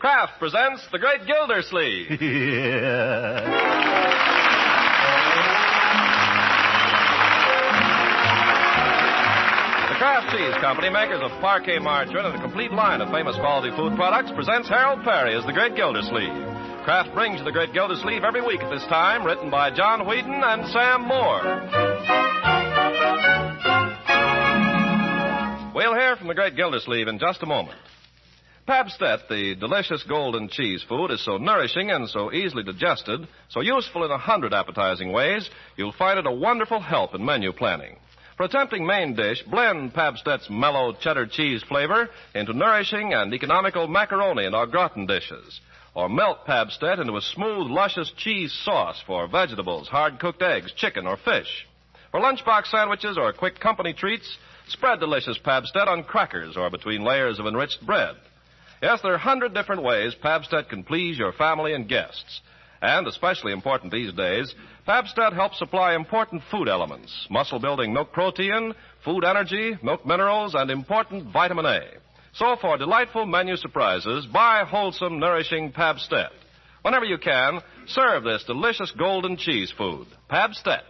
Kraft presents The Great Gildersleeve. The Kraft Cheese Company, makers of parquet margarine and a complete line of famous quality food products, presents Harold Perry as The Great Gildersleeve. Kraft brings you The Great Gildersleeve every week at this time, written by John Whedon and Sam Moore. We'll hear from The Great Gildersleeve in just a moment. Pabstet, the delicious golden cheese food, is so nourishing and so easily digested, so useful in 100 appetizing ways, you'll find it a wonderful help in menu planning. For a tempting main dish, blend Pabstet's mellow cheddar cheese flavor into nourishing and economical macaroni and au gratin dishes. Or melt Pabstet into a smooth, luscious cheese sauce for vegetables, hard-cooked eggs, chicken, or fish. For lunchbox sandwiches or quick company treats, spread delicious Pabstet on crackers or between layers of enriched bread. Yes, there are 100 different ways Pabstet can please your family and guests. And, especially important these days, Pabstet helps supply important food elements, muscle-building milk protein, food energy, milk minerals, and important vitamin A. So, for delightful menu surprises, buy wholesome, nourishing Pabstet. Whenever you can, serve this delicious golden cheese food, Pabstet.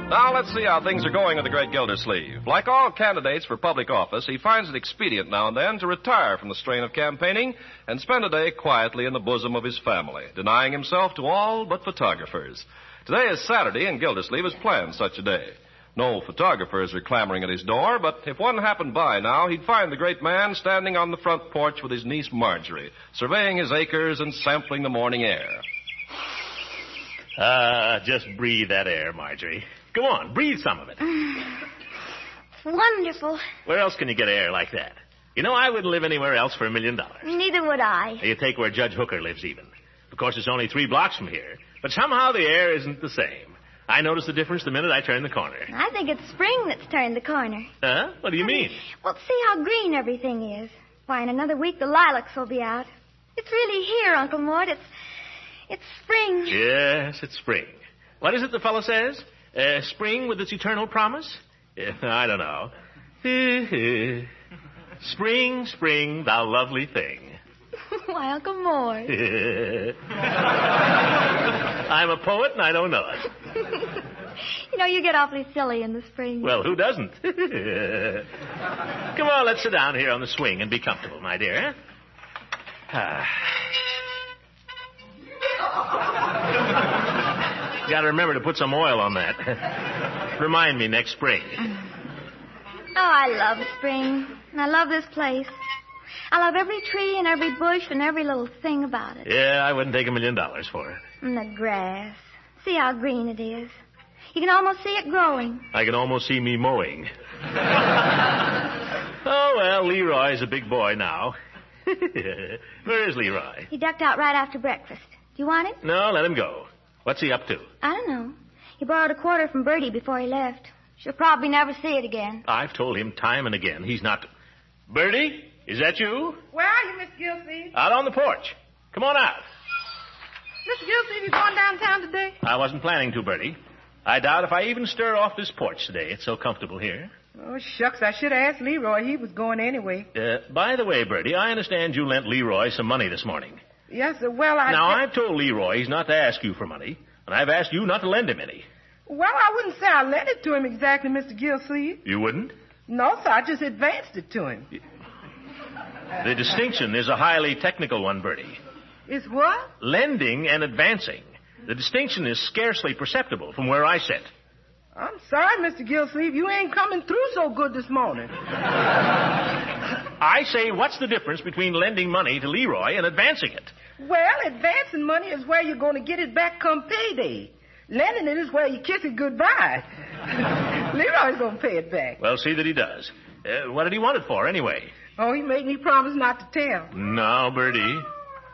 Now, let's see how things are going with the great Gildersleeve. Like all candidates for public office, he finds it expedient now and then to retire from the strain of campaigning and spend a day quietly in the bosom of his family, denying himself to all but photographers. Today is Saturday, and Gildersleeve has planned such a day. No photographers are clamoring at his door, but if one happened by now, he'd find the great man standing on the front porch with his niece Marjorie, surveying his acres and sampling the morning air. Just breathe that air, Marjorie. Go on, breathe some of it. Wonderful. Where else can you get air like that? You know, I wouldn't live anywhere else for $1 million. Neither would I. You take where Judge Hooker lives even. Of course, it's only 3 blocks from here. But somehow the air isn't the same. I notice the difference the minute I turn the corner. I think it's spring that's turned the corner. Huh? What do you mean? Well, see how green everything is. Why, in another week the lilacs will be out. It's really here, Uncle Mort. It's spring. Yes, it's spring. What is it the fellow says? Spring with its eternal promise? I don't know. Spring, spring, thou lovely thing. Why, Uncle Mort. I'm a poet and I don't know it. You know, you get awfully silly in the spring. Well, who doesn't? Come on, let's sit down here on the swing and be comfortable, my dear. You got to remember to put some oil on that. Remind me next spring. Oh, I love spring. And I love this place. I love every tree and every bush and every little thing about it. Yeah, I wouldn't take $1 million for it. And the grass. See how green it is. You can almost see it growing. I can almost see me mowing. Oh, well, Leroy's a big boy now. Where is Leroy? He ducked out right after breakfast. Do you want him? No, let him go. What's he up to? I don't know. He borrowed a quarter from Bertie before he left. She'll probably never see it again. I've told him time and again he's not... Bertie, is that you? Where are you, Miss Gildersleeve? Out on the porch. Come on out. Mr. Gildersleeve, you going downtown today? I wasn't planning to, Bertie. I doubt if I even stir off this porch today. It's so comfortable here. Oh, shucks, I should have asked Leroy. He was going anyway. By the way, Bertie, I understand you lent Leroy some money this morning. Yes, sir. Well, I've told Leroy he's not to ask you for money, and I've asked you not to lend him any. Well, I wouldn't say I lent it to him exactly, Mr. Gildersleeve. You wouldn't? No, sir, I just advanced it to him. The distinction is a highly technical one, Bertie. Is what? Lending and advancing. The distinction is scarcely perceptible from where I sit. I'm sorry, Mr. Gildersleeve. You ain't coming through so good this morning. I say, what's the difference between lending money to Leroy and advancing it? Well, advancing money is where you're going to get it back come payday. Lending it is where you kiss it goodbye. Leroy's going to pay it back. Well, see that he does. What did he want it for, anyway? Oh, he made me promise not to tell. No, Bertie.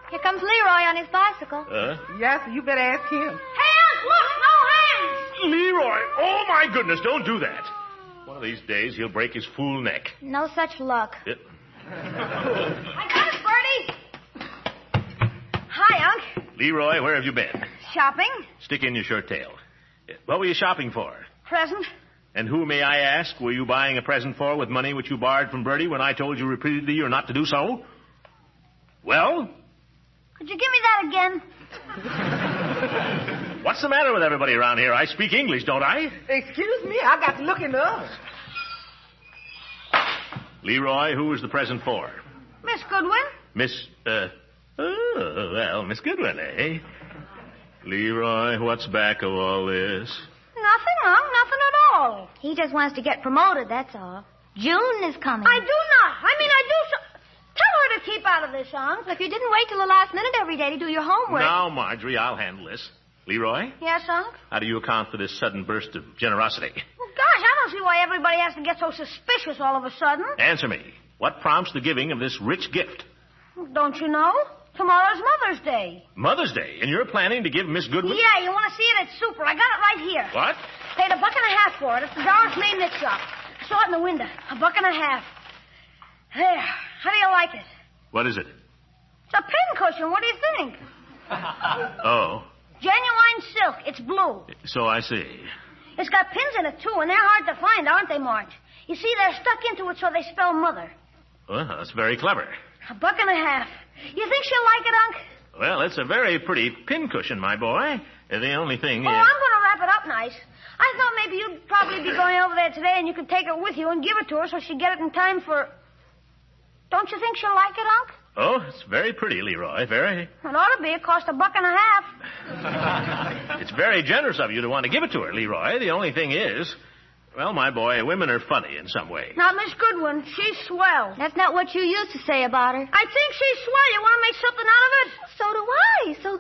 Here comes Leroy on his bicycle. Yes, you better ask him. Hands! Look, no hands! Leroy! Oh, my goodness, don't do that. One of these days, he'll break his fool neck. No such luck. Yep. I got it, Bertie. Hi, Unc. Leroy, where have you been? Shopping? Stick in your shirt tail. What were you shopping for? Present? And who, may I ask, were you buying a present for with money which you borrowed from Bertie when I told you repeatedly you're not to do so? Well? Could you give me that again? What's the matter with everybody around here? I speak English, don't I? Excuse me, I got to look in the oven. Leroy, who was the present for? Miss Goodwin? Miss Goodwin, eh? Leroy, what's back of all this? Nothing, Unc. Nothing at all. He just wants to get promoted, that's all. June is coming. I do not. I do so. Tell her to keep out of this, Unc. If you didn't wait till the last minute every day to do your homework. Now, Marjorie, I'll handle this. Leroy? Yes, Unc? How do you account for this sudden burst of generosity? Well, gosh, I don't see why everybody has to get so suspicious all of a sudden. Answer me. What prompts the giving of this rich gift? Don't you know? Tomorrow's Mother's Day. Mother's Day? And you're planning to give Miss Goodwin... Yeah, you want to see it? It's super. I got it right here. What? Paid $1.50 for it at the Doris May knit shop. Saw it in the window. $1.50. There. How do you like it? What is it? It's a pincushion. What do you think? Oh. Genuine silk. It's blue. So I see. It's got pins in it, too, and they're hard to find, aren't they, Marge? You see, they're stuck into it so they spell mother. Well, that's very clever. $1.50. You think she'll like it, Unc? Well, it's a very pretty pincushion, my boy. The only thing Oh, is... I'm going to wrap it up nice. I thought maybe you'd probably be going over there today and you could take it with you and give it to her so she'd get it in time for... Don't you think she'll like it, Unc? Oh, it's very pretty, Leroy. Very. It ought to be. It cost $1.50. It's very generous of you to want to give it to her, Leroy. The only thing is... Well, my boy, women are funny in some way. Now, Miss Goodwin, she's swell. That's not what you used to say about her. I think she's swell. You want to make something out of it? So do I. So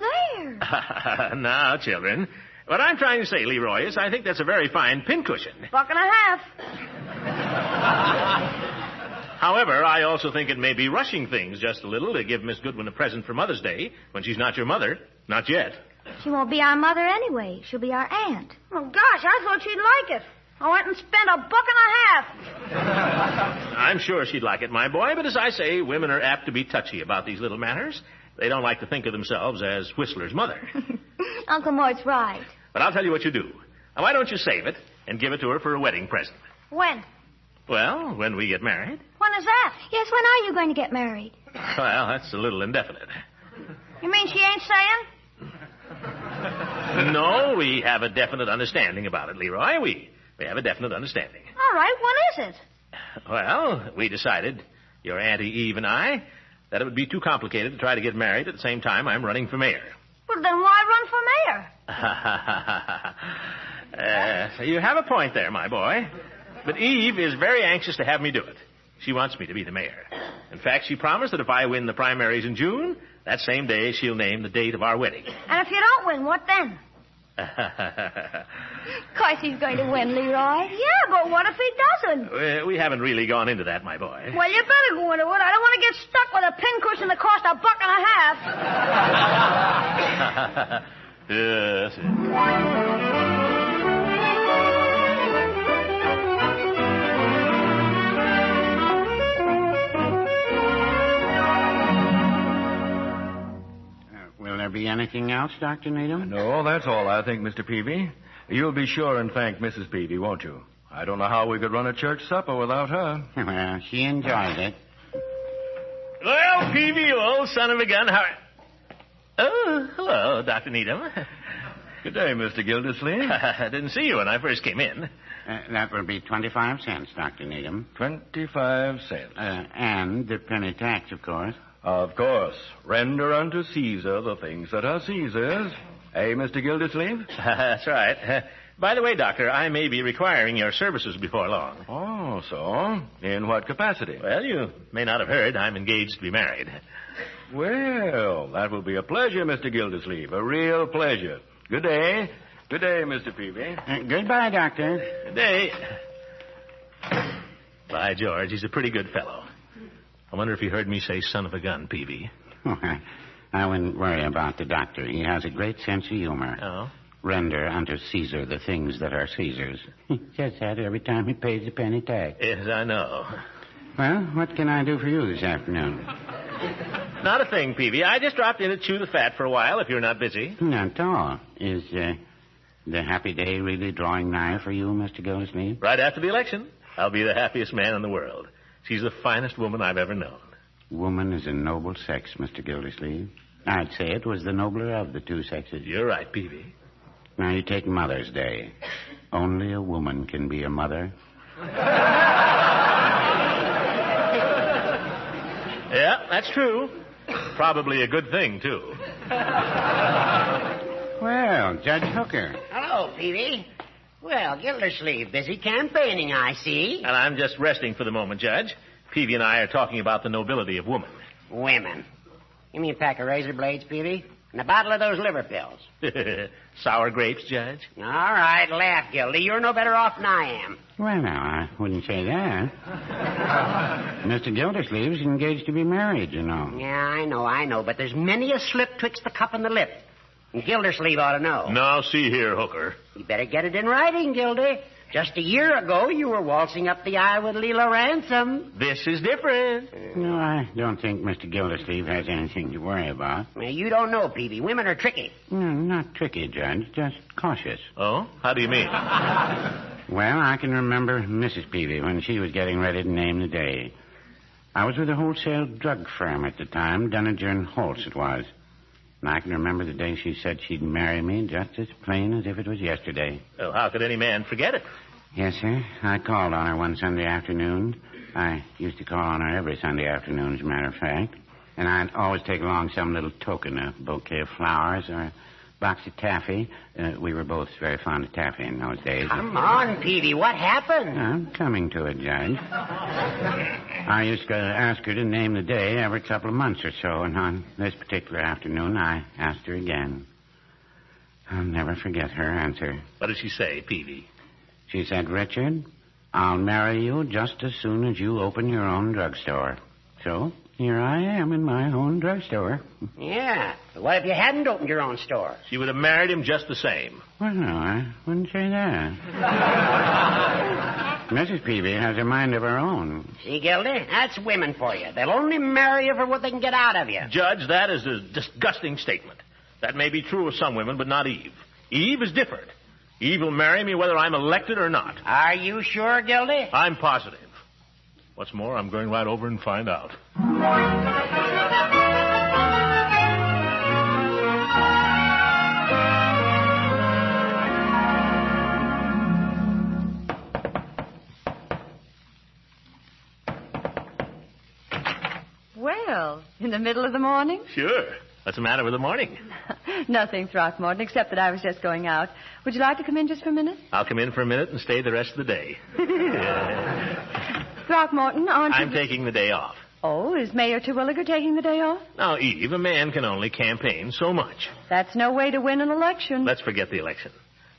there. Now, children, what I'm trying to say, Leroy, is I think that's a very fine pincushion. $1.50. However, I also think it may be rushing things just a little to give Miss Goodwin a present for Mother's Day when she's not your mother. Not yet. She won't be our mother anyway. She'll be our aunt. Oh, gosh, I thought she'd like it. I went and spent $1.50. I'm sure she'd like it, my boy, but as I say, women are apt to be touchy about these little matters. They don't like to think of themselves as Whistler's mother. Uncle Mort's right. But I'll tell you what you do. Now, why don't you save it and give it to her for a wedding present? When? Well, when we get married. When is that? Yes, when are you going to get married? Well, that's a little indefinite. You mean she ain't saying? No, we have a definite understanding about it, Leroy. We have a definite understanding. All right, when is it? Well, we decided, your Auntie Eve and I, that it would be too complicated to try to get married at the same time I'm running for mayor. Well, then why run for mayor? You have a point there, my boy. But Eve is very anxious to have me do it. She wants me to be the mayor. In fact, she promised that if I win the primaries in June, that same day she'll name the date of our wedding. And if you don't win, what then? Of course he's going to win, Leroy. Yeah, but what if he doesn't? We haven't really gone into that, my boy. Well, you better go into it. I don't want to get stuck with a pincushion that cost $1.50. Yes. Will there be anything else, Dr. Needham? No, that's all, I think, Mr. Peavy. You'll be sure and thank Mrs. Peavy, won't you? I don't know how we could run a church supper without her. Well, she enjoyed it. Well, Peavy, you old son of a gun, how... Oh, hello, Dr. Needham. Good day, Mr. Gildersleeve. I didn't see you when I first came in. That will be 25 cents, Dr. Needham. 25 cents. And the penny tax, of course. Of course. Render unto Caesar the things that are Caesar's. Eh, Mr. Gildersleeve? That's right. By the way, Doctor, I may be requiring your services before long. Oh, so? In what capacity? Well, you may not have heard. I'm engaged to be married. Well, that will be a pleasure, Mr. Gildersleeve. A real pleasure. Good day. Good day, Mr. Peavy. Goodbye, Doctor. Good day. By George, he's a pretty good fellow. I wonder if he heard me say son of a gun, Peavy. Oh, I wouldn't worry about the doctor. He has a great sense of humor. Oh? Render unto Caesar the things that are Caesar's. He says that every time he pays the penny tax. Yes, I know. Well, what can I do for you this afternoon? Not a thing, Peavy. I just dropped in to chew the fat for a while, if you're not busy. Not at all. Is the happy day really drawing nigh for you, Mr. Gildersleeve? Right after the election, I'll be the happiest man in the world. She's the finest woman I've ever known. Woman is a noble sex, Mr. Gildersleeve. I'd say it was the nobler of the two sexes. You're right, Peavy. Now, you take Mother's Day. Only a woman can be a mother. Yeah, that's true. Probably a good thing, too. Well, Judge Hooker. Hello, Peavy. Well, Gildersleeve, busy campaigning, I see. And I'm just resting for the moment, Judge. Peavy and I are talking about the nobility of woman. Women. Give me a pack of razor blades, Peavy, and a bottle of those liver pills. Sour grapes, Judge? All right, laugh, Gildy. You're no better off than I am. Well, now, I wouldn't say that. Mr. Gildersleeve's engaged to be married, you know. Yeah, I know, but there's many a slip twixt the cup and the lip. And Gildersleeve ought to know. Now, see here, Hooker. You better get it in writing, Gildy. Just a year ago, you were waltzing up the aisle with LEILA Ransom. This is different. No, I don't think Mr. Gildersleeve has anything to worry about. Now, you don't know, Peavy. Women are tricky. No, not tricky, Judge. Just cautious. Oh? How do you mean? Well, I can remember Mrs. Peavy when she was getting ready to name the day. I was with a wholesale drug firm at the time, Dunninger and Holtz it was. And I can remember the day she said she'd marry me just as plain as if it was yesterday. Well, how could any man forget it? Yes, sir. I called on her one Sunday afternoon. I used to call on her every Sunday afternoon, as a matter of fact. And I'd always take along some little token, a bouquet of flowers or a box of taffy. We were both very fond of taffy in those days. Come on, Peavy. What happened? I'm coming to it, Judge. I used to ask her to name the day every couple of months or so, and on this particular afternoon, I asked her again. I'll never forget her answer. What did she say, Peavy? She said, Richard, I'll marry you just as soon as you open your own drugstore. So, here I am in my own drugstore. Yeah. But what if you hadn't opened your own store? She would have married him just the same. Well, no, I wouldn't say that. Mrs. Peavy has a mind of her own. See, Gildy? That's women for you. They'll only marry you for what they can get out of you. Judge, that is a disgusting statement. That may be true of some women, but not Eve. Eve is different. Eve will marry me whether I'm elected or not. Are you sure, Gildy? I'm positive. What's more, I'm going right over and find out. Well, in the middle of the morning? Sure. What's the matter with the morning? Nothing, Throckmorton, except that I was just going out. Would you like to come in just for a minute? I'll come in for a minute and stay the rest of the day. Throckmorton, I'm taking the day off. Oh, is Mayor Terwilliger taking the day off? Now, Eve, a man can only campaign so much. That's no way to win an election. Let's forget the election.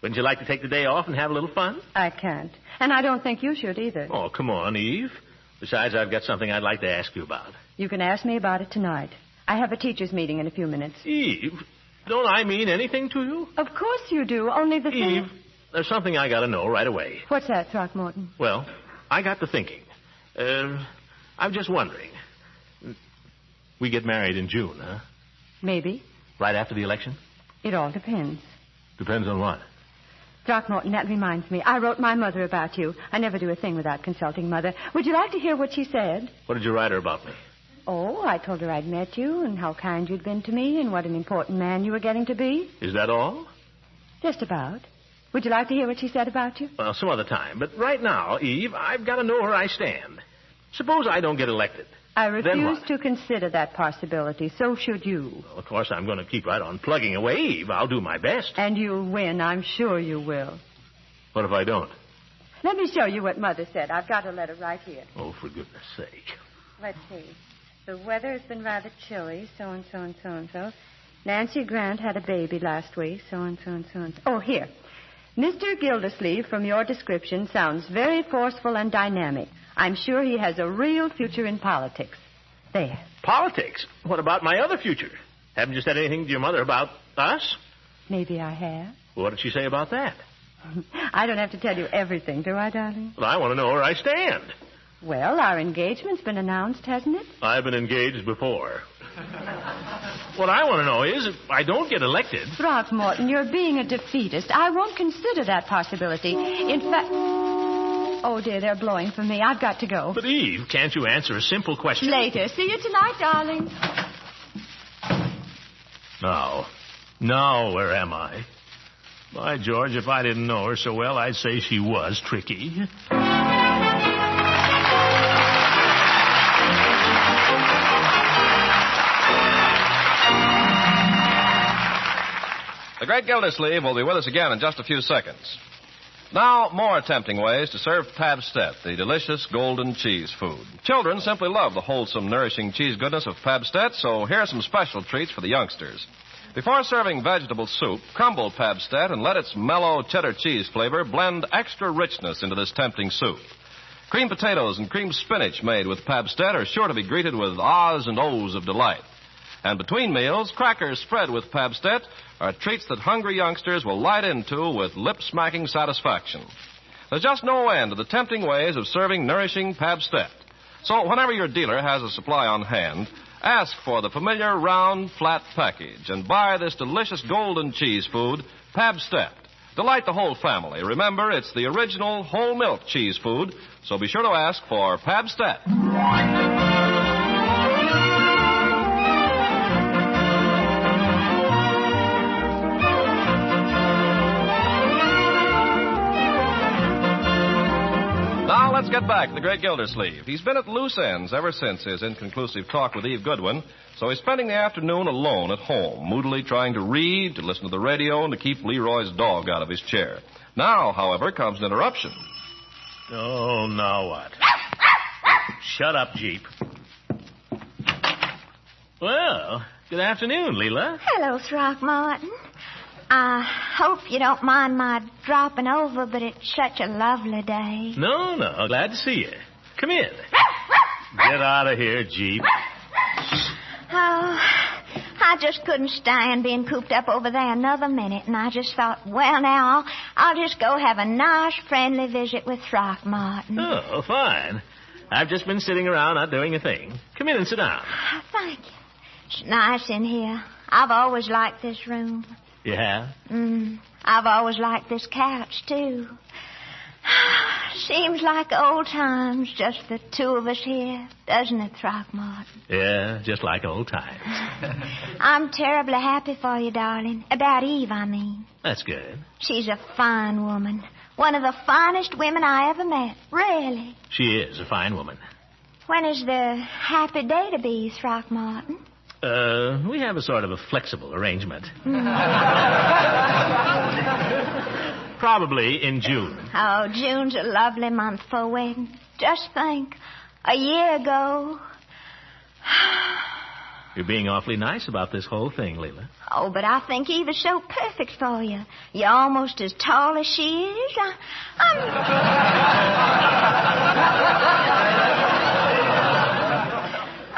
Wouldn't you like to take the day off and have a little fun? I can't. And I don't think you should either. Oh, come on, Eve. Besides, I've got something I'd like to ask you about. You can ask me about it tonight. I have a teachers' meeting in a few minutes. Eve, don't I mean anything to you? Of course you do, only the thing... Eve, there's something I got to know right away. What's that, Throckmorton? Well, I got to thinking. I'm just wondering. We get married in June, huh? Maybe. Right after the election? It all depends. Depends on what? Throckmorton, that reminds me. I wrote my mother about you. I never do a thing without consulting Mother. Would you like to hear what she said? What did you write her about me? Oh, I told her I'd met you and how kind you'd been to me and what an important man you were getting to be. Is that all? Just about. Would you like to hear what she said about you? Well, some other time. But right now, Eve, I've got to know where I stand. Suppose I don't get elected. I refuse what? to consider that possibility. So should you. Well, of course, I'm going to keep right on plugging away, Eve. I'll do my best. And you'll win. I'm sure you will. What if I don't? Let me show you what Mother said. I've got a letter right here. Oh, for goodness sake. Let's see. The weather has been rather chilly, so and so and so and so. Nancy Grant had a baby last week, so and so and so and so. Oh, here. Mr. Gildersleeve, from your description, sounds very forceful and dynamic. I'm sure he has a real future in politics. There. Politics? What about my other future? Haven't you said anything to your mother about us? Maybe I have. What did she say about that? I don't have to tell you everything, do I, darling? Well, I want to know where I stand. Well, our engagement's been announced, hasn't it? I've been engaged before. What I want to know is, if I don't get elected... Throckmorton, you're being a defeatist. I won't consider that possibility. In fact... Oh, dear, they're blowing for me. I've got to go. But, Eve, can't you answer a simple question? Later. See you tonight, darling. Now, where am I? By George, if I didn't know her so well, I'd say she was tricky. The great Gildersleeve will be with us again in just a few seconds. Now, more tempting ways to serve Pabstet, the delicious golden cheese food. Children simply love the wholesome, nourishing cheese goodness of Pabstet, so here are some special treats for the youngsters. Before serving vegetable soup, crumble Pabstet and let its mellow cheddar cheese flavor blend extra richness into this tempting soup. Creamed potatoes and creamed spinach made with Pabstet are sure to be greeted with ahs and ohs of delight. And between meals, crackers spread with Pabstet are treats that hungry youngsters will light into with lip-smacking satisfaction. There's just no end to the tempting ways of serving nourishing Pabstet. So whenever your dealer has a supply on hand, ask for the familiar round, flat package and buy this delicious golden cheese food, Pabstet. Delight the whole family. Remember, it's the original whole milk cheese food, so be sure to ask for Pabstet. Now let's get back to the great Gildersleeve. He's been at loose ends ever since his inconclusive talk with Eve Goodwin, so he's spending the afternoon alone at home, moodily trying to read, to listen to the radio, and to keep Leroy's dog out of his chair. Now, however, comes an interruption. Oh, now what? Shut up, Jeep. Well, good afternoon, Leila. Hello, Throckmorton. I hope you don't mind my dropping over, but it's such a lovely day. No, glad to see you. Come in. Get out of here, Jeep. Oh, I just couldn't stand being cooped up over there another minute, and I just thought, well, now, I'll just go have a nice, friendly visit with Throckmorton. Oh, fine. I've just been sitting around not doing a thing. Come in and sit down. Thank you. It's nice in here. I've always liked this room. You have? I've always liked this couch, too. Seems like old times, just the two of us here, doesn't it, Throckmorton? Yeah, just like old times. I'm terribly happy for you, darling. About Eve, I mean. That's good. She's a fine woman. One of the finest women I ever met. Really. She is a fine woman. When is the happy day to be, Throckmorton? We have a sort of a flexible arrangement. Probably in June. Oh, June's a lovely month for a wedding. Just think, a year ago... You're being awfully nice about this whole thing, Leila. Oh, but I think Eve is so perfect for you. You're almost as tall as she is.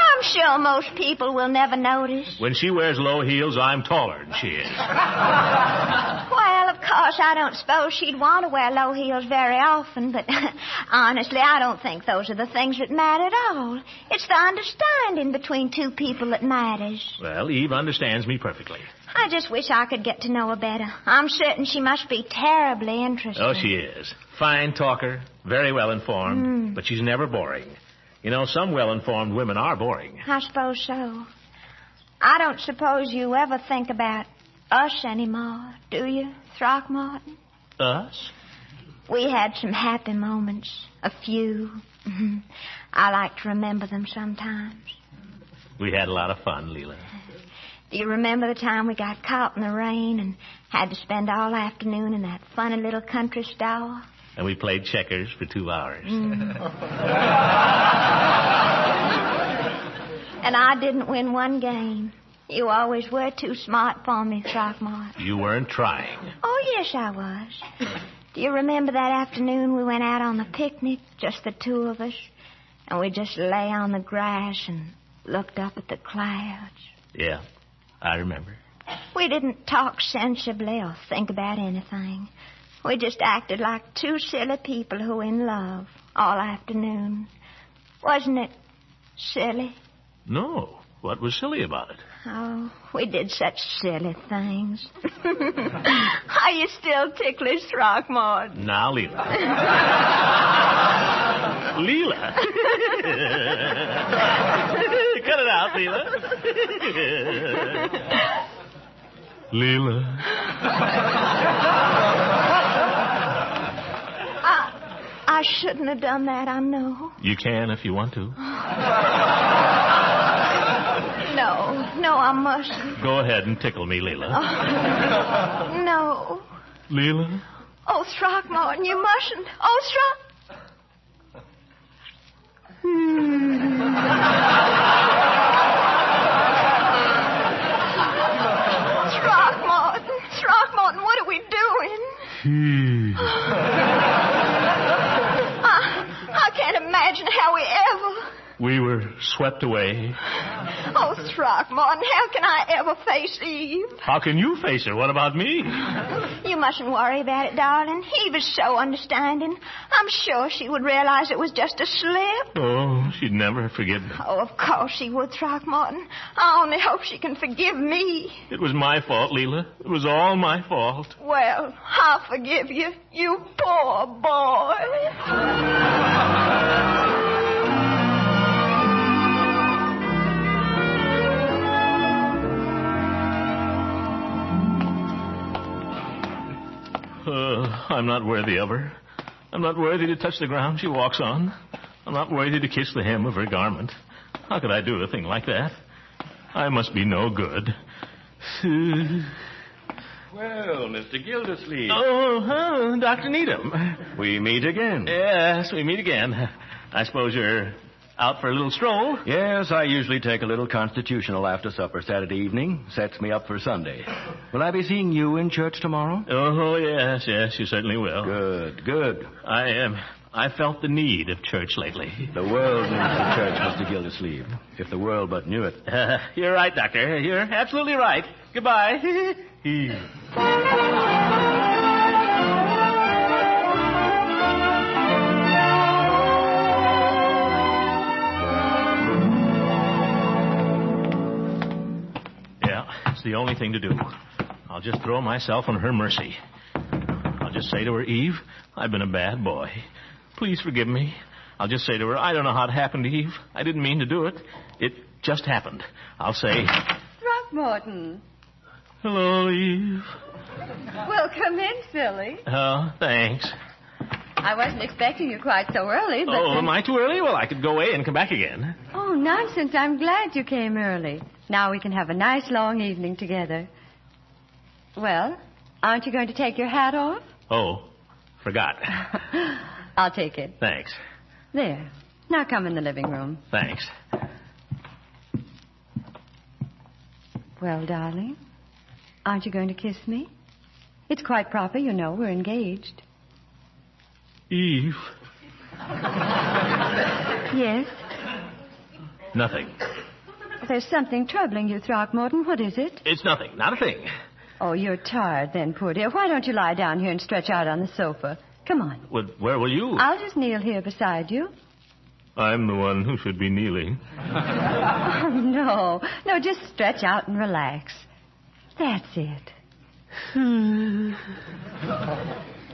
I'm sure most people will never notice. When she wears low heels, I'm taller than she is. Well, of course, I don't suppose she'd want to wear low heels very often, but honestly, I don't think those are the things that matter at all. It's the understanding between two people that matters. Well, Eve understands me perfectly. I just wish I could get to know her better. I'm certain she must be terribly interesting. Oh, she is. Fine talker, very well informed, but she's never boring. You know, some well-informed women are boring. I suppose so. I don't suppose you ever think about us anymore, do you, Throckmorton? Us? We had some happy moments. A few. I like to remember them sometimes. We had a lot of fun, Leila. Do you remember the time we got caught in the rain and had to spend all afternoon in that funny little country store? And we played checkers for 2 hours. And I didn't win one game. You always were too smart for me, Throckmorton. You weren't trying. Oh, yes, I was. Do you remember that afternoon we went out on the picnic, just the two of us? And we just lay on the grass and looked up at the clouds. Yeah, I remember. We didn't talk sensibly or think about anything. We just acted like two silly people who were in love all afternoon. Wasn't it silly? No, What was silly about it? Oh, we did such silly things. Are you still ticklish, Throckmorton? Now, Leila. Leila? Cut it out, Leila. Leila. I shouldn't have done that, I know. You can if you want to. No, I mustn't. Go ahead and tickle me, Leila. No. Leila? Oh, Throckmorton, you mustn't. Oh, Throckmorton, what are we doing? I can't imagine how we ever... We were swept away. Oh, Throckmorton, how can I ever face Eve? How can you face her? What about me? You mustn't worry about it, darling. Eve is so understanding. I'm sure she would realize it was just a slip. Oh, she'd never forgive me. Oh, of course she would, Throckmorton. I only hope she can forgive me. It was my fault, Leila. It was all my fault. Well, I'll forgive you, you poor boy. I'm not worthy of her. I'm not worthy to touch the ground she walks on. I'm not worthy to kiss the hem of her garment. How could I do a thing like that? I must be no good. Well, Mr. Gildersleeve. Oh, Dr. Needham. We meet again. Yes, we meet again. I suppose you're out for a little stroll? Yes, I usually take a little constitutional after supper Saturday evening. Sets me up for Sunday. Will I be seeing you in church tomorrow? Oh, yes, you certainly will. Good. I felt the need of church lately. The world needs the church, Mr. Gildersleeve. If the world but knew it. You're right, Doctor. You're absolutely right. Goodbye. It's the only thing to do. I'll just throw myself on her mercy. I'll just say to her, Eve, I've been a bad boy. Please forgive me. I'll just say to her, I don't know how it happened, Eve. I didn't mean to do it. It just happened. I'll say... Throckmorton. Hello, Eve. Well, come in, silly. Oh, thanks. I wasn't expecting you quite so early, but... Oh, am I too early? Well, I could go away and come back again. Oh, nonsense. I'm glad you came early. Now we can have a nice long evening together. Well, aren't you going to take your hat off? Oh, forgot. I'll take it. Thanks. There. Now come in the living room. Thanks. Well, darling, aren't you going to kiss me? It's quite proper, you know. We're engaged. Eve. Yes? Nothing. There's something troubling you, Throckmorton. What is it? It's nothing. Not a thing. Oh, you're tired then, poor dear. Why don't you lie down here and stretch out on the sofa? Come on. Well, where will you? I'll just kneel here beside you. I'm the one who should be kneeling. Oh, no. No, just stretch out and relax. That's it.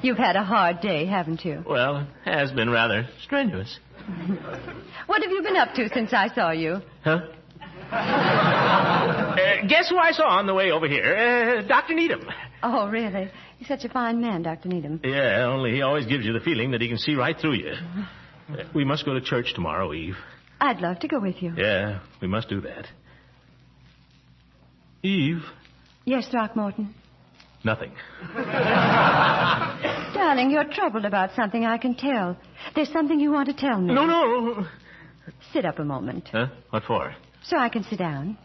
You've had a hard day, haven't you? Well, it has been rather strenuous. What have you been up to since I saw you? Huh? Guess who I saw on the way over here? Dr. Needham. Oh, really? He's such a fine man, Dr. Needham. Yeah, only he always gives you the feeling that he can see right through you. We must go to church tomorrow, Eve. I'd love to go with you. Yeah, we must do that. Eve? Yes, Throckmorton? Nothing. Darling, you're troubled about something, I can tell. There's something you want to tell me. No. Sit up a moment. Huh? What for? So I can sit down.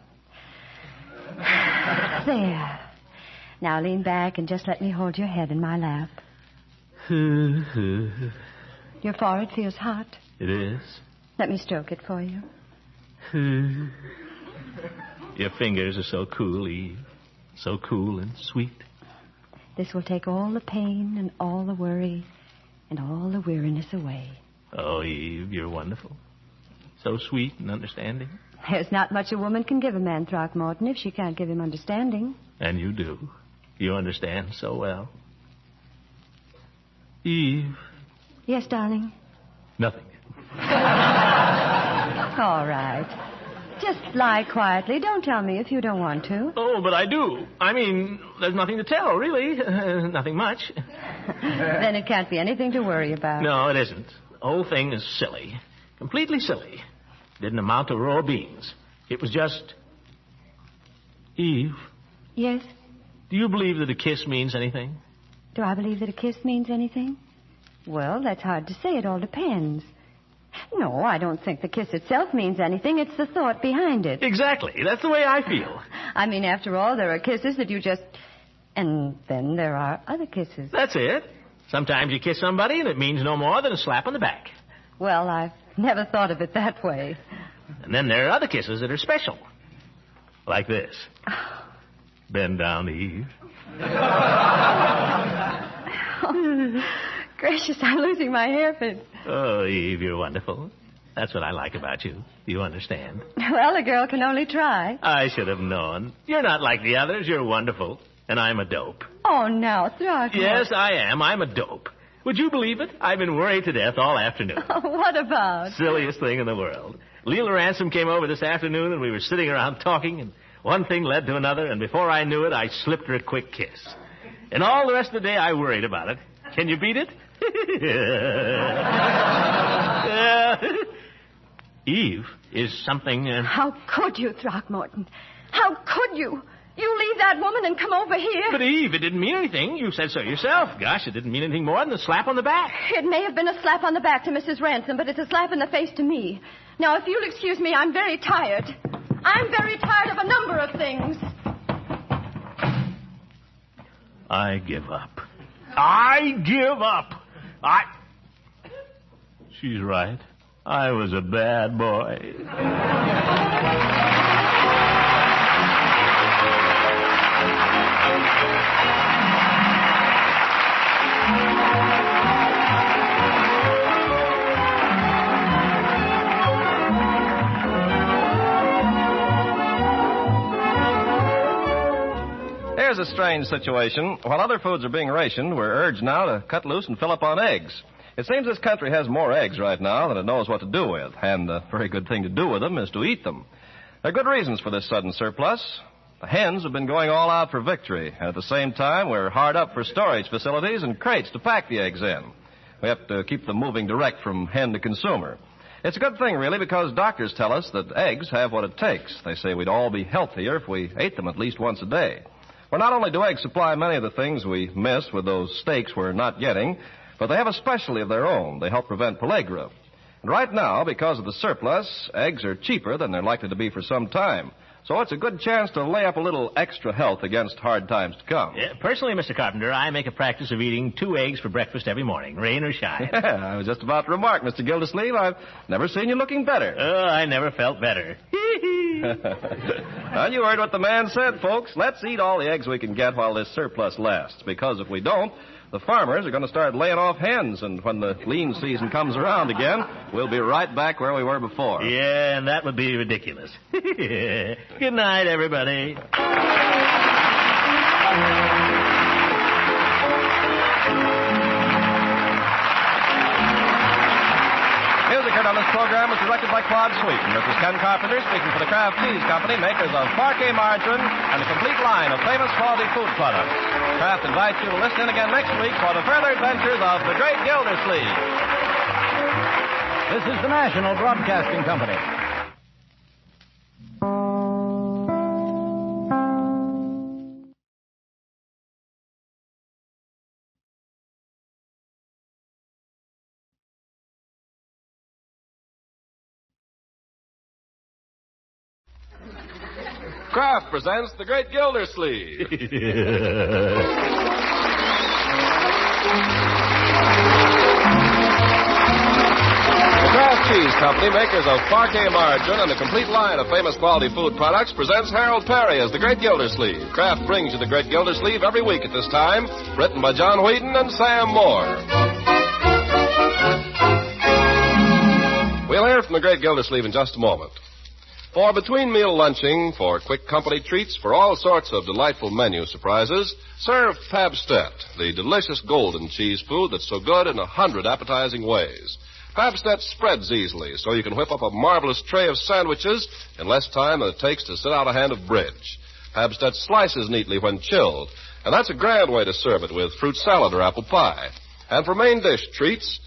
There. Now lean back and just let me hold your head in my lap. Your forehead feels hot. It is. Let me stroke it for you. Your fingers are so cool, Eve. So cool and sweet. This will take all the pain and all the worry and all the weariness away. Oh, Eve, you're wonderful. So sweet and understanding. There's not much a woman can give a man, Throckmorton, if she can't give him understanding. And you do. You understand so well. Eve. Yes, darling? Nothing. All right. Just lie quietly. Don't tell me if you don't want to. Oh, but I do. I mean, there's nothing to tell, really. Nothing much. Then it can't be anything to worry about. No, it isn't. The whole thing is silly. Completely silly. Didn't amount to a row of beans. It was just... Eve, Yes? do you believe that a kiss means anything? Do I believe that a kiss means anything? Well, that's hard to say. It all depends. No, I don't think the kiss itself means anything. It's the thought behind it. Exactly. That's the way I feel. I mean, after all, there are kisses that you just... And then there are other kisses. That's it. Sometimes you kiss somebody and it means no more than a slap on the back. Well, I've never thought of it that way. And then there are other kisses that are special. Like this. Bend down, Eve. Oh, gracious, I'm losing my hairpin. Oh, Eve, you're wonderful. That's what I like about you. You understand? Well, a girl can only try. I should have known. You're not like the others. You're wonderful. And I'm a dope. Oh, now, Throckmorton. Yes, I am. I'm a dope. Would you believe it? I've been worried to death all afternoon. Oh, what about? Silliest thing in the world. LEILA Ransom came over this afternoon, and we were sitting around talking, and one thing led to another, and before I knew it, I slipped her a quick kiss. And all the rest of the day, I worried about it. Can you beat it? Eve is something... How could you, Throckmorton? How could you? You leave that woman and come over here? But, Eve, it didn't mean anything. You said so yourself. Gosh, it didn't mean anything more than a slap on the back. It may have been a slap on the back to Mrs. Ransom, but it's a slap in the face to me. Now, if you'll excuse me, I'm very tired. I'm very tired of a number of things. I give up. I give up. She's right. I was a bad boy. Here's a strange situation. While other foods are being rationed, we're urged now to cut loose and fill up on eggs. It seems this country has more eggs right now than it knows what to do with, and a very good thing to do with them is to eat them. There are good reasons for this sudden surplus. The hens have been going all out for victory, and at the same time, we're hard up for storage facilities and crates to pack the eggs in. We have to keep them moving direct from hen to consumer. It's a good thing, really, because doctors tell us that eggs have what it takes. They say we'd all be healthier if we ate them at least once a day. Well, not only do eggs supply many of the things we miss with those steaks we're not getting, but they have a specialty of their own. They help prevent pellagra. And right now, because of the surplus, eggs are cheaper than they're likely to be for some time. So it's a good chance to lay up a little extra health against hard times to come. Personally, Mr. Carpenter, I make a practice of eating 2 eggs for breakfast every morning, rain or shine. Yeah, I was just about to remark, Mr. Gildersleeve, I've never seen you looking better. Oh, I never felt better. Well, you heard what the man said, folks. Let's eat all the eggs we can get while this surplus lasts, because if we don't, the farmers are going to start laying off hens, and when the lean season comes around again, we'll be right back where we were before. Yeah, and that would be ridiculous. Good night, everybody. Music heard on this program was directed by Claude Sweeten. This is Ken Carpenter speaking for the Kraft Cheese Company, makers of Parquet Margarine and a complete line of famous quality food products. Kraft invites you to listen in again next week for the further adventures of the great Gildersleeve. This is the National Broadcasting Company. Kraft presents the great Gildersleeve. The Kraft Cheese Company, makers of Parquet Margarine and a complete line of famous quality food products, presents Harold Perry as the great Gildersleeve. Kraft brings you the great Gildersleeve every week at this time, written by John Whedon and Sam Moore. We'll hear from the great Gildersleeve in just a moment. For between meal lunching, for quick company treats, for all sorts of delightful menu surprises, serve Pabstet, the delicious golden cheese food that's so good in 100 appetizing ways. Pabstet spreads easily, so you can whip up a marvelous tray of sandwiches in less time than it takes to sit out a hand of bridge. Pabstet slices neatly when chilled, and that's a grand way to serve it with fruit salad or apple pie. And for main dish treats,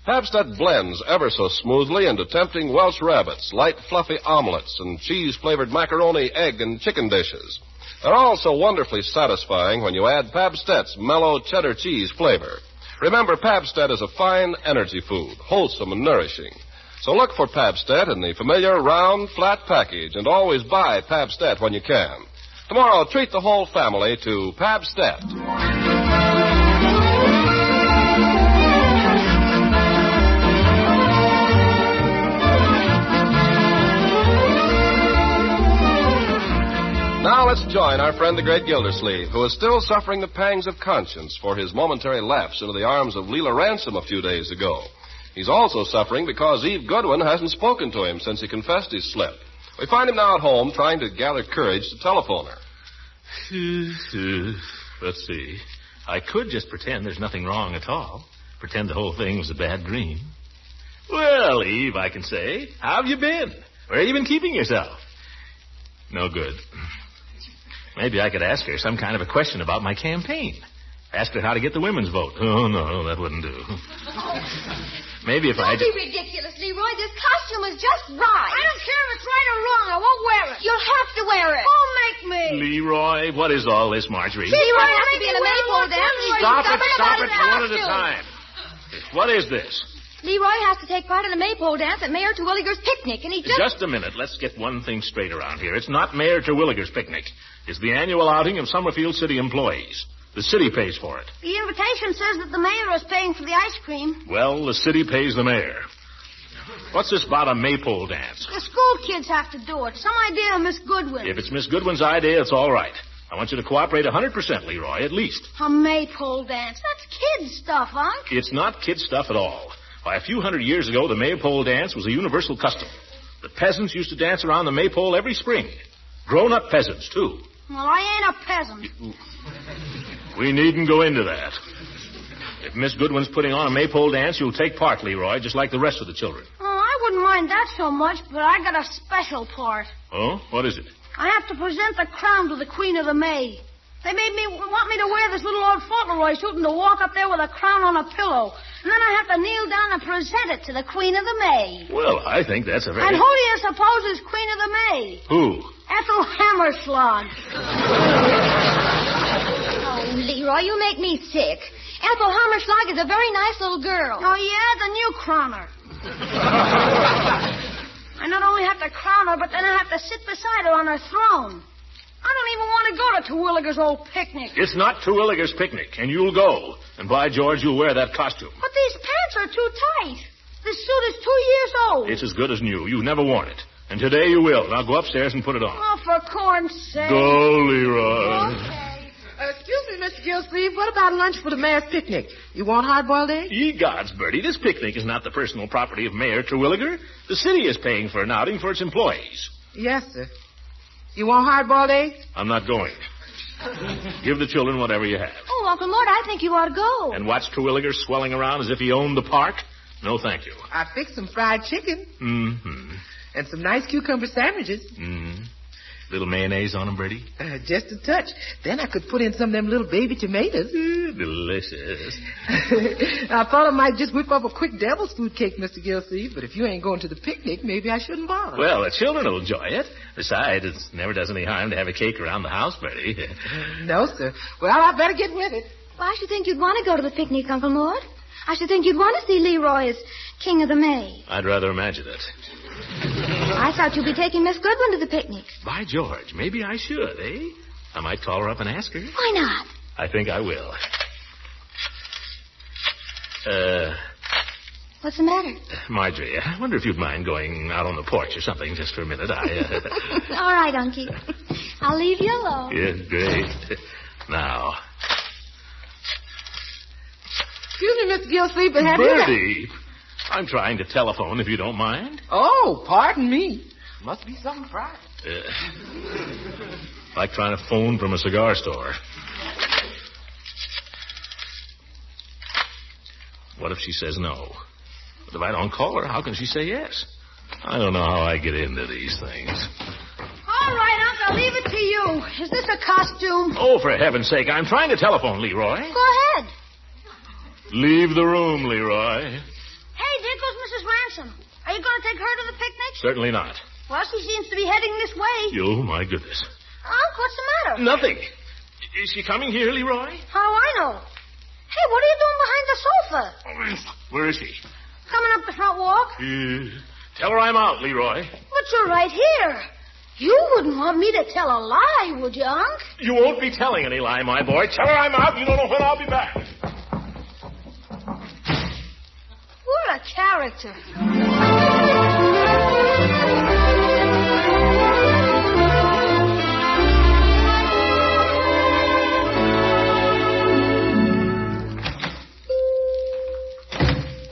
Pabstet blends ever so smoothly into tempting Welsh rabbits, light fluffy omelets, and cheese-flavored macaroni, egg, and chicken dishes. They're all so wonderfully satisfying when you add Pabstet's mellow cheddar cheese flavor. Remember, Pabstet is a fine energy food, wholesome and nourishing. So look for Pabstet in the familiar round, flat package, and always buy Pabstet when you can. Tomorrow, treat the whole family to Pabstet. Now let's join our friend the great Gildersleeve, who is still suffering the pangs of conscience for his momentary lapse into the arms of LEILA Ransom a few days ago. He's also suffering because Eve Goodwin hasn't spoken to him since he confessed his slip. We find him now at home trying to gather courage to telephone her. Let's see. I could just pretend there's nothing wrong at all. Pretend the whole thing was a bad dream. Well, Eve, I can say. How have you been? Where have you been keeping yourself? No good. Maybe I could ask her some kind of a question about my campaign. Ask her how to get the women's vote. Oh, no, that wouldn't do. Maybe if I... Don't be ridiculous, Leroy. This costume is just right. I don't care if it's right or wrong. I won't wear it. You'll have to wear it. Oh, make me. Leroy, what is all this, Marjorie? Leroy has to be in a maypole dance. Stop it, one at a time. What is this? Leroy has to take part in the maypole dance at Mayor Terwilliger's picnic, and he Just a minute. Let's get one thing straight around here. It's not Mayor Terwilliger's picnic. It's the annual outing of Summerfield City employees. The city pays for it. The invitation says that the mayor is paying for the ice cream. Well, the city pays the mayor. What's this about a maypole dance? The school kids have to do it. Some idea of Miss Goodwin. If it's Miss Goodwin's idea, it's all right. I want you to cooperate 100%, Leroy, at least. A maypole dance? That's kid stuff, Unc. It's not kid stuff at all. Why, a few hundred years ago, the maypole dance was a universal custom. The peasants used to dance around the maypole every spring. Grown-up peasants, too. Well, I ain't a peasant. We needn't go into that. If Miss Goodwin's putting on a maypole dance, you'll take part, Leroy, just like the rest of the children. Oh, I wouldn't mind that so much, but I got a special part. Oh? What is it? I have to present the crown to the Queen of the May. They want me to wear this little old Fauntleroy suit and to walk up there with a crown on a pillow. And then I have to kneel down and present it to the Queen of the May. Well, I think that's a very... And who do you suppose is Queen of the May? Who? Ethel Hammerschlag. Oh, Leroy, you make me sick. Ethel Hammerschlag is a very nice little girl. Oh, yeah? The new crowner. I not only have to crown her, but then I have to sit beside her on her throne. I don't even want to go to Terwilliger's old picnic. It's not Terwilliger's picnic, and you'll go. And by George, you'll wear that costume. But these pants are too tight. This suit is 2 years old. It's as good as new. You've never worn it. And today you will. Now go upstairs and put it on. Oh, for corn's sake. Go, Leroy. Okay. Excuse me, Mr. Gildersleeve. What about lunch for the mayor's picnic? You want hard-boiled eggs? Ye gods, Bertie, this picnic is not the personal property of Mayor Terwilliger. The city is paying for an outing for its employees. Yes, sir. You want hard-boiled eggs? I'm not going. Give the children whatever you have. Oh, Uncle Mort, I think you ought to go. And watch Terwilliger swelling around as if he owned the park? No, thank you. I fixed some fried chicken. Mm-hmm. And some nice cucumber sandwiches. Mm-hmm. Little mayonnaise on them, Bertie? Just a touch. Then I could put in some of them little baby tomatoes. Delicious. I thought I might just whip up a quick devil's food cake, Mr. Gildersleeve, but if you ain't going to the picnic, maybe I shouldn't bother. Well, the children will enjoy it. Besides, it never does any harm to have a cake around the house, Bertie. No, sir. Well, I better get with it. Well, I should think you'd want to go to the picnic, Uncle Mort. I should think you'd want to see Leroy as King of the May. I'd rather imagine it. I thought you'd be taking Miss Goodwin to the picnic. By George, maybe I should, eh? I might call her up and ask her. Why not? I think I will. What's the matter? Marjorie, I wonder if you'd mind going out on the porch or something just for a minute. All right, Unky. I'll leave you alone. Yeah, great. Now. Excuse me, Mr. Gildersleeve, but have Bertie, I'm trying to telephone if you don't mind. Oh, pardon me. Must be some price. Like trying to phone from a cigar store. What if she says no? But if I don't call her, how can she say yes? I don't know how I get into these things. All right, Unc, I'll leave it to you. Is this a costume? Oh, for heaven's sake, I'm trying to telephone, Leroy. Go ahead. Leave the room, Leroy. Hey, there goes Mrs. Ransom. Are you going to take her to the picnic? Certainly not. Well, she seems to be heading this way. Oh, my goodness. Unc, what's the matter? Nothing. Is she coming here, Leroy? How do I know? Hey, what are you doing behind the sofa? Where is she? Coming up the front walk? Tell her I'm out, Leroy. But you're right here. You wouldn't want me to tell a lie, would you, Unc? You won't be telling any lie, my boy. Tell her I'm out. You don't know when I'll be back. What a character.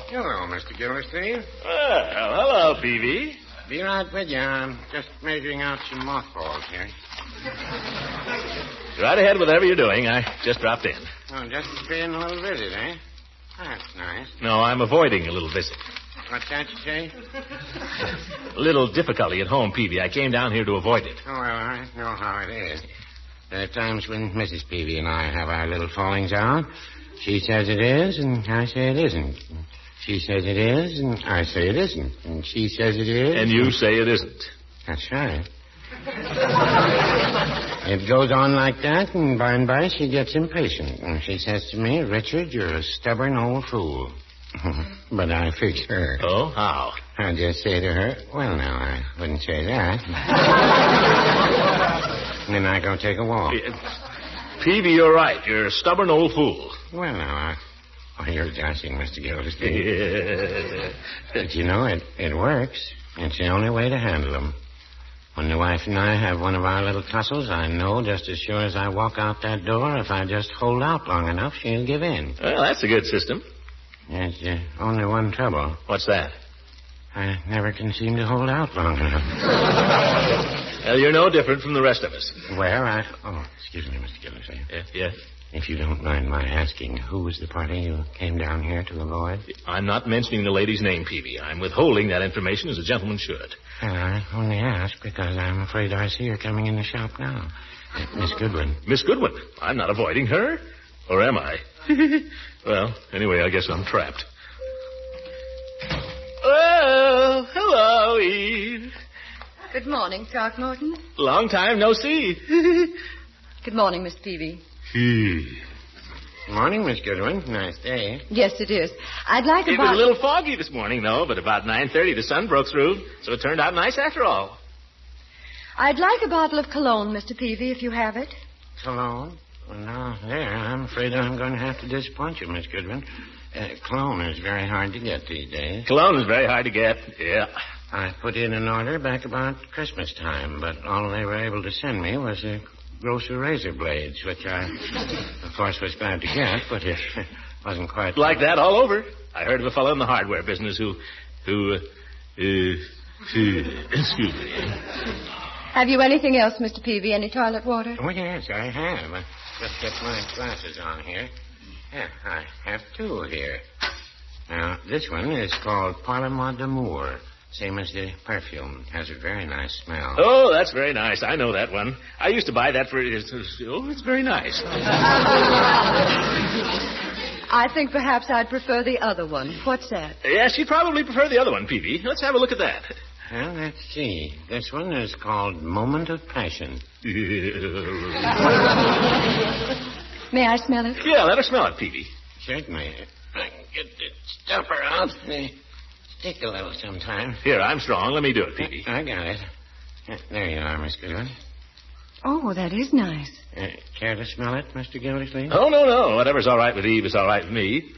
Hello, Mr. Gildersleeve. Well, hello, Peavy. Be right with you. I'm just measuring out some mothballs here. Right ahead with whatever you're doing. I just dropped in. Oh, just paying a little visit, eh? That's nice. No, I'm avoiding a little visit. What's that you say? A little difficulty at home, Peavy. I came down here to avoid it. Oh, well, I know how it is. There are times when Mrs. Peavy and I have our little fallings out. She says it is, and I say it isn't. She says it is, and I say it isn't. And she says it is. And you say it isn't. That's right. It goes on like that, and by she gets impatient. And she says to me, Richard, you're a stubborn old fool. But I fix her. Oh, how? I just say to her, well, now, I wouldn't say that. And then I go take a walk. Peavy, you're right. You're a stubborn old fool. Well, now, you're joshing, Mr. Gildersleeve. But you know, it works. It's the only way to handle them. When the wife and I have one of our little tussles, I know just as sure as I walk out that door, if I just hold out long enough, she'll give in. Well, that's a good system. There's only one trouble. What's that? I never can seem to hold out long enough. Well, you're no different from the rest of us. Well, excuse me, Mr. Gildersleeve. Yes? If you don't mind my asking, who was the party you came down here to avoid? I'm not mentioning the lady's name, Peavy. I'm withholding that information as a gentleman should. Well, I only ask because I'm afraid I see her coming in the shop now. Miss Goodwin. Miss Goodwin? I'm not avoiding her. Or am I? Well, anyway, I guess I'm trapped. Well, hello, Eve. Good morning, Throckmorton. Long time no see. Good morning, Miss Peavy. Good morning, Miss Goodwin. Nice day. Yes, it is. I'd like It was a little foggy this morning, though, but about 9:30 the sun broke through, so it turned out nice after all. I'd like a bottle of cologne, Mr. Peavy, if you have it. Cologne? Well, now, I'm afraid I'm going to have to disappoint you, Miss Goodwin. Cologne is very hard to get these days. Cologne is very hard to get, yeah. I put in an order back about Christmas time, but all they were able to send me was a grocer razor blades, which I, of course, was glad to get, but it wasn't quite... Like that all over. I heard of a fellow in the hardware business who excuse me. Have you anything else, Mr. Peavy? Any toilet water? Oh, yes, I have. I just get my glasses on here. Yeah, I have two here. Now, this one is called Parlement d'Amour. Same as the perfume. Has a very nice smell. Oh, that's very nice. I know that one. I used to buy that for... Oh, it's very nice. I think perhaps I'd prefer the other one. What's that? Yes, you'd probably prefer the other one, Peavy. Let's have a look at that. Well, let's see. This one is called Moment of Passion. May I smell it? Yeah, let her smell it, Peavy. Certainly. I can get the stuffer out. They stick a little sometimes. Here, I'm strong. Let me do it, Peavy. I got it. There you are, Miss Goodwin. Oh, that is nice. Care to smell it, Mr. Gildersleeve? Oh, no. Whatever's all right with Eve is all right with me.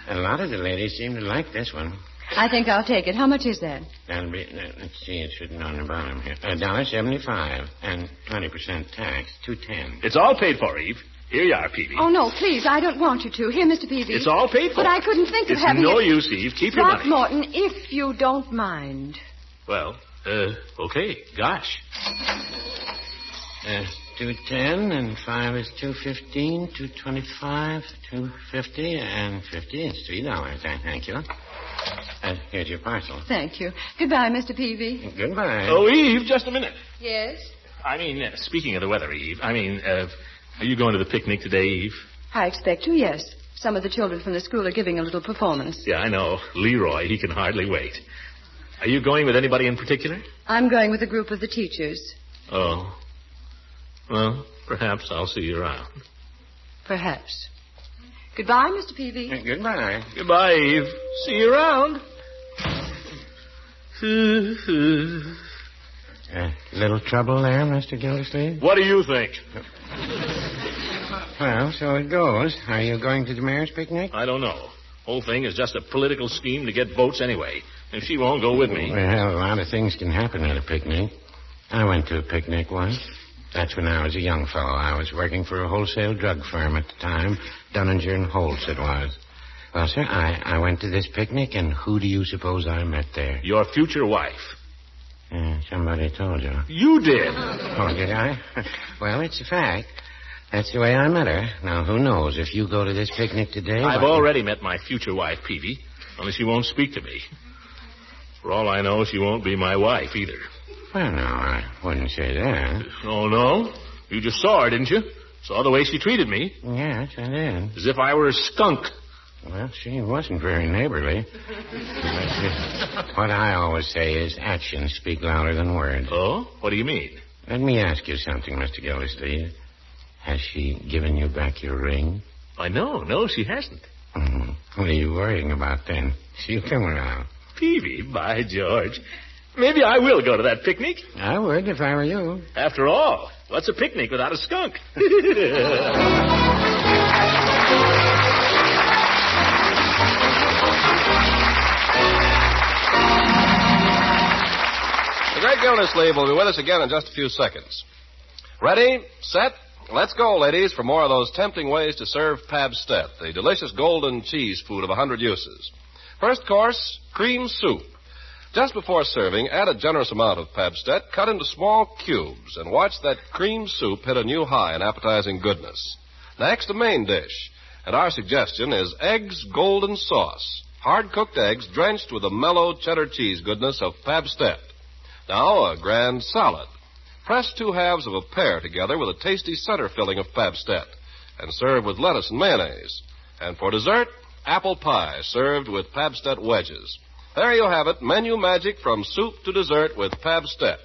A lot of the ladies seem to like this one. I think I'll take it. How much is that? That'll be, let's see, it's written on the bottom here. $1.75 and 20% tax, $2.10. It's all paid for, Eve. Here you are, Peavy. Oh, no, please, I don't want you to. Here, Mr. Peavy. It's all paid for. But I couldn't think of it's having no it... use, Eve. Keep your money. Throckmorton, if you don't mind. Well, Okay. Gosh. 210 and 5 is 215, 225, 250, and 50 is $3. Thank you. Here's your parcel. Thank you. Goodbye, Mr. Peavy. Goodbye. Oh, Eve, just a minute. Yes? I mean, speaking of the weather, Eve, are you going to the picnic today, Eve? I expect to, yes. Some of the children from the school are giving a little performance. Yeah, I know. Leroy, he can hardly wait. Are you going with anybody in particular? I'm going with a group of the teachers. Oh. Well, perhaps I'll see you around. Perhaps. Goodbye, Mr. Peavy. Goodbye. Goodbye, Eve. See you around. Little trouble there, Mr. Gildersleeve? What do you think? Well, so it goes. Are you going to the mayor's picnic? I don't know. Whole thing is just a political scheme to get votes anyway. And she won't go with me. Well, a lot of things can happen at a picnic. I went to a picnic once. That's when I was a young fellow. I was working for a wholesale drug firm at the time. Dunninger and Holtz it was. Well, sir, I went to this picnic, and who do you suppose I met there? Your future wife. Somebody told you. You did. Oh, did I? Well, it's a fact. That's the way I met her. Now, who knows? If you go to this picnic today... I've already met my future wife, Peavy. Only she won't speak to me. For all I know, she won't be my wife either. Well, no, I wouldn't say that. Oh, no? You just saw her, didn't you? Saw the way she treated me. Yes, I did. As if I were a skunk. Well, she wasn't very neighborly. What I always say is actions speak louder than words. Oh? What do you mean? Let me ask you something, Mr. Gildersleeve. Has she given you back your ring? I know. No, she hasn't. What are you worrying about then? She'll come around. Peavy, by George. Maybe I will go to that picnic. I would if I were you. After all, what's a picnic without a skunk? The great Gildersleeve will be with us again in just a few seconds. Ready, set, let's go, ladies, for more of those tempting ways to serve Pabstet, the delicious golden cheese food of 100 uses. First course, cream soup. Just before serving, add a generous amount of Pabstet cut into small cubes and watch that cream soup hit a new high in appetizing goodness. Next, a main dish. And our suggestion is eggs golden sauce. Hard-cooked eggs drenched with the mellow cheddar cheese goodness of Pabstet. Now, a grand salad. Press 2 halves of a pear together with a tasty center filling of Pabstet and serve with lettuce and mayonnaise. And for dessert, apple pie served with Pabstet wedges. There you have it, menu magic from soup to dessert with Pabstet.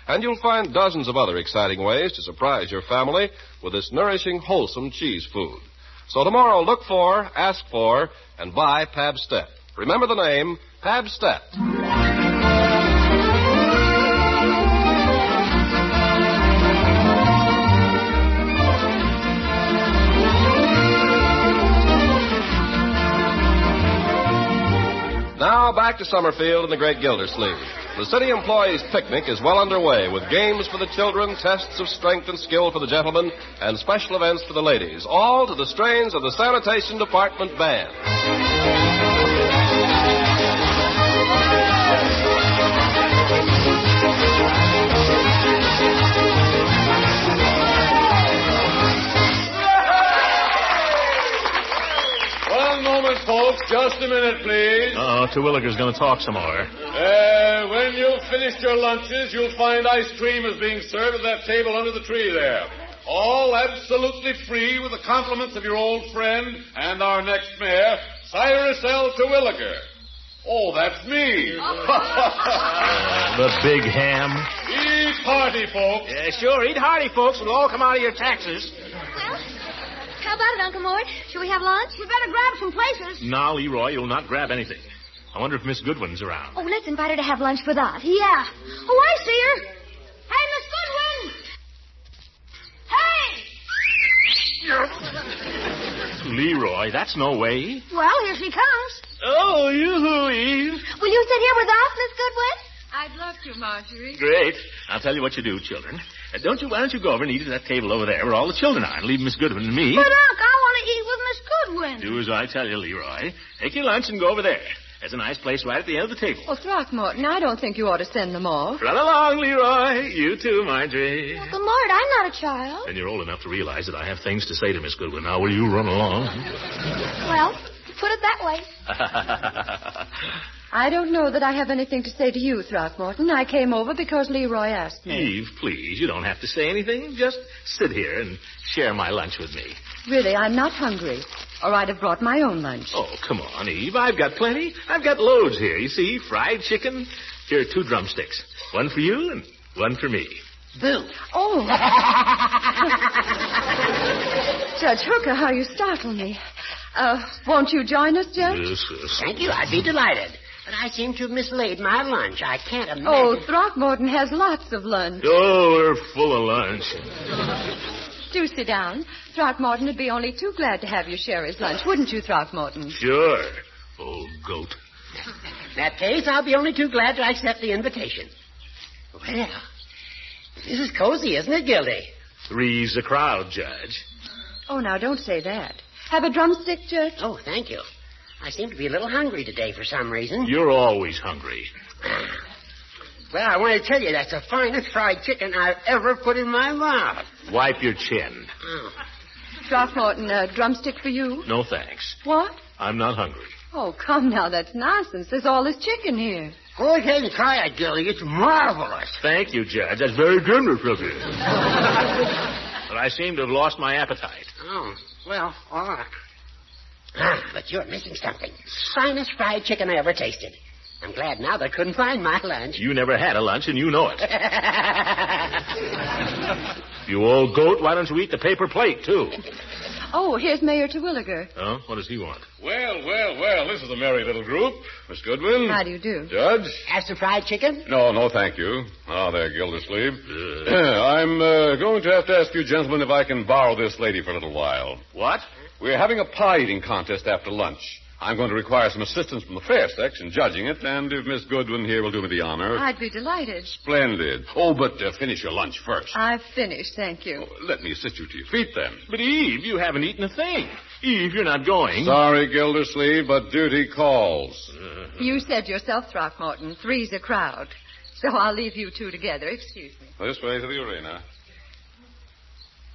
And you'll find dozens of other exciting ways to surprise your family with this nourishing, wholesome cheese food. So tomorrow, look for, ask for, and buy Pabstet. Remember the name, Pabstet. Now back to Summerfield and the great Gildersleeve. The city employees' picnic is well underway with games for the children, tests of strength and skill for the gentlemen, and special events for the ladies, all to the strains of the Sanitation Department Band. One moment, folks. Just a minute, please. Terwilliger's going to talk some more. When you've finished your lunches, you'll find ice cream is being served at that table under the tree there. All absolutely free with the compliments of your old friend and our next mayor, Cyrus L. Terwilliger. Oh, that's me. The big ham. Eat hearty, folks. Yeah, sure. Eat hearty, folks. It'll all come out of your taxes. Well, how about it, Uncle Mort? Shall we have lunch? We better grab some places. Now, Leroy, you'll not grab anything. I wonder if Miss Goodwin's around. Oh, let's invite her to have lunch with us. Yeah. Oh, I see her. Hey, Miss Goodwin! Hey! Leroy, that's no way. Well, here she comes. Oh, yoo-hoo, Eve. Will you sit here with us, Miss Goodwin? I'd love to, Marjorie. Great. I'll tell you what you do, children. Why don't you go over and eat at that table over there where all the children are and leave Miss Goodwin and me. But, Unc, I want to eat with Miss Goodwin. Do as I tell you, Leroy. Take your lunch and go over there. There's a nice place right at the end of the table. Oh, Throckmorton, I don't think you ought to send them off. Run along, Leroy. You too, Marjorie. Uncle Mort, I'm not a child. And you're old enough to realize that I have things to say to Miss Goodwin. Now, will you run along? Well, put it that way. I don't know that I have anything to say to you, Throckmorton. I came over because Leroy asked me. Eve, please, you don't have to say anything. Just sit here and share my lunch with me. Really, I'm not hungry. Or I'd have brought my own lunch. Oh, come on, Eve. I've got plenty. I've got loads here. You see, fried chicken. Here are 2 drumsticks. One for you and one for me. Boo. Oh. Judge Hooker, how you startle me. Won't you join us, Judge? Yes, yes. Thank you. I'd be delighted. But I seem to have mislaid my lunch. I can't imagine. Oh, Throckmorton has lots of lunch. Oh, we're full of lunch. Do sit down. Throckmorton would be only too glad to have you share his lunch, wouldn't you, Throckmorton? Sure, old goat. In that case, I'll be only too glad to accept the invitation. Well, this is cozy, isn't it, Gildy? 3's the crowd, Judge. Oh, now, don't say that. Have a drumstick, Judge? Oh, thank you. I seem to be a little hungry today for some reason. You're always hungry. Well, I want to tell you, that's the finest fried chicken I've ever put in my mouth. Wipe your chin. Oh. Throckmorton, a drumstick for you? No, thanks. What? I'm not hungry. Oh, come now, that's nonsense. There's all this chicken here. Go ahead and try it, Gildy. It's marvelous. Thank you, Judge. That's very generous of you. But I seem to have lost my appetite. Oh, well, all right. But you're missing something. Finest fried chicken I ever tasted. I'm glad now they couldn't find my lunch. You never had a lunch, and you know it. You old goat, why don't you eat the paper plate, too? Oh, here's Mayor Terwilliger. Oh, what does he want? Well, this is a merry little group. Miss Goodwin. How do you do? Judge. Have some fried chicken? No, thank you. Ah, there, Gildersleeve. I'm going to have to ask you gentlemen if I can borrow this lady for a little while. What? We're having a pie-eating contest after lunch. I'm going to require some assistance from the fair section judging it, and if Miss Goodwin here will do me the honor. I'd be delighted. Splendid. Oh, but finish your lunch first. I've finished, thank you. Oh, let me assist you to your feet, then. But, Eve, you haven't eaten a thing. Eve, you're not going. Sorry, Gildersleeve, but duty calls. You said yourself, Throckmorton, 3's a crowd. So I'll leave you 2 together. Excuse me. This way to the arena.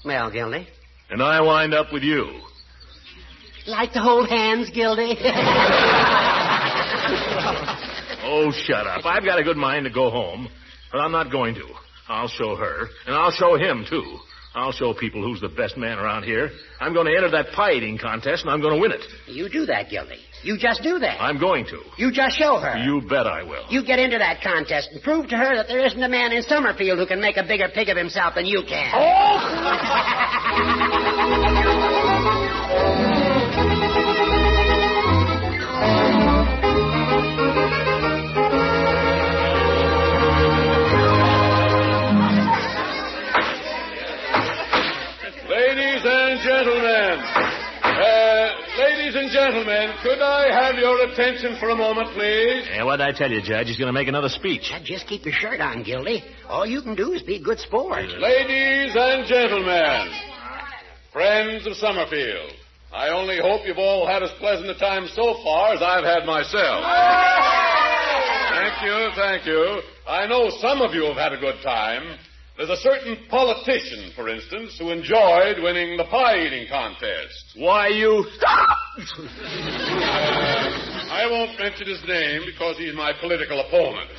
Well, Gildy. And I wind up with you. Like to hold hands, Gildy? Oh, shut up. I've got a good mind to go home, but I'm not going to. I'll show her, and I'll show him, too. I'll show people who's the best man around here. I'm going to enter that pie-eating contest, and I'm going to win it. You do that, Gildy. You just do that. I'm going to. You just show her. You bet I will. You get into that contest and prove to her that there isn't a man in Summerfield who can make a bigger pig of himself than you can. Ladies and gentlemen, could I have your attention for a moment, please? Yeah, what'd I tell you, Judge? He's going to make another speech. Just keep your shirt on, Gildy. All you can do is be a good sport. Ladies and gentlemen, friends of Summerfield, I only hope you've all had as pleasant a time so far as I've had myself. Thank you. I know some of you have had a good time. There's a certain politician, for instance, who enjoyed winning the pie-eating contest. Why, you... I won't mention his name because he's my political opponent.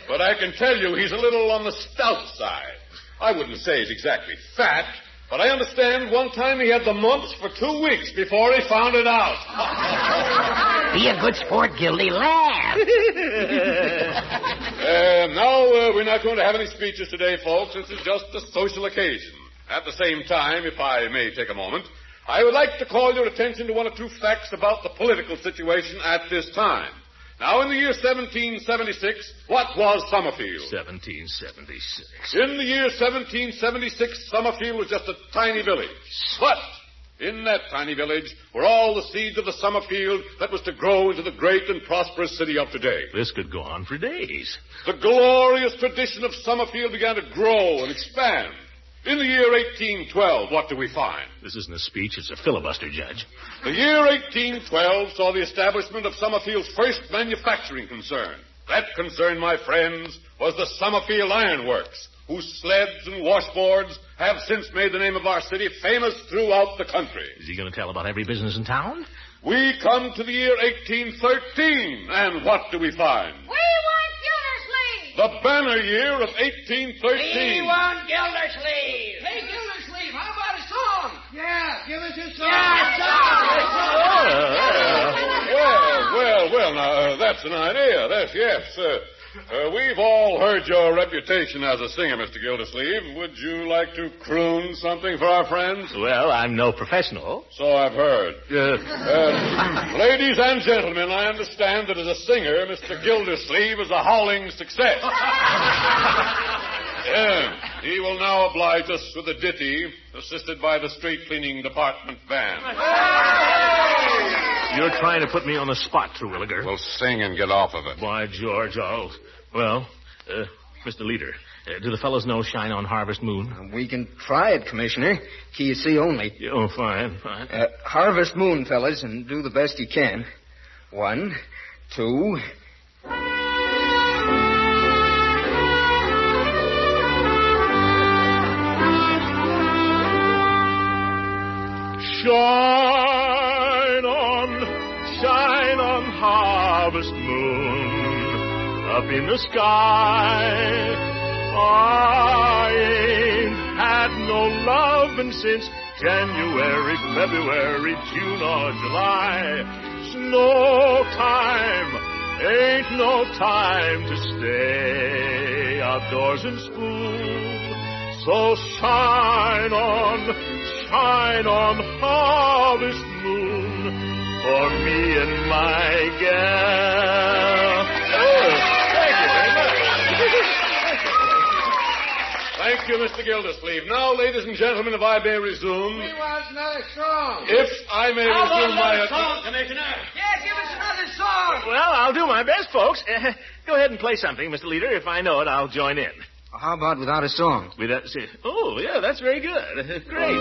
But I can tell you he's a little on the stout side. I wouldn't say he's exactly fat, but I understand one time he had the mumps for 2 weeks before he found it out. Be a good sport, Gildy. Laugh. Now, we're not going to have any speeches today, folks. This is just a social occasion. At the same time, if I may take a moment, I would like to call your attention to 1 or 2 facts about the political situation at this time. Now, in the year 1776, what was Summerfield? 1776. In the year 1776, Summerfield was just a tiny village. But in that tiny village were all the seeds of the Summerfield that was to grow into the great and prosperous city of today. This could go on for days. The glorious tradition of Summerfield began to grow and expand. In the year 1812, what do we find? This isn't a speech, it's a filibuster, Judge. The year 1812 saw the establishment of Summerfield's first manufacturing concern. That concern, my friends, was the Summerfield Iron Works, whose sleds and washboards have since made the name of our city famous throughout the country. Is he going to tell about every business in town? We come to the year 1813, and what do we find? We want Gildersleeve! The banner year of 1813. We want Gildersleeve! Hey, Gildersleeve, how about a song? Yeah, give us a song. Well, now, that's an idea. Yes. We've all heard your reputation as a singer, Mr. Gildersleeve. Would you like to croon something for our friends? Well, I'm no professional. So I've heard. Ladies and gentlemen, I understand that as a singer, Mr. Gildersleeve is a howling success. He will now oblige us with a ditty, assisted by the street cleaning department band. You're trying to put me on the spot, Terwilliger. Well, sing and get off of it. Why, George, Well, Mr. Leader, do the fellows know Shine on Harvest Moon? We can try it, Commissioner. Key of C only. Oh, fine. Harvest Moon, fellas, and do the best you can. 1, 2... Shine on, harvest moon, up in the sky. I ain't had no lovin' since January, February, June, or July. It's no time, ain't no time to stay outdoors and spoon. So shine on, harvest moon, for me and my gal. Thank you very much. Thank you, Mr. Gildersleeve. Now, ladies and gentlemen, if I may resume. We want another song. If I may resume my... song, Commissioner. Yeah, give us another song. Well, I'll do my best, folks. Go ahead and play something, Mr. Leader. If I know it, I'll join in. How about without a song? Oh, yeah, that's very good. Great.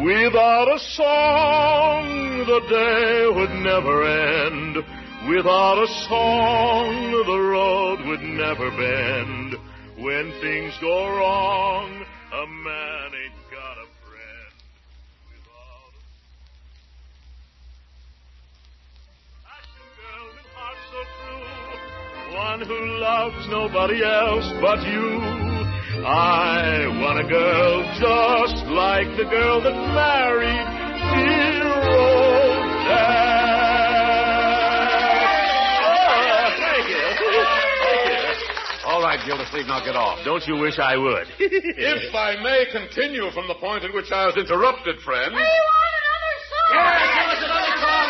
Without a song, the day would never end. Without a song, the road would never bend. When things go wrong, a man ain't got a friend. Without a passion girl with heart so true, one who loves nobody else but you. I want a girl just like the girl that married dear old Dad. Thank you. All right, Gildersleeve, now get off. Don't you wish I would? If I may continue from the point at which I was interrupted, friends. We want another song! Yeah, give us another song.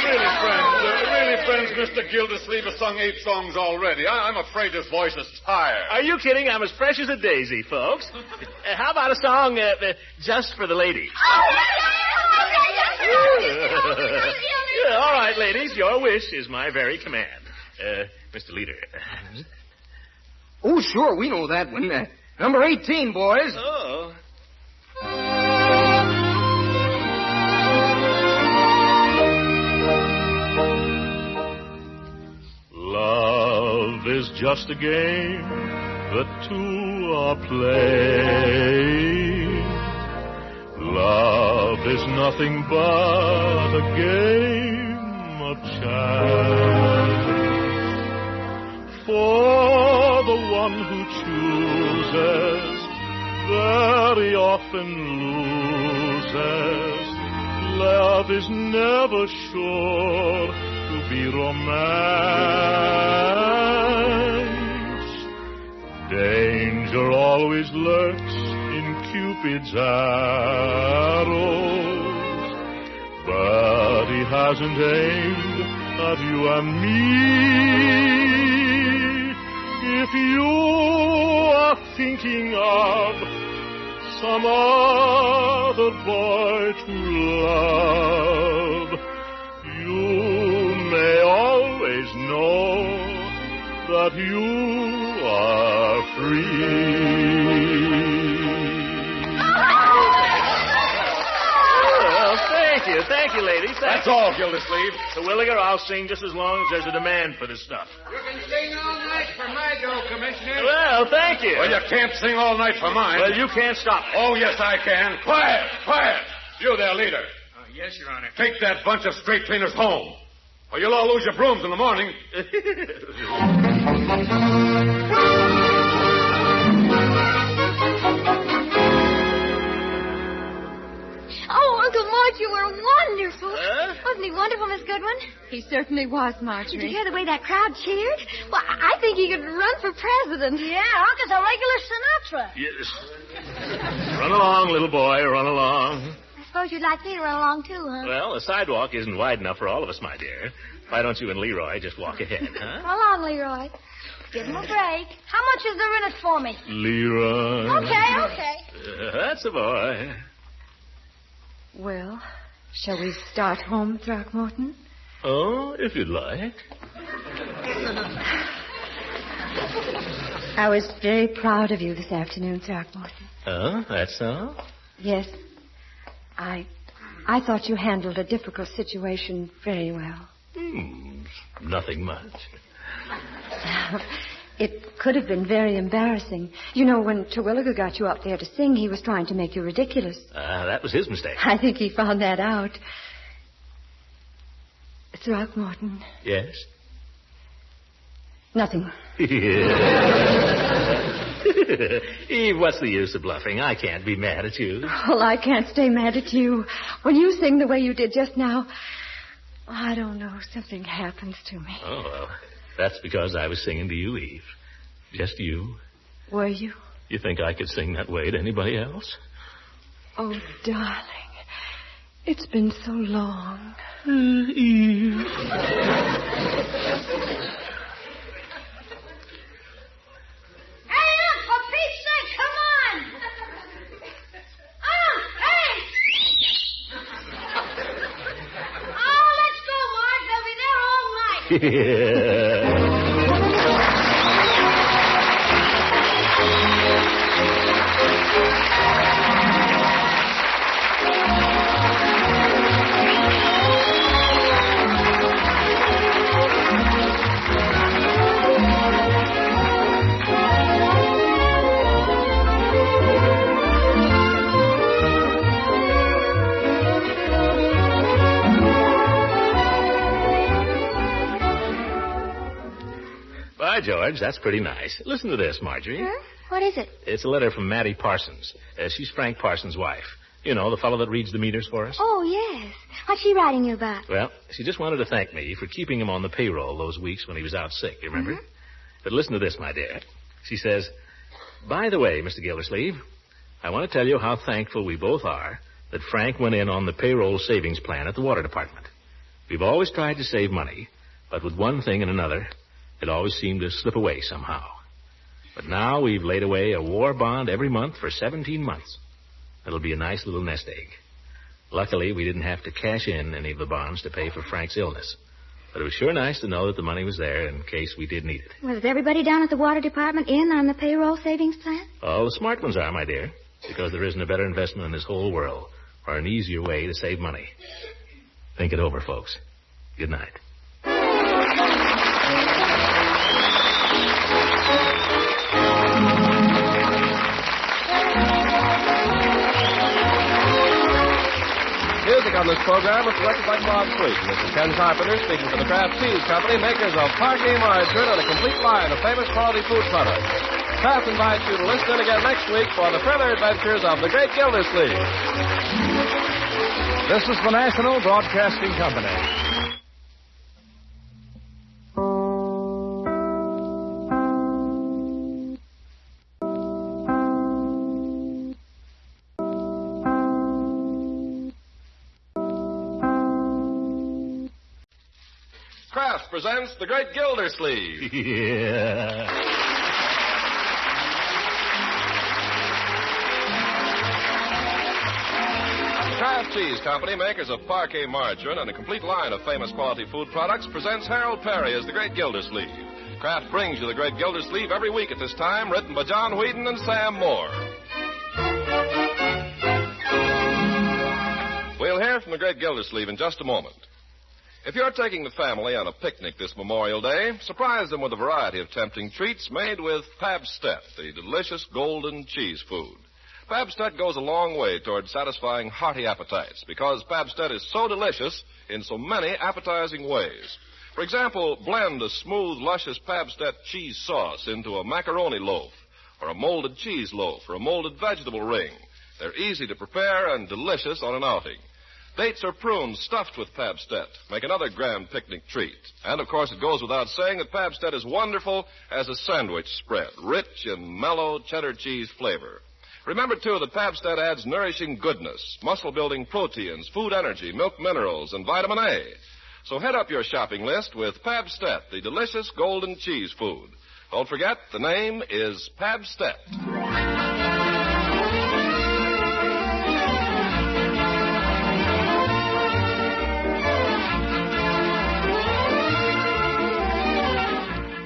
Really, friends, Mr. Gildersleeve has sung 8 songs already. I'm afraid his voice is tired. Are you kidding? I'm as fresh as a daisy, folks. How about a song just for the ladies? Yeah, all right, ladies. Your wish is my very command. Mr. Leader. Oh, sure, we know that one. Number 18, boys. Oh. Love is just a game that two are playing. Love is nothing but a game of chance. For the one who chooses very often loses. Love is never sure to be romance. Danger always lurks in Cupid's arrows, but he hasn't aimed at you and me. If you are thinking of some other boy to love, you may always know but you are free. Thank you, ladies. That's all, Gildersleeve. So, Williger, I'll sing just as long as there's a demand for this stuff. You can sing all night for my dough, Commissioner. Well, thank you. Well, you can't sing all night for mine. Well, you can't stop it. Oh, yes, I can. Quiet, quiet. You there, leader. Yes, Your Honor. Take that bunch of straight cleaners home, or you'll all lose your brooms in the morning. Oh, Uncle Mort, you were wonderful. Wasn't he wonderful, Miss Goodwin? He certainly was, Marjorie. Did you hear the way that crowd cheered? Well, I think he could run for president. Yeah, Uncle's a regular Sinatra. Yes. Run along, little boy, run along. I suppose you'd like me to run along, too, huh? Well, the sidewalk isn't wide enough for all of us, my dear. Why don't you and Leroy just walk ahead, huh? Run along, Leroy. Give him a break. How much is there in it for me? Leroy. Okay. That's a boy. Well, shall we start home, Throckmorton? Oh, if you'd like. I was very proud of you this afternoon, Throckmorton. Oh, that's so? Yes. I thought you handled a difficult situation very well. Nothing much. It could have been very embarrassing. You know, when Terwilliger got you up there to sing, he was trying to make you ridiculous. That was his mistake. I think he found that out. Throckmorton. Yes? Nothing. Eve, what's the use of bluffing? I can't be mad at you. Well, I can't stay mad at you. When you sing the way you did just now, I don't know, something happens to me. Oh, well, that's because I was singing to you, Eve. Just you. Were you? You think I could sing that way to anybody else? Oh, darling, it's been so long. Eve. Yeah. By George, that's pretty nice. Listen to this, Marjorie. Huh? What is it? It's a letter from Mattie Parsons. She's Frank Parsons' wife. You know, the fellow that reads the meters for us. Oh, yes. What's she writing you about? Well, she just wanted to thank me for keeping him on the payroll those weeks when he was out sick. You remember? Mm-hmm. But listen to this, my dear. She says, by the way, Mr. Gildersleeve, I want to tell you how thankful we both are that Frank went in on the payroll savings plan at the water department. We've always tried to save money, but with one thing and another, it always seemed to slip away somehow. But now we've laid away a war bond every month for 17 months. It'll be a nice little nest egg. Luckily, we didn't have to cash in any of the bonds to pay for Frank's illness. But it was sure nice to know that the money was there in case we did need it. Well, is everybody down at the water department in on the payroll savings plan? All the smart ones are, my dear, because there isn't a better investment in this whole world or an easier way to save money. Think it over, folks. Good night. Music on this program was selected by Bob Sweet. This is Ken Carpenter speaking for the Kraft Cheese Company, makers of Parquet margarine and a complete line of famous quality food products. Kraft invites you to listen in again next week for the further adventures of the great Gildersleeve. This is the National Broadcasting Company. Kraft presents the great Gildersleeve. Yeah. The Kraft Cheese Company, makers of Parquet margarine and a complete line of famous quality food products, presents Harold Perry as the great Gildersleeve. Kraft brings you the Great Gildersleeve every week at this time, written by John Whedon and Sam Moore. We'll hear from the Great Gildersleeve in just a moment. If you're taking the family on a picnic this Memorial Day, surprise them with a variety of tempting treats made with Pabstet, the delicious golden cheese food. Pabstet goes a long way toward satisfying hearty appetites because Pabstet is so delicious in so many appetizing ways. For example, blend a smooth, luscious Pabstet cheese sauce into a macaroni loaf or a molded cheese loaf or a molded vegetable ring. They're easy to prepare and delicious on an outing. Dates or prunes stuffed with Pabstet make another grand picnic treat. And, of course, it goes without saying that Pabstet is wonderful as a sandwich spread, rich in mellow cheddar cheese flavor. Remember, too, that Pabstet adds nourishing goodness, muscle-building proteins, food energy, milk minerals, and vitamin A. So head up your shopping list with Pabstet, the delicious golden cheese food. Don't forget, the name is Pabstet.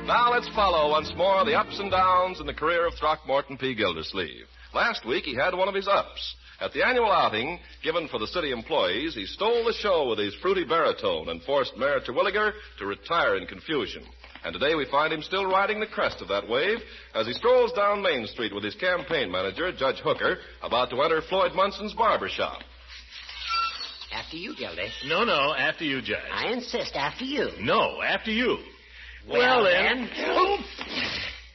Now let's follow once more the ups and downs in the career of Throckmorton P. Gildersleeve. Last week he had one of his ups. At the annual outing given for the city employees, he stole the show with his fruity baritone and forced Mayor Terwilliger to retire in confusion. And today we find him still riding the crest of that wave as he strolls down Main Street with his campaign manager, Judge Hooker, about to enter Floyd Munson's barber shop. After you, Gildy. No, after you, Judge. I insist, after you. No, after you. Well then.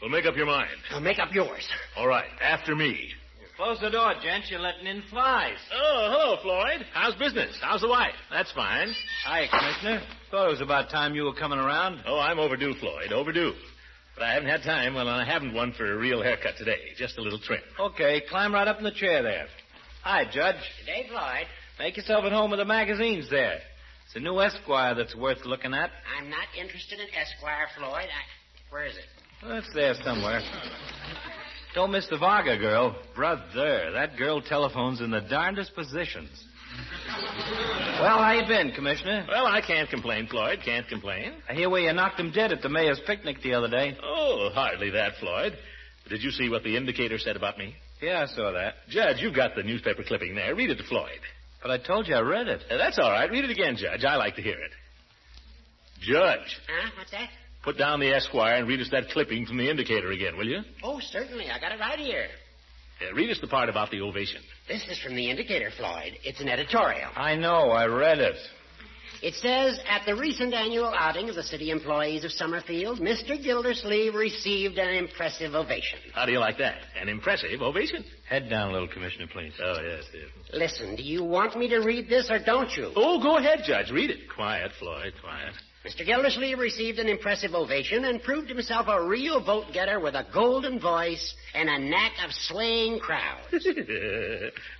Well, make up your mind. I'll make up yours. All right, after me. Close the door, gents. You're letting in flies. Oh, hello, Floyd. How's business? How's the wife? That's fine. Hi, Commissioner. Thought it was about time you were coming around. Oh, I'm overdue, Floyd, overdue. But I haven't had time. Well, I haven't one for a real haircut today. Just a little trim. Okay, climb right up in the chair there. Hi, Judge. Good day, Floyd. Make yourself at home with the magazines there. It's a new Esquire that's worth looking at. I'm not interested in Esquire, Floyd. Where is it? Well, it's there somewhere. Don't miss the Varga girl. Brother, that girl telephones in the darndest positions. Well, how you been, Commissioner? Well, I can't complain, Floyd. Can't complain. I hear where you knocked him dead at the mayor's picnic the other day. Oh, hardly that, Floyd. Did you see what the indicator said about me? Yeah, I saw that. Judge, you've got the newspaper clipping there. Read it to Floyd. But I told you I read it. That's all right. Read it again, Judge. I like to hear it. Judge. Huh? What's that? Put down the Esquire and read us that clipping from the indicator again, will you? Oh, certainly. I got it right here. Read us the part about the ovation. This is from the indicator, Floyd. It's an editorial. I know. I read it. It says, at the recent annual outing of the city employees of Summerfield, Mr. Gildersleeve received an impressive ovation. How do you like that? An impressive ovation? Head down a little, Commissioner, please. Oh, yes. Listen, do you want me to read this or don't you? Oh, go ahead, Judge. Read it. Quiet, Floyd, quiet. Mr. Gildersleeve received an impressive ovation and proved himself a real vote-getter with a golden voice and a knack of swaying crowds.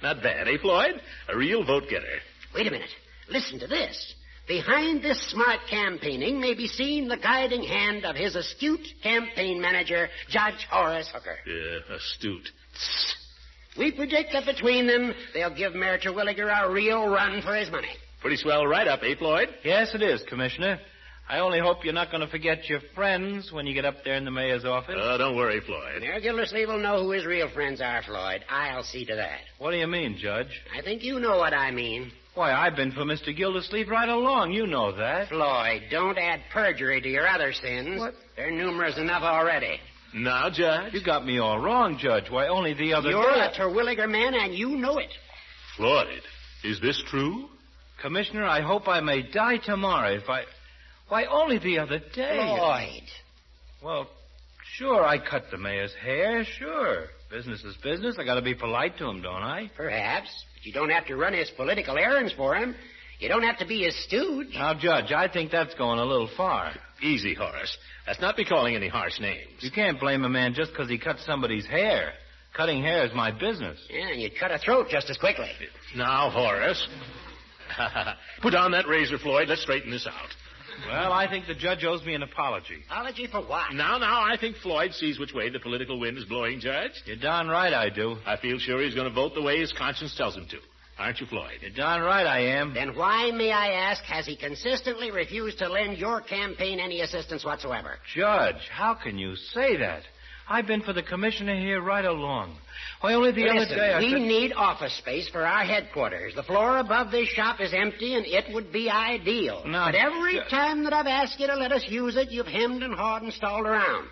Not bad, eh, Floyd? A real vote-getter. Wait a minute. Listen to this. Behind this smart campaigning may be seen the guiding hand of his astute campaign manager, Judge Horace Hooker. Yeah, astute. We predict that between them, they'll give Mayor Terwilliger a real run for his money. Pretty swell write-up, eh, Floyd? Yes, it is, Commissioner. I only hope you're not going to forget your friends when you get up there in the mayor's office. Oh, don't worry, Floyd. Mayor Gildersleeve will know who his real friends are, Floyd. I'll see to that. What do you mean, Judge? I think you know what I mean. Why, I've been for Mr. Gildersleeve right along. You know that. Floyd, don't add perjury to your other sins. What? They're numerous enough already. Now, Judge. You got me all wrong, Judge. Why, only the other You're day... a Terwilliger man, and you know it. Floyd, is this true? Commissioner, I hope I may die tomorrow if I... Why, only the other day. Floyd. Well, sure, I cut the mayor's hair, sure. Business is business. I got to be polite to him, don't I? Perhaps. But you don't have to run his political errands for him. You don't have to be his stooge. Now, Judge, I think that's going a little far. Easy, Horace. Let's not be calling any harsh names. You can't blame a man just because he cut somebody's hair. Cutting hair is my business. Yeah, and you'd cut a throat just as quickly. Now, Horace. Put down that razor, Floyd. Let's straighten this out. Well, I think the judge owes me an apology. Apology for what? Now, I think Floyd sees which way the political wind is blowing, Judge. You're darn right I do. I feel sure he's going to vote the way his conscience tells him to. Aren't you, Floyd? You're darn right I am. Then why, may I ask, has he consistently refused to lend your campaign any assistance whatsoever? Judge, how can you say that? I've been for the commissioner here right along. Why, only the other day I we could... need office space for our headquarters. The floor above this shop is empty, and it would be ideal. No, but every time that I've asked you to let us use it, you've hemmed and hawed and stalled around.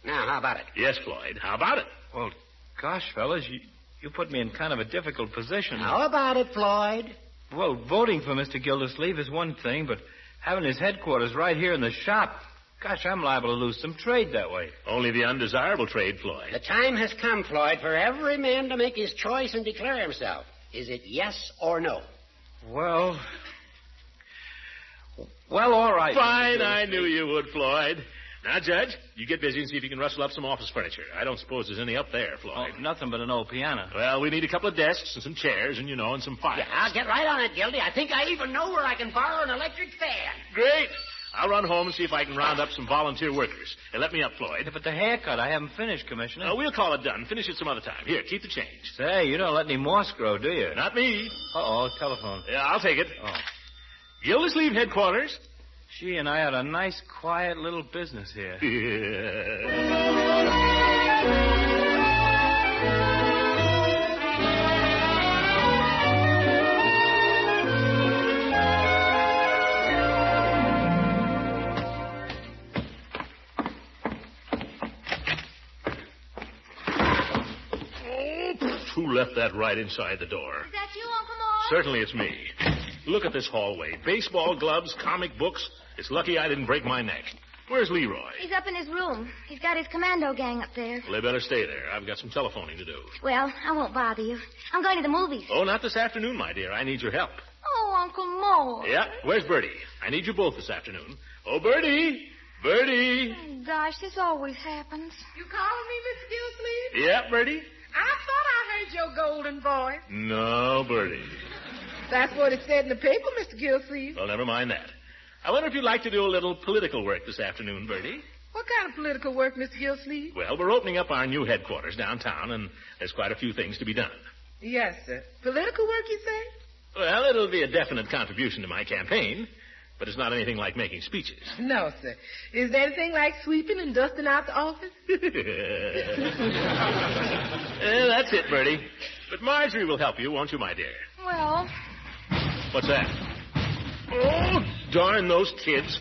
Now, how about it? Yes, Floyd. How about it? Well, gosh, fellas, you put me in kind of a difficult position. How about it, Floyd? Well, voting for Mr. Gildersleeve is one thing, but having his headquarters right here in the shop... Gosh, I'm liable to lose some trade that way. Only the undesirable trade, Floyd. The time has come, Floyd, for every man to make his choice and declare himself. Is it yes or no? Well, all right. Fine, I knew you would, Floyd. Now, Judge, you get busy and see if you can rustle up some office furniture. I don't suppose there's any up there, Floyd. Oh, nothing but an old piano. Well, we need a couple of desks and some chairs and, and some files. Yeah, I'll get right on it, Gildy. I think I even know where I can borrow an electric fan. Great. I'll run home and see if I can round up some volunteer workers. Hey, let me up, Floyd. But the haircut, I haven't finished, Commissioner. We'll call it done. Finish it some other time. Here, keep the change. Say, you don't let any moss grow, do you? Not me. Uh-oh, telephone. Yeah, I'll take it. Oh. Gildersleeve headquarters. She and I had a nice, quiet little business here. Who left that right inside the door? Is that you, Uncle Mort? Certainly it's me. Look at this hallway. Baseball gloves, comic books. It's lucky I didn't break my neck. Where's Leroy? He's up in his room. He's got his commando gang up there. Well, they better stay there. I've got some telephoning to do. Well, I won't bother you. I'm going to the movies. Oh, not this afternoon, my dear. I need your help. Oh, Uncle Mort. Yeah, where's Bertie? I need you both this afternoon. Oh, Bertie! Bertie! Oh, gosh, this always happens. You calling me, Miss Gildersleeve? Yeah, Bertie? I thought I heard your golden voice. No, Bertie. That's what it said in the paper, Mr. Gildersleeve. Well, never mind that. I wonder if you'd like to do a little political work this afternoon, Bertie. What kind of political work, Mr. Gildersleeve? Well, we're opening up our new headquarters downtown, and there's quite a few things to be done. Yes, sir. Political work, you say? Well, it'll be a definite contribution to my campaign, but it's not anything like making speeches. No, sir. Is there anything like sweeping and dusting out the office? That's it, Bertie. But Marjorie will help you, won't you, my dear? Well... What's that? Oh, darn those kids.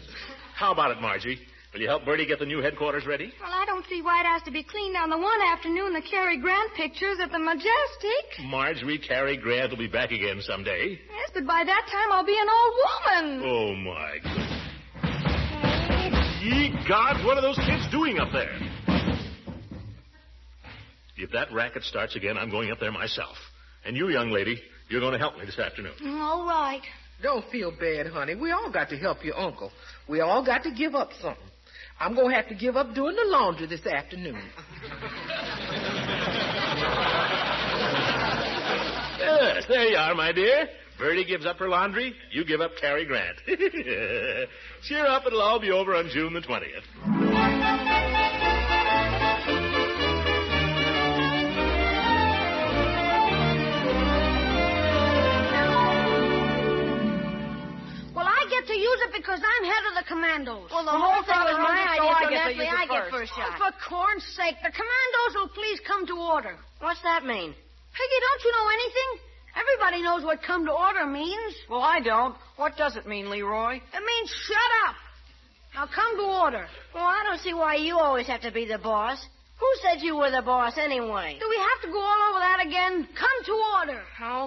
How about it, Marjorie? Will you help Bertie get the new headquarters ready? Well, I don't see why it has to be cleaned on the one afternoon the Cary Grant pictures at the Majestic. Marjorie, Cary Grant will be back again someday. Yes, but by that time I'll be an old woman. Oh, my goodness. Ye God, what are those kids doing up there? If that racket starts again, I'm going up there myself. And you, young lady, you're going to help me this afternoon. All right. Don't feel bad, honey. We all got to help your uncle. We all got to give up something. I'm going to have to give up doing the laundry this afternoon. Yes, there you are, my dear. Bertie gives up her laundry. You give up Cary Grant. Cheer up. It'll all be over on June the 20th. To use it because I'm head of the commandos. Well, the whole thing was my idea, so naturally I get first Oh, shot. for corn's sake, the commandos will please come to order. What's that mean? Peggy, don't you know anything? Everybody knows what come to order means. Well, I don't. What does it mean, Leroy? It means shut up. Now come to order. Well, I don't see why you always have to be the boss. Who said you were the boss anyway? Do we have to go all over that again? Come to order.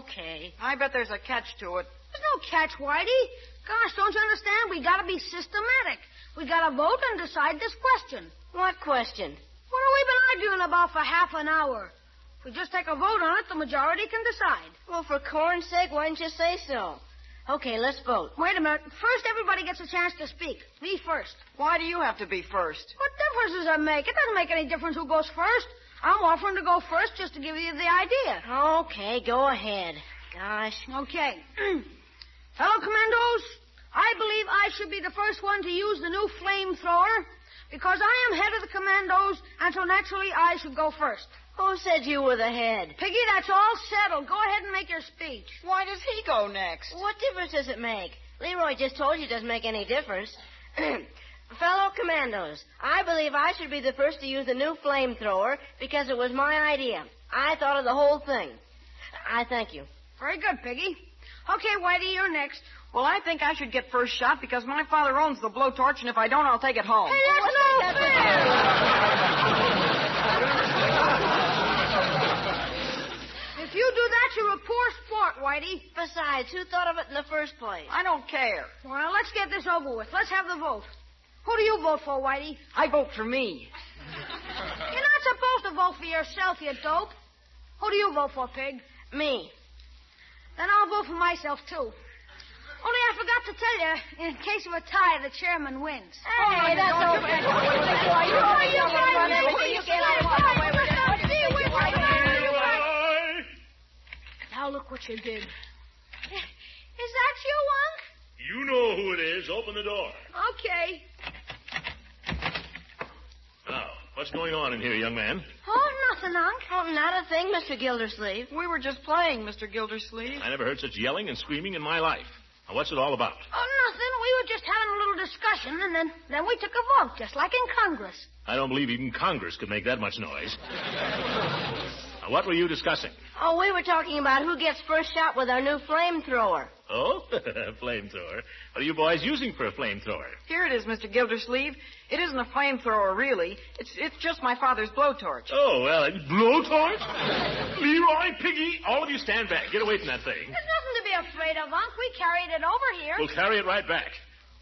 Okay. I bet there's a catch to it. There's no catch, Whitey. Gosh, don't you understand? We gotta be systematic. We gotta vote and decide this question. What question? What have we been arguing about for half an hour? If we just take a vote on it, the majority can decide. Well, for corn's sake, why didn't you say so? Okay, let's vote. Wait a minute. First, everybody gets a chance to speak. Me first. Why do you have to be first? What difference does it make? It doesn't make any difference who goes first. I'm offering to go first just to give you the idea. Okay, go ahead. Gosh. Okay. Fellow commandos, I believe I should be the first one to use the new flamethrower because I am head of the commandos, and so naturally I should go first. Who said you were the head? Piggy, that's all settled. Go ahead and make your speech. Why does he go next? What difference does it make? Leroy just told you it doesn't make any difference. Fellow commandos, I believe I should be the first to use the new flamethrower because it was my idea. I thought of the whole thing. I thank you. Very good, Piggy. Okay, Whitey, you're next. Well, I think I should get first shot because my father owns the blowtorch, and if I don't, I'll take it home. Hey, that's no fair! If you do that, you're a poor sport, Whitey. Besides, who thought of it in the first place? I don't care. Well, let's get this over with. Let's have the vote. Who do you vote for, Whitey? I vote for me. You're not supposed to vote for yourself, you dope. Who do you vote for, Pig? Me. Then I'll vote for myself, too. Only I forgot to tell you, in case of a tie, the chairman wins. Hey, that's over. Now look what you did. Is that you, Unc? You know who it is. Open the door. Okay. Now, what's going on in here, young man? Oh, nothing, Unc. Oh, not a thing, Mr. Gildersleeve. We were just playing, Mr. Gildersleeve. I never heard such yelling and screaming in my life. Now, what's it all about? Oh, nothing. We were just having a little discussion, and then we took a vote, just like in Congress. I don't believe even Congress could make that much noise. Now, what were you discussing? Oh, we were talking about who gets first shot with our new flamethrower. Oh, flamethrower. What are you boys using for a flamethrower? Here it is, Mr. Gildersleeve. It isn't a flamethrower, really. It's just my father's blowtorch. Oh, well, blowtorch? Leroy, Piggy, all of you stand back. Get away from that thing. There's nothing to be afraid of, Unc. We carried it over here. We'll carry it right back.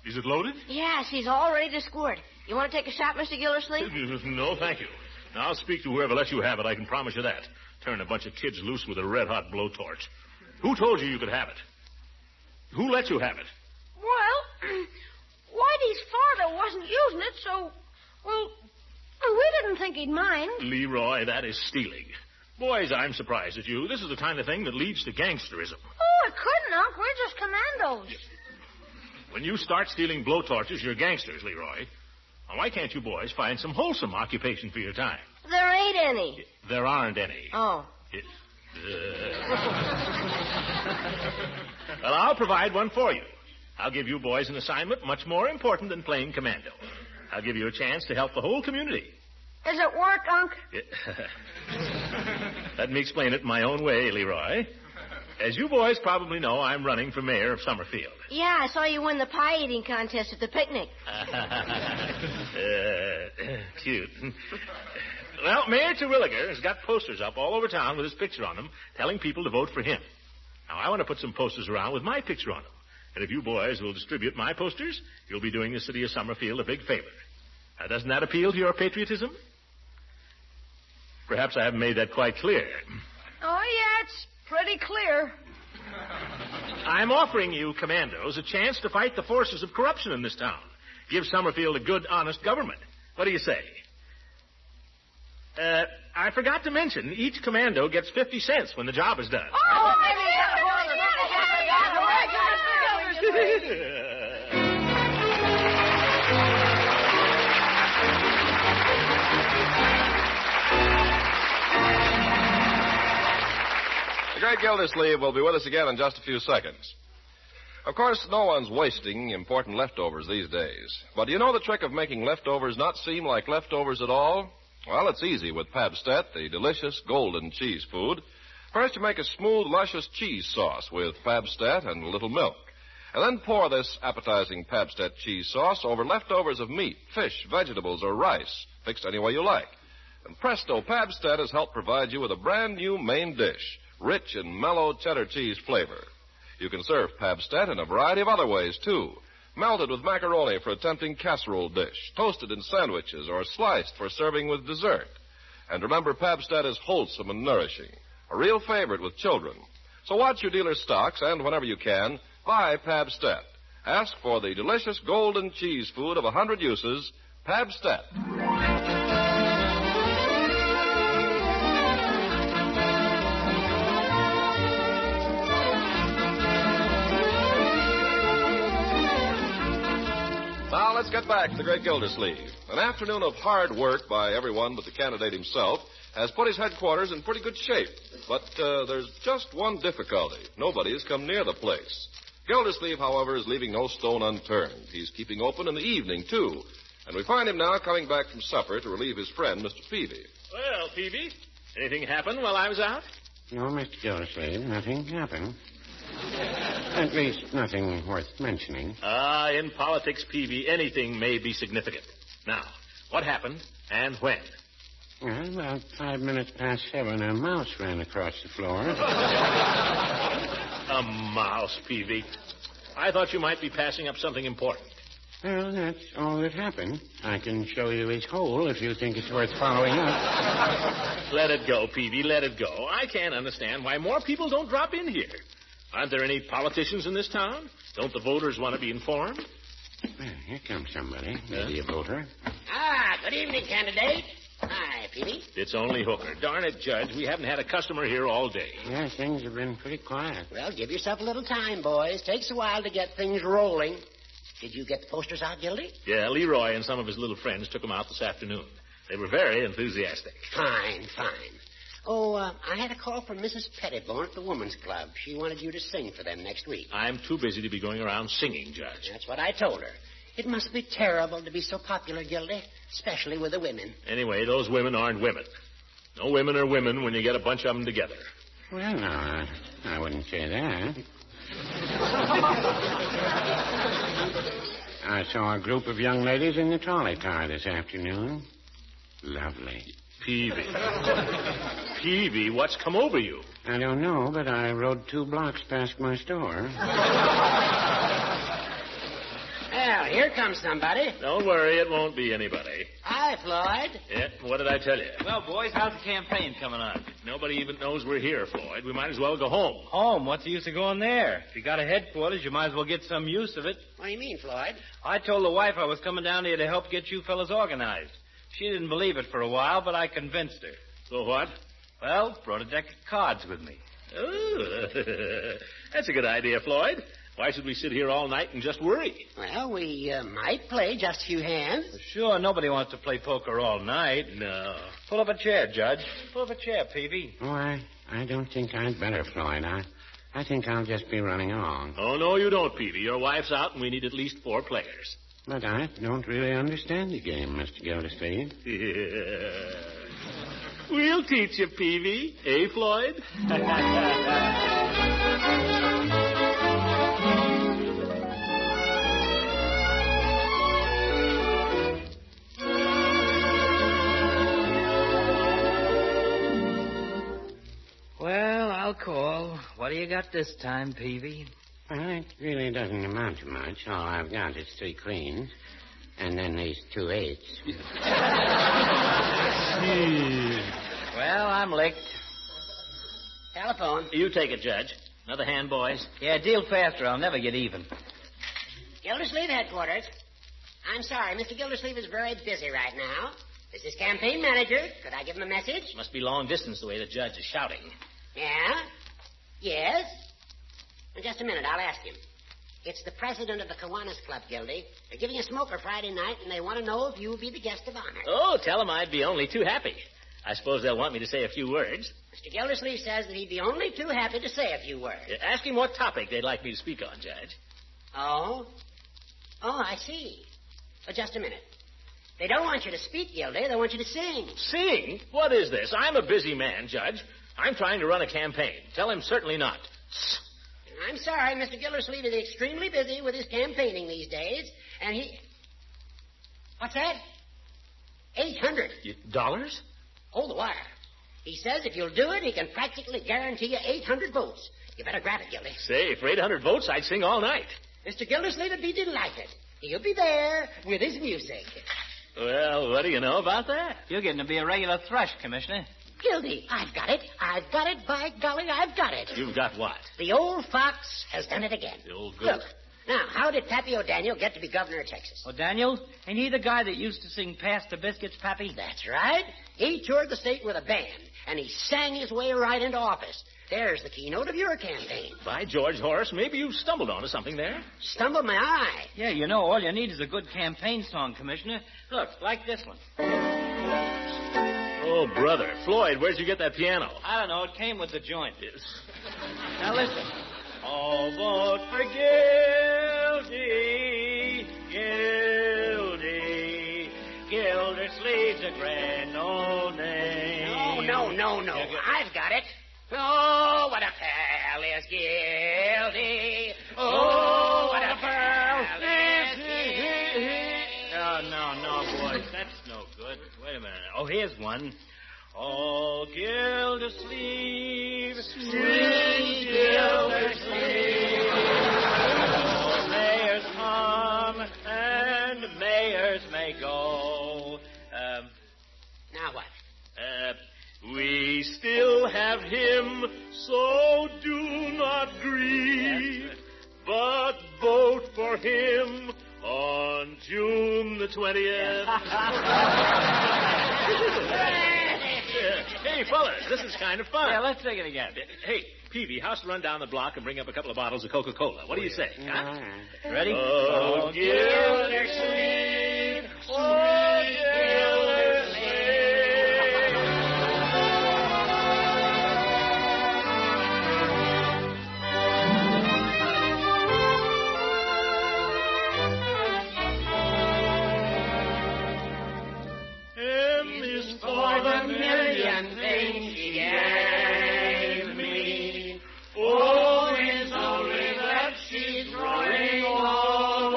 Is it loaded? Yes, he's all ready to squirt. You want to take a shot, Mr. Gildersleeve? No, thank you. Now, I'll speak to whoever lets you have it. I can promise you that. Turn a bunch of kids loose with a red-hot blowtorch. Who told you could have it? Who let you have it? Well, Whitey's father wasn't using it, so, well, we didn't think he'd mind. Leroy, that is stealing. Boys, I'm surprised at you. This is the kind of thing that leads to gangsterism. Oh, it couldn't, Unc. We're just commandos. When you start stealing blowtorches, you're gangsters, Leroy. Now, why can't you boys find some wholesome occupation for your time? There ain't any. There aren't any. Oh. Well, I'll provide one for you. I'll give you boys an assignment much more important than playing commando. I'll give you a chance to help the whole community. Does it work, Unc? Let me explain it my own way, Leroy. As you boys probably know, I'm running for mayor of Summerfield. Yeah, I saw you win the pie-eating contest at the picnic. Cute. Well, Mayor Terwilliger has got posters up all over town with his picture on them, telling people to vote for him. Now, I want to put some posters around with my picture on them. And if you boys will distribute my posters, you'll be doing the city of Summerfield a big favor. Now, doesn't that appeal to your patriotism? Perhaps I haven't made that quite clear. Oh, yeah, it's pretty clear. I'm offering you, commandos, a chance to fight the forces of corruption in this town. Give Summerfield a good, honest government. What do you say? I forgot to mention, each commando gets 50 cents when the job is done. Oh, The great Gildersleeve will be with us again in just a few seconds. Of course, no one's wasting important leftovers these days. But do you know the trick of making leftovers not seem like leftovers at all? Well, it's easy with Pabstet, the delicious golden cheese food. First, you make a smooth, luscious cheese sauce with Pabstet and a little milk. And then pour this appetizing Pabstet cheese sauce over leftovers of meat, fish, vegetables, or rice, fixed any way you like. And presto, Pabstet has helped provide you with a brand new main dish, rich in mellow cheddar cheese flavor. You can serve Pabstet in a variety of other ways, too. Melted with macaroni for a tempting casserole dish, toasted in sandwiches, or sliced for serving with dessert. And remember, Pabstet is wholesome and nourishing, a real favorite with children. So watch your dealer's stocks, and whenever you can, buy Pabstet. Ask for the delicious golden cheese food of 100 uses, Pabstet. Now, let's get back to the great Gildersleeve. An afternoon of hard work by everyone but the candidate himself has put his headquarters in pretty good shape. But there's just one difficulty. Nobody has come near the place. Gildersleeve, however, is leaving no stone unturned. He's keeping open in the evening, too. And we find him now coming back from supper to relieve his friend, Mr. Peavy. Well, Peavy, anything happen while I was out? No, Mr. Gildersleeve, nothing happened. At least nothing worth mentioning. In politics, Peavy, anything may be significant. Now, what happened and when? Well, about 5 minutes past 7, a mouse ran across the floor. A mouse, Peavy. I thought you might be passing up something important. Well, that's all that happened. I can show you his hole if you think it's worth following up. Let it go, Peavy, let it go. I can't understand why more people don't drop in here. Aren't there any politicians in this town? Don't the voters want to be informed? Well, here comes somebody. Maybe a voter. Good evening, candidate. Hi, Peavy. It's only Hooker. Darn it, Judge, we haven't had a customer here all day. Yeah, things have been pretty quiet. Well, give yourself a little time, boys. Takes a while to get things rolling. Did you get the posters out, Gildy? Yeah, Leroy and some of his little friends took them out this afternoon. They were very enthusiastic. Fine. Oh, I had a call from Mrs. Pettibone at the Women's Club. She wanted you to sing for them next week. I'm too busy to be going around singing, Judge. That's what I told her. It must be terrible to be so popular, Gildy, especially with the women. Anyway, those women aren't women. No women are women when you get a bunch of them together. Well, no, I wouldn't say that. I saw a group of young ladies in the trolley car this afternoon. Lovely. Peavy, what's come over you? I don't know, but I rode 2 blocks past my store. Well, here comes somebody. Don't worry, it won't be anybody. Hi, Floyd. Yeah, what did I tell you? Well, boys, how's the campaign coming on? Nobody even knows we're here, Floyd. We might as well go home. Home? What's the use of going there? If you got a headquarters, you might as well get some use of it. What do you mean, Floyd? I told the wife I was coming down here to help get you fellas organized. She didn't believe it for a while, but I convinced her. So what? Well, brought a deck of cards with me. Oh, that's a good idea, Floyd. Why should we sit here all night and just worry? Well, we might play just a few hands. Sure, nobody wants to play poker all night. No. Pull up a chair, Judge. Pull up a chair, Peavy. Oh, I don't think I'd better, Floyd. I think I'll just be running along. Oh, no, you don't, Peavy. Your wife's out, and we need at least 4 players. But I don't really understand the game, Mr. Gildersleeve. Yeah. We'll teach you, Peavy. Eh, Floyd? Well, I'll call. What do you got this time, Peavy? Well, it really doesn't amount to much. All I've got is 3 queens. And then these 2 8s. Well, I'm licked. Telephone. You take it, Judge. Another hand, boys? Yeah, deal faster. I'll never get even. Gildersleeve headquarters. I'm sorry, Mr. Gildersleeve is very busy right now. This is campaign manager. Could I give him a message? Must be long distance the way the judge is shouting. Yeah? Yes? In just a minute, I'll ask him. It's the president of the Kiwanis Club, Gildy. They're giving a smoker Friday night, and they want to know if you'll be the guest of honor. Oh, tell them I'd be only too happy. I suppose they'll want me to say a few words. Mr. Gildersleeve says that he'd be only too happy to say a few words. Ask him what topic they'd like me to speak on, Judge. Oh? Oh, I see. Oh, just a minute. They don't want you to speak, Gildy. They want you to sing. Sing? What is this? I'm a busy man, Judge. I'm trying to run a campaign. Tell him certainly not. I'm sorry, Mr. Gildersleeve is extremely busy with his campaigning these days, and he... What's that? $800. Dollars? Hold the wire. He says if you'll do it, he can practically guarantee you 800 votes. You better grab it, Gildy. Say, for 800 votes, I'd sing all night. Mr. Gildersleeve would be delighted. He'll be there with his music. Well, what do you know about that? You're getting to be a regular thrush, Commissioner. Gildy, I've got it. I've got it. By golly, I've got it. You've got what? The old fox has done it again. The old goat. Look, now, how did Pappy O'Daniel get to be governor of Texas? O'Daniel? Ain't he the guy that used to sing Pass the Biscuits, Pappy? That's right. He toured the state with a band, and he sang his way right into office. There's the keynote of your campaign. By George, Horace, maybe you've stumbled onto something there. Stumbled my eye. Yeah, you know, all you need is a good campaign song, Commissioner. Look, like this one. Oh, brother. Floyd, where'd you get that piano? I don't know. It came with the joint. Now listen. All vote for Gildy, Gildy. Gildersleeve's a grand old name. No. I've got it. Oh, what a pal is Gildy. Oh, what a pal is Gildy. No, boys. That's no good. Wait a minute. Oh, here's one. Oh, Gildersleeve, sweet Gildersleeve. Oh, mayors come and mayors may go. Now what? We still have him, so do not grieve, but vote for him on June the 20th. Hey, fellas, this is kind of fun. Yeah, let's take it again. Hey, Peavy, how's to run down the block and bring up a couple of bottles of Coca-Cola? What do you say? Huh? Ready? Oh, Gildersleeve, oh, Gildersleeve. For the million things she gave me. Oh, it's only that she's growing old.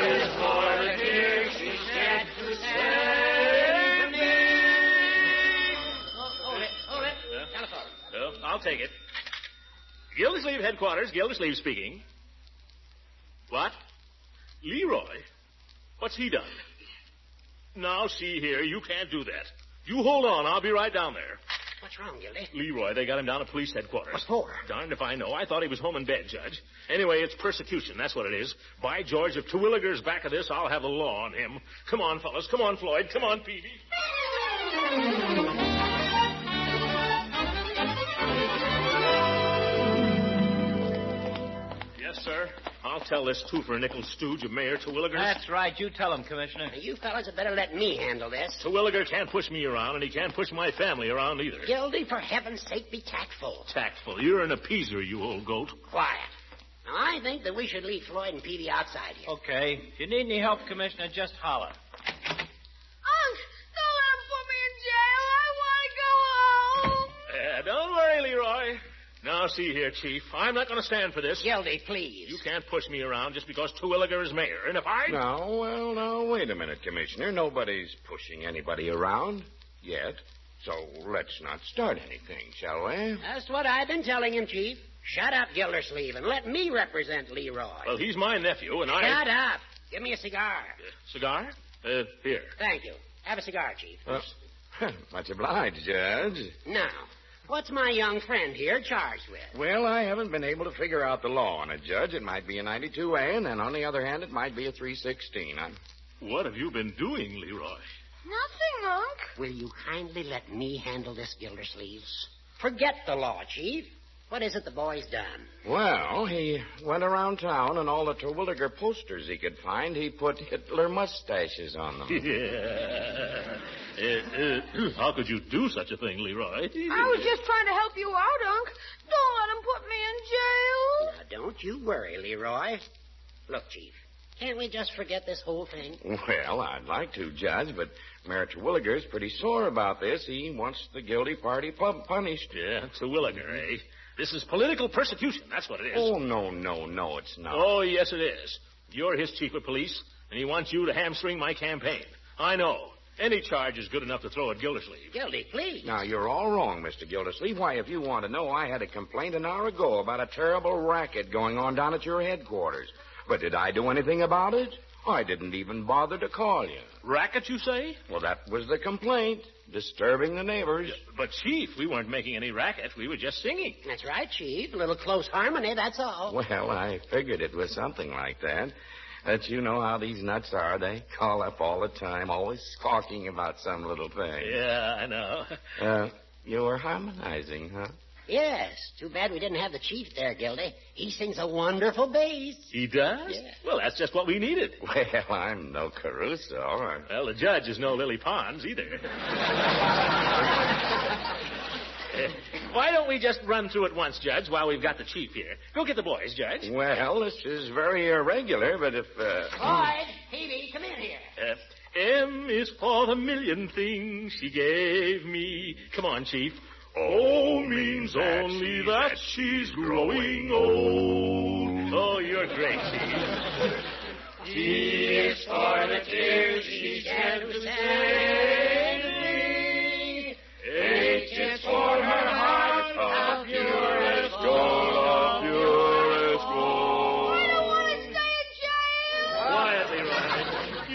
It's for the dear she said to save me. Telephone. Well, I'll take it. Gildersleeve headquarters, Gildersleeve speaking. What? Leroy? What's he done? Now, see here, you can't do that. You hold on, I'll be right down there. What's wrong, Gildy? Leroy, they got him down at police headquarters. What for? Darned if I know. I thought he was home in bed, Judge. Anyway, it's persecution, that's what it is. By George, if Terwilliger's back of this, I'll have the law on him. Come on, fellas. Come on, Floyd. Come on, Peavy. Yes, sir. I'll tell this two-for-a-nickel stooge of Mayor Terwilliger. That's right. You tell him, Commissioner. You fellas had better let me handle this. Terwilliger can't push me around, and he can't push my family around either. Gildy, for heaven's sake, be tactful. Tactful. You're an appeaser, you old goat. Quiet. Now, I think that we should leave Floyd and Peavy outside here. Okay. If you need any help, Commissioner, just holler. Don't worry, Leroy. Now, see here, Chief. I'm not going to stand for this. Gildy, please. You can't push me around just because Terwilliger is mayor. And if I... Now, wait a minute, Commissioner. Nobody's pushing anybody around yet. So let's not start anything, shall we? That's what I've been telling him, Chief. Shut up, Gildersleeve, and let me represent Leroy. Well, he's my nephew, and Shut up. Give me a cigar. Cigar? Here. Thank you. Have a cigar, Chief. Much obliged, Judge. Now, what's my young friend here charged with? Well, I haven't been able to figure out the law on it, Judge. It might be a 92A, and then on the other hand, it might be a 316. What have you been doing, Leroy? Nothing, Unc. Will you kindly let me handle this, Gildersleeve? Forget the law, Chief. What is it the boy's done? Well, he went around town, and all the Terwilliger posters he could find, he put Hitler mustaches on them. How could you do such a thing, Leroy? I was just trying to help you out, Unc. Don't let him put me in jail. Now, don't you worry, Leroy. Look, Chief, can't we just forget this whole thing? Well, I'd like to, Judge, but Mayor Terwilliger's pretty sore about this. He wants the guilty party punished. Yeah, Terwilliger, eh? This is political persecution. That's what it is. Oh, no, it's not. Oh, yes, it is. You're his chief of police, and he wants you to hamstring my campaign. I know. Any charge is good enough to throw at Gildersleeve. Gildy, please. Now, you're all wrong, Mr. Gildersleeve. Why, if you want to know, I had a complaint an hour ago about a terrible racket going on down at your headquarters. But did I do anything about it? I didn't even bother to call you. Racket, you say? Well, that was the complaint. Disturbing the neighbors. But, Chief, we weren't making any racket. We were just singing. That's right, Chief. A little close harmony, that's all. Well, I figured it was something like that. But you know how these nuts are. They call up all the time, always talking about some little thing. Yeah, I know. You were harmonizing, huh? Yes. Too bad we didn't have the chief there, Gildy. He sings a wonderful bass. He does? Yeah. Well, that's just what we needed. Well, I'm no Caruso. Well, the judge is no Lily Pons either. Why don't we just run through it once, Judge, while we've got the chief here? Go get the boys, Judge. Well, this is very irregular, but if... Boyd, Peavy, come in here. M is for the million things she gave me. Come on, Chief. O means only that she's growing old. Oh, you're great, Chief. G is for the tears she shed to save me. H is for her heart of purest gold, of purest gold. I don't want to stay in jail. Quietly, Ronnie. E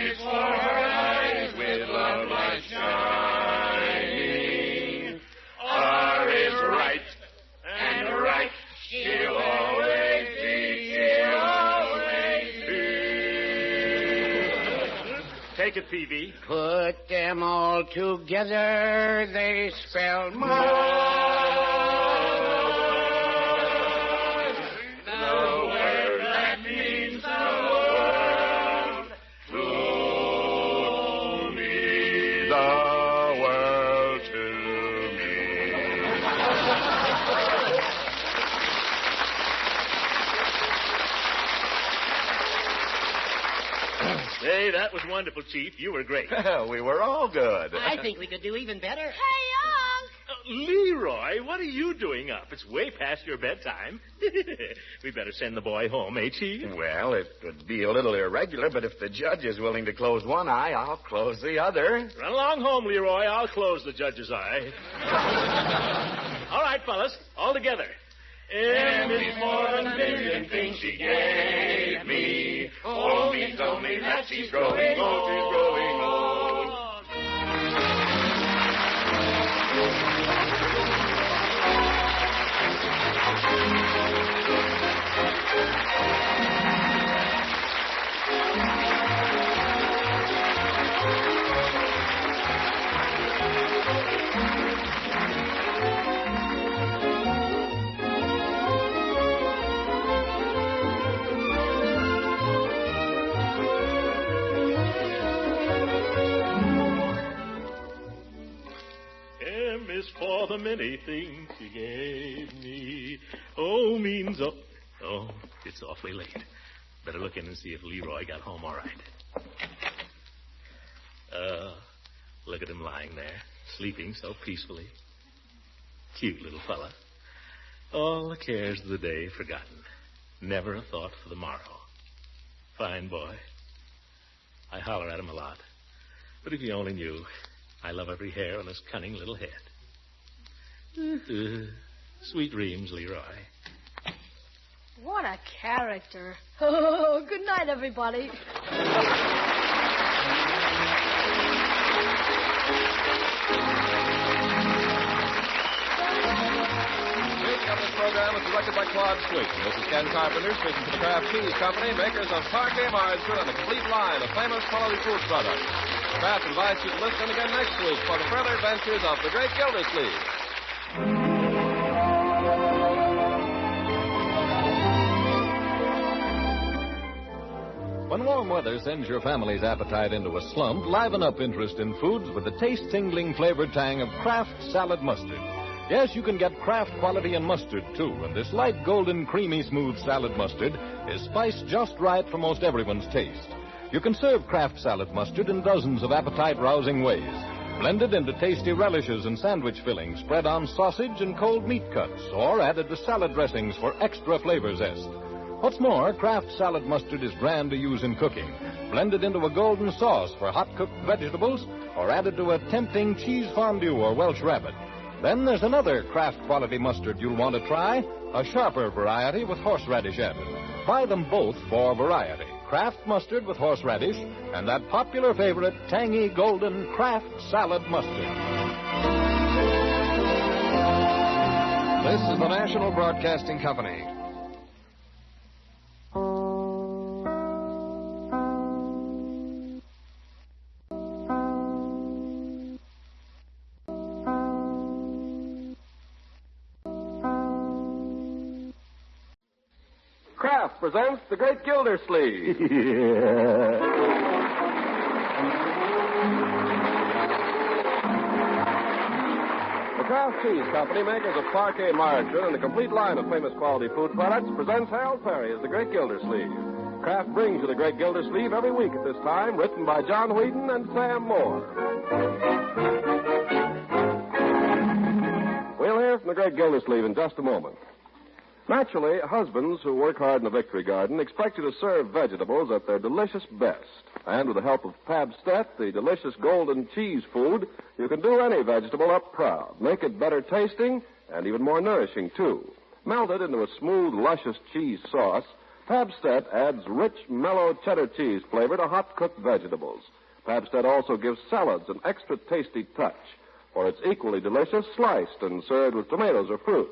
is for her eyes with love light shining. R is right, and right she'll always be, she'll always be. Take it, Peavy. Put them all together, they spell more. The word that means the world to me. The world to me. Hey, that was wonderful, Chief. You were great. Well, we were all good. I think we could do even better. Hey, Unc. Leroy, what are you doing up? It's way past your bedtime. We better send the boy home, eh, Chief? Well, it would be a little irregular, but if the judge is willing to close one eye, I'll close the other. Run along home, Leroy. I'll close the judge's eye. All right, fellas, all together. M is for the million things she gave me. O means only that she's growing old, she's growing old. M is for the many things she gave me. O means up. Oh, it's awfully late. Better look in and see if Leroy got home all right. Look at him lying there, sleeping so peacefully. Cute little fella. All the cares of the day forgotten. Never a thought for the morrow. Fine boy. I holler at him a lot. But if you only knew, I love every hair on his cunning little head. Sweet dreams, Leroy. What a character. Oh, good night, everybody. This program is directed by Claude Sweet. This is Ken Carpenter speaking for the Kraft Cheese Company, makers of parquet margarine and a complete line of famous quality food products. Kraft invites you to listen again next week for the further adventures of the great Gildersleeve. When warm weather sends your family's appetite into a slump, liven up interest in foods with the taste-tingling flavored tang of Kraft Salad Mustard. Yes, you can get Kraft quality in mustard, too, and this light golden, creamy, smooth salad mustard is spiced just right for most everyone's taste. You can serve Kraft Salad Mustard in dozens of appetite-rousing ways. Blended into tasty relishes and sandwich fillings, spread on sausage and cold meat cuts, or added to salad dressings for extra flavor zest. What's more, Kraft Salad Mustard is grand to use in cooking, blended into a golden sauce for hot-cooked vegetables, or added to a tempting cheese fondue or Welsh rabbit. Then there's another Kraft quality mustard you'll want to try, a sharper variety with horseradish added. Buy them both for variety. Kraft mustard with horseradish and that popular favorite, tangy golden Kraft Salad Mustard. This is the National Broadcasting Company. Kraft presents The Great Gildersleeve. The Kraft Cheese Company, makers of parquet margarine and a complete line of famous quality food products, presents Harold Perry as The Great Gildersleeve. Kraft brings you The Great Gildersleeve every week at this time, written by John Whedon and Sam Moore. We'll hear from The Great Gildersleeve in just a moment. Naturally, husbands who work hard in the Victory Garden expect you to serve vegetables at their delicious best. And with the help of Pabstet, the delicious golden cheese food, you can do any vegetable up proud, make it better tasting and even more nourishing, too. Melted into a smooth, luscious cheese sauce, Pabstet adds rich, mellow cheddar cheese flavor to hot-cooked vegetables. Pabstet also gives salads an extra tasty touch, for it's equally delicious sliced and served with tomatoes or fruit.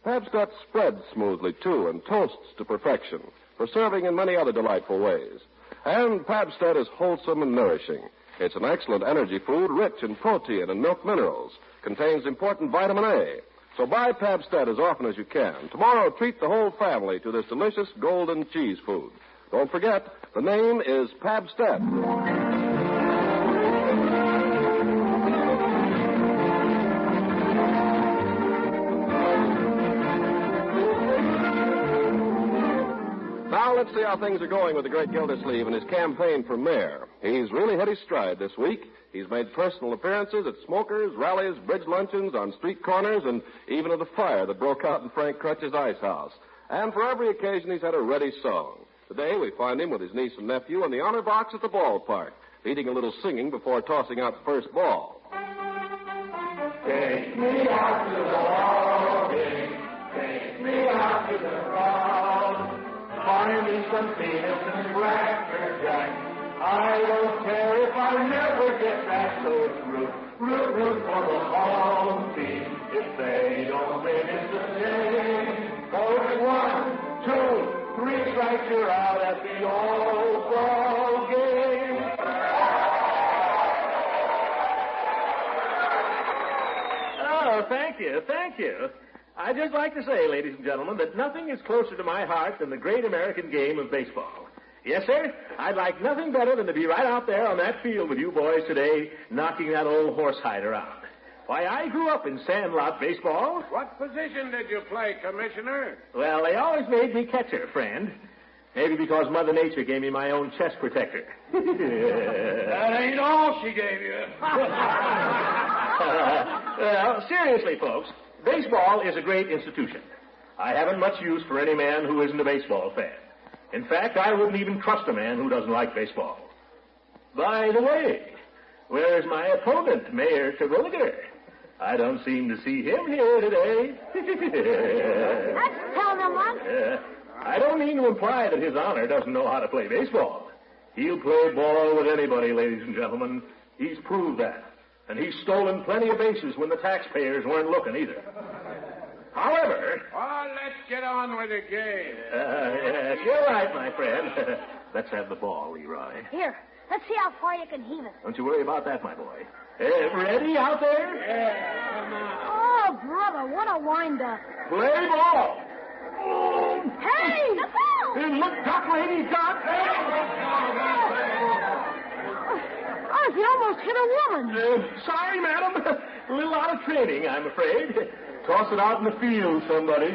Pabstet spreads smoothly, too, and toasts to perfection for serving in many other delightful ways. And Pabstet is wholesome and nourishing. It's an excellent energy food rich in protein and milk minerals. Contains important vitamin A. So buy Pabstet as often as you can. Tomorrow, treat the whole family to this delicious golden cheese food. Don't forget, the name is Pabstet. Now let's see how things are going with the great Gildersleeve in his campaign for mayor. He's really hit his stride this week. He's made personal appearances at smokers, rallies, bridge luncheons, on street corners, and even at the fire that broke out in Frank Crutch's ice house. And for every occasion, he's had a ready song. Today, we find him with his niece and nephew in the honor box at the ballpark, leading a little singing before tossing out the first ball. Take me out to the ball game. Take me out to the crowd. Find me some peanuts and cracker jack. I don't care if I never get back, so it's root for the home team. If they don't finish the game, oh, it's 1, 2, 3 strikes, you're out at the old ball game. Oh, thank you. I'd just like to say, ladies and gentlemen, that nothing is closer to my heart than the great American game of baseball. Yes, sir, I'd like nothing better than to be right out there on that field with you boys today, knocking that old horsehide around. Why, I grew up in sandlot baseball. What position did you play, Commissioner? Well, they always made me catcher, friend. Maybe because Mother Nature gave me my own chest protector. That ain't all she gave you. Well, seriously, folks, baseball is a great institution. I haven't much use for any man who isn't a baseball fan. In fact, I wouldn't even trust a man who doesn't like baseball. By the way, where's my opponent, Mayor Terwilliger? I don't seem to see him here today. Let's tell them what. I don't mean to imply that His Honor doesn't know how to play baseball. He'll play ball with anybody, ladies and gentlemen. He's proved that. And he's stolen plenty of bases when the taxpayers weren't looking either. However... Oh, let's get on with the game. Yes, you're right, my friend. Let's have the ball, Leroy. Here, let's see how far you can heave it. Don't you worry about that, my boy. Ready out there? Yeah, come on. Oh, brother, what a wind-up. Play ball. Hey! The ball! Hey, look, Doc Lady got... Oh, he almost hit a woman. Sorry, madam. A little out of training, I'm afraid. Toss it out in the field, somebody.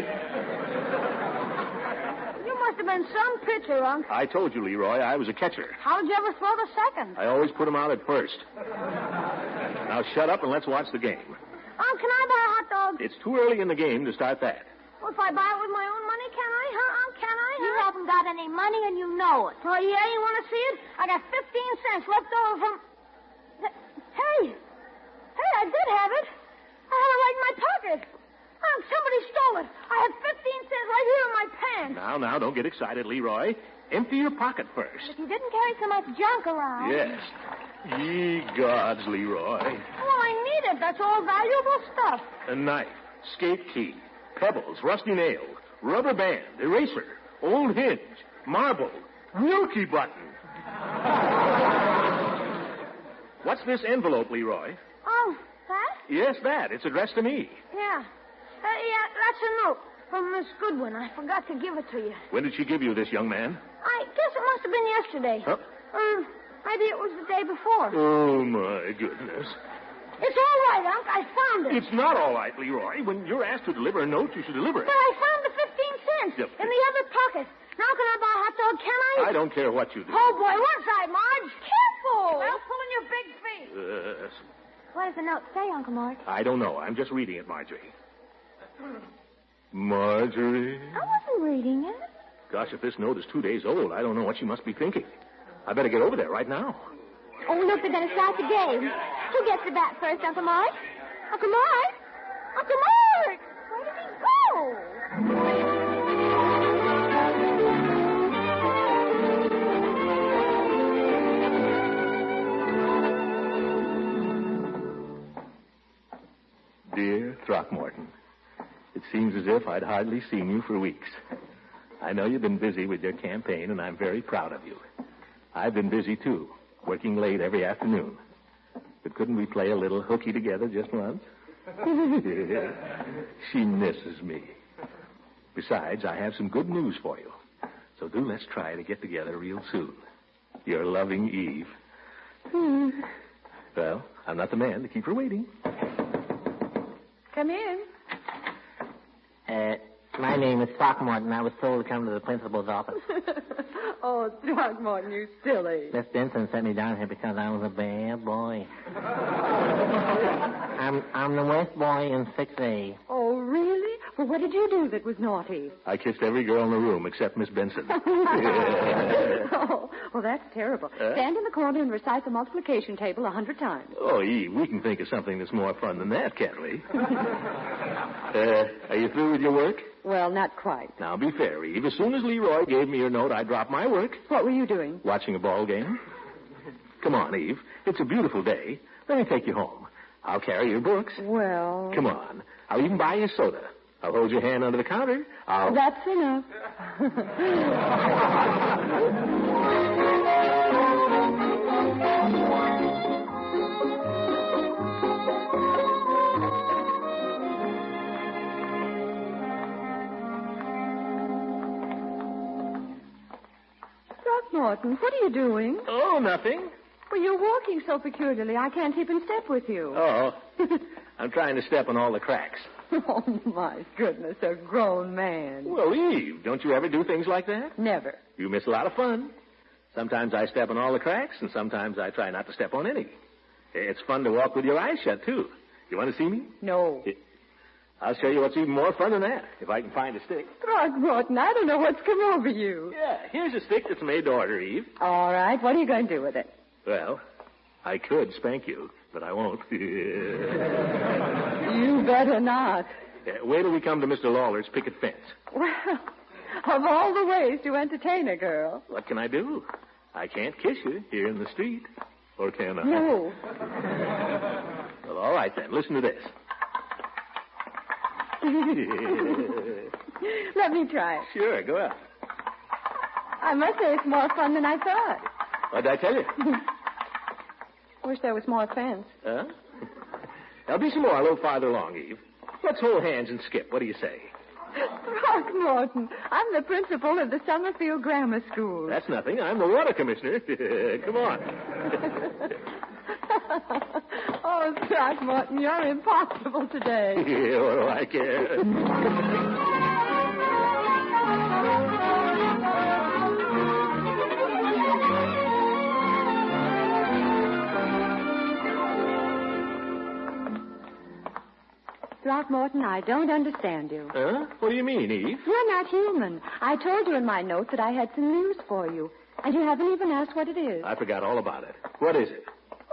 You must have been some pitcher, Unc. I told you, Leroy, I was a catcher. How'd you ever throw the second? I always put him out at first. Now shut up and let's watch the game. Unc, can I buy a hot dog? It's too early in the game to start that. Well, if I buy it with my own money, can I, huh, Unc? Can I, huh? You haven't got any money and you know it. Oh, yeah? You want to see it? I got 15 cents left over from... Hey, I did have it. I had it right in my pocket. Somebody stole it. I had 15 cents right here in my pants. Now, don't get excited, Leroy. Empty your pocket first. But you didn't carry so much junk around. Yes. Ye gods, Leroy. Well, I need it. That's all valuable stuff. A knife, skate key, pebbles, rusty nail, rubber band, eraser, old hinge, marble, Wilkie button. What's this envelope, Leroy? Oh, that? Yes, that. It's addressed to me. Yeah. Yeah, that's a note. From Miss Goodwin. I forgot to give it to you. When did she give you this, young man? I guess it must have been yesterday. Huh? Maybe it was the day before. Oh, my goodness. It's all right, Unc. I found it. It's not all right, Leroy. When you're asked to deliver a note, you should deliver it. But I found the 15 cents Yep. in the other pocket. Now can I buy a hot dog, can I? I don't care what you do. Oh, boy, one side, Marge. Careful. Well, pulling your big feet. Yes. What does the note say, Uncle Marge? I don't know. I'm just reading it, Marjorie. Marjorie? I wasn't reading it. Gosh, if this note is 2 days old, I don't know what she must be thinking. I better get over there right now. Oh, look, they're going to start the game. Who gets the bat first, Uncle Marge? Uncle Marge? Uncle Marge! Where did he go? Dear Throckmorton, it seems as if I'd hardly seen you for weeks. I know you've been busy with your campaign, and I'm very proud of you. I've been busy, too, working late every afternoon. But couldn't we play a little hooky together just once? She misses me. Besides, I have some good news for you. So let's try to get together real soon. Your loving Eve. Well, I'm not the man to keep her waiting. Come in. My name is Throckmorton. I was told to come to the principal's office. Oh, Throckmorton, you silly. Miss Benson sent me down here because I was a bad boy. I'm the worst boy in 6A. Oh, really? Well, what did you do that was naughty? I kissed every girl in the room except Miss Benson. Oh, well, that's terrible. Stand in the corner and recite the multiplication table 100 times. Oh, Eve, we can think of something that's more fun than that, can't we? Are you through with your work? Well, not quite. Now, be fair, Eve. As soon as Leroy gave me your note, I dropped my work. What were you doing? Watching a ball game. Come on, Eve. It's a beautiful day. Let me take you home. I'll carry your books. Well... Come on. I'll even buy you soda. I'll hold your hand under the counter. That's enough. Throckmorton, what are you doing? Oh, nothing. Well, you're walking so peculiarly, I can't keep in step with you. Oh, I'm trying to step on all the cracks. Oh, my goodness, a grown man. Well, Eve, don't you ever do things like that? Never. You miss a lot of fun. Sometimes I step on all the cracks, and sometimes I try not to step on any. It's fun to walk with your eyes shut, too. You want to see me? No. I'll show you what's even more fun than that, if I can find a stick. Throckmorton, I don't know what's come over you. Yeah, here's a stick that's made to order, Eve. All right, what are you going to do with it? Well, I could spank you, but I won't. You better not. Wait till we come to Mr. Lawler's picket fence. Well, of all the ways to entertain a girl. What can I do? I can't kiss you here in the street. Or can I? No. Well, all right, then. Listen to this. Let me try it. Sure, go ahead. I must say it's more fun than I thought. What'd I tell you? Wish there was more fence. Huh? There'll be some more a little farther along, Eve. Let's hold hands and skip. What do you say? Throckmorton, I'm the principal of the Summerfield Grammar School. That's nothing. I'm the water commissioner. Come on. Oh, Throckmorton, you're impossible today. Yeah, what do I care? Throckmorton, I don't understand you. Huh? What do you mean, Eve? You're not human. I told you in my note that I had some news for you, and you haven't even asked what it is. I forgot all about it. What is it?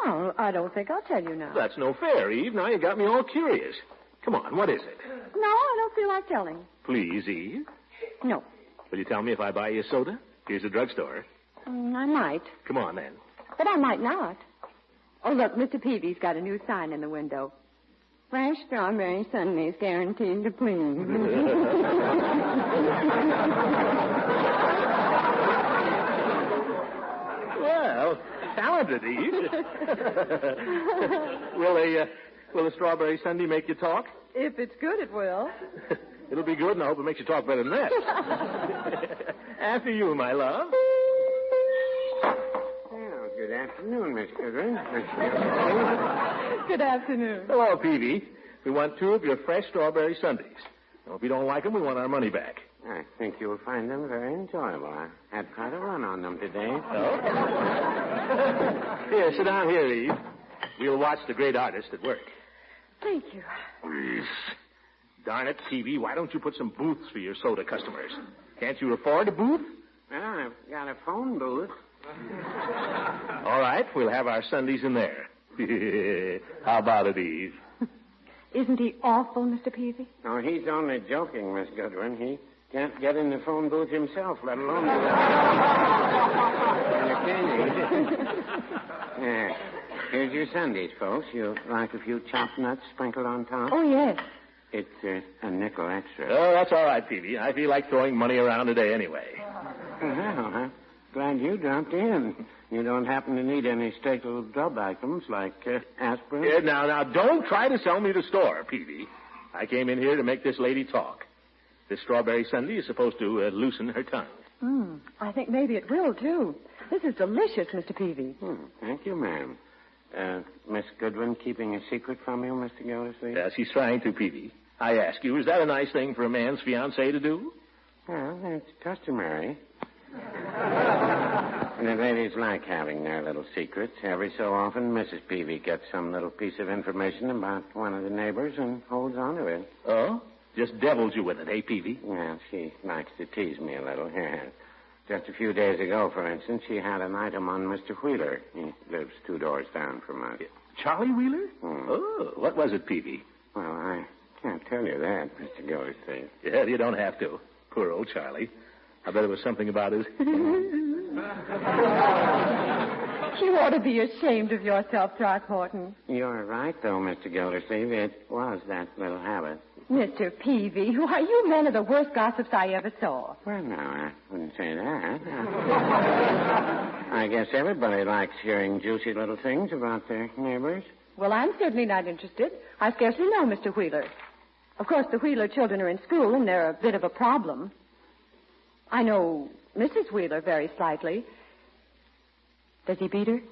Well, I don't think I'll tell you now. That's no fair, Eve. Now you got me all curious. Come on, what is it? No, I don't feel like telling. Please, Eve. No. Will you tell me if I buy you a soda? Here's the drugstore. I might. Come on, then. But I might not. Oh, look, Mr. Peavy's got a new sign in the window. Fresh strawberry sundaes guaranteed to please. Well, talented, Eve. Will a strawberry sundae make you talk? If it's good, it will. It'll be good, and I hope it makes you talk better than that. After you, my love. Well, good afternoon, Miss Goodwin. Good afternoon. Hello, Peavy. We want 2 of your fresh strawberry sundaes. Now, if you don't like them, we want our money back. I think you'll find them very enjoyable. I had quite a run on them today. Oh? Here, sit down here, Eve. We'll watch the great artist at work. Thank you. Darn it, Peavy, why don't you put some booths for your soda customers? Can't you afford a booth? Well, I've got a phone booth. All right, we'll have our sundaes in there. How about it, Eve? Isn't he awful, Mr. Peavy? No, he's only joking, Miss Goodwin. He can't get in the phone booth himself, let alone... Yeah. Here's your sundaes, folks. You like a few chopped nuts sprinkled on top? Oh, yes. It's a nickel extra. Oh, that's all right, Peavy. I feel like throwing money around today anyway. Well, I'm glad you dropped in. You don't happen to need any staple drug items like aspirin? Now, don't try to sell me the store, Peavy. I came in here to make this lady talk. This strawberry sundae is supposed to loosen her tongue. I think maybe it will, too. This is delicious, Mr. Peavy. Thank you, ma'am. Miss Goodwin keeping a secret from you, Mr. Gildersleeve? Yes, he's trying to, Peavy. I ask you, is that a nice thing for a man's fiancée to do? Well, it's customary. And the ladies like having their little secrets. Every so often, Mrs. Peavy gets some little piece of information about one of the neighbors and holds on to it. Oh? Just devils you with it, eh, Peavy? Well, she likes to tease me a little. Here. Just a few days ago, for instance, she had an item on Mr. Wheeler. He lives 2 doors down from us. Charlie Wheeler? Oh, what was it, Peavy? Well, I can't tell you that, Mr. Gildersleeve. Yeah, you don't have to. Poor old Charlie. I bet it was something about his... You ought to be ashamed of yourself, Throckmorton. You're right, though, Mr. Gildersleeve. It was that little habit. Mr. Peavy, why, you men are the worst gossips I ever saw. Well, no, I wouldn't say that. I guess everybody likes hearing juicy little things about their neighbors. Well, I'm certainly not interested. I scarcely know Mr. Wheeler. Of course, the Wheeler children are in school, and they're a bit of a problem. I know Mrs. Wheeler very slightly. Does he beat her?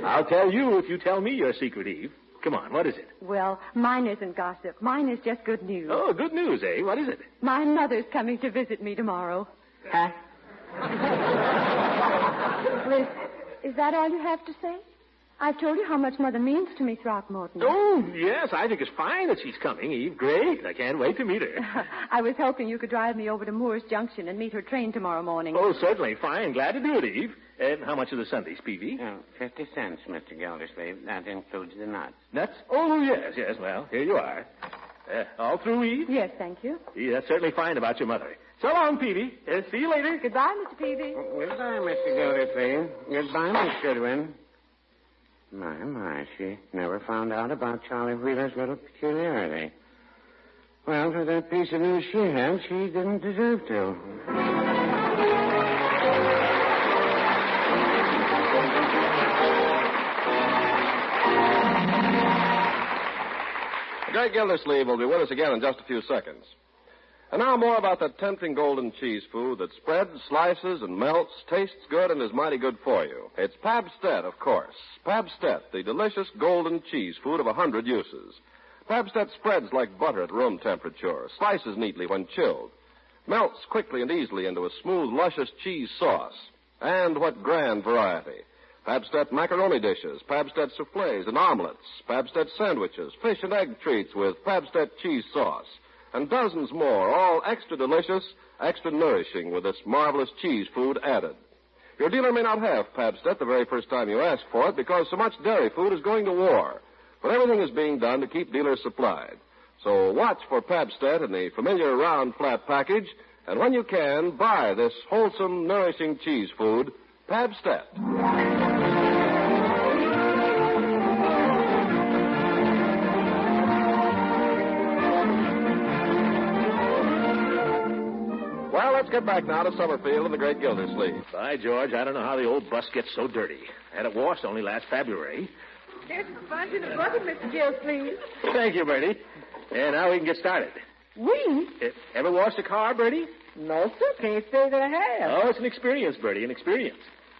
I'll tell you if you tell me your secret, Eve. Come on, what is it? Well, mine isn't gossip. Mine is just good news. Oh, good news, eh? What is it? My mother's coming to visit me tomorrow. Huh? Liz, is that all you have to say? I've told you how much Mother means to me, Throckmorton. Oh, yes, I think it's fine that she's coming, Eve. Great. I can't wait to meet her. I was hoping you could drive me over to Moore's Junction and meet her train tomorrow morning. Oh, certainly. Fine. Glad to do it, Eve. And how much are the sundaes, Peavy? 50 cents, Mr. Gildersleeve. That includes the nuts. Nuts? Oh, yes. Well, here you are. All through, Eve? Yes, thank you. Yeah, that's certainly fine about your mother. So long, Peavy. See you later. Goodbye, Mr. Peavy. Goodbye, Mr. Gildersleeve. Goodbye, Miss Goodwin. My, she never found out about Charlie Wheeler's little peculiarity. Well, for that piece of news she had, she didn't deserve to. The great Gildersleeve will be with us again in just a few seconds. And now more about that tempting golden cheese food that spreads, slices, and melts, tastes good, and is mighty good for you. It's Pabstet, of course. Pabstet, the delicious golden cheese food of 100 uses. Pabstet spreads like butter at room temperature, slices neatly when chilled, melts quickly and easily into a smooth, luscious cheese sauce. And what grand variety. Pabstet macaroni dishes, Pabstet soufflés and omelets, Pabstet sandwiches, fish and egg treats with Pabstet cheese sauce, and dozens more, all extra delicious, extra nourishing with this marvelous cheese food added. Your dealer may not have Pabstet the very first time you ask for it because so much dairy food is going to war. But everything is being done to keep dealers supplied. So watch for Pabstet in the familiar round flat package, and when you can, buy this wholesome, nourishing cheese food, Pabstet. Well, let's get back now to Summerfield and the great Gildersleeve. By George, I don't know how the old bus gets so dirty. I had it washed only last February. There's some sponge in the bucket, Mr. Gildersleeve. Thank you, Bertie. And now we can get started. We? Ever washed a car, Bertie? No, sir. Can't say that I have. Oh, it's an experience, Bertie, an experience.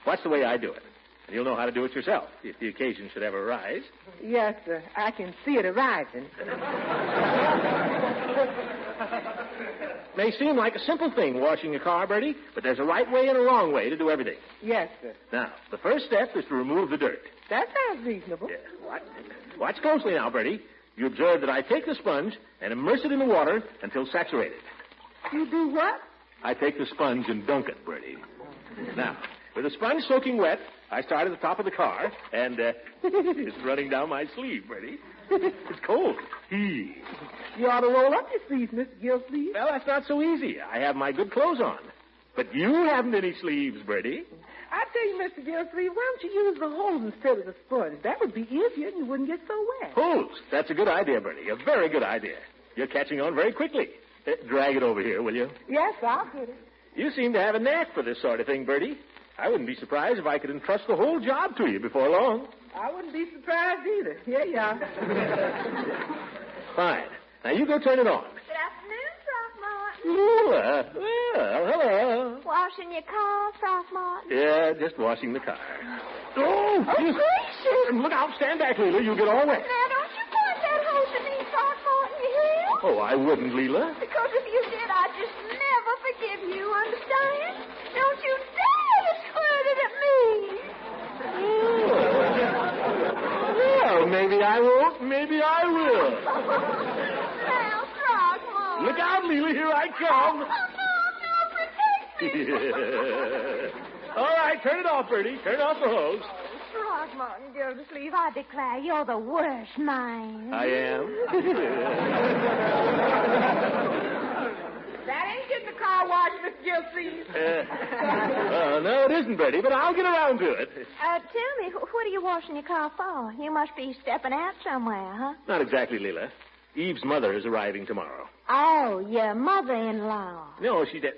Watch the way I do it. And you'll know how to do it yourself if the occasion should ever arise. Yes, sir. I can see it arising. May seem like a simple thing, washing a car, Bertie, but there's a right way and a wrong way to do everything. Yes, sir. Now, the first step is to remove the dirt. That sounds reasonable. Yeah. Watch closely now, Bertie. You observe that I take the sponge and immerse it in the water until saturated. You do what? I take the sponge and dunk it, Bertie. Now, with the sponge soaking wet, I start at the top of the car, and it's running down my sleeve, Bertie. It's cold. You ought to roll up your sleeves, Mr. Gildersleeve. Well, that's not so easy. I have my good clothes on. But you haven't any sleeves, Bertie. I tell you, Mr. Gildersleeve, why don't you use the hose instead of the sponge? That would be easier and you wouldn't get so wet. Hose? That's a good idea, Bertie. A very good idea. You're catching on very quickly. Drag it over here, will you? Yes, I'll get it. You seem to have a knack for this sort of thing, Bertie. I wouldn't be surprised if I could entrust the whole job to you before long. I wouldn't be surprised either. Here you are. Fine. Now, you go turn it on. Good afternoon, Throckmorton. Well, hello. Washing your car, Throckmorton? Yeah, just washing the car. Oh, gracious. Look out. Stand back, Leila. You'll get all wet. Now, don't you point that hose at me, Throckmorton, you hear? Oh, I wouldn't, Leila. Because if you did, I'd just never forgive you, understand? Don't you dare to squirt it at me. Well, maybe I won't. Maybe I will. Now, Throckmorton. Look out, Leila. Here I come. No, protect me. All right, turn it off, Bertie. Turn off the hose. Throckmorton, Gildersleeve, I declare you're the worst man. I am. That ain't getting the car washed, Mr. Gildersleeve. No, it isn't, Bertie, but I'll get around to it. Tell me, what are you washing your car for? You must be stepping out somewhere, huh? Not exactly, Leila. Eve's mother is arriving tomorrow. Oh, your mother-in-law. No, she did.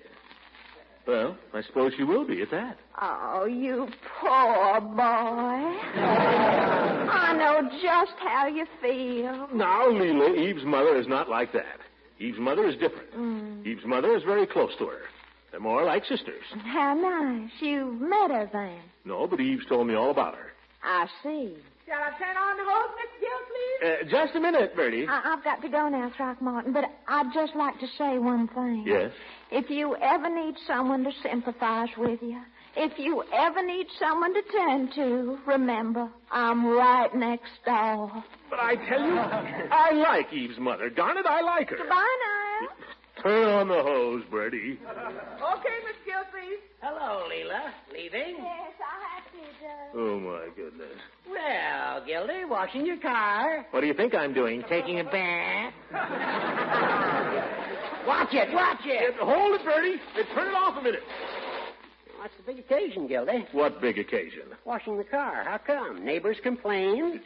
Well, I suppose she will be at that. Oh, you poor boy. I know just how you feel. Now, Leila, Eve's mother is not like that. Eve's mother is different. Eve's mother is very close to her. They're more like sisters. How nice. You met her then? No, but Eve's told me all about her. I see. Shall I turn on the hose, Mr. Gildersleeve? Just a minute, Bertie. I've got to go now, Throckmorton, but I'd just like to say one thing. Yes? If you ever need someone to sympathize with you, if you ever need someone to turn to, remember, I'm right next door. But I tell you, I like Eve's mother. Darn it, I like her. Goodbye now. Turn on the hose, Bertie. Okay, Miss Gildersleeve. Hello, Leila. Leaving? Yes, I have to, Judge. Oh, my goodness. Well, Gildy, washing your car. What do you think I'm doing? Taking a bath. Watch it, watch it. Hold it, Bertie. Turn it off a minute. What's the big occasion, Gildy? What big occasion? Washing the car. How come? Neighbors complain?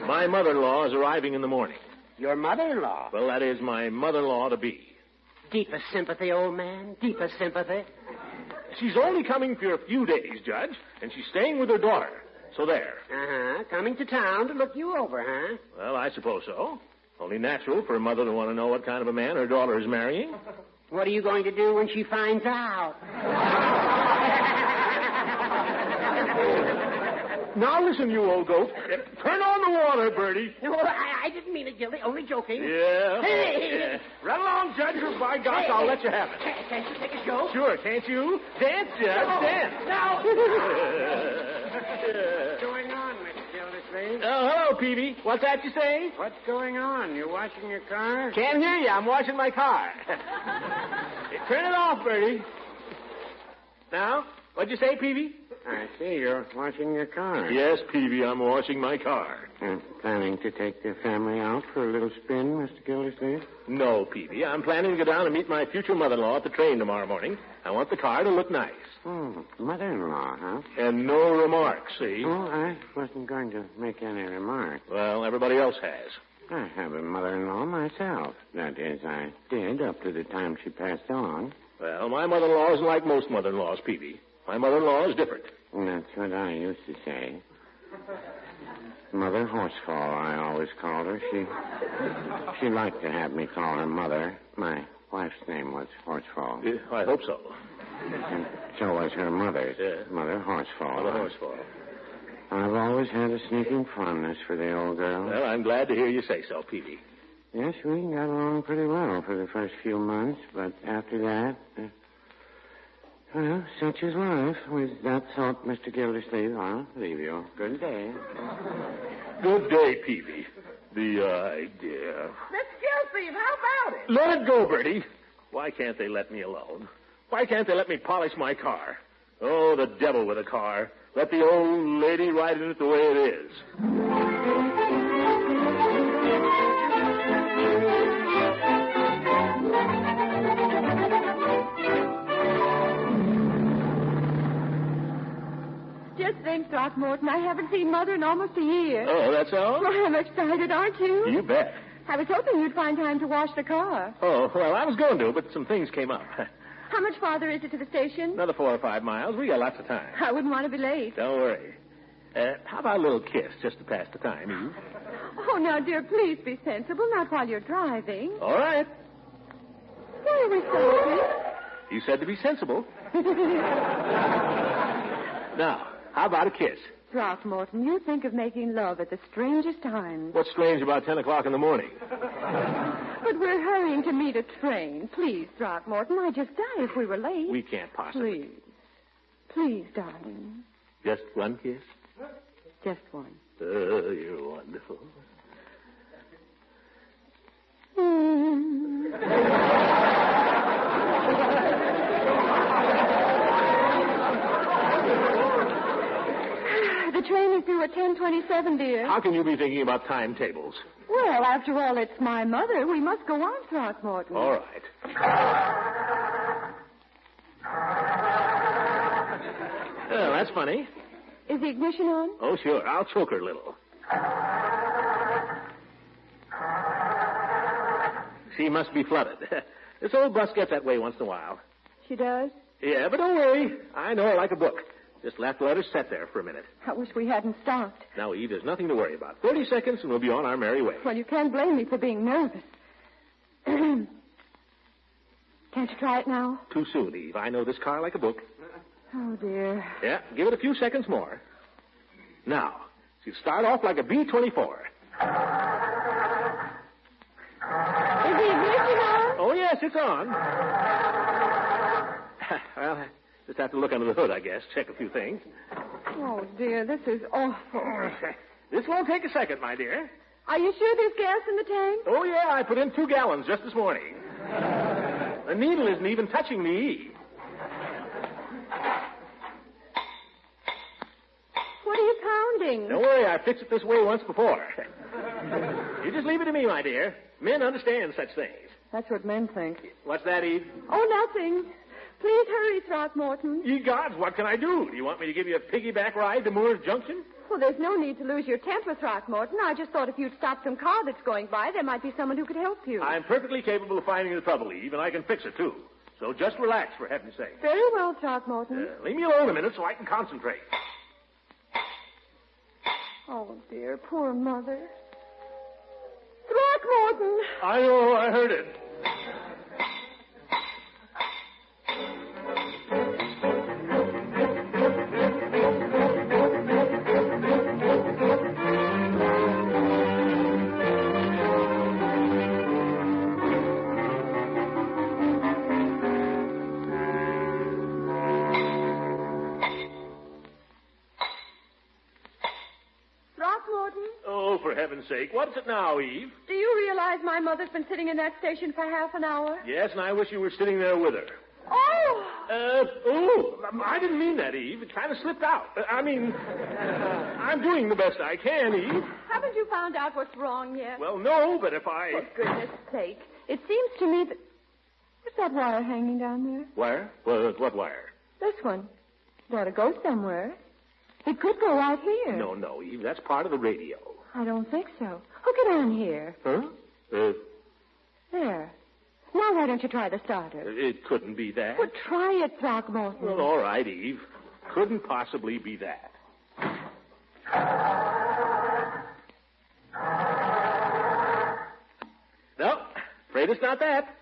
My mother-in-law is arriving in the morning. Your mother-in-law? Well, that is my mother-in-law to be. Deepest sympathy, old man. Deepest sympathy. She's only coming for a few days, Judge, and she's staying with her daughter. So there. Uh-huh. Coming to town to look you over, huh? Well, I suppose so. Only natural for a mother to want to know what kind of a man her daughter is marrying. What are you going to do when she finds out? Now listen, you old goat. Turn on the water, Bertie. No, I didn't mean it, Gildy. Only joking. Yeah. Hey. Yeah. Run along, Judge, or by gosh, I'll let you have it. Can't you take a joke? Sure, can't you? Dance, Judge, No. dance. No. What's going on, Mr. Gildersleeve? Oh, hello, Peavy. What's that you say? What's going on? You washing your car? Can't hear you. I'm washing my car. Turn it off, Bertie. Now, what'd you say, Peavy? I see you're washing your car. Yes, Peavy, I'm washing my car. Planning to take the family out for a little spin, Mr. Gildersleeve? No, Peavy. I'm planning to go down and meet my future mother-in-law at the train tomorrow morning. I want the car to look nice. Mother-in-law, huh? And no remarks, see? Oh, I wasn't going to make any remark. Well, everybody else has. I have a mother-in-law myself. That is, I did up to the time she passed on. Well, my mother-in-law isn't like most mother-in-laws, Peavy. My mother-in-law is different. That's what I used to say. Mother Horsefall, I always called her. She liked to have me call her Mother. My wife's name was Horsefall. I hope so. And so was her mother's. Yeah. Mother Horsefall. Mother Horsefall. I've always had a sneaking fondness for the old girl. Well, I'm glad to hear you say so, Peavy. Yes, we got along pretty well for the first few months, but after that, well, such is life. With that thought, Mr. Gildersleeve, I'll leave you. Good day. Good day, Peavy. The idea. Mr. Gildersleeve, how about it? Let it go, Bertie. Why can't they let me alone? Why can't they let me polish my car? Oh, the devil with a car. Let the old lady ride in it the way it is. Just think, Throckmorton, I haven't seen Mother in almost a year. Oh, that's all? Well, I'm excited, aren't you? You bet. I was hoping you'd find time to wash the car. Oh, well, I was going to, but some things came up. How much farther is it to the station? Another 4 or 5 miles. We got lots of time. I wouldn't want to be late. Don't worry. How about a little kiss just to pass the time, Eve? Oh, now, dear, please be sensible, not while you're driving. All right. Why are we stopping? You said to be sensible. Now, how about a kiss? Throckmorton, you think of making love at the strangest times. What's strange about 10 o'clock in the morning? But we're hurrying to meet a train. Please, Throckmorton, I'd just die if we were late. We can't possibly. Please. Please, darling. Just one kiss? Just one. Oh, you're wonderful. The train is due at 10:27, dear. How can you be thinking about timetables? Well, after all, it's my mother. We must go on, Throckmorton. All right. Oh, that's funny. Is the ignition on? Oh, sure. I'll choke her a little. She must be flooded. This old bus gets that way once in a while. She does? Yeah, but don't worry. I know her like a book. Just have to let her sit there for a minute. I wish we hadn't stopped. Now, Eve, there's nothing to worry about. 30 seconds and we'll be on our merry way. Well, you can't blame me for being nervous. Can't you try it now? Too soon, Eve. I know this car like a book. Oh, dear. Yeah, give it a few seconds more. Now, she'll start off like a B-24. Is the ignition on? Oh, yes, it's on. Well, I just have to look under the hood, I guess. Check a few things. Oh, dear, this is awful. This won't take a second, my dear. Are you sure there's gas in the tank? Oh, yeah, I put in 2 gallons just this morning. The needle isn't even touching the E. What are you pounding? Don't worry, I fixed it this way once before. You just leave it to me, my dear. Men understand such things. That's what men think. What's that, Eve? Oh, nothing. Please hurry, Throckmorton. Ye gods, what can I do? Do you want me to give you a piggyback ride to Moore's Junction? Well, there's no need to lose your temper, Throckmorton. I just thought if you'd stop some car that's going by, there might be someone who could help you. I'm perfectly capable of finding the trouble, Eve, and I can fix it, too. So just relax, for heaven's sake. Very well, Throckmorton. Leave me alone a minute so I can concentrate. Oh, dear, poor Mother. Throckmorton! I know, I heard it. For heaven's sake, what's it now, Eve? Do you realize my mother's been sitting in that station for half an hour? Yes, and I wish you were sitting there with her. Oh! I didn't mean that, Eve. It kind of slipped out. I'm doing the best I can, Eve. Haven't you found out what's wrong yet? Well, no, but if I... For goodness sake. It seems to me that... What's that wire hanging down there? Wire? What wire? This one. It ought to go somewhere. It could go right here. No, Eve. That's part of the radio. I don't think so. Hook it on here. Huh? There. Now, why don't you try the starter? It couldn't be that. Well, try it, Throckmorton. Well, all right, Eve. Couldn't possibly be that. afraid it's not that.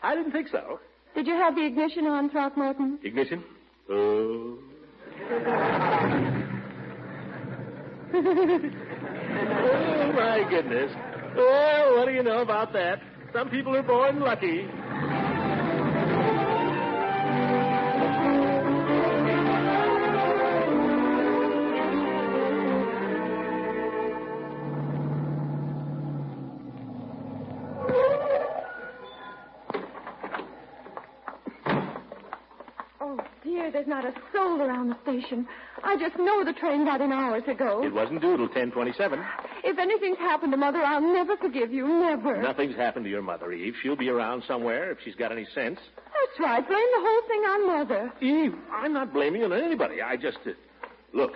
I didn't think so. Did you have the ignition on, Throckmorton? Ignition? Oh. Oh, my goodness. Well, what do you know about that? Some people are born lucky. There's not a soul around the station. I just know the train got in hours ago. It wasn't due till 10:27. If anything's happened to Mother, I'll never forgive you. Never. Nothing's happened to your mother, Eve. She'll be around somewhere if she's got any sense. That's right. Blame the whole thing on Mother. Eve, I'm not blaming you on anybody. I just... Look,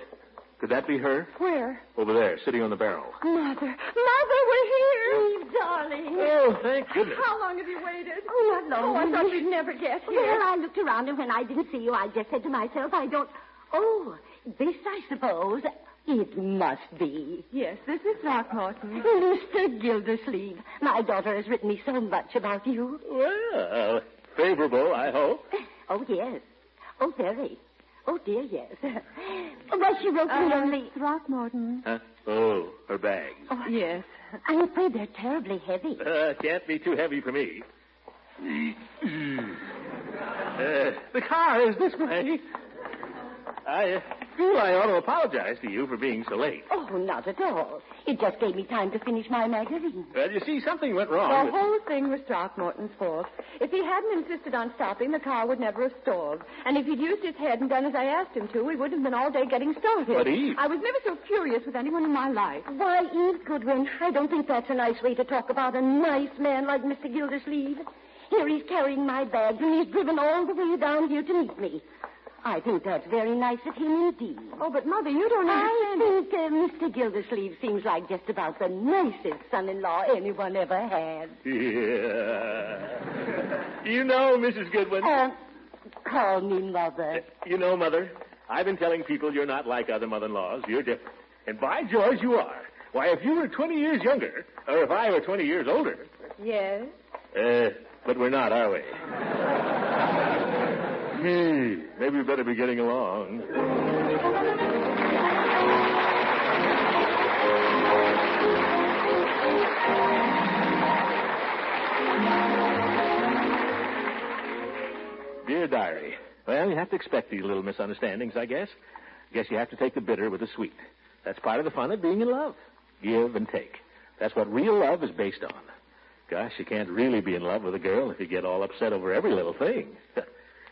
could that be her? Where? Over there, sitting on the barrel. Mother, we're here. Eve, darling. Oh, thank goodness. How long have you waited? Oh, not long. Oh, I thought you'd never get here. Well, I looked around, and when I didn't see you, I just said to myself, I don't... Oh, this, I suppose, it must be. Yes, this is Throckmorton. Mr. Gildersleeve, my daughter has written me so much about you. Well, favorable, I hope. Oh, yes. Oh, very. Oh, dear, yes. Well, she wrote me only... Throckmorton. Huh? Oh, her bags. Oh, yes. I'm afraid they're terribly heavy. Can't be too heavy for me. The car is this way. I feel I ought to apologize to you for being so late. Oh, not at all. It just gave me time to finish my magazine. Well, you see, something went wrong. The whole thing was Throckmorton's fault. If he hadn't insisted on stopping, the car would never have stalled. And if he'd used his head and done as I asked him to, we wouldn't have been all day getting started. But, Eve... I was never so furious with anyone in my life. Why, Eve Goodwin, I don't think that's a nice way to talk about a nice man like Mr. Gildersleeve. Here he's carrying my bags, and he's driven all the way down here to meet me. I think that's very nice of him indeed. Oh, but, Mother, you don't understand. I think Mr. Gildersleeve seems like just about the nicest son-in-law anyone ever had. Yeah. You know, Mrs. Goodwin... Call me Mother. You know, Mother, I've been telling people you're not like other mother-in-laws. You're different. And by George, you are. Why, if you were 20 years younger, or if I were 20 years older... Yes? But we're not, are we? Maybe we better be getting along. Dear Diary, well, you have to expect these little misunderstandings, I guess. Guess you have to take the bitter with the sweet. That's part of the fun of being in love. Give and take. That's what real love is based on. Gosh, you can't really be in love with a girl if you get all upset over every little thing.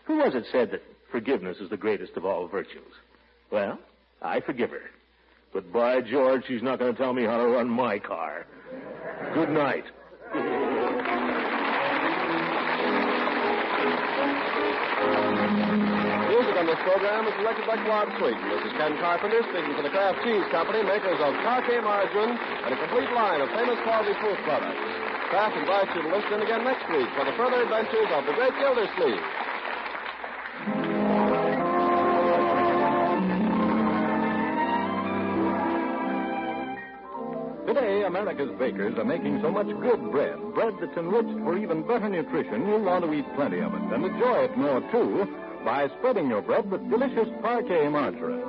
Who was it said that forgiveness is the greatest of all virtues? Well, I forgive her. But by George, she's not going to tell me how to run my car. Good night. Music on this program is selected by Claude Sweet. This is Ken Carpenter speaking for the Kraft Cheese Company, makers of parquet margarine and a complete line of famous quality fruit products. Kraft invites you to listen again next week for the further adventures of the great Gildersleeve. Today, America's bakers are making so much good bread that's enriched for even better nutrition, you'll want to eat plenty of it, and enjoy it more, too, by spreading your bread with delicious parquet margarine.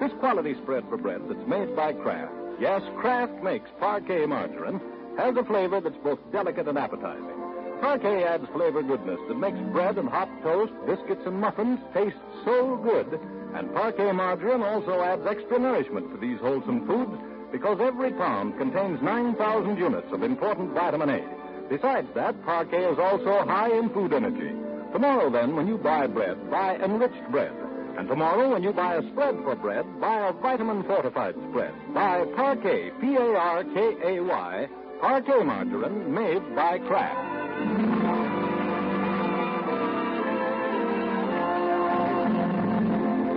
This quality spread for bread that's made by Kraft, yes, Kraft makes parquet margarine, has a flavor that's both delicate and appetizing. Parquet adds flavor goodness that makes bread and hot toast, biscuits and muffins taste so good. And parquet margarine also adds extra nourishment to these wholesome foods because every pound contains 9,000 units of important vitamin A. Besides that, parquet is also high in food energy. Tomorrow, then, when you buy bread, buy enriched bread. And tomorrow, when you buy a spread for bread, buy a vitamin-fortified spread. Buy Parquet, P-A-R-K-A-Y, parquet margarine made by Kraft.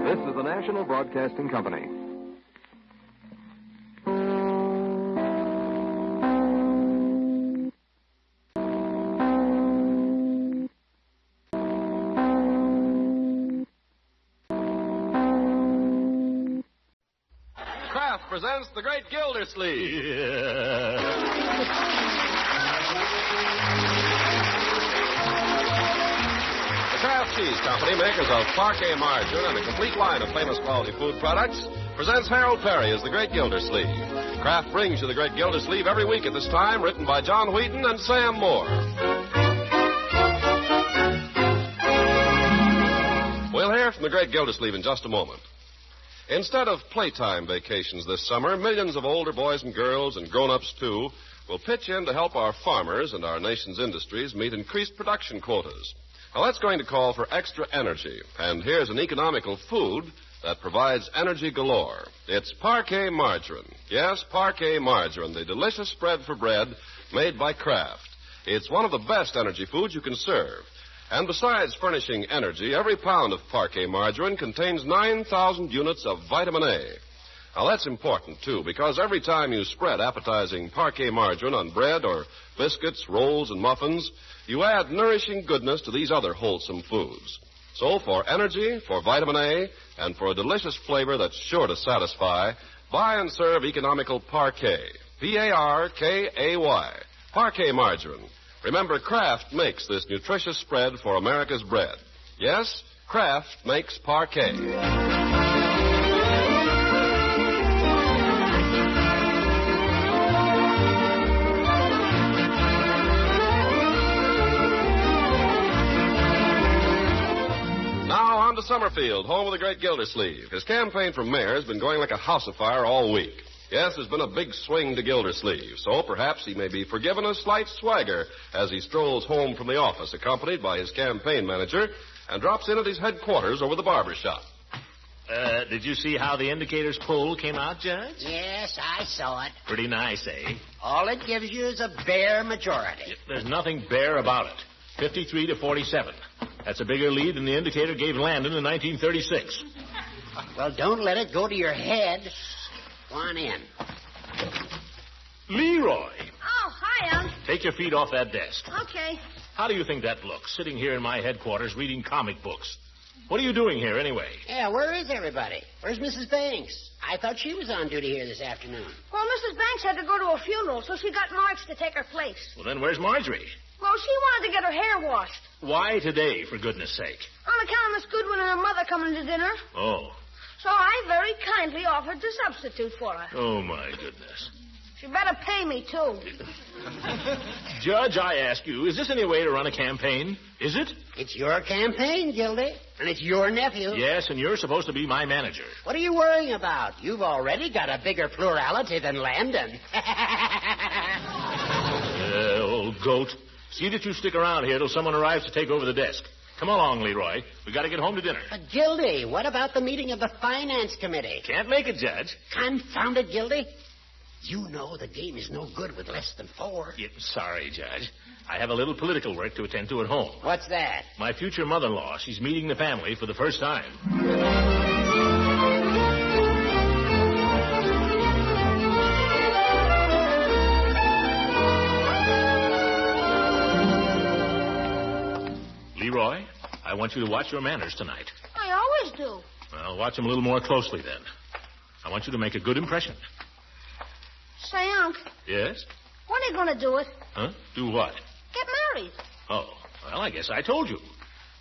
This is the National Broadcasting Company. Kraft presents the Great Gildersleeve. Yeah. Cheese Company, makers of Parquet Margarine and a complete line of famous quality food products, presents Harold Perry as the Great Gildersleeve. Kraft brings you the Great Gildersleeve every week at this time, written by John Wheaton and Sam Moore. We'll hear from the Great Gildersleeve in just a moment. Instead of playtime vacations this summer, millions of older boys and girls, and grown-ups too, will pitch in to help our farmers and our nation's industries meet increased production quotas. Now, that's going to call for extra energy, and here's an economical food that provides energy galore. It's Parquet Margarine. Yes, Parquet Margarine, the delicious spread for bread made by Kraft. It's one of the best energy foods you can serve. And besides furnishing energy, every pound of Parquet Margarine contains 9,000 units of vitamin A. Now, that's important, too, because every time you spread appetizing Parquet Margarine on bread or biscuits, rolls, and muffins, you add nourishing goodness to these other wholesome foods. So, for energy, for vitamin A, and for a delicious flavor that's sure to satisfy, buy and serve economical Parquet. P-A-R-K-A-Y. Parquet Margarine. Remember, Kraft makes this nutritious spread for America's bread. Yes, Kraft makes Parquet. To Summerfield, home of the Great Gildersleeve. His campaign for mayor has been going like a house afire all week. Yes, there's been a big swing to Gildersleeve, so perhaps he may be forgiven a slight swagger as he strolls home from the office, accompanied by his campaign manager, and drops in at his headquarters over the barber shop. Did you see how the indicators poll came out, Judge? Yes, I saw it. Pretty nice, eh? All it gives you is a bare majority. There's nothing bare about it. 53 to 47. That's a bigger lead than the indicator gave Landon in 1936. Well, don't let it go to your head. Go on in. Leroy. Oh, hi, Unc. Take your feet off that desk. Okay. How do you think that looks, sitting here in my headquarters reading comic books? What are you doing here, anyway? Yeah, where is everybody? Where's Mrs. Banks? I thought she was on duty here this afternoon. Well, Mrs. Banks had to go to a funeral, so she got Marge to take her place. Well, then where's Marjorie? Well, she wanted to get her hair washed. Why today, for goodness sake? On account of Miss Goodwin and her mother coming to dinner. Oh. So I very kindly offered to substitute for her. Oh, my goodness. She better pay me, too. Judge, I ask you, is this any way to run a campaign? Is it? It's your campaign, Gildy. And it's your nephew. Yes, and you're supposed to be my manager. What are you worrying about? You've already got a bigger plurality than Landon. Old goat. See that you stick around here till someone arrives to take over the desk. Come along, Leroy. We got to get home to dinner. But, Gildy, what about the meeting of the Finance Committee? Can't make it, Judge. Confound it, Gildy. You know the game is no good with less than 4. Yeah, sorry, Judge. I have a little political work to attend to at home. What's that? My future mother-in-law. She's meeting the family for the first time. Leroy, I want you to watch your manners tonight. I always do. Well, watch them a little more closely, then. I want you to make a good impression. Say, Unc. Yes? When are you going to do it? Huh? Do what? Get married. Oh, well, I guess I told you.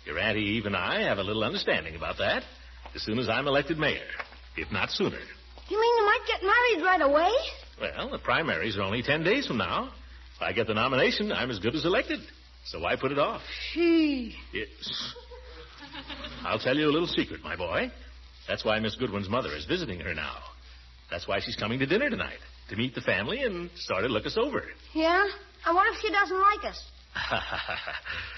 Your Auntie Eve and I have a little understanding about that. As soon as I'm elected mayor, if not sooner. You mean you might get married right away? Well, the primaries are only 10 days from now. If I get the nomination, I'm as good as elected. So why put it off? Gee. Yes. I'll tell you a little secret, my boy. That's why Miss Goodwin's mother is visiting her now. That's why she's coming to dinner tonight, to meet the family and sort of look us over. Yeah? And what if she doesn't like us?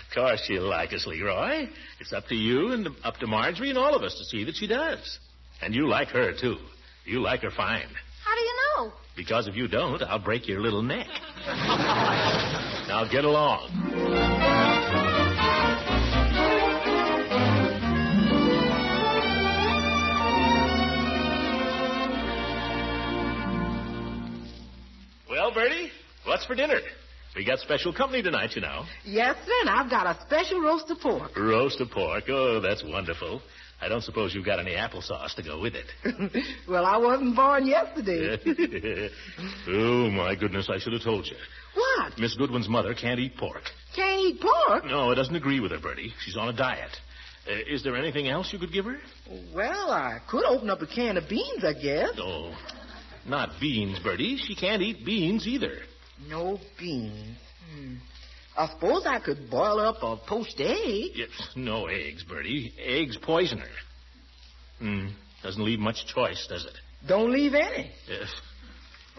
Of course she'll like us, Leroy. It's up to you and up to Marjorie and all of us to see that she does. And you like her, too. You like her fine. How do you know? Because if you don't, I'll break your little neck. Now get along. Well, Bertie, what's for dinner? We got special company tonight, you know. Yes, sir, and I've got a special roast of pork. Roast of pork? Oh, that's wonderful. I don't suppose you've got any applesauce to go with it. Well, I wasn't born yesterday. Oh, my goodness, I should have told you. What? Miss Goodwin's mother can't eat pork. Can't eat pork? No, it doesn't agree with her, Bertie. She's on a diet. Is there anything else you could give her? Well, I could open up a can of beans, I guess. No, not beans, Bertie. She can't eat beans either. No beans. I suppose I could boil up a poached egg. Yes, no eggs, Bertie. Eggs poison her. Doesn't leave much choice, does it? Don't leave any. Yes.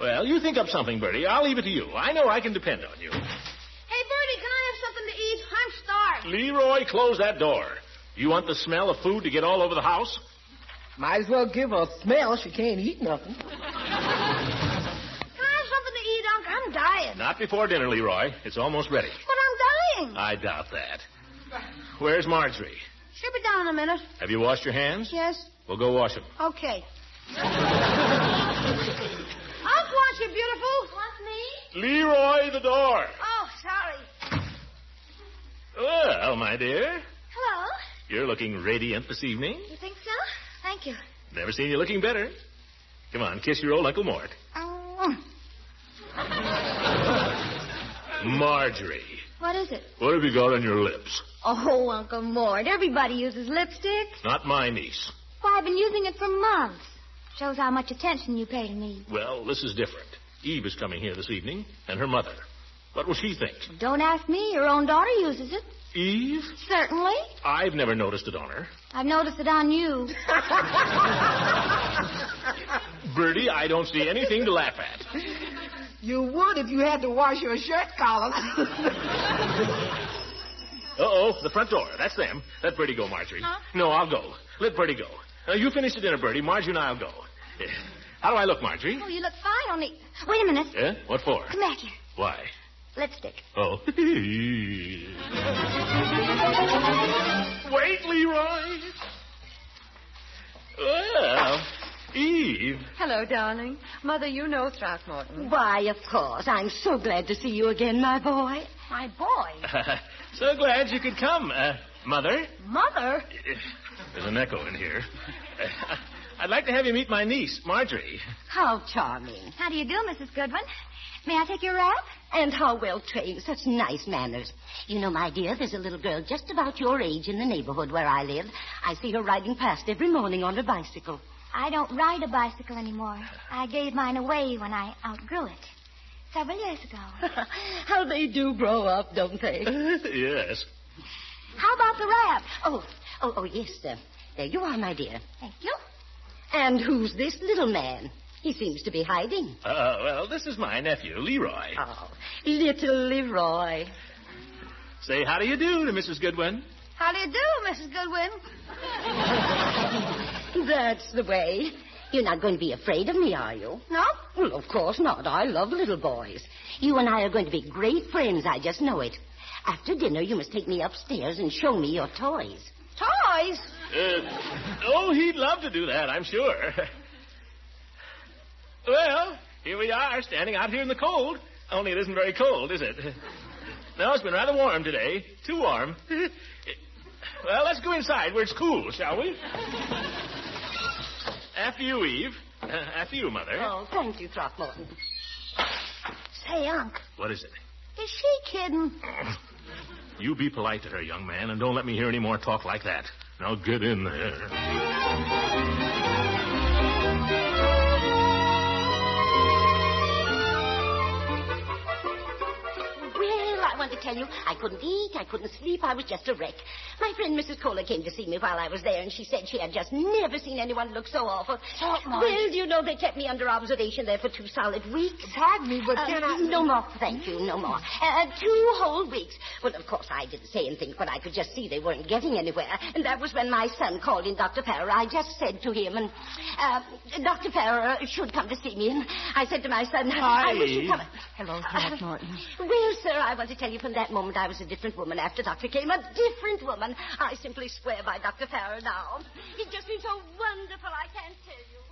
Well, you think up something, Bertie. I'll leave it to you. I know I can depend on you. Hey, Bertie, can I have something to eat? I'm starved. Leroy, close that door. You want the smell of food to get all over the house? Might as well give her a smell. She can't eat nothing. Can I have something to eat, Unc? I'm dying. Not before dinner, Leroy. It's almost ready. But I'm dying. I doubt that. Where's Marjorie? She'll be down in a minute. Have you washed your hands? Yes. We'll go wash them. Okay. Unc wants you, beautiful. Wants me? Leroy, the door. Oh, sorry. Well, my dear, Hello. you're looking radiant this evening. You think so? Thank you. Never seen you looking better. Come on, kiss your old Uncle Mort. Marjorie, What is it? what have you got on your lips? Oh, Uncle Mort, everybody uses lipstick. Not my niece. Why, I've been using it for months. Shows how much attention you pay to me. Well, this is different. Eve is coming here this evening, and her mother. What will she think? Don't ask me. Your own daughter uses it. Eve? Certainly. I've never noticed it on her. I've noticed it on you. Bertie, I don't see anything to laugh at. You would if you had to wash your shirt collar. Uh-oh, the front door. That's them. Let Bertie go, Marjorie. Huh? No, I'll go. Let Bertie go. You finish the dinner, Bertie. Marjorie and I'll go. How do I look, Marjorie? Oh, you look fine, only... Wait a minute. Yeah? What for? Come back here. Why? Lipstick. Oh. Wait, Leroy. Well, Eve. Hello, darling. Mother, you know Throckmorton. Why, of course. I'm so glad to see you again, my boy. My boy. So glad you could come. Mother? Mother? There's an echo in here. I'd like to have you meet my niece, Marjorie. How charming. How do you do, Mrs. Goodwin? May I take your wrap? And how well trained. Such nice manners. You know, my dear, there's a little girl just about your age in the neighborhood where I live. I see her riding past every morning on her bicycle. I don't ride a bicycle anymore. I gave mine away when I outgrew it. Several years ago. How they do grow up, don't they? Yes. How about the wrap? Oh, yes, sir. There you are, my dear. Thank you. And who's this little man? He seems to be hiding. Well, this is my nephew, Leroy. Oh, little Leroy. Say how do you do to Mrs. Goodwin. How do you do, Mrs. Goodwin? That's the way. You're not going to be afraid of me, are you? No? Well, of course not. I love little boys. You and I are going to be great friends. I just know it. After dinner, you must take me upstairs and show me your toys. Toys? He'd love to do that, I'm sure. Well, here we are, standing out here in the cold. Only it isn't very cold, is it? No, it's been rather warm today. Too warm. Well, let's go inside where it's cool, shall we? After you, Eve. After you, Mother. Oh, thank you, Throckmorton. Say, Unc. What is it? Is she kidding? You be polite to her, young man, and don't let me hear any more talk like that. Now get in there. I want to tell you, I couldn't eat, I couldn't sleep, I was just a wreck. My friend Mrs. Kohler came to see me while I was there, and she said she had just never seen anyone look so awful. Well, you know, they kept me under observation there for 2 solid weeks. Pardon me, but can I... No more, thank you, no more. 2 whole weeks. Well, of course, I didn't say anything, but I could just see they weren't getting anywhere. And that was when my son called in Dr. Farrer. I just said to him, and Dr. Farrer should come to see me, and I said to my son... Hi. I wish you'd come... Hello, Throckmorton. Well, sir, I want to tell you from that moment I was a different woman after Doctor came. A different woman. I simply swear by Dr. Farrer now. It just been so wonderful, I can't tell you.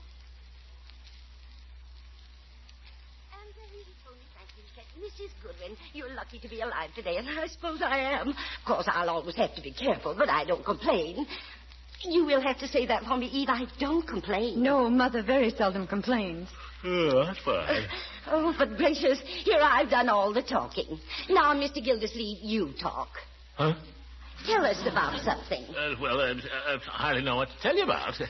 And he told me, thank you, said, Mrs. Goodwin, you're lucky to be alive today, and I suppose I am. Of course, I'll always have to be careful, but I don't complain. You will have to say that for me, Eve. I don't complain. No, Mother very seldom complains. Oh, that's fine. Oh, but gracious, here I've done all the talking. Now, Mr. Gildersleeve, you talk. Huh? Tell us about something. I hardly know what to tell you about.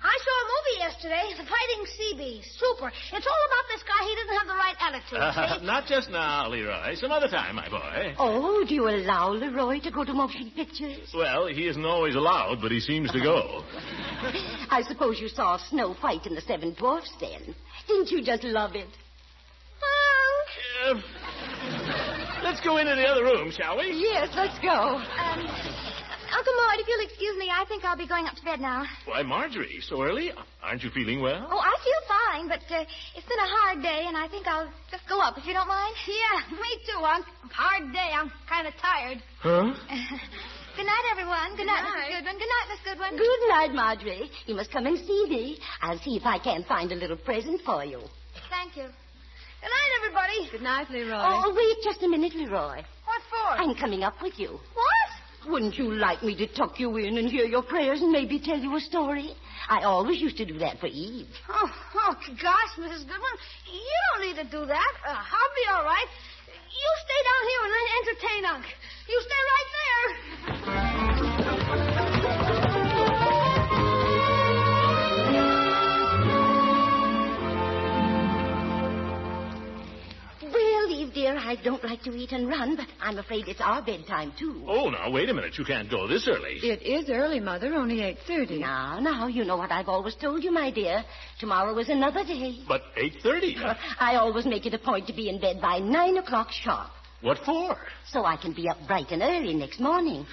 I saw a movie yesterday, The Fighting Sea Beast. Super. It's all about this guy. He doesn't have the right attitude. Not just now, Leroy. Some other time, my boy. Oh, do you allow Leroy to go to motion pictures? Well, he isn't always allowed, but he seems to go. I suppose you saw Snow White and the Seven Dwarfs then. Didn't you just love it? Let's go into the other room, shall we? Yes, let's go. Uncle Lloyd, if you'll excuse me, I think I'll be going up to bed now. Why, Marjorie, so early? Aren't you feeling well? Oh, I feel fine, but it's been a hard day, and I think I'll just go up, if you don't mind. Yeah, me too, Unc. Hard day. I'm kind of tired. Huh? Good night, everyone. Good night, Mrs. Goodwin. Good night, Miss Goodwin. Good night, Marjorie. You must come and see me. I'll see if I can't find a little present for you. Thank you. Good night, everybody. Good night, Leroy. Oh, wait just a minute, Leroy. What for? I'm coming up with you. What? Wouldn't you like me to tuck you in and hear your prayers and maybe tell you a story? I always used to do that for Eve. Oh, gosh, Mrs. Goodwin. You don't need to do that. I'll be all right. You stay down here and entertain Unc. You stay right there. Well, Eve, dear, I don't like to eat and run, but I'm afraid it's our bedtime, too. Oh, now, wait a minute. You can't go this early. It is early, Mother. Only 8:30. Now, you know what I've always told you, my dear. Tomorrow is another day. But 8:30? I always make it a point to be in bed by 9 o'clock sharp. What for? So I can be up bright and early next morning.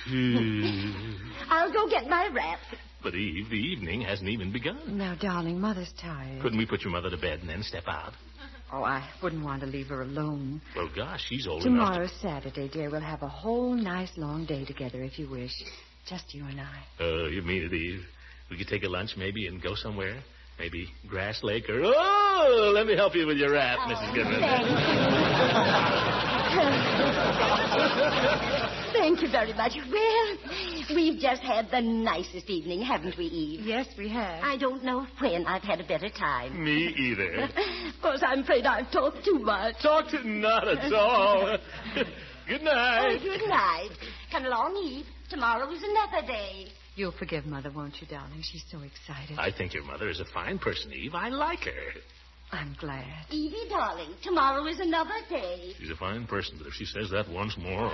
I'll go get my wrap. But, Eve, the evening hasn't even begun. Now, darling, Mother's tired. Couldn't we put your mother to bed and then step out? Oh, I wouldn't want to leave her alone. Well, gosh, she's old Tomorrow's Saturday, dear. We'll have a whole nice long day together if you wish. Just you and I. Oh, you mean it, Eve? We could take a lunch maybe and go somewhere? Maybe Grass Lake or... Oh, let me help you with your wrap, Mrs. Goodman. Thank you very much. Well, we've just had the nicest evening, haven't we, Eve? Yes, we have. I don't know when I've had a better time. Me either. Of course, I'm afraid I've talked too much. Not at all. Good night. Oh, good night. Come along, Eve. Tomorrow is another day. You'll forgive Mother, won't you, darling? She's so excited. I think your mother is a fine person, Eve. I like her. I'm glad. Evie, darling, tomorrow is another day. She's a fine person, but if she says that once more...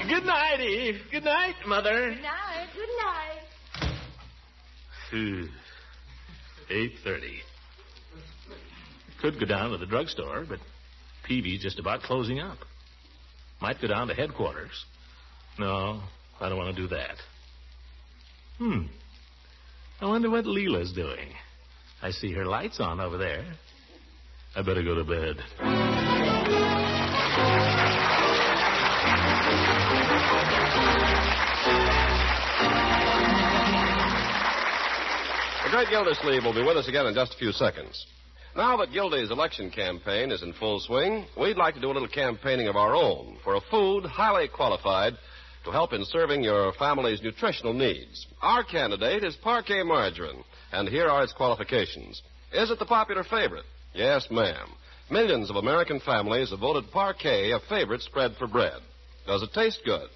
Good night, Eve. Good night, Mother. Good night. Good night. 8:30. Could go down to the drugstore, but Peavy's just about closing up. Might go down to headquarters. No, I don't want to do that. I wonder what Leila's doing. I see her lights on over there. I better go to bed. The great Gildersleeve will be with us again in just a few seconds. Now that Gildy's election campaign is in full swing, we'd like to do a little campaigning of our own for a food highly qualified to help in serving your family's nutritional needs. Our candidate is Parquet Margarine, and here are its qualifications. Is it the popular favorite? Yes, ma'am. Millions of American families have voted Parquet a favorite spread for bread. Does it taste good?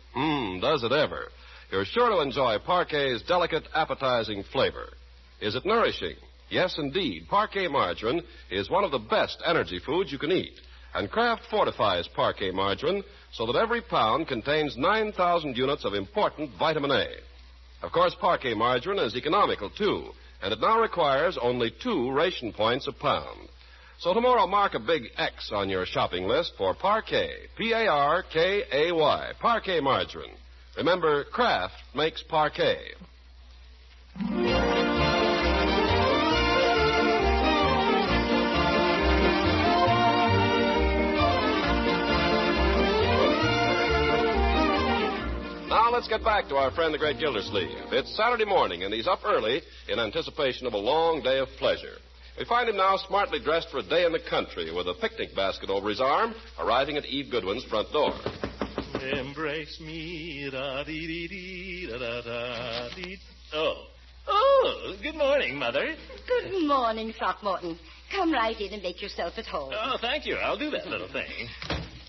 Does it ever? You're sure to enjoy Parquet's delicate, appetizing flavor. Is it nourishing? Yes, indeed. Parquet Margarine is one of the best energy foods you can eat. And Kraft fortifies Parquet Margarine so that every pound contains 9,000 units of important vitamin A. Of course, Parquet Margarine is economical, too, and it now requires only 2 ration points a pound. So tomorrow, mark a big X on your shopping list for Parquet, P-A-R-K-A-Y, Parquet Margarine. Remember, Kraft makes Parquet. Now let's get back to our friend the great Gildersleeve. It's Saturday morning, and he's up early in anticipation of a long day of pleasure. We find him now smartly dressed for a day in the country with a picnic basket over his arm, arriving at Eve Goodwin's front door. Embrace me, da-dee-dee-dee, da-da-da-dee. Oh, good morning, Mother. Good morning, Throckmorton. Come right in and make yourself at home. Oh, thank you. I'll do that little thing.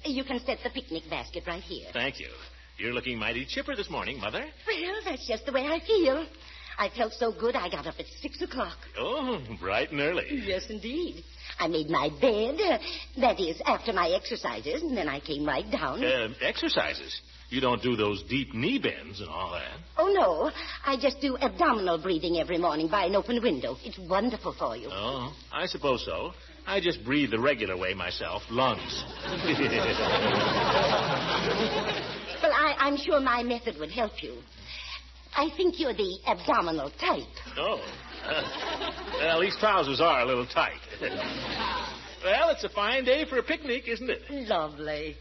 You can set the picnic basket right here. Thank you. You're looking mighty chipper this morning, Mother. Well, that's just the way I feel. I felt so good I got up at 6 o'clock. Oh, bright and early. Yes, indeed. I made my bed, that is, after my exercises, and then I came right down. Exercises? You don't do those deep knee bends and all that. Oh, no. I just do abdominal breathing every morning by an open window. It's wonderful for you. Oh, I suppose so. I just breathe the regular way myself, lungs. Well, I'm sure my method would help you. I think you're the abdominal type. Oh. Well, these trousers are a little tight. Well, it's a fine day for a picnic, isn't it? Lovely.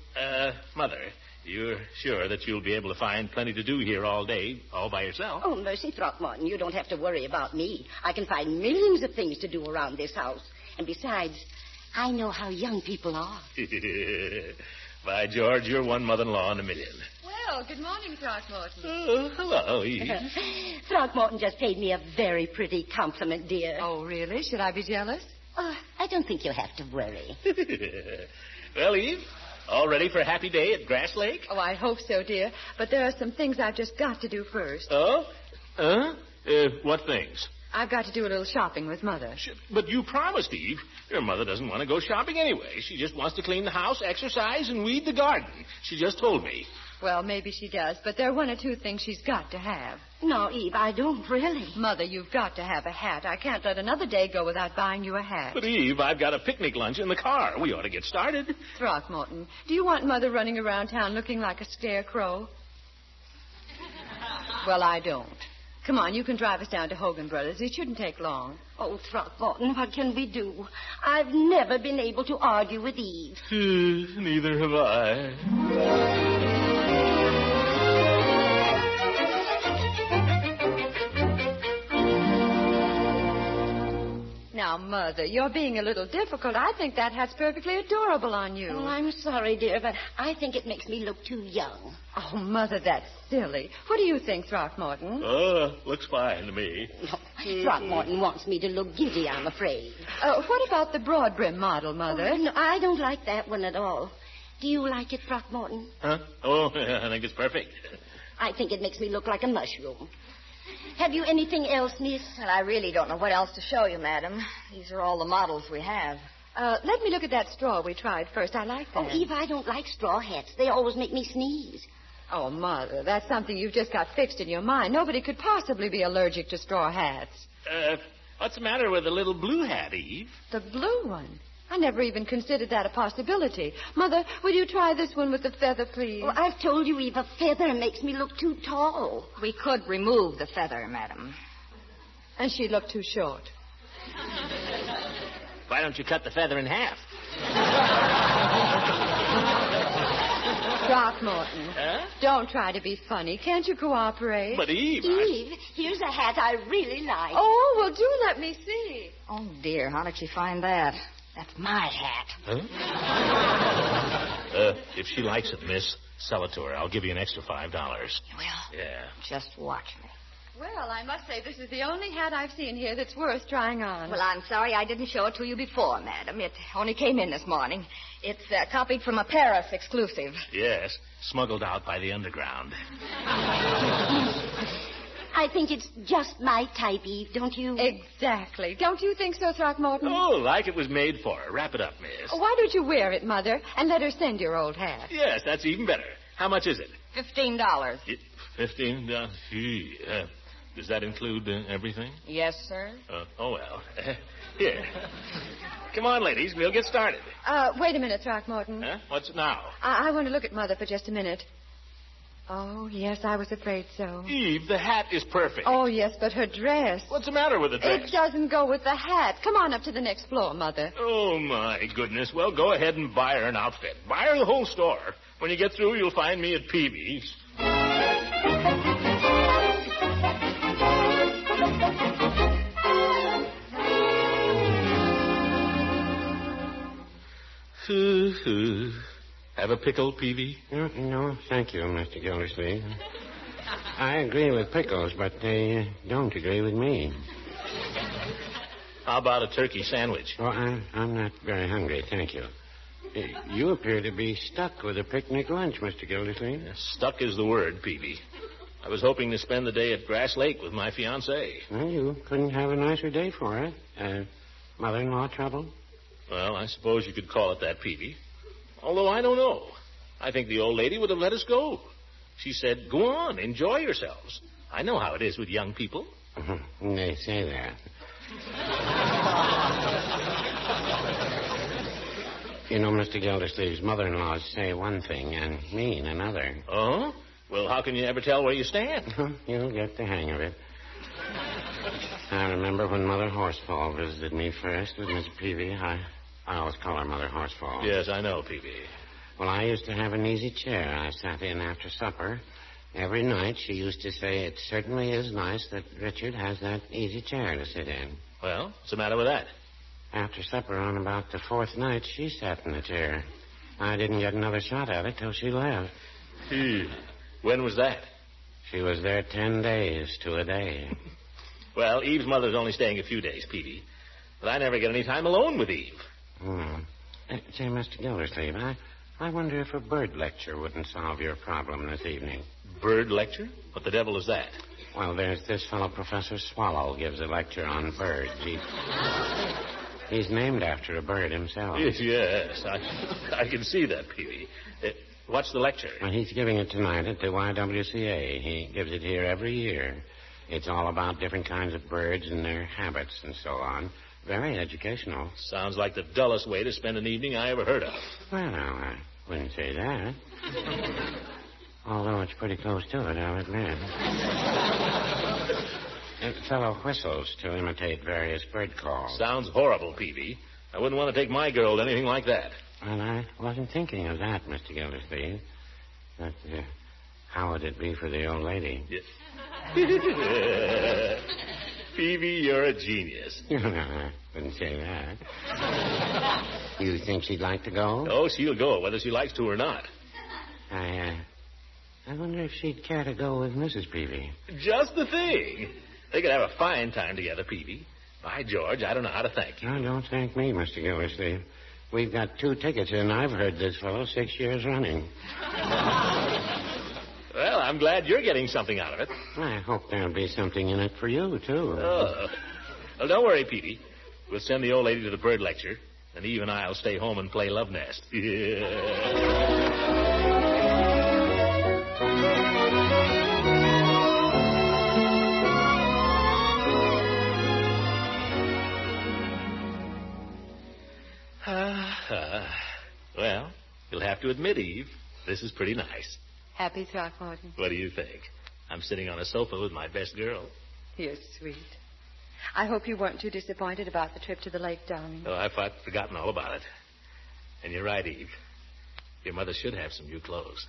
Mother, you're sure that you'll be able to find plenty to do here all day, all by yourself? Oh, mercy, Throckmorton, you don't have to worry about me. I can find millions of things to do around this house. And besides, I know how young people are. By George, you're one mother-in-law in a million. Well, good morning, Throckmorton. Oh, hello, Eve. Throckmorton just paid me a very pretty compliment, dear. Oh, really? Should I be jealous? I don't think you'll have to worry. Well, Eve, all ready for a happy day at Grass Lake? Oh, I hope so, dear. But there are some things I've just got to do first. Oh? What things? I've got to do a little shopping with Mother. But you promised, Eve. Your mother doesn't want to go shopping anyway. She just wants to clean the house, exercise, and weed the garden. She just told me. Well, maybe she does, but there are one or two things she's got to have. No, Eve, I don't really. Mother, you've got to have a hat. I can't let another day go without buying you a hat. But, Eve, I've got a picnic lunch in the car. We ought to get started. Throckmorton, do you want Mother running around town looking like a scarecrow? Well, I don't. Come on, you can drive us down to Hogan Brothers. It shouldn't take long. Oh, Throckmorton, what can we do? I've never been able to argue with Eve. Neither have I. Now, Mother, you're being a little difficult. I think that hat's perfectly adorable on you. Oh, I'm sorry, dear, but I think it makes me look too young. Oh, Mother, that's silly. What do you think, Throckmorton? Looks fine to me. No, Throckmorton wants me to look giddy, I'm afraid. What about the broad brim model, Mother? Oh, no, I don't like that one at all. Do you like it, Throckmorton? Huh? Oh, I think it's perfect. I think it makes me look like a mushroom. Have you anything else, miss? Well, I really don't know what else to show you, madam. These are all the models we have. Let me look at that straw we tried first. I like that. Oh, Eve, I don't like straw hats. They always make me sneeze. Oh, Mother, that's something you've just got fixed in your mind. Nobody could possibly be allergic to straw hats. What's the matter with the little blue hat, Eve? The blue one? I never even considered that a possibility. Mother, will you try this one with the feather, please? Well, I've told you, Eve, a feather makes me look too tall. We could remove the feather, madam. And she looked too short. Why don't you cut the feather in half? Throckmorton, don't try to be funny. Can't you cooperate? But, Eve... Eve, here's a hat I really like. Oh, well, do let me see. Oh, dear, how did she find that? That's my hat. Huh? If she likes it, miss, sell it to her. I'll give you an extra $5. You will? Yeah. Just watch me. Well, I must say, this is the only hat I've seen here that's worth trying on. Well, I'm sorry I didn't show it to you before, madam. It only came in this morning. It's copied from a Paris exclusive. Yes, smuggled out by the underground. I think it's just my type, Eve, don't you? Exactly. Don't you think so, Throckmorton? Oh, like it was made for her. Wrap it up, miss. Why don't you wear it, Mother, and let her send your old hat? Yes, that's even better. How much is it? $15. $15? Gee, does that include everything? Yes, sir. Oh, well. Here. Come on, ladies. We'll get started. Wait a minute, Throckmorton. Huh? What's it now? I want to look at Mother for just a minute. Oh, yes, I was afraid so. Eve, the hat is perfect. Oh, yes, but her dress. What's the matter with the dress? It doesn't go with the hat. Come on up to the next floor, Mother. Oh, my goodness. Well, go ahead and buy her an outfit. Buy her the whole store. When you get through, you'll find me at Peavy's. Have a pickle, Peavy? No, thank you, Mr. Gildersleeve. I agree with pickles, but they don't agree with me. How about a turkey sandwich? Oh, I'm not very hungry, thank you. You appear to be stuck with a picnic lunch, Mr. Gildersleeve. Stuck is the word, Peavy. I was hoping to spend the day at Grass Lake with my fiancée. Well, you couldn't have a nicer day for it. Mother-in-law trouble? Well, I suppose you could call it that, Peavy. Although I don't know. I think the old lady would have let us go. She said, go on, enjoy yourselves. I know how it is with young people. They say that. You know, Mr. Gildersleeve's mother-in-laws say one thing and mean another. Oh? Well, how can you ever tell where you stand? You'll get the hang of it. I remember when Mother Horsefall visited me first with Miss Peavy. I always call her Mother Horsefall. Yes, I know, Peavy. Well, I used to have an easy chair I sat in after supper. Every night she used to say, it certainly is nice that Richard has that easy chair to sit in. Well, what's the matter with that? After supper on about the fourth night, she sat in the chair. I didn't get another shot at it till she left. When was that? She was there 10 days to a day. Well, Eve's mother's only staying a few days, Peavy. But I never get any time alone with Eve. Say, Mr. Gildersleeve, I wonder if a bird lecture wouldn't solve your problem this evening. Bird lecture? What the devil is that? Well, there's this fellow, Professor Swallow, gives a lecture on birds. He's named after a bird himself. Yes, I can see that, Peavy. What's the lecture? Well, he's giving it tonight at the YWCA. He gives it here every year. It's all about different kinds of birds and their habits and so on. Very educational. Sounds like the dullest way to spend an evening I ever heard of. Well, I wouldn't say that. Although it's pretty close to it, I'll admit. A fellow whistles to imitate various bird calls. Sounds horrible, Peavy. I wouldn't want to take my girl to anything like that. Well, I wasn't thinking of that, Mr. Gildersleeve. But how would it be for the old lady? Yes. Peavy, you're a genius. No, I wouldn't say that. You think she'd like to go? Oh, she'll go, whether she likes to or not. I wonder if she'd care to go with Mrs. Peavy. Just the thing. They could have a fine time together, Peavy. By George, I don't know how to thank you. Oh, don't thank me, Mr. Gildersleeve. We've got 2 tickets, and I've heard this fellow 6 years running. Well, I'm glad you're getting something out of it. I hope there'll be something in it for you, too. Oh. Well, don't worry, Peavy. We'll send the old lady to the bird lecture, and Eve and I'll stay home and play Love Nest. Well, you'll have to admit, Eve, this is pretty nice. Happy, Throckmorton? What do you think? I'm sitting on a sofa with my best girl. You're sweet. I hope you weren't too disappointed about the trip to the lake, darling. Oh, I've forgotten all about it. And you're right, Eve. Your mother should have some new clothes.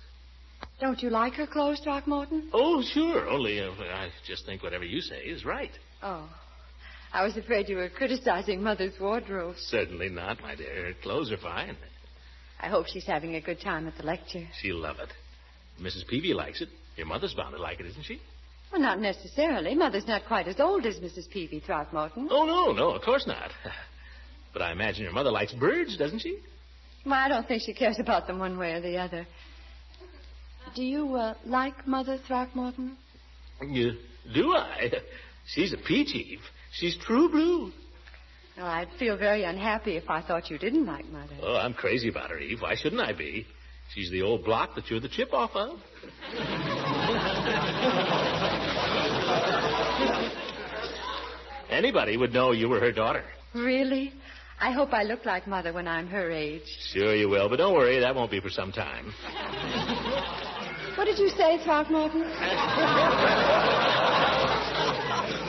Don't you like her clothes, Throckmorton? Oh, sure. Only I just think whatever you say is right. Oh. I was afraid you were criticizing Mother's wardrobe. Certainly not, my dear. Her clothes are fine. I hope she's having a good time at the lecture. She'll love it. Mrs. Peavy likes it. Your mother's bound to like it, isn't she? Well, not necessarily. Mother's not quite as old as Mrs. Peavy, Throckmorton. Oh, no, of course not. But I imagine your mother likes birds, doesn't she? Well, I don't think she cares about them one way or the other. Do you like Mother, Throckmorton? Do I? She's a peach, Eve. She's true blue. Well, I'd feel very unhappy if I thought you didn't like Mother. Oh, I'm crazy about her, Eve. Why shouldn't I be? She's the old block that you're the chip off of. Anybody would know you were her daughter. Really? I hope I look like Mother when I'm her age. Sure you will, but don't worry, that won't be for some time. What did you say, Throckmorton?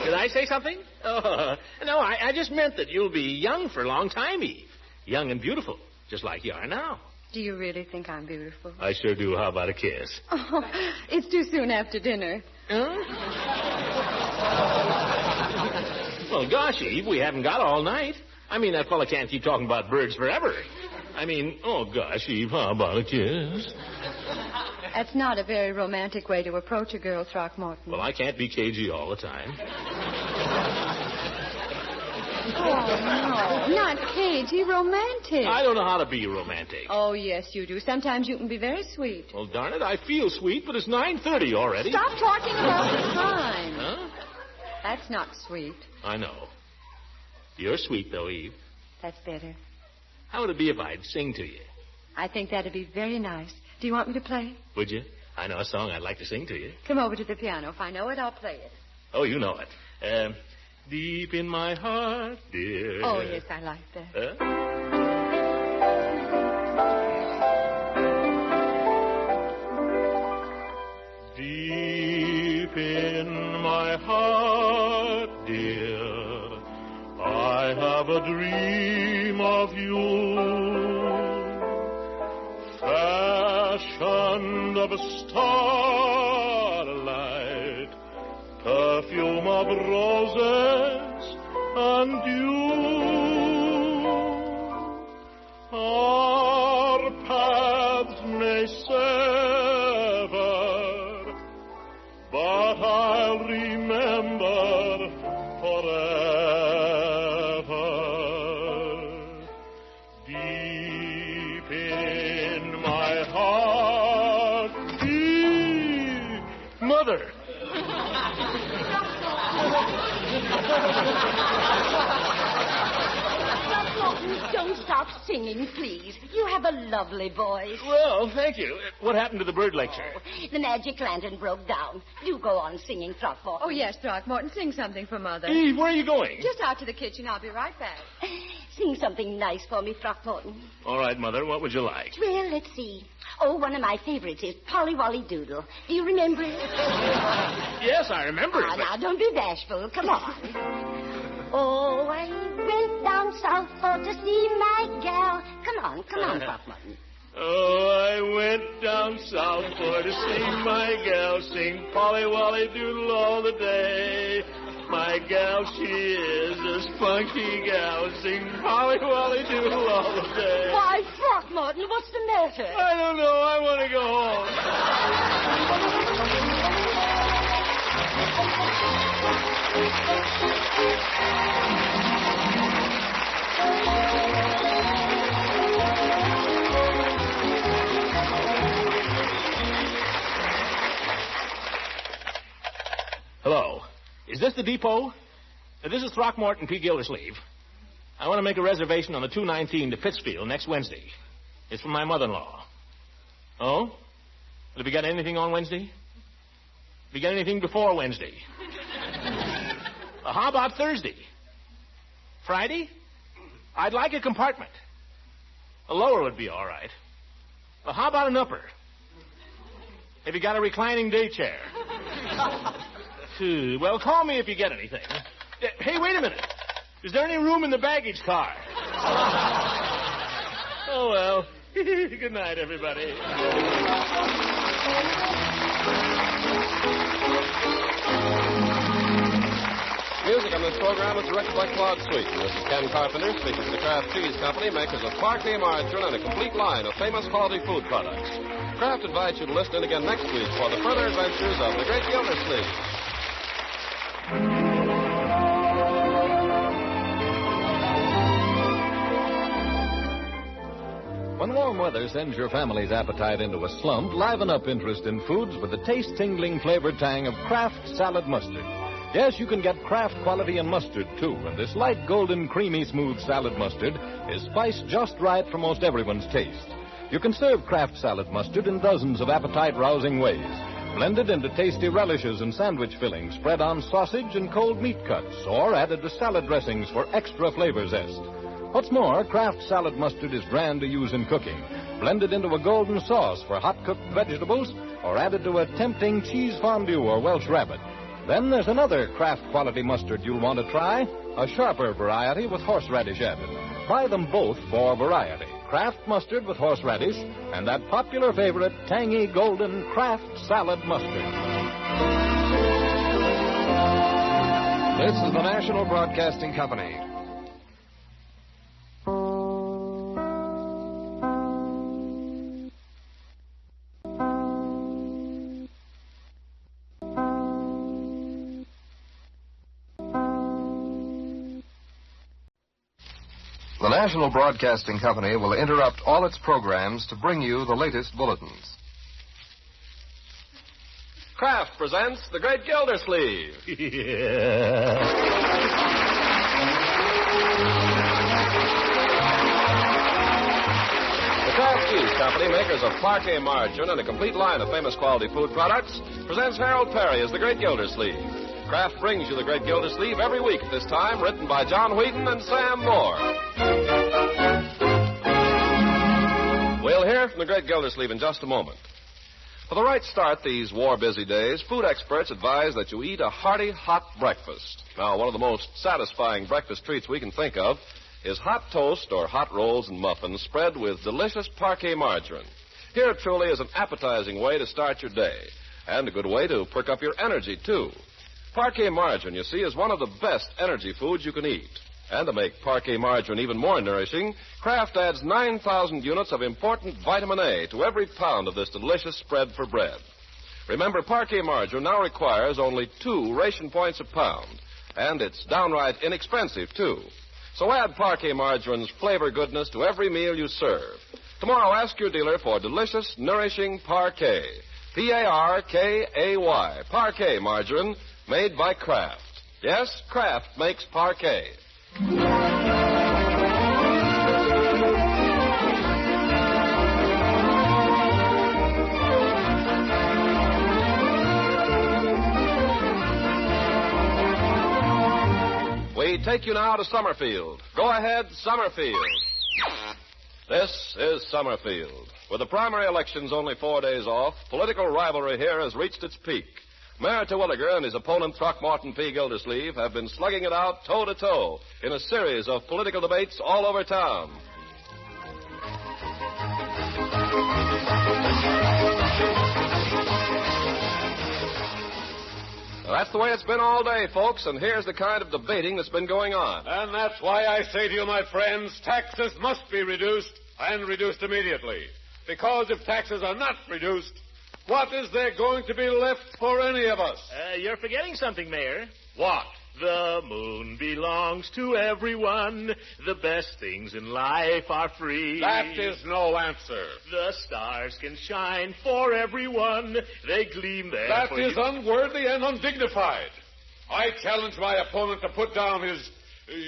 Did I say something? Oh, no, I just meant that you'll be young for a long time, Eve. Young and beautiful, just like you are now. Do you really think I'm beautiful? I sure do. How about a kiss? Oh, it's too soon after dinner. Huh? Well, gosh, Eve, we haven't got all night. I mean, that fella can't keep talking about birds forever. I mean, oh, gosh, Eve, how about a kiss? That's not a very romantic way to approach a girl, Throckmorton. Well, I can't be cagey all the time. no, not cagey, romantic. I don't know how to be romantic. Oh, yes, you do. Sometimes you can be very sweet. Well, darn it, I feel sweet, but it's 9:30 already. Stop talking about the time. Huh? That's not sweet. I know. You're sweet, though, Eve. That's better. How would it be if I'd sing to you? I think that'd be very nice. Do you want me to play? Would you? I know a song I'd like to sing to you. Come over to the piano. If I know it, I'll play it. Oh, you know it. Deep in my heart, dear. Oh, yes, I like that. Deep in my heart, dear, I have a dream of you. Fashioned of starlight, perfume of roses and dew. Our paths may sever, but I'll remember forever. Deep in my heart, deep. Mother! Don't stop singing, please. You have a lovely voice. Well, thank you. What happened to the bird lecture? The magic lantern broke down. Do go on singing, Throckmorton. Oh, yes, Throckmorton. Sing something for Mother. Eve, where are you going? Just out to the kitchen. I'll be right back. Sing something nice for me, Throckmorton. All right, Mother. What would you like? Well, let's see. Oh, one of my favorites is Polly Wolly Doodle. Do you remember it? Yes, I remember it. Now, don't be bashful. Come on. Oh, I went down south for to see my gal. Come on, Throckmorton. Oh, I went down south for to see my gal, sing Polly Wolly Doodle all the day. My gal, she is a spunky gal, sing Polly Wolly Doodle all the day. Why, Throckmorton, what's the matter? I don't know. I want to go Hello. Is this the depot? This is Throckmorton P. Gildersleeve. I want to make a reservation on the 219 to Pittsfield next Wednesday. It's for my mother-in-law. Oh? Well, have you got anything on Wednesday? Have you got anything before Wednesday? How about Thursday? Friday? I'd like a compartment. A lower would be all right. Well, how about an upper? Have you got a reclining day chair? Well, call me if you get anything. Hey, wait a minute. Is there any room in the baggage car? Oh, well. Good night, everybody. Music on this program is directed by Claude Sweet. This is Ken Carpenter speaking for the Kraft Cheese Company, makers of sparkly margarine and a complete line of famous quality food products. Kraft invites you to listen in again next week for the further adventures of the great Gildersleeve. When warm weather sends your family's appetite into a slump, liven up interest in foods with the taste-tingling flavored tang of Kraft Salad Mustard. Yes, you can get Kraft quality in mustard, too, and this light golden, creamy, smooth salad mustard is spiced just right for most everyone's taste. You can serve Kraft Salad Mustard in dozens of appetite-rousing ways. Blended into tasty relishes and sandwich fillings, spread on sausage and cold meat cuts, or added to salad dressings for extra flavor zest. What's more, Kraft Salad Mustard is grand to use in cooking, blended into a golden sauce for hot-cooked vegetables, or added to a tempting cheese fondue or Welsh rabbit. Then there's another Kraft quality mustard you'll want to try, a sharper variety with horseradish added. Try them both for variety. Kraft mustard with horseradish, and that popular favorite, tangy, golden Kraft Salad Mustard. This is the National Broadcasting Company. The National Broadcasting Company will interrupt all its programs to bring you the latest bulletins. Kraft presents The Great Gildersleeve. The Kraft Cheese Company, makers of parquet margarine and a complete line of famous quality food products, presents Harold Perry as The Great Gildersleeve. Kraft brings you The Great Gildersleeve every week at this time, written by John Wheaton and Sam Moore. We'll hear from The Great Gildersleeve in just a moment. For the right start these war-busy days, food experts advise that you eat a hearty, hot breakfast. Now, one of the most satisfying breakfast treats we can think of is hot toast or hot rolls and muffins spread with delicious parquet margarine. Here truly is an appetizing way to start your day, and a good way to perk up your energy, too. Parquet margarine, you see, is one of the best energy foods you can eat. And to make parquet margarine even more nourishing, Kraft adds 9,000 units of important vitamin A to every pound of this delicious spread for bread. Remember, parquet margarine now requires only 2 ration points a pound, and it's downright inexpensive, too. So add parquet margarine's flavor goodness to every meal you serve. Tomorrow, ask your dealer for delicious, nourishing parquet. P-A-R-K-A-Y, parquet margarine, made by Kraft. Yes, Kraft makes parquet. We take you now to Summerfield. Go ahead, Summerfield. This is Summerfield. With the primary elections only 4 days off, political rivalry here has reached its peak. Mayor Terwilliger and his opponent, Throckmorton P. Gildersleeve, have been slugging it out toe-to-toe in a series of political debates all over town. That's the way it's been all day, folks, and here's the kind of debating that's been going on. And that's why I say to you, my friends, taxes must be reduced, and reduced immediately. Because if taxes are not reduced, what is there going to be left for any of us? You're forgetting something, Mayor. What? The moon belongs to everyone. The best things in life are free. That is no answer. The stars can shine for everyone. They gleam there That for is you. unworthy and undignified. I challenge my opponent to put down his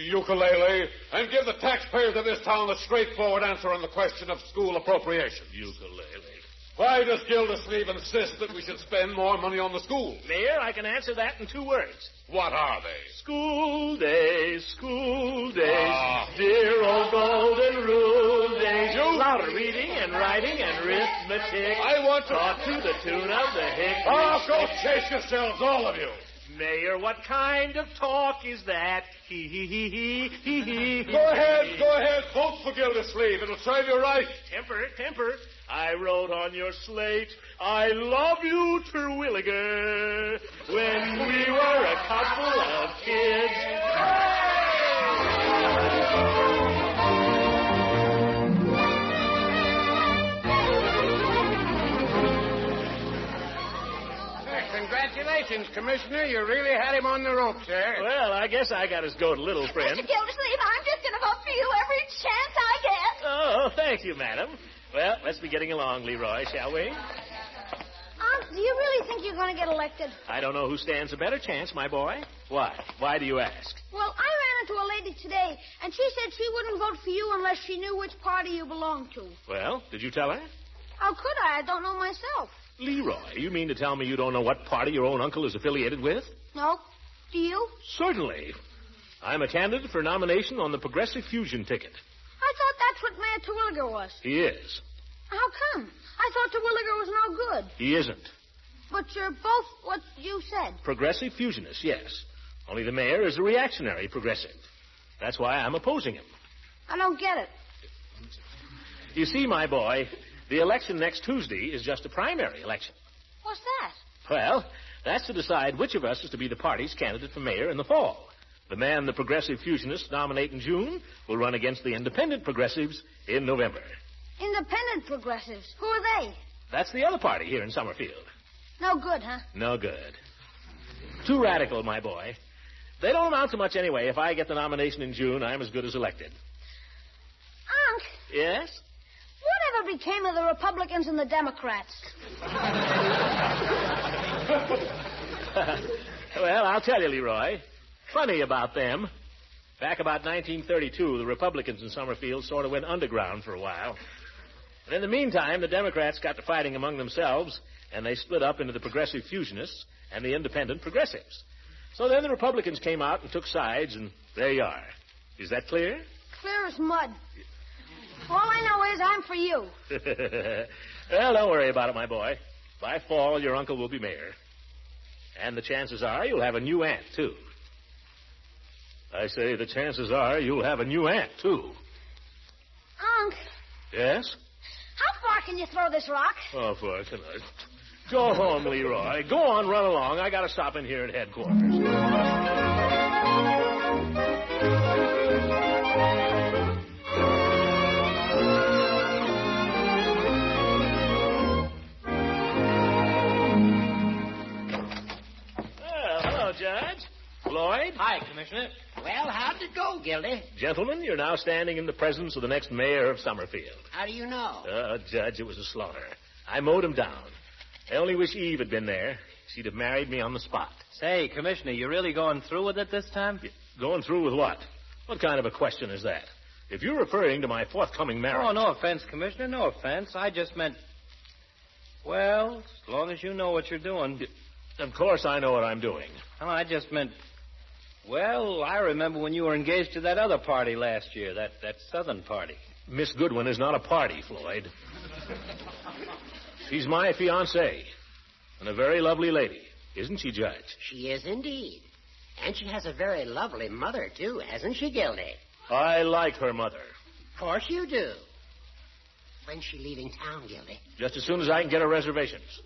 ukulele and give the taxpayers of this town a straightforward answer on the question of school appropriation. Ukulele. Why does Gildersleeve insist that we should spend more money on the schools? Mayor, I can answer that in 2 words. What are they? School days, dear old golden rule days. Louder reading and writing and arithmetic. I want to... Taught to the tune of the hickory. Oh, go chase yourselves, all of you. Mayor, what kind of talk is that? Hee. Go ahead, vote for Gildersleeve. It'll serve you right. Temper. I wrote on your slate, I love you, Terwilliger, when we were a couple of kids. Congratulations, Commissioner. You really had him on the ropes there. Well, I guess I got his goat a little, friend. Mr. Gildersleeve, I'm just going to vote for you every chance I get. Oh, thank you, madam. Well, let's be getting along, Leroy, shall we? Do you really think you're going to get elected? I don't know who stands a better chance, my boy. Why? Why do you ask? Well, I ran into a lady today, and she said she wouldn't vote for you unless she knew which party you belonged to. Well, did you tell her? How could I? I don't know myself. Leroy, you mean to tell me you don't know what party your own uncle is affiliated with? No. Do you? Certainly. I'm a candidate for nomination on the Progressive Fusion ticket. I thought that's what Mayor Terwilliger was. He is. How come? I thought Terwilliger was no good. He isn't. But you're both what you said. Progressive fusionists, yes. Only the mayor is a reactionary progressive. That's why I'm opposing him. I don't get it. You see, my boy, the election next Tuesday is just a primary election. What's that? Well, that's to decide which of us is to be the party's candidate for mayor in the fall. The man the progressive fusionists nominate in June will run against the independent progressives in November. Independent progressives? Who are they? That's the other party here in Summerfield. No good, huh? No good. Too radical, my boy. They don't amount to much anyway. If I get the nomination in June, I'm as good as elected. Yes? Whatever became of the Republicans and the Democrats? Well, I'll tell you, Leroy. Funny about them. Back about 1932, the Republicans in Summerfield sort of went underground for a while. And in the meantime, the Democrats got to fighting among themselves, and they split up into the Progressive Fusionists and the Independent Progressives. So then the Republicans came out and took sides, and there you are. Is that clear? Clear as mud. All I know is I'm for you. Well, don't worry about it, my boy. By fall, your uncle will be mayor. And the chances are you'll have a new aunt, too. I say the chances are you'll have a new aunt, too. Unc. Yes? How far can you throw this rock? Oh, for tonight. Go home, Leroy. Go on, run along. I got to stop in here at headquarters. Judge. Floyd. Hi, Commissioner. Well, how did it go, Gildy? Gentlemen, you're now standing in the presence of the next mayor of Summerfield. How do you know? Judge, it was a slaughter. I mowed him down. I only wish Eve had been there. She'd have married me on the spot. Say, Commissioner, you really going through with it this time? Going through with what? What kind of a question is that? If you're referring to my forthcoming marriage... Oh, no offense, Commissioner, no offense. I just meant... Well, as long as you know what you're doing... Of course I know what I'm doing. Oh, I just meant... Well, I remember when you were engaged to that other party last year, that Southern party. Miss Goodwin is not a party, Floyd. She's my fiancée, and a very lovely lady. Isn't she, Judge? She is indeed. And she has a very lovely mother, too, hasn't she, Gildy? I like her mother. Of course you do. When's she leaving town, Gildy? Just as soon as I can get her reservations.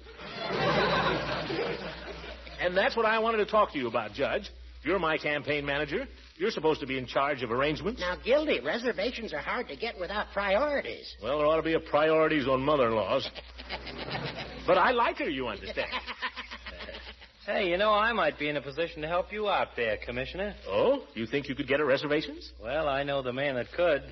And that's what I wanted to talk to you about, Judge. You're my campaign manager. You're supposed to be in charge of arrangements. Now, Gildy, reservations are hard to get without priorities. Well, there ought to be a priorities on mother-in-laws. But I like her, you understand. Hey, you know, I might be in a position to help you out there, Commissioner. Oh? You think you could get her reservations? Well, I know the man that could.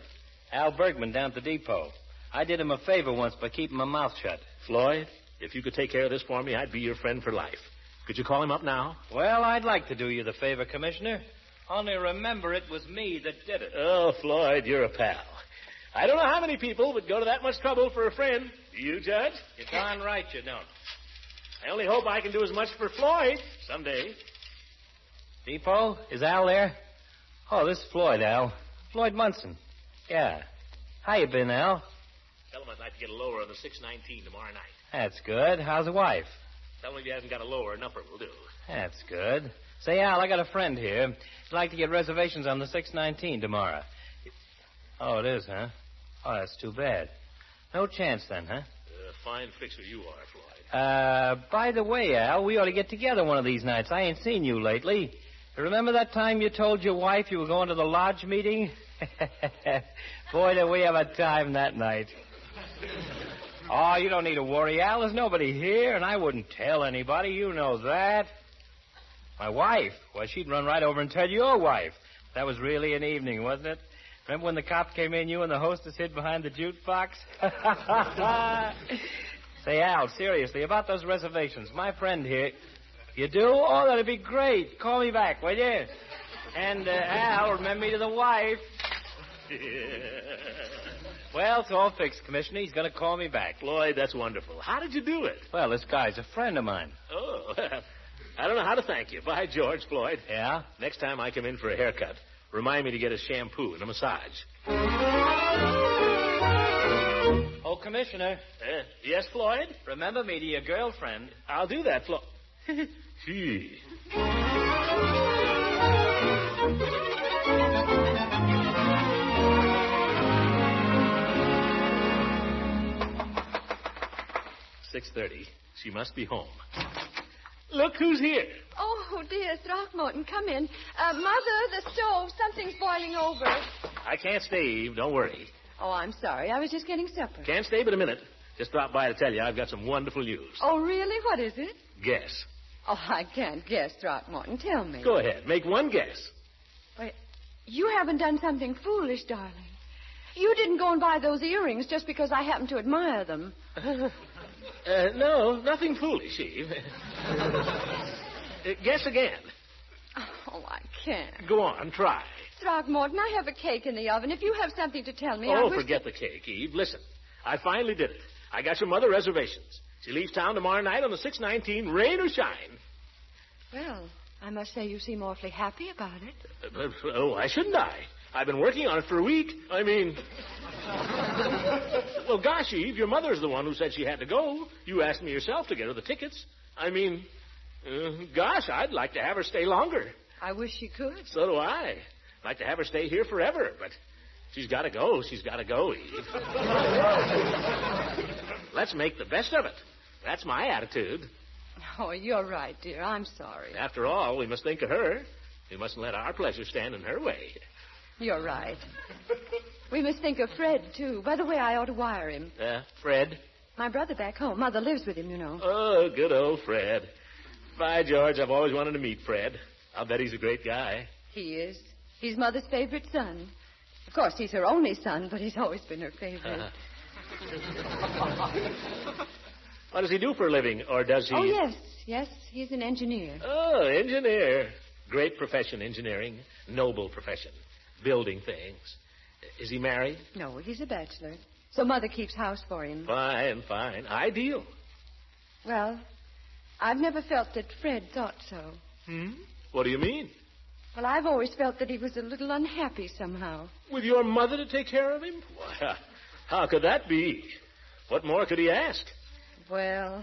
Al Bergman down at the depot. I did him a favor once by keeping my mouth shut. Floyd, if you could take care of this for me, I'd be your friend for life. Could you call him up now? Well, I'd like to do you the favor, Commissioner. Only remember it was me that did it. Oh, Floyd, you're a pal. I don't know how many people would go to that much trouble for a friend. Do you, Judge? You're darn right you don't. I only hope I can do as much for Floyd someday. Depot, is Al there? Oh, this is Floyd, Al. Floyd Munson. Yeah. How you been, Al? Tell him I'd like to get a lower on the 619 tomorrow night. That's good. How's the wife? Tell him if he hasn't got a lower, an upper will do. That's good. Say, Al, I got a friend here. He'd like to get reservations on the 619 tomorrow. Oh, it is, huh? Oh, that's too bad. No chance then, huh? Fine fixer you are, Floyd. By the way, Al, we ought to get together one of these nights. I ain't seen you lately. Remember that time you told your wife you were going to the lodge meeting? Boy, did we have a time that night. Oh, you don't need to worry, Al. There's nobody here, and I wouldn't tell anybody. You know that. My wife? Well, she'd run right over and tell your wife. That was really an evening, wasn't it? Remember when the cop came in, you and the hostess hid behind the jukebox? Say, Al, seriously, about those reservations. My friend here... You do? Oh, that'd be great. Call me back, will you? And, Al, remember me to the wife. Well, it's all fixed, Commissioner. He's going to call me back. Floyd, that's wonderful. How did you do it? Well, this guy's a friend of mine. Oh, I don't know how to thank you. By George, Floyd. Yeah? Next time I come in for a haircut, remind me to get a shampoo and a massage. Oh, Commissioner. Yes, Floyd? Remember me to your girlfriend. I'll do that, Floyd. Gee. $6:30. She must be home. Look who's here. Oh, dear, Throckmorton, come in. Mother, the stove, something's boiling over. I can't stay, Eve. Don't worry. Oh, I'm sorry. I was just getting supper. Can't stay but a minute. Just dropped by to tell you I've got some wonderful news. Oh, really? What is it? Guess. Oh, I can't guess, Throckmorton. Tell me. Go ahead. Make one guess. Wait, you haven't done something foolish, darling. You didn't go and buy those earrings just because I happen to admire them. No, nothing foolish, Eve. Guess again. Oh, I can't. Go on, try. Throckmorton, I have a cake in the oven. If you have something to tell me, I wish... Forget the cake, Eve. Listen, I finally did it. I got your mother reservations. She leaves town tomorrow night on the 6:19, rain or shine. Well, I must say you seem awfully happy about it. Why shouldn't I? I've been working on it for a week. I mean... Well, gosh, Eve, your mother's the one who said she had to go. You asked me yourself to get her the tickets. I mean, gosh, I'd like to have her stay longer. I wish she could. So do I. I'd like to have her stay here forever, but she's got to go. She's got to go, Eve. Let's make the best of it. That's my attitude. Oh, you're right, dear. I'm sorry. After all, we must think of her. We mustn't let our pleasure stand in her way. You're right. We must think of Fred, too. By the way, I ought to wire him. Fred? My brother back home. Mother lives with him, you know. Oh, good old Fred. By George, I've always wanted to meet Fred. I'll bet he's a great guy. He is. He's Mother's favorite son. Of course, he's her only son, but he's always been her favorite. What does he do for a living, or does he... Oh, yes. Yes, he's an engineer. Oh, engineer. Great profession, engineering. Noble profession. Building things. Is he married? No, he's a bachelor. So Mother keeps house for him. Fine. Ideal. Well, I've never felt that Fred thought so. What do you mean? Well, I've always felt that he was a little unhappy somehow. With your mother to take care of him? Why, how could that be? What more could he ask? Well,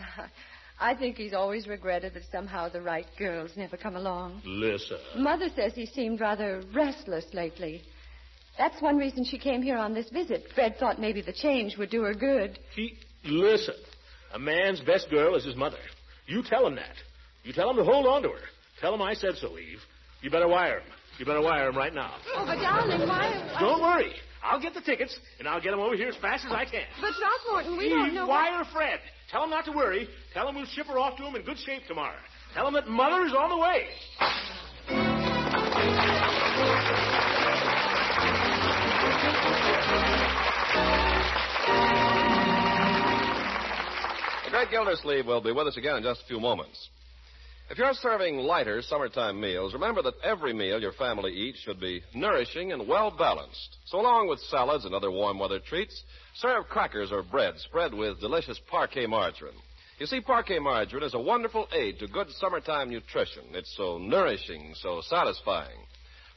I think he's always regretted that somehow the right girls never come along. Listen. Mother says he seemed rather restless lately. That's one reason she came here on this visit. Fred thought maybe the change would do her good. Listen. A man's best girl is his mother. You tell him that. You tell him to hold on to her. Tell him I said so, Eve. You better wire him. You better wire him right now. Oh, but darling, why... Don't worry. I'll get the tickets, and I'll get them over here as fast as I can. But, Throckmorton, we don't know... Wire Fred. Tell him not to worry. Tell him we'll ship her off to him in good shape tomorrow. Tell him that Mother is on the way. The great Gildersleeve will be with us again in just a few moments. If you're serving lighter summertime meals, remember that every meal your family eats should be nourishing and well-balanced. So along with salads and other warm weather treats, serve crackers or bread spread with delicious parquet margarine. You see, parquet margarine is a wonderful aid to good summertime nutrition. It's so nourishing, so satisfying.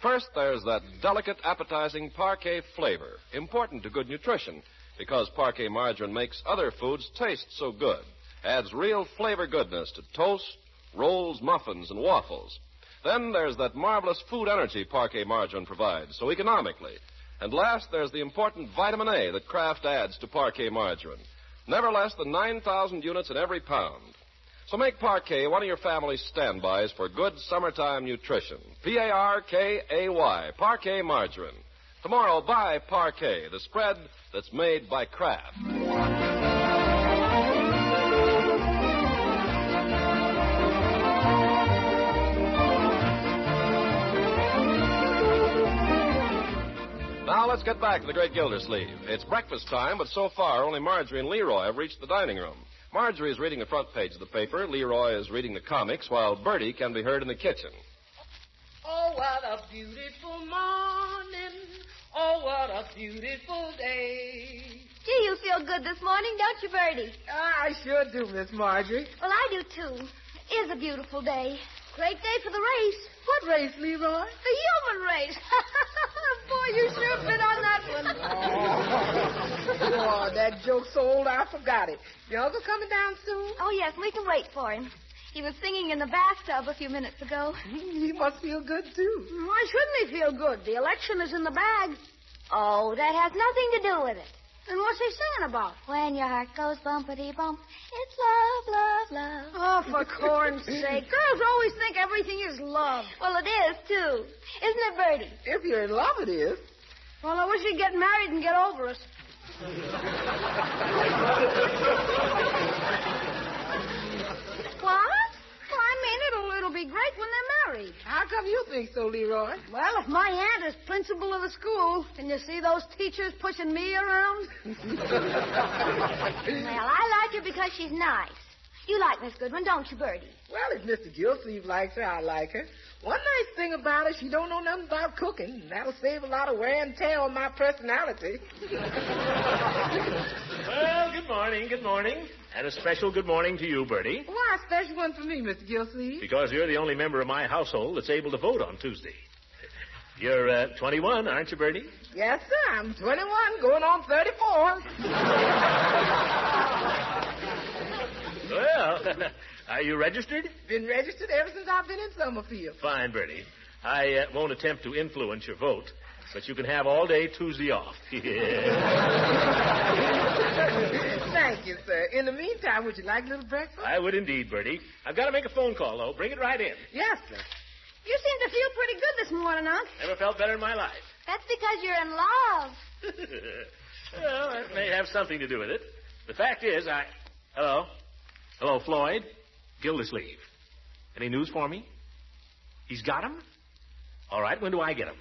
First, there's that delicate, appetizing parquet flavor, important to good nutrition, because parquet margarine makes other foods taste so good. Adds real flavor goodness to toast, rolls, muffins, and waffles. Then there's that marvelous food energy parquet margarine provides, so economically. And last, there's the important vitamin A that Kraft adds to parquet margarine. Never less than 9,000 units in every pound. So make parquet one of your family's standbys for good summertime nutrition. P-A-R-K-A-Y, parquet margarine. Tomorrow, buy parquet, the spread that's made by Kraft. Now let's get back to the great Gildersleeve. It's breakfast time, but so far only Marjorie and Leroy have reached the dining room. Marjorie is reading the front page of the paper. Leroy is reading the comics, while Bertie can be heard in the kitchen. Oh, what a beautiful morning. Oh, what a beautiful day. Gee, you feel good this morning, don't you, Bertie? I sure do, Miss Marjorie. Well, I do, too. It is a beautiful day. Great day for the race. What race, Leroy? The human race. Boy, you sure been on that one. Oh, that joke's so old I forgot it. Your uncle coming down soon? Oh, yes, we can wait for him. He was singing in the bathtub a few minutes ago. He must feel good, too. Why shouldn't he feel good? The election is in the bag. Oh, that has nothing to do with it. And what's he singing about? When your heart goes bumpity-bump, it's love, love, love. Oh, for corn's sake. Girls always think everything is love. Well, it is, too. Isn't it, Bertie? If you're in love, it is. Well, I wish he'd get married and get over us. What? Well, I mean, it'll be great when they're married. How come you think so, Leroy? Well, if my aunt is principal of the school, can you see those teachers pushing me around? Well, I like her because she's nice. You like Miss Goodwin, don't you, Bertie? Well, if Mr. Gildersleeve likes her, I like her. One nice thing about her, she don't know nothing about cooking. That'll save a lot of wear and tear on my personality. Well, good morning. And a special good morning to you, Bertie. Why a special one for me, Mr. Gildersleeve? Because you're the only member of my household that's able to vote on Tuesday. You're 21, aren't you, Bertie? Yes, sir. I'm 21, going on 34. Well, are you registered? Been registered ever since I've been in Summerfield. Fine, Bertie. I won't attempt to influence your vote, but you can have all day Tuesday off. Thank you, sir. In the meantime, would you like a little breakfast? I would indeed, Bertie. I've got to make a phone call, though. Bring it right in. Yes, sir. You seem to feel pretty good this morning, Unc. Never felt better in my life. That's because you're in love. Well, that may have something to do with it. The fact is, Hello? Hello, Floyd? Gildersleeve. Any news for me? He's got him? All right, when do I get him?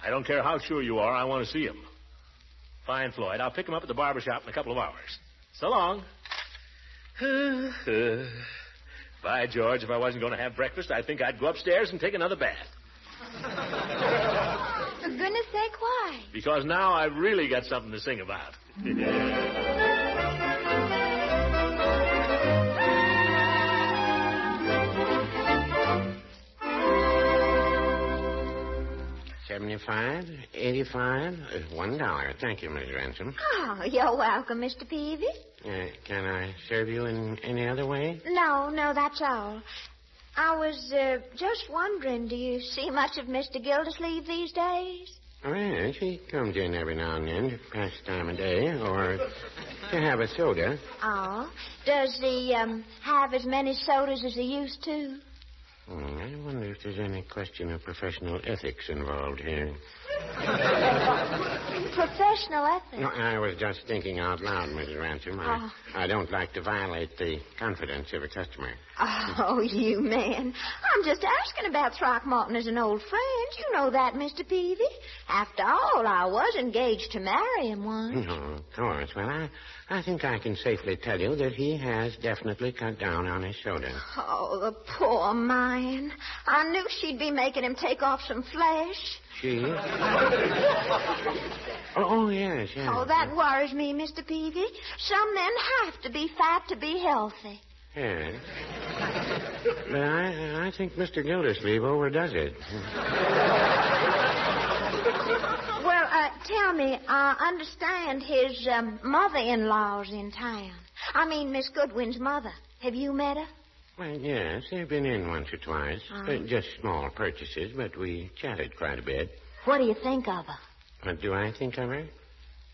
I don't care how sure you are, I want to see him. Fine, Floyd. I'll pick him up at the barber shop in a couple of hours. So long. By George, if I wasn't going to have breakfast, I think I'd go upstairs and take another bath. For goodness sake, why? Because now I've really got something to sing about. $75, $85, $1. Thank you, Miss Ransom. Oh, you're welcome, Mr. Peavy. Can I serve you in any other way? No, that's all. I was just wondering, do you see much of Mr. Gildersleeve these days? Oh, yes, he comes in every now and then to pass the time of day or to have a soda. Oh, does he have as many sodas as he used to? I wonder if there's any question of professional ethics involved here. Professional ethics? No, I was just thinking out loud, Mrs. Ransom. I don't like to violate the confidence of a customer. Oh, you man. I'm just asking about Throckmorton as an old friend. You know that, Mr. Peavy. After all, I was engaged to marry him once. No, of course. Well, I think I can safely tell you that he has definitely cut down on his soda. Oh, the poor man. I knew she'd be making him take off some flesh. She? Oh, yes. Oh, that worries me, Mr. Peavy. Some men have to be fat to be healthy. Yes. But I think Mr. Gildersleeve overdoes it. Well, tell me, I understand his mother-in-law's in town. I mean, Miss Goodwin's mother. Have you met her? Well, yes, they've been in once or twice. Just small purchases, but we chatted quite a bit. What do you think of her? What do I think of her?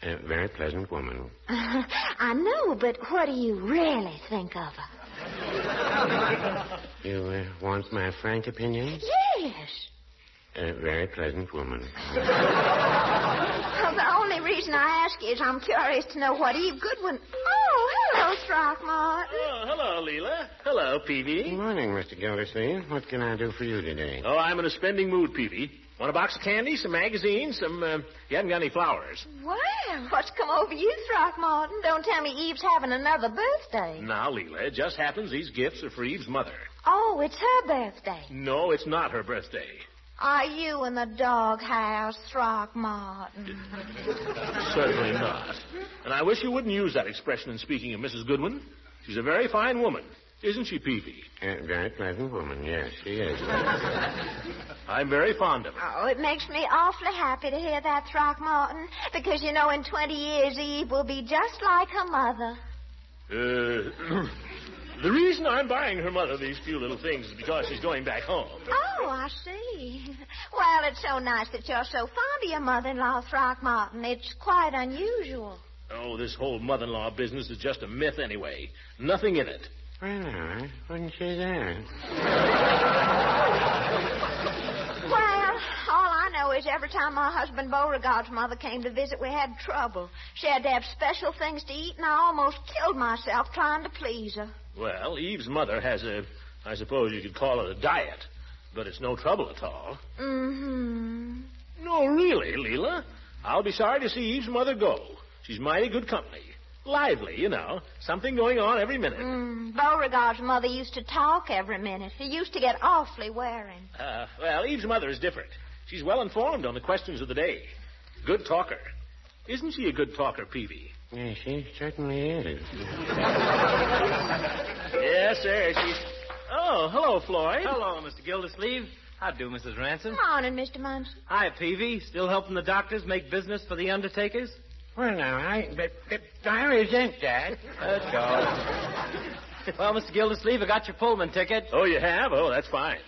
A very pleasant woman. I know, but what do you really think of her? You want my frank opinion? Yes. A very pleasant woman. Well, the only reason I ask is I'm curious to know what Eve Goodwin... Oh, hello, Throckmorton. Oh, hello, Leila. Hello, Peavy. Good morning, Mr. Gildersleeve. What can I do for you today? Oh, I'm in a spending mood, Peavy. Want a box of candy, some magazines, some... you haven't got any flowers. Well, what's come over you, Throckmorton? Don't tell me Eve's having another birthday. Now, Leila, it just happens these gifts are for Eve's mother. Oh, it's her birthday. No, it's not her birthday. Are you in the doghouse, Throckmorton? Certainly not. And I wish you wouldn't use that expression in speaking of Mrs. Goodwin. She's a very fine woman. Isn't she, Peavy? A very pleasant woman, yes, she is. I'm very fond of her. Oh, it makes me awfully happy to hear that, Throckmorton, because, you know, in 20 years, Eve will be just like her mother. The reason I'm buying her mother these few little things is because she's going back home. Oh, I see. Well, it's so nice that you're so fond of your mother-in-law, Throckmorton. It's quite unusual. Oh, this whole mother-in-law business is just a myth anyway. Nothing in it. Well, I wouldn't say that. Well, all I know is every time my husband Beauregard's mother came to visit, we had trouble. She had to have special things to eat, and I almost killed myself trying to please her. Well, Eve's mother has I suppose you could call it a diet. But it's no trouble at all. Mm-hmm. No, really, Leila. I'll be sorry to see Eve's mother go. She's mighty good company. Lively, you know. Something going on every minute. Beauregard's mother used to talk every minute. He used to get awfully wearing. Well, Eve's mother is different. She's well informed on the questions of the day. Good talker. Isn't she a good talker, Peavy? Yeah, she certainly is. Yes, sir. She's... Oh, hello, Floyd. Hello, Mr. Gildersleeve. How do, Mrs. Ransom? Morning, Mr. Munson. Hi, Peavy. Still helping the doctors make business for the undertakers? Well, now, I resent that. That's all. Well, Mr. Gildersleeve, I got your Pullman ticket. Oh, you have? Oh, that's fine.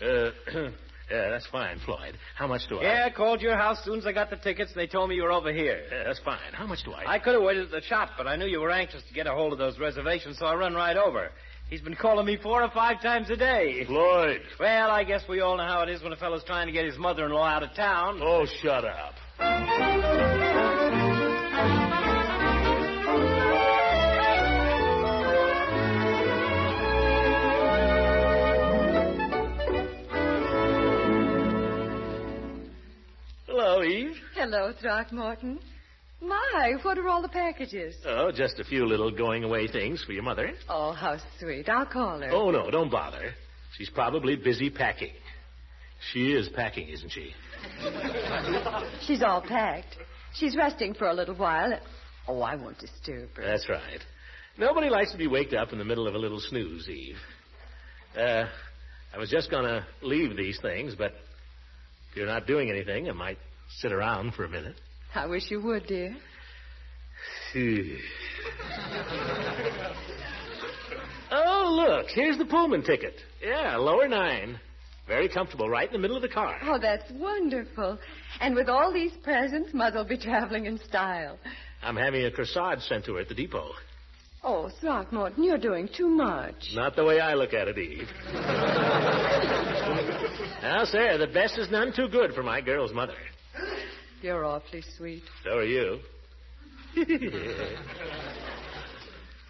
Yeah, that's fine, Floyd. How much do I... Yeah, I called your house as soon as I got the tickets, and they told me you were over here. Yeah, that's fine. How much do I... I could have waited at the shop, but I knew you were anxious to get a hold of those reservations, so I run right over. He's been calling me 4 or 5 times a day. Floyd. Well, I guess we all know how it is when a fellow's trying to get his mother-in-law out of town. Oh, shut up. Hello, Eve. Hello, Throckmorton. My, what are all the packages? Oh, just a few little going-away things for your mother. Oh, how sweet. I'll call her. Oh, no, don't bother. She's probably busy packing. She is packing, isn't she? She's all packed. She's resting for a little while. Oh, I won't disturb her. That's right. Nobody likes to be waked up in the middle of a little snooze, Eve. I was just going to leave these things, but if you're not doing anything, I might sit around for a minute. I wish you would, dear. Oh, look, here's the Pullman ticket. Yeah, lower 9. Very comfortable, right in the middle of the car. Oh, that's wonderful. And with all these presents, Mother'll be traveling in style. I'm having a corsage sent to her at the depot. Oh, Throckmorton, you're doing too much. Not the way I look at it, Eve. Now, sir, the best is none too good for my girl's mother. You're awfully sweet. So are you.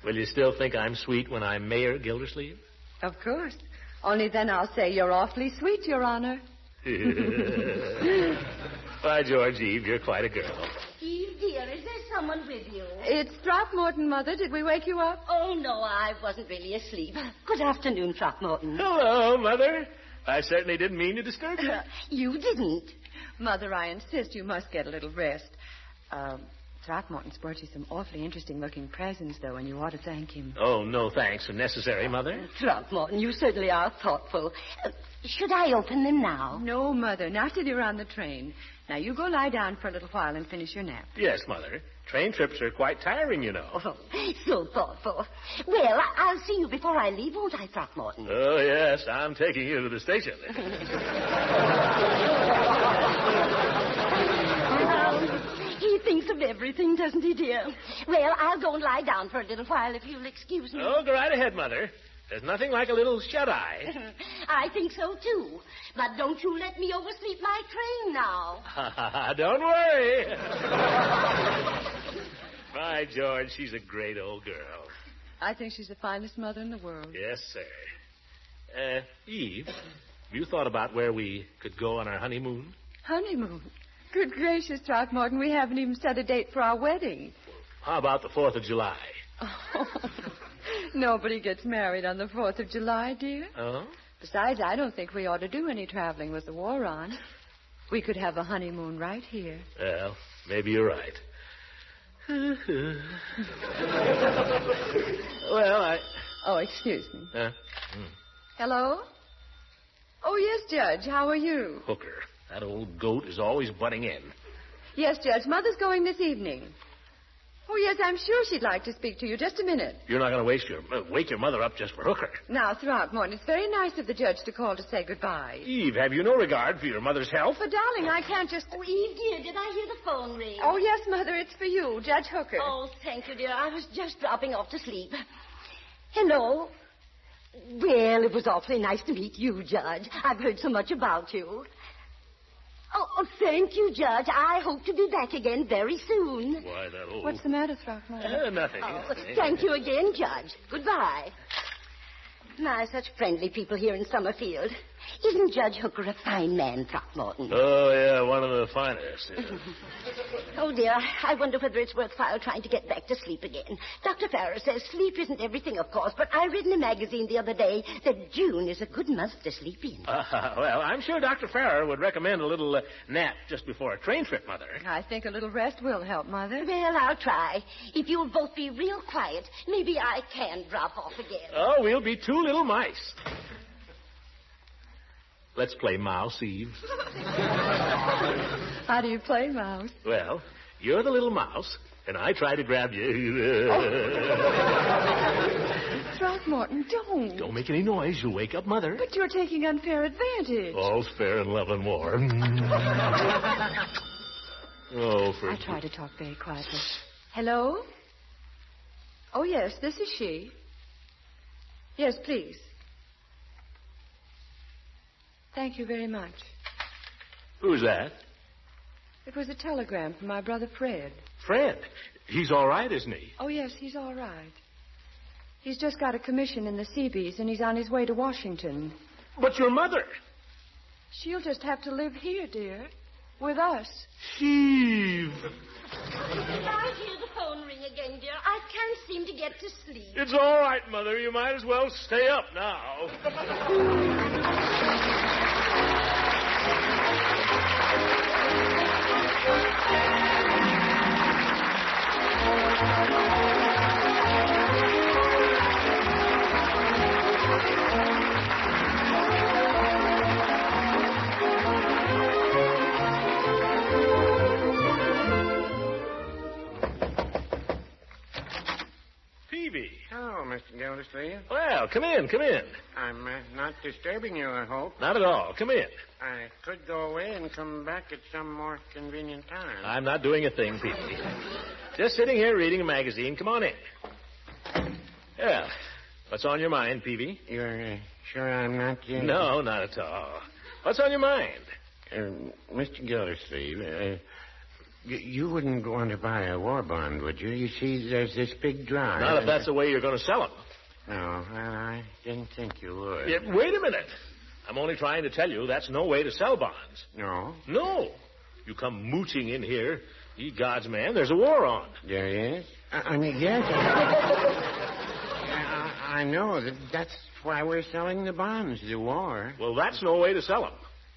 Will you still think I'm sweet when I'm Mayor Gildersleeve? Of course. Only then I'll say you're awfully sweet, Your Honor. By George, Eve, you're quite a girl. Eve, dear, is there someone with you? It's Throckmorton, Mother. Did we wake you up? Oh, no, I wasn't really asleep. Good afternoon, Throckmorton. Hello, Mother. I certainly didn't mean to disturb you. You didn't. Mother, I insist you must get a little rest. Throckmorton's brought you some awfully interesting-looking presents, though, and you ought to thank him. Oh, no thanks are necessary, Mother. Throckmorton, you certainly are thoughtful. Should I open them now? No, Mother, not till you're on the train. Now, you go lie down for a little while and finish your nap. Yes, Mother. Train trips are quite tiring, you know. Oh, so thoughtful. Well, I'll see you before I leave, won't I, Throckmorton? Oh, yes, I'm taking you to the station. He thinks of everything, doesn't he, dear? Well, I'll go and lie down for a little while, if you'll excuse me. Oh, go right ahead, Mother. There's nothing like a little shut-eye. I think so, too. But don't you let me oversleep my train now. Don't worry. By George, she's a great old girl. I think she's the finest mother in the world. Yes, sir. Eve, have you thought about where we could go on our honeymoon? Honeymoon? Good gracious, Throckmorton, we haven't even set a date for our wedding. How about the 4th of July? Oh, nobody gets married on the 4th of July, dear. Oh? Besides, I don't think we ought to do any traveling with the war on. We could have a honeymoon right here. Well, maybe you're right. Well, Oh, excuse me. Huh? Hello? Oh, yes, Judge. How are you? Hooker. That old goat is always butting in. Yes, Judge. Mother's going this evening. Oh, yes, I'm sure she'd like to speak to you. Just a minute. You're not going to wake your mother up just for Hooker. Now, Throckmorton, it's very nice of the judge to call to say goodbye. Eve, have you no regard for your mother's health? But, darling, I can't just... Oh, Eve, dear, did I hear the phone ring? Oh, yes, Mother, it's for you, Judge Hooker. Oh, thank you, dear. I was just dropping off to sleep. Hello. Well, it was awfully nice to meet you, Judge. I've heard so much about you. Oh, thank you, Judge. I hope to be back again very soon. Why, that old... What's the matter, Throckmorton? Nothing. Oh, thank you again, Judge. Goodbye. My, such friendly people here in Summerfield. Isn't Judge Hooker a fine man, Throckmorton? Oh, yeah, one of the finest. Yeah. Oh, dear, I wonder whether it's worthwhile trying to get back to sleep again. Dr. Farrar says sleep isn't everything, of course, but I read in a magazine the other day that June is a good month to sleep in. Well, I'm sure Dr. Farrar would recommend a little nap just before a train trip, Mother. I think a little rest will help, Mother. Well, I'll try. If you'll both be real quiet, maybe I can drop off again. Oh, we'll be two little mice. Let's play Mouse, Eve. How do you play, Mouse? Well, you're the little mouse, and I try to grab you. Throckmorton, don't. Don't make any noise. You'll wake up Mother. But you're taking unfair advantage. All's fair in love and war. I try to talk very quietly. Hello? Oh, yes, this is she. Yes, please. Thank you very much. Who's that? It was a telegram from my brother Fred. Fred? He's all right, isn't he? Oh, yes, he's all right. He's just got a commission in the Seabees, and he's on his way to Washington. But your mother? She'll just have to live here, dear. With us. Eve. I hear the phone ring again, dear. I can't seem to get to sleep. It's all right, Mother. You might as well stay up now. Hello, Mr. Gildersleeve. Well, come in. I'm not disturbing you, I hope. Not at all. Come in. I could go away and come back at some more convenient time. I'm not doing a thing, Peavy. Just sitting here reading a magazine. Come on in. Yeah. What's on your mind, Peavy? You're sure I'm not... No, not at all. What's on your mind? Mr. Gildersleeve, you wouldn't want to buy a war bond, would you? You see, there's this big drive. Not if that's the way you're going to sell them. No, well, I didn't think you would. Yeah, wait a minute. I'm only trying to tell you that's no way to sell bonds. No? No. You come mooching in here. Ye God's man, there's a war on. There is? I mean, yes. I know. That's why we're selling the bonds, the war. Well, that's no way to sell them.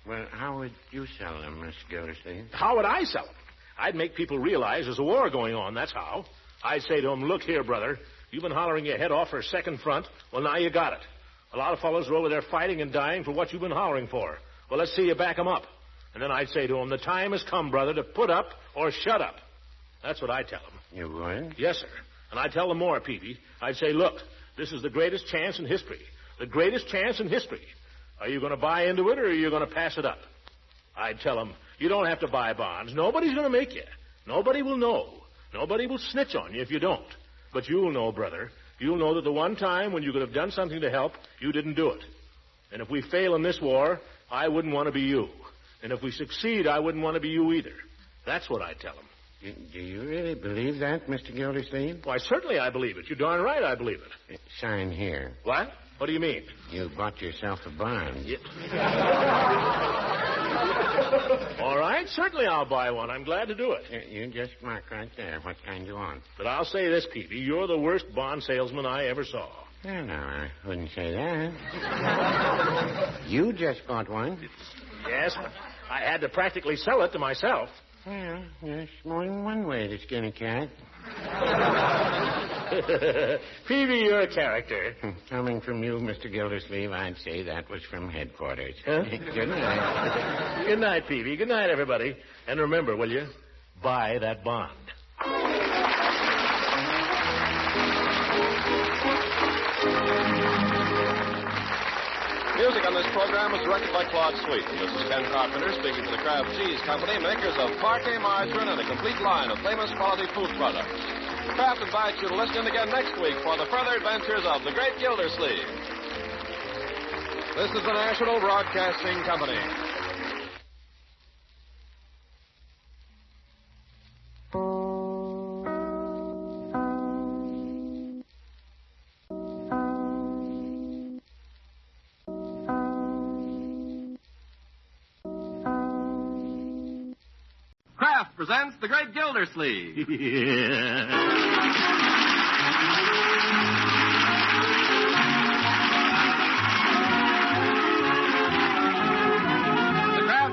Well, how would you sell them, Mr. Gildersleeve? How would I sell them? I'd make people realize there's a war going on, that's how. I'd say to them, look here, brother, you've been hollering your head off for a second front. Well, now you got it. A lot of fellows are over there fighting and dying for what you've been hollering for. Well, let's see you back them up. And then I'd say to them, the time has come, brother, to put up or shut up. That's what I'd tell them. You would? Yes, sir. And I'd tell them more, Peavy. I'd say, look, this is the greatest chance in history. The greatest chance in history. Are you going to buy into it or are you going to pass it up? I'd tell them, you don't have to buy bonds. Nobody's going to make you. Nobody will know. Nobody will snitch on you if you don't. But you'll know, brother. You'll know that the one time when you could have done something to help, you didn't do it. And if we fail in this war, I wouldn't want to be you. And if we succeed, I wouldn't want to be you either. That's what I'd tell them. Do you really believe that, Mr. Gildersleeve? Why, certainly I believe it. You're darn right I believe it. Sign here. What? What do you mean? You bought yourself a bond. Yeah. All right, certainly I'll buy one. I'm glad to do it. You just mark right there what kind you want. But I'll say this, Peavy, you're the worst bond salesman I ever saw. No, I wouldn't say that. You just bought one. Yes, but I had to practically sell it to myself. Well, there's more than one way to skin a cat. Peavy, you're a character. Coming from you, Mr. Gildersleeve, I'd say that was from headquarters. Huh? Good night. Good night, Peavy. Good night, everybody. And remember, will you? Buy that bond. Music on this program was directed by Claude Sweet. This is Ken Carpenter speaking for the Kraft Cheese Company, makers of Parquet margarine and a complete line of famous quality food products. Kraft invites you to listen in again next week for the further adventures of the great Gildersleeve. This is the National Broadcasting Company. presents The Great Gildersleeve.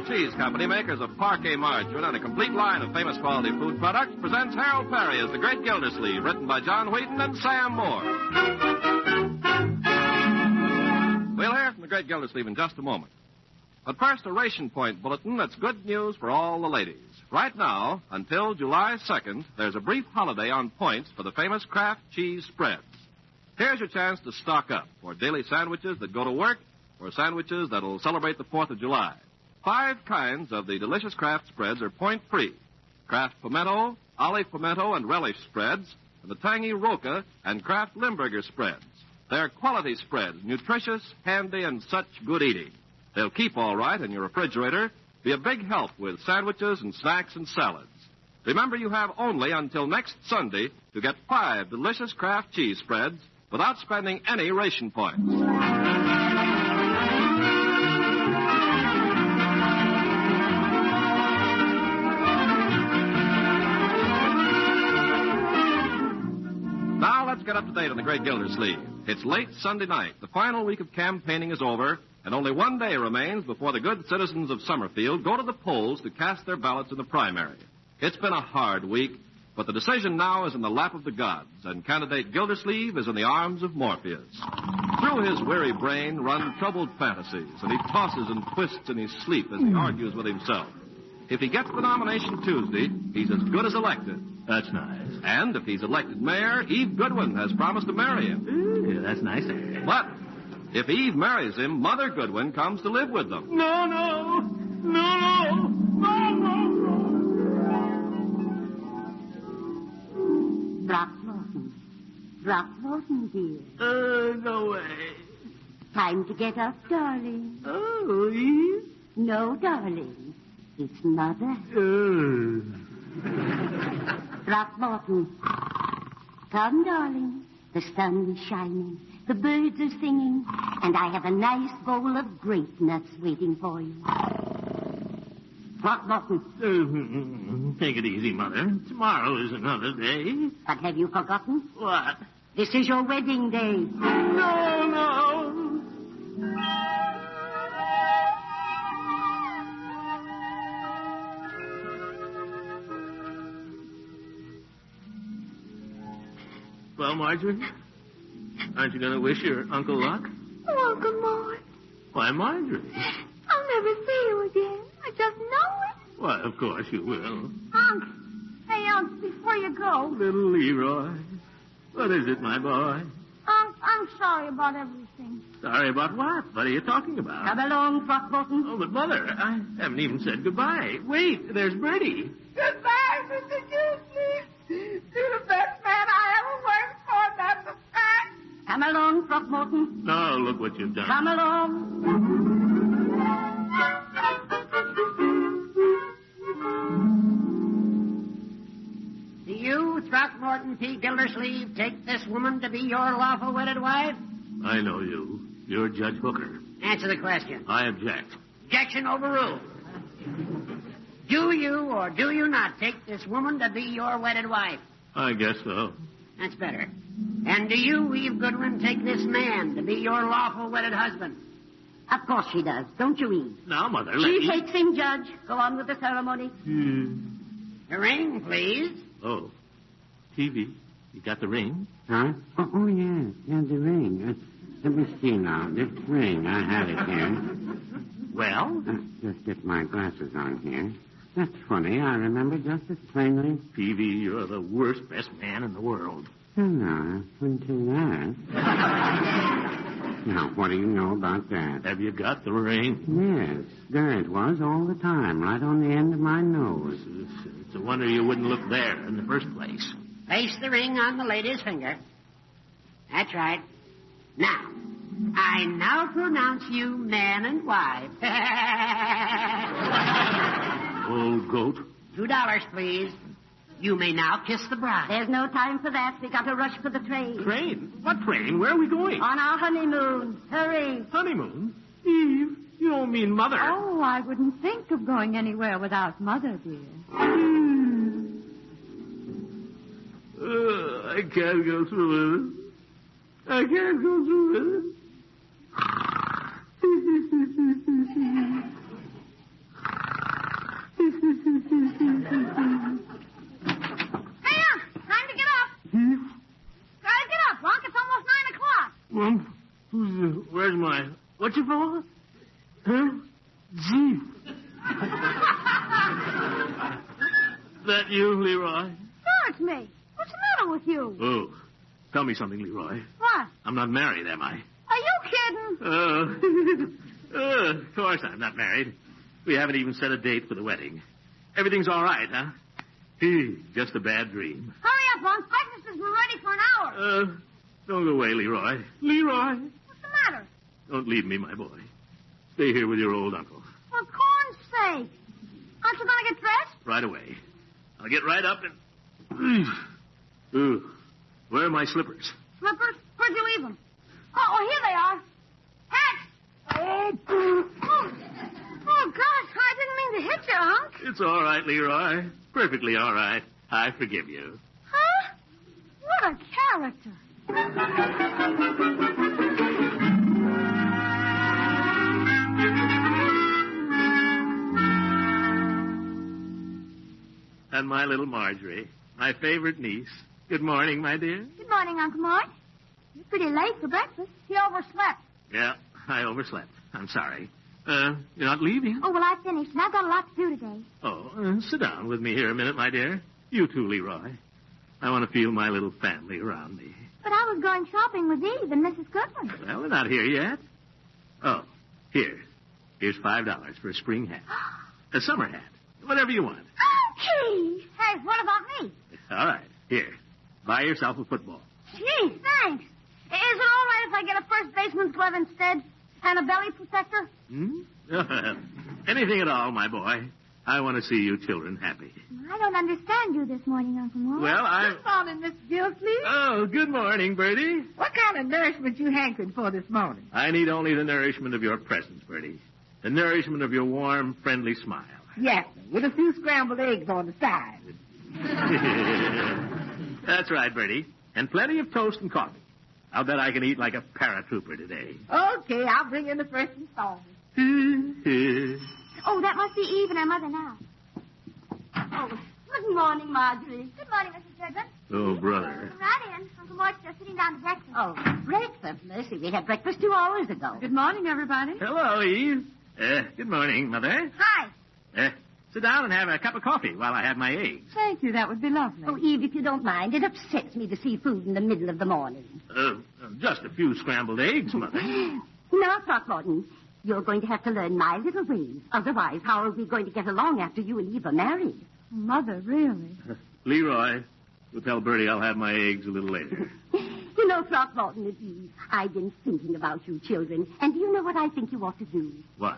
Cheese Company, makers of parquet margarine and a complete line of famous quality food products, presents Harold Perry as the Great Gildersleeve, written by John Wheaton and Sam Moore. We'll hear from the Great Gildersleeve in just a moment. But first, a ration point bulletin that's good news for all the ladies. Right now, until July 2nd, there's a brief holiday on points for the famous Kraft cheese spreads. Here's your chance to stock up for daily sandwiches that go to work or sandwiches that'll celebrate the 4th of July. 5 kinds of the delicious Kraft spreads are point-free. Kraft pimento, olive pimento, and relish spreads, and the tangy Roca and Kraft Limburger spreads. They're quality spreads, nutritious, handy, and such good eating. They'll keep all right in your refrigerator, be a big help with sandwiches and snacks and salads. Remember, you have only until next Sunday to get 5 delicious Kraft cheese spreads without spending any ration points. Now let's get up to date on the Great Gildersleeve. It's late Sunday night. The final week of campaigning is over, and only one day remains before the good citizens of Summerfield go to the polls to cast their ballots in the primary. It's been a hard week, but the decision now is in the lap of the gods, and candidate Gildersleeve is in the arms of Morpheus. Through his weary brain run troubled fantasies, and he tosses and twists in his sleep as he argues with himself. If he gets the nomination Tuesday, he's as good as elected. That's nice. And if he's elected mayor, Eve Goodwin has promised to marry him. Yeah, that's nice. But if Eve marries him, Mother Goodwin comes to live with them. No. Throckmorton, dear. No way. Time to get up, darling. Oh, Eve? No, darling. It's Mother. Throckmorton. Come, darling. The sun is shining. The birds are singing. And I have a nice bowl of grape nuts waiting for you. Throckmorton. Take it easy, Mother. Tomorrow is another day. But have you forgotten? What? This is your wedding day. No. Well, Marjorie, aren't you going to wish your Uncle luck? Oh, Uncle Mort. Why, Marjorie? I'll never see you again. I just know it. Why, of course you will. Unc. Hey, Unc, before you go. Little Leroy. What is it, my boy? Unc, I'm sorry about everything. Sorry about what? What are you talking about? Come along, Throckmorton. Oh, but Mother, I haven't even said goodbye. Wait, there's Bertie. Goodbye, Mr. Gildersleeve. You're the best man I ever worked for. That's a fact. Come along, Throckmorton. Oh, look what you've done. Come along. Do you, Throckmorton P. Gildersleeve, take this woman to be your lawful wedded wife? I know you. You're Judge Hooker. Answer the question. I object. Objection overruled. Do you or do you not take this woman to be your wedded wife? I guess so. That's better. And do you, Eve Goodwin, take this man to be your lawful wedded husband? Of course she does. Don't you, Eve? Now, Mother, She takes him, Judge. Go on with the ceremony. The ring, please. Oh. TV, you got the ring? Huh? Oh, yeah. Yeah, the ring. Let me see now. This ring, I have it here. Well? Just get my glasses on here. That's funny. I remember just as plainly. Peavy, you're the worst, best man in the world. No, I wouldn't say that. Now, what do you know about that? Have you got the ring? Yes. There it was all the time, right on the end of my nose. It's a wonder you wouldn't look there in the first place. Place the ring on the lady's finger. That's right. Now, I now pronounce you man and wife. Old goat. $2, please. You may now kiss the bride. There's no time for that. We got to rush for the train. Train? What train? Where are we going? On our honeymoon. Hurry. Honeymoon? Eve, you don't mean Mother. Oh, I wouldn't think of going anywhere without Mother, dear. I can't go through with it. I can't go through with it. Hey, time to get up. Gotta get up, Unc. It's almost 9 o'clock. Well, where's my... What you for? Huh? Gee. That you, Leroy? Sure, it's me. What's the matter with you? Oh, tell me something, Leroy. What? I'm not married, am I? Are you kidding? Of course I'm not married. We haven't even set a date for the wedding. Everything's all right, huh? Just a bad dream. Hurry up, Unc. Breakfast has been ready for an hour. Don't go away, Leroy. Leroy! What's the matter? Don't leave me, my boy. Stay here with your old uncle. For corn's sake. Aren't you going to get dressed? Right away. I'll get right up and... Ooh, where are my slippers? Slippers? Where'd you leave them? Oh, here they are. Hats! Oh, gosh, I didn't mean to hit you, Unc. It's all right, Leroy. Perfectly all right. I forgive you. Huh? What a character. And my little Marjorie, my favorite niece. Good morning, my dear. Good morning, Uncle Mort. You're pretty late for breakfast. You overslept. Yeah, I overslept. I'm sorry. You're not leaving? Oh, well, I finished, and I've got a lot to do today. Oh, sit down with me here a minute, my dear. You too, Leroy. I want to feel my little family around me. But I was going shopping with Eve and Mrs. Goodwin. Well, they're not here yet. Oh, here. Here's $5 for a spring hat. A summer hat. Whatever you want. Gee. Hey, what about me? All right. Here. Buy yourself a football. Gee, thanks. Is it all right if I get a first baseman's glove instead? And a belly protector? Anything at all, my boy. I want to see you children happy. I don't understand you this morning, Uncle Mort. Well, Good morning, Miss Gildersleeve. Oh, good morning, Bertie. What kind of nourishment you hankering for this morning? I need only the nourishment of your presence, Bertie. The nourishment of your warm, friendly smile. Yes, with a few scrambled eggs on the side. That's right, Bertie. And plenty of toast and coffee. I'll bet I can eat like a paratrooper today. Okay, I'll bring in the first installment. Oh, that must be Eve and her mother now. Oh, good morning, Marjorie. Good morning, Mrs. Goodwin. Oh, brother. Come right in. Uncle Mort's just sitting down to breakfast. Oh, breakfast, Mercy. We had breakfast 2 hours ago. Good morning, everybody. Hello, Eve. Good morning, Mother. Hi. Sit down and have a cup of coffee while I have my eggs. Thank you. That would be lovely. Oh, Eve, if you don't mind, it upsets me to see food in the middle of the morning. Just a few scrambled eggs, Mother. Now, Throckmorton, you're going to have to learn my little ways. Otherwise, how are we going to get along after you and Eve are married? Mother, really? Leroy, you'll tell Bertie I'll have my eggs a little later. You know, Throckmorton and Eve, I've been thinking about you children. And do you know what I think you ought to do? What?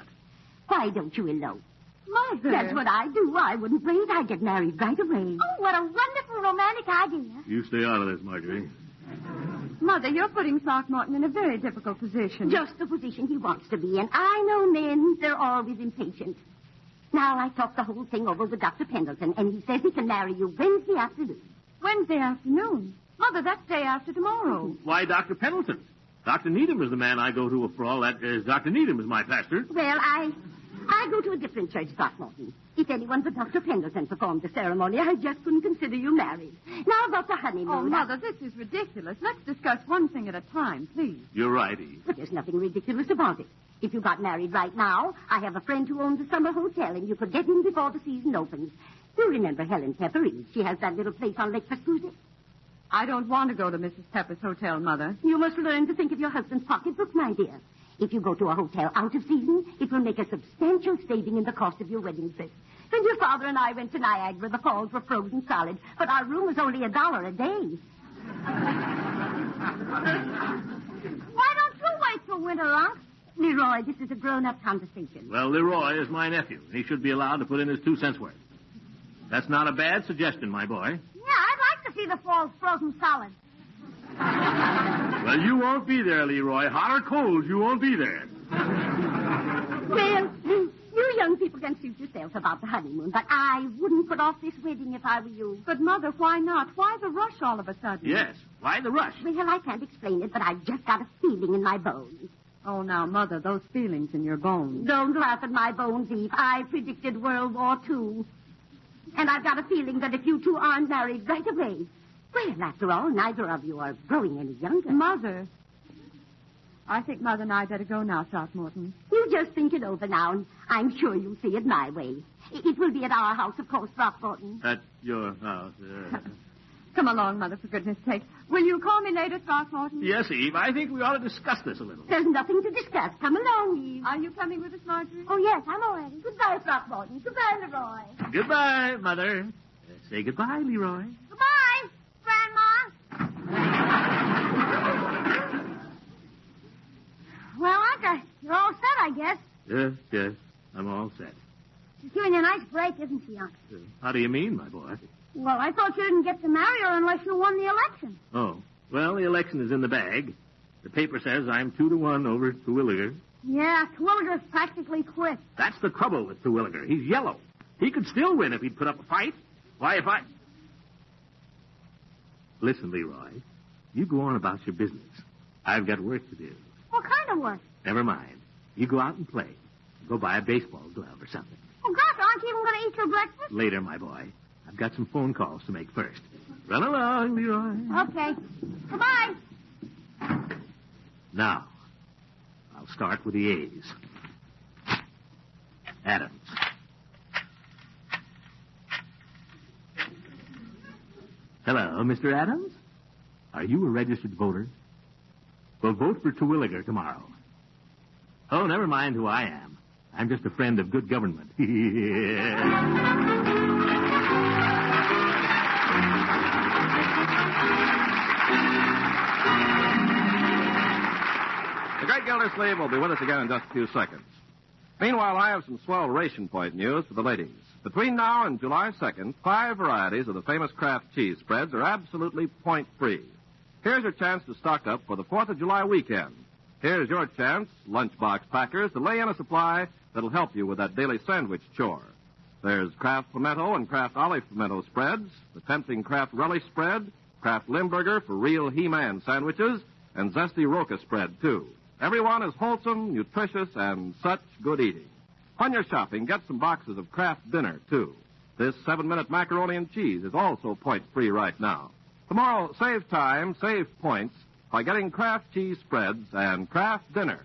Why don't you elope? Mother. That's what I do. I wouldn't wait. I'd get married right away. Oh, what a wonderful romantic idea. You stay out of this, Marjorie. Mother, you're putting Throckmorton in a very difficult position. Just the position he wants to be in. I know men. They're always impatient. Now, I talked the whole thing over with Dr. Pendleton, and he says he can marry you Wednesday afternoon. Wednesday afternoon? Mother, that's day after tomorrow. Why, Dr. Pendleton? Dr. Needham is the man I go to for all that. Dr. Needham is my pastor. Well, I go to a different church, Throckmorton. If anyone but Dr. Pendleton performed the ceremony, I just couldn't consider you married. Now about the honeymoon. Oh, Mother, this is ridiculous. Let's discuss one thing at a time, please. You're right, Eve. But there's nothing ridiculous about it. If you got married right now, I have a friend who owns a summer hotel, and you could get in before the season opens. You remember Helen Pepper Eve? She has that little place on Lake Vespucci. I don't want to go to Mrs. Pepper's hotel, Mother. You must learn to think of your husband's pocketbook, my dear. If you go to a hotel out of season, it will make a substantial saving in the cost of your wedding trip. When your father and I went to Niagara, the falls were frozen solid, but our room was only $1 a day. Why don't you wait till winter, Unc? Leroy, this is a grown-up conversation. Well, Leroy is my nephew. He should be allowed to put in his 2 cents worth. That's not a bad suggestion, my boy. Yeah, I'd like to see the falls frozen solid. Well, you won't be there, Leroy. Hot or cold, you won't be there. Well, you young people can suit yourself about the honeymoon, but I wouldn't put off this wedding if I were you. But, Mother, why not? Why the rush all of a sudden? Yes, why the rush? Well, I can't explain it, but I've just got a feeling in my bones. Oh, now, Mother, those feelings in your bones. Don't laugh at my bones, Eve. I predicted World War II. And I've got a feeling that if you two aren't married right away, well, after all, neither of you are growing any younger. Mother. I think Mother and I better go now, Throckmorton. You just think it over now, and I'm sure you'll see it my way. It will be at our house, of course, Throckmorton. At your house. Come along, Mother, for goodness sake. Will you call me later, Throckmorton? Yes, Eve. I think we ought to discuss this a little. There's nothing to discuss. Come along, Eve. Are you coming with us, Marjorie? Oh, yes, I'm all ready. Goodbye, Throckmorton. Goodbye, Leroy. Goodbye, Mother. Say goodbye, Leroy. Goodbye, Grandma. Well, Uncle, you're all set, I guess. Yes. I'm all set. She's giving you a nice break, isn't she, Uncle? How do you mean, my boy? Well, I thought you didn't get to marry her unless you won the election. Oh. Well, the election is in the bag. The paper says I'm 2-1 over Terwilliger. Yeah, Terwilliger's practically quit. That's the trouble with Terwilliger. He's yellow. He could still win if he'd put up a fight. Why, if I... Listen, Leroy. You go on about your business. I've got work to do. What kind of work? Never mind. You go out and play. Go buy a baseball glove or something. Oh, gosh, aren't you even going to eat your breakfast? Later, my boy. I've got some phone calls to make first. Run along, Leroy. Okay. Goodbye. Now, I'll start with the A's. Adams. Hello, Mr. Adams? Are you a registered voter? Well, vote for Terwilliger tomorrow. Oh, never mind who I am. I'm just a friend of good government. The great Gildersleeve will be with us again in just a few seconds. Meanwhile, I have some swell ration point news for the ladies. Between now and July 2nd, 5 varieties of the famous Kraft cheese spreads are absolutely point-free. Here's your chance to stock up for the 4th of July weekend. Here's your chance, lunchbox packers, to lay in a supply that'll help you with that daily sandwich chore. There's Kraft Pimento and Kraft Olive Pimento spreads, the tempting Kraft Relish spread, Kraft Limburger for real He-Man sandwiches, and Zesty Roca spread, too. Everyone is wholesome, nutritious, and such good eating. When you're shopping, get some boxes of Kraft Dinner, too. This 7-minute macaroni and cheese is also point-free right now. Tomorrow, save time, save points by getting Kraft cheese spreads and Kraft Dinner.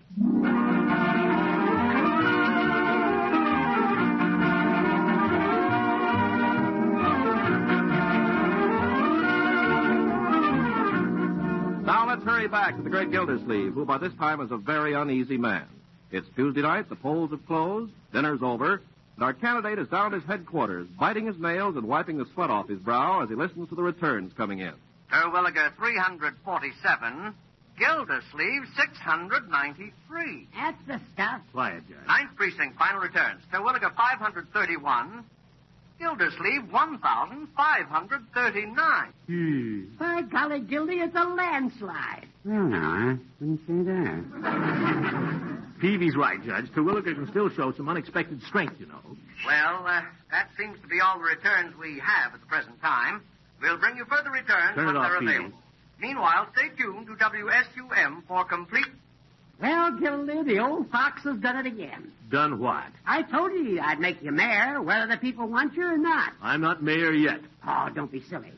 Now let's hurry back to the great Gildersleeve, who by this time is a very uneasy man. It's Tuesday night, the polls have closed, dinner's over, and our candidate is down at his headquarters, biting his nails and wiping the sweat off his brow as he listens to the returns coming in. Terwilliger 347, Gildersleeve 693. That's the stuff. Quiet, Judge. 9th Precinct, final returns. Terwilliger 531, Gildersleeve 1,539. By golly, Gildy, it's a landslide. Well, now, I didn't say that. Peavy's right, Judge. Terwilliger can still show some unexpected strength, you know. Well, that seems to be all the returns we have at the present time. We'll bring you further returns Turn when it off, they're Peavy. available. Meanwhile, stay tuned to WSUM for complete... Well, Gildy, the old fox has done it again. Done what? I told you I'd make you mayor, whether the people want you or not. I'm not mayor yet. Oh, don't be silly.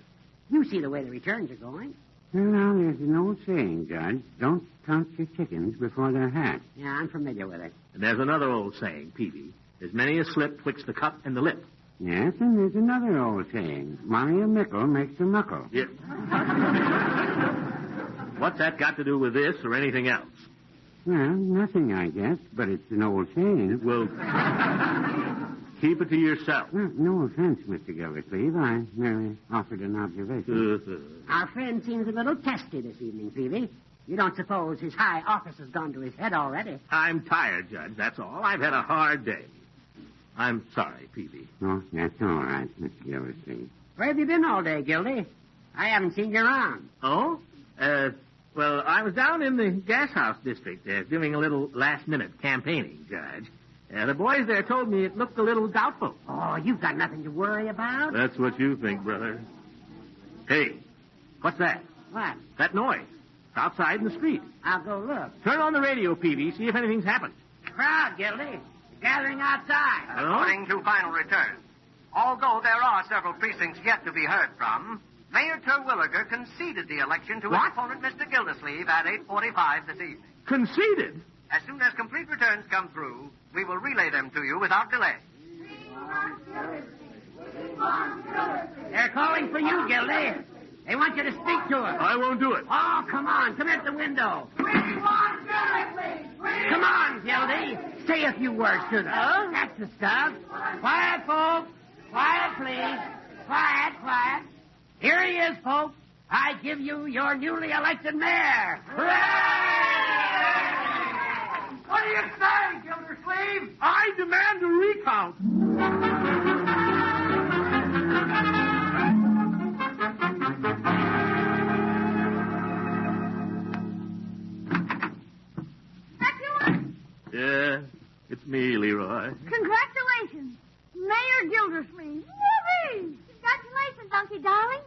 You see the way the returns are going. Well, now, there's an old saying, Judge. Don't count your chickens before they're hatched. Yeah, I'm familiar with it. And there's another old saying, Peavy. There's many a slip twixt the cup and the lip. Yes, and there's another old saying. Money a mickle makes a muckle. Yeah. What's that got to do with this or anything else? Well, nothing, I guess, but it's an old saying. Well, keep it to yourself. Well, no offense, Mr. Gildersleeve. I merely offered an observation. Our friend seems a little testy this evening, Peavy. You don't suppose his high office has gone to his head already? I'm tired, Judge, that's all. I've had a hard day. I'm sorry, Peavy. Oh, that's all right, Mr. Gildersleeve. Where have you been all day, Gildy? I haven't seen you around. Oh? Well, I was down in the gas house district doing a little last-minute campaigning, Judge. Yeah, the boys there told me it looked a little doubtful. Oh, you've got nothing to worry about. That's what you think, brother. Hey, what's that? What? That noise. It's outside in the street. I'll go look. Turn on the radio, Peavy. See if anything's happened. Crowd, Gildy. Gathering outside. According to final returns, although there are several precincts yet to be heard from, Mayor Terwilliger conceded the election to his opponent, Mr. Gildersleeve, at 8:45 this evening. Conceded? As soon as complete returns come through, we will relay them to you without delay. They're calling for you, Gildy. They want you to speak to them. I won't do it. Oh, come on. Come at the window. Come on, Gildy. Say a few words to them. That's the stuff. Quiet, folks. Quiet, please. Quiet, quiet. Here he is, folks. I give you your newly elected mayor. Hooray! What do you say, Gildersleeve? I demand a recount. Yeah, it's me, Leroy. Congratulations, Mayor Gildersleeve. Yippee! Congratulations, Uncle Darling.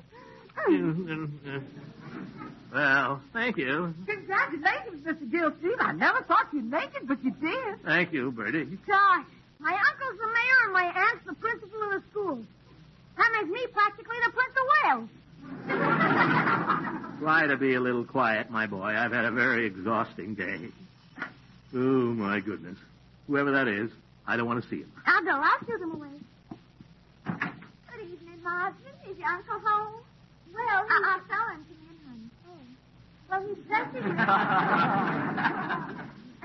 Well, thank you. Congratulations, Mr. Gildersleeve. I never thought you'd make it, but you did. Thank you, Bertie. Gosh, my uncle's the mayor and my aunt's the principal of the school. That makes me practically the Prince of Wales. Try to be a little quiet, my boy. I've had a very exhausting day. Oh, my goodness. Whoever that is, I don't want to see him. I'll go. I'll shoot him away. Good evening, Marjorie. Is your uncle home? Well, I saw him come in, honey. Oh. Well, he's dressing.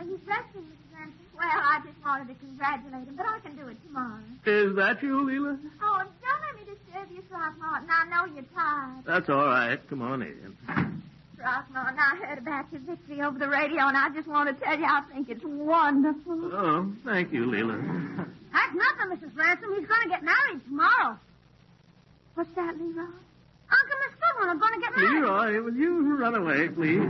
He's dressing, Mrs. Ransom. Well, I just wanted to congratulate him, but I can do it tomorrow. Is that you, Leila? Oh, don't let me disturb you, Throckmorton. I know you're tired. That's all right. Come on in. Throckmorton, I heard about your victory over the radio, and I just want to tell you I think it's wonderful. Oh, thank you, Leila. That's nothing, Mrs. Ransom. He's going to get married tomorrow. What's that, Leroy? Uncle Miss Goodwin are going to get married. Leroy, will you run away, please?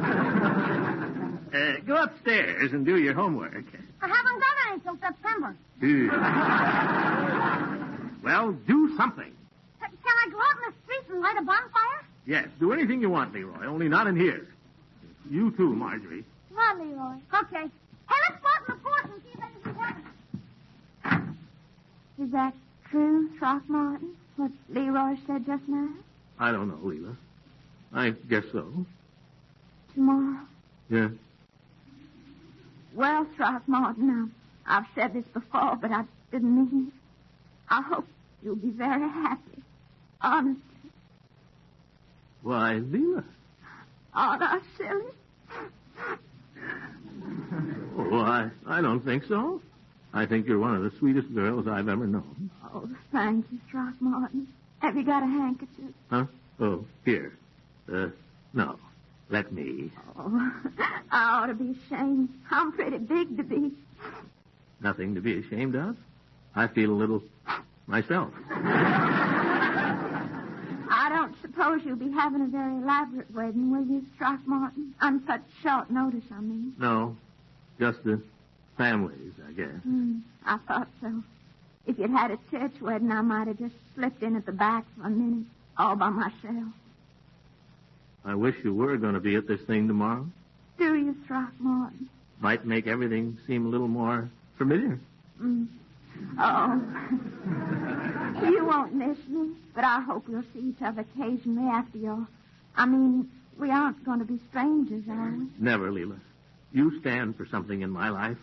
Go upstairs and do your homework. I haven't done any till September. Well, do something. Can I go out in the streets and light a bonfire? Yes, do anything you want, Leroy, only not in here. You too, Marjorie. Come on, Leroy. Okay. Hey, let's go out in the porch and see if anything happens. Is that true, Throckmorton, what Leroy said just now? I don't know, Leila. I guess so. Tomorrow? Yeah. Well, Throckmorton, I've said this before, but I didn't mean it. I hope you'll be very happy. Honestly. Why, Leila? Aren't I silly? Oh, I don't think so. I think you're one of the sweetest girls I've ever known. Oh, thank you, Throckmorton. Have you got a handkerchief? Huh? Oh, here. No. Let me. Oh, I ought to be ashamed. I'm pretty big to be. Nothing to be ashamed of. I feel a little myself. I don't suppose you'll be having a very elaborate wedding, will you, Throckmorton? On such short notice, I mean. No. Just the families, I guess. I thought so. If you'd had a church wedding, I might have just slipped in at the back for a minute, all by myself. I wish you were going to be at this thing tomorrow. Do you, Throckmorton? Might make everything seem a little more familiar. Oh. You won't miss me, but I hope we'll see each other occasionally after you're... I mean, we aren't going to be strangers, are we? Never, Leila. You stand for something in my life.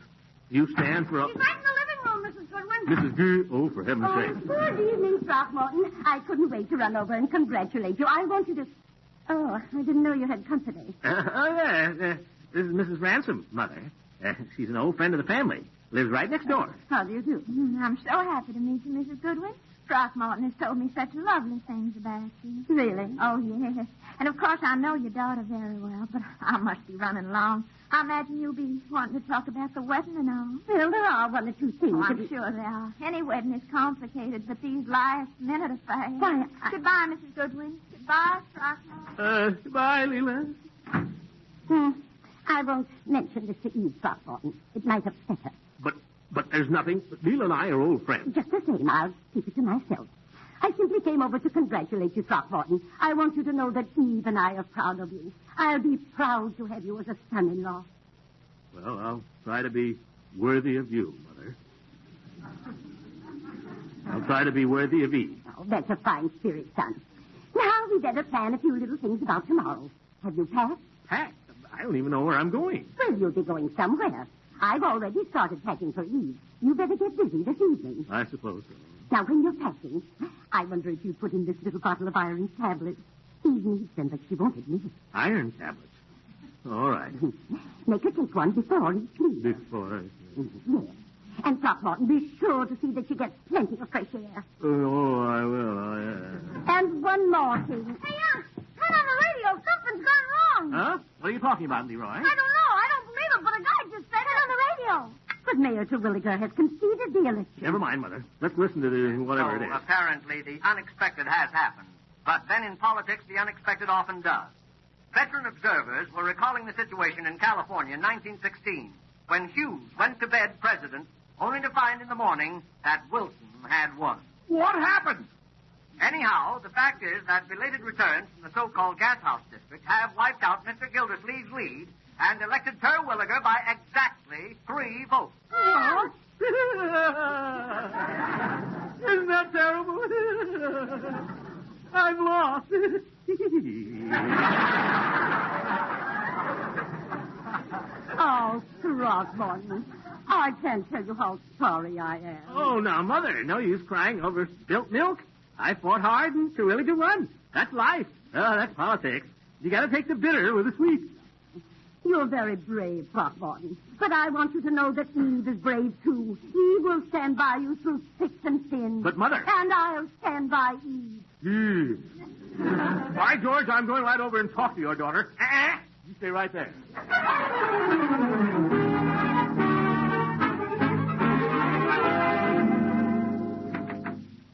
You stand for... She's right in the living room, Mrs. Goodwin. Mrs. G. Oh, for heaven's sake. Good evening, Throckmorton. I couldn't wait to run over and congratulate you. I want you to... Oh, I didn't know you had company. This is Mrs. Ransom, Mother. She's an old friend of the family. Lives right next door. How do you do? I'm so happy to meet you, Mrs. Goodwin. Throckmorton has told me such lovely things about you. Really? Oh, yes. And, of course, I know your daughter very well, but I must be running along. I imagine you'll be wanting to talk about the wedding and all. Well, there are one or two things. Oh, I'm sure there are. Any wedding is complicated, but these last-minute affairs... Why, Goodbye, Mrs. Goodwin. Goodbye, Throckmorton. Goodbye, Leila. I won't mention this to Eve, Throckmorton. It might upset her. But there's nothing. Leila and I are old friends. Just the same, I'll keep it to myself. I simply came over to congratulate you, Throckmorton. I want you to know that Eve and I are proud of you. I'll be proud to have you as a son-in-law. Well, I'll try to be worthy of you, Mother. I'll try to be worthy of Eve. Oh, that's a fine spirit, son. Now, we better plan a few little things about tomorrow. Have you packed? Packed? I don't even know where I'm going. Well, you'll be going somewhere. I've already started packing for Eve. You better get busy this evening. I suppose so. Now, when you're packing, I wonder if you put in this little bottle of iron tablets. Eve needs them, but she won't admit it. Iron tablets? All right. Make her take one before each meal. Before? Yes. And Throckmorton, be sure to see that she gets plenty of fresh air. Oh, I will. And one more thing. Hey, turn on the radio. Something's gone wrong. Huh? What are you talking about, Leroy? I don't know. I don't believe it, but a guy just said it on the radio. But Mayor Terwilliger has conceded the election. Never mind, Mother. Let's listen to whatever it is. Apparently, the unexpected has happened. But then in politics, the unexpected often does. Veteran observers were recalling the situation in California in 1916 when Hughes went to bed president only to find in the morning that Wilson had won. What happened? Anyhow, the fact is that belated returns from the so-called gas house district have wiped out Mr. Gildersleeve's lead and elected Terwilliger by exactly 3 votes. What? Isn't that terrible? I've lost. Oh, Throckmorton, I can't tell you how sorry I am. Oh, now, Mother, no use crying over spilt milk. I fought hard and Terwilliger won. That's life. That's politics. You got to take the bitter with the sweet. You're very brave, Throckmorton. But I want you to know that Eve is brave, too. Eve will stand by you through thick and thin. But, Mother... And I'll stand by Eve. By George, I'm going right over and talk to your daughter. You stay right there.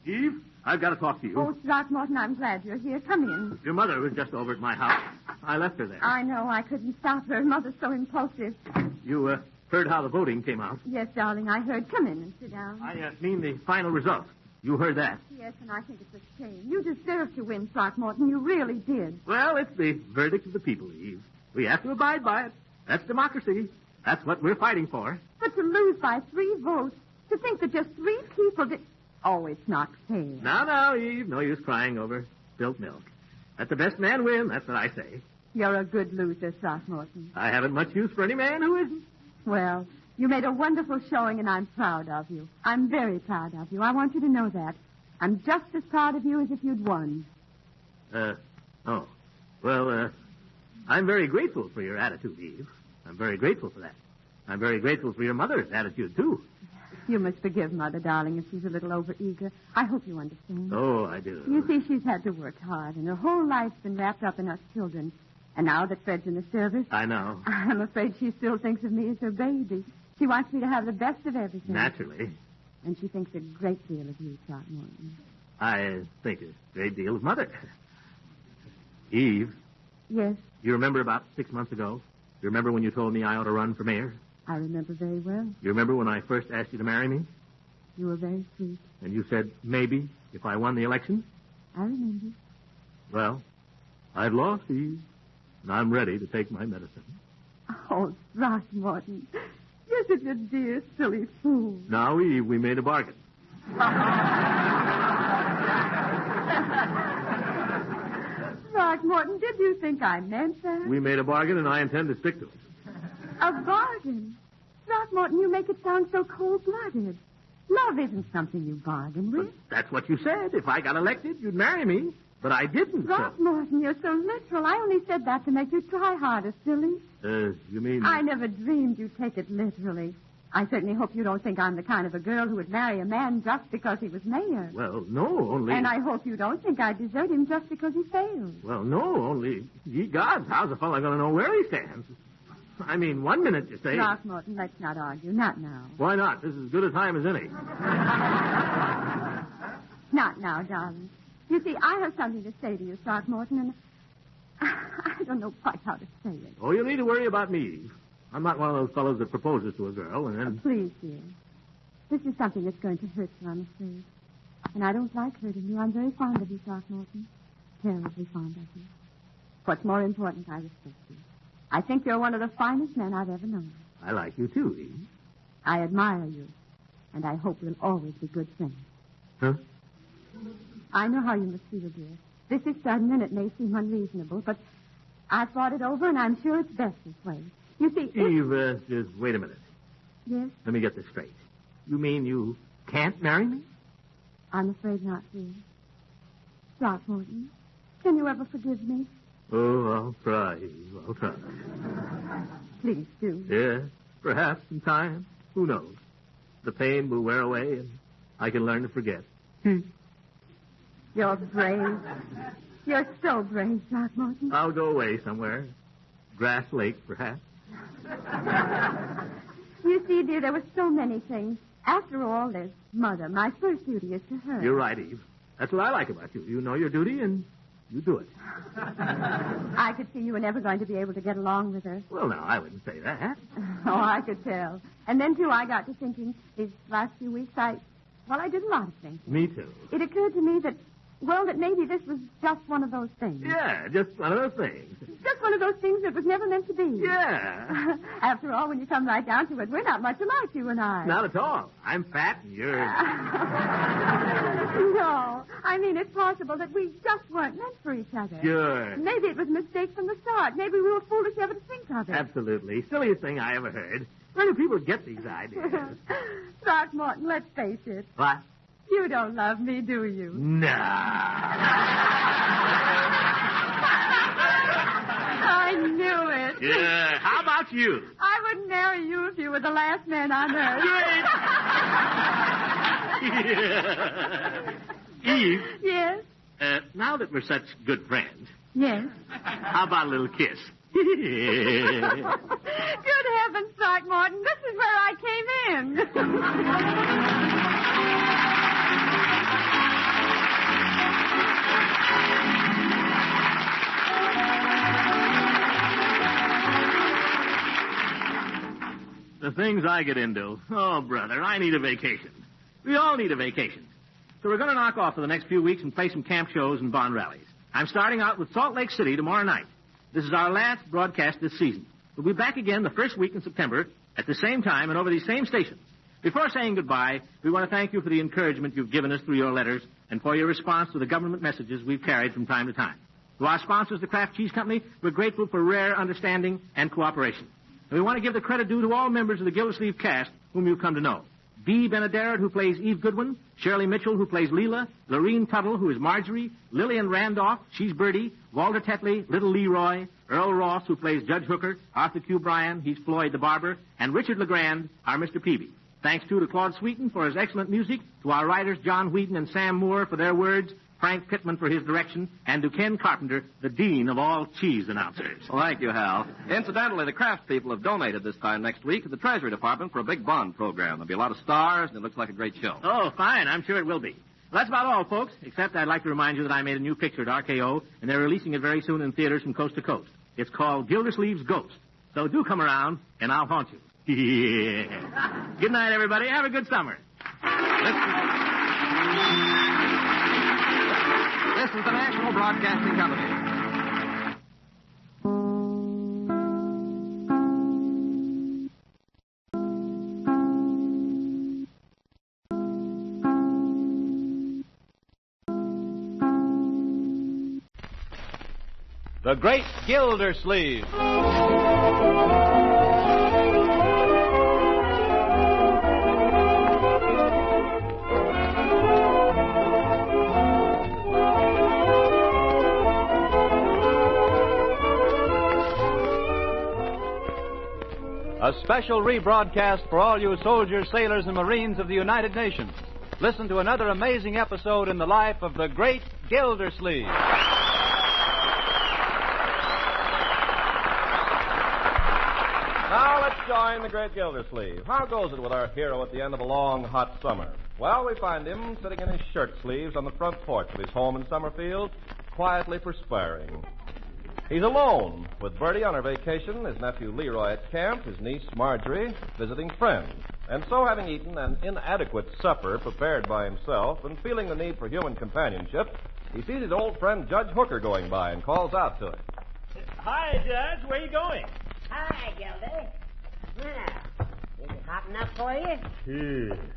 Eve, I've got to talk to you. Oh, Throckmorton, I'm glad you're here. Come in. Your mother was just over at my house. I left her there. I know. I couldn't stop her. Mother's so impulsive. You heard how the voting came out? Yes, darling, I heard. Come in and sit down. I mean the final result. You heard that? Yes, and I think it's a shame. You deserved to win, Throckmorton. You really did. Well, it's the verdict of the people, Eve. We have to abide by it. That's democracy. That's what we're fighting for. But to lose by 3 votes, to think that just 3 people did... Oh, it's not fair. Now, Eve, no use crying over spilt milk. Let the best man win, that's what I say. You're a good loser, Throckmorton. I haven't much use for any man who isn't. Well, you made a wonderful showing, and I'm proud of you. I'm very proud of you. I want you to know that. I'm just as proud of you as if you'd won. Well, I'm very grateful for your attitude, Eve. I'm very grateful for that. I'm very grateful for your mother's attitude, too. You must forgive Mother, darling, if she's a little overeager. I hope you understand. Oh, I do. You see, she's had to work hard, and her whole life's been wrapped up in us children. And now that Fred's in the service... I know. I'm afraid she still thinks of me as her baby. She wants me to have the best of everything. Naturally. And she thinks a great deal of you, Throckmorton. I think a great deal of Mother. Eve. Yes? You remember about 6 months ago? You remember when you told me I ought to run for mayor? I remember very well. You remember when I first asked you to marry me? You were very sweet. And you said maybe if I won the election? I remember. Well, I've lost, Eve, and I'm ready to take my medicine. Oh, Throckmorton, you're such a dear, silly fool. Now, Eve, we made a bargain. Throckmorton, did you think I meant that? We made a bargain, and I intend to stick to it. A bargain? Throckmorton, you make it sound so cold-blooded. Love isn't something you bargain with. But that's what you said. If I got elected, you'd marry me. But I didn't. Throckmorton, you're so literal. I only said that to make you try harder, silly. You mean... I never dreamed you'd take it literally. I certainly hope you don't think I'm the kind of a girl who would marry a man just because he was mayor. Well, no, only... And I hope you don't think I'd desert him just because he failed. Well, no, only... Ye gods, how's a fellow going to know where he stands? I mean, 1 minute you say... Throckmorton, let's not argue. Not now. Why not? This is as good a time as any. Not now, darling. You see, I have something to say to you, Throckmorton, and I don't know quite how to say it. Oh, you need to worry about me, Eve. I'm not one of those fellows that proposes to a girl and then... Please, dear. This is something that's going to hurt you, I'm afraid. And I don't like hurting you. I'm very fond of you, Throckmorton. Terribly fond of you. What's more important, I respect you. I think you're one of the finest men I've ever known. I like you, too, Eve. I admire you. And I hope we'll always be good friends. Huh? I know how you must feel, dear. This is sudden, and it may seem unreasonable, but I've thought it over, and I'm sure it's best this way. You see... Eve, just wait a minute. Yes? Let me get this straight. You mean you can't marry me? I'm afraid not, dear. Throckmorton, can you ever forgive me? Oh, I'll try, Eve. I'll try. Please do. Yes, perhaps in time. Who knows? The pain will wear away, and I can learn to forget. You're brave. You're so brave, Throckmorton. I'll go away somewhere. Grass Lake, perhaps. You see, dear, there were so many things. After all, there's Mother. My first duty is to her. You're right, Eve. That's what I like about you. You know your duty, and you do it. I could see you were never going to be able to get along with her. Well, no, I wouldn't say that. Oh, I could tell. And then, too, I got to thinking these last few weeks, I did a lot of things. Me too. It occurred to me that maybe this was just one of those things. Yeah, just one of those things. Just one of those things that was never meant to be. Yeah. After all, when you come right down to it, we're not much alike, you and I. Not at all. I'm fat and you're... No. I mean, it's possible that we just weren't meant for each other. Sure. Maybe it was a mistake from the start. Maybe we were foolish ever to think of it. Absolutely. Silliest thing I ever heard. Where do people get these ideas? Throckmorton, let's face it. What? You don't love me, do you? No. I knew it. Yeah. How about you? I wouldn't marry you if you were the last man on earth. Eve? Yes? Now that we're such good friends. Yes? How about a little kiss? Good heavens, Throckmorton. This is where I came in. The things I get into. Oh, brother, I need a vacation. We all need a vacation. So we're going to knock off for the next few weeks and play some camp shows and bond rallies. I'm starting out with Salt Lake City tomorrow night. This is our last broadcast this season. We'll be back again the first week in September at the same time and over these same stations. Before saying goodbye, we want to thank you for the encouragement you've given us through your letters and for your response to the government messages we've carried from time to time. To our sponsors, the Kraft Cheese Company, we're grateful for rare understanding and cooperation. And we want to give the credit due to all members of the Gildersleeve cast whom you've come to know. Dee Benaderet, who plays Eve Goodwin, Shirley Mitchell, who plays Leila, Lorene Tuttle, who is Marjorie, Lillian Randolph, she's Birdie, Walter Tetley, Little Leroy, Earl Ross, who plays Judge Hooker, Arthur Q. Bryan, he's Floyd the Barber, and Richard LeGrand, our Mr. Peavy. Thanks, too, to Claude Sweeten for his excellent music, to our writers John Whedon and Sam Moore for their words, Frank Pittman for his direction, and to Ken Carpenter, the dean of all cheese announcers. Well, thank you, Hal. Incidentally, the Kraft people have donated this time next week to the Treasury Department for a big bond program. There'll be a lot of stars, and it looks like a great show. Oh, fine. I'm sure it will be. Well, that's about all, folks, except I'd like to remind you that I made a new picture at RKO, and they're releasing it very soon in theaters from coast to coast. It's called Gildersleeve's Ghost. So do come around, and I'll haunt you. Yeah. Good night, everybody. Have a good summer. This is the National Broadcasting Company. The Great Gildersleeve. A special rebroadcast for all you soldiers, sailors, and Marines of the United Nations. Listen to another amazing episode in the life of the Great Gildersleeve. Now let's join the Great Gildersleeve. How goes it with our hero at the end of a long, hot summer? Well, we find him sitting in his shirt sleeves on the front porch of his home in Summerfield, quietly perspiring. He's alone, with Bertie on her vacation, his nephew Leroy at camp, his niece Marjorie visiting friends. And so, having eaten an inadequate supper prepared by himself and feeling the need for human companionship, he sees his old friend Judge Hooker going by and calls out to him. Hi, Judge. Where you going? Hi, Gildy. Well, is it hot enough for you?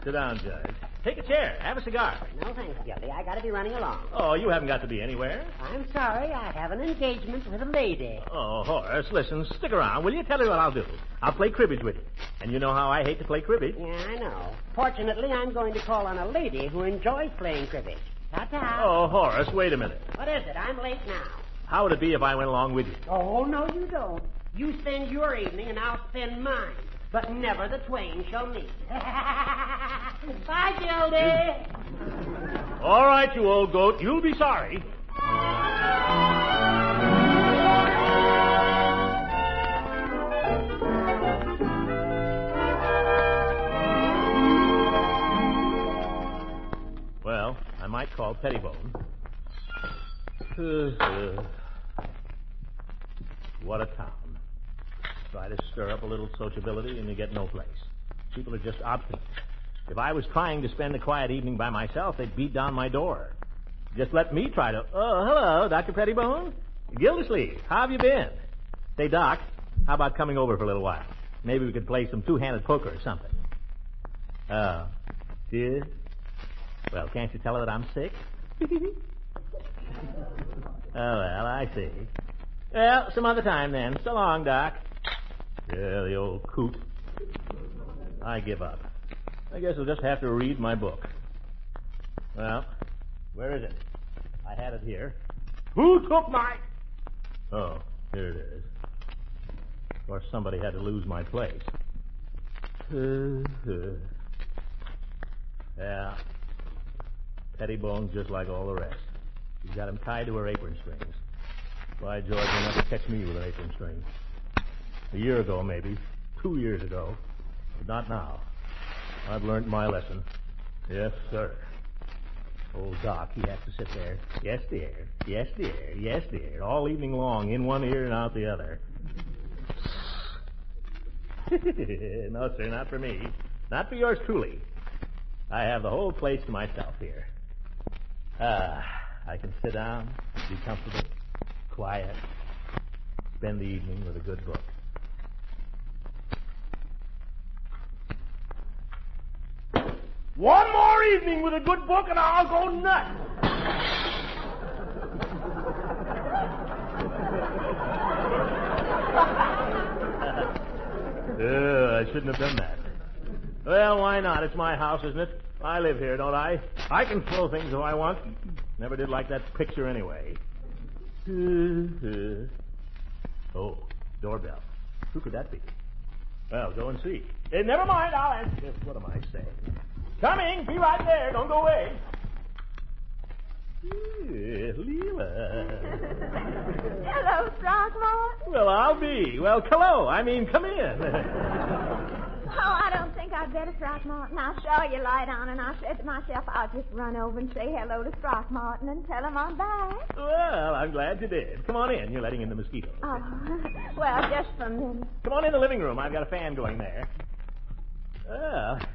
Sit down, Judge. Take a chair. Have a cigar. No, thanks, Gildy. I gotta be running along. Oh, you haven't got to be anywhere. I'm sorry. I have an engagement with a lady. Oh, Horace, listen, stick around, will you? Tell you what I'll do. I'll play cribbage with you. And you know how I hate to play cribbage. Yeah, I know. Fortunately, I'm going to call on a lady who enjoys playing cribbage. Ta-ta. Oh, Horace, wait a minute. What is it? I'm late now. How would it be if I went along with you? Oh, no, you don't. You spend your evening and I'll spend mine. But never the twain shall meet. Bye, Gildy. All right, you old goat. You'll be sorry. Well, I might call Pettibone. What a town. Try to stir up a little sociability and you get no place. People are just obstinate. If I was trying to spend a quiet evening by myself, they'd beat down my door. Just let me try to... Oh, hello, Dr. Pettibone. Gildersleeve, how have you been? Say, Doc, how about coming over for a little while? Maybe we could play some two-handed poker or something. Oh, yeah? Well, can't you tell her that I'm sick? Oh, well, I see. Well, some other time then. So long, Doc. Yeah, the old coot. I give up. I guess I'll just have to read my book. Well, where is it? I had it here. Who took my... Oh, here it is. Of course, somebody had to lose my place. Yeah. Pettibone's just like all the rest. She's got him tied to her apron strings. By George, you'll never catch me with an apron string. A year ago, maybe. 2 years ago. But not now. I've learned my lesson. Yes, sir. Old Doc, he has to sit there. Yes, dear. Yes, dear. Yes, dear. All evening long, in one ear and out the other. No, sir, not for me. Not for yours truly. I have the whole place to myself here. I can sit down, be comfortable, quiet, spend the evening with a good book. One more evening with a good book and I'll go nuts. I shouldn't have done that. Well, why not? It's my house, isn't it? I live here, don't I? I can throw things if I want. Never did like that picture anyway. Oh, doorbell. Who could that be? Well, go and see. Never mind, I'll answer this. What am I saying? Coming! Be right there. Don't go away. Leila. Hello, Throckmorton. Well, I'll be. Well, hello. I mean, come in. Oh, I don't think I'd better, Throckmorton. I saw your light on, and I said to myself, I'll just run over and say hello to Throckmorton and tell him I'm back. Well, I'm glad you did. Come on in. You're letting in the mosquitoes. Oh, well, just for a minute. Come on in the living room. I've got a fan going there. Well, did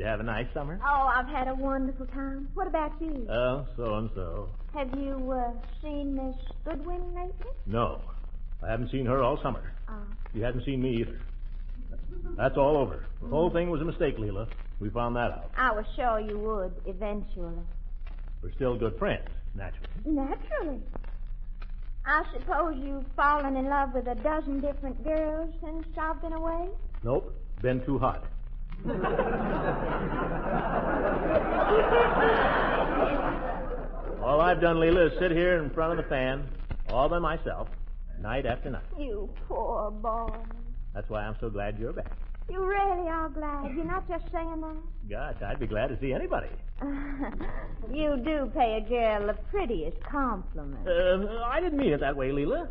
you have a nice summer? Oh, I've had a wonderful time. What about you? Oh, so-and-so. Have you seen Miss Goodwin lately? No. I haven't seen her all summer. Oh. She hasn't seen me either. That's all over. The whole thing was a mistake, Leila. We found that out. I was sure you would, eventually. We're still good friends, naturally. Naturally. I suppose you've fallen in love with a dozen different girls since I've been away? Nope. Been too hot. All I've done, Leila, is sit here in front of the fan, all by myself, night after night. You poor boy. That's why I'm so glad you're back. You really are glad. You're not just saying that. Gosh, I'd be glad to see anybody. You do pay a girl the prettiest compliment. I didn't mean it that way, Leila.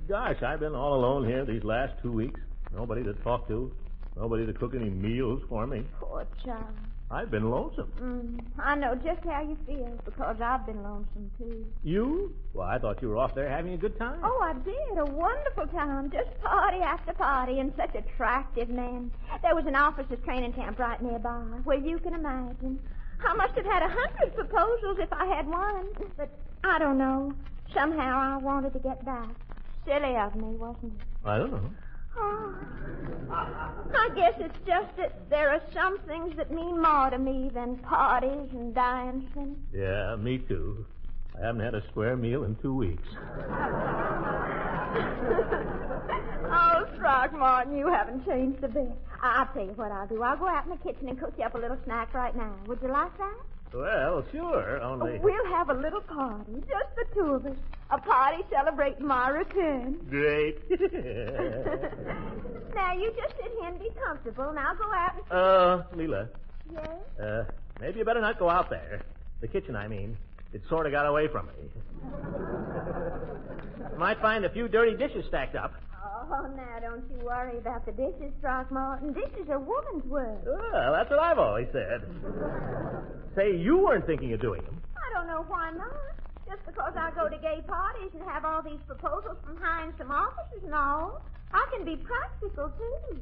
Gosh, I've been all alone here these last 2 weeks. Nobody to talk to. Nobody to cook any meals for me. Poor child. I've been lonesome. I know just how you feel, because I've been lonesome, too. You? Well, I thought you were off there having a good time. Oh, I did. A wonderful time. Just party after party, and such attractive men. There was an officers' training camp right nearby. Well, you can imagine. I must have had 100 proposals if I had one. But I don't know. Somehow I wanted to get back. Silly of me, wasn't it? I don't know. Oh, I guess it's just that there are some things that mean more to me than parties and dancing. Yeah, me too. I haven't had a square meal in 2 weeks. Oh, Throckmorton, you haven't changed a bit. I'll tell you what I'll do. I'll go out in the kitchen and cook you up a little snack right now. Would you like that? Well, sure, only... We'll have a little party, just the two of us. A party celebrating my return. Great. Now, you just sit here and be comfortable, and I'll go out and... Leila. Yes? Maybe you better not go out there. The kitchen, I mean. It sort of got away from me. You might find a few dirty dishes stacked up. Oh, now, don't you worry about the dishes, Throckmorton. This is a woman's work. Well, that's what I've always said. Say, you weren't thinking of doing them. I don't know why not. Just because I go to gay parties and have all these proposals from handsome officers and all, I can be practical, too.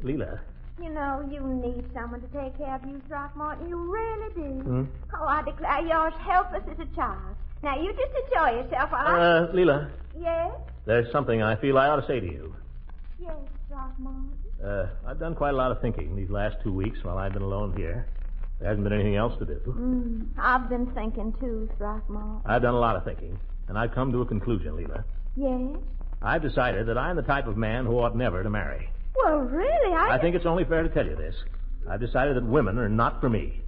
Leila. You know, you need someone to take care of you, Throckmorton. You really do. Oh, I declare you're as helpless as a child. Now, you just enjoy yourself while I... Leila. Yes? There's something I feel I ought to say to you. Yes, Throckmorton. I've done quite a lot of thinking these last 2 weeks while I've been alone here. There hasn't been anything else to do. I've been thinking, too, Throckmorton. I've done a lot of thinking, and I've come to a conclusion, Leila. Yes? I've decided that I'm the type of man who ought never to marry. Well, really, I think it's only fair to tell you this. I've decided that women are not for me.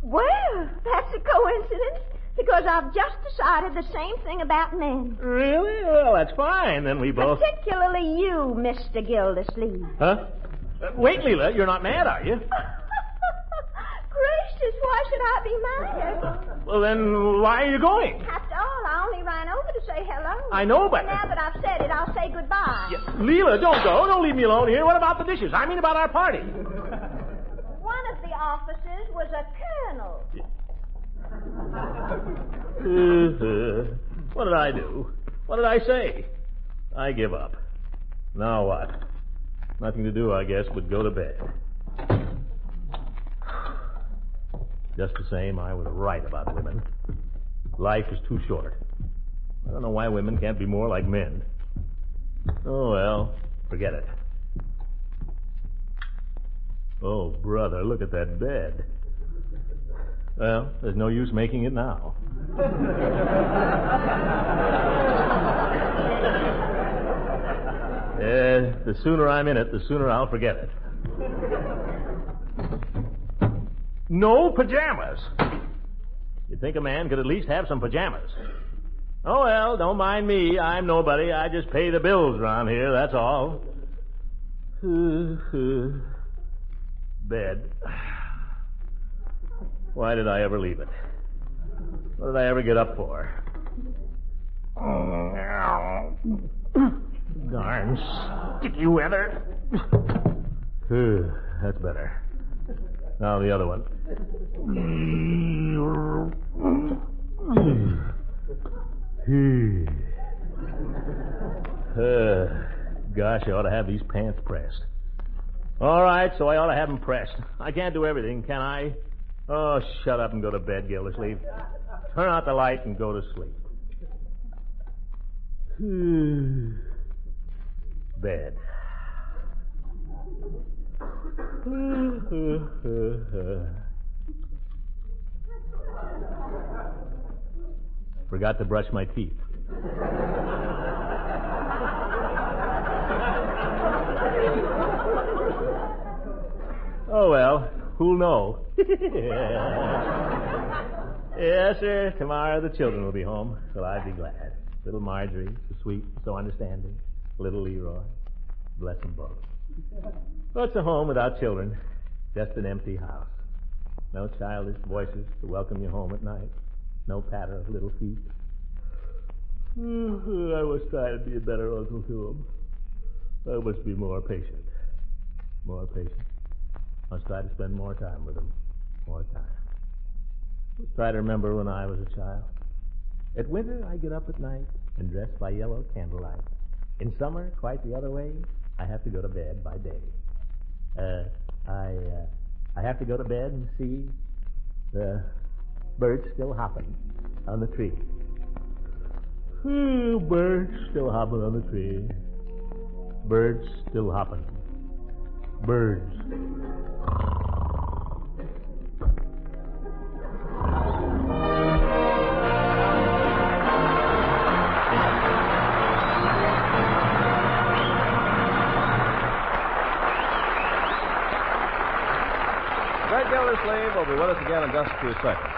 Well, that's a coincidence, because I've just decided the same thing about men. Really? Well, that's fine. Then we both... Particularly you, Mr. Gildersleeve. Huh? Wait, Leila, you're not mad, are you? Gracious, why should I be mad? Well, then why are you going? After all, I only ran over to say hello. I know, but... Now that I've said it, I'll say goodbye. Leila, don't go. Don't leave me alone here. What about the dishes? I mean about our party. One of the officers was a colonel. What did I do? What did I say? I give up. Now what? Nothing to do, I guess, but go to bed. Just the same, I was right about women. Life is too short. I don't know why women can't be more like men. Oh, well, forget it. Oh, brother, look at that bed. Well, there's no use making it now. The sooner I'm in it, the sooner I'll forget it. No pajamas. You'd think a man could at least have some pajamas. Oh, well, don't mind me. I'm nobody. I just pay the bills around here, that's all. Bed. Why did I ever leave it? What did I ever get up for? Darn sticky weather. That's better. Now the other one. Gosh, I ought to have these pants pressed. All right, so I ought to have them pressed. I can't do everything, can I? Oh, shut up and go to bed, Gildersleeve. Turn out the light and go to sleep. Bed. Forgot to brush my teeth. Oh, well, who'll know? Yes, sir. Tomorrow the children will be home, so I'd be glad. Little Marjorie, so sweet, so understanding. Little Leroy. Bless them both. What's a home without children? Just an empty house. No childish voices to welcome you home at night. No patter of little feet. I was trying to be a better uncle to them. I must be more patient. More patience. Must try to spend more time with them. More time. Must try to remember when I was a child. At winter, I get up at night and dress by yellow candlelight. In summer, quite the other way, I have to go to bed by day. I have to go to bed and see the birds still hopping on the tree. Ooh, birds still hopping on the tree. Birds still hopping. Birds. Fred Gildersleeve will be with us again in just a few seconds.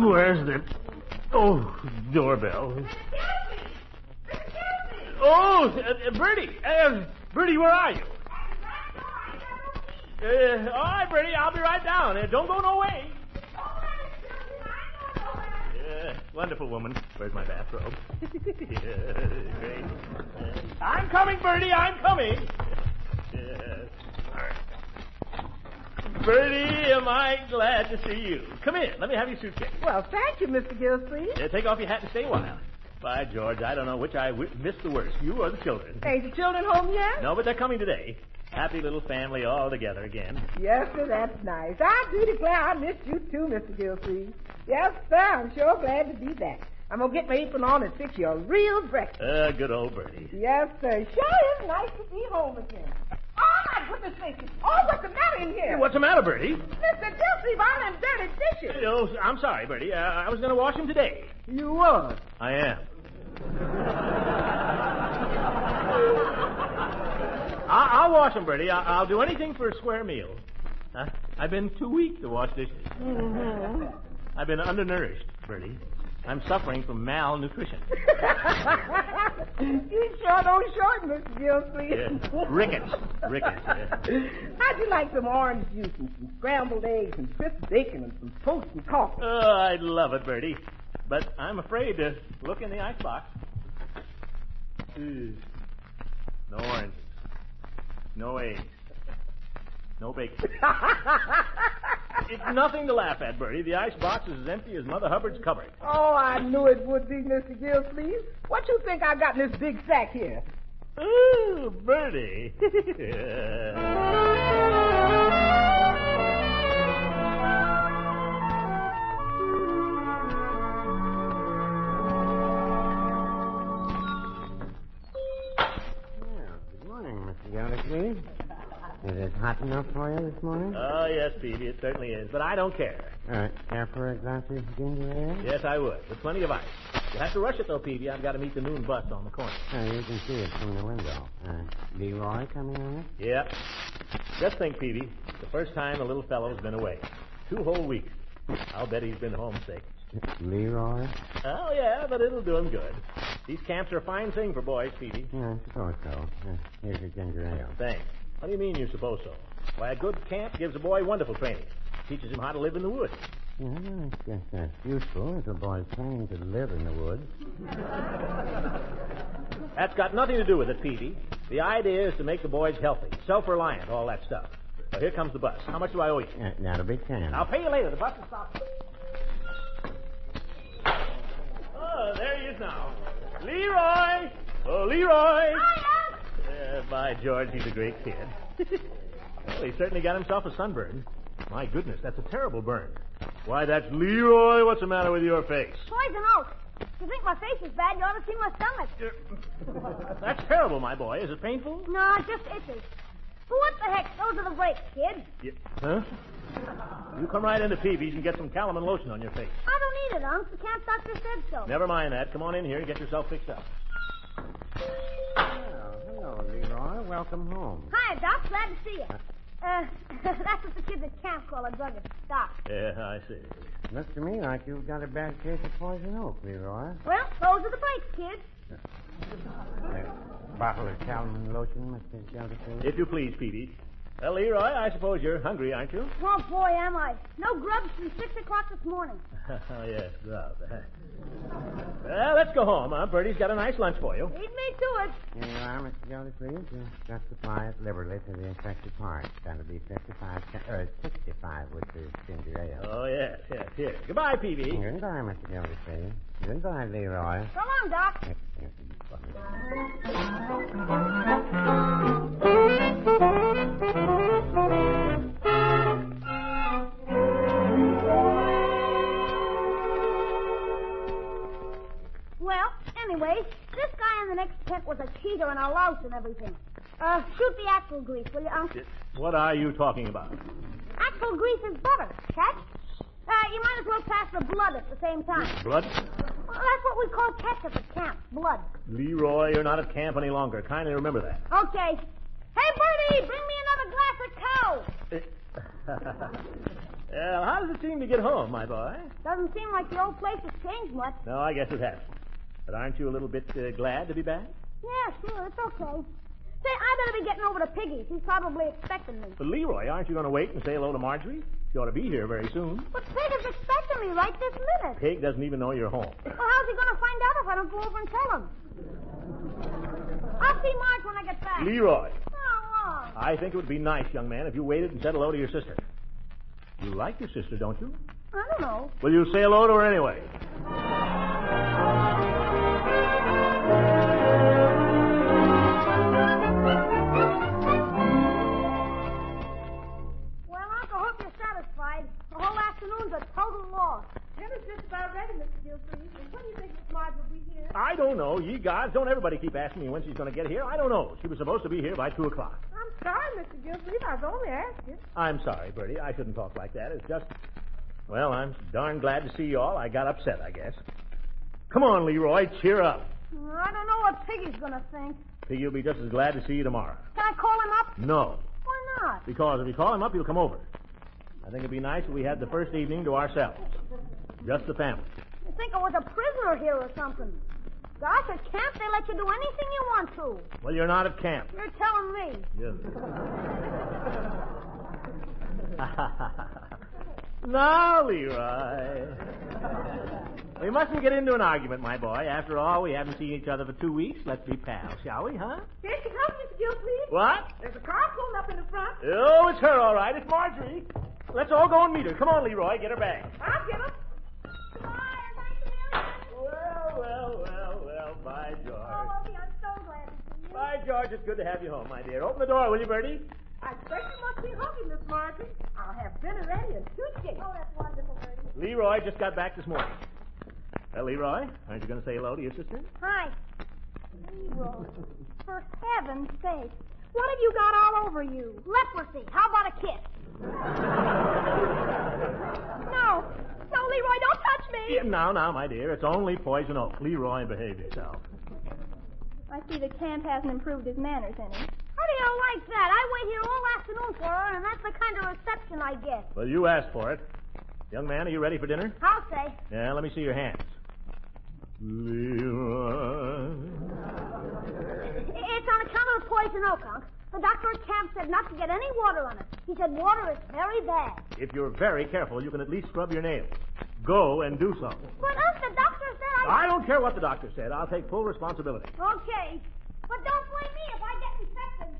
Where's the... Oh, doorbell. Oh, Bertie. Bertie, where are you? All right, Bertie, I'll be right down. Don't go no way. Wonderful woman. Where's my bathrobe? Great. I'm coming, Bertie. I'm coming. Bertie, am I glad to see you. Come in. Let me have your suitcase. Well, thank you, Mr. Gildersleeve. Take off your hat and stay a while. By George, I don't know which I missed the worst, you or the children. Ain't the children home yet? No, but they're coming today. Happy little family all together again. Yes, sir, that's nice. I do declare I missed you too, Mr. Gildersleeve. Yes, sir, I'm sure glad to be back. I'm going to get my apron on and fix you a real breakfast. Good old Bertie. Yes, sir. Sure is nice to be home again. Oh, my goodness gracious. Oh, what's the matter in here? Hey, what's the matter, Bertie? Mr. Gildersleeve, I'm in dirty dishes. Oh, I'm sorry, Bertie. I was going to wash them today. You was? I am. I'll wash them, Bertie. I'll do anything for a square meal. I've been too weak to wash dishes. Mm-hmm. I've been undernourished, Bertie. I'm suffering from malnutrition. You sure don't shorten, Mr. Gildersleeve. Yeah. Rickets. Yeah. How'd you like some orange juice and some scrambled eggs and crisp bacon and some toast and coffee? Oh, I'd love it, Bertie. But I'm afraid to look in the icebox. No oranges. No eggs. No bacon. It's nothing to laugh at, Bertie. The icebox is as empty as Mother Hubbard's cupboard. Oh, I knew it would be, Mr. Gildersleeve. What you think I got in this big sack here? Ooh, Bertie. Good morning, Mr. Gildersleeve. Is it hot enough for you this morning? Oh, yes, Peavy, it certainly is. But I don't care. All right. Care for a glass of ginger ale? Yes, I would. With plenty of ice. You'll have to rush it, though, Peavy. I've got to meet the noon bus on the corner. Oh, you can see it from the window. Leroy coming on it? Yep. Just think, Peavy. The first time the little fellow's been away. 2 whole weeks. I'll bet he's been homesick. Leroy? Oh, yeah, but it'll do him good. These camps are a fine thing for boys, Peavy. Yeah, I suppose so. Here's your ginger ale. Thanks. What do you mean you suppose so? Why, a good camp gives a boy wonderful training. Teaches him how to live in the woods. Yeah, I guess that's useful if a boy's training to live in the woods. That's got nothing to do with it, Peavy. The idea is to make the boys healthy, self-reliant, all that stuff. Well, here comes the bus. How much do I owe you? That'll be 10. I'll pay you later. The bus is stopped. Oh, there he is now. Leroy! Oh, Leroy! By George, he's a great kid. Well, he certainly got himself a sunburn. My goodness, that's a terrible burn. Why, that's Leroy. What's the matter with your face? Poison oak. If you think my face is bad, you ought to see my stomach. That's terrible, my boy. Is it painful? No, it just itches. Well, what the heck? Those are the brakes, kid. Huh? You come right into Peavy's and get some calamine lotion on your face. I don't need it, Unc. The camp doctor said so. Never mind that. Come on in here and get yourself fixed up. Hello, Leroy. Welcome home. Hi, Doc. Glad to see you. That's what the kids at camp call a druggist, Doc. Yeah, I see. Looks to me like you've got a bad case of poison oak, Leroy. Well, those are the brakes, kid. Bottle of calamine lotion, Mr. Gildersleeve. If you please, Peavy. Well, Leroy, I suppose you're hungry, aren't you? Oh, boy, am I. No grub since 6 o'clock this morning. Oh, yes, grub. Well, let's go home, huh? Bertie's got a nice lunch for you. Lead me to it. Here you are, Mr. Gildersleeve. Just supply it liberally to the infected parts. That'll be 65 with the ginger ale. Oh, yes. Here. Goodbye, Peavy. Goodbye, Mr. Gildersleeve. Goodbye, Leroy. So long, Doc. Well, anyway, this guy in the next tent was a cheater and a louse and everything. Shoot the axle grease, will you, Unc? What are you talking about? Axle grease is butter, catch? You might as well pass the blood at the same time. Blood? Well, that's what we call ketchup at camp, blood. Leroy, you're not at camp any longer. Kindly remember that. Okay. Hey, Bertie, bring me another glass of cow. Well, how does it seem to get home, my boy? Doesn't seem like the old place has changed much. No, I guess it hasn't. But aren't you a little bit glad to be back? Yeah, sure, it's okay. Say, I better be getting over to Piggy's. He's probably expecting me. But, Leroy, aren't you going to wait and say hello to Marjorie? She ought to be here very soon. But Pig is expecting me right this minute. Pig doesn't even know you're home. Well, how's he going to find out if I don't go over and tell him? I'll see Marge when I get back. Leroy. Oh, I think it would be nice, young man, if you waited and said hello to your sister. You like your sister, don't you? I don't know. Well, you say hello to her anyway. Well, Uncle, I hope you're satisfied. The whole afternoon's a total loss. Dinner's just about ready, Mr. Gildersleeve. When do you think Miss Marge will be here? I don't know. Ye gods, don't everybody keep asking me when she's going to get here. I don't know. She was supposed to be here by 2 o'clock. I'm sorry, Mr. Gildersleeve. I was only asking. I'm sorry, Bertie. I shouldn't talk like that. It's just... Well, I'm darn glad to see you all. I got upset, I guess. Come on, Leroy. Cheer up. I don't know what Piggy's gonna think. Piggy will be just as glad to see you tomorrow. Can I call him up? No. Why not? Because if you call him up, he'll come over. I think it'd be nice if we had the first evening to ourselves. Just the family. You think I was a prisoner here or something? Gosh, at camp they let you do anything you want to. Well, you're not at camp. You're telling me. Yes. Now, Leroy. We mustn't get into an argument, my boy. After all, we haven't seen each other for 2 weeks. Let's be pals, shall we, huh? Here she comes, Mr. Gildersleeve. What? There's a car pulling up in the front. Oh, it's her, all right. It's Marjorie. Let's all go and meet her. Come on, Leroy. Get her bag. I'll get her. Well, by George. Oh, Opie, I'm so glad to see you. By George, it's good to have you home, my dear. Open the door, will you, Bertie? I expect you must be hungry, Miss Marjorie. I'll have dinner ready in 2 days. Oh, that's wonderful, Bertie. Leroy just got back this morning. Well, Leroy, aren't you going to say hello to your sister? Hi. Leroy, for heaven's sake, what have you got all over you? Leprosy. How about a kiss? No, Leroy, don't touch me. Yeah, now, my dear. It's only poison oak. Leroy, behave yourself. I see the camp hasn't improved his manners any. How do you like that? I wait here all afternoon for her, and that's the kind of reception I get. Well, you asked for it. Young man, are you ready for dinner? I'll say. Yeah, let me see your hands. Leroy. It's on account of the poison oak, Unc. The doctor at camp said not to get any water on it. He said water is very bad. If you're very careful, you can at least scrub your nails. Go and do so. But, Unc, the doctor said I don't care what the doctor said. I'll take full responsibility. Okay. But don't blame me if I get infected.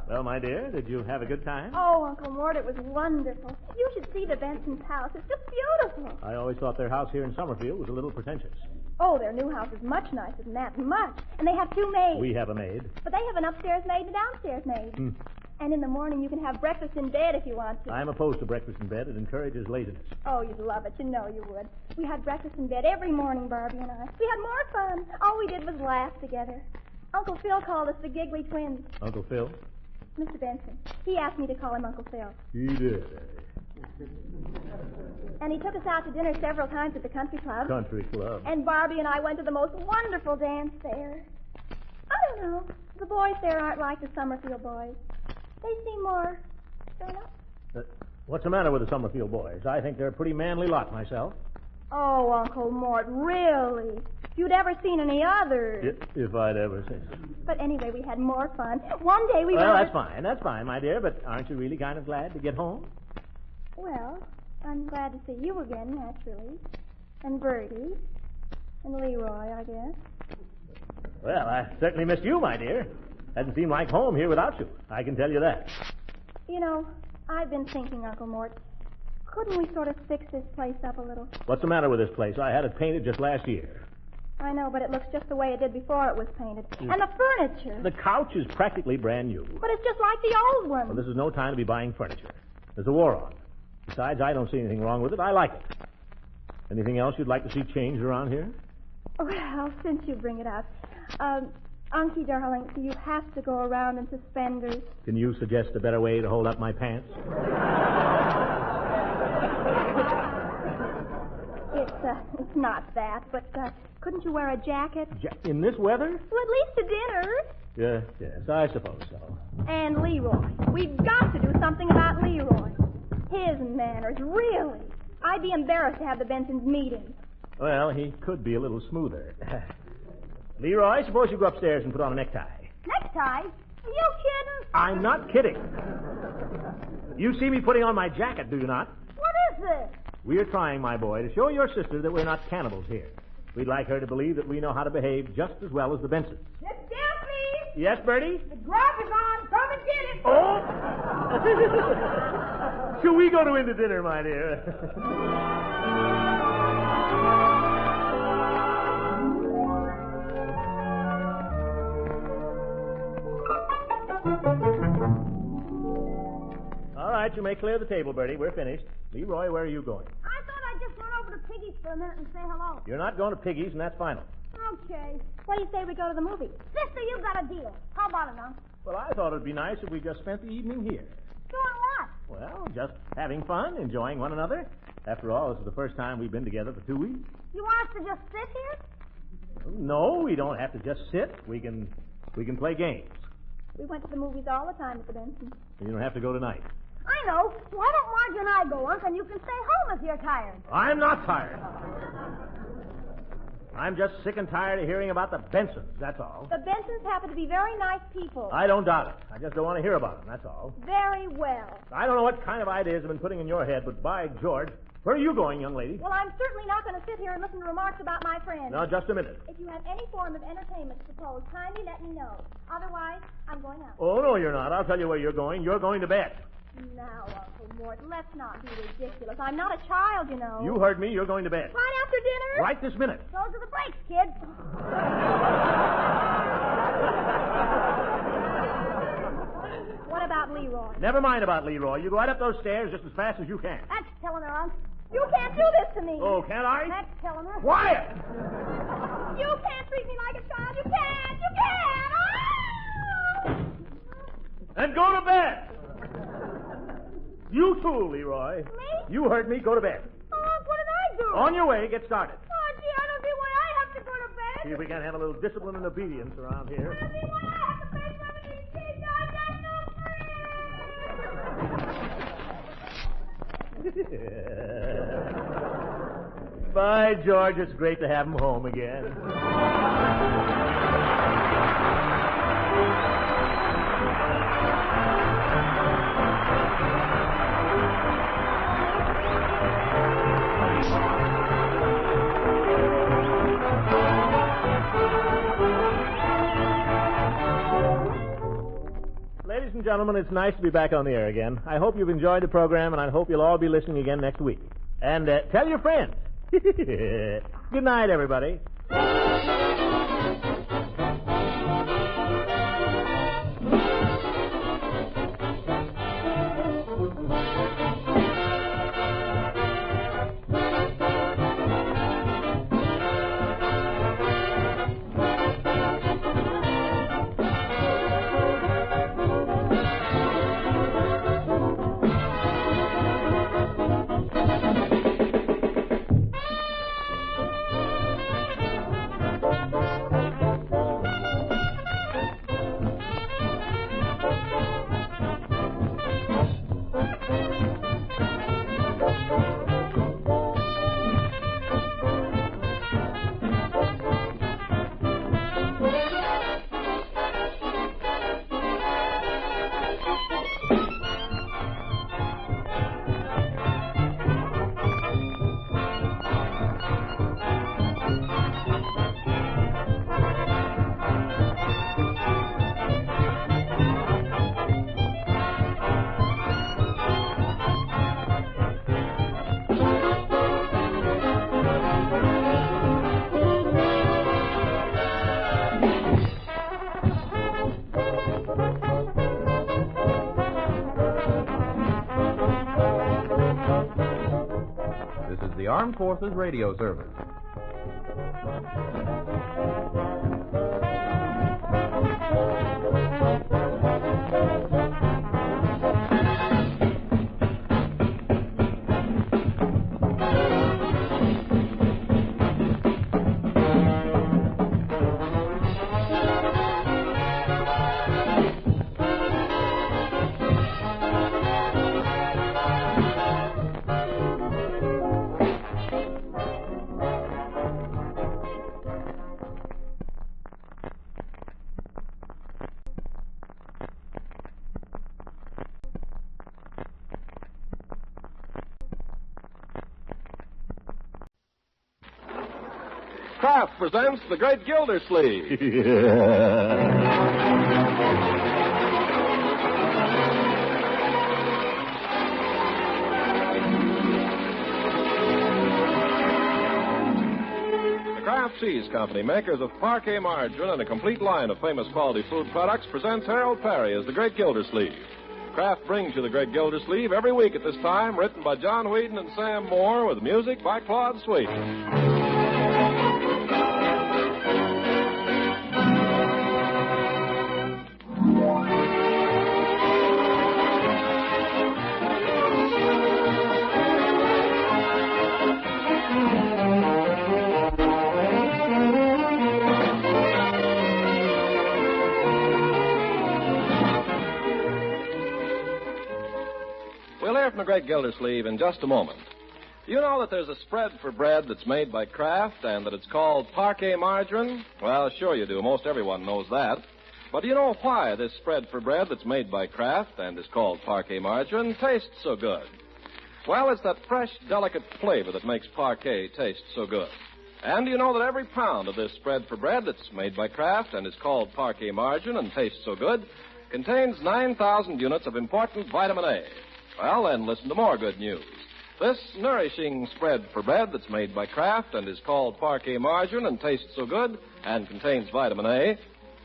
Well, my dear, did you have a good time? Oh, Uncle Mort, it was wonderful. You should see the Benson's house. It's just beautiful. I always thought their house here in Summerfield was a little pretentious. Oh, their new house is much nicer than that, much. And they have 2 maids. We have a maid. But they have an upstairs maid and a downstairs maid. And in the morning you can have breakfast in bed if you want to. I'm opposed to breakfast in bed. It encourages laziness. Oh, you'd love it. You know you would. We had breakfast in bed every morning, Barbie and I. We had more fun. All we did was laugh together. Uncle Phil called us the Giggly Twins. Uncle Phil? Mr. Benson. He asked me to call him Uncle Phil. He did. And he took us out to dinner several times at the country club. Country club. And Barbie and I went to the most wonderful dance there. I don't know. The boys there aren't like the Summerfield boys. They seem more grown up. What's the matter with the Summerfield boys? I think they're a pretty manly lot myself. Oh, Uncle Mort, really? If you'd ever seen any others. If I'd ever seen them. But anyway, we had more fun. One day we Well, were... that's fine, my dear. But aren't you really kind of glad to get home? Well, I'm glad to see you again, naturally. And Bertie. And Leroy, I guess. Well, I certainly missed you, my dear. Hasn't seemed like home here without you. I can tell you that. You know, I've been thinking, Uncle Mort, couldn't we sort of fix this place up a little? What's the matter with this place? I had it painted just last year. I know, but it looks just the way it did before it was painted. And the furniture. The couch is practically brand new. But it's just like the old one. Well, this is no time to be buying furniture. There's a war on. Besides, I don't see anything wrong with it. I like it. Anything else you'd like to see changed around here? Well, since you bring it up, Unky, darling, do you have to go around in suspenders? Can you suggest a better way to hold up my pants? It's not that, but couldn't you wear a jacket? In this weather? Well, at least to dinner. Yes, I suppose so. And Leroy. We've got to do something about Leroy. His manners, really. I'd be embarrassed to have the Bensons meeting. Well, he could be a little smoother. Leroy, suppose you go upstairs and put on a necktie. Necktie? Are you kidding? I'm not kidding. You see me putting on my jacket, do you not? What is this? We are trying, my boy, to show your sister that we're not cannibals here. We'd like her to believe that we know how to behave just as well as the Bensons. Miss Gildersleeve! Yes, Bertie? The grub is on. Come and get it. Oh! Shall we go to into dinner, my dear? All right, you may clear the table, Bertie. We're finished. Leroy, where are you going? I thought I'd just run over to Piggy's for a minute and say hello. You're not going to Piggy's, and that's final. Okay. What do you say we go to the movies? Sister, you got a deal. How about it, Unc? Well, I thought it'd be nice if we just spent the evening here. Doing what? Well, just having fun, enjoying one another. After all, this is the first time we've been together for 2 weeks. You want us to just sit here? No, we don't have to just sit. We can play games. We went to the movies all the time at the Benson. You don't have to go tonight. I know. Why don't Marge and I go, Unc, and you can stay home if you're tired? I'm not tired. I'm just sick and tired of hearing about the Bensons, that's all. The Bensons happen to be very nice people. I don't doubt it. I just don't want to hear about them, that's all. Very well. I don't know what kind of ideas have been putting in your head, but by George, where are you going, young lady? Well, I'm certainly not going to sit here and listen to remarks about my friends. Now, just a minute. If you have any form of entertainment to propose, kindly let me know. Otherwise, I'm going out. Oh, no, you're not. I'll tell you where you're going. You're going to bed. Now, Uncle Mort, let's not be ridiculous. I'm not a child, you know. You heard me. You're going to bed. Right after dinner? Right this minute. Those are the breaks, kid. What about Leroy? Never mind about Leroy. You go right up those stairs just as fast as you can. That's telling her, Unc. You can't do this to me. Oh, can't I? That's telling her. Quiet! You can't treat me like a child. You can't. You can't. Oh! And go to bed. You too, Leroy. Me? You heard me. Go to bed. Oh, Unc, what did I do? On your way. Get started. Oh, gee, I don't see why I have to go to bed. See if we can't have a little discipline and obedience around here. I don't see why I have to pay some of these kids. I got no friends. By George, it's great to have him home again. Ladies and gentlemen, it's nice to be back on the air again. I hope you've enjoyed the program, and I hope you'll all be listening again next week. And tell your friends. Good night, everybody. The Armed Forces Radio Service. Kraft presents The Great Gildersleeve. The Kraft Cheese Company, makers of parquet margarine and a complete line of famous quality food products, presents Harold Perry as The Great Gildersleeve. Kraft brings you the Great Gildersleeve every week at this time, written by John Whedon and Sam Moore, with music by Claude Sweet. From the Great Gildersleeve in just a moment. You know that there's a spread for bread that's made by Kraft and that it's called parquet margarine? Well, sure you do. Most everyone knows that. But do you know why this spread for bread that's made by Kraft and is called parquet margarine tastes so good? Well, it's that fresh, delicate flavor that makes parquet taste so good. And do you know that every pound of this spread for bread that's made by Kraft and is called parquet margarine and tastes so good contains 9,000 units of important vitamin A? Well, then listen to more good news. This nourishing spread for bread that's made by Kraft and is called parquet margarine and tastes so good and contains vitamin A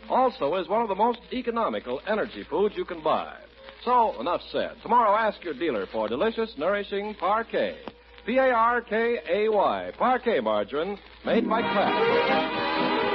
also is one of the most economical energy foods you can buy. So, enough said. Tomorrow, ask your dealer for delicious, nourishing parquet. P-A-R-K-A-Y, parquet margarine made by Kraft.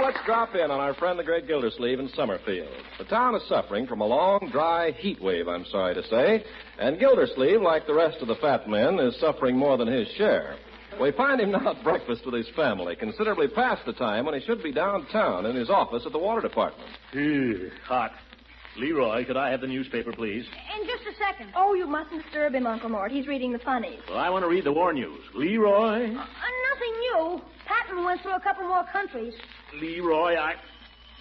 Let's drop in on our friend the Great Gildersleeve in Summerfield. The town is suffering from a long, dry heat wave, I'm sorry to say, and Gildersleeve, like the rest of the fat men, is suffering more than his share. We find him now at breakfast with his family, considerably past the time when he should be downtown in his office at the water department. Hot. Leroy, could I have the newspaper, please? In just a second. Oh, you mustn't disturb him, Uncle Mort. He's reading the funnies. Well, I want to read the war news. Leroy? Nothing new. Patton went through a couple more countries. Leroy,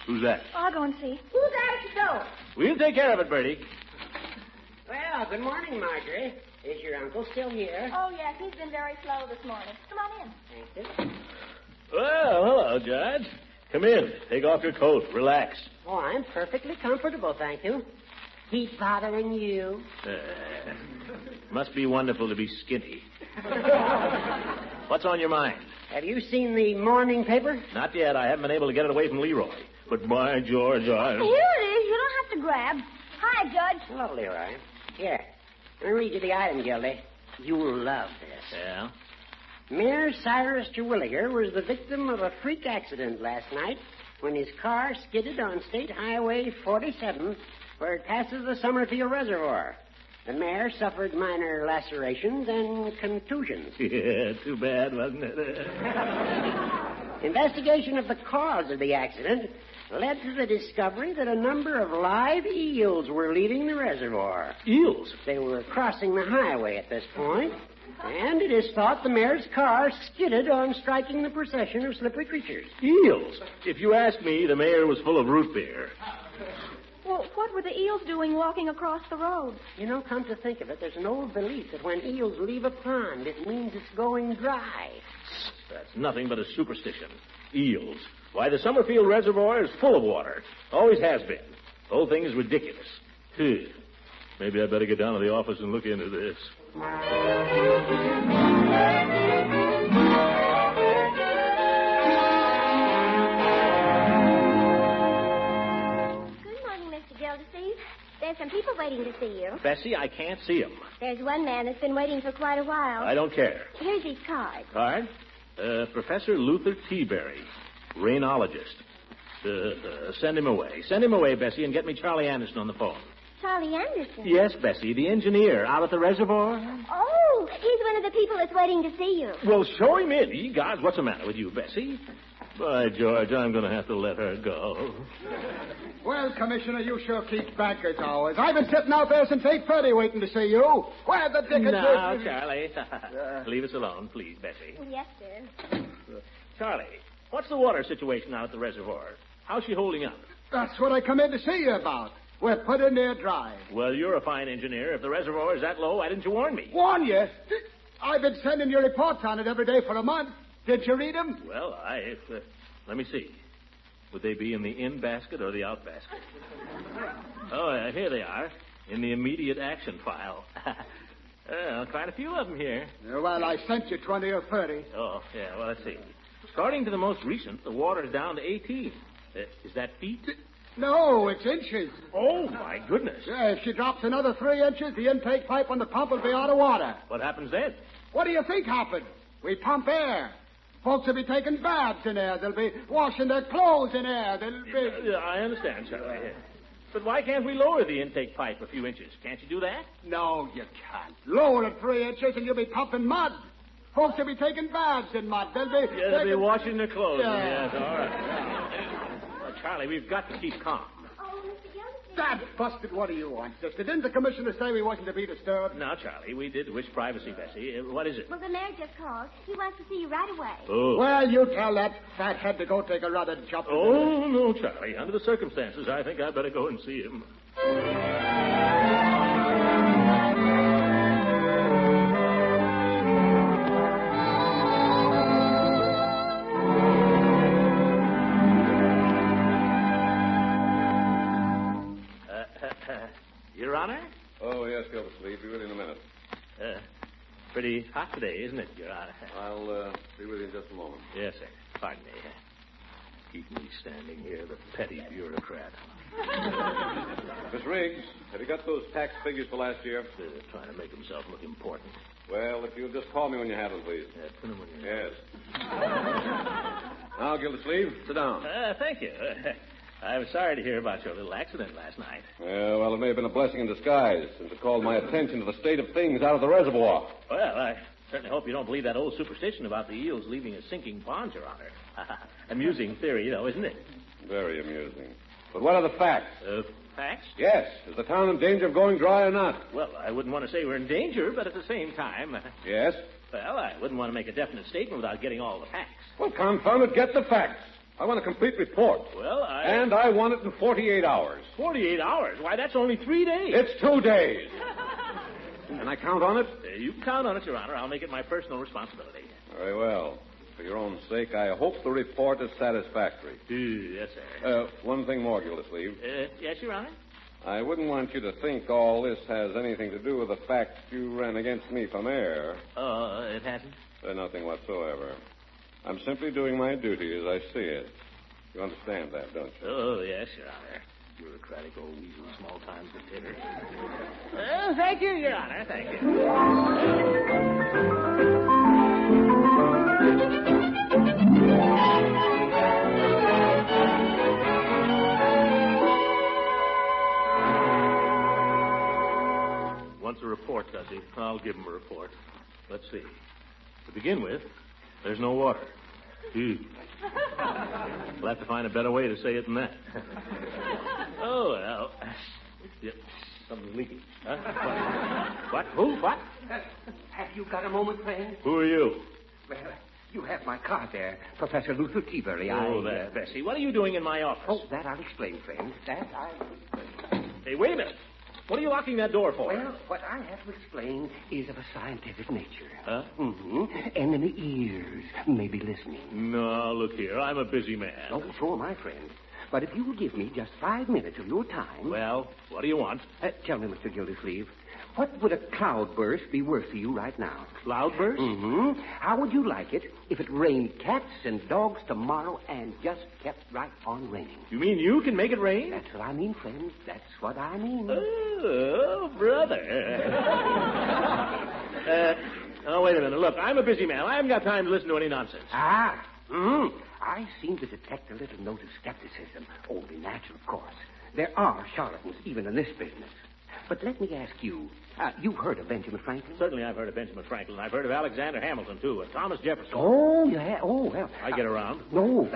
Who's that? I'll go and see. Who's that at the door? We'll take care of it, Bertie. Well, good morning, Marjorie. Is your uncle still here? Oh, yes. He's been very slow this morning. Come on in. Thank you. Well, hello, Judge. Come in. Take off your coat. Relax. Oh, I'm perfectly comfortable, thank you. Heat bothering you? Must be wonderful to be skinny. What's on your mind? Have you seen the morning paper? Not yet. I haven't been able to get it away from Leroy. But by George, Here it is. You don't have to grab. Hi, Judge. Hello, Leroy. Here. Let me read you the item, Gildy. You'll love this. Yeah? Mayor Cyrus Terwilliger was the victim of a freak accident last night when his car skidded on State Highway 47 where it passes the Summerfield Reservoir. The mayor suffered minor lacerations and contusions. Yeah, too bad, wasn't it? Investigation of the cause of the accident led to the discovery that a number of live eels were leaving the reservoir. Eels? They were crossing the highway at this point, and it is thought the mayor's car skidded on striking the procession of slippery creatures. Eels? If you ask me, the mayor was full of root beer. Well, what were the eels doing walking across the road? You know, come to think of it, there's an old belief that when eels leave a pond, it means it's going dry. That's nothing but a superstition. Eels. Why, the Summerfield Reservoir is full of water. Always has been. The whole thing is ridiculous. Maybe I better get down to the office and look into this. Gildersleeve, there's some people waiting to see you. Bessie, I can't see him. There's one man that's been waiting for quite a while. I don't care. Here's his card. Card? Professor Luther T-Berry, rainologist. Send him away. Send him away, Bessie, and get me Charlie Anderson on the phone. Charlie Anderson? Yes, Bessie, the engineer out at the reservoir. Oh, he's one of the people that's waiting to see you. Well, show him in. Egods, what's the matter with you, Bessie? By George, I'm going to have to let her go. Well, Commissioner, you sure keep banker's hours. I've been sitting out there since 8:30 waiting to see you. Where the dickens Now, is... Charlie. Leave us alone, please, Bessie. Yes, sir. Charlie, what's the water situation out at the reservoir? How's she holding up? That's what I come in to see you about. We're put in there dry. Well, you're a fine engineer. If the reservoir is that low, why didn't you warn me? Warn you? I've been sending you reports on it every day for a month. Did you read them? Well, let me see. Would they be in the in basket or the out basket? Oh, here they are, in the immediate action file. Quite a few of them here. Well, I sent you 20 or 30. Oh, yeah, well, let's see. According to the most recent, the water's down to 18. Is that feet? No, it's inches. Oh, my goodness. Yeah, if she drops another 3 inches, the intake pipe on the pump will be out of water. What happens then? What do you think happened? We pump air. Folks will be taking baths in air. They'll be washing their clothes in air. They'll be... Yeah, I understand, Charlie. But why can't we lower the intake pipe a few inches? Can't you do that? No, you can't. Lower it 3 inches and you'll be pumping mud. Folks will be taking baths in mud. They'll be washing their clothes. Yeah. Yes, all right. Well, Charlie, we've got to keep calm. That's busted. What do you want, sister? Didn't the commissioner say we wasn't to be disturbed? No, Charlie, we did wish privacy, Bessie. What is it? Well, the mayor just called. He wants to see you right away. Oh. Well, you tell that fathead to go take a run and jump. Oh, no, Charlie. Under the circumstances, I think I'd better go and see him. Your Honor? Oh, yes, Gildersleeve. Be with you in a minute. Pretty hot today, isn't it, Your Honor? I'll be with you in just a moment. Yes, sir. Pardon me. Keep me standing here, the petty bureaucrat. Miss Riggs, have you got those tax figures for last year? Trying to make himself look important. Well, if you'll just call me when you have them, please. Put them when you Yes. Now, Gildersleeve, sit down. Thank you. I'm sorry to hear about your little accident last night. Well, it may have been a blessing in disguise, since it called my attention to the state of things out of the reservoir. Well, I certainly hope you don't believe that old superstition about the eels leaving a sinking pond, Your Honor. Amusing theory, though, isn't it? Very amusing. But what are the facts? Facts? Yes. Is the town in danger of going dry or not? Well, I wouldn't want to say we're in danger, but at the same time... Yes? Well, I wouldn't want to make a definite statement without getting all the facts. Well, confound it, get the facts. I want a complete report. Well, And I want it in 48 hours. 48 hours? Why, that's only 3 days. It's 2 days. Can I count on it? You can count on it, Your Honor. I'll make it my personal responsibility. Very well. For your own sake, I hope the report is satisfactory. Yes, sir. One thing more, Gildersleeve. Yes, Your Honor? I wouldn't want you to think all this has anything to do with the fact you ran against me for mayor. It hasn't? Nothing whatsoever. I'm simply doing my duty as I see it. You understand that, don't you? Oh, yes, Your Honor. Bureaucratic old weasel, small-time dictator. Well, thank you, Your Honor. Thank you. Wants a report, does he? I'll give him a report. Let's see. To begin with, there's no water. We'll have to find a better way to say it than that. Oh, well. Yep, something's leaking. Huh? What? Who? What? Have you got a moment, friend? Who are you? Well, you have my card there, Professor Luther Teabury. That, Bessie. What are you doing in my office? Oh, that I'll explain, friend. That I'll explain. Hey, wait a minute. What are you locking that door for? Well, what I have to explain is of a scientific nature. Huh? Mm-hmm. Enemy ears may be listening. No, look here. I'm a busy man. Oh, sure, my friend. But if you will give me just 5 minutes of your time... Well, what do you want? Tell me, Mr. Gildersleeve, what would a cloudburst be worth to you right now? Cloudburst? Mm-hmm. How would you like it if it rained cats and dogs tomorrow and just kept right on raining? You mean you can make it rain? That's what I mean, friend. That's what I mean. Oh, brother. Wait a minute. Look, I'm a busy man. I haven't got time to listen to any nonsense. I seem to detect a little note of skepticism. Only natural, of course. There are charlatans even in this business. But let me ask you, you've heard of Benjamin Franklin? Certainly I've heard of Benjamin Franklin. I've heard of Alexander Hamilton, too, and Thomas Jefferson. Oh, yeah. Oh, well. I get around. No.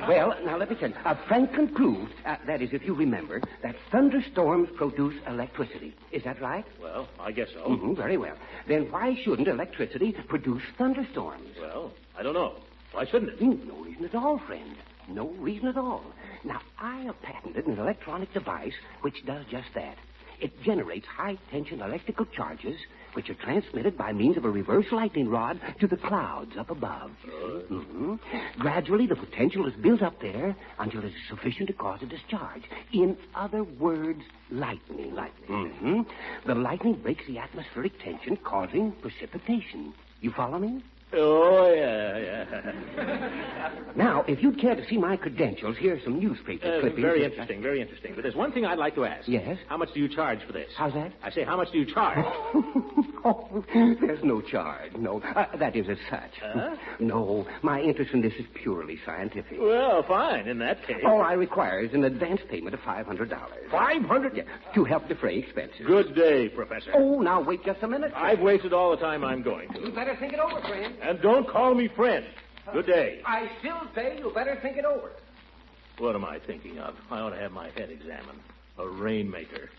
Well, now let me tell you. Franklin proved, that is, if you remember, that thunderstorms produce electricity. Is that right? Well, I guess so. Mm-hmm, very well. Then why shouldn't electricity produce thunderstorms? Well, I don't know. Why shouldn't it? No reason at all, friend. No reason at all. Now, I have patented an electronic device which does just that. It generates high-tension electrical charges, which are transmitted by means of a reverse lightning rod to the clouds up above. Gradually, the potential is built up there until it is sufficient to cause a discharge. In other words, lightning. The lightning breaks the atmospheric tension, causing precipitation. You follow me? Oh, yeah. Now, if you'd care to see my credentials, here are some newspaper clippings. Very interesting. But there's one thing I'd like to ask. Yes? How much do you charge for this? How's that? I say, how much do you charge? Oh, there's no charge, no. That is as such. No, my interest in this is purely scientific. Well, fine, in that case. All I require is an advance payment of $500. $500? Yeah, to help defray expenses. Good day, Professor. Oh, now wait just a minute. I've wasted all the time I'm going to. You better think it over, friend. And don't call me friend. Good day. I still say you better think it over. What am I thinking of? I ought to have my head examined. A rainmaker.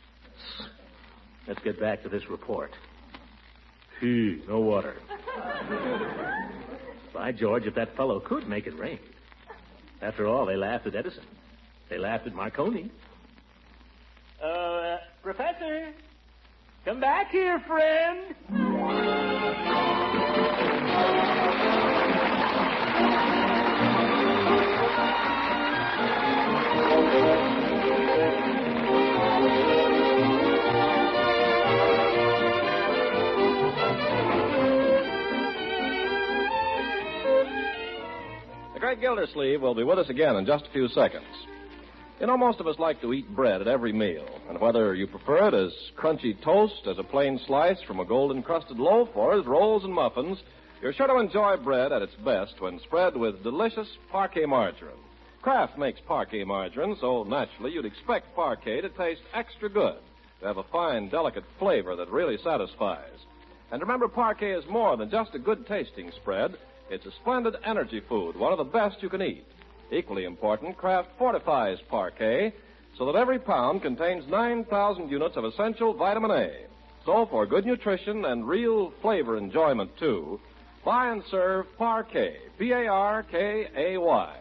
Let's get back to this report. Gee, no water. By George, if that fellow could make it rain. After all, they laughed at Edison. They laughed at Marconi. Professor, come back here, friend. The great Gildersleeve will be with us again in just a few seconds. You know, most of us like to eat bread at every meal, and whether you prefer it as crunchy toast, as a plain slice from a golden-crusted loaf, or as rolls and muffins, you're sure to enjoy bread at its best when spread with delicious Parquet margarine. Kraft makes Parquet margarine, so naturally you'd expect Parquet to taste extra good, to have a fine, delicate flavor that really satisfies. And remember, Parquet is more than just a good-tasting spread. It's a splendid energy food, one of the best you can eat. Equally important, Kraft fortifies Parquet so that every pound contains 9,000 units of essential vitamin A. So for good nutrition and real flavor enjoyment, too, buy and serve Parquet, P-A-R-K-A-Y.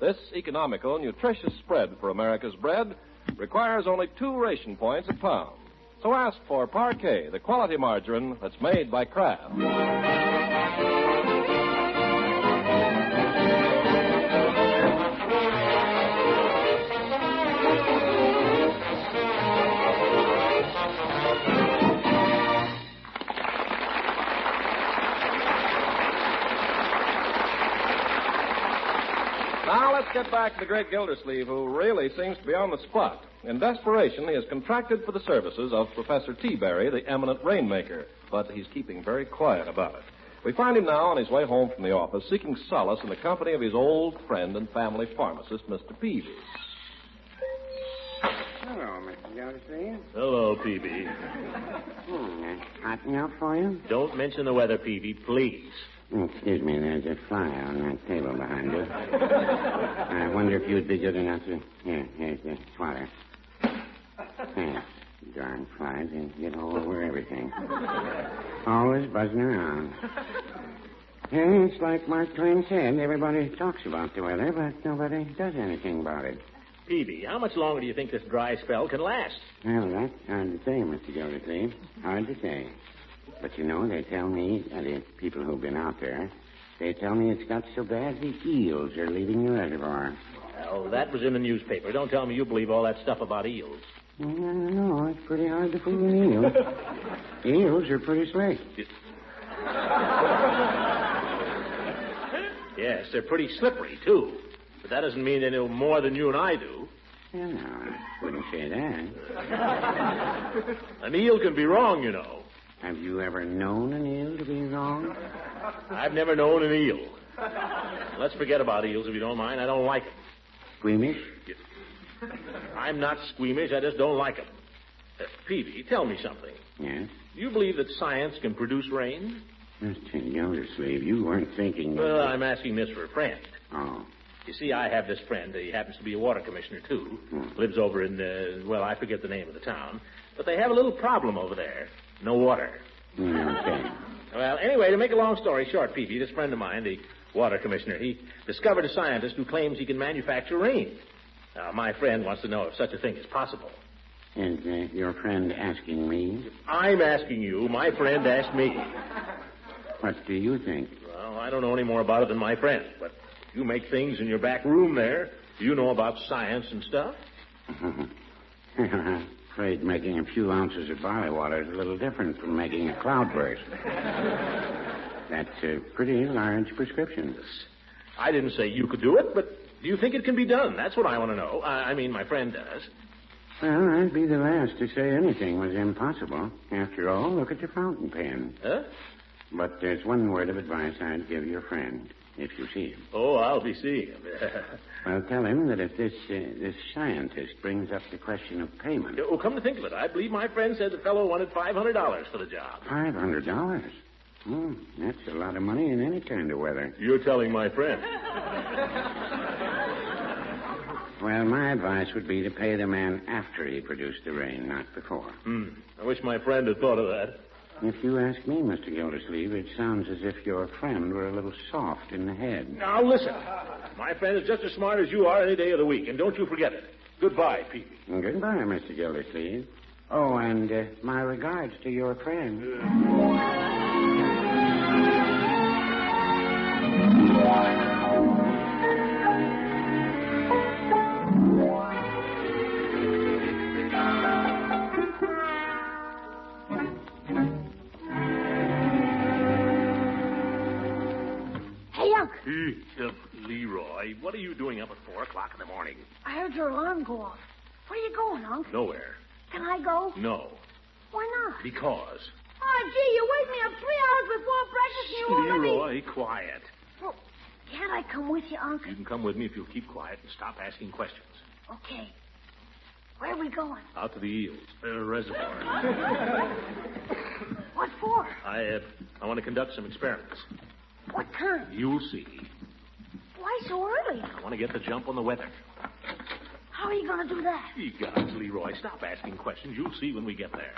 This economical, nutritious spread for America's bread requires only 2 ration points a pound. So ask for Parquet, the quality margarine that's made by Kraft. Now let's get back to the great Gildersleeve, who really seems to be on the spot. In desperation, he has contracted for the services of Professor T-Berry, the eminent rainmaker, but he's keeping very quiet about it. We find him now on his way home from the office, seeking solace in the company of his old friend and family pharmacist, Mr. Peavy. Hello, Mr. Gildersleeve. Hello, Peavy. Hot enough for you? Don't mention the weather, Peavy, please. Excuse me, there's a fly on that table behind you. I wonder if you'd be good enough to... Here's the swatter. There. Darn flies, they get all over everything. Always buzzing around. Yeah, it's like Mark Twain said, everybody talks about the weather, but nobody does anything about it. Peavy, how much longer do you think this dry spell can last? Well, that's hard to say, Mr. Gildersleeve. Hard to say. But you know, they tell me, the people who've been out there, they tell me it's got so bad the eels are leaving the reservoir. Well, that was in the newspaper. Don't tell me you believe all that stuff about eels. No, it's pretty hard to fool an eel. Eels are pretty slick. Yes, they're pretty slippery, too. But that doesn't mean they know more than you and I do. Well, no, I wouldn't say that. An eel can be wrong, you know. Have you ever known an eel to be wrong? I've never known an eel. Let's forget about eels, if you don't mind. I don't like them. Squeamish? I'm not squeamish. I just don't like them. Peavy, tell me something. Yes? Do you believe that science can produce rain? Mr. Gildersleeve, you weren't thinking... Well, I'm asking this for a friend. Oh. You see, I have this friend. He happens to be a water commissioner, too. Lives over in, I forget the name of the town. But they have a little problem over there. No water. Okay. Well, anyway, to make a long story short, Peavy, this friend of mine, the water commissioner, he discovered a scientist who claims he can manufacture rain. Now, my friend wants to know if such a thing is possible. Is your friend asking me? I'm asking you. My friend asked me. What do you think? Well, I don't know any more about it than my friend, but you make things in your back room there. You know about science and stuff. I'm afraid making a few ounces of barley water is a little different from making a cloudburst. That's a pretty large prescription. I didn't say you could do it, but do you think it can be done? That's what I want to know. I mean, my friend does. Well, I'd be the last to say anything was impossible. After all, look at your fountain pen. Huh? But there's one word of advice I'd give your friend, if you see him. Oh, I'll be seeing him. Well, tell him that if this scientist brings up the question of payment... Oh, come to think of it, I believe my friend said the fellow wanted $500 for the job. $500? That's a lot of money in any kind of weather. You're telling my friend. Well, my advice would be to pay the man after he produced the rain, not before. I wish my friend had thought of that. If you ask me, Mr. Gildersleeve, it sounds as if your friend were a little soft in the head. Now, listen. My friend is just as smart as you are any day of the week, and don't you forget it. Goodbye, Pete. Goodbye, Mr. Gildersleeve. Oh, and my regards to your friend. Leroy, what are you doing up at 4 o'clock in the morning? I heard your alarm go off. Where are you going, Unc? Nowhere. Can I go? No. Why not? Because. Oh, gee, you wake me up 3 hours before breakfast and you already... Leroy, quiet. Well, can't I come with you, Unc? You can come with me if you'll keep quiet and stop asking questions. Okay. Where are we going? Out to the Eels, reservoir. What for? I want to conduct some experiments. What kind? You'll see. Why so early? I want to get the jump on the weather. How are you going to do that? Ye gods, Leroy, stop asking questions. You'll see when we get there.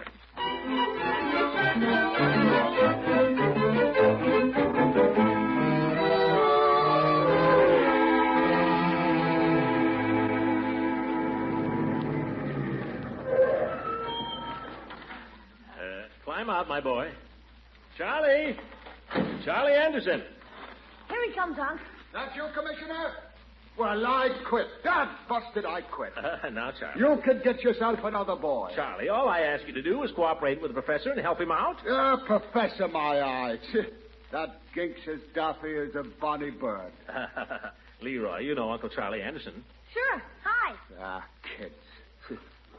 Climb out, my boy. Charlie! Charlie Anderson. Here he comes, Unc. That you, Commissioner? Well, I quit. Dad busted, I quit. Now, Charlie. You could get yourself another boy. Charlie, all I ask you to do is cooperate with the professor and help him out. Professor, my eye. That Ginks' Daffy is a bonny bird. Leroy, you know Uncle Charlie Anderson. Sure. Hi. Kids.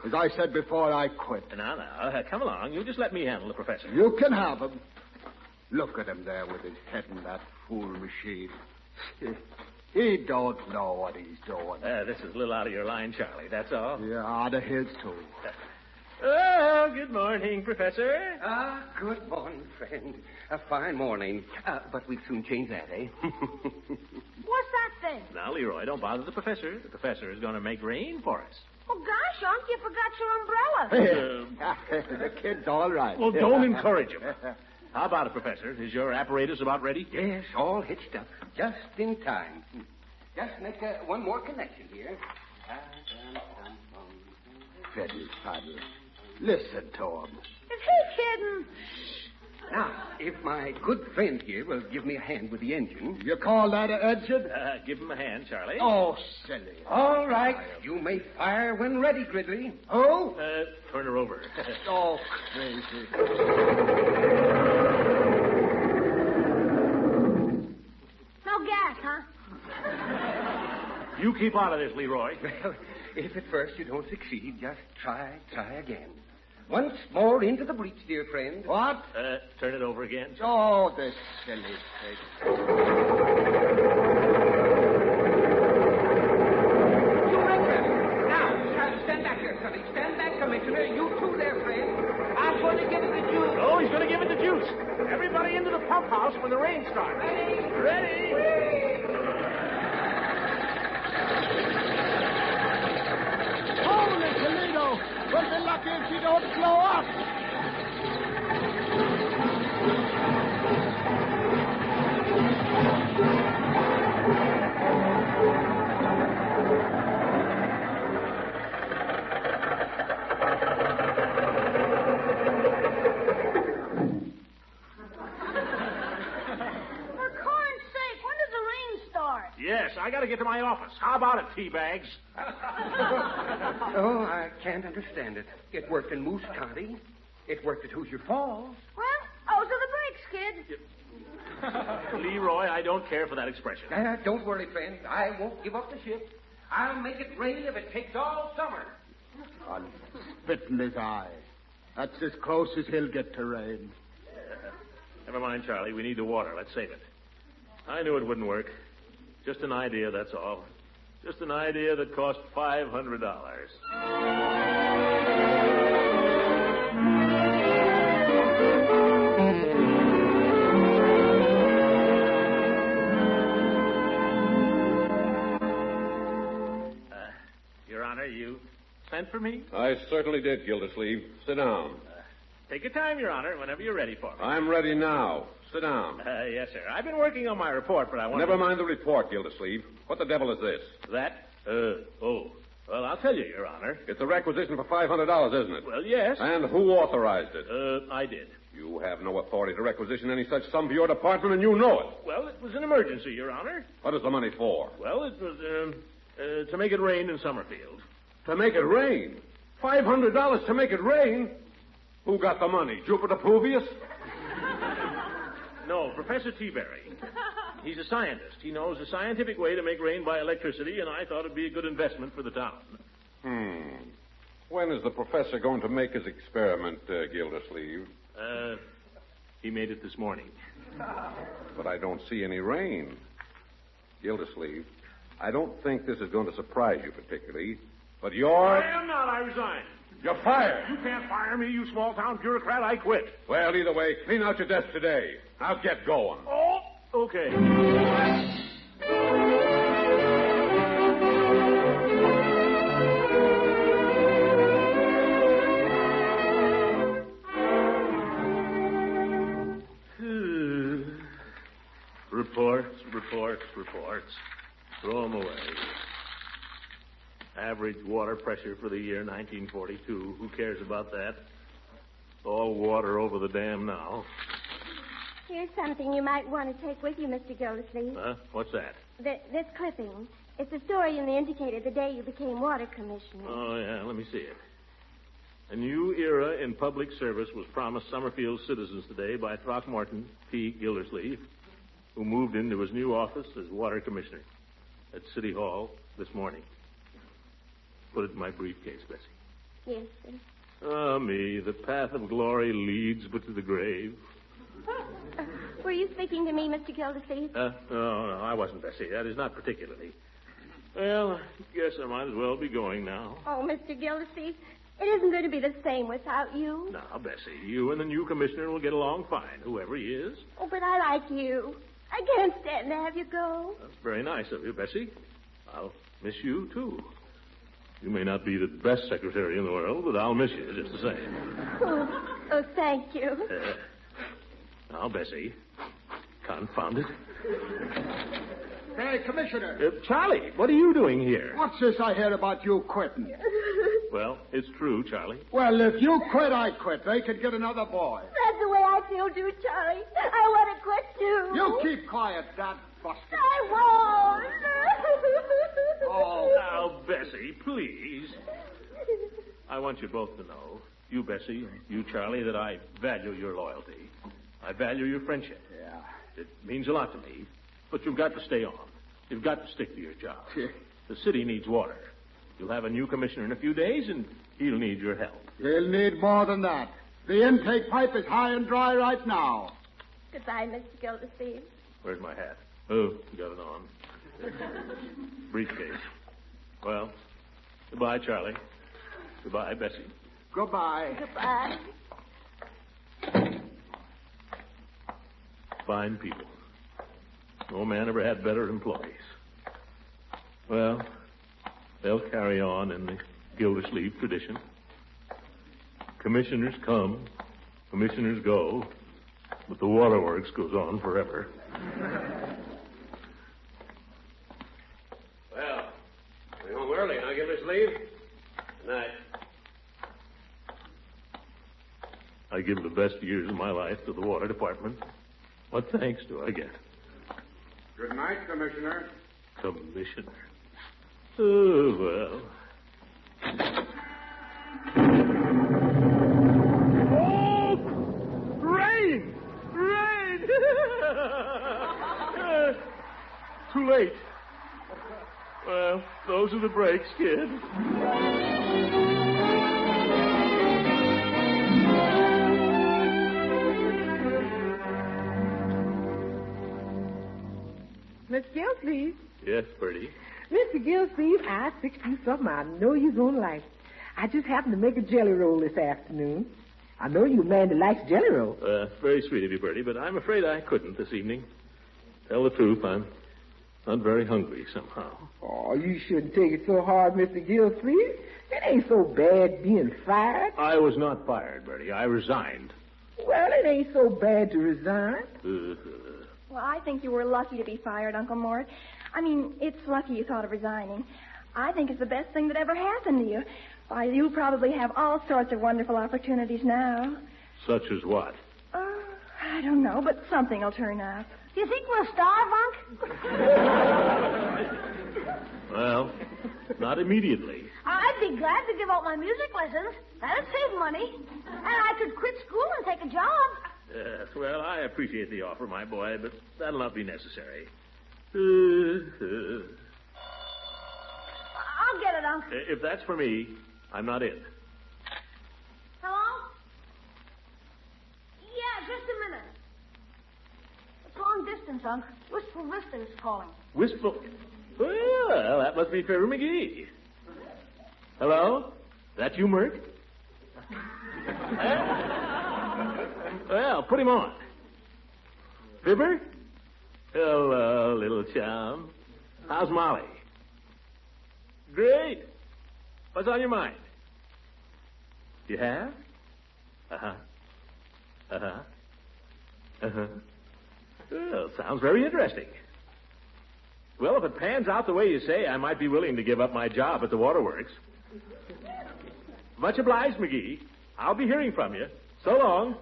As I said before, I quit. Now, come along. You just let me handle the professor. You can have him. Look at him there with his head in that fool machine. He don't know what he's doing. This is a little out of your line, Charlie, that's all. Yeah, out of his, too. Oh, good morning, Professor. Good morning, friend. A fine morning. But we'd soon change that, eh? What's that thing? Now, Leroy, don't bother the professor. The professor is going to make rain for us. Oh, gosh, Unc, you forgot your umbrella. The kid's all right. Well, don't encourage him. How about it, Professor? Is your apparatus about ready? Yes, all hitched up. Just in time. Just make one more connection here. Fiddle faddle. Listen to him. Is he kidding? Now, if my good friend here will give me a hand with the engine. You call that an engine? Give him a hand, Charlie. Oh, silly. All right. You may fire when ready, Gridley. Oh? Turn her over. Oh, crazy. No gas, huh? You keep out of this, Leroy. Well, if at first you don't succeed, just try again. Once more into the breach, dear friend. What? Turn it over again. Oh, this silly thing. Now, stand back here, Sonny. Stand back, Commissioner. You too there, friend. I'm going to give it the juice. Oh, he's going to give it the juice. Everybody into the pump house when the rain starts. Ready? Holy Toledo! We'll be lucky if she don't blow up. to get to my office. How about it, teabags? Oh, I can't understand it. It worked in Moose County. It worked at Hoosier Falls. Well, those are the brakes, kid. Leroy, I don't care for that expression. Don't worry, friend. I won't give up the ship. I'll make it rain if it takes all summer. I'll spit in his eye. That's as close as he'll get to rain. Never mind, Charlie. We need the water. Let's save it. I knew it wouldn't work. Just an idea, that's all. Just an idea that cost $500. Your Honor, you sent for me? I certainly did, Gildersleeve. Sit down. Take your time, Your Honor, whenever you're ready for me. I'm ready now. Sit down. Yes, sir. I've been working on my report, but I want Never mind the report, Gildersleeve. What the devil is this? That? Well, I'll tell you, Your Honor. It's a requisition for $500, isn't it? Well, yes. And who authorized it? I did. You have no authority to requisition any such sum for your department, and you know it. Well, it was an emergency, Your Honor. What is the money for? Well, it was, to make it rain in Summerfield. To make it rain? $500 to make it rain? Who got the money? Jupiter Pluvius? No, Professor T-Berry. He's a scientist. He knows a scientific way to make rain by electricity, and I thought it'd be a good investment for the town. When is the professor going to make his experiment, Gildersleeve? He made it this morning. But I don't see any rain. Gildersleeve, I don't think this is going to surprise you particularly, but you're... I am not. I resign. You're fired. You can't fire me, you small-town bureaucrat. I quit. Well, either way, clean out your desk today. I'll get going. Oh, okay. Reports. Throw them away. Average water pressure for the year 1942. Who cares about that? All water over the dam now. Here's something you might want to take with you, Mr. Gildersleeve. Huh? What's that? This clipping. It's a story in the Indicator the day you became water commissioner. Oh, yeah. Let me see it. A new era in public service was promised Summerfield's citizens today by Throckmorton P. Gildersleeve, who moved into his new office as water commissioner at City Hall this morning. Put it in my briefcase, Bessie. Yes, sir. Ah, me, the path of glory leads but to the grave. Were you speaking to me, Mr. Gildersleeve? No, I wasn't, Bessie. That is not particularly. Well, I guess I might as well be going now. Oh, Mr. Gildersleeve, it isn't going to be the same without you. Now, Bessie, you and the new commissioner will get along fine, whoever he is. Oh, but I like you. I can't stand to have you go. That's very nice of you, Bessie. I'll miss you, too. You may not be the best secretary in the world, but I'll miss you just the same. Oh, thank you. Now, Bessie, confound it. Hey, Commissioner. Charlie, what are you doing here? What's this I hear about you quitting? Well, it's true, Charlie. Well, if you quit, I quit. They could get another boy. That's the way I feel, too, Charlie. I want to quit, too. You keep quiet, Dad Buster. I won't. Oh. Now, Bessie, please. I want you both to know, you, Bessie, and you, Charlie, that I value your loyalty. I value your friendship. Yeah. It means a lot to me. But you've got to stay on. You've got to stick to your job. The city needs water. You'll have a new commissioner in a few days, and he'll need your help. He'll need more than that. The intake pipe is high and dry right now. Goodbye, Mr. Gildersleeve. Where's my hat? Oh, you got it on. Briefcase. Well, goodbye, Charlie. Goodbye, Bessie. Goodbye. Goodbye. Fine people. No man ever had better employees. Well, they'll carry on in the Gildersleeve tradition. Commissioners come, commissioners go, but the waterworks goes on forever. Well, we're home early, huh, Gildersleeve? Good night. I give the best years of my life to the water department. What thanks do I get? Good night, Commissioner. Commissioner. Oh, well. Oh! Rain! Rain! Too late. Well, those are the breaks, kid. Miss Gildersleeve. Yes, Bertie. Mr. Gildersleeve, I fixed you something I know you're going to like. I just happened to make a jelly roll this afternoon. I know you're a man that likes jelly roll. Very sweet of you, Bertie, but I'm afraid I couldn't this evening. Tell the truth, I'm not very hungry somehow. Oh, you shouldn't take it so hard, Mr. Gildersleeve. It ain't so bad being fired. I was not fired, Bertie. I resigned. Well, it ain't so bad to resign. Well, I think you were lucky to be fired, Uncle Mort. I mean, it's lucky you thought of resigning. I think it's the best thing that ever happened to you. Why, you probably have all sorts of wonderful opportunities now. Such as what? I don't know, but something will turn up. Do you think we'll starve, Unc? Well, not immediately. I'd be glad to give up my music lessons. That'd save money. And I could quit school and take a job. Yes, well, I appreciate the offer, my boy, but that'll not be necessary. I'll get it, Unc. If that's for me, I'm not in. Hello? Yeah, just a minute. It's long distance, Unc. Wistful Vista is calling. Wistful? Well, that must be Fibber McGee. Hello? That you, Merc? Well, put him on. Fibber? Hello, little chum. How's Molly? Great. What's on your mind? You have? Uh-huh. Uh-huh. Uh-huh. Well, sounds very interesting. Well, if it pans out the way you say, I might be willing to give up my job at the waterworks. Much obliged, McGee. I'll be hearing from you. So long.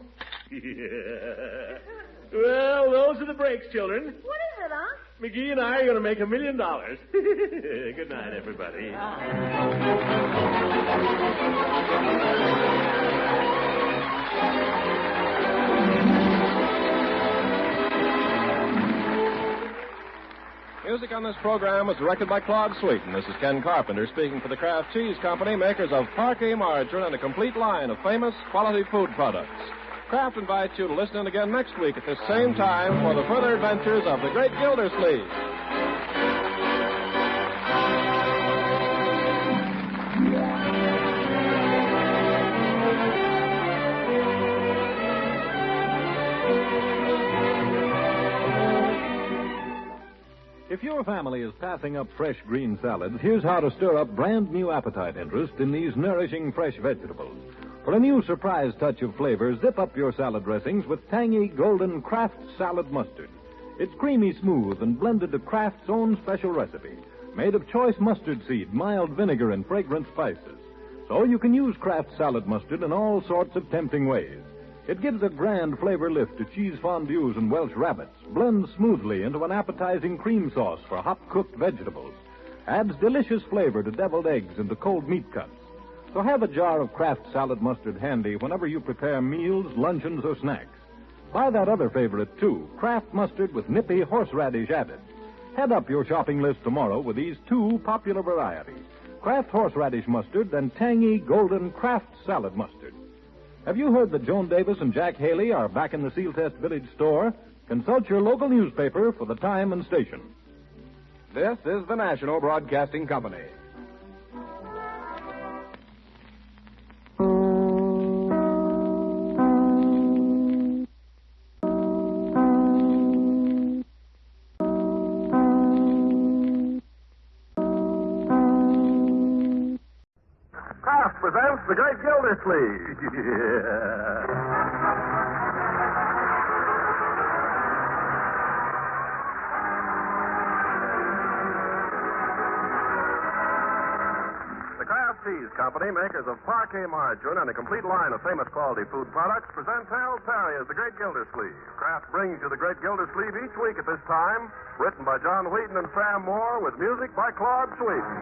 Well, those are the breaks, children. What is it, Unc? McGee and I are going to make $1 million. Good night, everybody. Music on this program was directed by Claude Sweeten. This is Ken Carpenter speaking for the Kraft Cheese Company, makers of Parkay margarine and a complete line of famous quality food products. Kraft invites you to listen in again next week at this same time for the further adventures of the great Gildersleeve. If your family is passing up fresh green salads, here's how to stir up brand new appetite interest in these nourishing fresh vegetables. For a new surprise touch of flavor, zip up your salad dressings with tangy golden Kraft salad mustard. It's creamy smooth and blended to Kraft's own special recipe, made of choice mustard seed, mild vinegar, and fragrant spices. So you can use Kraft salad mustard in all sorts of tempting ways. It gives a grand flavor lift to cheese fondues and Welsh rabbits, blends smoothly into an appetizing cream sauce for hot-cooked vegetables, adds delicious flavor to deviled eggs and to cold meat cuts. So have a jar of Kraft salad mustard handy whenever you prepare meals, luncheons, or snacks. Buy that other favorite, too, Kraft mustard with nippy horseradish added. Head up your shopping list tomorrow with these two popular varieties, Kraft horseradish mustard and tangy golden Kraft salad mustard. Have you heard that Joan Davis and Jack Haley are back in the Seal Test Village store? Consult your local newspaper for the time and station. This is the National Broadcasting Company. Kraft presents the great Gildersleeve. The Kraft Cheese Company, makers of parquet margarine and a complete line of famous quality food products, presents Harold Perry as the Great Gildersleeve. Kraft brings you the Great Gildersleeve each week at this time, written by John Wheaton and Sam Moore, with music by Claude Sweeten.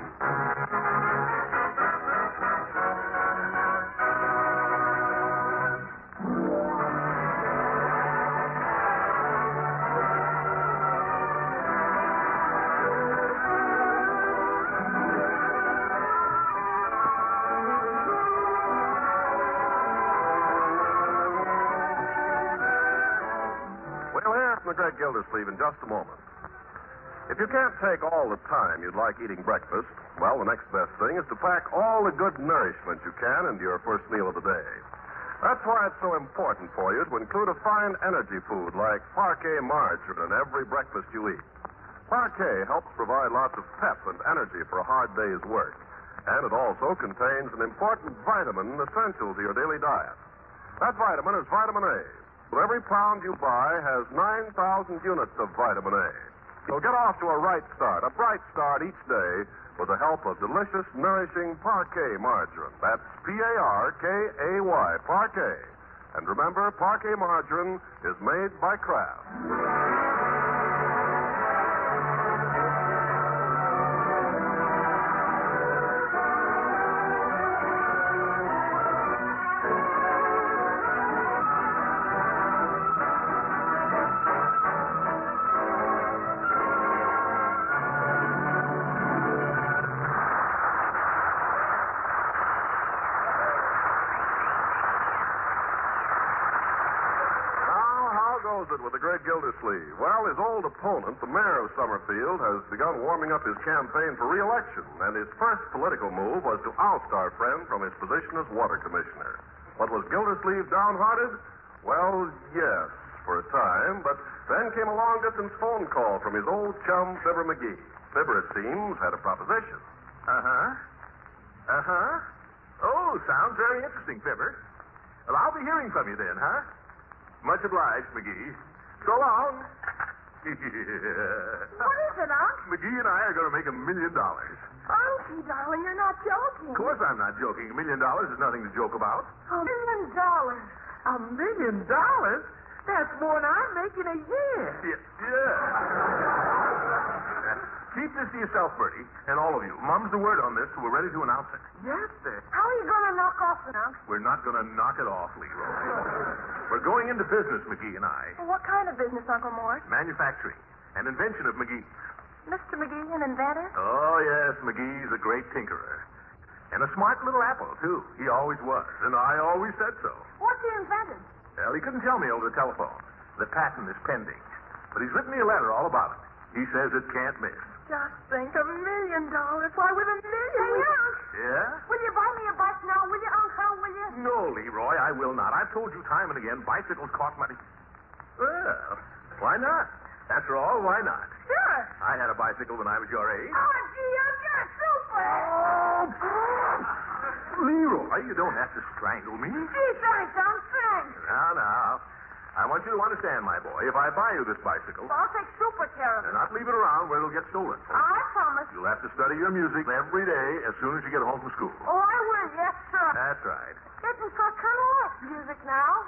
The Great Gildersleeve in just a moment. If you can't take all the time you'd like eating breakfast, well, the next best thing is to pack all the good nourishment you can into your first meal of the day. That's why it's so important for you to include a fine energy food like parquet margarine in every breakfast you eat. Parquet helps provide lots of pep and energy for a hard day's work, and it also contains an important vitamin essential to your daily diet. That vitamin is vitamin A. So every pound you buy has 9,000 units of vitamin A. So get off to a right start, a bright start each day with the help of delicious, nourishing parquet margarine. That's P-A-R-K-A-Y, parquet. And remember, parquet margarine is made by Kraft. With the Great Gildersleeve. Well, his old opponent, the mayor of Summerfield, has begun warming up his campaign for re-election, and his first political move was to oust our friend from his position as water commissioner. But was Gildersleeve downhearted? Well, yes, for a time, but then came a long-distance phone call from his old chum, Fibber McGee. Fibber, it seems, had a proposition. Oh, sounds very interesting, Fibber. Well, I'll be hearing from you then, huh? Much obliged, McGee. So long. What is it, Unc? McGee and I are going to make $1 million. Unky, darling, you're not joking. Of course I'm not joking. $1 million is nothing to joke about. $1 million? $1 million? That's more than I'm making a year. Yeah. Keep this to yourself, Bertie, and all of you. Mum's the word on this, so we're ready to announce it. Yes, sir. How are you going to knock off it, Unc? We're not going to knock it off, Leroy. We're going into business, McGee and I. Well, what kind of business, Uncle Mort? Manufacturing. An invention of McGee's. Mr. McGee, an inventor? Oh, yes, McGee's a great tinkerer. And a smart little apple, too. He always was, and I always said so. What's he invented? Well, he couldn't tell me over the telephone. The patent is pending. But he's written me a letter all about it. He says it can't miss. Just think, $1 million. Why, with $1 million... Hey, Unc. Yeah? Will you buy me a bike now, will you, Unc? How will you? No, Leroy, I will not. I've told you time and again, bicycles cost money. Well, why not? After all, why not? Sure. I had a bicycle when I was your age. Oh, gee, Unc, you're super. Leroy, you don't have to strangle me. Gee, thanks, Unc, thanks. Now. I want you to understand, my boy, if I buy you this bicycle... Well, I'll take super care of it. And not leave it around where it'll get stolen. I promise. You'll have to study your music every day as soon as you get home from school. Oh, I will, yes, sir. That's right. Getting so kind of like music now.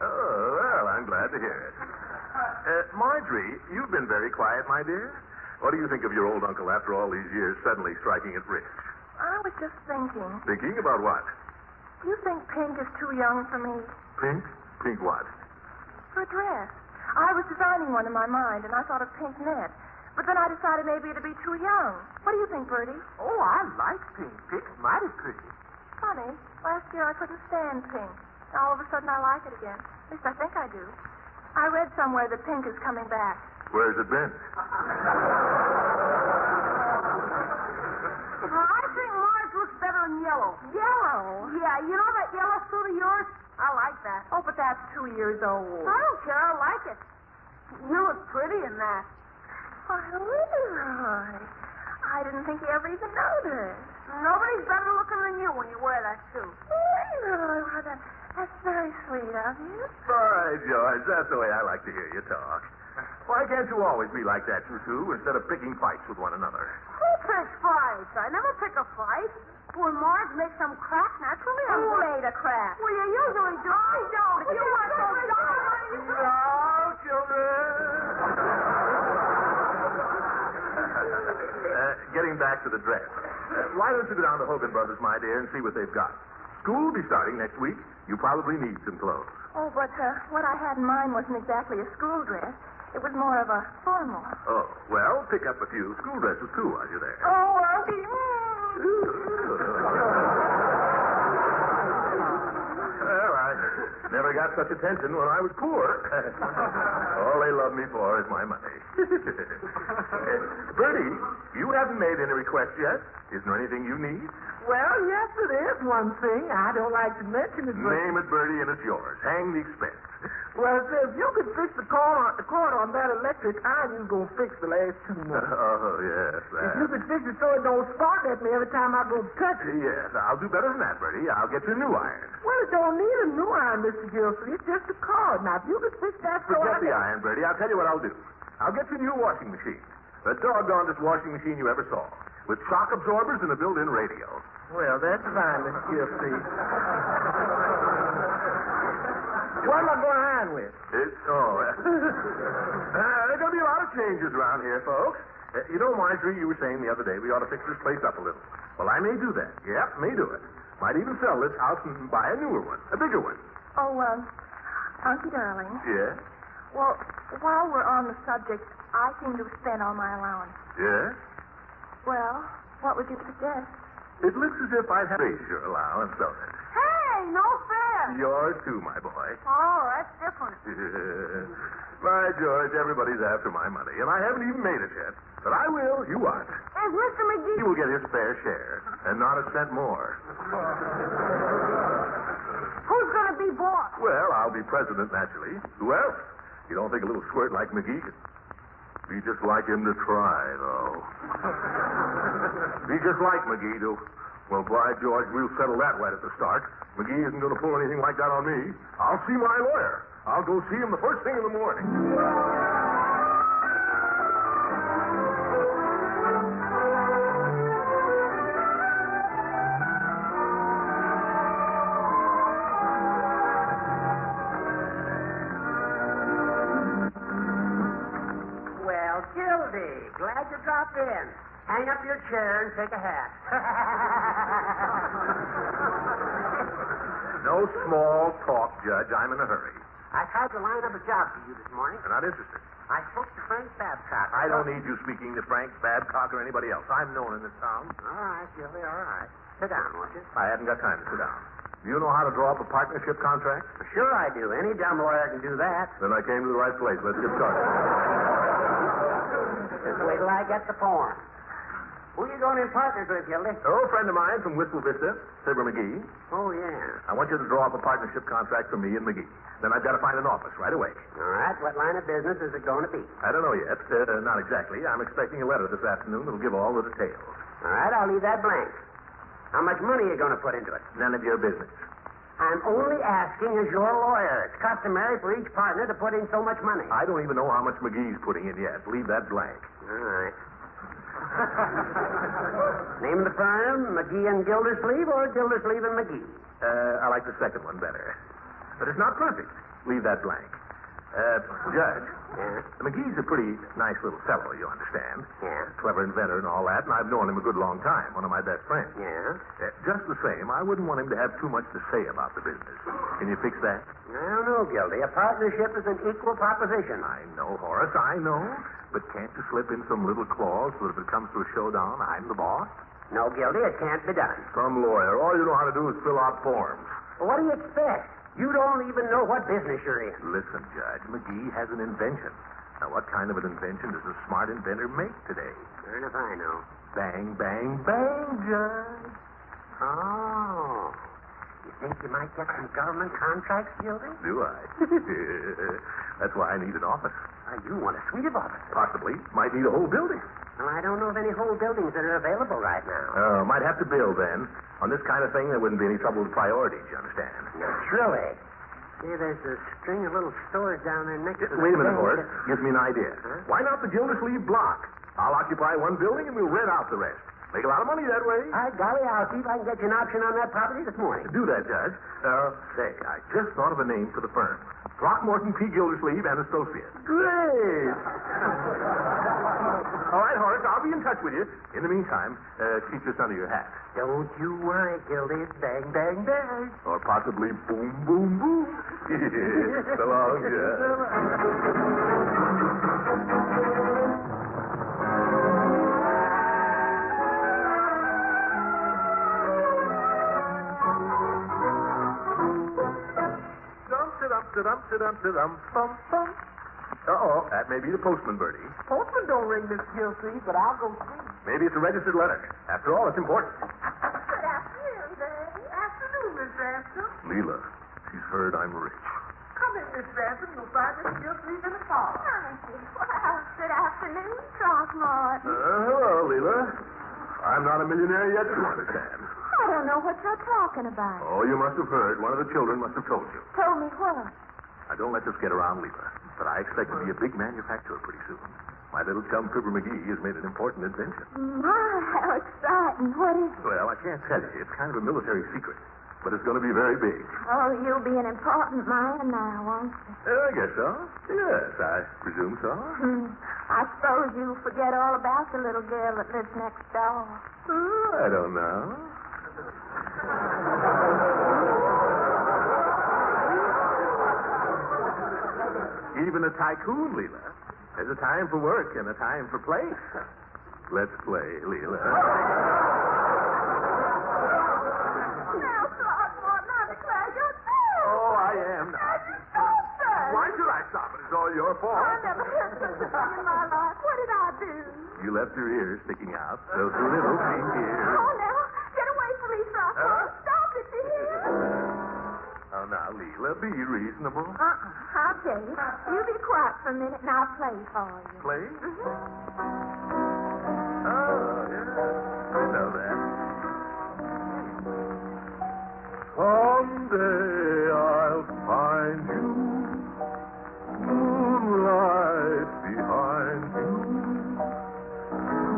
Oh, well, I'm glad to hear it. Marjorie, you've been very quiet, my dear. What do you think of your old uncle after all these years suddenly striking it rich? I was just thinking. Thinking about what? Do you think pink is too young for me? Pink? Pink what? For a dress. I was designing one in my mind, and I thought of pink net. But then I decided maybe it'd be too young. What do you think, Bertie? Oh, I like pink. Pink's mighty pretty. Funny. Last year I couldn't stand pink. Now all of a sudden I like it again. At least I think I do. I read somewhere that pink is coming back. Where's it been? I think Mars looks better in yellow. Yellow? Yeah, you know that yellow suit of yours? I like that. Oh, but that's 2 years old. I don't care. I like it. You look pretty in that. Why, Leroy. I didn't think you ever even noticed. Nobody's better looking than you when you wear that suit. Leroy, that's very sweet of you. All right, George. That's the way I like to hear you talk. Why can't you always be like that, you two, instead of picking fights with one another? Who picks fights? I never pick a fight. Well, Marge makes some crack naturally. Who made a crack? Well, you usually do. I don't. If you want to Now, children. Getting back to the dress. Why don't you go down to Hogan Brothers, my dear, and see what they've got? School will be starting next week. You probably need some clothes. Oh, but what I had in mind wasn't exactly a school dress. It was more of a formal. Oh, well, pick up a few school dresses, too, while you're there. Oh, Uncle. Well, I never got such attention when I was poor. All they love me for is my money. Bertie, you haven't made any requests yet. Isn't there anything you need? Well, yes, it is one thing. I don't like to mention it, but... Name it, Bertie, and it's yours. Hang the expense. Well, if you could fix the cord on that electric iron, you going to fix the last 2 months. Oh, yes, If you could fix it so it don't spark at me every time I go to touch it. Yes, I'll do better than that, Bertie. I'll get you a new iron. Well, it don't need a new iron, Mr. Gildersleeve. It's just a cord. Now, if you could fix that so Forget the iron, Bertie. I'll tell you what I'll do. I'll get you a new washing machine. The doggonedest washing machine you ever saw. With shock absorbers and a built-in radio. Well, that's fine, Mr. Gildersleeve. What am I going to iron with? There's going to be a lot of changes around here, folks. You know, Marjorie, you were saying the other day we ought to fix this place up a little. Well, I may do that. Yep, may do it. Might even sell this house and buy a newer one, a bigger one. Oh, Uncle darling. Yeah? Well, while we're on the subject, I seem to have spent all my allowance. Yeah? Well, what would you suggest? It looks as if I'd have raised your allowance, don't it? Hey, no fair. Yours too, my boy. Oh, that's different. By George, everybody's after my money, and I haven't even made it yet. But I will. You watch. Is Mr. McGee... He will get his fair share, and not a cent more. Who's going to be boss? Well, I'll be president, naturally. Who else? You don't think a little squirt like McGee could be just like him to try, though. Be just like McGee, to... Well, by George, we'll settle that right at the start. McGee isn't going to pull anything like that on me. I'll see my lawyer. I'll go see him the first thing in the morning. Well, Gildy, glad you dropped in. Hang up your chair and take a hat. No small talk, Judge. I'm in a hurry. I tried to line up a job for you this morning. I'm not interested. I spoke to Frank Babcock. I don't need you speaking to Frank Babcock or anybody else. I'm known in this town. All right, Gildy, all right. Sit down, won't you? I haven't got time to sit down. Do you know how to draw up a partnership contract? Sure I do. Any dumb lawyer can do that. Then I came to the right place. Let's get started. Just wait till I get the form. Who are you going in partners with, Gildy? Oh, a friend of mine from Whistle Vista, Fibber McGee. Oh, yeah. I want you to draw up a partnership contract for me and McGee. Then I've got to find an office right away. All right. What line of business is it going to be? I don't know yet. Not exactly. I'm expecting a letter this afternoon that'll give all the details. All right. I'll leave that blank. How much money are you going to put into it? None of your business. I'm only asking as your lawyer. It's customary for each partner to put in so much money. I don't even know how much McGee's putting in yet. Leave that blank. All right. Name of the firm, McGee and Gildersleeve, or Gildersleeve and McGee? I like the second one better. But it's not perfect. Leave that blank. Judge. Yeah? McGee's a pretty nice little fellow, you understand. Yeah. Clever inventor and all that, and I've known him a good long time. One of my best friends. Yeah? Just the same, I wouldn't want him to have too much to say about the business. Can you fix that? I don't know, Gildy. A partnership is an equal proposition. I know, Horace, I know. But can't you slip in some little clause so that if it comes to a showdown, I'm the boss? No, Gildy, it can't be done. Some lawyer. All you know how to do is fill out forms. Well, what do you expect? You don't even know what business you're in. Listen, Judge, McGee has an invention. Now, what kind of an invention does a smart inventor make today? Sure enough, I know. Bang, bang, bang, Judge. Oh. You think you might get some government contracts, Gildy? Do I? That's why I need an office. You want a suite of offices? Possibly. Might need a whole building. Well, I don't know of any whole buildings that are available right now. Might have to build, then. On this kind of thing, there wouldn't be any trouble with priorities, you understand? Naturally. See, there's a string of little stores down there next to the... Wait a minute, Horace. Gives me an idea. Huh? Why not the Gildersleeve block? I'll occupy one building and we'll rent out the rest. Make a lot of money that way. Golly, I'll see if I can get you an option on that property this morning. Do that, Judge. Say, I just thought of a name for the firm. Throckmorton P. Gildersleeve and Associates. Great. All right, Horace, I'll be in touch with you. In the meantime, keep this under your hat. Don't you worry, Gildy. It's bang, bang, bang. Or possibly boom, boom, boom. So long, Dum-dum-dum-dum-dum-bum. Uh-oh, that may be the postman, Bertie. Postman don't ring, Miss Gildersleeve, but I'll go see. Maybe it's a registered letter. After all, it's important. Good afternoon, Bertie. Afternoon, Miss Ransom. Leila, she's heard I'm rich. Come in, Miss Ransom. You'll find Miss Gildersleeve in the parlor. Thank you. Well, good afternoon, Throckmorton. Hello, Leila. I'm not a millionaire yet, you understand. I don't know what you're talking about. Oh, you must have heard. One of the children must have told you. Told me what? Now, don't let this get around, Leila. But I expect to be a big manufacturer pretty soon. My little chum, Fibber McGee, has made an important invention. My, how exciting. What is it? Well, I can't tell you. It's kind of a military secret. But it's going to be very big. Oh, you'll be an important man now, won't you? I guess so. Yes, I presume so. I suppose you'll forget all about the little girl that lives next door. I don't know. Even a tycoon, Leila. There's a time for work and a time for play. Let's play, Leila. Now, Throckmorton, I declare you're there. Oh, I am now. Why should I stop it? It's all your fault. I never heard such a thing in my life. What did I do? You left your ears sticking out. Those little pink ears. Oh, now, get away from me, Throckmorton. Stop it, you hear? Oh, now, Leila, be reasonable. I'll tell you. You be quiet for a minute and I'll play for you. Play? Oh, yeah. I know that. Someday I'll find you, moonlight behind you.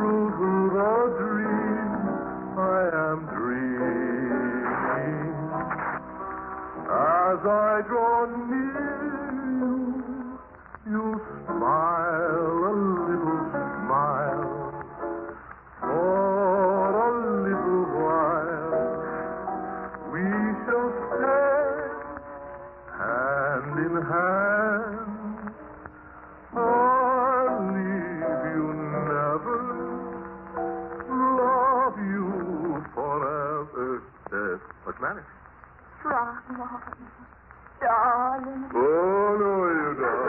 True to the dream I am dreaming. As I draw near you, you smile a little smile. For a little while, we shall stand hand in hand. I'll leave you never, love you forever. What's the matter? Throckmorton, darling. Oh, no, you don't.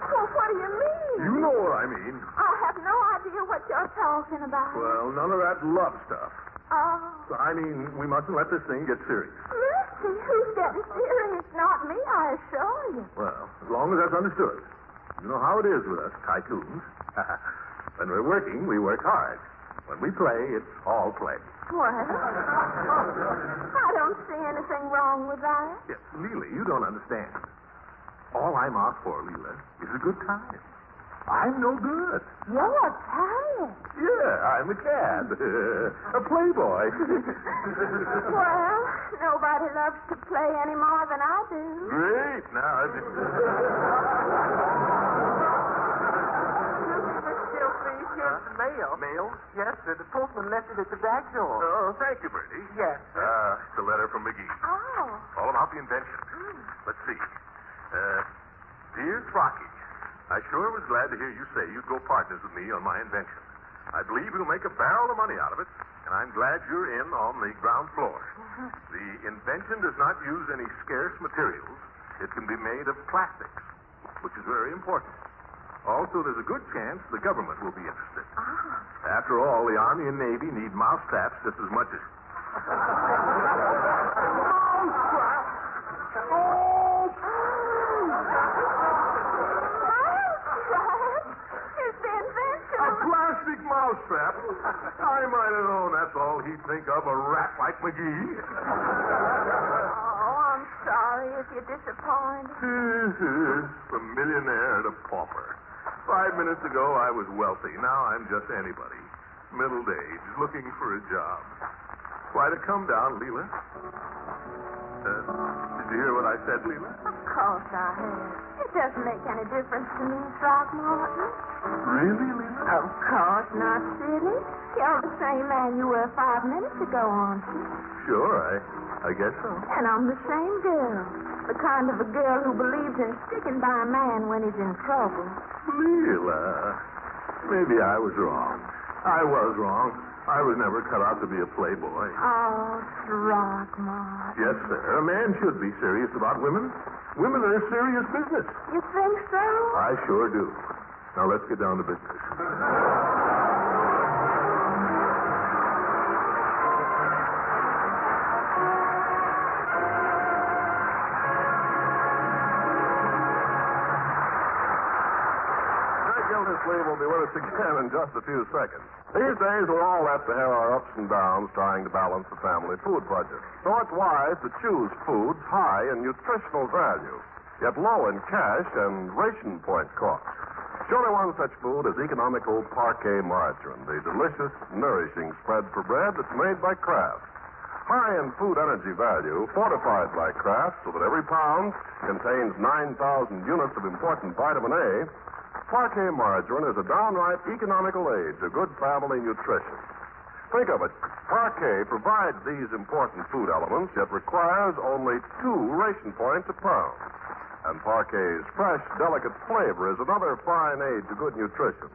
Well, what do you mean? You know what I mean. I have no idea what you're talking about. Well, none of that love stuff. Oh. I mean, we mustn't let this thing get serious. Mercy, who's getting serious? Not me, I assure you. Well, as long as that's understood. You know how it is with us tycoons. When we're working, we work hard. When we play, it's all play. What? I don't see anything wrong with that. Yes, Leila, you don't understand. All I'm out for, Leila, is a good time. I'm no good. You're a talent. Yeah, I'm a cad. A playboy. Well, nobody loves to play any more than I do. Great. Now, Here's the mail. Mail? Yes, sir. The postman left it at the back door. Oh, thank you, Bertie. Yes, sir. It's a letter from McGee. Oh. All about the invention. Let's see. Dear Throcky, I sure was glad to hear you say you'd go partners with me on my invention. I believe you'll make a barrel of money out of it, and I'm glad you're in on the ground floor. The invention does not use any scarce materials. It can be made of plastics, which is very important. Also, there's a good chance the government will be interested. After all, the Army and Navy need mouse traps just as much as... It's the invention. A plastic mousetrap? I might have known that's all he'd think of, a rat like McGee. Oh, I'm sorry if you're disappointed. From millionaire to pauper. 5 minutes ago, I was wealthy. Now I'm just anybody. Middle age, looking for a job. Quite a come down, Leila. Did you hear what I said, Leila? Of course I have. It doesn't make any difference to me, Throckmorton. Really, Leila? Of course not, silly. You're the same man you were 5 minutes ago, aren't you? Sure, I guess so. And I'm the same girl. The kind of a girl who believes in sticking by a man when he's in trouble. Leila, maybe I was wrong. I was wrong. I was never cut out to be a playboy. Oh, Throckmorton. Yes, sir. A man should be serious about women. Women are serious business. You think so? I sure do. Now let's get down to business. Gildersleeve will be with us again in just a few seconds. These days, we're all apt to have our ups and downs trying to balance the family food budget. So it's wise to choose foods high in nutritional value, yet low in cash and ration point cost. Surely one such food is economical parquet margarine, the delicious, nourishing spread for bread that's made by Kraft. High in food energy value, fortified by Kraft so that every pound contains 9,000 units of important vitamin A, parquet margarine is a downright economical aid to good family nutrition. Think of it. Parquet provides these important food elements, yet requires only 2 ration points a pound. And parquet's fresh, delicate flavor is another fine aid to good nutrition.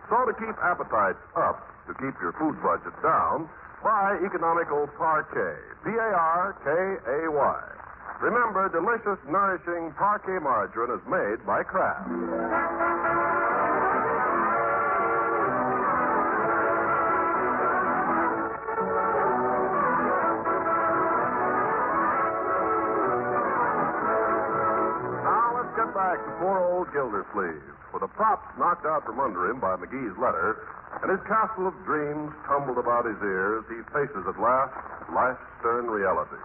So to keep appetites up, to keep your food budget down, buy economical parquet. P-A-R-K-A-Y. Remember, delicious, nourishing parquet margarine is made by Kraft. Now let's get back to poor old Gildersleeve. With the props knocked out from under him by McGee's letter, and his castle of dreams tumbled about his ears, he faces at last life's stern reality.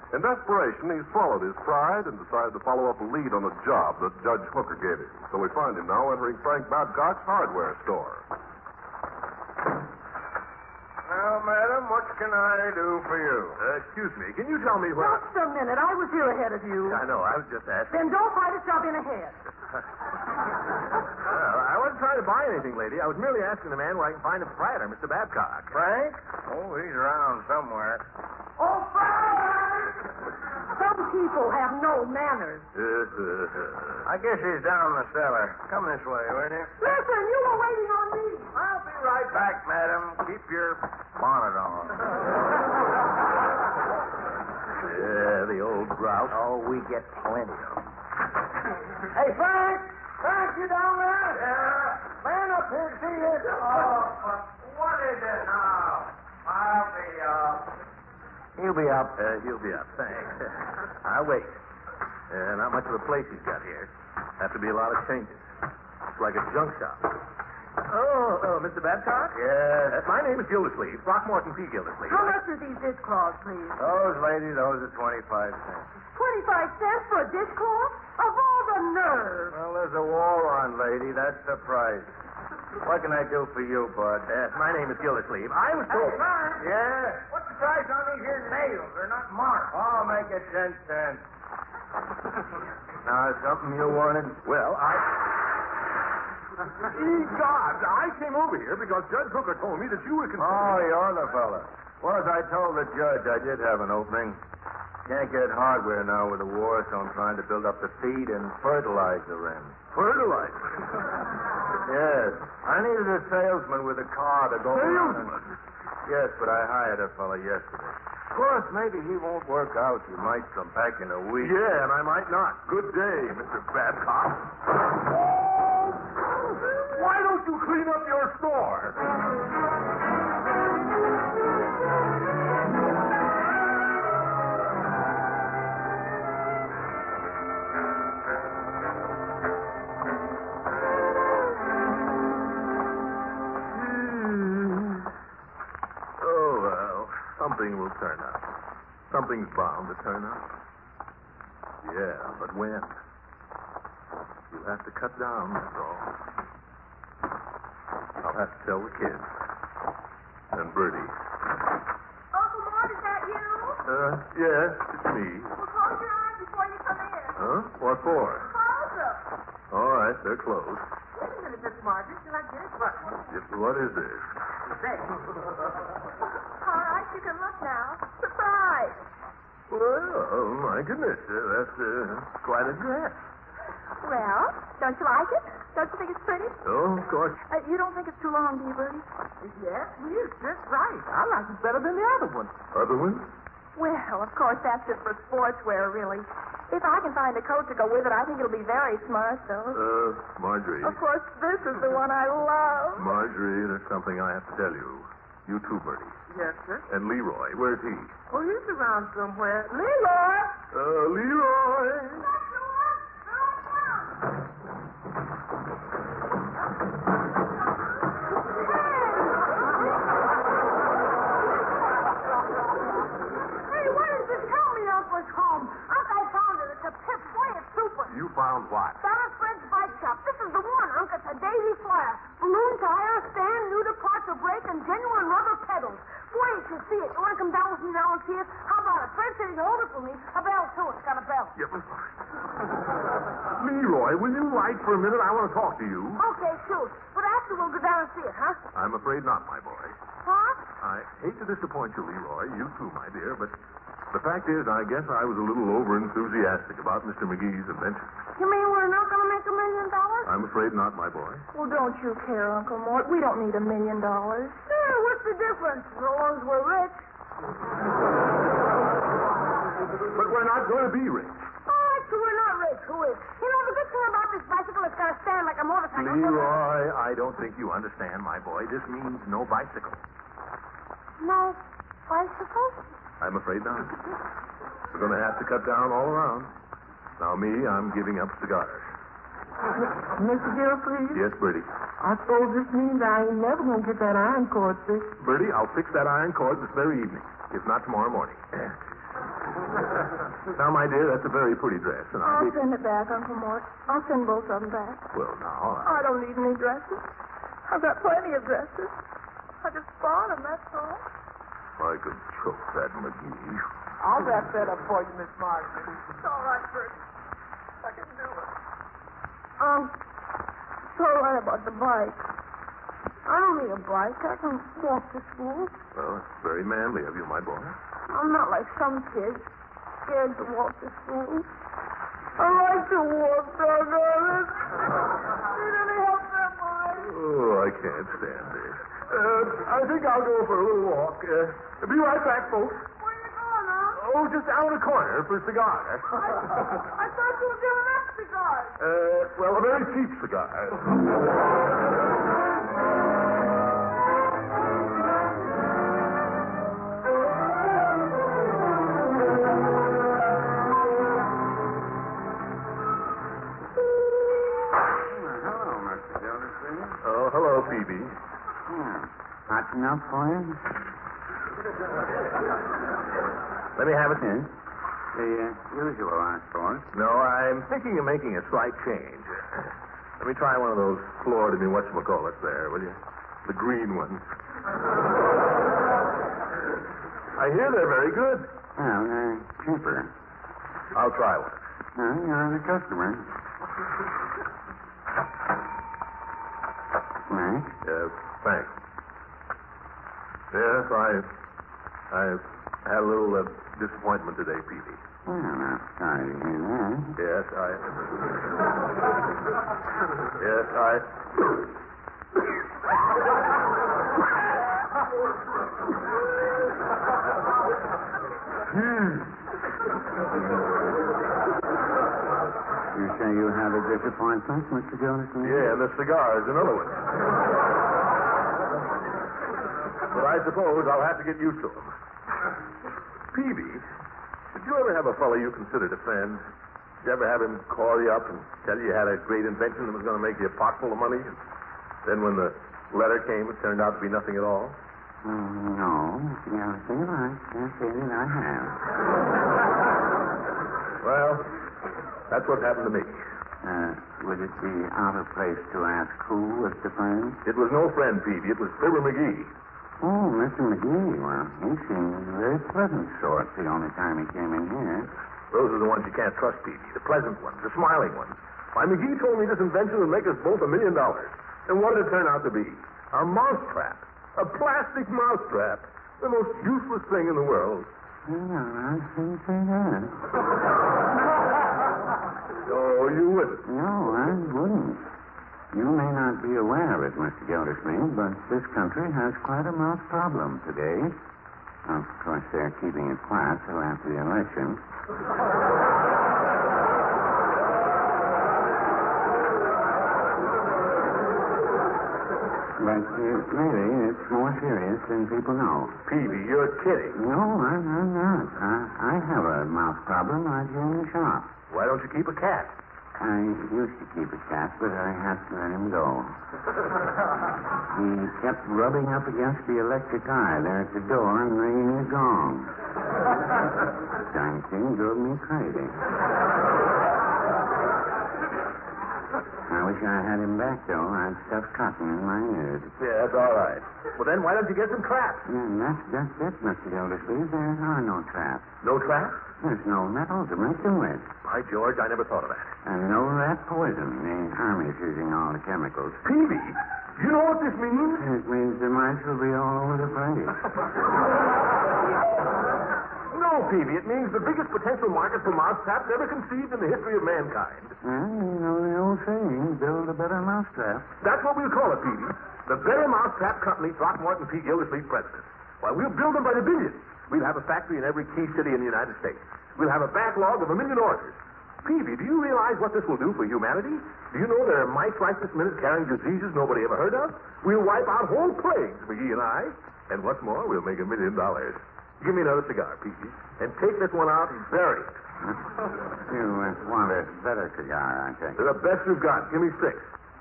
In desperation, he swallowed his pride and decided to follow up a lead on a job that Judge Hooker gave him. So we find him now entering Frank Babcock's hardware store. Well, madam, what can I do for you? Excuse me, can you tell me what... Just a minute. I was here ahead of you. I know, I was just asking. Then don't try to shove in ahead. I wasn't trying to buy anything, lady. I was merely asking the man where I can find the proprietor, Mr. Babcock. Frank? Oh, he's around somewhere. Oh, Frank! Some people have no manners. I guess he's down in the cellar. Come this way, will you? Listen, you were waiting on me. I'll be right back, madam. Keep your bonnet on. Yeah, the old grouch. Oh, we get plenty of them. Hey, Frank! Frank, you down there? Yeah. Man up here, see you. Oh, what is it now? I'll be up. He'll be up. He'll be up. Thanks. I'll wait. Not much of a place he's got here. Have to be a lot of changes. It's like a junk shop. Oh, Mr. Babcock? Yes. My name is Gildersleeve, Throckmorton P. Gildersleeve. How much are these dishcloths, please? Those, lady, those are 25 cents. 25 cents for a dishcloth? Of all the nerve. Well, there's a war on, lady. That's the price. What can I do for you, bud? My name is Gildersleeve. I was told... Hey, Frank. Yeah? What's the price on these here nails? They're not marked. Oh, make it 10 cents. Now, something you wanted? Well, God, I came over here because Judge Hooker told me that you were considering... Oh, you're the fella. Well, as I told the judge, I did have an opening. Can't get hardware now with the war, so I'm trying to build up the feed and fertilizer in. Fertilizer? Yes. I needed a salesman with a car to go around. Yes, but I hired a fella yesterday. Of course, maybe he won't work out. You might come back in a week. Yeah, and I might not. Good day, Mr. Babcock. Why don't you clean up your store? Oh, well, something will turn up. Something's bound to turn up. Yeah, but when? You'll have to cut down, that's all. I'll have to tell the kids. And Bertie. Uncle Mort, is that you? Yes, it's me. Well, close your eyes before you come in. Huh? What for? Close them. All right, they're closed. Wait a minute, Miss Margaret. Shall I get it? What is this? All right, you can look now. Surprise. Well, oh, my goodness. That's quite a dress. Well, don't you like it? Don't you think it's pretty? Oh, of course. You don't think it's too long, do you, Bertie? Yes, it is just right. I like it better than the other one. Other one? Well, of course, that's just for sportswear, really. If I can find a coat to go with it, I think it'll be very smart, though. Marjorie. Of course, this is the one I love. Marjorie, there's something I have to tell you. You too, Bertie. Yes, sir. And Leroy, where's he? Oh, he's around somewhere. Leroy! Leroy! You found what? Sarah Fred's bike shop. This is the one, Uncle. It's a daisy flyer. Balloon tire, stand, new departure brake, and genuine rubber pedals. Boy, you should see it. You want to come down with me now and see it? How about it? Fred said he'd hold it for me. A bell, too. It's got a bell. Yeah, but... Leroy, will you write for a minute? I want to talk to you. Okay, shoot. But after we'll go down and see it, huh? I'm afraid not, my boy. Huh? I hate to disappoint you, Leroy. You too, my dear, but... The fact is, I guess I was a little over-enthusiastic about Mr. McGee's invention. You mean we're not going to make $1 million? I'm afraid not, my boy. Well, don't you care, Uncle Mort. We don't need $1 million. Yeah, what's the difference? So long as we're rich. But we're not going to be rich. All right, so we're not rich. Who is? You know, the good thing about this bicycle, it's got to stand like a motorcycle. Leroy, I don't think you understand, my boy. This means no bicycle. No bicycle? I'm afraid not. We're going to have to cut down all around. Now, I'm giving up cigars. Mr. Gildersleeve? Yes, Bertie. I suppose this means I ain't never going to get that iron cord fixed. Bertie, I'll fix that iron cord this very evening, if not tomorrow morning. Now, my dear, that's a very pretty dress. And I'll send it back, Uncle Mort. I'll send both of them back. Well, now... I don't need any dresses. I've got plenty of dresses. I just bought them, that's all. I could choke that McGee. I'll wrap that up for you, Miss Margaret. It's all right, Bert. I can do it. So right about the bike. I don't need a bike. I can walk to school. Well, it's very manly of you, my boy. I'm not like some kids, scared to walk to school. I like to walk, doggone it. Need any help there, boy? Oh, I can't stand this. I think I'll go for a little walk. Be right back, folks. Where you going, huh? Oh, just down the corner for a cigar. I thought you were giving up cigars. Well, a very cheap cigar. Hello, Mr. Gildersleeve. Oh, hello, Phoebe. Hot enough for you? Let me have it. Yes. The usual, I suppose. No, I'm thinking of making a slight change. Let me try one of those floored in whatchamacallits there, will you? The green ones. I hear they're very good. Well, they're cheaper. I'll try one. You're the customer. Right? Thanks. Yes, I've had a little disappointment today, Peavy. Well, I'm sorry to hear that. Yes, You say you had a disappointment, Mr. Gildersleeve? Yeah, and the cigar is another one. But I suppose I'll have to get used to them. Peavy, did you ever have a fellow you considered a friend? Did you ever have him call you up and tell you had a great invention that was going to make you a pot full of money? And then when the letter came, it turned out to be nothing at all? No, Mr. Gildersleeve, I can't say that I have. Well, That's what happened to me. Would it be out of place to ask who was the friend? It was no friend, Peavy. It was Fibber McGee. Oh, Mr. McGee. Well, he seemed a very pleasant sort the only time he came in here. Those are the ones you can't trust, Peavy. The pleasant ones, the smiling ones. Why, McGee told me this invention would make us both $1 million. And what did it turn out to be? A mousetrap. A plastic mousetrap. The most useless thing in the world. Yeah, I shouldn't say that. Oh, you wouldn't? No, I wouldn't. You may not be aware of it, Mr. Gildersleeve, but this country has quite a mouse problem today. Of course, they're keeping it quiet till after the election. But really, it's more serious than people know. Peavy, you're kidding. No, I'm not. I have a mouse problem right here in the shop. Why don't you keep a cat? I used to keep a cat, but I had to let him go. He kept rubbing up against the electric eye there at the door and ringing the gong. Darn thing drove me crazy. I wish I had him back, though. I'd stuff cotton in my ears. Yeah, that's all right. Well, then why don't you get some traps? Yeah, that's just it, Mr. Gildersleeve. There are no traps. No traps? There's no metal to make them with. By George, I never thought of that. And no rat poison. The Army's using all the chemicals. Peavy, you know what this means? It means the mice will be all over the place. No, Peavy, it means the biggest potential market for mousetraps ever conceived in the history of mankind. Well, you know the old saying, build a better mousetrap. That's what we'll call it, Peavy. The Better Mousetrap Company, Throckmorton P. Gildersleeve, president. Why, we'll build them by the billions. We'll have a factory in every key city in the United States. We'll have a backlog of 1 million orders. Peavy, do you realize what this will do for humanity? Do you know there are mice right this minute carrying diseases nobody ever heard of? We'll wipe out whole plagues, McGee and I. And what's more, we'll make $1 million. Give me another cigar, Peavy, and take this one out and bury it. You want a better cigar, I think. They're the best you've got. Give me 6.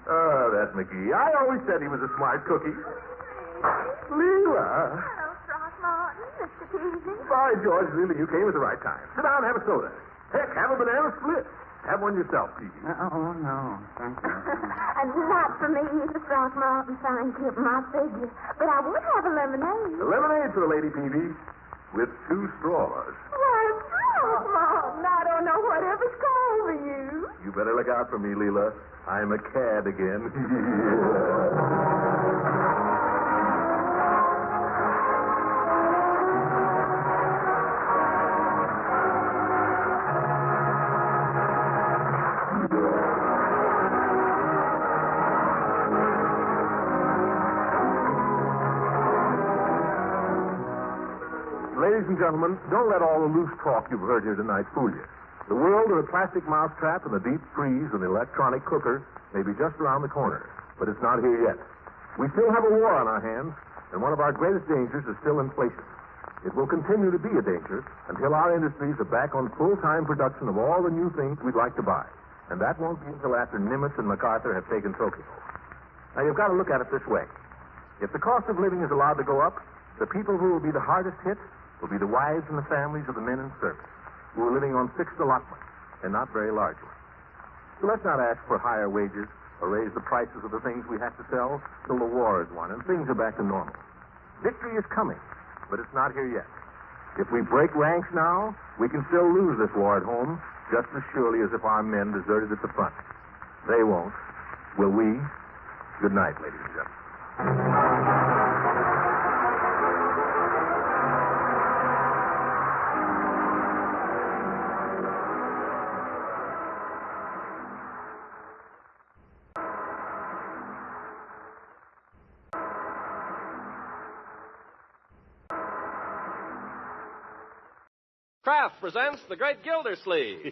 Oh, that McGee. I always said he was a smart cookie. LEILA. Hello, Throckmorton, Mr. Peavy. By George, LEILA, you came at the right time. Sit down and have a soda. Heck, have a banana split. Have one yourself, Peavy. Oh, no. Thank you. And not for me, Mr. Throckmorton, thank you, my figure. But I would have a lemonade. A lemonade for the lady, Peavy, with 2 straws. Why, Throckmorton, I don't know whatever's come over you. You better look out for me, LEILA. I'm a cad again. Ladies and gentlemen, don't let all the loose talk you've heard here tonight fool you. The world of the plastic mousetrap and the deep freeze and the electronic cooker may be just around the corner, but it's not here yet. We still have a war on our hands, and one of our greatest dangers is still inflation. It will continue to be a danger until our industries are back on full-time production of all the new things we'd like to buy. And that won't be until after Nimitz and MacArthur have taken Tokyo. Now, you've got to look at it this way. If the cost of living is allowed to go up, the people who will be the hardest hit will be the wives and the families of the men in service, who are living on fixed allotments, and not very large ones. So let's not ask for higher wages or raise the prices of the things we have to sell till the war is won and things are back to normal. Victory is coming, but it's not here yet. If we break ranks now, we can still lose this war at home just as surely as if our men deserted at the front. They won't. Will we? Good night, ladies and gentlemen. Kraft presents The Great Gildersleeve.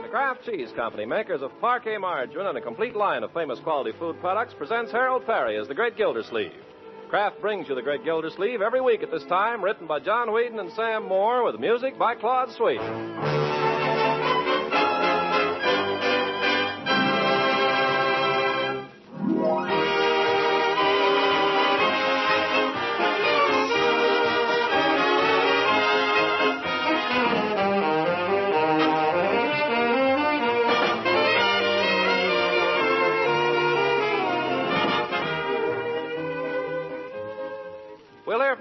The Kraft Cheese Company, makers of Parquet margarine and a complete line of famous quality food products, presents Harold Perry as The Great Gildersleeve. Kraft brings you The Great Gildersleeve every week at this time, written by John Whedon and Sam Moore, with music by Claude Sweet.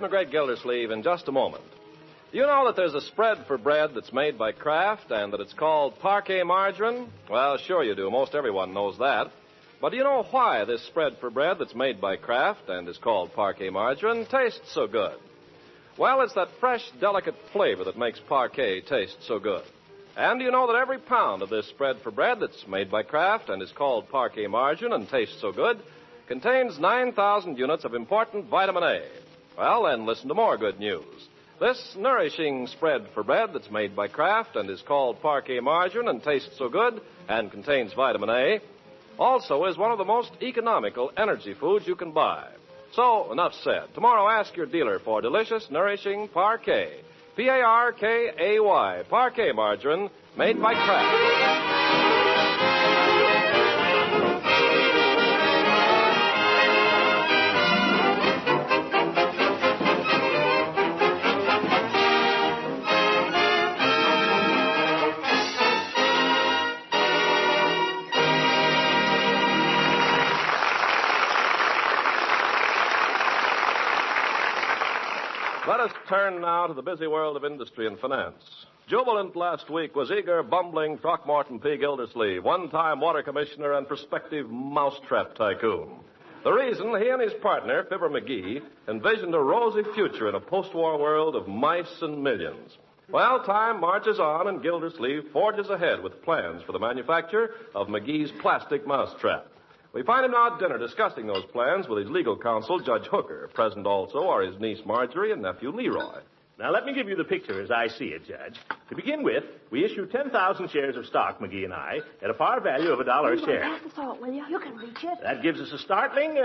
the great Gildersleeve in just a moment. Do you know that there's a spread for bread that's made by Kraft and that it's called parquet margarine? Well, sure you do. Most everyone knows that. But do you know why this spread for bread that's made by Kraft and is called parquet margarine tastes so good? Well, it's that fresh, delicate flavor that makes parquet taste so good. And do you know that every pound of this spread for bread that's made by Kraft and is called parquet margarine and tastes so good contains 9,000 units of important vitamin A? Well, then listen to more good news. This nourishing spread for bread that's made by Kraft and is called parquet margarine and tastes so good and contains vitamin A also is one of the most economical energy foods you can buy. So, enough said. Tomorrow, ask your dealer for delicious, nourishing parquet. P-A-R-K-A-Y, parquet margarine made by Kraft. Let us turn now to the busy world of industry and finance. Jubilant last week was eager, bumbling Throckmorton P. Gildersleeve, one-time water commissioner and prospective mousetrap tycoon. The reason, he and his partner, Fibber McGee, envisioned a rosy future in a post-war world of mice and millions. Well, time marches on, and Gildersleeve forges ahead with plans for the manufacture of McGee's plastic mousetrap. We find him now at dinner discussing those plans with his legal counsel, Judge Hooker. Present also are his niece Marjorie and nephew Leroy. Now, let me give you the picture as I see it, Judge. To begin with, we issue 10,000 shares of stock, McGee and I, at a par value of $1 a share. Pass the salt, will you? You can reach it. That gives us a starting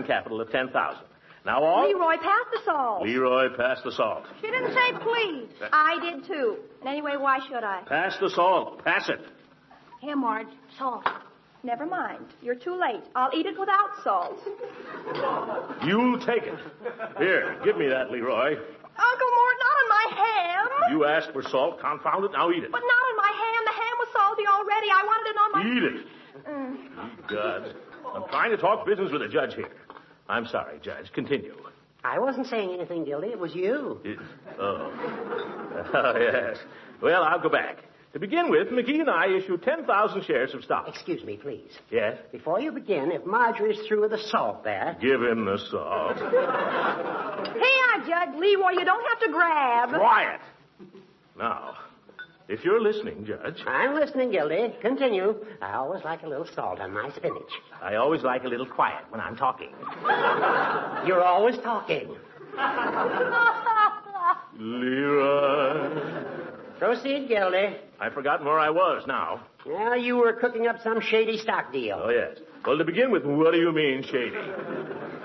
capital of 10,000. Now, all... Leroy, pass the salt. Leroy, pass the salt. She didn't say please. I did, too. And anyway, why should I? Pass the salt. Pass it. Here, Marge, salt. Never mind. You're too late. I'll eat it without salt. You'll take it. Here, give me that, Leroy. Uncle Mort, not on my ham. You asked for salt. Confound it. Now eat it. But not on my ham. The ham was salty already. I wanted it on my... Eat it. God. I'm trying to talk business with the judge here. I'm sorry, Judge. Continue. I wasn't saying anything, Gildy. It was you. Oh, yes. Well, I'll go back. To begin with, McGee and I issue 10,000 shares of stock. Excuse me, please. Yes? Before you begin, if Marjorie's through with the salt there... Give him the salt. Here, Judge Leroy, you don't have to grab. Quiet. Now, if you're listening, Judge... I'm listening, Gildy. Continue. I always like a little salt on my spinach. I always like a little quiet when I'm talking. You're always talking. Leroy... Proceed, Gildy. I've forgotten where I was now. Well, you were cooking up some shady stock deal. Oh, yes. Well, to begin with, what do you mean, shady?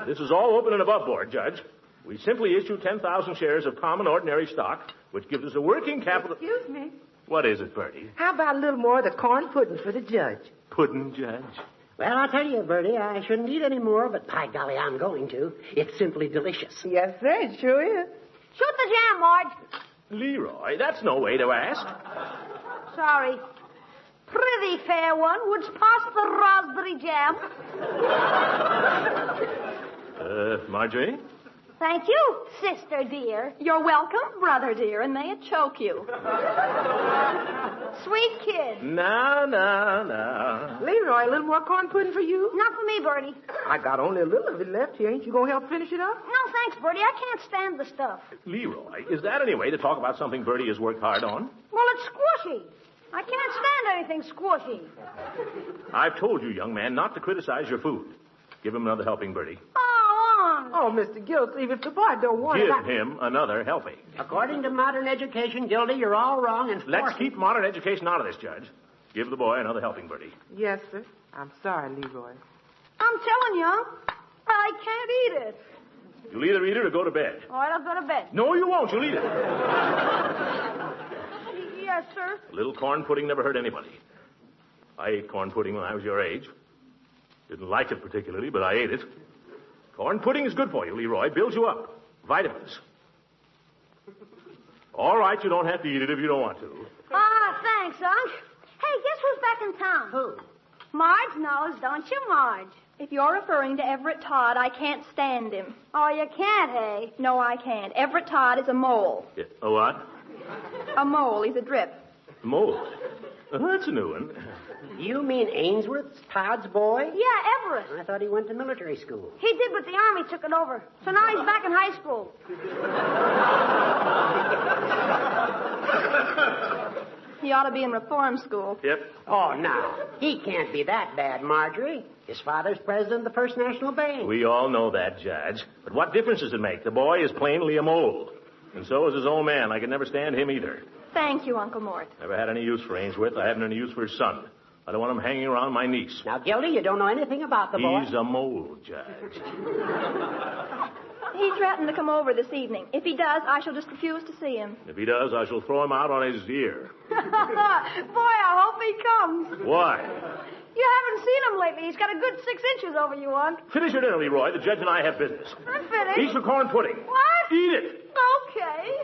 This is all open and above board, Judge. We simply issue 10,000 shares of common ordinary stock, which gives us a working capital... Excuse me. What is it, Bertie? How about a little more of the corn pudding for the judge? Pudding, Judge? Well, I'll tell you, Bertie, I shouldn't eat any more, but by golly, I'm going to. It's simply delicious. Yes, sir, it sure is. Shoot the jam, Marge. Leroy, that's no way to ask. Sorry. Prithee, fair one, wouldst pass the raspberry jam? Marjorie? Thank you, sister dear. You're welcome, brother dear, and may it choke you. Sweet kid. No. Leroy, a little more corn pudding for you? Not for me, Bertie. I got only a little of it left here. Ain't you going to help finish it up? No, thanks, Bertie. I can't stand the stuff. Leroy, is that any way to talk about something Bertie has worked hard on? Well, it's squishy. I can't stand anything squishy. I've told you, young man, not to criticize your food. Give him another helping, Bertie. Oh, Mr. Gildersleeve, if the boy don't want Give him another helping. According to modern education, Gildy, you're all wrong in Let's keep modern education out of this, Judge. Give the boy another helping, Bertie. Yes, sir. I'm sorry, Leroy. I'm telling you, I can't eat it. You'll either eat it or go to bed. All right, I'll go to bed. No, you won't. You'll eat it. Yes, sir. A little corn pudding never hurt anybody. I ate corn pudding when I was your age. Didn't like it particularly, but I ate it. Corn pudding is good for you, Leroy. Builds you up. Vitamins. All right, you don't have to eat it if you don't want to. Thanks, Unc. Hey, guess who's back in town? Who? Marge knows, don't you, Marge? If you're referring to Everett Todd, I can't stand him. Oh, you can't, hey? No, I can't. Everett Todd is a mole. Yeah, a what? A mole. He's a drip. A mole? That's a new one. You mean Ainsworth's Todd's boy? Yeah, Everett. I thought he went to military school. He did, but the Army took it over. So now he's back in high school. He ought to be in reform school. Yep. Oh, now, he can't be that bad, Marjorie. His father's president of the First National Bank. We all know that, Judge. But what difference does it make? The boy is plainly a mole. And so is his old man. I can never stand him either. Thank you, Uncle Mort. Never had any use for Ainsworth. I haven't any use for his son. I don't want him hanging around my niece. Now, Gildy, you don't know anything about the boy. He's a mole, Judge. He threatened to come over this evening. If he does, I shall just refuse to see him. If he does, I shall throw him out on his ear. Boy, I hope he comes. Why? You haven't seen him lately. He's got a good 6 inches over you, Unc. Finish your dinner, Leroy. The judge and I have business. I'm finished. Eat some corn pudding. What? Eat it. Okay.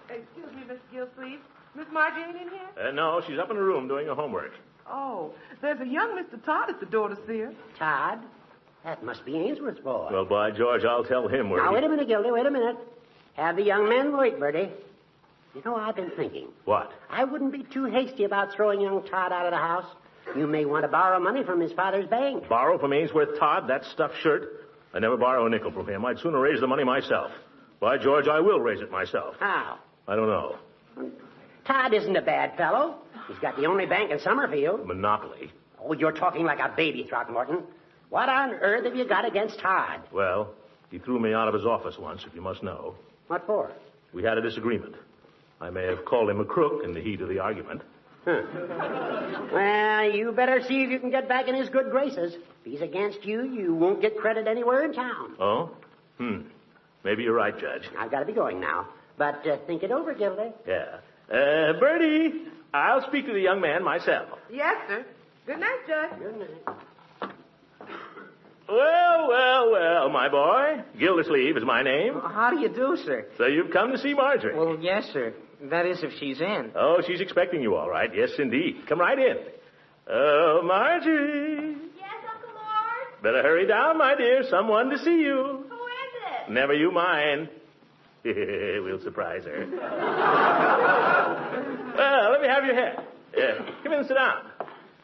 Excuse me, Miss Gildersleeve. Miss Margie ain't in here? No, she's up in her room doing her homework. Oh, there's a young Mr. Todd at the door to see her. Todd? That must be Ainsworth's boy. Well, by George, I'll tell him where Now, he... wait a minute, Gildy, wait a minute. Have the young men wait, Bertie. You know, I've been thinking. What? I wouldn't be too hasty about throwing young Todd out of the house. You may want to borrow money from his father's bank. Borrow from Ainsworth Todd? That stuffed shirt? I never borrow a nickel from him. I'd sooner raise the money myself. By George, I will raise it myself. How? I don't know. Todd isn't a bad fellow. He's got the only bank in Summerfield. Monopoly. Oh, you're talking like a baby, Throckmorton. What on earth have you got against Todd? Well, he threw me out of his office once, if you must know. What for? We had a disagreement. I may have called him a crook in the heat of the argument. Well, you better see if you can get back in his good graces. If he's against you, you won't get credit anywhere in town. Oh? Maybe you're right, Judge. I've got to be going now. But think it over, Gildy. Yeah. Bertie, I'll speak to the young man myself. Yes, sir. Good night, Judge. Good night. Well, my boy. Gildersleeve is my name. Well, how do you do, sir? So you've come to see Marjorie. Well, yes, sir. That is if she's in. Oh, she's expecting you, all right. Yes, indeed. Come right in. Oh, Marjorie. Yes, Uncle Mort? Better hurry down, my dear. Someone to see you. Who is it? Never you mind. We'll surprise her. Well, let me have your hat. Come in and sit down.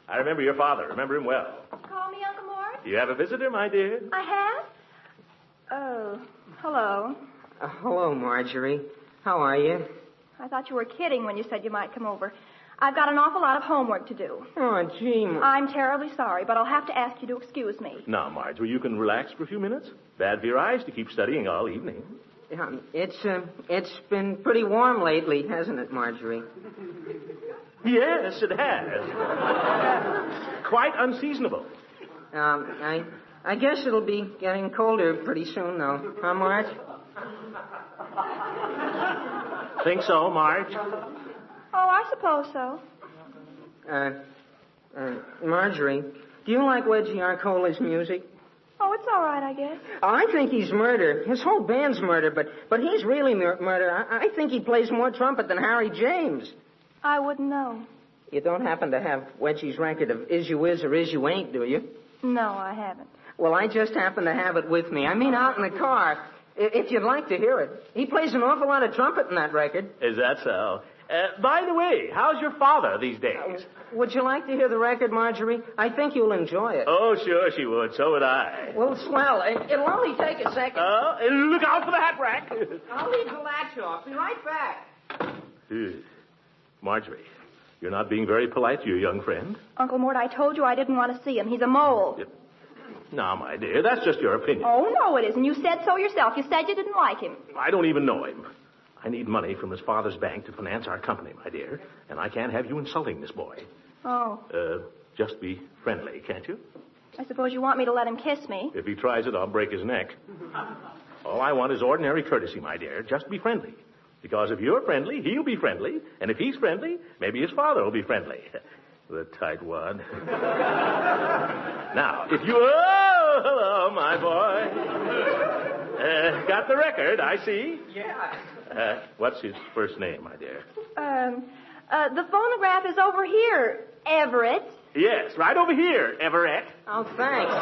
I remember your father. Remember him well. Call me Uncle Mort? You have a visitor, my dear? I have? Oh, hello. Hello, Marjorie. How are you? I thought you were kidding when you said you might come over. I've got an awful lot of homework to do. Oh, gee. I'm terribly sorry, but I'll have to ask you to excuse me. Now, Marjorie, you can relax for a few minutes. Bad for your eyes to keep studying all evening. It's been pretty warm lately, hasn't it, Marjorie? Yes, it has. Quite unseasonable. I guess it'll be getting colder pretty soon, though. Huh, Marge? Think so, Marge? Oh, I suppose so. Marjorie, do you like Wedgie Arcola's music? Oh, it's all right, I guess. I think he's murder. His whole band's murder, but he's really murder. I think he plays more trumpet than Harry James. I wouldn't know. You don't happen to have Wedgie's record of Is You Is or Is You Ain't, do you? No, I haven't. Well, I just happen to have it with me. I mean, out in the car. If you'd like to hear it. He plays an awful lot of trumpet in that record. Is that so? By the way, how's your father these days? Would you like to hear the record, Marjorie? I think you'll enjoy it. Oh, sure she would. So would I. Well, swell. It'll only take a second. Look out for the hat rack. I'll leave the latch off. Be right back. Marjorie, you're not being very polite to your young friend. Uncle Mort, I told you I didn't want to see him. He's a mole. Now, my dear, that's just your opinion. Oh, no, it isn't. You said so yourself. You said you didn't like him. I don't even know him. I need money from his father's bank to finance our company, my dear. And I can't have you insulting this boy. Oh. Just be friendly, can't you? I suppose you want me to let him kiss me. If he tries it, I'll break his neck. All I want is ordinary courtesy, my dear. Just be friendly. Because if you're friendly, he'll be friendly. And if he's friendly, maybe his father will be friendly. The tight one. Now, if you... Oh! Oh, hello, my boy. Got the record, I see. Yeah. What's his first name, my dear? The phonograph is over here, Everett. Yes, right over here, Everett. Oh, thanks.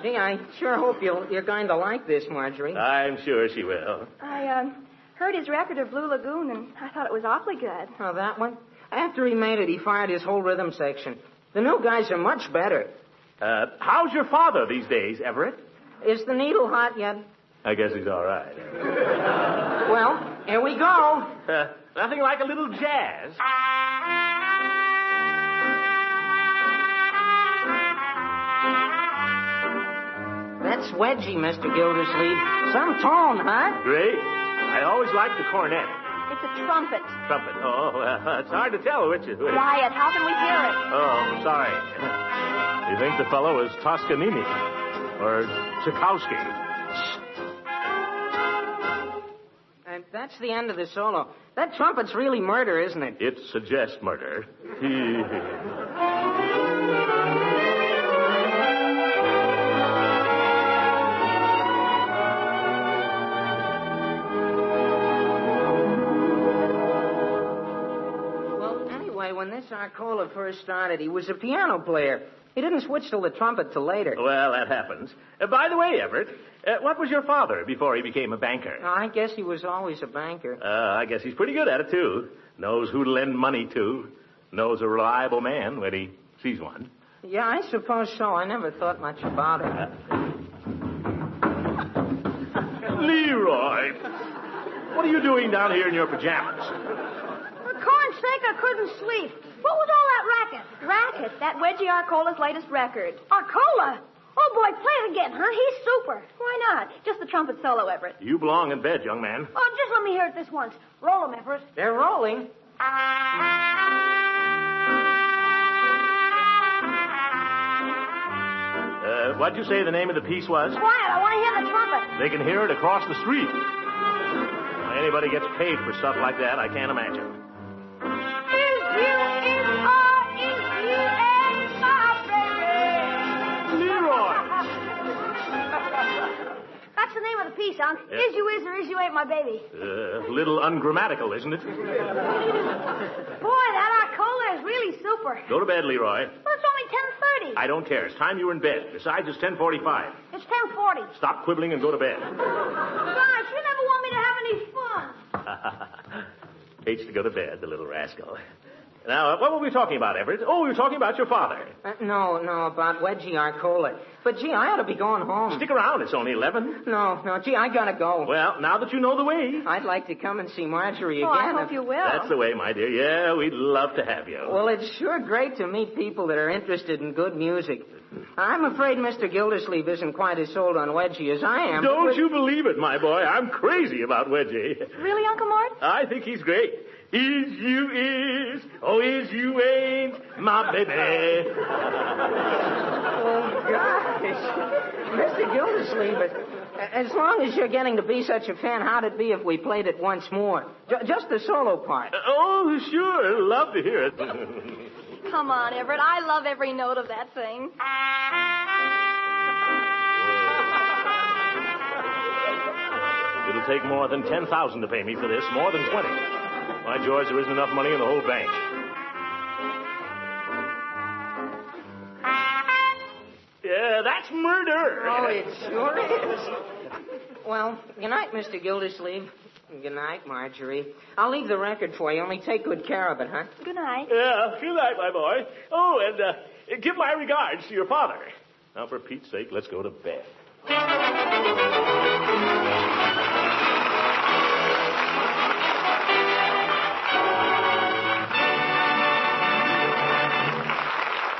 Gee, I sure hope you're going to like this, Marjorie. I'm sure she will. I heard his record of Blue Lagoon, and I thought it was awfully good. Oh, that one? After he made it, he fired his whole rhythm section. The new guys are much better. How's your father these days, Everett? Is the needle hot yet? I guess he's all right. Well, here we go. Nothing like a little jazz. That's Wedgie, Mr. Gildersleeve. Some tone, huh? Great. I always liked the cornet. It's a trumpet. Trumpet. Oh, it's hard to tell which is which. Quiet. How can we hear it? Oh, sorry. You think the fellow is Toscanini or Tchaikovsky? That's the end of the solo. That trumpet's really murder, isn't it? It suggests murder. Well, anyway, when this Arcola first started, he was a piano player. He didn't switch to the trumpet till later. Well, that happens. By the way, Everett, what was your father before he became a banker? Oh, I guess he was always a banker. I guess he's pretty good at it, too. Knows who to lend money to. Knows a reliable man when he sees one. Yeah, I suppose so. I never thought much about it. Leroy, what are you doing down here in your pajamas? For corn's sake, I couldn't sleep. What was all that racket? Racket. That Wedgie Arcola's latest record. Arcola? Oh, boy, play it again, huh? He's super. Why not? Just the trumpet solo, Everett. You belong in bed, young man. Oh, just let me hear it this once. Roll 'em, Everett. They're rolling. What'd you say the name of the piece was? Quiet, I want to hear the trumpet. They can hear it across the street. Anybody gets paid for stuff like that, I can't imagine. That's the name of the piece, Unc. Is you is or is you ain't my baby. A little ungrammatical, isn't it? Boy, that Arcola is really super. Go to bed, Leroy. Well, it's only 10:30. I don't care. It's time you were in bed. Besides, it's 10:45. It's 10:40. Stop quibbling and go to bed. Gosh, you never want me to have any fun. Hates to go to bed, the little rascal. Now, what were we talking about, Everett? Oh, we were talking about your father. No, about Wedgie Arcola. But, gee, I ought to be going home. Stick around. It's only 11. No, gee, I gotta go. Well, now that you know the way. I'd like to come and see Marjorie again. I hope you will. That's the way, my dear. Yeah, we'd love to have you. Well, it's sure great to meet people that are interested in good music. I'm afraid Mr. Gildersleeve isn't quite as sold on Wedgie as I am. Don't you believe it, my boy. I'm crazy about Wedgie. Really, Uncle Mort? I think he's great. Is you is, oh, is you ain't my baby. Oh, gosh. Mr. Gildersleeve, as long as you're getting to be such a fan, how'd it be if we played it once more? Just the solo part. Oh, sure. Love to hear it. Come on, Everett. I love every note of that thing. It'll take more than 10,000 to pay me for this, more than 20. By George, there isn't enough money in the whole bank. Yeah, that's murder. Oh, it sure is. Well, good night, Mr. Gildersleeve. Good night, Marjorie. I'll leave the record for you. Only take good care of it, huh? Good night. Yeah, good night, my boy. Oh, and give my regards to your father. Now, for Pete's sake, let's go to bed.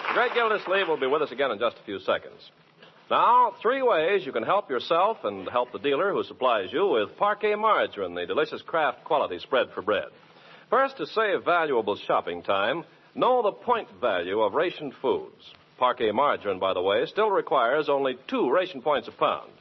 The great Gildersleeve will be with us again in just a few seconds. Now, 3 ways you can help yourself and help the dealer who supplies you with Parquet margarine, the delicious Kraft quality spread for bread. First, to save valuable shopping time, know the point value of rationed foods. Parquet margarine, by the way, still requires only 2 ration points a pound.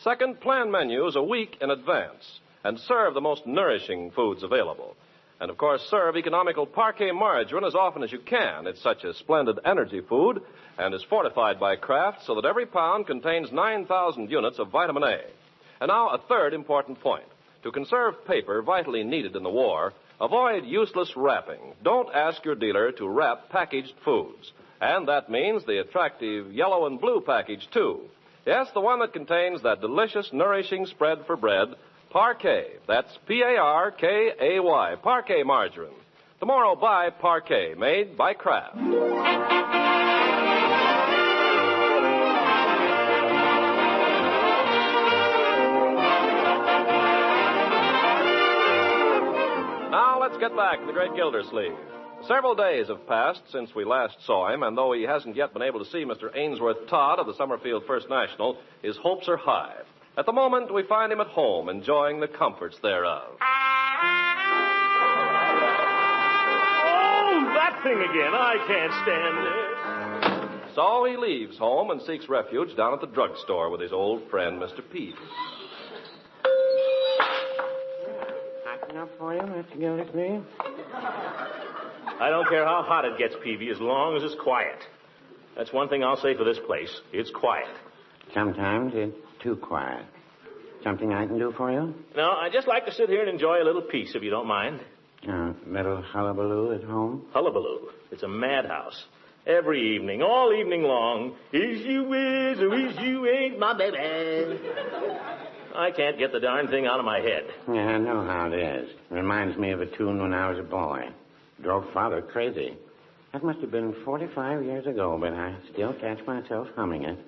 Second, plan menus a week in advance and serve the most nourishing foods available. And, of course, serve economical parquet margarine as often as you can. It's such a splendid energy food and is fortified by Kraft so that every pound contains 9,000 units of vitamin A. And now, a third important point. To conserve paper vitally needed in the war, avoid useless wrapping. Don't ask your dealer to wrap packaged foods. And that means the attractive yellow and blue package, too. Yes, the one that contains that delicious, nourishing spread for bread, Parquet. That's P-A-R-K-A-Y, Parquet margarine. Tomorrow, buy Parquet, made by Kraft. Now, let's get back to the great Gildersleeve. Several days have passed since we last saw him, and though he hasn't yet been able to see Mr. Ainsworth Todd of the Summerfield First National, his hopes are high. At the moment, we find him at home, enjoying the comforts thereof. Oh, that thing again. I can't stand it. So he leaves home and seeks refuge down at the drugstore with his old friend, Mr. Peavy. Hot enough for you, Mr. Gildersleeve? I don't care how hot it gets, Peavy, as long as it's quiet. That's one thing I'll say for this place. It's quiet. Sometimes it's too quiet. Something I can do for you? No, I'd just like to sit here and enjoy a little peace, if you don't mind. Little hullabaloo at home? Hullabaloo. It's a madhouse. Every evening, all evening long, is you is or is you ain't my baby. I can't get the darn thing out of my head. Yeah, I know how it is. Reminds me of a tune when I was a boy. Drove Father crazy. That must have been 45 years ago, but I still catch myself humming it.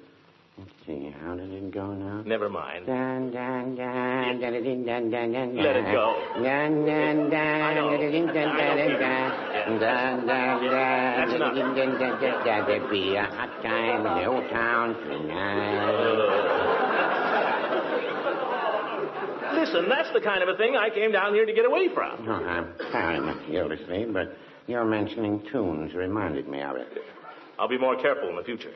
Let's see, how did it go now? Never mind. Dun, dun, dun, dun, dun, dun, dun, dun, let it go. Dun, dun, dun, I know. That's enough. There'd be a hot time in the old town tonight. Listen, that's the kind of a thing I came down here to get away from. Oh, I'm sorry, Mr. Gildersleeve, but your mentioning tunes reminded me of it. I'll be more careful in the future.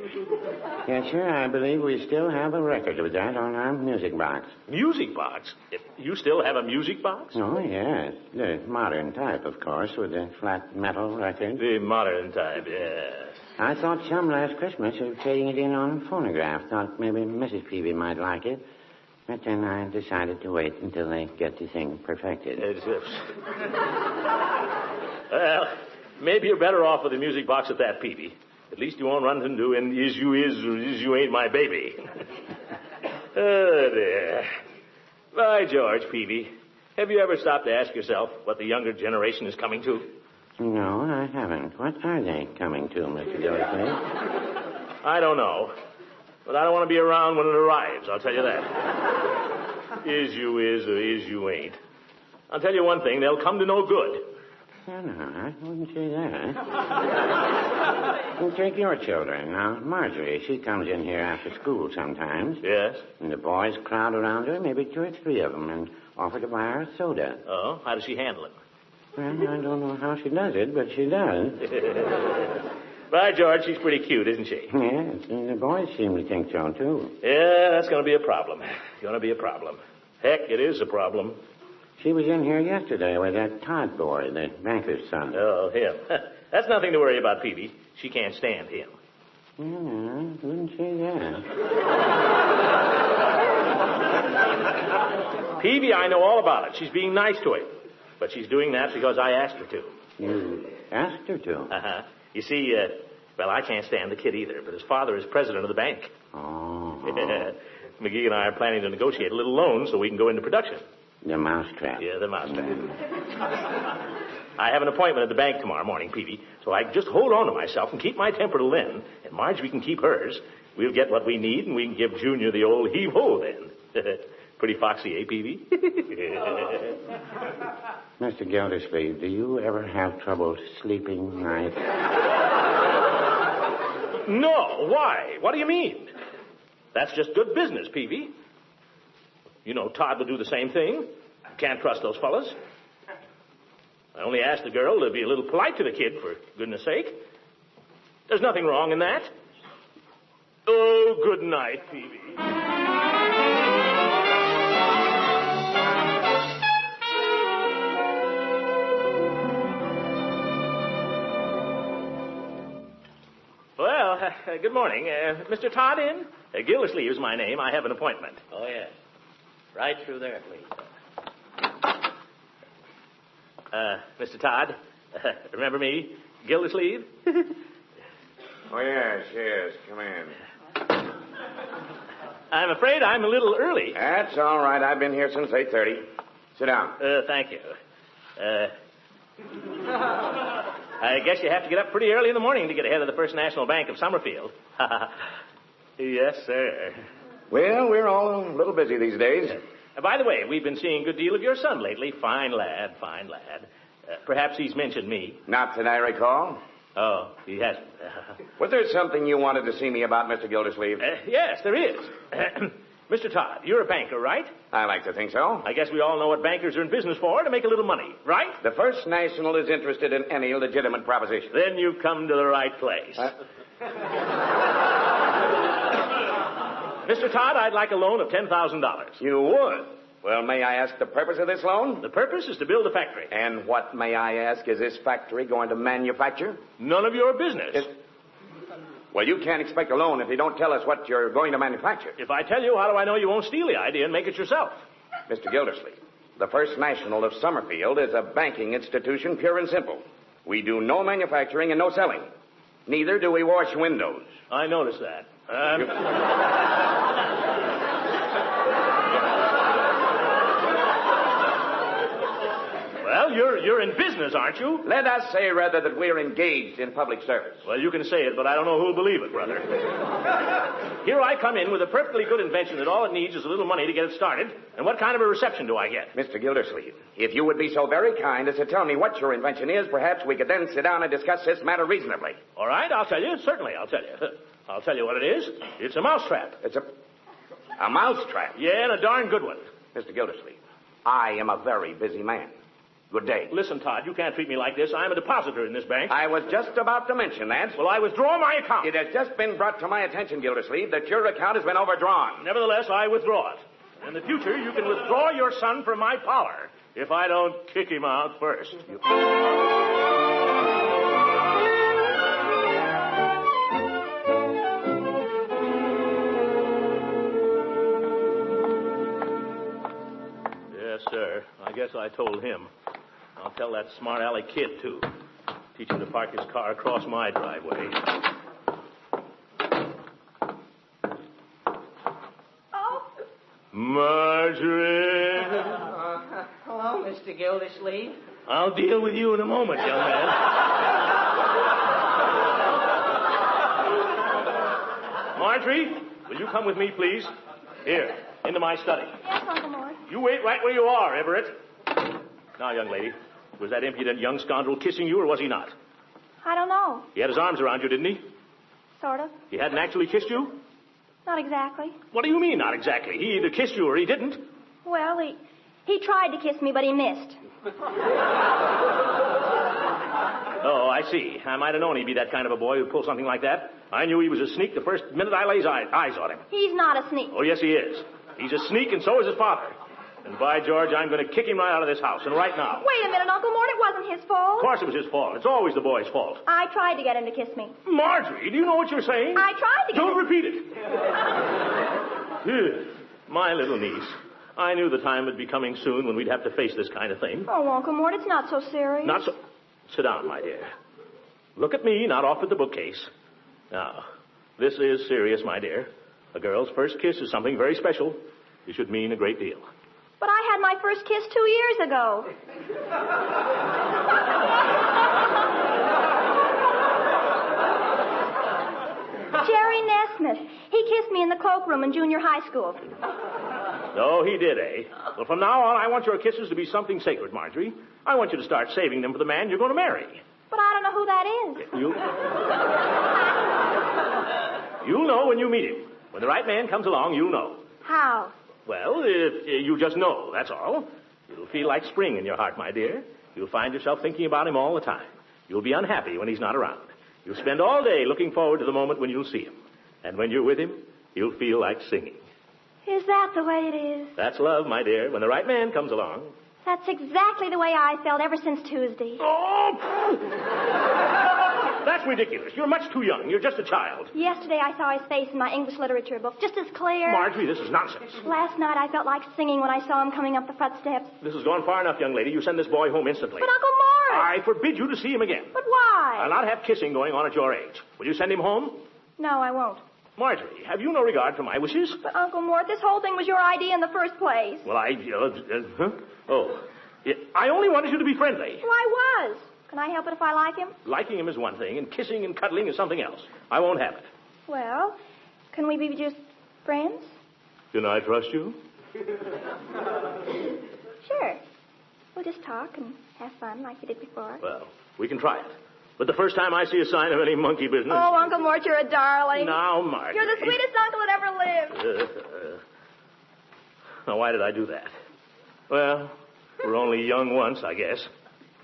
Yes, sir. I believe we still have a record of that on our music box. Music box? You still have a music box? Oh, yes. The modern type, of course, with the flat metal record. The modern type, yes. I thought some last Christmas of trading it in on phonograph. Thought maybe Mrs. Peavy might like it. But then I decided to wait until they get the thing perfected. Well, maybe you're better off with the music box at that, Peavy. At least you won't run into an is you is or is you ain't my baby. Oh, dear. By George, Peavy, have you ever stopped to ask yourself what the younger generation is coming to? No, I haven't. What are they coming to, Mr. Gildersleeve? I don't know. But I don't want to be around when it arrives, I'll tell you that. Is you is or is you ain't. I'll tell you one thing, they'll come to no good. No, I wouldn't say that. You take your children. Now, Marjorie, she comes in here after school sometimes. Yes? And the boys crowd around her, maybe 2 or 3 of them, and offer to buy her a soda. Oh, how does she handle it? Well, I don't know how she does it, but she does. By George, she's pretty cute, isn't she? Yes, and the boys seem to think so, too. Yeah, that's going to be a problem. Going to be a problem. Heck, it is a problem. She was in here yesterday with that Todd boy, the banker's son. Oh, him. That's nothing to worry about, Peavy. She can't stand him. Yeah, I wouldn't say that. Peavy, I know all about it. She's being nice to him. But she's doing that because I asked her to. You asked her to? Uh-huh. You see, well, I can't stand the kid either, but his father is president of the bank. Oh. McGee and I are planning to negotiate a little loan so we can go into production. The mousetrap. Yeah, the mousetrap. I have an appointment at the bank tomorrow morning, Peavy, so I just hold on to myself and keep my temper to Lynn, and Marjorie can keep hers. We'll get what we need, and we can give Junior the old heave-ho then. Pretty foxy, eh, Peavy? Mr. Gildersleeve, do you ever have trouble sleeping nights? No, why? What do you mean? That's just good business, Peavy. You know Todd will do the same thing. Can't trust those fellas. I only asked the girl to be a little polite to the kid, for goodness sake. There's nothing wrong in that. Oh, good night, Peavy. good morning. Mr. Todd in? Gildersleeve is my name. I have an appointment. Oh, yes. Right through there, please. Mr. Todd, remember me? Gildersleeve? Oh, yes. Come in. I'm afraid I'm a little early. That's all right. I've been here since 8:30. Sit down. Thank you. I guess you have to get up pretty early in the morning to get ahead of the First National Bank of Summerfield. Yes, sir. Well, we're all a little busy these days. By the way, we've been seeing a good deal of your son lately. Fine lad. Perhaps he's mentioned me. Not that I recall. Oh, he hasn't. Was there something you wanted to see me about, Mr. Gildersleeve? Yes, there is. Mr. Todd, you're a banker, right? I like to think so. I guess we all know what bankers are in business for, to make a little money, right? The First National is interested in any legitimate proposition. Then you've come to the right place. Mr. Todd, I'd like a loan of $10,000. You would? Well, may I ask the purpose of this loan? The purpose is to build a factory. And what, may I ask, is this factory going to manufacture? None of your business. Well, you can't expect a loan if you don't tell us what you're going to manufacture. If I tell you, how do I know you won't steal the idea and make it yourself? Mr. Gildersleeve, the First National of Summerfield is a banking institution, pure and simple. We do no manufacturing and no selling. Neither do we wash windows. I noticed that. Well, you're in business, aren't you? Let us say, rather, that we're engaged in public service. Well, you can say it, but I don't know who'll believe it, brother. Here I come in with a perfectly good invention that all it needs is a little money to get it started. And what kind of a reception do I get? Mr. Gildersleeve, if you would be so very kind as to tell me what your invention is, perhaps we could then sit down and discuss this matter reasonably. All right, I'll tell you. Certainly, I'll tell you. I'll tell you what it is. It's a mousetrap. It's a mousetrap? Yeah, and a darn good one. Mr. Gildersleeve, I am a very busy man. Good day. Listen, Todd, you can't treat me like this. I'm a depositor in this bank. I was just about to mention that. Well, I withdraw my account. It has just been brought to my attention, Gildersleeve, that your account has been overdrawn. Nevertheless, I withdraw it. In the future, you can withdraw your son from my power if I don't kick him out first. Yes, sir. I guess I told him. I'll tell that smart aleck kid, too. Teach him to park his car across my driveway. Oh. Marjorie. Hello, Mr. Gildersleeve. I'll deal with you in a moment, young man. Marjorie, will you come with me, please? Here, into my study. Yes, Uncle Mort. You wait right where you are, Everett. Now, young lady, was that impudent young scoundrel kissing you, or was he not? I don't know. He had his arms around you, didn't he? Sort of. He hadn't actually kissed you? Not exactly. What do you mean, not exactly? He either kissed you or he didn't. Well, he tried to kiss me, but he missed. Oh, I see. I might have known he'd be that kind of a boy who'd pull something like that. I knew he was a sneak the first minute I laid eyes on him. He's not a sneak. Oh, yes, he is. He's a sneak, and so is his father. And by George, I'm going to kick him right out of this house, and right now. Wait a minute, Uncle Mort. It wasn't his fault. Of course it was his fault. It's always the boy's fault. I tried to get him to kiss me. Marjorie, do you know what you're saying? I tried to get Don't him... repeat it. My little niece. I knew the time would be coming soon when we'd have to face this kind of thing. Oh, Uncle Mort, it's not so serious. Not so... Sit down, my dear. Look at me, not off at the bookcase. Now, this is serious, my dear. A girl's first kiss is something very special. It should mean a great deal. But I had my first kiss 2 years ago. Jerry Nesmith. He kissed me in the cloakroom in junior high school. Oh, he did, eh? Well, from now on, I want your kisses to be something sacred, Marjorie. I want you to start saving them for the man you're going to marry. But I don't know who that is. You'll know when you meet him. When the right man comes along, you'll know. How? Well, if you just know, that's all. It'll feel like spring in your heart, my dear. You'll find yourself thinking about him all the time. You'll be unhappy when he's not around. You'll spend all day looking forward to the moment when you'll see him. And when you're with him, you'll feel like singing. Is that the way it is? That's love, my dear, when the right man comes along. That's exactly the way I felt ever since Tuesday. Oh! that's ridiculous. You're much too young. You're just a child. Yesterday I saw his face in my English literature book, just as clear. Marjorie, this is nonsense. Last night I felt like singing when I saw him coming up the front steps. This has gone far enough, young lady. You send this boy home instantly. But Uncle Morris! I forbid you to see him again. But why? I'll not have kissing going on at your age. Will you send him home? No, I won't. Marjorie, have you no regard for my wishes? But Uncle Mort, this whole thing was your idea in the first place. Well, I only wanted you to be friendly. Well, I was. Can I help it if I like him? Liking him is one thing, and kissing and cuddling is something else. I won't have it. Well, can we be just friends? Can I trust you? Sure. We'll just talk and have fun like we did before. Well, we can try it. But the first time I see a sign of any monkey business... Oh, Uncle Mort, you're a darling. Now, Marjorie... You're the sweetest uncle that ever lived. Now, why did I do that? Well, we're only young once, I guess.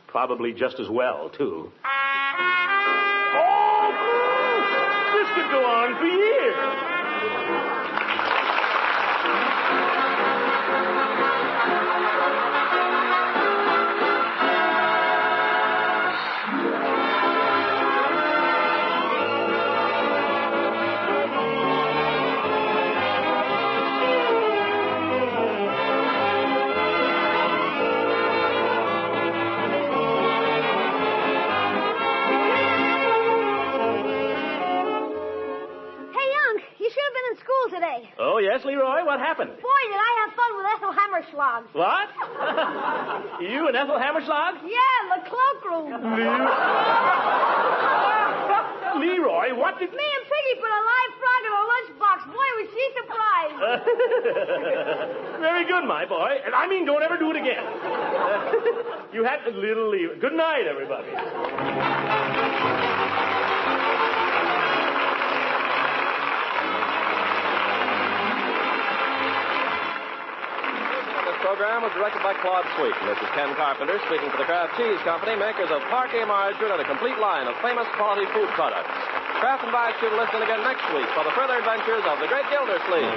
Probably just as well, too. Oh, this could go on for years. Today. Oh, yes, Leroy? What happened? Boy, did I have fun with Ethel Hammerschlag. What? You and Ethel Hammerschlag? Yeah, in the cloakroom. Leroy, what did... Me and Piggy put a live frog in a lunchbox. Boy, was she surprised. Very good, my boy. And I mean, don't ever do it again. You had a little Leroy. Good night, everybody. The program was directed by Claude Sweeten. This is Ken Carpenter speaking for the Kraft Cheese Company, makers of Parquet margarine and a complete line of famous quality food products. Kraft invites you to listen again next week for the further adventures of the great Gildersleeve.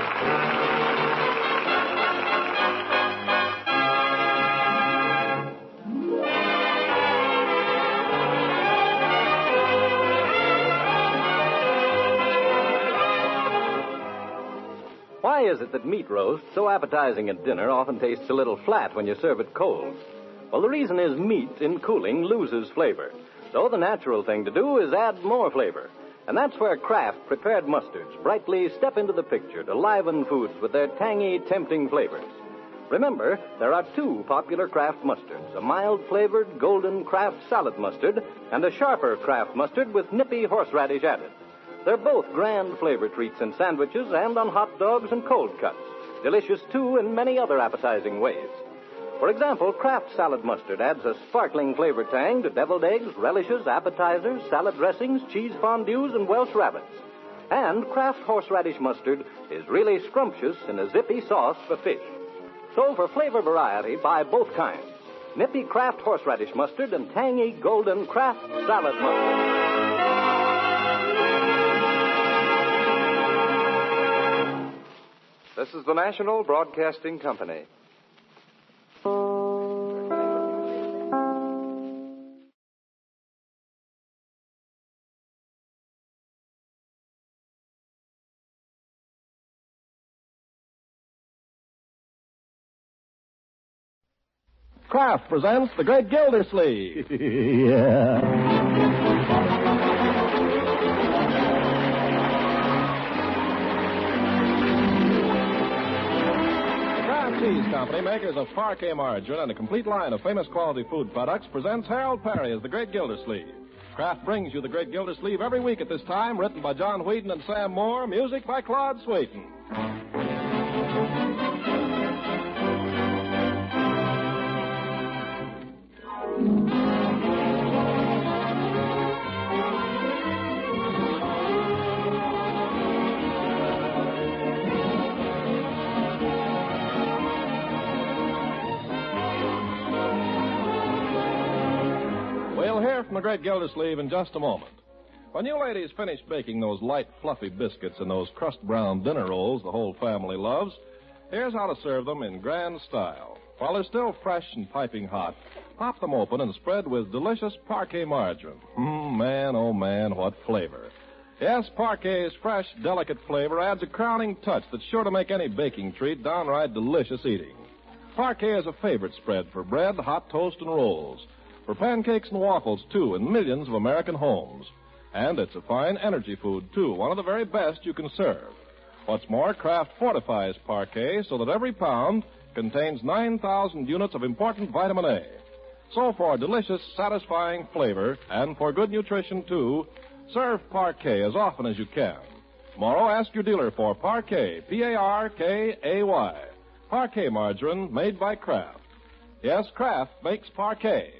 Why is it that meat roast, so appetizing at dinner, often tastes a little flat when you serve it cold? Well, the reason is meat, in cooling, loses flavor. So the natural thing to do is add more flavor. And that's where Kraft prepared mustards brightly step into the picture to liven foods with their tangy, tempting flavors. Remember, there are two popular Kraft mustards, a mild-flavored golden Kraft salad mustard and a sharper Kraft mustard with nippy horseradish added. They're both grand flavor treats in sandwiches and on hot dogs and cold cuts. Delicious, too, in many other appetizing ways. For example, Kraft salad mustard adds a sparkling flavor tang to deviled eggs, relishes, appetizers, salad dressings, cheese fondues, and Welsh rabbits. And Kraft horseradish mustard is really scrumptious in a zippy sauce for fish. So for flavor variety, buy both kinds. Nippy Kraft horseradish mustard and tangy golden Kraft salad mustard. This is the National Broadcasting Company. Kraft presents The Great Gildersleeve. Yeah. Cheese Company, makers of Parquet margarine and a complete line of famous quality food products, presents Harold Perry as the Great Gildersleeve. Kraft brings you the Great Gildersleeve every week at this time, written by John Whedon and Sam Moore, music by Claude Sweeten. From the Great Gildersleeve in just a moment. When you ladies finish baking those light, fluffy biscuits and those crust-brown dinner rolls the whole family loves, here's how to serve them in grand style. While they're still fresh and piping hot, pop them open and spread with delicious Parquet margarine. Man, oh man, what flavor. Yes, Parquet's fresh, delicate flavor adds a crowning touch that's sure to make any baking treat downright delicious eating. Parquet is a favorite spread for bread, hot toast, and rolls. For pancakes and waffles, too, in millions of American homes. And it's a fine energy food, too, one of the very best you can serve. What's more, Kraft fortifies Parquet so that every pound contains 9,000 units of important vitamin A. So for delicious, satisfying flavor, and for good nutrition, too, serve Parquet as often as you can. Tomorrow, ask your dealer for Parquet, P-A-R-K-A-Y. Parquet margarine made by Kraft. Yes, Kraft makes Parquet.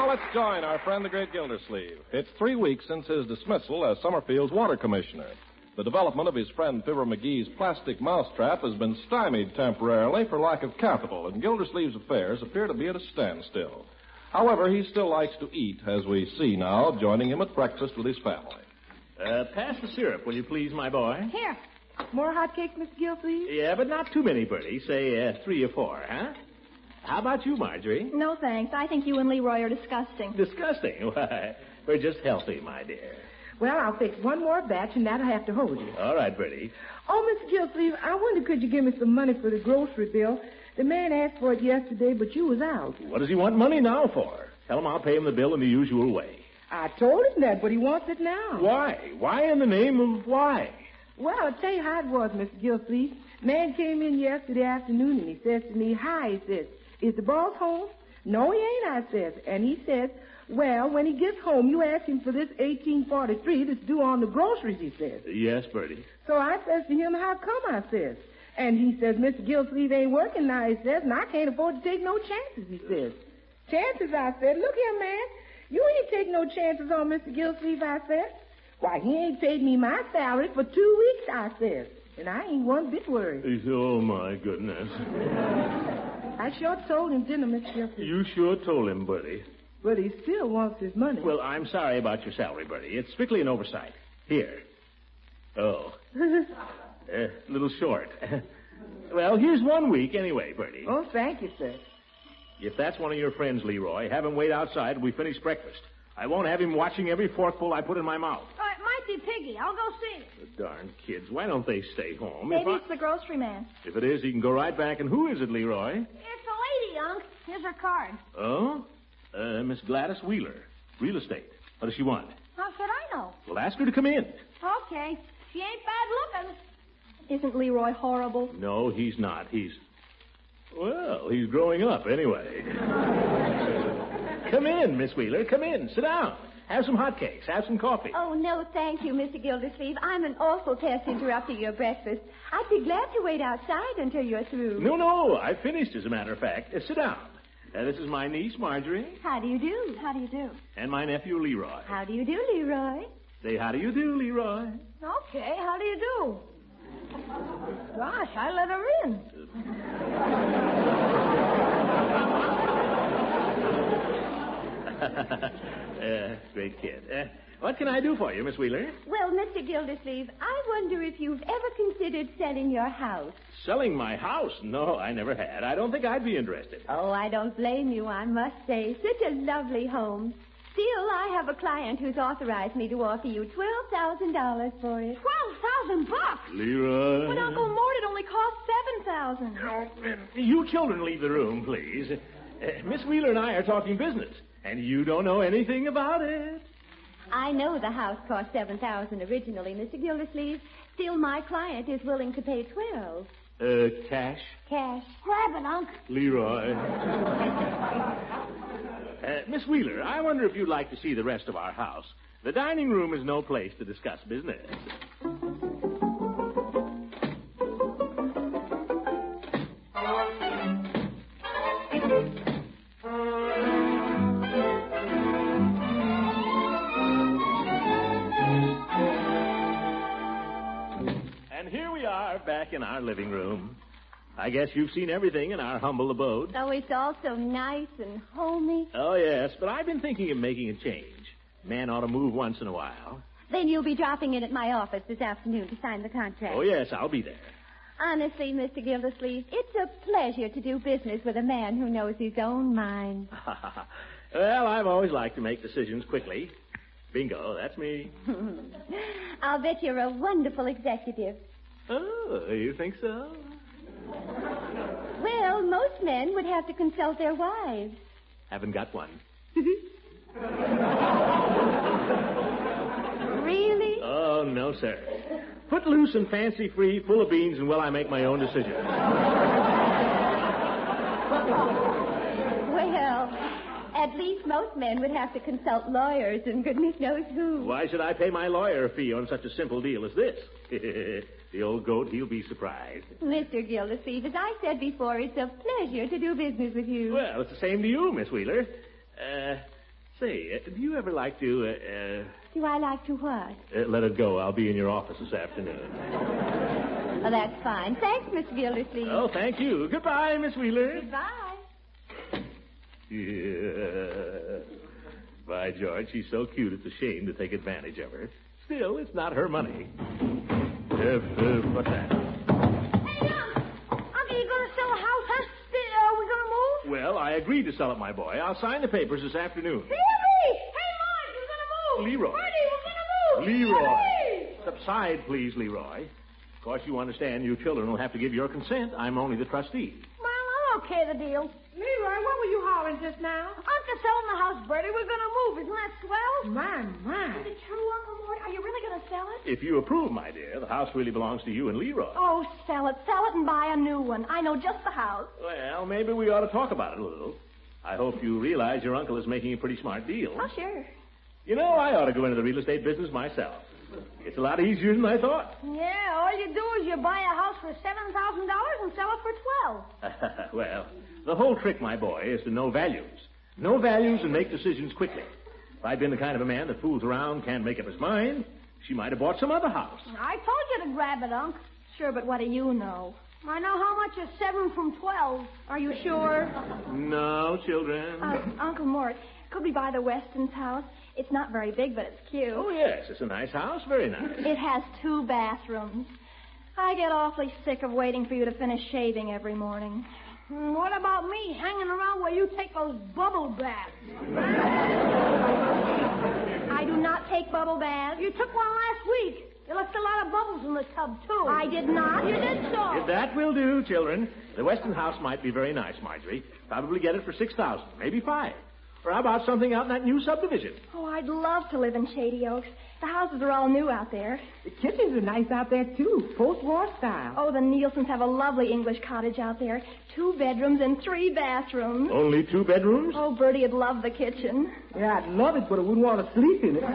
Let's join our friend, the great Gildersleeve. It's 3 weeks since his dismissal as Summerfield's water commissioner. The development of his friend Fibber McGee's plastic mousetrap has been stymied temporarily for lack of capital, and Gildersleeve's affairs appear to be at a standstill. However, he still likes to eat, as we see now, joining him at breakfast with his family. Pass the syrup, will you please, my boy? Here. More hotcakes, Mr. Gildersleeve? Yeah, but not too many, Bertie. Say 3 or 4, huh? How about you, Marjorie? No, thanks. I think you and Leroy are disgusting. Disgusting? Why, we're just healthy, my dear. Well, I'll fix one more batch, and that'll have to hold you. All right, Bertie. Oh, Mr. Gildersleeve, I wonder could you give me some money for the grocery bill? The man asked for it yesterday, but you was out. What does he want money now for? Tell him I'll pay him the bill in the usual way. I told him that, but he wants it now. Why? Why in the name of why? Well, I'll tell you how it was, Mr. Gildersleeve. Man came in yesterday afternoon, and he says to me, "Hi," he says, "is the boss home?" "No, he ain't," I says. And he says, "Well, when he gets home, you ask him for this 1843 that's due on the groceries," he says. Yes, Bertie. So I says to him, "How come?" I says. And he says, "Mr. Gildersleeve ain't working now," he says, "and I can't afford to take no chances," he says. "Chances?" I said. "Look here, man. You ain't take no chances on Mr. Gildersleeve," I said. "Why, he ain't paid me my salary for 2 weeks," I says. And I ain't one bit worried. Oh, my goodness. I sure told him, didn't I, Mr. Gildersleeve? You sure told him, Bertie. But he still wants his money. Well, I'm sorry about your salary, Bertie. It's strictly an oversight. Here. Oh. A little short. Well, here's 1 week anyway, Bertie. Oh, thank you, sir. If that's one of your friends, Leroy, have him wait outside till we finish breakfast. I won't have him watching every forkful I put in my mouth. Oh, it might be Piggy. I'll go see him. The darn kids. Why don't they stay home? Maybe it's the grocery man. If it is, he can go right back. And who is it, Leroy? It's a lady, Unc. Here's her card. Oh? Miss Gladys Wheeler. Real estate. What does she want? How should I know? Well, ask her to come in. Okay. She ain't bad looking. Isn't Leroy horrible? No, he's not. Well, he's growing up anyway. Come in, Miss Wheeler. Come in. Sit down. Have some hotcakes. Have some coffee. Oh, no, thank you, Mr. Gildersleeve. I'm an awful pest interrupting your breakfast. I'd be glad to wait outside until you're through. No, I finished, as a matter of fact. Sit down. This is my niece, Marjorie. How do you do? How do you do? And my nephew, Leroy. How do you do, Leroy? Say, how do you do, Leroy? Okay, how do you do? Gosh, I let her in. Great kid. What can I do for you, Miss Wheeler? Well, Mr. Gildersleeve, I wonder if you've ever considered selling your house. Selling my house? No, I never had. I don't think I'd be interested. Oh, I don't blame you, I must say. Such a lovely home. Still, I have a client who's authorized me to offer you $12,000 for it. $12,000? Leroy. But Uncle Mort, it only cost $7,000. You children leave the room, please. Miss Wheeler and I are talking business, and you don't know anything about it. I know the house cost $7,000 originally, Mr. Gildersleeve. Still, my client is willing to pay $12,000. Cash? Cash. Grab it, Unc. Leroy. Miss Wheeler, I wonder if you'd like to see the rest of our house. The dining room is no place to discuss business. And here we are back in our living room. I guess you've seen everything in our humble abode. Oh, it's all so nice and homey. Oh, yes, but I've been thinking of making a change. Man ought to move once in a while. Then you'll be dropping in at my office this afternoon to sign the contract. Oh, yes, I'll be there. Honestly, Mr. Gildersleeve, it's a pleasure to do business with a man who knows his own mind. Well, I've always liked to make decisions quickly. Bingo, that's me. I'll bet you're a wonderful executive. Oh, you think so? Well, most men would have to consult their wives. Haven't got one. Really? Oh, no, sir. Footloose and fancy-free, full of beans, and will I make my own decisions. Well, at least most men would have to consult lawyers and goodness knows who. Why should I pay my lawyer a fee on such a simple deal as this? The old goat, he'll be surprised. Mr. Gildersleeve, as I said before, it's a pleasure to do business with you. Well, it's the same to you, Miss Wheeler. Say, do you ever like to, Do I like to what? let it go. I'll be in your office this afternoon. Oh, that's fine. Thanks, Miss Gildersleeve. Oh, thank you. Goodbye, Miss Wheeler. Goodbye. Yeah. By George, she's so cute it's a shame to take advantage of her. Still, it's not her money. What's that? Hey, Uncle, you going to sell a house? Huh? Are we going to move? Well, I agreed to sell it, my boy. I'll sign the papers this afternoon. Hey, Marge, we're going to move. Leroy. Bertie, we're going to move. Leroy. Hey. Subside, please, Leroy. Of course, you understand you children will have to give your consent. I'm only the trustee. Well, I'll okay the deal. Leroy, what were you hollering just now? Uncle selling the house, Bertie. We're going to move. Isn't that swell? My. Is it true, Uncle Mort? Are you really going to sell it? If you approve, my dear, the house really belongs to you and Leroy. Oh, sell it. Sell it and buy a new one. I know just the house. Well, maybe we ought to talk about it a little. I hope you realize your uncle is making a pretty smart deal. Oh, sure. You know, I ought to go into the real estate business myself. It's a lot easier than I thought. Yeah, all you do is you buy a house for $7,000 and sell it for $12,000. Well, the whole trick, my boy, is to know values. Know values and make decisions quickly. If I'd been the kind of a man that fools around, can't make up his mind, she might have bought some other house. I told you to grab it, Unc. Sure, but what do you know? I know how much is 7 from 12. Are you sure? No, children. Uncle Mort, could we buy the Weston's house? It's not very big, but it's cute. Oh, yes, it's a nice house. Very nice. It has 2 bathrooms. I get awfully sick of waiting for you to finish shaving every morning. What about me hanging around where you take those bubble baths? I do not take bubble baths. You took one last week. You left a lot of bubbles in the tub, too. I did not. You did so. If that will do, children. The Weston house might be very nice, Marjorie. Probably get it for $6,000, maybe $5,000. Or how about something out in that new subdivision? Oh, I'd love to live in Shady Oaks. The houses are all new out there. The kitchens are nice out there, too. Post-war style. Oh, the Nielsen's have a lovely English cottage out there. 2 bedrooms and 3 bathrooms. Only 2 bedrooms? Oh, Bertie'd love the kitchen. Yeah, I'd love it, but I wouldn't want to sleep in it. Yeah,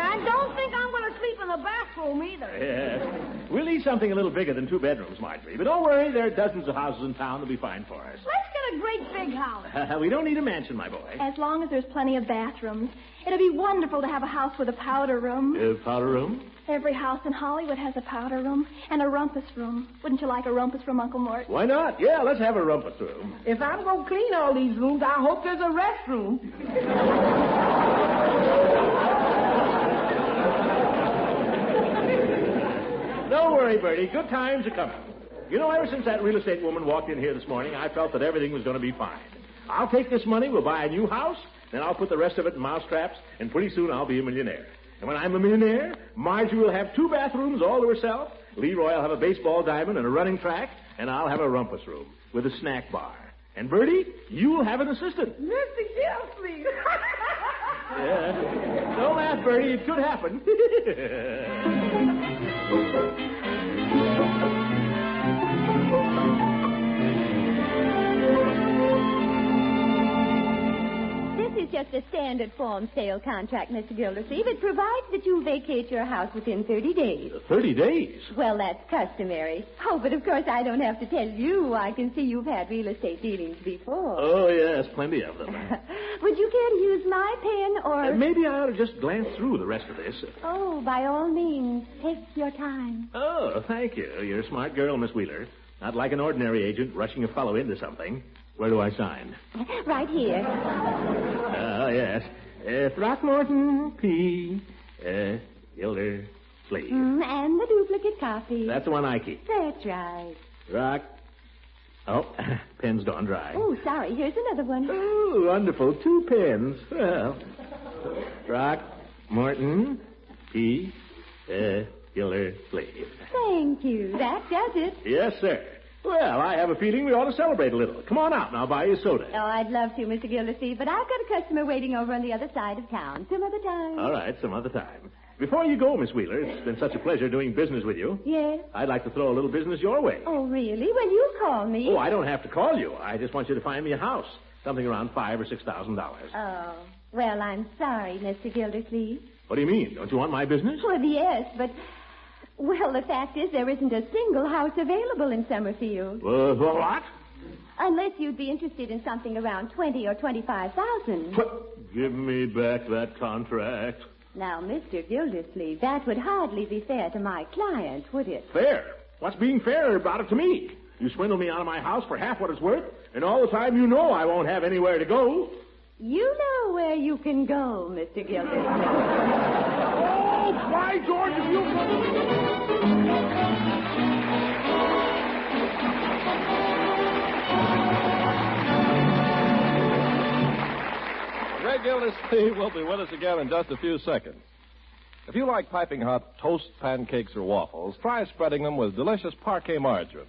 I don't think I'm going to sleep in the bathroom either. Yes. We'll need something a little bigger than 2 bedrooms, Marjorie. But don't worry, there are dozens of houses in town that'll be fine for us. Let's get a great big house. We don't need a mansion, my boy. As long as there's plenty of bathrooms. It'd be wonderful to have a house with a powder room. Powder room? Every house in Hollywood has a powder room and a rumpus room. Wouldn't you like a rumpus room, Uncle Mort? Why not? Yeah, let's have a rumpus room. If I'm going to clean all these rooms, I hope there's a restroom. Don't worry, Bertie. Good times are coming. You know, ever since that real estate woman walked in here this morning, I felt that everything was going to be fine. I'll take this money, we'll buy a new house, then I'll put the rest of it in mousetraps, and pretty soon I'll be a millionaire. And when I'm a millionaire, Marjorie will have 2 bathrooms all to herself, Leroy will have a baseball diamond and a running track, and I'll have a rumpus room with a snack bar. And Bertie, you'll have an assistant. Mr. Gildersleeve. Yeah. Don't laugh, Bertie. It could happen. This is just a standard form sale contract, Mr. Gildersleeve. It provides that you vacate your house within 30 days. 30 days? Well, that's customary. Oh, but of course I don't have to tell you. I can see you've had real estate dealings before. Oh, yes, plenty of them. Would you care to use my pen or... maybe I ought to just glance through the rest of this. Oh, by all means, take your time. Oh, thank you. You're a smart girl, Miss Wheeler. Not like an ordinary agent rushing a fellow into something. Where do I sign? Right here. Oh, yes. Throckmorton P. Gildersleeve. And the duplicate copy. That's the one I keep. That's right. Rock. Oh, pen's gone dry. Oh, sorry. Here's another one. Oh, wonderful. 2 pens. Well, Throckmorton P. Gildersleeve. Thank you. That does it. Yes, sir. Well, I have a feeling we ought to celebrate a little. Come on out and I'll buy you a soda. Oh, I'd love to, Mr. Gildersleeve, but I've got a customer waiting over on the other side of town. Some other time. All right, some other time. Before you go, Miss Wheeler, it's been such a pleasure doing business with you. Yes? I'd like to throw a little business your way. Oh, really? Well, you call me. Oh, I don't have to call you. I just want you to find me a house. Something around $5,000 or $6,000. Oh, well, I'm sorry, Mr. Gildersleeve. What do you mean? Don't you want my business? Well, yes, but... Well, the fact is there isn't a single house available in Summerfield. What? Unless you'd be interested in something around $20,000 or $25,000. Give me back that contract. Now, Mr. Gildersleeve, that would hardly be fair to my client, would it? Fair? What's being fair about it to me? You swindle me out of my house for half what it's worth, and all the time you know I won't have anywhere to go. You know where you can go, Mr. Gildersleeve. Oh, by George, if you... Ray Gildersleeve will be with us again in just a few seconds. If you like piping hot toast, pancakes, or waffles, try spreading them with delicious parquet margarine.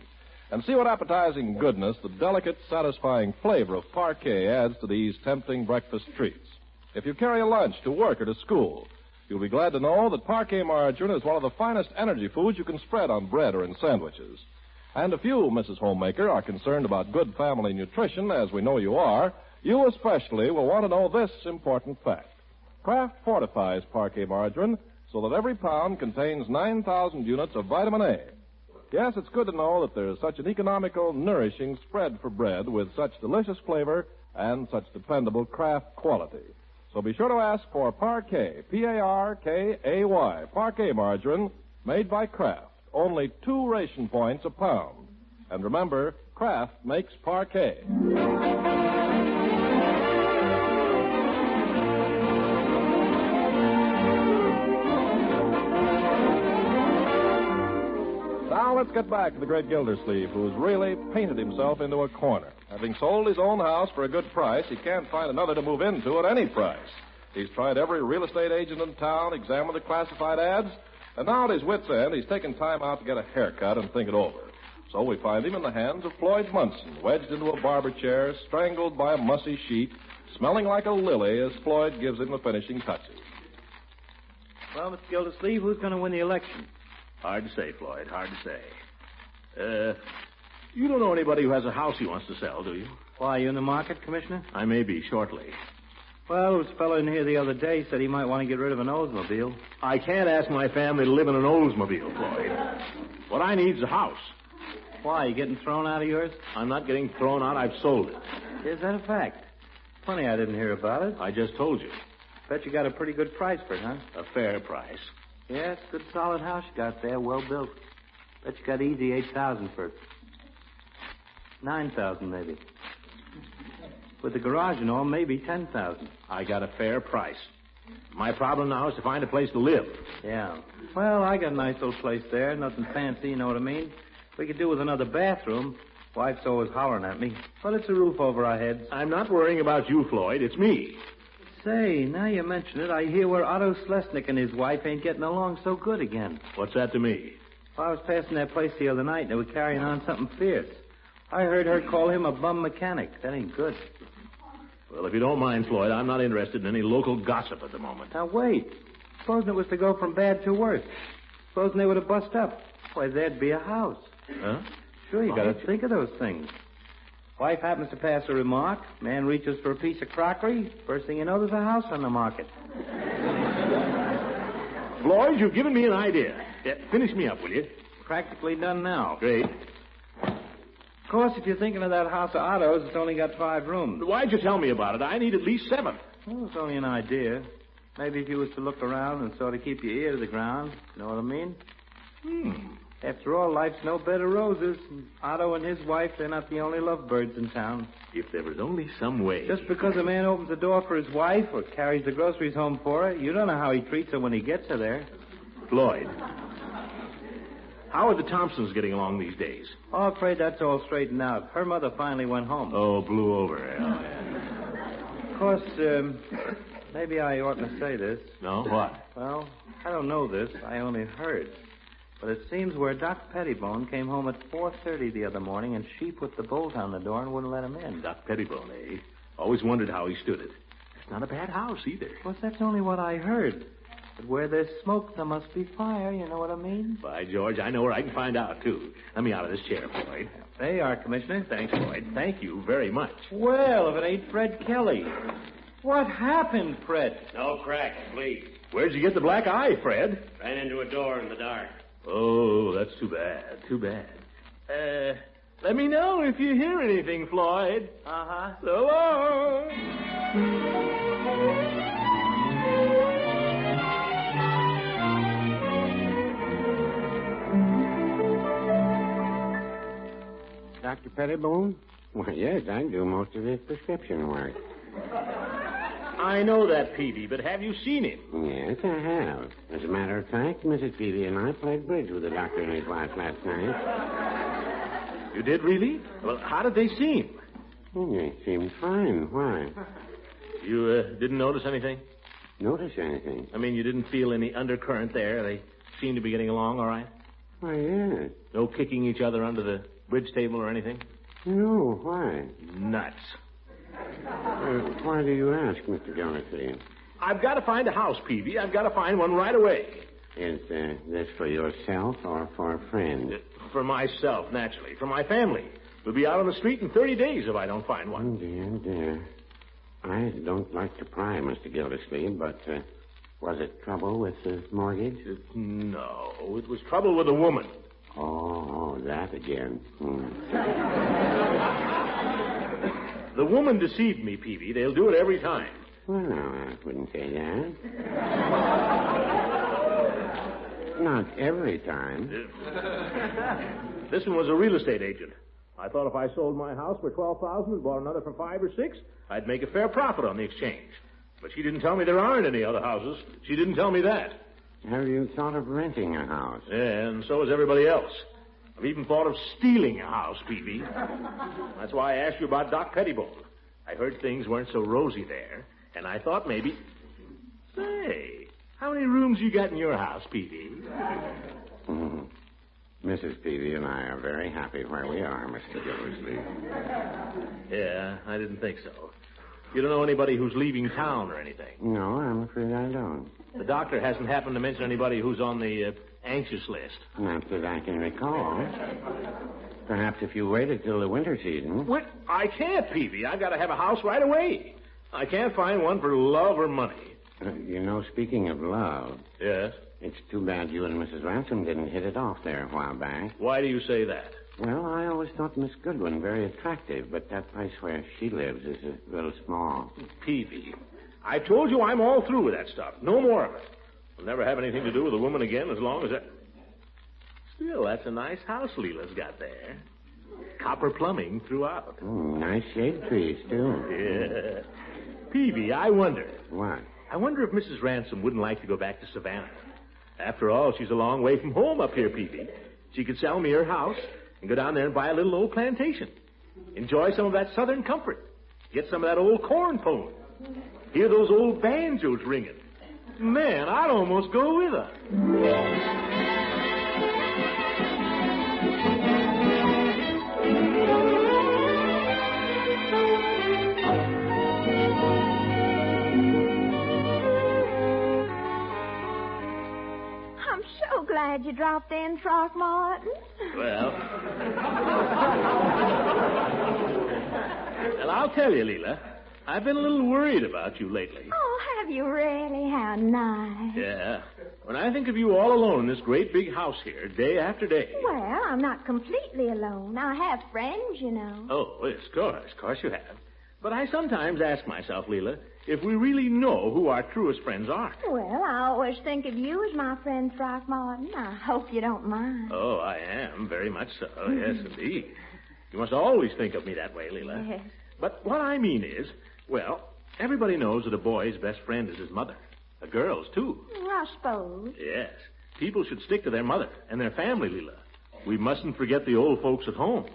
And see what appetizing goodness the delicate, satisfying flavor of parquet adds to these tempting breakfast treats. If you carry a lunch to work or to school, you'll be glad to know that parquet margarine is one of the finest energy foods you can spread on bread or in sandwiches. And if you, Mrs. Homemaker, are concerned about good family nutrition, as we know you are, you especially will want to know this important fact. Kraft fortifies parquet margarine so that every pound contains 9,000 units of vitamin A. Yes, it's good to know that there's such an economical, nourishing spread for bread with such delicious flavor and such dependable Kraft quality. So be sure to ask for Parquet, P-A-R-K-A-Y, Parquet margarine, made by Kraft. Only 2 ration points a pound. And remember, Kraft makes Parquet. Now let's get back to the great Gildersleeve, who's really painted himself into a corner. Having sold his own house for a good price, he can't find another to move into at any price. He's tried every real estate agent in town, examined the classified ads, and now at his wit's end, he's taken time out to get a haircut and think it over. So we find him in the hands of Floyd Munson, wedged into a barber chair, strangled by a mussy sheet, smelling like a lily as Floyd gives him the finishing touches. Well, Mr. Gildersleeve, who's going to win the election? Hard to say, Floyd, hard to say. You don't know anybody who has a house he wants to sell, do you? Why, you in the market, Commissioner? I may be shortly. Well, there was a fellow in here the other day said he might want to get rid of an Oldsmobile. I can't ask my family to live in an Oldsmobile, Floyd. What I need is a house. Why, you getting thrown out of yours? I'm not getting thrown out. I've sold it. Is that a fact? Funny I didn't hear about it. I just told you. Bet you got a pretty good price for it, huh? A fair price. Yeah, it's a good solid house you got there, well built. Bet you got easy $8,000 for it. $9,000 maybe. With the garage and all, maybe $10,000. I got a fair price. My problem now is to find a place to live. Yeah. Well, I got a nice little place there. Nothing fancy, you know what I mean? We could do with another bathroom. Wife's always hollering at me. But it's a roof over our heads. I'm not worrying about you, Floyd. It's me. Say, now you mention it, I hear where Otto Schlesnick and his wife ain't getting along so good again. What's that to me? Well, I was passing that place the other night, and they were carrying on something fierce. I heard her call him a bum mechanic. That ain't good. Well, if you don't mind, Floyd, I'm not interested in any local gossip at the moment. Now, wait. Supposing it was to go from bad to worse. Supposing they were to bust up. Why, there'd be a house. Huh? Sure, you got to think of those things. Wife happens to pass a remark. Man reaches for a piece of crockery. First thing you know, there's a house on the market. Floyd, you've given me an idea. Yeah, finish me up, will you? Practically done now. Great. Of course, if you're thinking of that house of Otto's, it's only got 5 rooms. Why'd you tell me about it? I need at least 7. Well, it's only an idea. Maybe if you was to look around and sort of keep your ear to the ground. You know what I mean? After all, life's no bed of roses. And Otto and his wife, they're not the only lovebirds in town. If there was only some way. Just because a man opens the door for his wife or carries the groceries home for her, you don't know how he treats her when he gets her there. Floyd, how are the Thompsons getting along these days? Oh, I'm afraid that's all straightened out. Her mother finally went home. Oh, blew over. Of course, maybe I oughtn't to say this. No, what? Well, I don't know this. I only heard. But it seems where Doc Pettibone came home at 4:30 the other morning, and she put the bolt on the door and wouldn't let him in. Doc Pettibone, eh? Always wondered how he stood it. It's not a bad house, either. Well, that's only what I heard. But where there's smoke, there must be fire, you know what I mean? By George, I know where I can find out, too. Let me out of this chair, Floyd. There you are, Commissioner. Thanks, Floyd. Thank you very much. Well, if it ain't Fred Kelly. What happened, Fred? No crack, please. Where'd you get the black eye, Fred? Ran into a door in the dark. Oh, that's too bad. Too bad. Let me know if you hear anything, Floyd. Uh-huh. So long. Dr. Pettibone? Well, yes, I do most of his prescription work. I know that, Peavy, but have you seen him? Yes, I have. As a matter of fact, Mrs. Peavy and I played bridge with the doctor and his wife last night. You did, really? Well, how did they seem? Oh, they seemed fine. Why? You didn't notice anything? Notice anything? I mean, you didn't feel any undercurrent there? They seemed to be getting along all right? Why, yes. No kicking each other under the bridge table or anything? No, why? Nuts. Why do you ask, Mr. Gildersleeve? I've got to find a house, Peavy. I've got to find one right away. Is this for yourself or for a friend? For myself, naturally. For my family. We'll be out on the street in 30 days if I don't find one. Oh, dear. I don't like to pry, Mr. Gildersleeve, but was it trouble with the mortgage? No, it was trouble with a woman. Oh, that again. The woman deceived me, Peavy. They'll do it every time. Well, no, I wouldn't say that. Not every time. This one was a real estate agent. I thought if I sold my house for $12,000 and bought another for $5,000 or $6,000, I'd make a fair profit on the exchange. But she didn't tell me there aren't any other houses. She didn't tell me that. Have you thought of renting a house? Yeah, and so has everybody else. I've even thought of stealing a house, Peavy. That's why I asked you about Doc Pettibone. I heard things weren't so rosy there, and I thought maybe... Say, how many rooms you got in your house, Peavy? Mrs. Peavy and I are very happy where we are, Mr. Gildersleeve. Yeah, I didn't think so. You don't know anybody who's leaving town or anything? No, I'm afraid I don't. The doctor hasn't happened to mention anybody who's on the anxious list. Not that I can recall. Perhaps if you waited till the winter season. What? I can't, Peavy. I've got to have a house right away. I can't find one for love or money. Speaking of love... Yes? It's too bad you and Mrs. Ransom didn't hit it off there a while back. Why do you say that? Well, I always thought Miss Goodwin very attractive, but that place where she lives is a little small. Peavy, I told you I'm all through with that stuff. No more of it. We'll never have anything to do with a woman again as long as that... Still, that's a nice house Leila's got there. Copper plumbing throughout. Nice shade trees, too. Yeah. Peavy, I wonder... What? I wonder if Mrs. Ransom wouldn't like to go back to Savannah. After all, she's a long way from home up here, Peavy. She could sell me her house and go down there and buy a little old plantation. Enjoy some of that southern comfort. Get some of that old corn pone. Hear those old banjos ringing. Man, I'd almost go with her. So glad you dropped in, Throckmorton. Well, Well, I'll tell you, Leila. I've been a little worried about you lately. Oh, have you really? How nice. Yeah. When I think of you all alone in this great big house here, day after day. Well, I'm not completely alone. I have friends, you know. Oh, yes, of course. Of course you have. But I sometimes ask myself, Leila, if we really know who our truest friends are. Well, I always think of you as my friend, Throckmorton. I hope you don't mind. Oh, I am. Very much so. Yes, indeed. You must always think of me that way, Leila. Yes. But what I mean is, well, everybody knows that a boy's best friend is his mother. A girl's, too. I suppose. Yes. People should stick to their mother and their family, Leila. We mustn't forget the old folks at home.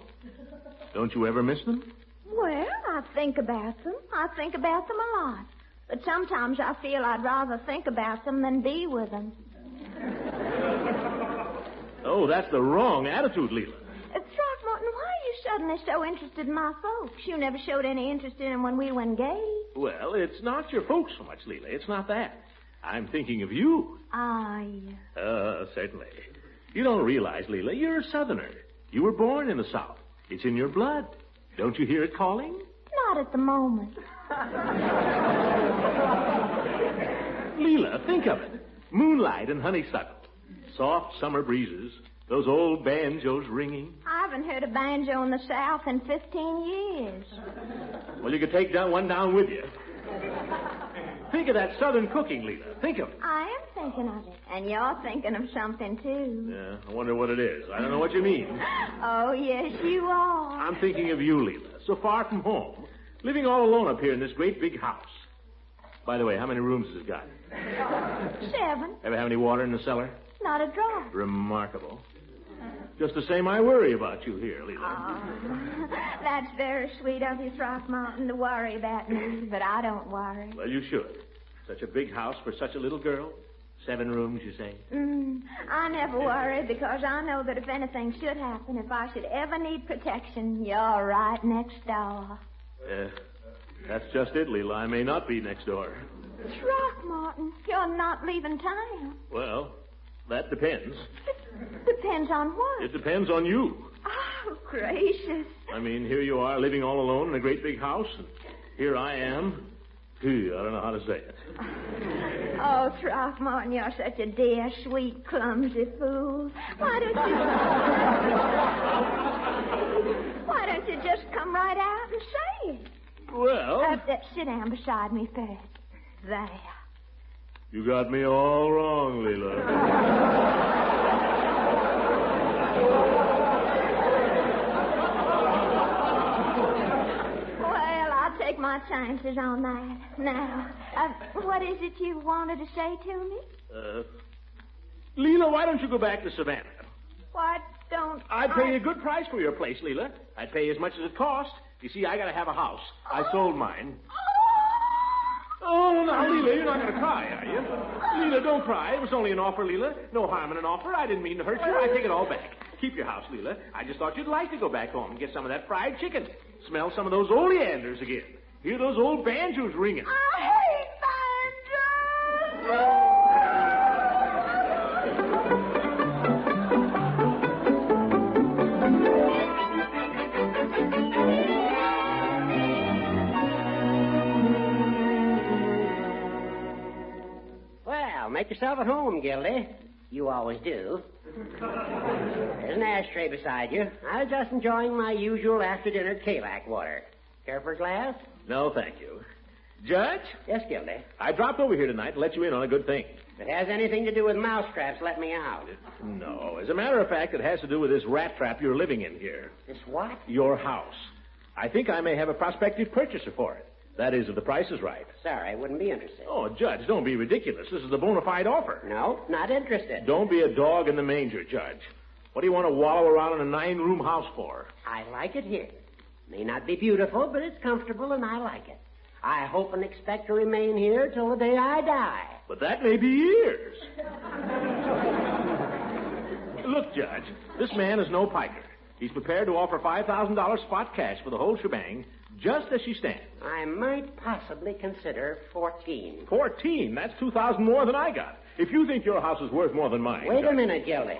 Don't you ever miss them? Well, I think about them. I think about them a lot. But sometimes I feel I'd rather think about them than be with them. Oh, that's the wrong attitude, Leila. Throckmorton, why are you suddenly so interested in my folks? You never showed any interest in them when we were engaged. Well, it's not your folks so much, Leila. It's not that. I'm thinking of you. Ah, yes. Certainly. You don't realize, Leila, you're a Southerner. You were born in the South. It's in your blood. Don't you hear it calling? Not at the moment. Leila, think of it. Moonlight and honeysuckle. Soft summer breezes. Those old banjos ringing. I haven't heard a banjo in the South in 15 years. Well, you could take one down with you. Think of that Southern cooking, Leila. Think of it. I am thinking of it. And you're thinking of something, too. Yeah, I wonder what it is. I don't know what you mean. Oh, yes, you are. I'm thinking of you, Leila. So far from home. Living all alone up here in this great big house. By the way, how many rooms has it got? 7. Ever have any water in the cellar? Not a drop. Remarkable. Just the same, I worry about you here, Leila. Oh, that's very sweet of you, Throckmorton, to worry about me, but I don't worry. Well, you should. Such a big house for such a little girl. 7 rooms, you say? I never worry because I know that if anything should happen, if I should ever need protection, you're right next door. That's just it, Leila. I may not be next door. Throckmorton, you're not leaving town. Well, that depends. Depends on what? It depends on you. Oh, gracious. I mean, here you are living all alone in a great big house, and here I am. I don't know how to say it. Oh, Throckmorton, you're such a dear, sweet, clumsy fool. Why don't you just come right out and say it? Well... sit down beside me first. There. You got me all wrong, Leila. Well, I'll take my chances on that. Now, what is it you wanted to say to me? Leila, why don't you go back to Savannah? Why don't I'd pay you a good price for your place, Leila. I'd pay you as much as it cost. You see, I gotta have a house. I sold mine. Oh, now, Leila, you're not going to cry, are you? Leila, don't cry. It was only an offer, Leila. No harm in an offer. I didn't mean to hurt you. I take it all back. Keep your house, Leila. I just thought you'd like to go back home and get some of that fried chicken. Smell some of those oleanders again. Hear those old banjos ringing. I hate banjos! Make yourself at home, Gildy. You always do. There's an ashtray beside you. I was just enjoying my usual after-dinner Kalak water. Care for a glass? No, thank you. Judge? Yes, Gildy. I dropped over here tonight to let you in on a good thing. If it has anything to do with mousetraps, let me out. No. As a matter of fact, it has to do with this rat trap you're living in here. This what? Your house. I think I may have a prospective purchaser for it. That is, if the price is right. Sorry, I wouldn't be interested. Oh, Judge, don't be ridiculous. This is a bona fide offer. No, not interested. Don't be a dog in the manger, Judge. What do you want to wallow around in a 9-room house for? I like it here. May not be beautiful, but it's comfortable and I like it. I hope and expect to remain here till the day I die. But that may be years. Look, Judge, this man is no piker. He's prepared to offer $5,000 spot cash for the whole shebang, just as she stands. I might possibly consider 14. 14? That's $2,000 more than I got. If you think your house is worth more than mine... Wait a minute, Gildy.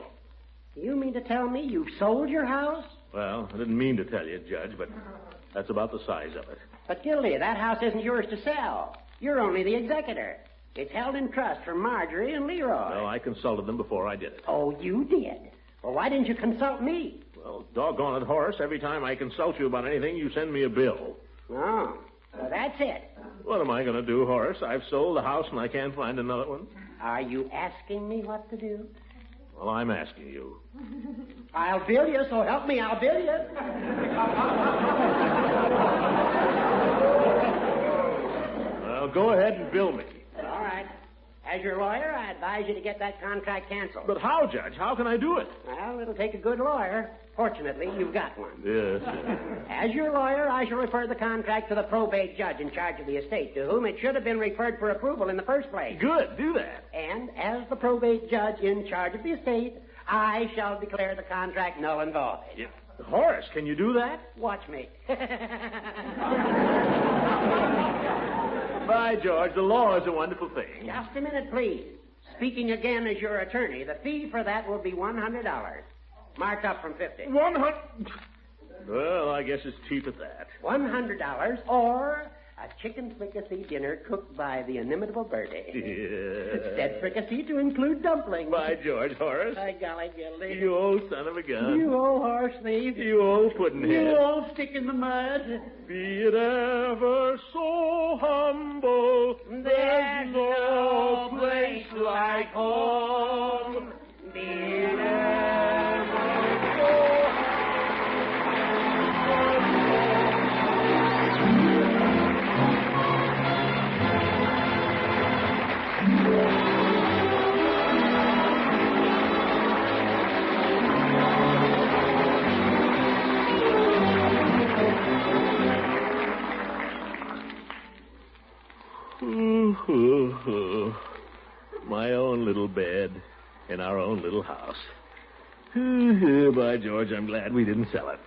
Do you mean to tell me you've sold your house? Well, I didn't mean to tell you, Judge, but That's about the size of it. But, Gildy, that house isn't yours to sell. You're only the executor. It's held in trust for Marjorie and Leroy. No, I consulted them before I did it. Oh, you did? Well, why didn't you consult me? Well, doggone it, Horace. Every time I consult you about anything, you send me a bill. Oh, well, that's it. What am I going to do, Horace? I've sold the house and I can't find another one. Are you asking me what to do? Well, I'm asking you. I'll bill you, so help me, I'll bill you. Well, go ahead and bill me. All right. As your lawyer, I advise you to get that contract canceled. But how, Judge? How can I do it? Well, it'll take a good lawyer. Fortunately, you've got one. Yes. As your lawyer, I shall refer the contract to the probate judge in charge of the estate, to whom it should have been referred for approval in the first place. Good. Do that. And as the probate judge in charge of the estate, I shall declare the contract null and void. Yeah. Horace, can you do that? Watch me. By George, the law is a wonderful thing. Just a minute, please. Speaking again as your attorney, the fee for that will be $100. Marked up from $50. 100. Well, I guess it's cheap at that. $100 or a chicken fricassee dinner cooked by the inimitable Bertie. Yeah. Said fricassee to include dumplings. By George, Horace. By golly, Gildy. You old son of a gun. You old horse thief. You old puddinhead. You old stick in the mud. Be it ever so humble, there's no place like home. Be it ever so my own little bed in our own little house. By George, I'm glad we didn't sell it.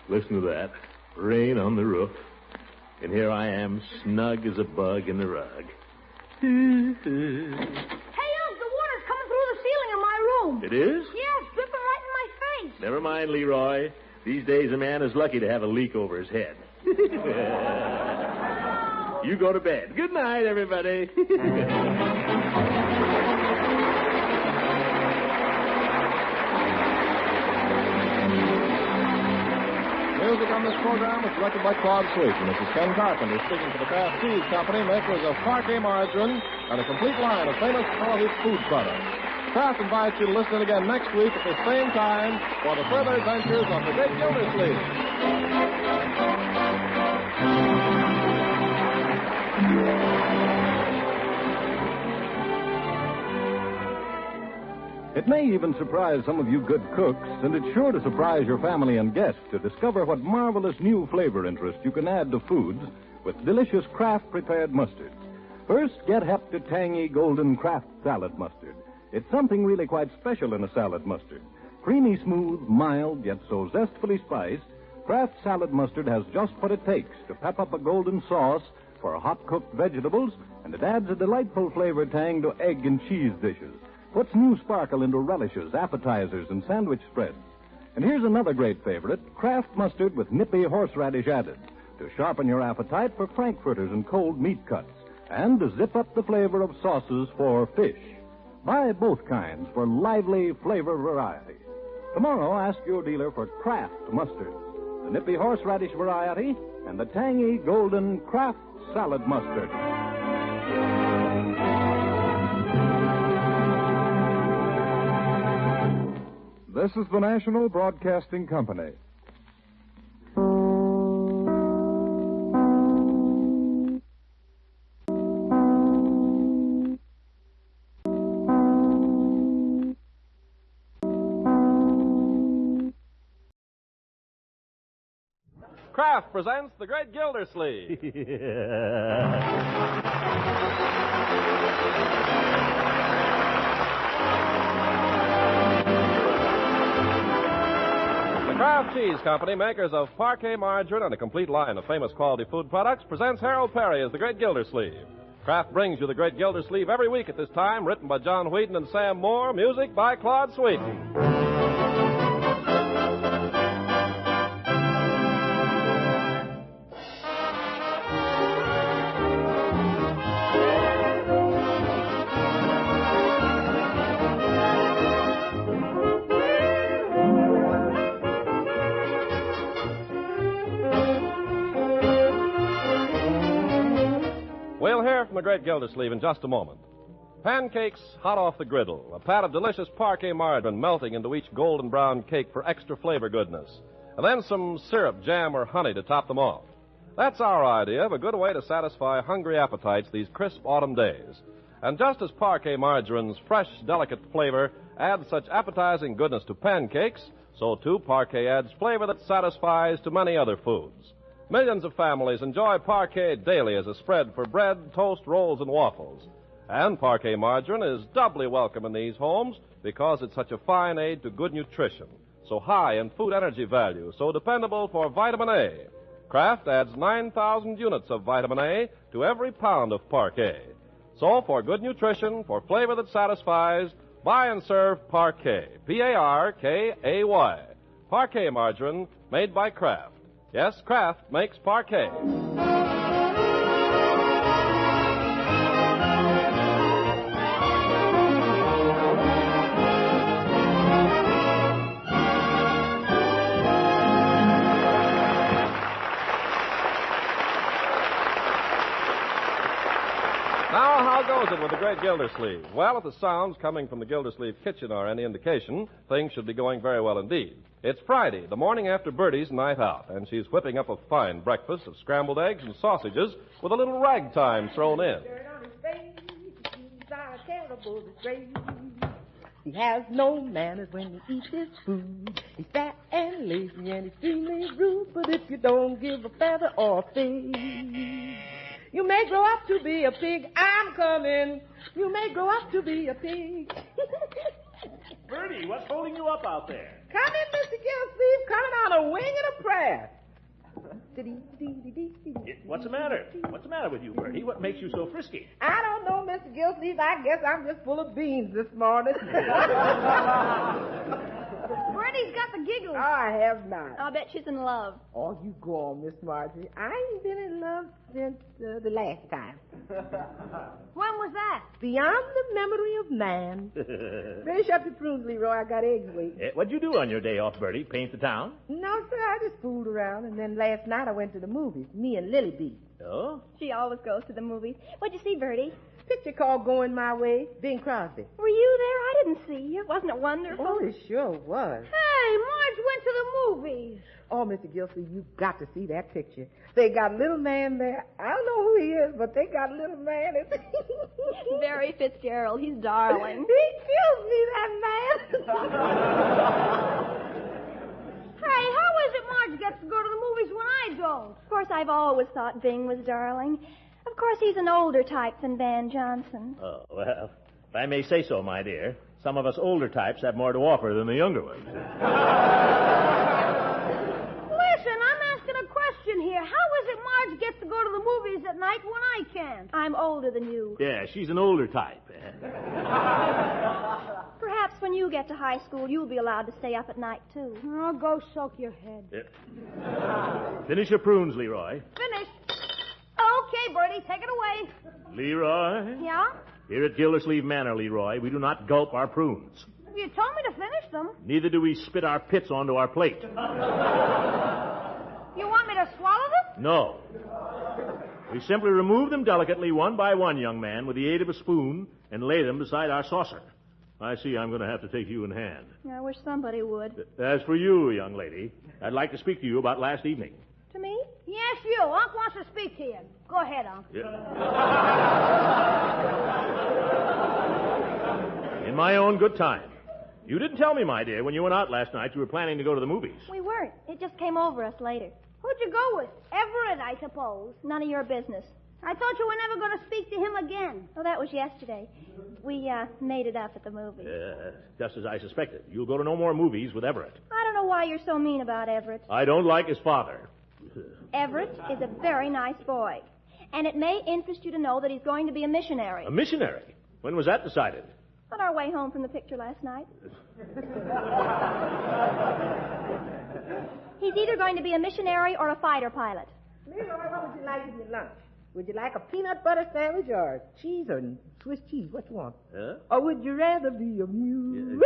Listen to that. Rain on the roof. And here I am, snug as a bug in the rug. Hey, Unc, the water's coming through the ceiling in my room. It is? Yes, dripping right in my face. Never mind, Leroy. These days a man is lucky to have a leak over his head. You go to bed. Good night, everybody. Music on this program was selected by Claude Sweet. And this is Ken Carpenter speaking for the Kraft Cheese Company, makers of parquet margarine and a complete line of famous quality food products. Kraft invites you to listen again next week at the same time for the further adventures of the great Gildersleeve. It may even surprise some of you good cooks, and it's sure to surprise your family and guests to discover what marvelous new flavor interest you can add to foods with delicious Kraft prepared mustards. First, get hep to tangy golden Kraft salad mustard. It's something really quite special in a salad mustard. Creamy smooth, mild, yet so zestfully spiced, Kraft salad mustard has just what it takes to pep up a golden sauce for hot-cooked vegetables, and it adds a delightful flavor tang to egg and cheese dishes. Puts new sparkle into relishes, appetizers, and sandwich spreads. And here's another great favorite, Kraft mustard with nippy horseradish added, to sharpen your appetite for frankfurters and cold meat cuts, and to zip up the flavor of sauces for fish. Buy both kinds for lively flavor variety. Tomorrow, ask your dealer for Kraft mustard, the nippy horseradish variety, and the tangy golden Kraft salad mustard. This is the National Broadcasting Company. Kraft presents The Great Gildersleeve. The Kraft Cheese Company, makers of parquet margarine and a complete line of famous quality food products, presents Harold Perry as The Great Gildersleeve. Kraft brings you The Great Gildersleeve every week at this time, written by John Whedon and Sam Moore, music by Claude Sweeten. We'll hear from the great Gildersleeve in just a moment. Pancakes hot off the griddle, a pat of delicious parquet margarine melting into each golden brown cake for extra flavor goodness, and then some syrup, jam, or honey to top them off. That's our idea of a good way to satisfy hungry appetites these crisp autumn days. And just as parquet margarine's fresh, delicate flavor adds such appetizing goodness to pancakes, so too parquet adds flavor that satisfies to many other foods. Millions of families enjoy parquet daily as a spread for bread, toast, rolls, and waffles. And parquet margarine is doubly welcome in these homes because it's such a fine aid to good nutrition, so high in food energy value, so dependable for vitamin A. Kraft adds 9,000 units of vitamin A to every pound of parquet. So for good nutrition, for flavor that satisfies, buy and serve Parquet, P-A-R-K-A-Y. Parquet margarine made by Kraft. Yes, Kraft makes Parquet. Now, how goes it with the great Gildersleeve? Well, if the sounds coming from the Gildersleeve kitchen are any indication, things should be going very well indeed. It's Friday, the morning after Bertie's night out, and she's whipping up a fine breakfast of scrambled eggs and sausages with a little ragtime thrown in. He has no manners when he eats his food. He's fat and lazy and extremely rude. But if you don't give a feather or a fig, you may grow up to be a pig. I'm coming. You may grow up to be a pig. Bertie, what's holding you up out there? Come in, Mr. Gildersleeve, coming on a wing and a prayer. What's the matter? What's the matter with you, Bertie? What makes you so frisky? I don't know, Mr. Gildersleeve. I guess I'm just full of beans this morning. Bertie's got the giggles. I have not. I'll bet she's in love. Oh, you go on, Miss Marjorie. I ain't been in love since the last time. When was that? Beyond the memory of man. Finish up your prunes, Leroy. I got eggs waiting. What'd you do on your day off, Bertie? Paint the town? No, sir. I just fooled around. And then last night I went to the movies. Me and Lily B. Oh? She always goes to the movies. What'd you see, Bertie? Picture called Going My Way, Bing Crosby. Were you there? I didn't see you. Wasn't it wonderful? Oh, it sure was. Hey, Marge went to the movies. Oh, Mr. Gildersleeve, you've got to see that picture. They got little man there. I don't know who he is, but they got little man. Barry Fitzgerald. He's darling. He kills me, that man. Hey, how is it Marge gets to go to the movies when I don't? Of course, I've always thought Bing was darling. Of course, he's an older type than Van Johnson. Oh, well, if I may say so, my dear, some of us older types have more to offer than the younger ones. Listen, I'm asking a question here. How is it Marge gets to go to the movies at night when I can't? I'm older than you. Yeah, she's an older type. Perhaps when you get to high school, you'll be allowed to stay up at night, too. Oh, go soak your head. Yep. Finish your prunes, Leroy. Finished. Okay, Bertie, take it away. Leroy? Yeah? Here at Gildersleeve Manor, Leroy, we do not gulp our prunes. You told me to finish them. Neither do we spit our pits onto our plate. You want me to swallow them? No. We simply remove them delicately one by one, young man, with the aid of a spoon, and lay them beside our saucer. I see I'm going to have to take you in hand. I wish somebody would. As for you, young lady, I'd like to speak to you about last evening. To me? Yes, you. Unc wants to speak to you. Go ahead, Unc. Yeah. In my own good time. You didn't tell me, my dear, when you went out last night you were planning to go to the movies. We weren't. It just came over us later. Who'd you go with? Everett, I suppose. None of your business. I thought you were never going to speak to him again. Oh, that was yesterday. We, made it up at the movies. Just as I suspected. You'll go to no more movies with Everett. I don't know why you're so mean about Everett. I don't like his father. Everett is a very nice boy. And it may interest you to know that he's going to be a missionary. A missionary? When was that decided? On our way home from the picture last night. He's either going to be a missionary or a fighter pilot. Leroy, what would you like in your lunch? Would you like a peanut butter sandwich or cheese or Swiss cheese? What you want? Huh? Or would you rather be a mule?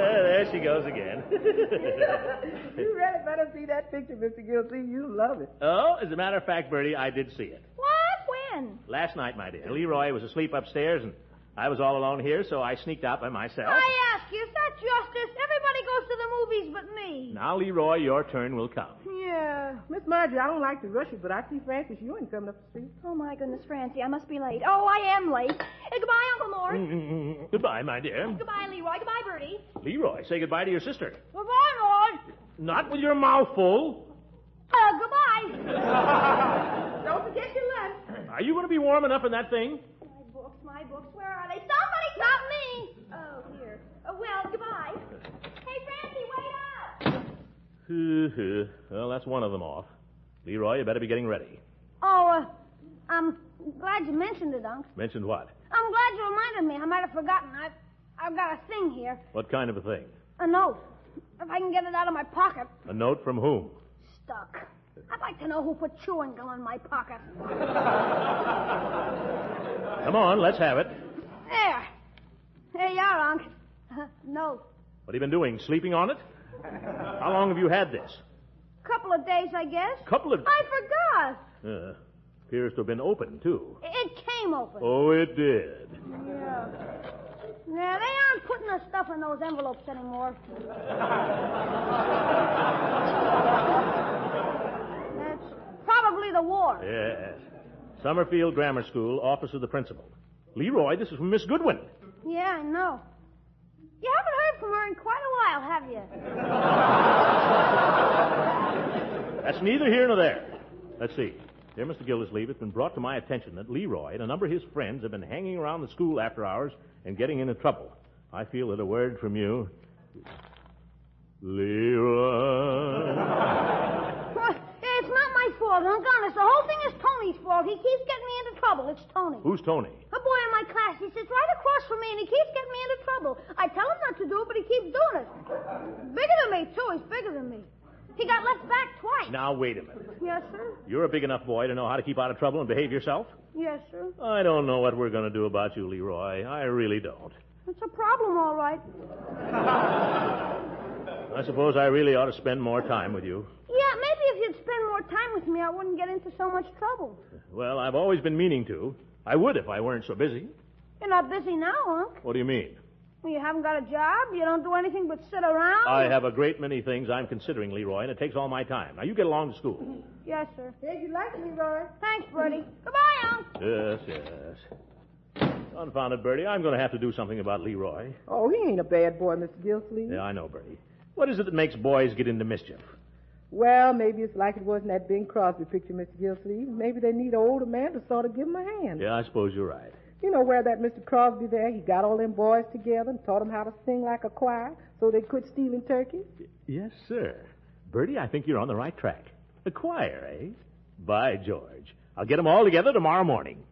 There she goes again. You really better see that picture, Mr. Gildersleeve. You'll love it. Oh, as a matter of fact, Bertie, I did see it. What? When? Last night, my dear. Leroy was asleep upstairs, and I was all alone here, so I sneaked out by myself. I ask you, is that justice? Everybody goes to the movies but me. Now, Leroy, your turn will come. Yeah. Miss Marjorie, I don't like to rush you, but I see Francis Ewing coming up the street. Oh, my goodness, Francie, I must be late. Oh, I am late. Goodbye, Uncle Mort. Goodbye, my dear. Goodbye, Leroy. Goodbye, Bertie. Leroy, say goodbye to your sister. Goodbye, Lord. Not with your mouth full. Goodbye. Don't forget your lunch. Are you going to be warm enough in that thing? My books, where are they? Somebody stop me! Oh, here. Well, goodbye. Hey, Francie, wait up! Well, that's one of them off. Leroy, you better be getting ready. Oh, I'm glad you mentioned it, Unc. Mentioned what? I'm glad you reminded me. I might have forgotten. I've got a thing here. What kind of a thing? A note. If I can get it out of my pocket. A note from whom? Stuck. I'd like to know who put chewing gum in my pocket. Come on, let's have it. There you are, Unc. Note. What have you been doing? Sleeping on it? How long have you had this? Couple of days, I guess. Couple of... I forgot. Appears to have been open, too. It came open. Oh, it did. Yeah. Yeah, they aren't putting the stuff in those envelopes anymore. That's probably the war. Yes. Summerfield Grammar School, office of the principal. Leroy, this is from Miss Goodwin. Yeah, I know. You haven't heard from her in quite a while, have you? That's neither here nor there. Let's see. Dear Mr. Gildersleeve, it's been brought to my attention that Leroy and a number of his friends have been hanging around the school after hours and getting into trouble. I feel that a word from you... Leroy... It's not my fault, Unc. Honest, the whole thing is Tony's fault. He keeps getting me into trouble. It's Tony. Who's Tony? A boy in my class. He sits right across from me, and he keeps getting me into trouble. I tell him not to do it, but he keeps doing it. Bigger than me, too. He's bigger than me. He got left back twice. Now, wait a minute. Yes, sir? You're a big enough boy to know how to keep out of trouble and behave yourself? Yes, sir. I don't know what we're going to do about you, Leroy. I really don't. It's a problem, all right. I suppose I really ought to spend more time with you. Yeah, maybe if you'd spend more time with me, I wouldn't get into so much trouble. Well, I've always been meaning to. I would if I weren't so busy. You're not busy now, Unc. What do you mean? Well, you haven't got a job? You don't do anything but sit around? I have a great many things I'm considering, Leroy, and it takes all my time. Now, you get along to school. Yes, sir. Hey, you like me, Leroy? Thanks, Bertie. Goodbye, Unc. Yes. Confound it, Bertie. I'm going to have to do something about Leroy. Oh, he ain't a bad boy, Mr. Gildersleeve. Yeah, I know, Bertie. What is it that makes boys get into mischief? Well, maybe it's like it was in that Bing Crosby picture, Mr. Gildersleeve. Maybe they need an older man to sort of give them a hand. Yeah, I suppose you're right. You know where that Mr. Crosby there, he got all them boys together and taught them how to sing like a choir so they quit stealing turkeys? Yes, sir. Bertie, I think you're on the right track. A choir, eh? By George. I'll get them all together tomorrow morning.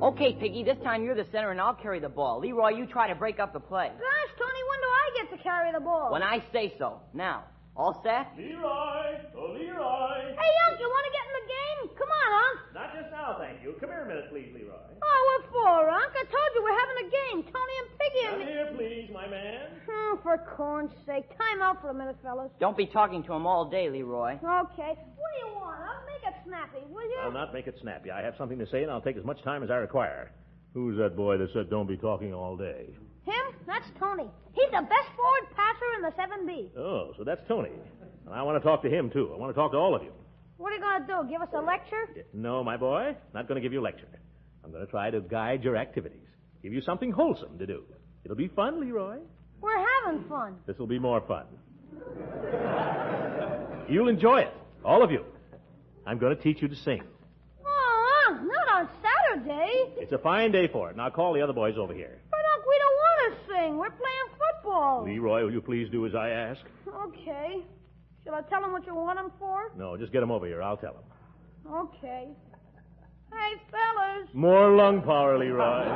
Okay, Piggy, this time you're the center and I'll carry the ball. Leroy, you try to break up the play. Gosh, Tony, when do I get to carry the ball? When I say so. Now, all set? Leroy! Oh, Leroy! Hey, Unc, you want to get in the game? Come on, Unc. Not just now, thank you. Come here a minute, please, Leroy. Oh, what for, Unc? I told you we're having a game. Tony and Piggy and... Come here, please, my man. Oh, for corn's sake. Time out for a minute, fellas. Don't be talking to him all day, Leroy. Okay. What do you want, Unc? Make it snappy, will you? I'll not make it snappy. I have something to say, and I'll take as much time as I require. Who's that boy that said don't be talking all day? Him? That's Tony. He's the best forward passer in the 7B. Oh, so that's Tony. And I want to talk to him, too. I want to talk to all of you. What are you going to do, give us a lecture? No, my boy. Not going to give you a lecture. I'm going to try to guide your activities. Give you something wholesome to do. It'll be fun, Leroy. We're having fun. This will be more fun. You'll enjoy it. All of you. I'm going to teach you to sing. Oh, Unc, not on Saturday. It's a fine day for it. Now call the other boys over here. But, Unc, we don't want to sing. We're playing football. Leroy, will you please do as I ask? Okay. Shall I tell them what you want them for? No, just get them over here. I'll tell them. Okay. Hey, fellas. More lung power, Leroy. Hey,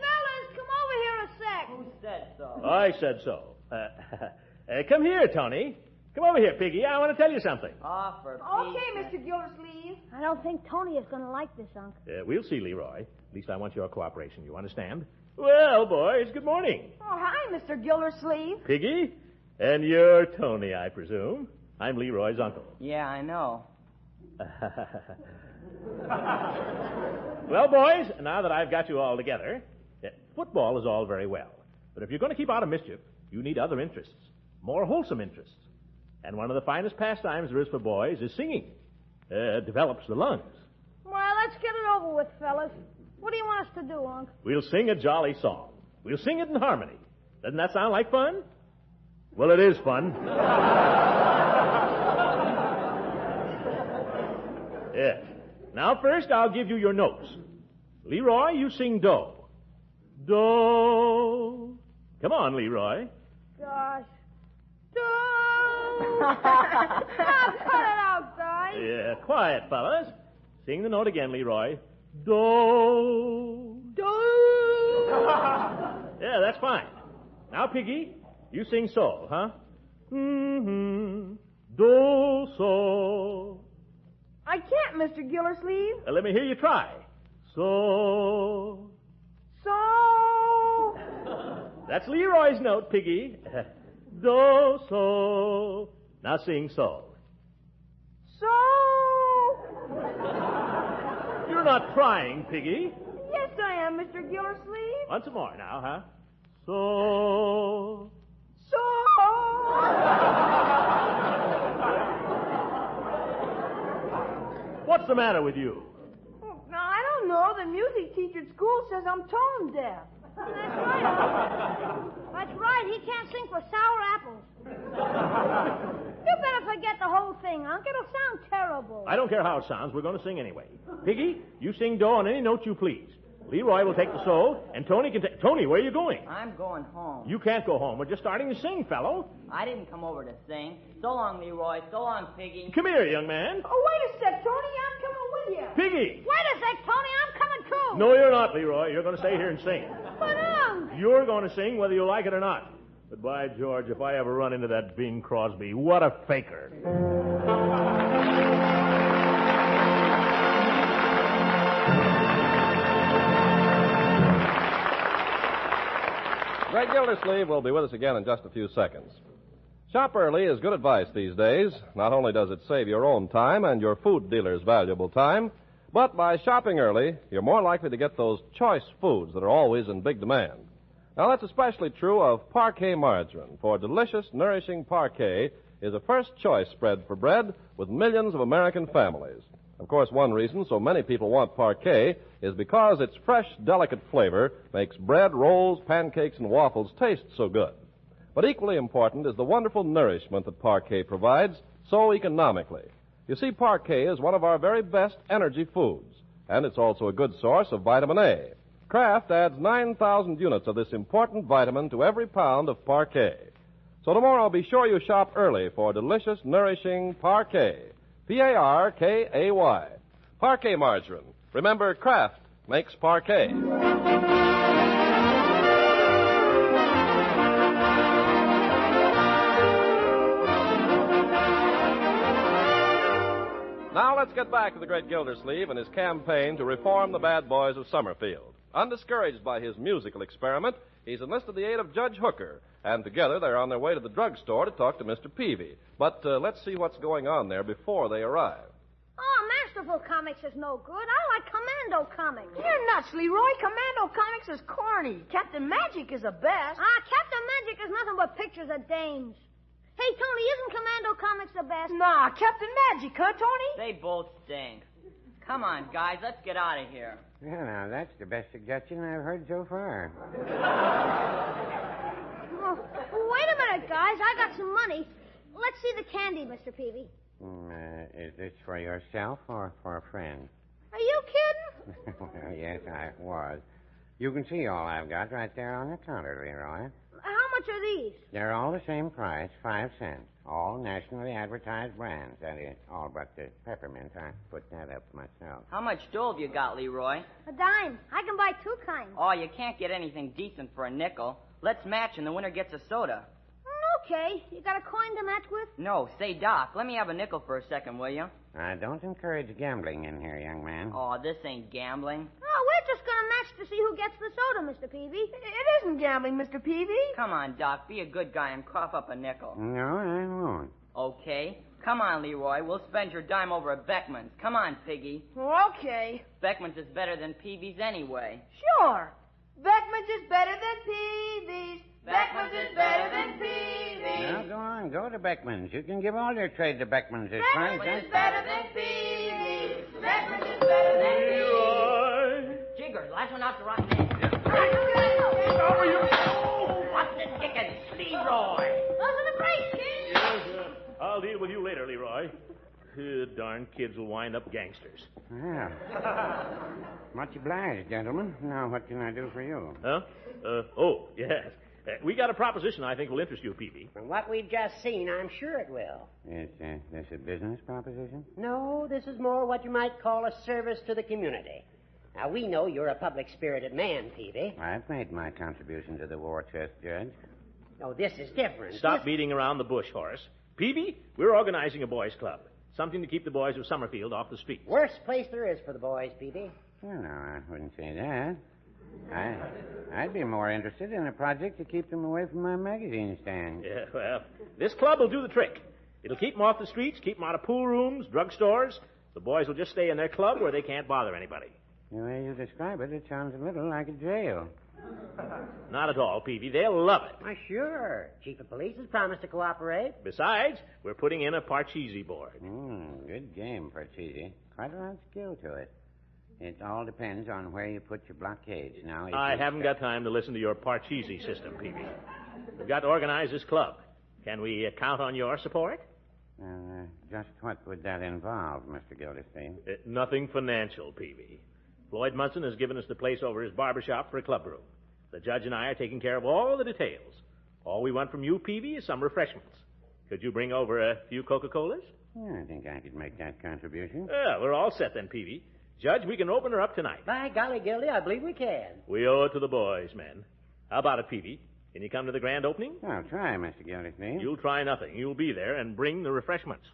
fellas, come over here a sec. Who said so? I said so. Come here, Tony. Come over here, Piggy. I want to tell you something. Oh, for Okay, Mr. Gildersleeve. I don't think Tony is going to like this, Unc. We'll see, Leroy. At least I want your cooperation. You understand? Well, boys, good morning. Oh, hi, Mr. Gildersleeve. Piggy? And you're Tony, I presume. I'm Leroy's uncle. Yeah, I know. Well, boys, now that I've got you all together, football is all very well. But if you're going to keep out of mischief, you need other interests, more wholesome interests. And one of the finest pastimes there is for boys is singing. It develops the lungs. Well, let's get it over with, fellas. What do you want us to do, Unc? We'll sing a jolly song. We'll sing it in harmony. Doesn't that sound like fun? Well, it is fun. Yes. Now, first, I'll give you your notes. Leroy, you sing do. Do. Come on, Leroy. Gosh. Now, cut it out, guys. Yeah, quiet, fellas. Sing the note again, Leroy. Do. Yeah, that's fine. Now, Piggy, you sing sol, huh? Mm-hmm. Do, sol. I can't, Mr. Gildersleeve. Let me hear you try. So. So. That's Leroy's note, Piggy. Do, so. Now sing sol. So. You're not trying, Piggy. Yes, I am, Mr. Gildersleeve. Once more now, huh? So. What's the matter with you? Now, I don't know. The music teacher at school says I'm tone deaf. That's right, Unc. That's right. He can't sing for sour apples. You better forget the whole thing, Unc. It'll sound terrible. I don't care how it sounds. We're going to sing anyway. Piggy, you sing do on any note you please. Leroy will take the so, and Tony can take... Tony, where are you going? I'm going home. You can't go home. We're just starting to sing, fellow. I didn't come over to sing. So long, Leroy. So long, Piggy. Come here, young man. Oh, wait a sec, Tony. I'm coming with you. Piggy! Wait a sec, Tony. I'm coming too. No, you're not, Leroy. You're going to stay here and sing. But, Unc. You're going to sing whether you like it or not. But by George, if I ever run into that Bing Crosby, what a faker. Greg Gildersleeve will be with us again in just a few seconds. Shop early is good advice these days. Not only does it save your own time and your food dealer's valuable time, but by shopping early, you're more likely to get those choice foods that are always in big demand. Now, that's especially true of Parquet margarine, for delicious, nourishing Parquet is a first-choice spread for bread with millions of American families. Of course, one reason so many people want Parquet is because its fresh, delicate flavor makes bread, rolls, pancakes, and waffles taste so good. But equally important is the wonderful nourishment that Parquet provides so economically. You see, Parquet is one of our very best energy foods, and it's also a good source of vitamin A. Kraft adds 9,000 units of this important vitamin to every pound of Parquet. So tomorrow, be sure you shop early for delicious, nourishing Parquet. P-A-R-K-A-Y. Parquet margarine. Remember, Kraft makes Parquet. Now let's get back to the great Gildersleeve and his campaign to reform the bad boys of Summerfield. Undiscouraged by his musical experiment, he's enlisted the aid of Judge Hooker, and together they're on their way to the drugstore to talk to Mr. Peavy. But let's see what's going on there before they arrive. Oh, Masterful Comics is no good. I like Commando Comics. You're nuts, Leroy. Commando Comics is corny. Captain Magic is the best. Captain Magic is nothing but pictures of dames. Hey, Tony, isn't Commando Comics the best? Nah, Captain Magic, huh, Tony? They both stink. Come on, guys, let's get out of here. Yeah, now, that's the best suggestion I've heard so far. Oh, wait a minute, guys. I got some money. Let's see the candy, Mr. Peavy. Is this for yourself or for a friend? Are you kidding? Well, yes, I was. You can see all I've got right there on the counter, Leroy. How much are these? They're all the same price, 5 cents. All nationally advertised brands. That is, all but the peppermint. I put that up myself. How much dough have you got, Leroy? A dime. I can buy 2 kinds. Oh, you can't get anything decent for a nickel. Let's match and the winner gets a soda. No okay. You got a coin to match with? No, say, Doc, let me have a nickel for a second, will you? I don't encourage gambling in here, young man. Oh, this ain't gambling. Oh, we're just going to match to see who gets the soda, Mr. Peavy. It isn't gambling, Mr. Peavy. Come on, Doc, be a good guy and cough up a nickel. No, I won't. Okay. Come on, Leroy. We'll spend your dime over at Beckman's. Come on, Piggy. Okay. Beckman's is better than Peavy's anyway. Sure. Beckman's is better than Peavy's. Beckman's is better than Peavy's. Now, go on. Go to Beckman's. You can give all your trade to Beckman's. Beckman's is better than Peavy's. Beckman's is better than Peavy's. Jiggers, last one out to rotten egg. Over you. What the dickens? Leroy. Those are the brakes, kid. Yes, I'll deal with you later, Leroy. Darn kids will wind up gangsters. Well, much obliged, gentlemen. Now, what can I do for you? Huh? Yes. We got a proposition I think will interest you, Peavy. From what we've just seen, I'm sure it will. Is this a business proposition? No, this is more what you might call a service to the community. Now, we know you're a public-spirited man, Peavy. I've made my contribution to the war chest, Judge. Oh, this is different. Stop beating around the bush, Horace. Peavy, we're organizing a boys' club. Something to keep the boys of Summerfield off the streets. Worst place there is for the boys, Peavy. Well, no, I wouldn't say that. I'd be more interested in a project to keep them away from my magazine stand. Yeah, well, this club will do the trick. It'll keep them off the streets, keep them out of pool rooms, drugstores. The boys will just stay in their club where they can't bother anybody. The way you describe it, it sounds a little like a jail. Not at all, Peavy. They'll love it. Why, sure. Chief of Police has promised to cooperate. Besides, we're putting in a Parcheesi board. Good game, Parcheesi. Quite a lot of skill to it. It all depends on where you put your blockades. Now, I haven't got time to listen to your Parcheesi system, Peavy. We've got to organize this club. Can we count on your support? Just what would that involve, Mr. Gildersleeve? Nothing financial, Peavy. Floyd Munson has given us the place over his barber shop for a club room. The judge and I are taking care of all the details. All we want from you, Peavy, is some refreshments. Could you bring over a few Coca-Colas? I think I could make that contribution. Yeah, we're all set then, Peavy. Judge, we can open her up tonight. By golly, Gildy, I believe we can. We owe it to the boys, men. How about it, Peavy? Can you come to the grand opening? I'll try, Mr. Gildersleeve. You'll try nothing. You'll be there and bring the refreshments.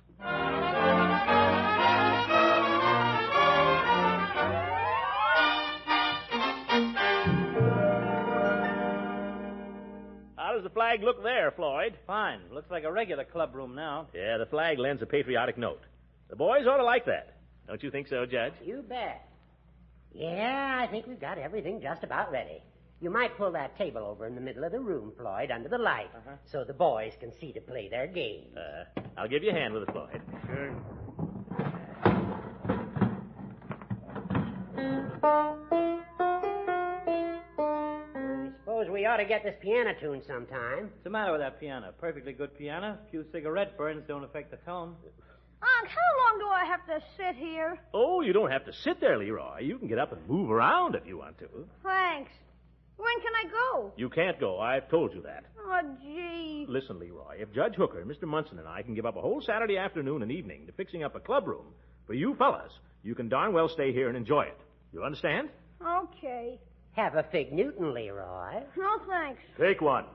How does the flag look there, Floyd? Fine. Looks like a regular club room now. Yeah, the flag lends a patriotic note. The boys ought to like that. Don't you think so, Judge? You bet. Yeah, I think we've got everything just about ready. You might pull that table over in the middle of the room, Floyd, under the light, so the boys can see to play their game. I'll give you a hand with it, Floyd. Sure. I suppose we ought to get this piano tuned sometime. What's the matter with that piano? Perfectly good piano. A few cigarette burns don't affect the tone. Unc, how long do I have to sit here? Oh, you don't have to sit there, Leroy. You can get up and move around if you want to. Thanks. When can I go? You can't go. I've told you that. Oh, gee. Listen, Leroy, if Judge Hooker, Mr. Munson, and I can give up a whole Saturday afternoon and evening to fixing up a club room for you fellas, you can darn well stay here and enjoy it. You understand? Okay. Have a fig Newton, Leroy. No, thanks. Take one.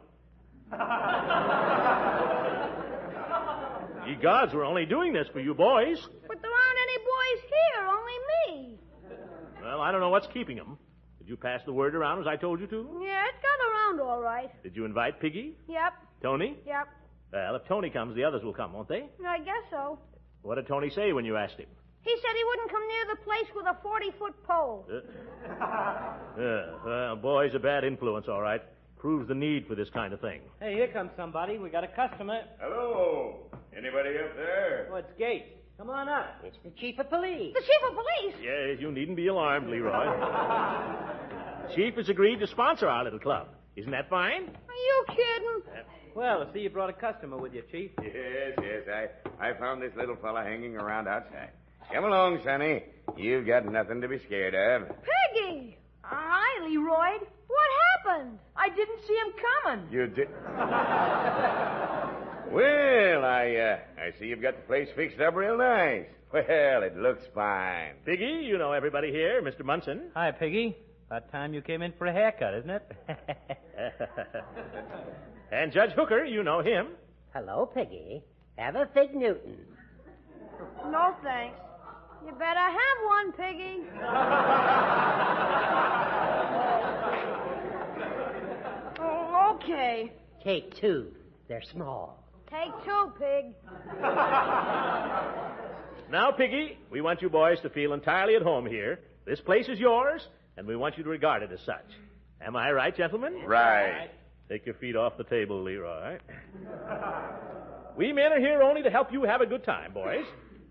Ye gods, we're only doing this for you boys. But there aren't any boys here, only me. Well, I don't know what's keeping them. Did you pass the word around as I told you to? Yeah, it got around all right. Did you invite Piggy? Yep. Tony? Yep. Well, if Tony comes, the others will come, won't they? I guess so. What did Tony say when you asked him? He said he wouldn't come near the place with a 40-foot pole. Well, boy's a bad influence, all right. Proves the need for this kind of thing. Hey, here comes somebody. We got a customer. Hello. Anybody up there? Oh, it's Gates. Come on up. It's the chief of police. The chief of police? Yes, you needn't be alarmed, Leroy. Chief has agreed to sponsor our little club. Isn't that fine? Are you kidding? Well, I see you brought a customer with you, Chief. Yes. I found this little fella hanging around outside. Come along, Sonny. You've got nothing to be scared of. Peggy! Hi, Leroy. What happened? I didn't see him coming. You did... Well, I see you've got the place fixed up real nice. Well, it looks fine. Piggy, you know everybody here. Mr. Munson. Hi, Piggy. About time you came in for a haircut, isn't it? And Judge Hooker, you know him. Hello, Piggy. Have a Fig Newton. No, thanks. You better have one, Piggy. Oh, okay. Take 2. They're small. Take 2, Pig. Now, Piggy, we want you boys to feel entirely at home here. This place is yours, and we want you to regard it as such. Am I right, gentlemen? Right. Take your feet off the table, Leroy. We men are here only to help you have a good time, boys.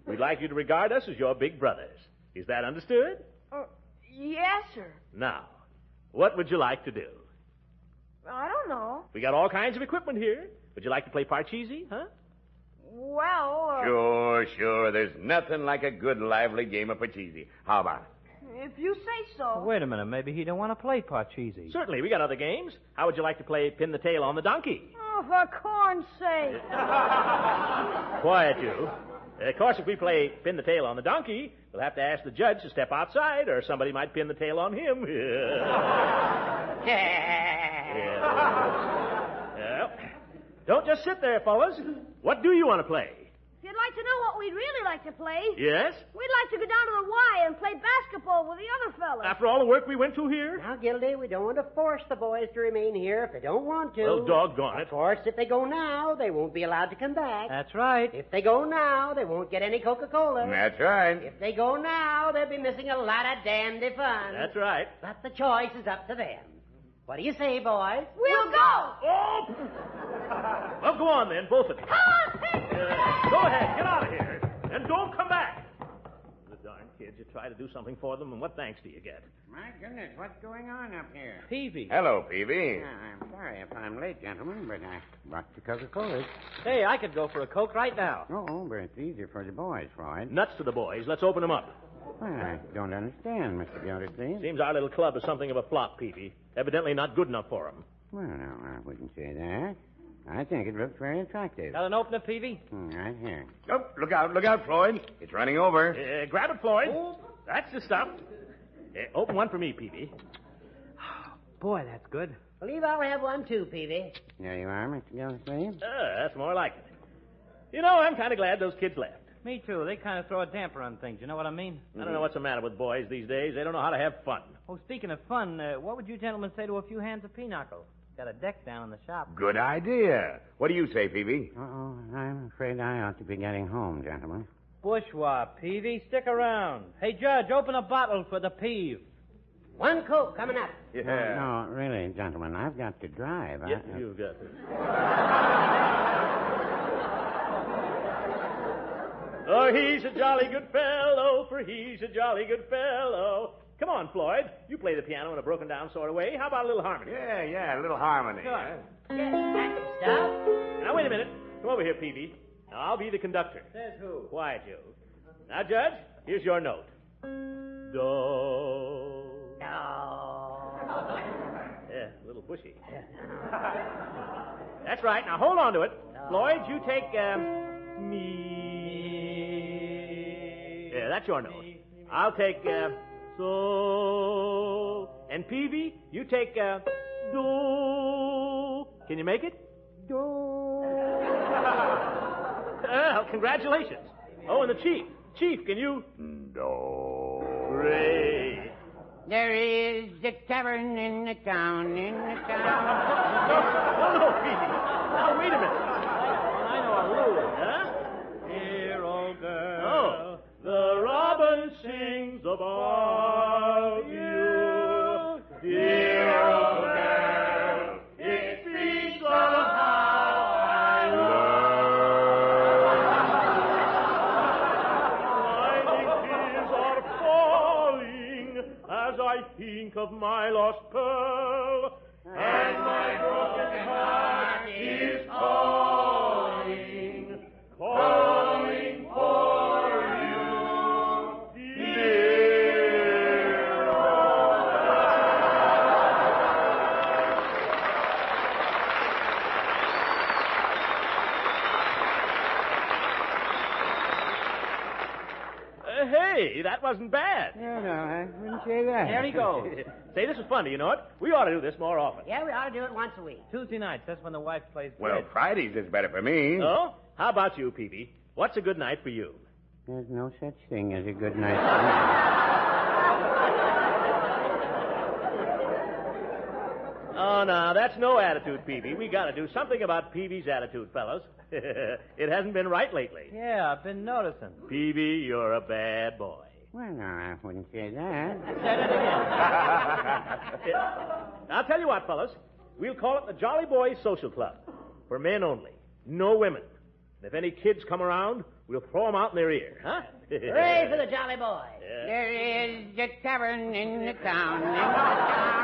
We'd like you to regard us as your big brothers. Is that understood? Yes, sir. Now, what would you like to do? I don't know. We got all kinds of equipment here. Would you like to play Parcheesi, huh? Well, Sure. There's nothing like a good, lively game of Parcheesi. How about it? if you say so. Wait a minute. Maybe he don't want to play Parcheesi. Certainly. We got other games. How would you like to play Pin the Tail on the Donkey? Oh, for corn's sake. Quiet, you. Of course, if we play Pin the Tail on the Donkey, we'll have to ask the judge to step outside, or somebody might pin the tail on him. Well, don't just sit there, fellas. What do you want to play? If you'd like to know what we'd really like to play... Yes? We'd like to go down to the Y and play basketball with the other fellas. After all the work we went to here? Now, Gildy, we don't want to force the boys to remain here if they don't want to. Well, doggone it. Of course, if they go now, they won't be allowed to come back. That's right. If they go now, they won't get any Coca-Cola. That's right. If they go now, they'll be missing a lot of dandy fun. That's right. But the choice is up to them. What do you say, boys? We'll go! Oh! Well, go on then, both of you. Come on, Pig! Go ahead, get out of here. And don't come back. The darn kids, you try to do something for them, and what thanks do you get? My goodness, what's going on up here? Peavy. Hello, Peavy. I'm sorry if I'm late, gentlemen, but I brought the Coca-Cola. Hey, I could go for a Coke right now. Oh, but it's easier for the boys, Floyd. Nuts to the boys. Let's open them up. Well, I don't understand, Mr. Gildersleeve. Seems our little club is something of a flop, Peavy. Evidently not good enough for them. Well, no, I wouldn't say that. I think it looks very attractive. Got an opener, Peavy? Right here. Oh, look out, Floyd. It's running over. Grab it, Floyd. That's the stuff. Open one for me, Peavy. Boy, that's good. Believe I'll have one too, Peavy. There you are, Mr. Gildersleeve. That's more like it. You know, I'm kind of glad those kids left. Me too. They kind of throw a damper on things. You know what I mean? I don't know what's the matter with boys these days. They don't know how to have fun. Oh, speaking of fun, what would you gentlemen say to a few hands of pinochle? Got a deck down in the shop. Good idea. What do you say, Peavy? Uh-oh, I'm afraid I ought to be getting home, gentlemen. Bourgeois, Peavy, stick around. Hey, Judge, open a bottle for the peeve. One Coke coming up. Yeah. No, really, gentlemen, I've got to drive. Yes, you've got to. Oh, he's a jolly good fellow, for he's a jolly good fellow. Come on, Floyd. You play the piano in a broken-down sort of way. How about a little harmony? Yeah, a little harmony. Go on. Stop. Now, wait a minute. Come over here, Peavy. Now, I'll be the conductor. Says who? Quiet, you. Now, Judge, here's your note. Do. Yeah, a little bushy. That's right. Now, hold on to it. Floyd, you take, me. Yeah, that's your note. I'll take, so. And Peavy, you take, do. Can you make it? Do. Well, congratulations. Oh, and the chief. Chief, can you? Do. Great. There is a tavern in the town, No, Peavy. Now, wait a minute. I know a rule. Huh? Dear old girl. Oh. The robin sings about you, dear old girl. It speaks of how I love. Blinding tears are falling as I think of my lost pearl, and my broken heart is calling, calling for you, dear old. Hey, that wasn't bad. No, I wouldn't say that. There he goes. Say, this is fun, do you know it? We ought to do this more often. Yeah, we ought to do it once a week. Tuesday nights, that's when the wife plays Well, bridge. Fridays is better for me. Oh? How about you, Peavy? What's a good night for you? There's no such thing as a good night. Oh, no, that's no attitude, Peavy. We got to do something about Peavy's attitude, fellas. It hasn't been right lately. Yeah, I've been noticing. Peavy, you're a bad boy. Well, no, I wouldn't say that. Said it again. I'll tell you what, fellas. We'll call it the Jolly Boys Social Club. For men only. No women. And if any kids come around, we'll throw them out in their ear, huh? Hooray for the Jolly Boys. Yeah. There is a tavern in the town,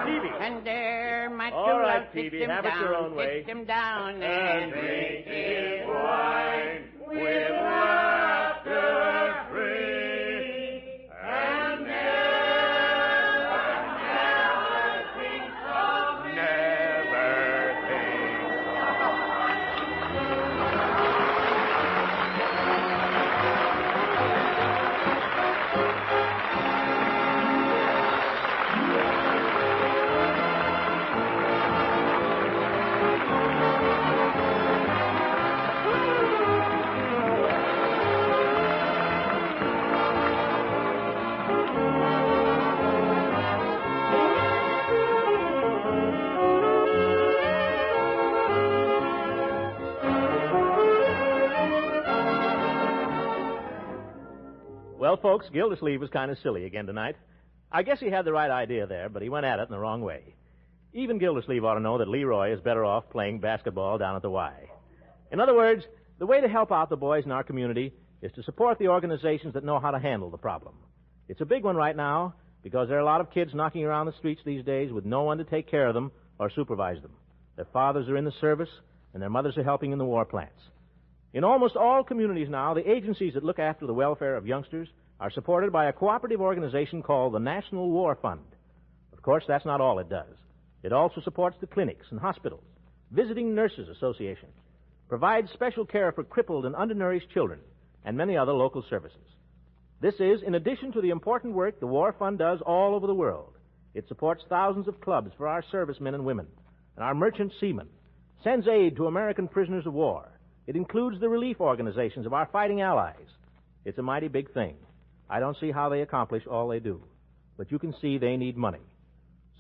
Peavy. and there my true All love right, sits Peavy, him have it down, your own way. sits him down, And drink his wine with laughter free, and never think of me. Well, folks, Gildersleeve was kind of silly again tonight. I guess he had the right idea there, but he went at it in the wrong way. Even Gildersleeve ought to know that Leroy is better off playing basketball down at the Y. In other words, the way to help out the boys in our community is to support the organizations that know how to handle the problem. It's a big one right now because there are a lot of kids knocking around the streets these days with no one to take care of them or supervise them. Their fathers are in the service, and their mothers are helping in the war plants. In almost all communities now, the agencies that look after the welfare of youngsters are supported by a cooperative organization called the National War Fund. Of course, that's not all it does. It also supports the clinics and hospitals, visiting nurses associations, provides special care for crippled and undernourished children, and many other local services. This is in addition to the important work the War Fund does all over the world. It supports thousands of clubs for our servicemen and women and our merchant seamen, sends aid to American prisoners of war. It includes the relief organizations of our fighting allies. It's a mighty big thing. I don't see how they accomplish all they do, but you can see they need money.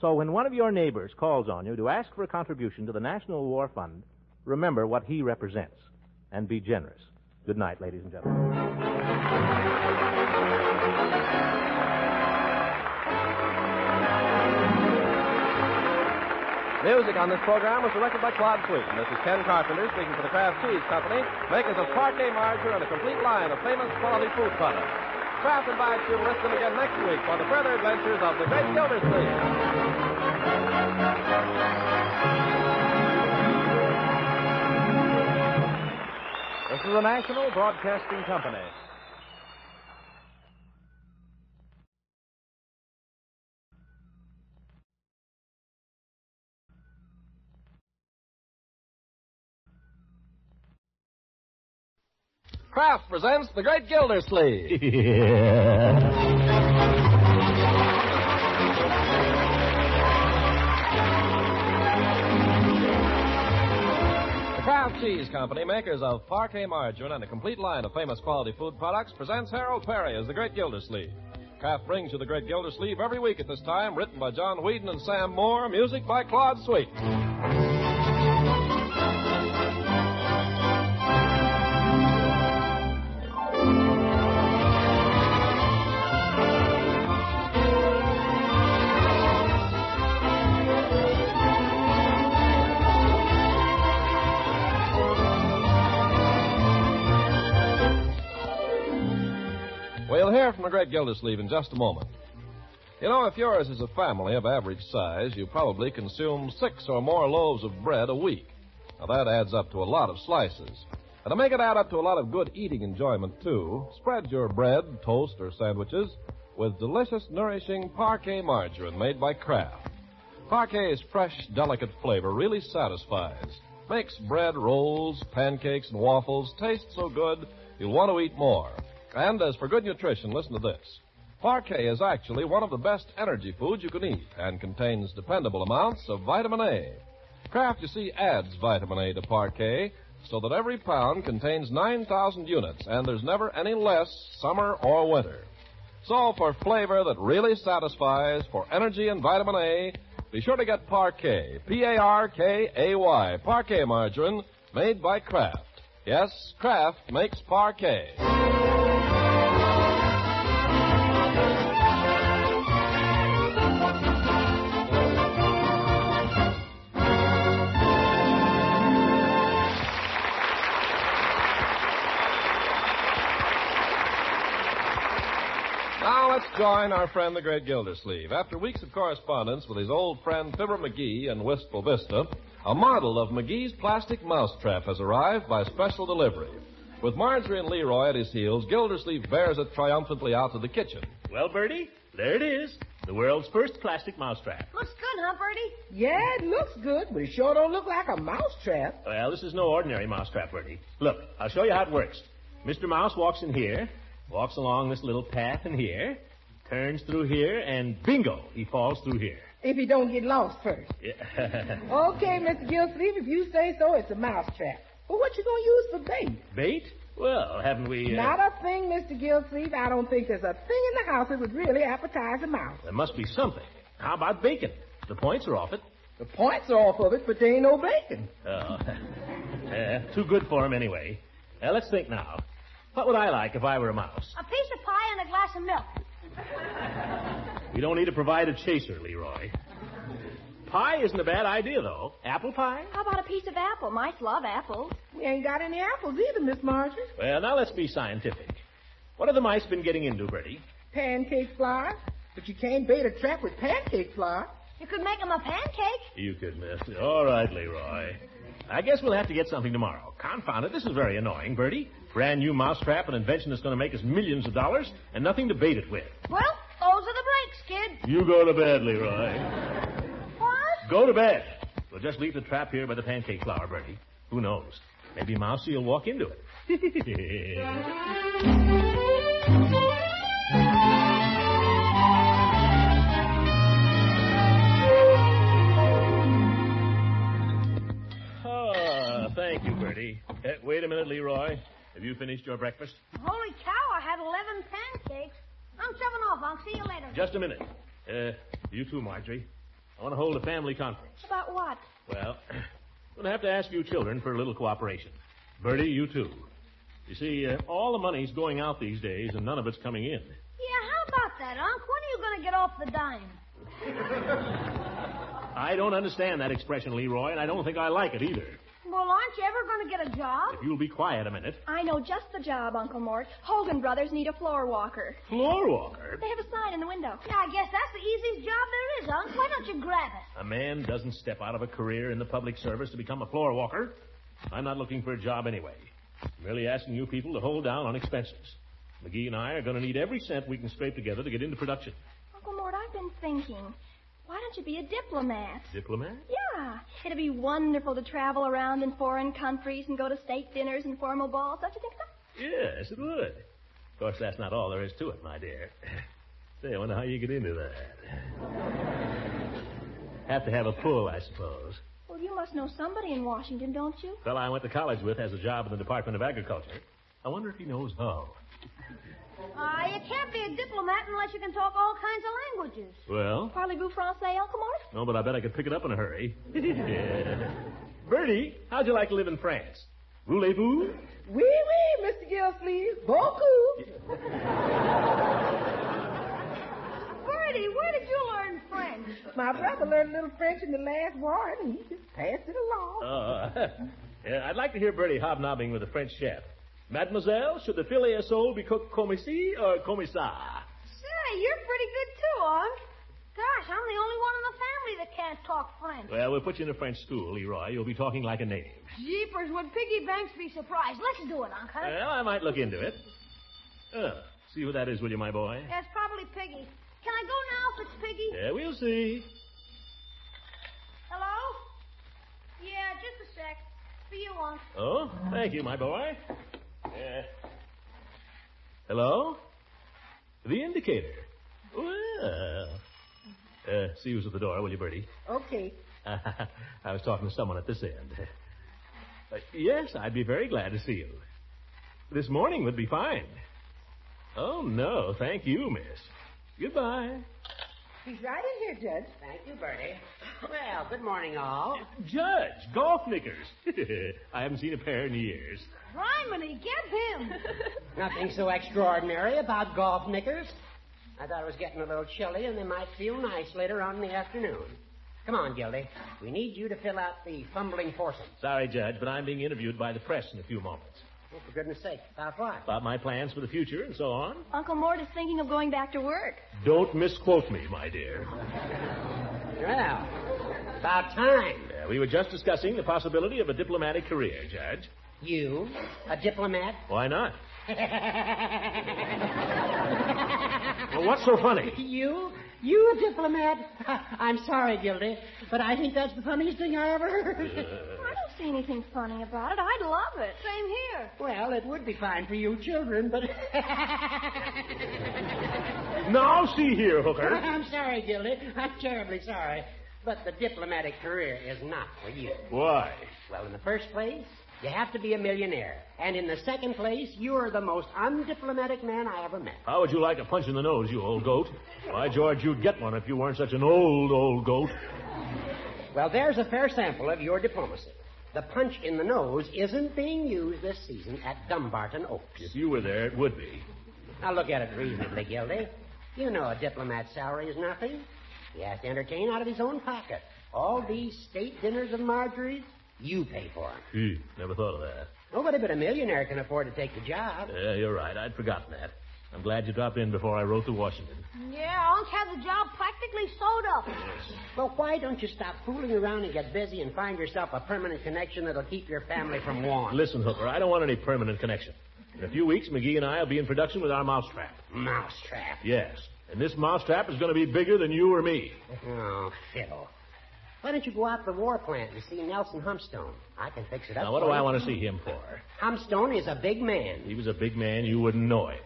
So when one of your neighbors calls on you to ask for a contribution to the National War Fund, remember what he represents and be generous. Good night, ladies and gentlemen. Music on this program was directed by Claude Sweet. And this is Ken Carpenter speaking for the Kraft Cheese Company, makers of parquet margarine and a complete line of famous quality food products. Kraft invites you to listen again next week for the further adventures of the great Gildersleeve. This is the National Broadcasting Company. Kraft presents the great Gildersleeve. The Kraft Cheese Company, makers of parquet margarine and a complete line of famous quality food products, presents Harold Perry as the great Gildersleeve. Kraft brings you the great Gildersleeve every week at this time, written by John Whedon and Sam Moore, music by Claude Sweet. We'll hear from the great Gildersleeve in just a moment. You know, if yours is a family of average size, you probably consume 6 or more loaves of bread a week. Now, that adds up to a lot of slices. And to make it add up to a lot of good eating enjoyment, too, spread your bread, toast, or sandwiches with delicious, nourishing parquet margarine made by Kraft. Parquet's fresh, delicate flavor really satisfies. Makes bread, rolls, pancakes, and waffles taste so good you'll want to eat more. And as for good nutrition, listen to this. Parquet is actually one of the best energy foods you can eat and contains dependable amounts of vitamin A. Kraft, you see, adds vitamin A to Parquet so that every pound contains 9,000 units, and there's never any less summer or winter. So for flavor that really satisfies, for energy and vitamin A, be sure to get Parquet, P-A-R-K-A-Y, Parquet margarine made by Kraft. Yes, Kraft makes Parquet. Now let's join our friend, the great Gildersleeve. After weeks of correspondence with his old friend, Fibber McGee in Wistful Vista, a model of McGee's plastic mousetrap has arrived by special delivery. With Marjorie and Leroy at his heels, Gildersleeve bears it triumphantly out to the kitchen. Well, Bertie, there it is. The world's first plastic mousetrap. Looks good, huh, Bertie? Yeah, it looks good, but it sure don't look like a mousetrap. Well, this is no ordinary mousetrap, Bertie. Look, I'll show you how it works. Mr. Mouse walks in here, walks along this little path in here, turns through here, and bingo, he falls through here. If he don't get lost first. Yeah. Okay, Mr. Gildersleeve, if you say so, it's a mousetrap. But what you gonna use for bait? Bait? Well, haven't we... Not a thing, Mr. Gildersleeve. I don't think there's a thing in the house that would really appetize a mouse. There must be something. How about bacon? The points are off it. The points are off of it, but there ain't no bacon. Oh. Too good for him anyway. Let's think now. What would I like if I were a mouse? A piece of pie and a glass of milk. We don't need to provide a chaser, Leroy. Pie isn't a bad idea, though. Apple pie? How about a piece of apple? Mice love apples. We ain't got any apples either, Miss Marjorie. Well, now let's be scientific. What have the mice been getting into, Bertie? Pancake flour. But you can't bait a trap with pancake flour. You could make them a pancake. You could, miss. All right, Leroy. I guess we'll have to get something tomorrow. Confound it, this is very annoying, Bertie. Brand new mousetrap, an invention that's going to make us millions of dollars, and nothing to bait it with. Well, those are the breaks, kid. You go to bed, Leroy. What? Go to bed. We'll just leave the trap here by the pancake flour, Bertie. Who knows? Maybe Mousie will walk into it. Thank you, Bertie. Wait a minute, Leroy. Have you finished your breakfast? Holy cow, I had 11 pancakes. I'm shoving off. I'll see you later. Just a minute. You too, Marjorie. I want to hold a family conference. About what? Well, I'm going to have to ask you children for a little cooperation. Bertie, you too. You see, all the money's going out these days, and none of it's coming in. Yeah, how about that, Unc? When are you going to get off the dime? I don't understand that expression, Leroy, and I don't think I like it either. Well, aren't you ever going to get a job? If you'll be quiet a minute. I know just the job, Uncle Mort. Hogan Brothers need a floor walker. Floor walker? They have a sign in the window. Yeah, I guess that's the easiest job there is, Unc. Why don't you grab it? A man doesn't step out of a career in the public service to become a floor walker. I'm not looking for a job anyway. I'm merely asking you people to hold down on expenses. McGee and I are going to need every cent we can scrape together to get into production. Uncle Mort, I've been thinking. Why don't you be a diplomat? Diplomat? Yeah. It'd be wonderful to travel around in foreign countries and go to state dinners and formal balls. Don't you think so? Yes, it would. Of course, that's not all there is to it, my dear. Say, I wonder how you get into that. Have to have a pull, I suppose. Well, you must know somebody in Washington, don't you? The fellow I went to college with has a job in the Department of Agriculture. I wonder if he knows how. You can't be a diplomat unless you can talk all kinds of languages. Well? Parlez-vous français, Uncle Mort? No, but I bet I could pick it up in a hurry. Yeah. Bertie, how'd you like to live in France? Voulez-vous? Oui, oui, Mr. Gildersleeve. Beaucoup. Bertie, where did you learn French? My brother learned a little French in the last war, and he just passed it along. Yeah, I'd like to hear Bertie hobnobbing with a French chef. Mademoiselle, should the filet à sole be cooked comme ici or comme ça? Say, you're pretty good too, Unc. Gosh, I'm the only one in the family that can't talk French. Well, we'll put you in a French school, Leroy. You'll be talking like a native. Jeepers, would Piggy Banks be surprised? Let's do it, Unc, huh? Well, I might look into it. See who that is, will you, my boy? Yeah, it's probably Piggy. Can I go now if it's Piggy? Yeah, we'll see. Hello? Yeah, just a sec. For you, Unc. Oh, thank you, my boy. Hello? The indicator. See who's at the door, will you, Bertie? Okay. I was talking to someone at this end. Yes, I'd be very glad to see you. This morning would be fine. Oh, no, thank you, miss. Goodbye. He's right in here, Judge. Thank you, Bertie. Well, good morning, all. Judge, golf knickers. I haven't seen a pair in years. Criminy, get him. Nothing so extraordinary about golf knickers. I thought it was getting a little chilly, and they might feel nice later on in the afternoon. Come on, Gildy. We need you to fill out the fumbling foursome. Sorry, Judge, but I'm being interviewed by the press in a few moments. Oh, for goodness sake. About what? About my plans for the future and so on. Uncle Mort is thinking of going back to work. Don't misquote me, my dear. Well, about time. We were just discussing the possibility of a diplomatic career, Judge. You? A diplomat? Why not? Well, what's so funny? You? You a diplomat? I'm sorry, Gildy, but I think that's the funniest thing I ever heard. I don't see anything funny about it. I'd love it. Same here. Well, it would be fine for you children, but... Now, see here, Hooker. I'm sorry, Gildy. I'm terribly sorry. But the diplomatic career is not for you. Why? Well, in the first place, you have to be a millionaire. And in the second place, you're the most undiplomatic man I ever met. How would you like a punch in the nose, you old goat? Why, George, you'd get one if you weren't such an old goat. Well, there's a fair sample of your diplomacy. The punch in the nose isn't being used this season at Dumbarton Oaks. If you were there, it would be. Now, look at it reasonably, Gildy. You know a diplomat's salary is nothing. He has to entertain out of his own pocket. All these state dinners of Marjorie's, you pay for them. Gee, never thought of that. Nobody but a millionaire can afford to take the job. Yeah, you're right. I'd forgotten that. I'm glad you dropped in before I wrote to Washington. Yeah, Unc had the job practically sewed up. Yes. Well, why don't you stop fooling around and get busy and find yourself a permanent connection that'll keep your family from want? Listen, Hooker, I don't want any permanent connection. In a few weeks, McGee and I will be in production with our mousetrap. Mousetrap? Yes. And this mousetrap is going to be bigger than you or me. Oh, fiddle. Why don't you go out to the war plant and see Nelson Humstone? I can fix it up. Now, what do I want to see him for? Humstone is a big man. He was a big man. You wouldn't know him.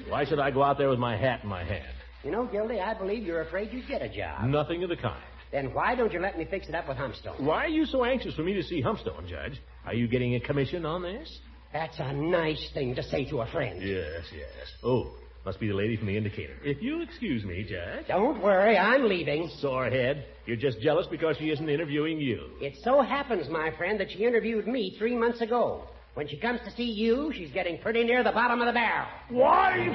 Why should I go out there with my hat in my hand? You know, Gildy, I believe you're afraid you'd get a job. Nothing of the kind. Then why don't you let me fix it up with Humstone? Why are you so anxious for me to see Humstone, Judge? Are you getting a commission on this? That's a nice thing to say to a friend. Yes. Oh, must be the lady from the Indicator. If you'll excuse me, Judge. Don't worry, I'm leaving. Sorehead, you're just jealous because she isn't interviewing you. It so happens, my friend, that she interviewed me 3 months ago. When she comes to see you, she's getting pretty near the bottom of the barrel. Why?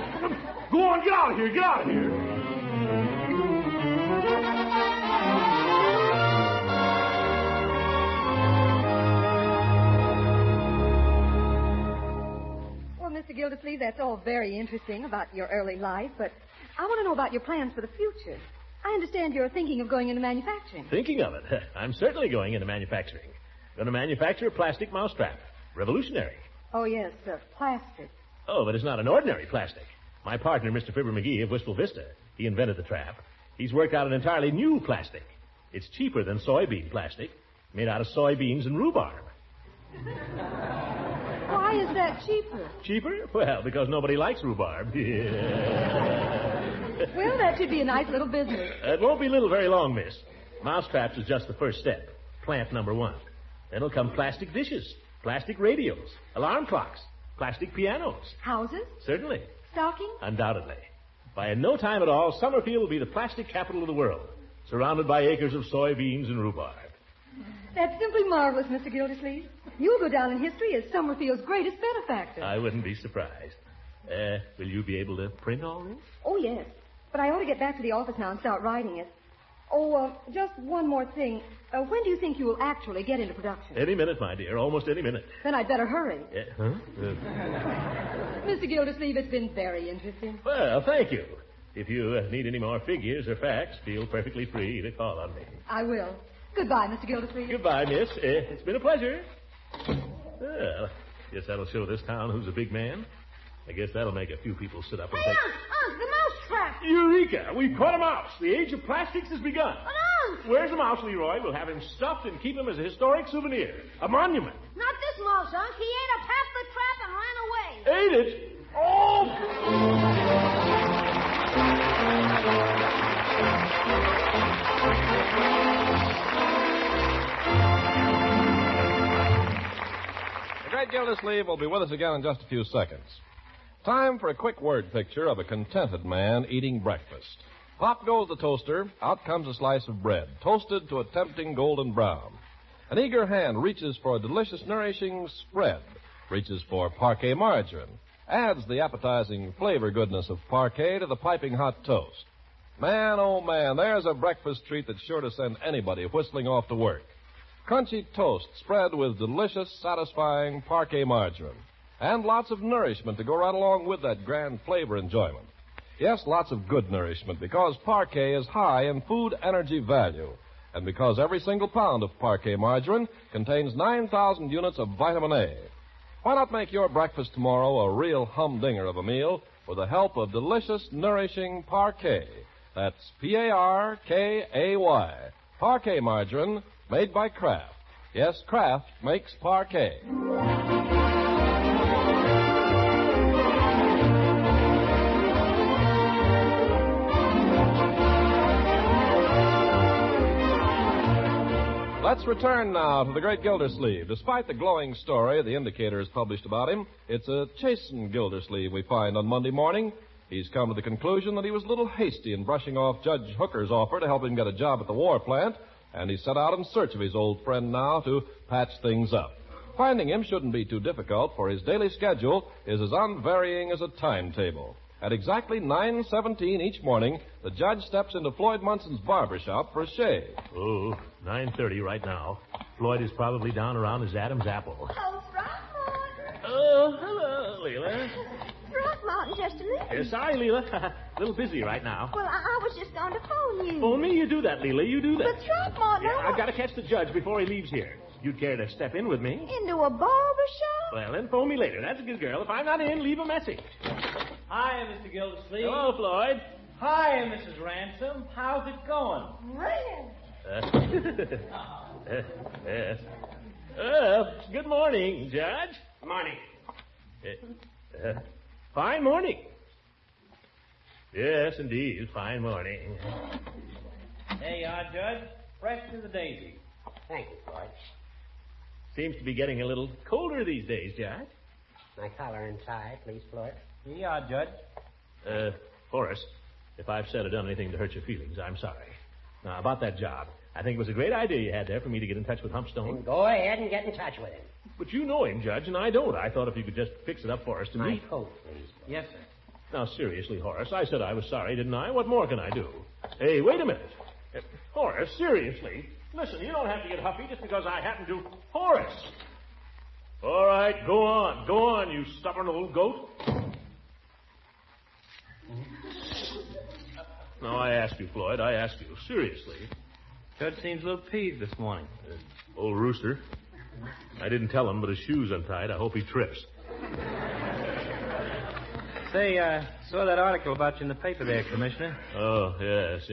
Go on, get out of here, get out of here. Well, Mr. Gildersleeve, that's all very interesting about your early life, but I want to know about your plans for the future. I understand you're thinking of going into manufacturing. Thinking of it? I'm certainly going into manufacturing. Going to manufacture a plastic mousetrap. Revolutionary. Oh, yes, plastic. Oh, but it's not an ordinary plastic. My partner, Mr. Fibber McGee of Wistful Vista, he invented the trap. He's worked out an entirely new plastic. It's cheaper than soybean plastic, made out of soybeans and rhubarb. Why is that cheaper? Cheaper? Well, because nobody likes rhubarb. Well, that should be a nice little business. It won't be little very long, miss. Mousetraps is just the first step. Plant number 1. Then will come plastic dishes, plastic radios, alarm clocks, plastic pianos. Houses? Certainly. Stockings? Undoubtedly. By in no time at all, Summerfield will be the plastic capital of the world, surrounded by acres of soybeans and rhubarb. That's simply marvelous, Mr. Gildersleeve. You'll go down in history as Summerfield's greatest benefactor. I wouldn't be surprised. Will you be able to print all this? Oh, yes. But I ought to get back to the office now and start writing it. Oh, just one more thing. When do you think you will actually get into production? Any minute, my dear. Almost any minute. Then I'd better hurry. Huh? Mr. Gildersleeve, it's been very interesting. Well, thank you. If you need any more figures or facts, feel perfectly free to call on me. I will. Goodbye, Mr. Gildersleeve. Goodbye, miss. It's been a pleasure. Well, guess that'll show this town who's a big man. I guess that'll make a few people sit up and think... Unc, the mousetrap. Eureka! We've caught a mouse. The age of plastics has begun. But, Unc! Where's the mouse, Leroy? We'll have him stuffed and keep him as a historic souvenir. A monument. Not this mouse, Unc. He ate up half the trap and ran away. Ate it? Oh! The great Gildersleeve will be with us again in just a few seconds. Time for a quick word picture of a contented man eating breakfast. Pop goes the toaster, out comes a slice of bread, toasted to a tempting golden brown. An eager hand reaches for a delicious, nourishing spread, reaches for parquet margarine, adds the appetizing flavor goodness of parquet to the piping hot toast. Man, oh man, there's a breakfast treat that's sure to send anybody whistling off to work. Crunchy toast spread with delicious, satisfying parquet margarine. And lots of nourishment to go right along with that grand flavor enjoyment. Yes, lots of good nourishment because parquet is high in food energy value. And because every single pound of parquet margarine contains 9,000 units of vitamin A. Why not make your breakfast tomorrow a real humdinger of a meal with the help of delicious, nourishing parquet? That's P-A-R-K-A-Y. Parquet margarine made by Kraft. Yes, Kraft makes parquet. Let's return now to the great Gildersleeve. Despite the glowing story the Indicator has published about him, it's a chastened Gildersleeve we find on Monday morning. He's come to the conclusion that he was a little hasty in brushing off Judge Hooker's offer to help him get a job at the war plant, and he's set out in search of his old friend now to patch things up. Finding him shouldn't be too difficult, for his daily schedule is as unvarying as a timetable. At exactly 9:17 each morning, the judge steps into Floyd Munson's barber shop for a shave. Oh, 9:30 right now. Floyd is probably down around his Adam's apple. Oh, Throckmorton. Oh, hello, Leila. Throckmorton, just a minute. Sorry, Leila. A little busy right now. Well, I was just going to phone you. Phone me? You do that, Leila. You do that. But Throckmorton, I've got to catch the judge before he leaves here. You'd care to step in with me? Into a barber shop? Well, then phone me later. That's a good girl. If I'm not in, leave a message. Hi, Mr. Gildersleeve. Hello, Floyd. Hi, Mrs. Ransom. How's it going? Yes. Good morning, Judge. Good morning. Fine morning. Yes, indeed. Fine morning. There you are, Judge. Fresh to the daisy. Thank you, Floyd. Seems to be getting a little colder these days, Judge. My collar inside, please, Floyd. Here you are, Judge. Horace, if I've said or done anything to hurt your feelings, I'm sorry. Now, about that job, I think it was a great idea you had there for me to get in touch with Humpstone. Then go ahead and get in touch with him. But you know him, Judge, and I don't. I thought if you could just fix it up for us to My meet. coat, please. Yes, sir. Now, seriously, Horace, I said I was sorry, didn't I? What more can I do? Hey, wait a minute. Horace, seriously. Listen, you don't have to get huffy just because I happen to... Horace! All right, go on, you stubborn old goat. No, I ask you, Floyd, I ask you, seriously. Judge seems a little peeved this morning. Old rooster. I didn't tell him, but his shoe's untied. I hope he trips. Say, saw that article about you in the paper there, Commissioner. Oh, yes.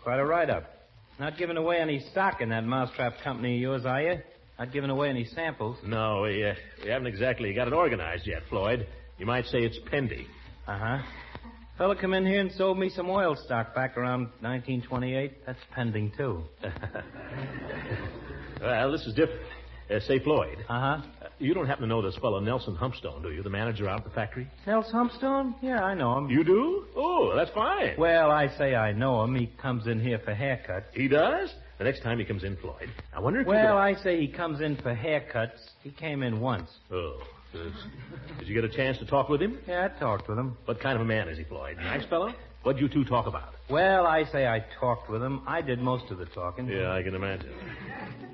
Quite a write-up. Not giving away any stock in that mousetrap company of yours, are you? Not giving away any samples. No, we haven't exactly got it organized yet, Floyd. You might say it's pending. Uh-huh. Fella come in here and sold me some oil stock back around 1928. That's pending, too. Well, this is different. Say, Floyd. Uh-huh. You don't happen to know this fellow Nelson Humpstone, do you? The manager out at the factory? Nelson Humpstone? Yeah, I know him. You do? Oh, that's fine. Well, I say I know him. He comes in here for haircuts. He does? The next time he comes in, Floyd, I wonder if I say he comes in for haircuts. He came in once. Oh. Did you get a chance to talk with him? Yeah, I talked with him. What kind of a man is he, Floyd? Nice fellow? What'd you two talk about? Well, I say I talked with him. I did most of the talking. Yeah, I can imagine.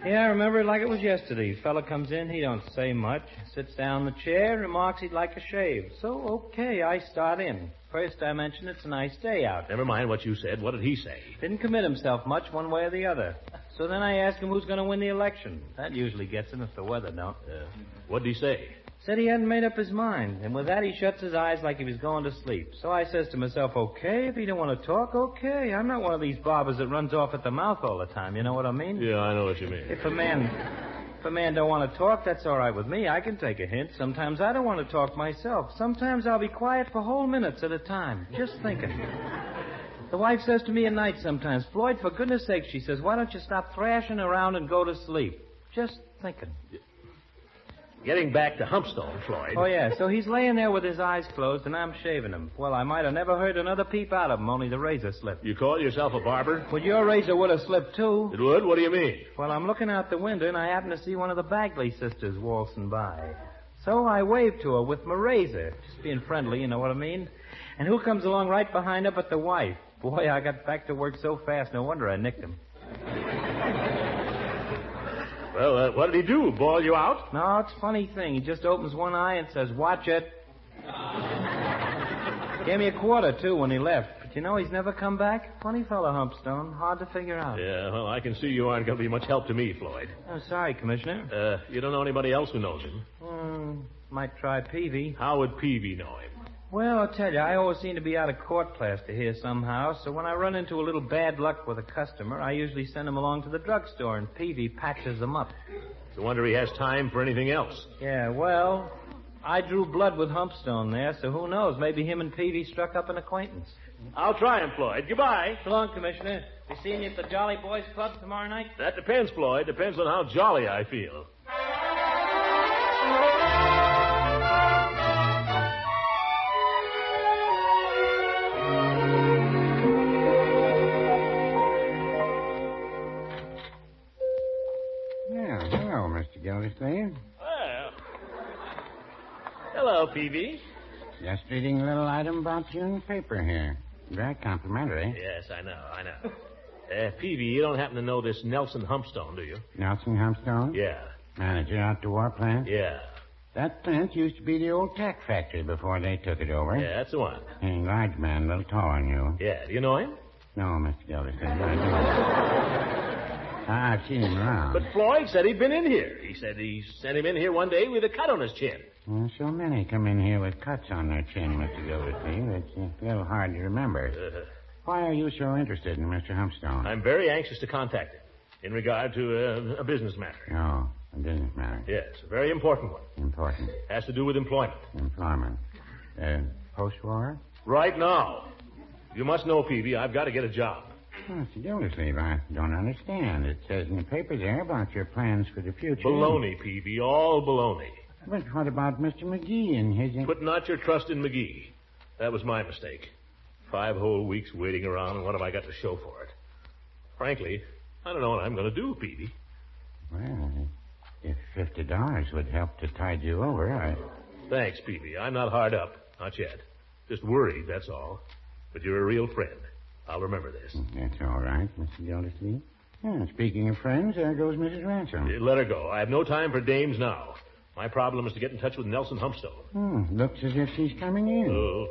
Yeah, I remember it like it was yesterday. Fella comes in, he don't say much. Sits down in the chair, remarks he'd like a shave. So, okay, I start in. First I mention it's a nice day out. Never mind what you said. What did he say? Didn't commit himself much one way or the other. So then I asked him who's going to win the election. That usually gets him if the weather don't. What'd he say? Said he hadn't made up his mind, and with that he shuts his eyes like he was going to sleep. So I says to myself, okay, if he don't want to talk, okay. I'm not one of these barbers that runs off at the mouth all the time, you know what I mean? Yeah, I know what you mean. If a man don't want to talk, that's all right with me. I can take a hint. Sometimes I don't want to talk myself. Sometimes I'll be quiet for whole minutes at a time, just thinking. The wife says to me at night sometimes, Floyd, for goodness sake, she says, why don't you stop thrashing around and go to sleep? Just thinking. Getting back to Humpstone, Floyd. Oh, yeah, so he's laying there with his eyes closed, and I'm shaving him. Well, I might have never heard another peep out of him, only the razor slipped. You call yourself a barber? Well, your razor would have slipped, too. It would? What do you mean? Well, I'm looking out the window, and I happen to see one of the Bagley sisters waltzing by. So I waved to her with my razor, just being friendly, you know what I mean? And who comes along right behind her but the wife? Boy, I got back to work so fast, no wonder I nicked him. Well, what did he do? Bawl you out? No, it's a funny thing. He just opens one eye and says, watch it. Gave me a quarter, too, when he left. But you know, he's never come back. Funny fellow, Humpstone. Hard to figure out. Yeah, well, I can see you aren't going to be much help to me, Floyd. Oh, sorry, Commissioner. You don't know anybody else who knows him? Might try Peavy. How would Peavy know him? Well, I'll tell you, I always seem to be out of court plaster here somehow, so when I run into a little bad luck with a customer, I usually send him along to the drugstore, and Peavy patches them up. No wonder he has time for anything else. Yeah, well, I drew blood with Humpstone there, so who knows? Maybe him and Peavy struck up an acquaintance. I'll try him, Floyd. Goodbye. So long, Commissioner. Be seeing you at the Jolly Boys Club tomorrow night? That depends, Floyd. Depends on how jolly I feel. Hello, Mr. Gildersleeve. Well. Hello, Peavy. Just reading a little item about you in the paper here. Very complimentary. Yes, I know. Peavy, you don't happen to know this Nelson Humpstone, do you? Nelson Humpstone? Yeah. Manager out the war plant? Yeah. That plant used to be the old tack factory before they took it over. Yeah, that's the one. A large man, a little taller than you. Yeah. Do you know him? No, Mr. Gildersleeve, I don't. I've seen him around. But Floyd said he'd been in here. He said he sent him in here one day with a cut on his chin. Well, so many come in here with cuts on their chin, Mr. Gildersleeve. It's a little hard to remember. Why are you so interested in Mr. Humpstone? I'm very anxious to contact him in regard to a business matter. Oh, a business matter. Yes, a very important one. Important. Has to do with employment. Employment. Post-war? Right now. You must know, Peavy, I've got to get a job. Oh, Mr. Gildersleeve, I don't understand. It says in the paper there about your plans for the future. Baloney, Peavy, all baloney. But what about Mr. McGee and his... Put not your trust in McGee. That was my mistake. 5 whole weeks waiting around, and what have I got to show for it? Frankly, I don't know what I'm going to do, Peavy. Well, if $50 would help to tide you over, Thanks, Peavy. I'm not hard up. Not yet. Just worried, that's all. But you're a real friend. I'll remember this. That's all right, Mr. Gildersleeve. Yeah, speaking of friends, there goes Mrs. Ransom. Let her go. I have no time for dames now. My problem is to get in touch with Nelson Humpstone. Looks as if she's coming in. Oh.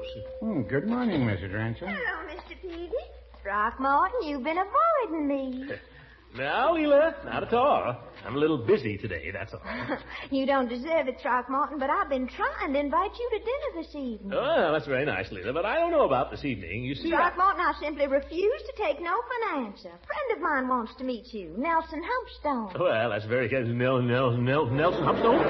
Good morning, Mrs. Ransom. Hello, Mr. Peavy. Throckmorton, you've been avoiding me. No, Leila, not at all. I'm a little busy today, that's all. You don't deserve it, Throckmorton, but I've been trying to invite you to dinner this evening. Oh, that's very nice, Leila, but I don't know about this evening. You see... Throckmorton, I simply refuse to take no for an answer. A friend of mine wants to meet you, Nelson Humpstone. Well, that's very good. Nelson Humpstone?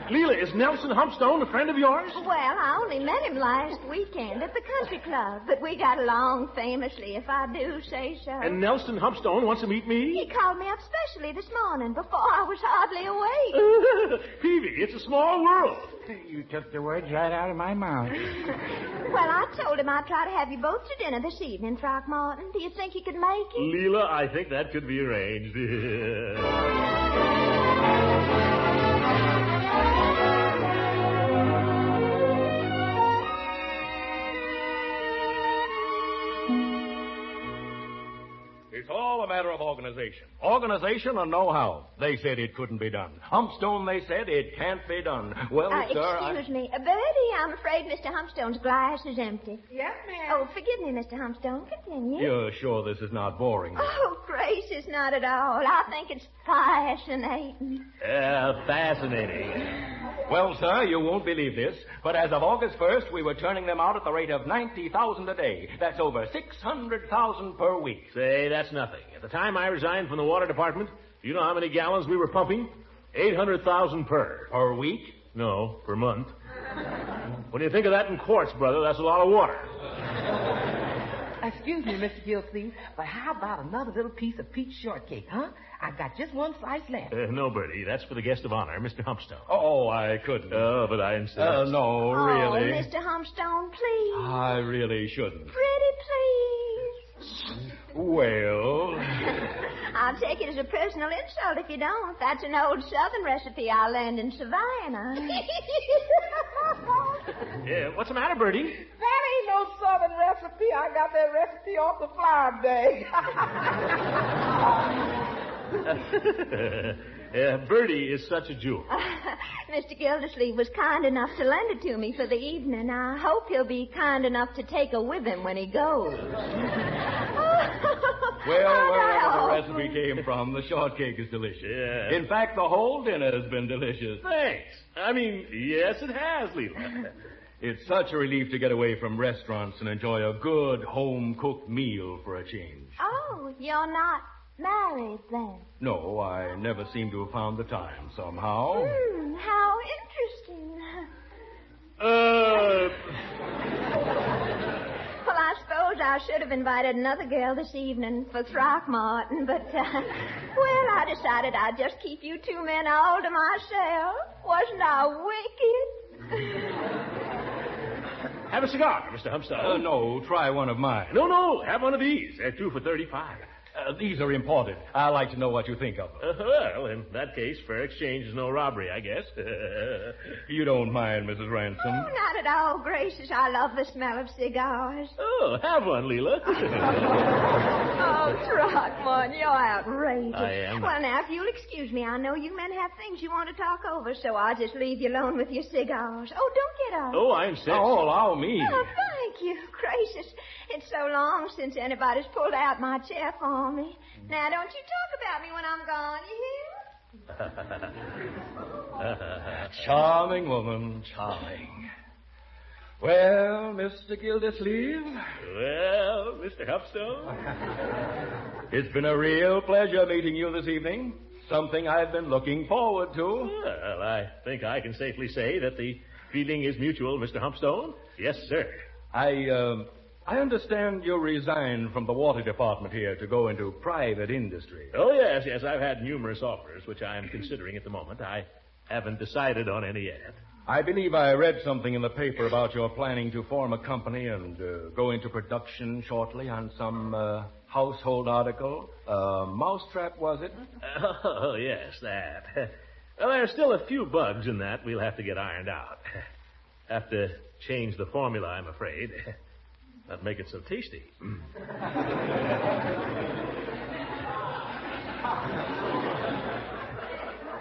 Leila, is Nelson Humpstone a friend of yours? Well, I only met him last weekend at the country club, but we got along famously, if I do say so. And Nelson Humpstone wants to meet me? He called me up specially this morning before I was hardly awake. Peavy, it's a small world. You took the words right out of my mouth. Well, I told him I'd try to have you both to dinner this evening, Throckmorton. Do you think you could make it? Leila, I think that could be arranged. It's all a matter of organization. Organization and know-how. They said it couldn't be done. Humpstone, they said it can't be done. Well, sir, Excuse me. Bertie, I'm afraid Mr. Humpstone's glass is empty. Yes, ma'am. Oh, forgive me, Mr. Humpstone. Continue. You're sure this is not boring? Oh, gracious, not at all. I think it's fascinating. Fascinating. Well, sir, you won't believe this, but as of August 1st, we were turning them out at the rate of $90,000 a day. That's over $600,000 per week. Say, that's nothing. At the time I resigned from the water department, You know how many gallons we were pumping? 800,000 per. Per week? No, per month. When you think of that in quarts, brother, that's a lot of water. Excuse me, Mr. Gildersleeve, but how about another little piece of peach shortcake, huh? I've got just one slice left. No, Bertie. That's for the guest of honor, Mr. Humpstone. Oh, I couldn't. Oh, but I insist. No, really. Oh, Mr. Humpstone, please. I really shouldn't. Pretty please. Well... I'll take it as a personal insult if you don't. That's an old Southern recipe I learned in Savannah. What's the matter, Bertie? That ain't no Southern recipe. I got that recipe off the flour bag. Bertie is such a jewel. Mr. Gildersleeve was kind enough to lend it to me for the evening. I hope he'll be kind enough to take her with him when he goes. Well, wherever the recipe came from, the shortcake is delicious. Yeah. In fact, the whole dinner has been delicious. Thanks. I mean, yes, it has, Leila. It's such a relief to get away from restaurants and enjoy a good home-cooked meal for a change. Oh, you're not married then? No, I never seem to have found the time somehow. How interesting. Well, I suppose I should have invited another girl this evening for Throckmorton, but, well, I decided I'd just keep you two men all to myself. Wasn't I wicked? Have a cigar, Mr. Humpstone. No, try one of mine. No, have one of these. They're 2 for $35. These are imported. I'd like to know what you think of them. Well, in that case, fair exchange is no robbery, I guess. You don't mind, Mrs. Ransom? Oh, not at all, gracious. I love the smell of cigars. Oh, have one, Leila. Oh, Throckmorton, you're outrageous. I am. Well, now, if you'll excuse me, I know you men have things you want to talk over, so I'll just leave you alone with your cigars. Oh, don't get up. Oh, I insist. Oh, allow me. Oh, thank you. Gracious, it's so long since anybody's pulled out my chair for me. Now, don't you talk about me when I'm gone, you hear? Charming woman, charming. Well, Mr. Gildersleeve? Well, Mr. Humpstone? It's been a real pleasure meeting you this evening. Something I've been looking forward to. Well, I think I can safely say that the feeling is mutual, Mr. Humpstone. Yes, sir. I understand you resigned from the water department here to go into private industry. Oh, yes. I've had numerous offers, which I am considering at the moment. I haven't decided on any yet. I believe I read something in the paper about your planning to form a company and go into production shortly on some household article. Mousetrap, was it? Oh, yes, that. Well, there's still a few bugs in that we'll have to get ironed out. Have to change the formula, I'm afraid. Not make it so tasty.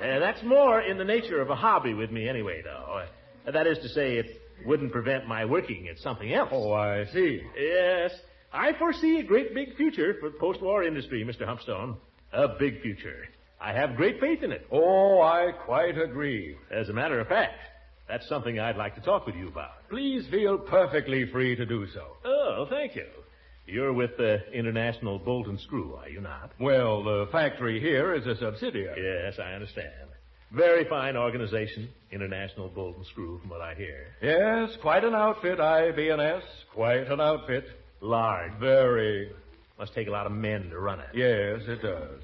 That's more in the nature of a hobby with me anyway, though. That is to say, it wouldn't prevent my working at something else. Oh, I see. Yes. I foresee a great big future for the post-war industry, Mr. Humpstone. A big future. I have great faith in it. Oh, I quite agree. As a matter of fact, that's something I'd like to talk with you about. Please feel perfectly free to do so. Oh, thank you. You're with the International Bolt and Screw, are you not? Well, the factory here is a subsidiary. Yes, I understand. Very fine organization, International Bolt and Screw, from what I hear. Yes, quite an outfit, IB&S. Quite an outfit. Large. Very. Must take a lot of men to run it. Yes, it does.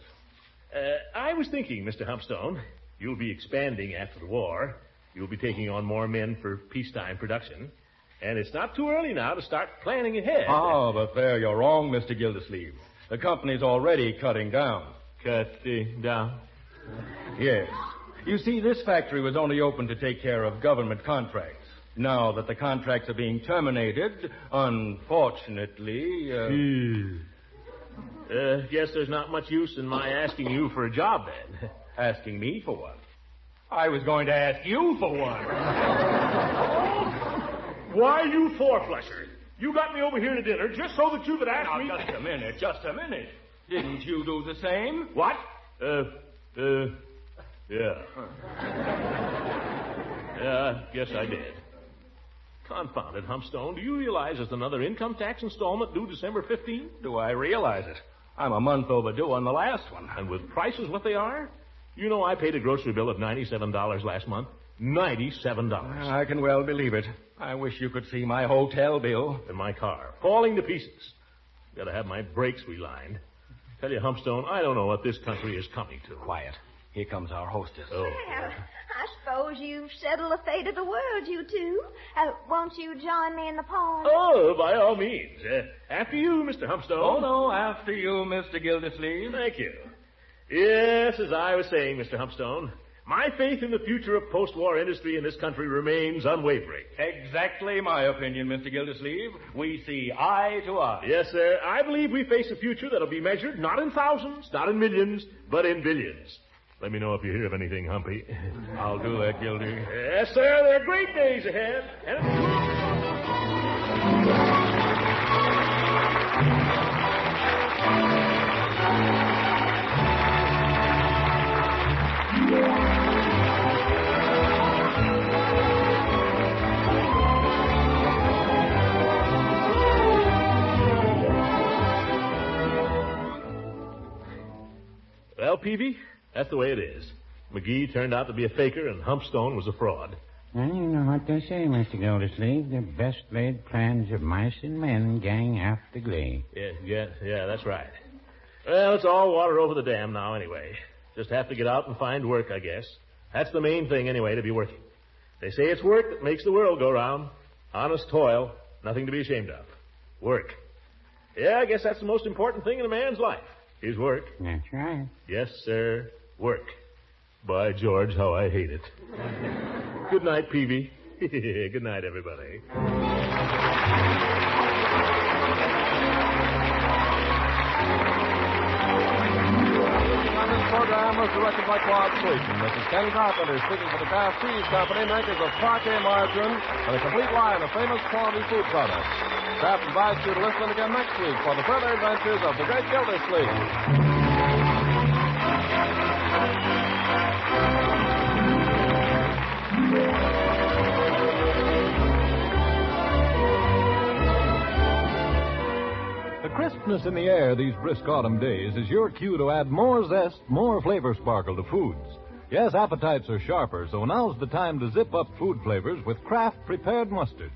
I was thinking, Mr. Humpstone, you'll be expanding after the war. You'll be taking on more men for peacetime production. And it's not too early now to start planning ahead. Oh, but there you're wrong, Mr. Gildersleeve. The company's already cutting down. Cutting down? Yes. You see, this factory was only open to take care of government contracts. Now that the contracts are being terminated, unfortunately... Guess there's not much use in my asking you for a job, then. Asking me for one? I was going to ask you for one. Why, you four-flusher? You got me over here to dinner just so that you could ask me... Now, just a minute. Didn't you do the same? What? Yeah. Yeah, guess I did. Confound it, Humpstone. Do you realize there's another income tax installment due December 15th? Do I realize it? I'm a month overdue on the last one. And with prices what they are? You know I paid a grocery bill of $97 last month. $97. I can well believe it. I wish you could see my hotel bill. And my car, falling to pieces. Gotta have my brakes relined. Tell you, Humpstone, I don't know what this country is coming to. Quiet. Here comes our hostess. Oh. Well, I suppose you've settled the fate of the world, you two. Won't you join me in the party? Oh, by all means. After you, Mr. Humpstone. Oh, no, after you, Mr. Gildersleeve. Thank you. Yes, as I was saying, Mr. Humpstone, my faith in the future of post-war industry in this country remains unwavering. Exactly my opinion, Mr. Gildersleeve. We see eye to eye. Yes, sir. I believe we face a future that'll be measured not in thousands, not in millions, but in billions. Let me know if you hear of anything, Humpy. I'll do that, Gildy. Yes, sir. There are great days ahead. Well, Peavy, that's the way it is. McGee turned out to be a faker, and Humpstone was a fraud. Well, you know what they say, Mr. Gildersleeve. The best laid plans of mice and men gang after glee. Yeah, that's right. Well, it's all water over the dam now, anyway. Just have to get out and find work, I guess. That's the main thing, anyway, to be working. They say it's work that makes the world go round. Honest toil, nothing to be ashamed of. Work. Yeah, I guess that's the most important thing in a man's life. His work. That's right. Yes, sir. Work. By George, how I hate it. Good night, Peavy. Good night, everybody. On this program was directed by Claude Slayton. This is Ken Carpenter speaking for the Kraft Cheese Company, makers of parquet margarine and a complete line of famous quality food products. Kraft invites you to listen again next week for the further adventures of the great Gildersleeve. The crispness in the air these brisk autumn days is your cue to add more zest, more flavor sparkle to foods. Yes, appetites are sharper, so now's the time to zip up food flavors with Kraft prepared mustards.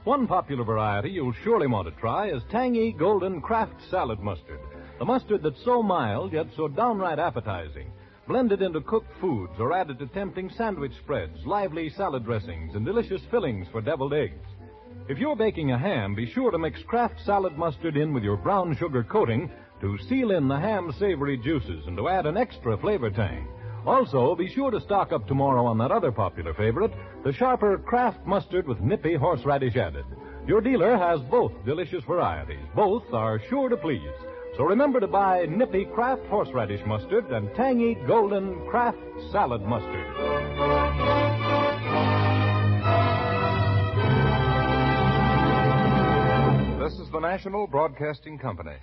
One popular variety you'll surely want to try is tangy golden Kraft salad mustard. The mustard that's so mild yet so downright appetizing. Blended into cooked foods or added to tempting sandwich spreads, lively salad dressings, and delicious fillings for deviled eggs. If you're baking a ham, be sure to mix Kraft salad mustard in with your brown sugar coating to seal in the ham's savory juices and to add an extra flavor tang. Also, be sure to stock up tomorrow on that other popular favorite, the sharper Kraft mustard with nippy horseradish added. Your dealer has both delicious varieties. Both are sure to please. So remember to buy nippy Kraft horseradish mustard and tangy golden Kraft salad mustard. This is the National Broadcasting Company.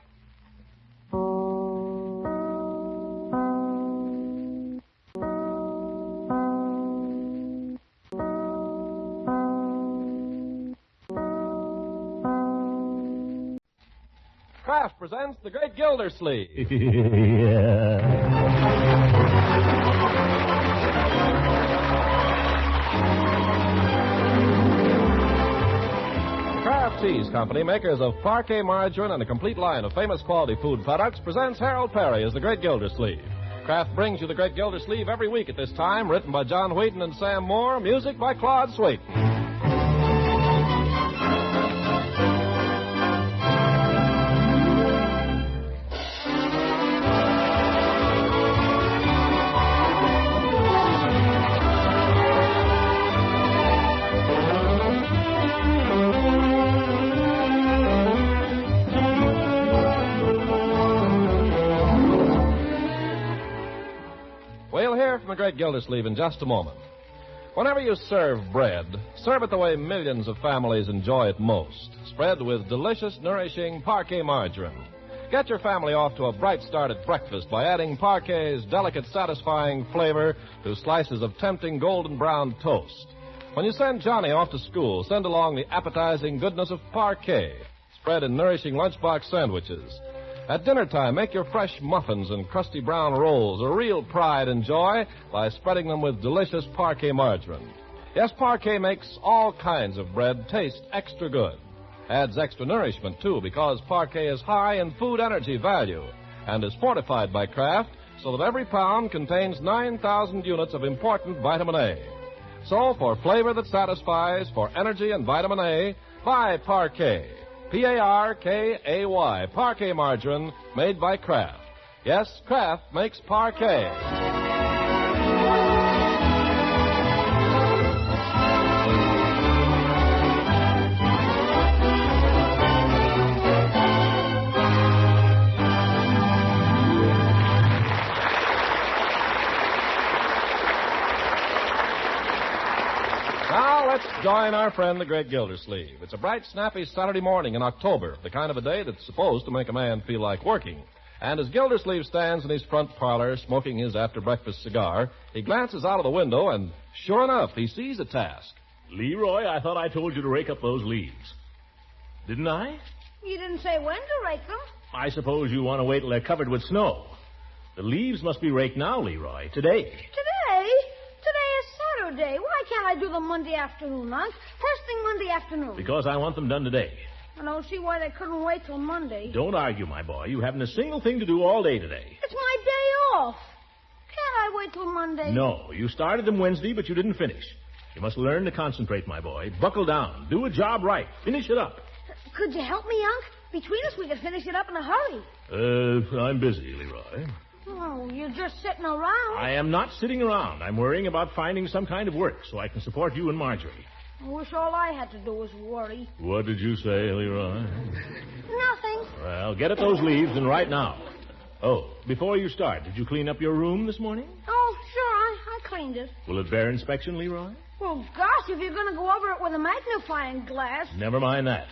Kraft presents the great Gildersleeve. Kraft Cheese Company, makers of parquet margarine and a complete line of famous quality food products, presents Harold Perry as the great Gildersleeve. Kraft brings you the great Gildersleeve every week at this time, written by John Wheaton and Sam Moore, music by Claude Slayton. From the great Gildersleeve in just a moment. Whenever you serve bread, serve it the way millions of families enjoy it most. Spread with delicious, nourishing parquet margarine. Get your family off to a bright start at breakfast by adding parquet's delicate, satisfying flavor to slices of tempting golden brown toast. When you send Johnny off to school, send along the appetizing goodness of parquet, spread in nourishing lunchbox sandwiches. At dinner time, make your fresh muffins and crusty brown rolls a real pride and joy by spreading them with delicious Parquet margarine. Yes, Parquet makes all kinds of bread taste extra good. Adds extra nourishment, too, because Parquet is high in food energy value and is fortified by Kraft so that every pound contains 9,000 units of important vitamin A. So, for flavor that satisfies, for energy and vitamin A, buy Parquet. Parkay, Parquet margarine made by Kraft. Yes, Kraft makes Parquet. Now, let's join our friend, the great Gildersleeve. It's a bright, snappy Saturday morning in October, the kind of a day that's supposed to make a man feel like working. And as Gildersleeve stands in his front parlor smoking his after-breakfast cigar, he glances out of the window and, sure enough, he sees a task. Leroy, I thought I told you to rake up those leaves. Didn't I? You didn't say when to rake them. I suppose you want to wait till they're covered with snow. The leaves must be raked now, Leroy, today. Today? Today is Saturday. Why can't I do them Monday afternoon, Unc? First thing Monday afternoon. Because I want them done today. I don't see why they couldn't wait till Monday. Don't argue, my boy. You haven't a single thing to do all day today. It's my day off. Can't I wait till Monday? No, you started them Wednesday, but you didn't finish. You must learn to concentrate, my boy. Buckle down. Do a job right. Finish it up. Could you help me, Unc? Between us, we could finish it up in a hurry. I'm busy, Leroy. Oh, you're just sitting around. I am not sitting around. I'm worrying about finding some kind of work so I can support you and Marjorie. I wish all I had to do was worry. What did you say, Leroy? Nothing. Well, get at those leaves and right now. Oh, before you start, did you clean up your room this morning? Oh, sure, I cleaned it. Will it bear inspection, Leroy? Well, gosh, if you're going to go over it with a magnifying glass. Never mind that.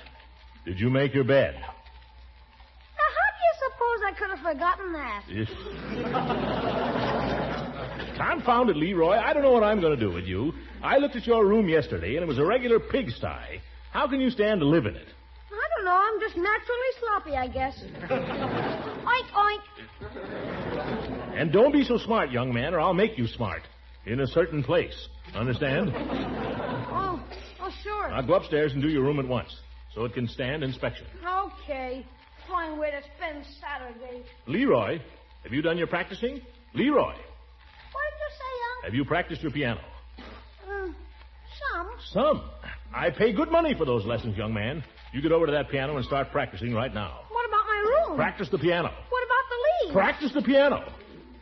Did you make your bed? Now, how do you suppose I could have forgotten that? Confound it, Leroy. I don't know what I'm going to do with you. I looked at your room yesterday, and it was a regular pigsty. How can you stand to live in it? I don't know. I'm just naturally sloppy, I guess. Oink, oink. And don't be so smart, young man, or I'll make you smart. In a certain place. Understand? Oh, sure. Now go upstairs and do your room at once, so it can stand inspection. Okay. Fine way to spend Saturday. Leroy, have you done your practicing? Leroy. What did you say, Unc? Have you practiced your piano? Some. Some? I pay good money for those lessons, young man. You get over to that piano and start practicing right now. What about my room? Practice the piano. What about the leaves? Practice the piano.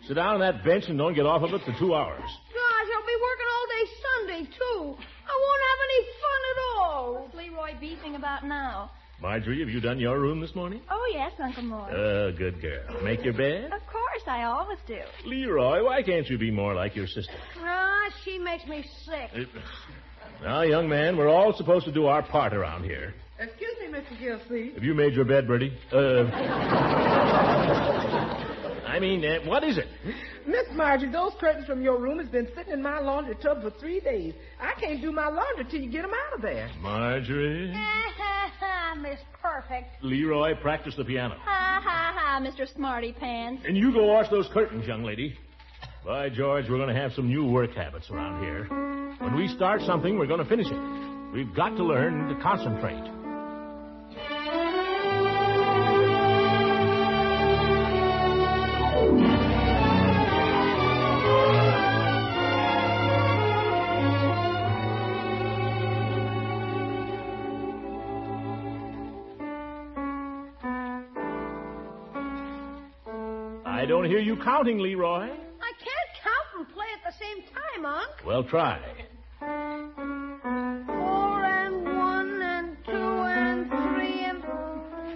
Sit down on that bench and don't get off of it for 2 hours. Gosh, I'll be working all day Sunday, too. I won't have any fun at all. What's Leroy beefing about now? Marjorie, have you done your room this morning? Oh, yes, Uncle Mort. Good girl. Make your bed? Of course, I always do. Leroy, why can't you be more like your sister? She makes me sick. Now, young man, we're all supposed to do our part around here. Excuse me, Mr. Gildersleeve. Have you made your bed, Bertie? What is it? Miss Marjorie, those curtains from your room has been sitting in my laundry tub for 3 days. I can't do my laundry till you get them out of there. Marjorie? Miss Perfect. Leroy, practice the piano. Ha, Mr. Smarty Pants. And you go wash those curtains, young lady. By George, we're going to have some new work habits around here. When we start something, we're going to finish it. We've got to learn to concentrate. I don't hear you counting, Leroy. I can't count and play at the same time, Unc. Well, try. 4 and 1 and 2 and 3 and...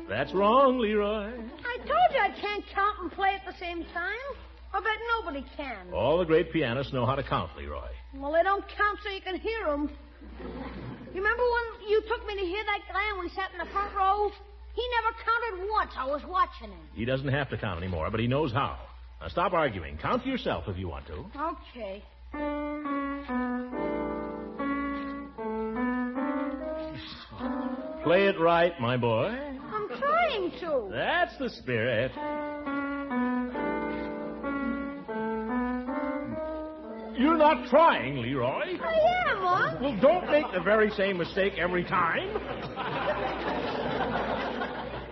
That's wrong, Leroy. I told you I can't count and play at the same time. I bet nobody can. All the great pianists know how to count, Leroy. Well, they don't count so you can hear them. You remember when you took me to hear that guy and we sat in the front row? He never counted once. I was watching him. He doesn't have to count anymore, but he knows how. Now, stop arguing. Count to yourself if you want to. Okay. Play it right, my boy. I'm trying to. That's That's the spirit. You're not trying, Leroy. I am, Unc. Well, don't make the very same mistake every time.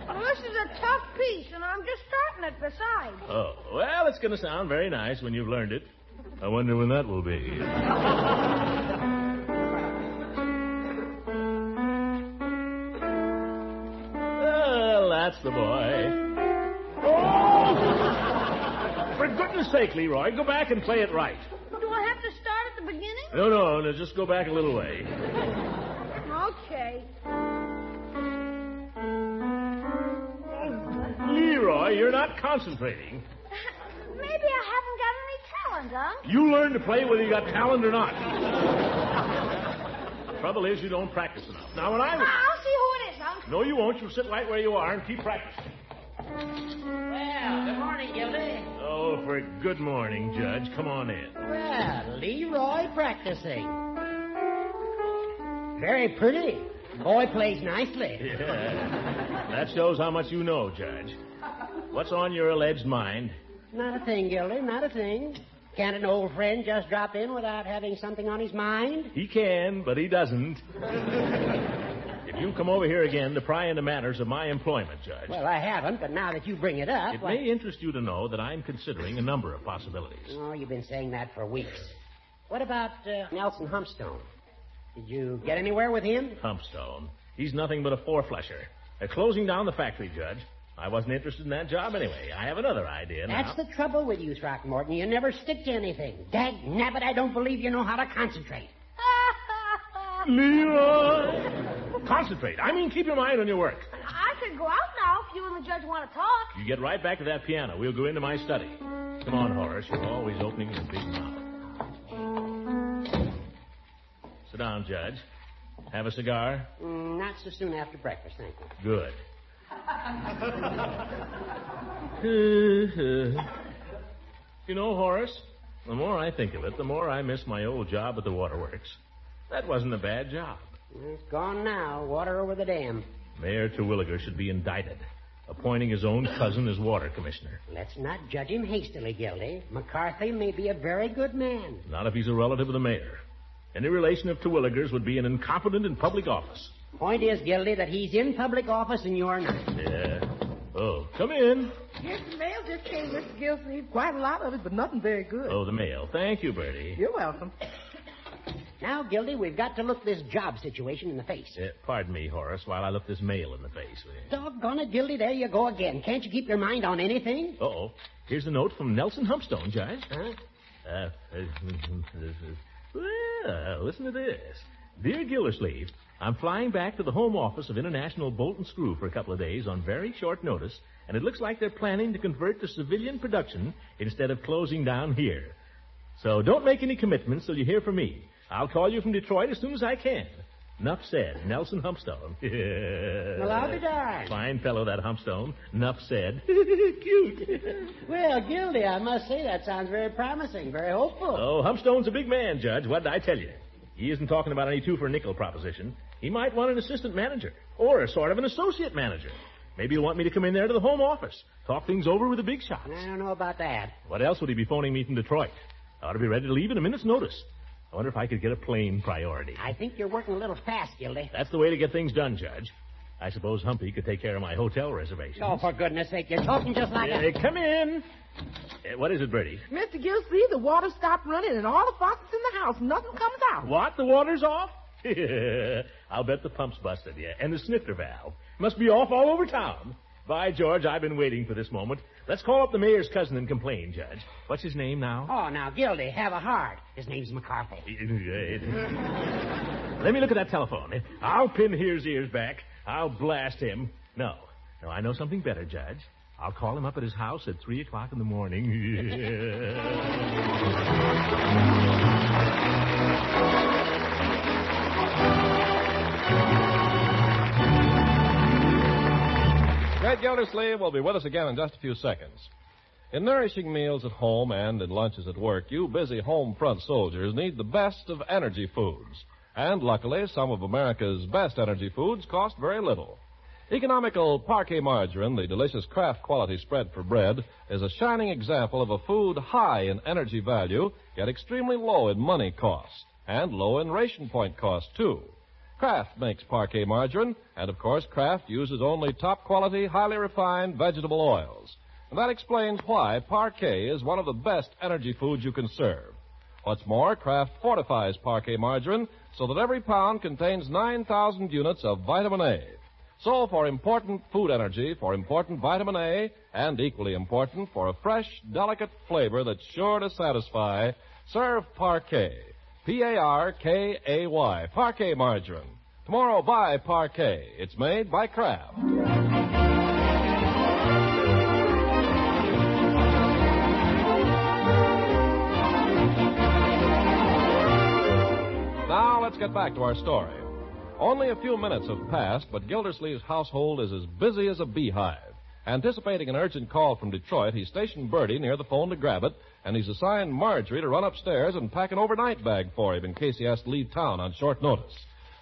Well, this is a tough piece, and I'm just starting it besides. Oh, well, it's going to sound very nice when you've learned it. I wonder when that will be. Well, that's the boy. Oh! For goodness sake, Leroy, go back and play it right. Do I have to start at the beginning? No, just go back a little way. Okay. Leroy, you're not concentrating. Maybe I haven't got any talent, Unc. You learn to play whether you got talent or not. The trouble is you don't practice enough. Now, when I'll see who it is, Unc. No, you won't. You'll sit right where you are and keep practicing. Well, good morning, Gildy. Oh, for good morning, Judge. Come on in. Well, Leroy practicing. Very pretty. Boy plays nicely. Yeah. That shows how much you know, Judge. What's on your alleged mind? Not a thing, Gildy, not a thing. Can't an old friend just drop in without having something on his mind? He can, but he doesn't. If you come over here again to pry into matters of my employment, Judge. Well, I haven't, but now that you bring it up... It may interest you to know that I'm considering a number of possibilities. Oh, you've been saying that for weeks. What about Nelson Humpstone? Did you get anywhere with him? Humpstone? He's nothing but a four-flesher. They're closing down the factory, Judge. I wasn't interested in that job anyway. I have another idea now. That's the trouble with you, Throckmorton. You never stick to anything. Dag nabbit, I don't believe you know how to concentrate. Leroy! Concentrate. I mean, keep your mind on your work. I could go out now if you and the judge want to talk. You get right back to that piano. We'll go into my study. Come on, Horace. You're always opening your big mouth. Sit down, Judge. Have a cigar? Not so soon after breakfast, thank you. Good. You know, Horace, the more I think of it, the more I miss my old job at the waterworks. That wasn't a bad job. It's gone now. Water over the dam. Mayor Terwilliger should be indicted, appointing his own cousin as water commissioner. Let's not judge him hastily, Gildy. McCarthy may be a very good man. Not if he's a relative of the mayor. Any relation of Terwilliger's would be an incompetent in public office. Point is, Gildy, that he's in public office and you're not. Yeah. Oh, come in. Yes, the mail just came, Mr. Gildersleeve. Quite a lot of it, but nothing very good. Oh, the mail. Thank you, Bertie. You're welcome. Now, Gildy, we've got to look this job situation in the face. Pardon me, Horace, while I look this mail in the face. Doggone it, Gildy, there you go again. Can't you keep your mind on anything? Uh-oh. Here's a note from Nelson Humpstone, Judge. Huh? Well, listen to this. Dear Gildersleeve, I'm flying back to the home office of International Bolt and Screw for a couple of days on very short notice, and it looks like they're planning to convert to civilian production instead of closing down here. So don't make any commitments till you hear from me. I'll call you from Detroit as soon as I can. Nuff said, Nelson Humpstone. Well, I'll be darned. Fine fellow, that Humpstone. Nuff said. Cute. Well, Gildy, I must say that sounds very promising, very hopeful. Oh, Humpstone's a big man, Judge. What did I tell you? He isn't talking about any two-for-a-nickel proposition. He might want an assistant manager or a sort of an associate manager. Maybe he'll want me to come in there to the home office, talk things over with the big shots. I don't know about that. What else would he be phoning me from Detroit? I ought to be ready to leave in a minute's notice. I wonder if I could get a plane priority. I think you're working a little fast, Gildy. That's the way to get things done, Judge. I suppose Humpy could take care of my hotel reservations. Oh, for goodness sake, you're talking just like a... Come in. What is it, Bertie? Mr. Gildersleeve, the water stopped running and all the faucets in the house. Nothing comes out. What? The water's off? I'll bet the pump's busted, yeah. And the snifter valve. Must be off all over town. By George, I've been waiting for this moment. Let's call up the mayor's cousin and complain, Judge. What's his name now? Oh, now, Gildy, have a heart. His name's McCarthy. Let me look at that telephone. I'll pin his ears back. I'll blast him. No, I know something better, Judge. I'll call him up at his house at 3 o'clock in the morning. Great Gildersleeve will be with us again in just a few seconds. In nourishing meals at home and in lunches at work, you busy home front soldiers need the best of energy foods. And luckily, some of America's best energy foods cost very little. Economical Parquet margarine, the delicious Kraft quality spread for bread, is a shining example of a food high in energy value, yet extremely low in money cost, and low in ration point cost, too. Kraft makes Parquet margarine, and of course Kraft uses only top quality, highly refined vegetable oils. And that explains why Parquet is one of the best energy foods you can serve. What's more, Kraft fortifies Parquet margarine so that every pound contains 9,000 units of vitamin A. So for important food energy, for important vitamin A, and equally important for a fresh, delicate flavor that's sure to satisfy, serve Parquet. Parkay, Parquet margarine. Tomorrow, buy Parquet. It's made by Kraft. Now, let's get back to our story. Only a few minutes have passed, but Gildersleeve's household is as busy as a beehive. Anticipating an urgent call from Detroit, he stationed Bertie near the phone to grab it, and he's assigned Marjorie to run upstairs and pack an overnight bag for him in case he has to leave town on short notice.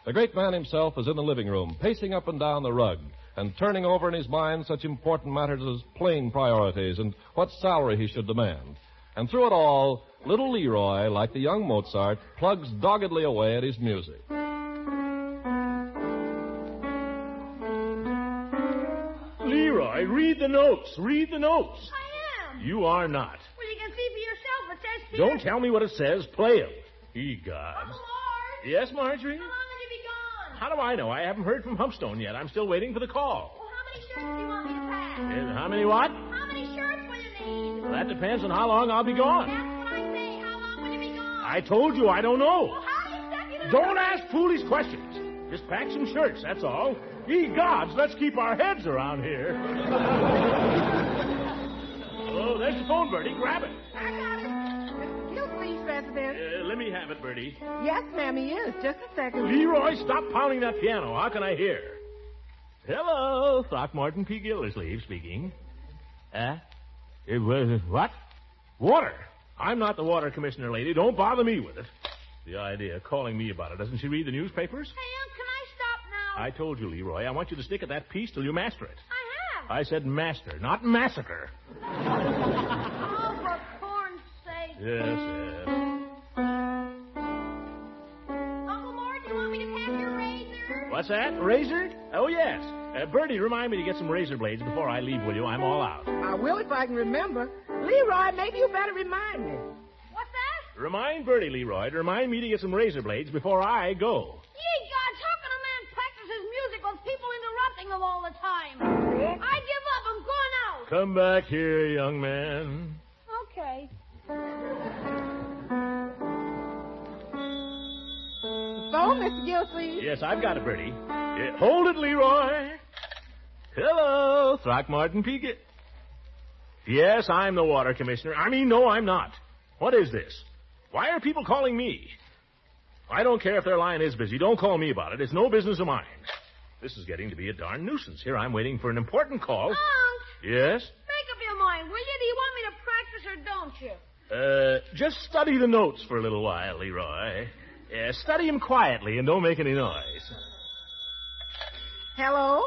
The great man himself is in the living room, pacing up and down the rug, and turning over in his mind such important matters as plane priorities and what salary he should demand. And through it all, little Leroy, like the young Mozart, plugs doggedly away at his music. Leroy, read the notes. Read the notes. I am. You are not. Well, you can see for yourself. It says here. Don't tell me what it says. Play 'em. Ye gods. Uncle Lord. Yes, Marjorie? How long will you be gone? How do I know? I haven't heard from Humpstone yet. I'm still waiting for the call. Well, how many shirts do you want me to pack? And how many what? How many shirts will you need? Well, that depends on how long I'll be gone. That's what I say. How long will you be gone? I told you I don't know. Well, how do you expect me to Don't ask foolish questions. Just pack some shirts, that's all. Ye gods, let's keep our heads around here. Oh, there's the phone, Bertie. Grab it. I got it. Mr. Gildersleeve's resident. Let me have it, Bertie. Yes, ma'am, he is. Just a second. Leroy, stop pounding that piano. How can I hear? Hello, Throckmorton P. Gildersleeve speaking. What? Water. I'm not the water commissioner, lady. Don't bother me with it. The idea of calling me about it. Doesn't she read the newspapers? Hey, can I stop now? I told you, Leroy. I want you to stick at that piece till you master it. I have. I said master, not massacre. Oh, for corn's sake. Yes. Uncle Mort, do you want me to pack your razor? What's that? Razor? Oh, yes. Bertie, remind me to get some razor blades before I leave, will you? I'm all out. I will if I can remember. Leroy, maybe you better remind me. What's that? Remind Bertie, Leroy, to remind me to get some razor blades before I go. Ye gods, how can a man practice his music with people interrupting him all the time? I give up. I'm going out. Come back here, young man. Okay. Phone, Mr. Gildersleeve? Yes, I've got it, Bertie. Hold it, Leroy. Hello, Throckmorton P. Yes, I'm the water commissioner. No, I'm not. What is this? Why are people calling me? I don't care if their line is busy. Don't call me about it. It's no business of mine. This is getting to be a darn nuisance. Here I'm waiting for an important call. Unc. Yes? Make up your mind, will you? Do you want me to practice or don't you? Just study the notes for a little while, Leroy. Study them quietly and don't make any noise. Hello?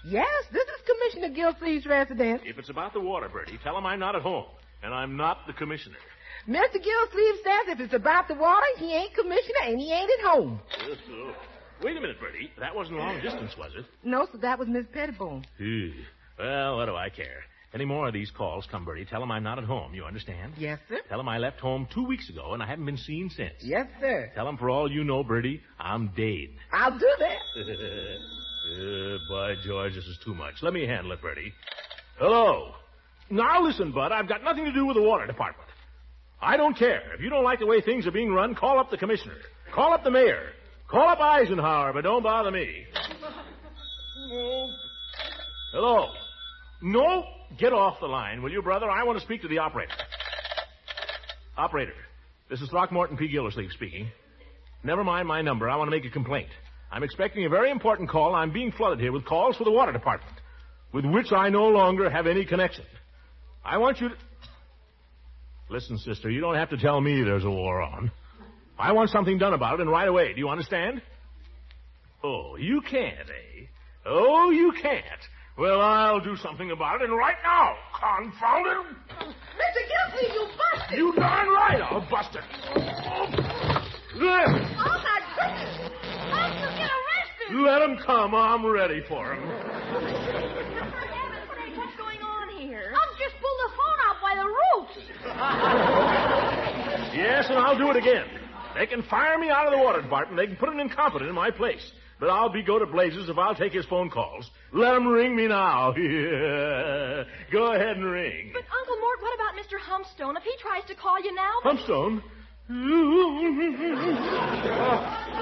Yes, this is Commissioner Gildersleeve's residence. If it's about the water, Bertie, tell him I'm not at home, and I'm not the commissioner. Mr. Gildersleeve says if it's about the water, he ain't commissioner and he ain't at home. Wait a minute, Bertie. That wasn't long distance, was it? No, sir, that was Miss Pettibone. Well, what do I care? Any more of these calls come, Bertie, tell him I'm not at home. You understand? Yes, sir. Tell him I left home 2 weeks ago, and I haven't been seen since. Yes, sir. Tell him for all you know, Bertie, I'm dead. I'll do that. By George, this is too much. Let me handle it, Bertie. Hello. Now listen, Bud, I've got nothing to do with the water department. I don't care. If you don't like the way things are being run, call up the commissioner. Call up the mayor. Call up Eisenhower, but don't bother me. Hello. No, get off the line, will you, brother? I want to speak to the operator. Operator, this is Throckmorton P. Gildersleeve speaking. Never mind my number. I want to make a complaint. I'm expecting a very important call. I'm being flooded here with calls for the water department, with which I no longer have any connection. I want you to... Listen, sister, you don't have to tell me there's a war on. I want something done about it, and right away. Do you understand? Oh, you can't, eh? Oh, you can't. Well, I'll do something about it, and right now. Confound it. Mr. Gildersleeve, you busted. You darn right I'll bust it. Oh, my goodness. How did you get arrested? Let him come. I'm ready for him. What's going on here? I've just pulled the phone out by the roots. Yes, and I'll do it again. They can fire me out of the water department. They can put an incompetent in my place. But I'll be go to blazes if I'll take his phone calls. Let him ring me now. Yeah. Go ahead and ring. But, Uncle Mort, what about Mr. Humpstone? If he tries to call you now... Humpstone?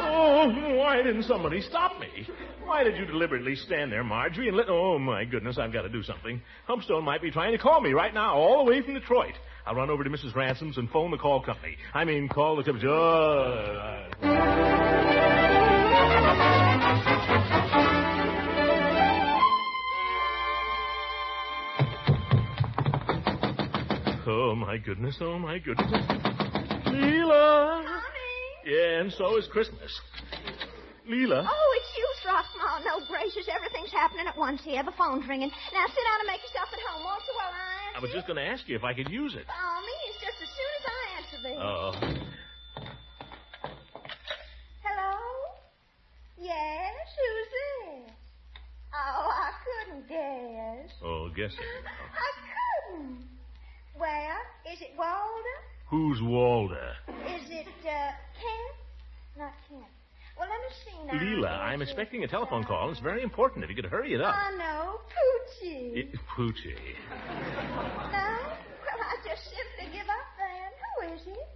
Oh, why didn't somebody stop me? Why did you deliberately stand there, Marjorie, and let... Oh, my goodness, I've got to do something. Humpstone might be trying to call me right now, all the way from Detroit. I'll run over to Mrs. Ransom's and phone the call company. I mean, call the company. Oh, my goodness, oh, my goodness. Leila! Honey? Yeah, and so is Christmas. Leila? Oh, it's you, Throckmorton. No gracious, everything's happening at once here. The phone's ringing. Now sit down and make yourself at home, won't you, while I answer? I was just going to ask you if I could use it. Oh, me, it's just as soon as I answer this. Oh. Hello? Yes, who's this? Oh, I couldn't guess. Oh, guess it. I couldn't. Well, is it Walter? Who's Walter? Is it, Kent? Not Kent. Well, let me see now. Leila, I'm expecting a telephone call. It's very important if you could hurry it up. I know. Poochie. Poochie. No? Well, I just simply give up then. Who is it?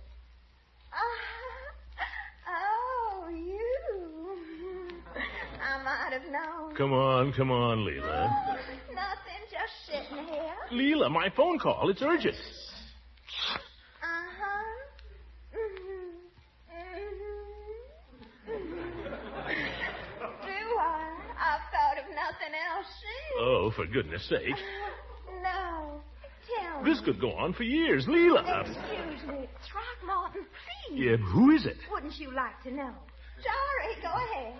Oh, you. I might have known. Come on, Leila. Nothing, just sitting here. Leila, my phone call. It's urgent. Oh, for goodness sake. No. Tell me. This could go on for years. Leila. Excuse me. Throckmorton, please. Yeah, who is it? Wouldn't you like to know? Sorry, go ahead.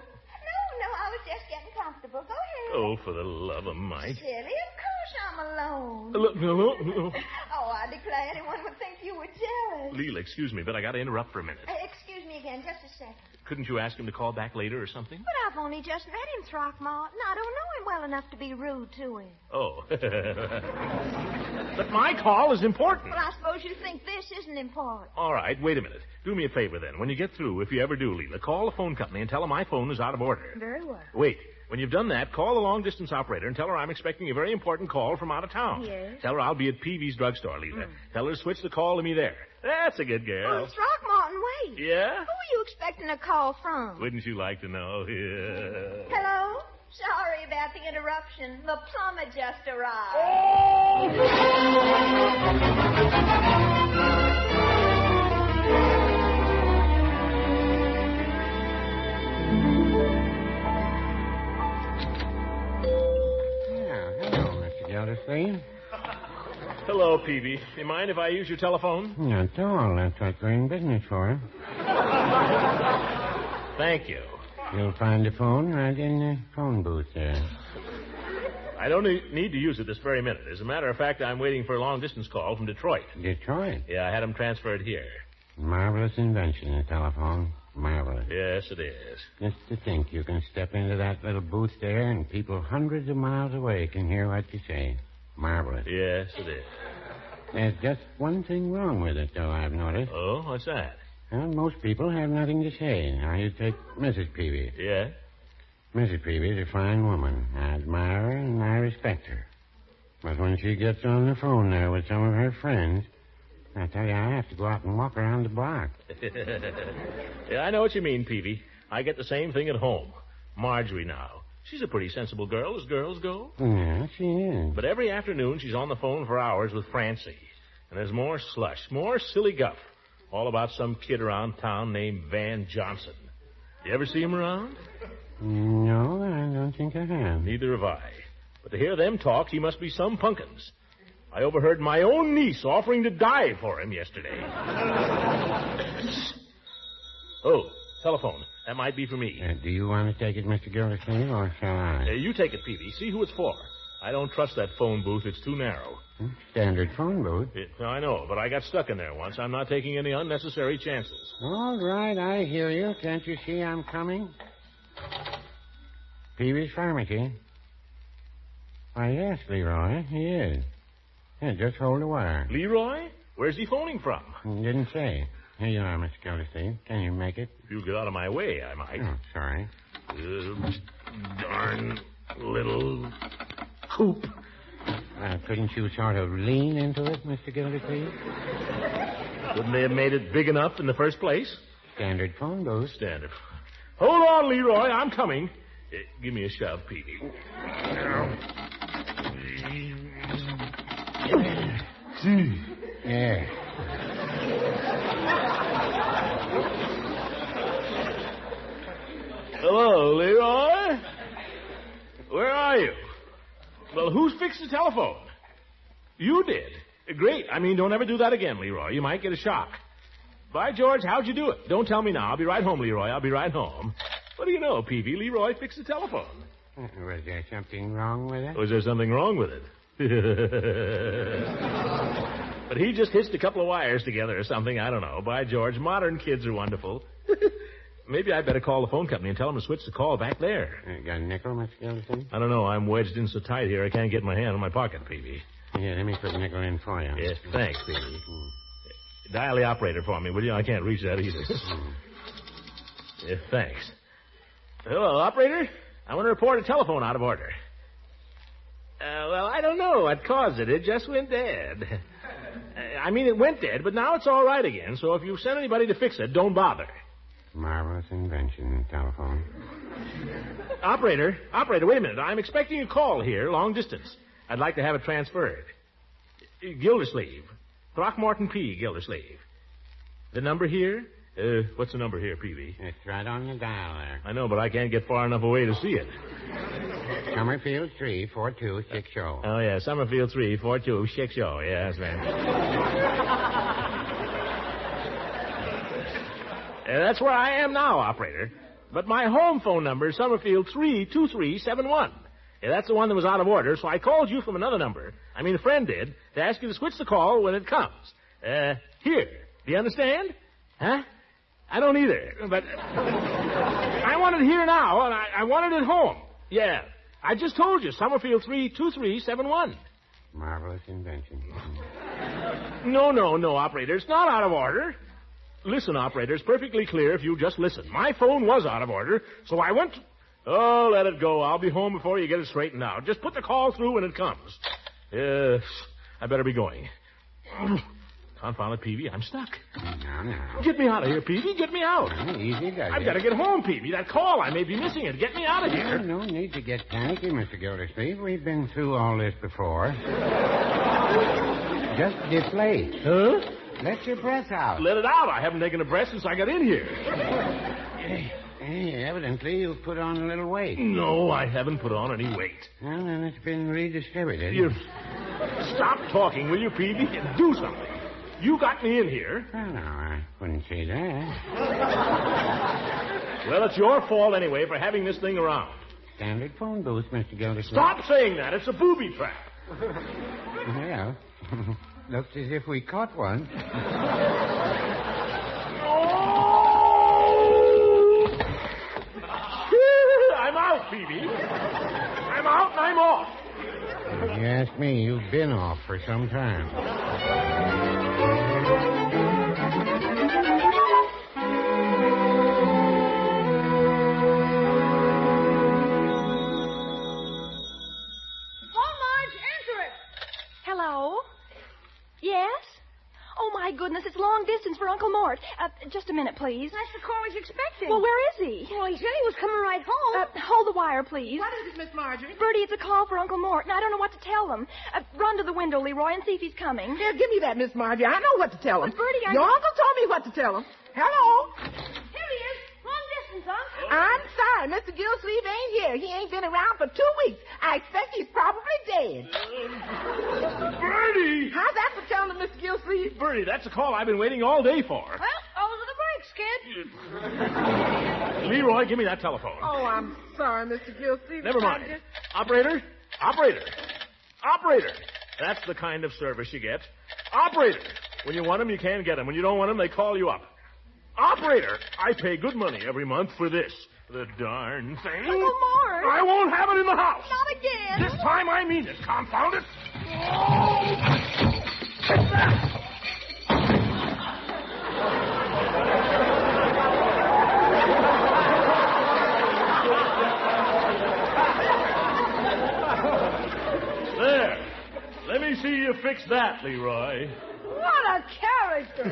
No, I was just getting comfortable. Go ahead. Oh, for the love of Mike. Silly, of course I'm alone. No. Oh, I declare anyone would think you were jealous. Leila, excuse me, but I got to interrupt for a minute. Excuse me again, just a second. Couldn't you ask him to call back later or something? But I've only just met him, Throckmorton. I don't know him well enough to be rude to him. Oh. But my call is important. Well, I suppose you think this isn't important. All right, wait a minute. Do me a favor then. When you get through, if you ever do, Leila, call the phone company and tell them my phone is out of order. Very well. Wait. When you've done that, call the long-distance operator and tell her I'm expecting a very important call from out of town. Yes? Tell her I'll be at Peavy's drugstore, Leila. Tell her to switch the call to me there. That's a good girl. Oh, Throckmorton, wait. Yeah? Who are you expecting a call from? Wouldn't you like to know? Yeah. Hello? Sorry about the interruption. The plumber just arrived. Hello, Mr. Gildersleeve. Hello, Peavy. You mind if I use your telephone? Not at all. That's what we're in business for. Thank you. You'll find the phone right in the phone booth there. I don't need to use it this very minute. As a matter of fact, I'm waiting for a long-distance call from Detroit. Detroit? Yeah, I had him transferred here. Marvelous invention, the telephone. Marvelous. Yes, it is. Just to think you can step into that little booth there and people hundreds of miles away can hear what you say. Marvelous. Yes, it is. There's just one thing wrong with it, though, I've noticed. Oh, what's that? Well, most people have nothing to say. Now, you take Mrs. Peavy. Yeah? Mrs. Peavy's a fine woman. I admire her and I respect her. But when she gets on the phone there with some of her friends, I tell you, I have to go out and walk around the block. Yeah, I know what you mean, Peavy. I get the same thing at home. Marjorie now. She's a pretty sensible girl, as girls go. Yeah, she is. But every afternoon she's on the phone for hours with Francie. And there's more slush, more silly guff. All about some kid around town named Van Johnson. You ever see him around? No, I don't think I have. Neither have I. But to hear them talk, he must be some punkins. I overheard my own niece offering to die for him yesterday. Oh, telephone. That might be for me. Do you want to take it, Mr. Gildersleeve, or shall I? You take it, Peavy. See who it's for. I don't trust that phone booth. It's too narrow. Standard phone booth. I know, but I got stuck in there once. I'm not taking any unnecessary chances. All right, I hear you. Can't you see I'm coming? Peavy's Pharmacy. Why, yes, Leroy, he is. Yeah, just hold the wire. Leroy? Where's he phoning from? Didn't say. Here you are, Mr. Gildersleeve. Can you make it? If you get out of my way, I might. Oh, sorry. Darn little hoop. Couldn't you sort of lean into it, Mr. Gildersleeve? Wouldn't they have made it big enough in the first place? Standard phone booth. Standard. Hold on, Leroy. I'm coming. Give me a shove, Peavy. Yeah. Hello, Leroy. Where are you? Well, who's fixed the telephone? You did. Great. Don't ever do that again, Leroy. You might get a shock. By George, how'd you do it? Don't tell me now. I'll be right home, Leroy. I'll be right home. What do you know, Peavy? Leroy fixed the telephone. Was there something wrong with it? Was there something wrong with it? But he just hitched a couple of wires together or something. I don't know. By George, modern kids are wonderful. Maybe I'd better call the phone company and tell them to switch the call back there. Got a nickel, Mr. Gildersleeve? I don't know. I'm wedged in so tight here I can't get my hand in my pocket, Peavy. Yeah, let me put a nickel in for you. Yes, thanks, Peavy. Dial the operator for me, will you? I can't reach that either. Yes, thanks. Hello, operator. I want to report a telephone out of order. Well, I don't know what caused it. It just went dead. It went dead, but now it's all right again, so if you send anybody to fix it, don't bother. Marvelous invention, telephone. Operator, wait a minute. I'm expecting a call here, long distance. I'd like to have it transferred. Gildersleeve. Throckmorton P. Gildersleeve. The number here? What's the number here, Peavy? It's right on the dial there. I know, but I can't get far enough away to see it. Summerfield 34260. Oh, yeah, Summerfield 34260. Yeah, that's right. That's where I am now, operator. But my home phone number is Summerfield 32371. Yeah, that's the one that was out of order, so I called you from another number. A friend did, to ask you to switch the call when it comes. Here. Do you understand? Huh? I don't either, but I want it here now, and I want it at home. Yeah, I just told you, Summerfield 32371. Marvelous invention. No, operator. It's not out of order. Listen, operator, it's perfectly clear if you just listen. My phone was out of order, so I went... Oh, let it go. I'll be home before you get it straightened out. Just put the call through when it comes. Yes, I better be going. Confound it, Peavy, I'm stuck. Now. Get me out of here, Peavy. Get me out. Easy does I've got to get home, Peavy. That call, I may be missing it. Get me out of here. No need to get panicky, Mr. Gildersleeve. We've been through all this before. Just deflate. Huh? Let your breath out. Let it out. I haven't taken a breath since I got in here. Hey, evidently you've put on a little weight. No, I haven't put on any weight. Well, then it's been redistributed. Stop talking, will you, Peavy? Do something. You got me in here. Well, no, I wouldn't say that. Well, it's your fault anyway for having this thing around. Standard phone booth, Mr. Gildersleeve. Stop saying that. It's a booby trap. Well, looks as if we caught one. I'm out, Peavy. I'm out and I'm off. If you ask me, you've been off for some time. Yes? Oh, my goodness, it's long distance for Uncle Mort. Just a minute, please. That's the call he's expecting. Well, where is he? Well, he said he was coming right home. Hold the wire, please. What is it, Miss Marjorie? Bertie, it's a call for Uncle Mort, and I don't know what to tell him. Run to the window, Leroy, and see if he's coming. Here, give me that, Miss Marjorie. I know what to tell him. But Bertie, Your uncle told me what to tell him. Hello? Here he is. Long distance, Uncle. I'm sorry. Mr. Gildersleeve ain't here. He ain't been around for 2 weeks. I expect he's probably dead. Bertie! How's that for telling him, Mr. Gildersleeve? Bertie, that's a call I've been waiting all day for. Well, those are the breaks. working? Leroy, give me that telephone. Oh, I'm sorry, Mr. Gildersleeve. Never mind. Operator! Operator! Operator! That's the kind of service you get. Operator! When you want them, you can't get them. When you don't want them, they call you up. Operator! I pay good money every month for this. The darn thing. Uncle Mort. I won't have it in the house. Not again. This time I mean it, confound it. Oh! Take that! There. Let me see you fix that, Leroy. What a character.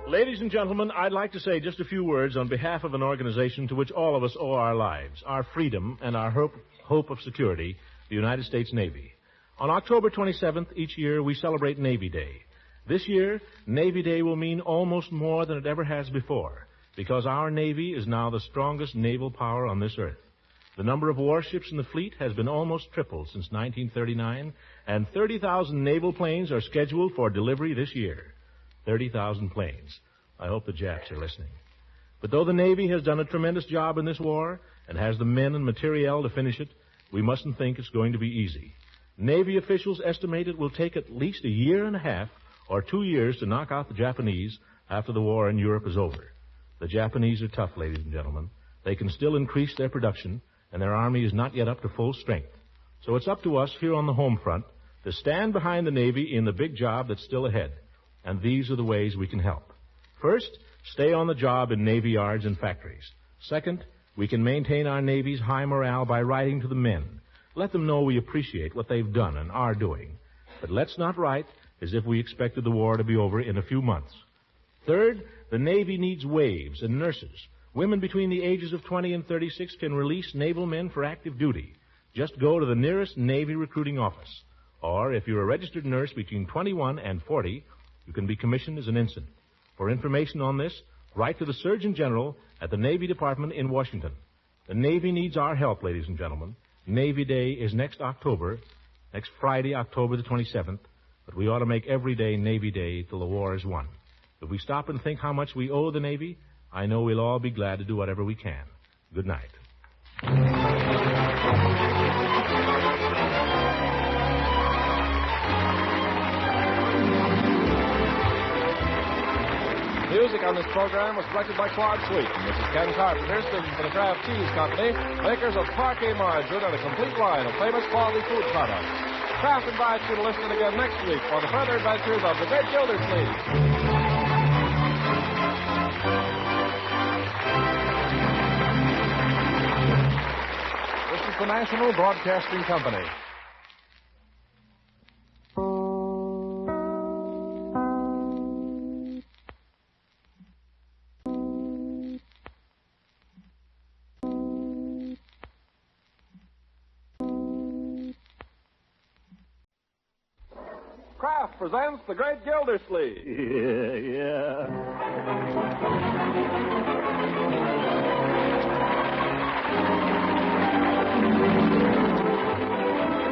Ladies and gentlemen, I'd like to say just a few words on behalf of an organization to which all of us owe our lives, our freedom, and our hope of security, the United States Navy. On October 27th each year, we celebrate Navy Day. This year, Navy Day will mean almost more than it ever has before, because our Navy is now the strongest naval power on this earth. The number of warships in the fleet has been almost tripled since 1939, and 30,000 naval planes are scheduled for delivery this year. 30,000 planes. I hope the Japs are listening. But though the Navy has done a tremendous job in this war and has the men and materiel to finish it, we mustn't think it's going to be easy. Navy officials estimate it will take at least a year and a half or 2 years to knock out the Japanese after the war in Europe is over. The Japanese are tough, ladies and gentlemen. They can still increase their production, and their army is not yet up to full strength. So it's up to us here on the home front to stand behind the Navy in the big job that's still ahead. And these are the ways we can help. First, stay on the job in Navy yards and factories. Second, we can maintain our Navy's high morale by writing to the men. Let them know we appreciate what they've done and are doing. But let's not write as if we expected the war to be over in a few months. Third, the Navy needs waves and nurses. Women between the ages of 20 and 36 can release naval men for active duty. Just go to the nearest Navy recruiting office. Or, if you're a registered nurse between 21 and 40, you can be commissioned as an ensign. For information on this, write to the Surgeon General at the Navy Department in Washington. The Navy needs our help, ladies and gentlemen. Navy Day is next Friday, October the 27th, but we ought to make every day Navy Day till the war is won. If we stop and think how much we owe the Navy, I know we'll all be glad to do whatever we can. Good night. Music on this program was selected by Claude Sweet. This is Ken Carpenter, speaking for the Kraft Cheese Company, makers of parquet margarine and a complete line of famous quality food products. Kraft invites you to listen again next week for the further adventures of the great Gildersleeve. This is the National Broadcasting Company. Kraft presents the great Gildersleeve. Yeah.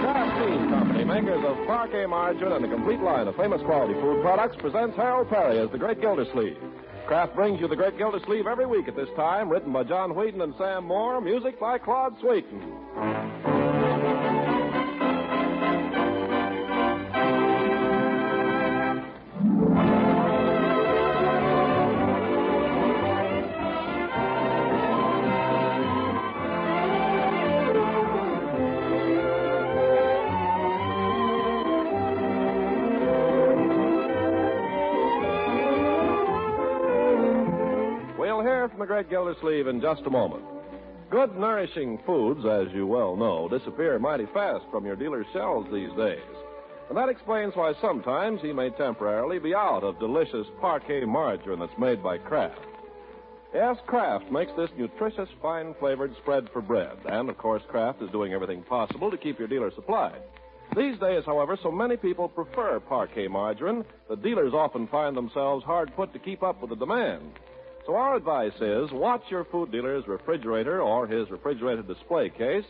Kraft Cheese Company, makers of parquet margarine and a complete line of famous quality food products, presents Harold Perry as the great Gildersleeve. Kraft brings you the great Gildersleeve every week at this time, written by John Whedon and Sam Moore, music by Claude Sweeten. From the great Gildersleeve in just a moment. Good, nourishing foods, as you well know, disappear mighty fast from your dealer's shelves these days. And that explains why sometimes he may temporarily be out of delicious parquet margarine that's made by Kraft. Yes, Kraft makes this nutritious, fine-flavored spread for bread. And, of course, Kraft is doing everything possible to keep your dealer supplied. These days, however, so many people prefer Parquet margarine that dealers often find themselves hard put to keep up with the demand. So our advice is watch your food dealer's refrigerator or his refrigerated display case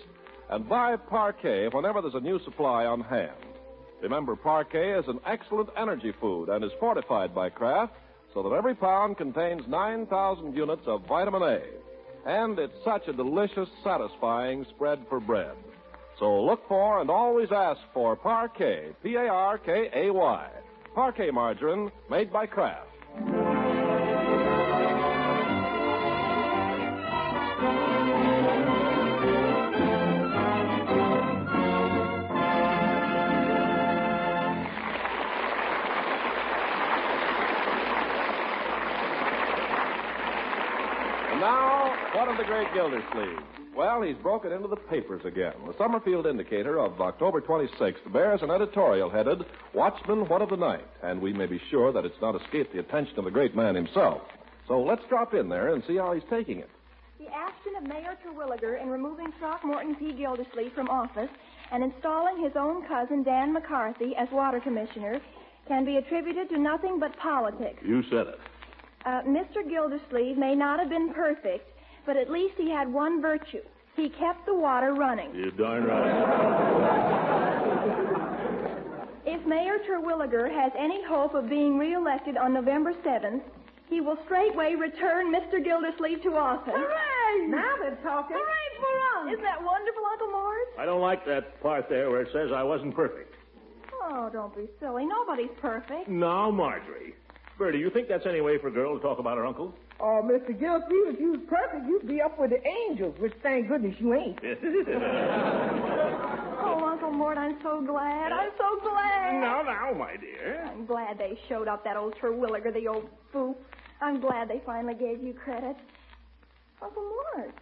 and buy Parquet whenever there's a new supply on hand. Remember, Parquet is an excellent energy food and is fortified by Kraft so that every pound contains 9,000 units of vitamin A. And it's such a delicious, satisfying spread for bread. So look for and always ask for Parquet, P-A-R-K-A-Y. Parquet margarine made by Kraft. Now, what of the great Gildersleeve? Well, he's broken into the papers again. The Summerfield Indicator of October 26th bears an editorial headed, Watchman, What of the Night? And we may be sure that it's not escaped the attention of the great man himself. So let's drop in there and see how he's taking it. The action of Mayor Terwilliger in removing Throckmorton P. Gildersleeve from office and installing his own cousin, Dan McCarthy, as water commissioner can be attributed to nothing but politics. You said it. Mr. Gildersleeve may not have been perfect, but at least he had one virtue. He kept the water running. You're darn right. If Mayor Terwilliger has any hope of being reelected on November 7th, he will straightway return Mr. Gildersleeve to office. Hooray! Now they're talking. Hooray for us! Isn't that wonderful, Uncle Mort? I don't like that part there where it says I wasn't perfect. Oh, don't be silly. Nobody's perfect. Now, Marjorie. Bertie, you think that's any way for a girl to talk about her uncle? Oh, Mr. Gildersleeve, if you was perfect, you'd be up with the angels, which thank goodness you ain't. Oh, Uncle Mort, I'm so glad. I'm so glad. Now, my dear. I'm glad they showed up, that old Terwilliger, the old fool. I'm glad they finally gave you credit. Uncle Mort,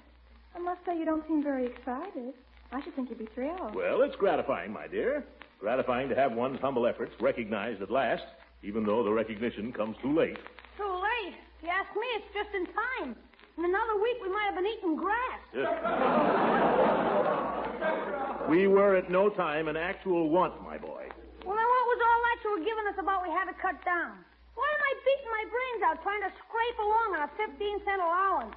I must say you don't seem very excited. I should think you'd be thrilled. Well, it's gratifying, my dear. Gratifying to have one's humble efforts recognized at last, even though the recognition comes too late. Too late? If you ask me, it's just in time. In another week, we might have been eating grass. We were at no time an actual want, my boy. Well, then what was all that you were giving us about we had to cut down? Why am I beating my brains out trying to scrape along on a 15-cent allowance?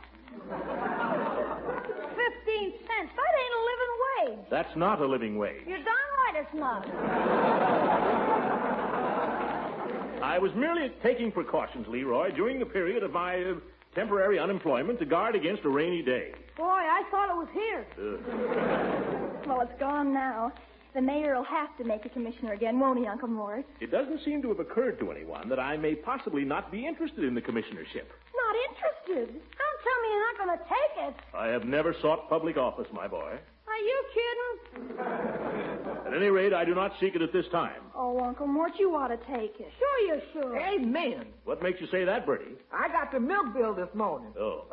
15 cents? That ain't a living wage. That's not a living wage. You're darn right it's not. I was merely taking precautions, Leroy, during the period of my temporary unemployment to guard against a rainy day. Boy, I thought it was here. Well, it's gone now. The mayor will have to make a commissioner again, won't he, Uncle Mort? It doesn't seem to have occurred to anyone that I may possibly not be interested in the commissionership. Not interested? Don't tell me you're not going to take it. I have never sought public office, my boy. Are you kidding? At any rate, I do not seek it at this time. Oh, Uncle Mort, you ought to take it. Sure you should. Amen. What makes you say that, Bertie? I got the milk bill this morning. Oh.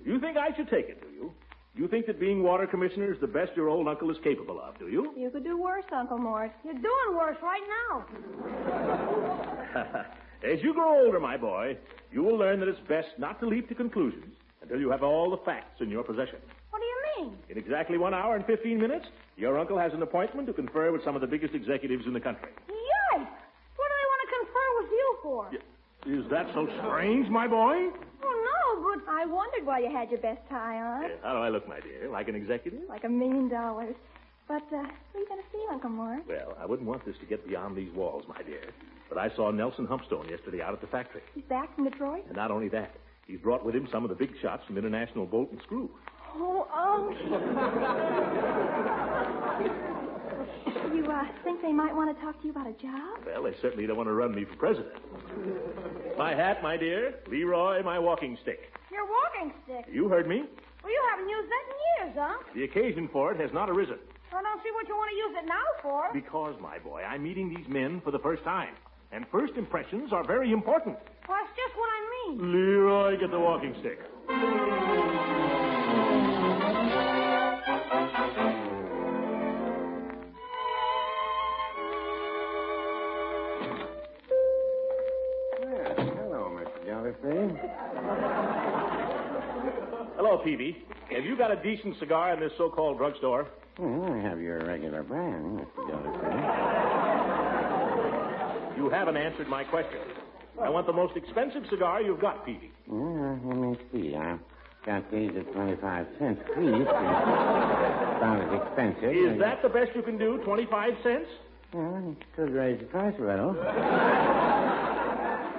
You think I should take it, do you? You think that being water commissioner is the best your old uncle is capable of, do you? You could do worse, Uncle Mort. You're doing worse right now. As you grow older, my boy, you will learn that it's best not to leap to conclusions until you have all the facts in your possession. What do you mean? In exactly 1 hour and 15 minutes, your uncle has an appointment to confer with some of the biggest executives in the country. Yikes! What do they want to confer with you for? Is that so strange, my boy? Oh, no, but... I wondered why you had your best tie on. How do I look, my dear? Like an executive? Like $1 million. But, what are you going to see, Uncle Mort? Well, I wouldn't want this to get beyond these walls, my dear. But I saw Nelson Humpstone yesterday out at the factory. He's back from Detroit? And not only that, he's brought with him some of the big shots from International Bolt and Screw. Oh, You think they might want to talk to you about a job? Well, they certainly don't want to run me for president. My hat, my dear. Leroy, my walking stick. Your walking stick? You heard me. Well, you haven't used that in years, huh? The occasion for it has not arisen. I don't see what you want to use it now for. Because, my boy, I'm meeting these men for the first time. And first impressions are very important. Well, that's just what I mean. Leroy, get the walking stick. Hello, Mr. Gildersleeve. Hello, Peavy. Have you got a decent cigar in this so-called drugstore? Well, I have your regular brand, Mr. Gildersleeve. You haven't answered my question. I want the most expensive cigar you've got, Peavy. Let me see. I've got these at 25 cents each. About as expensive. Is that the best you can do, 25 cents? Well, it could raise the price a little.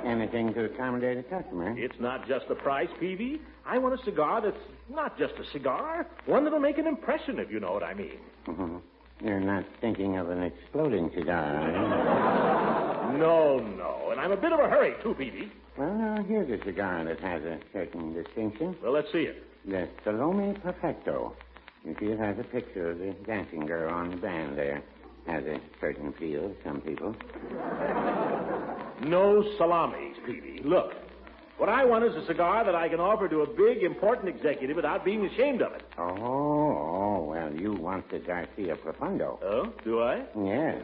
Anything to accommodate a customer. It's not just the price, Peavy. I want a cigar that's not just a cigar. One that'll make an impression, if you know what I mean. You're not thinking of an exploding cigar, are you? No. And I'm a bit of a hurry, too, Peavy. Well, now, here's a cigar that has a certain distinction. Well, let's see it. The Salome Perfecto. You see, it has a picture of the dancing girl on the band there. Has a certain feel to some people. No salamis, Peavy. Look, what I want is a cigar that I can offer to a big, important executive without being ashamed of it. Oh, well, you want the Garcia Profundo. Oh, do I? Yes.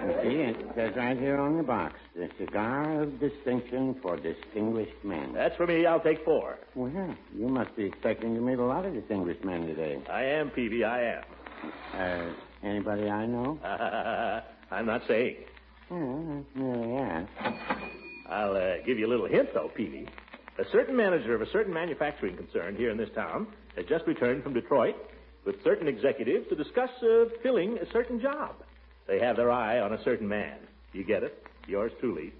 You see, it says right here on the box, the cigar of distinction for distinguished men. That's for me. I'll take 4. Well, you must be expecting to meet a lot of distinguished men today. I am, Peavy, I am. Anybody I know? I'm not saying. Yeah. I'll give you a little hint, though, Peavy. A certain manager of a certain manufacturing concern here in this town has just returned from Detroit with certain executives to discuss filling a certain job. They have their eye on a certain man. You get it? Yours truly.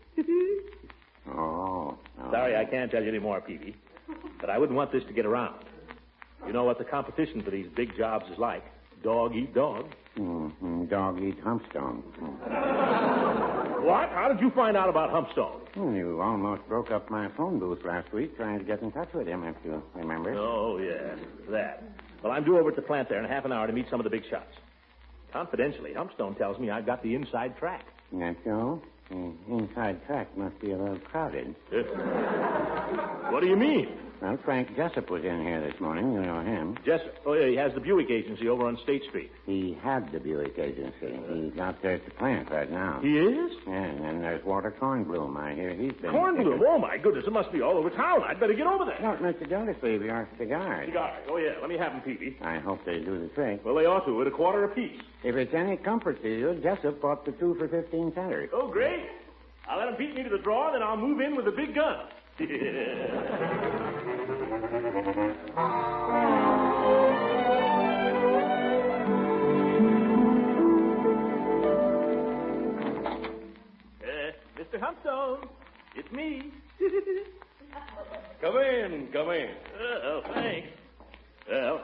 Sorry, I can't tell you any more, Peavy. But I wouldn't want this to get around. You know what the competition for these big jobs is like. Dog eat dog. Dog eat Humpstone. What? How did you find out about Humpstone? You almost broke up my phone booth last week trying to get in touch with him, if you remember. Oh, yes, that. Well, I'm due over at the plant there in half an hour to meet some of the big shots. Confidentially, Humpstone tells me I've got the inside track. That's so? The inside track must be a little crowded. What do you mean? Well, Frank Jessup was in here this morning. You know him. Jessup? Oh, yeah, he has the Buick agency over on State Street. He had the Buick agency. He's out there at the plant right now. He is? Yeah, and then there's Walter Kornblum. I hear he's been... Kornblum? Oh, my goodness, it must be all over town. I'd better get over there. No, Mr. Gildersleeve, your cigars. Cigars? Oh, yeah, let me have them, Peavy. I hope they do the trick. Well, they ought to, at a quarter apiece. If it's any comfort to you, Jessup bought the 2 for 15 centers. Oh, great. I'll let him beat me to the draw, then I'll move in with the big gun. Mr. Humpstone, it's me. Come in. Oh, thanks. Well,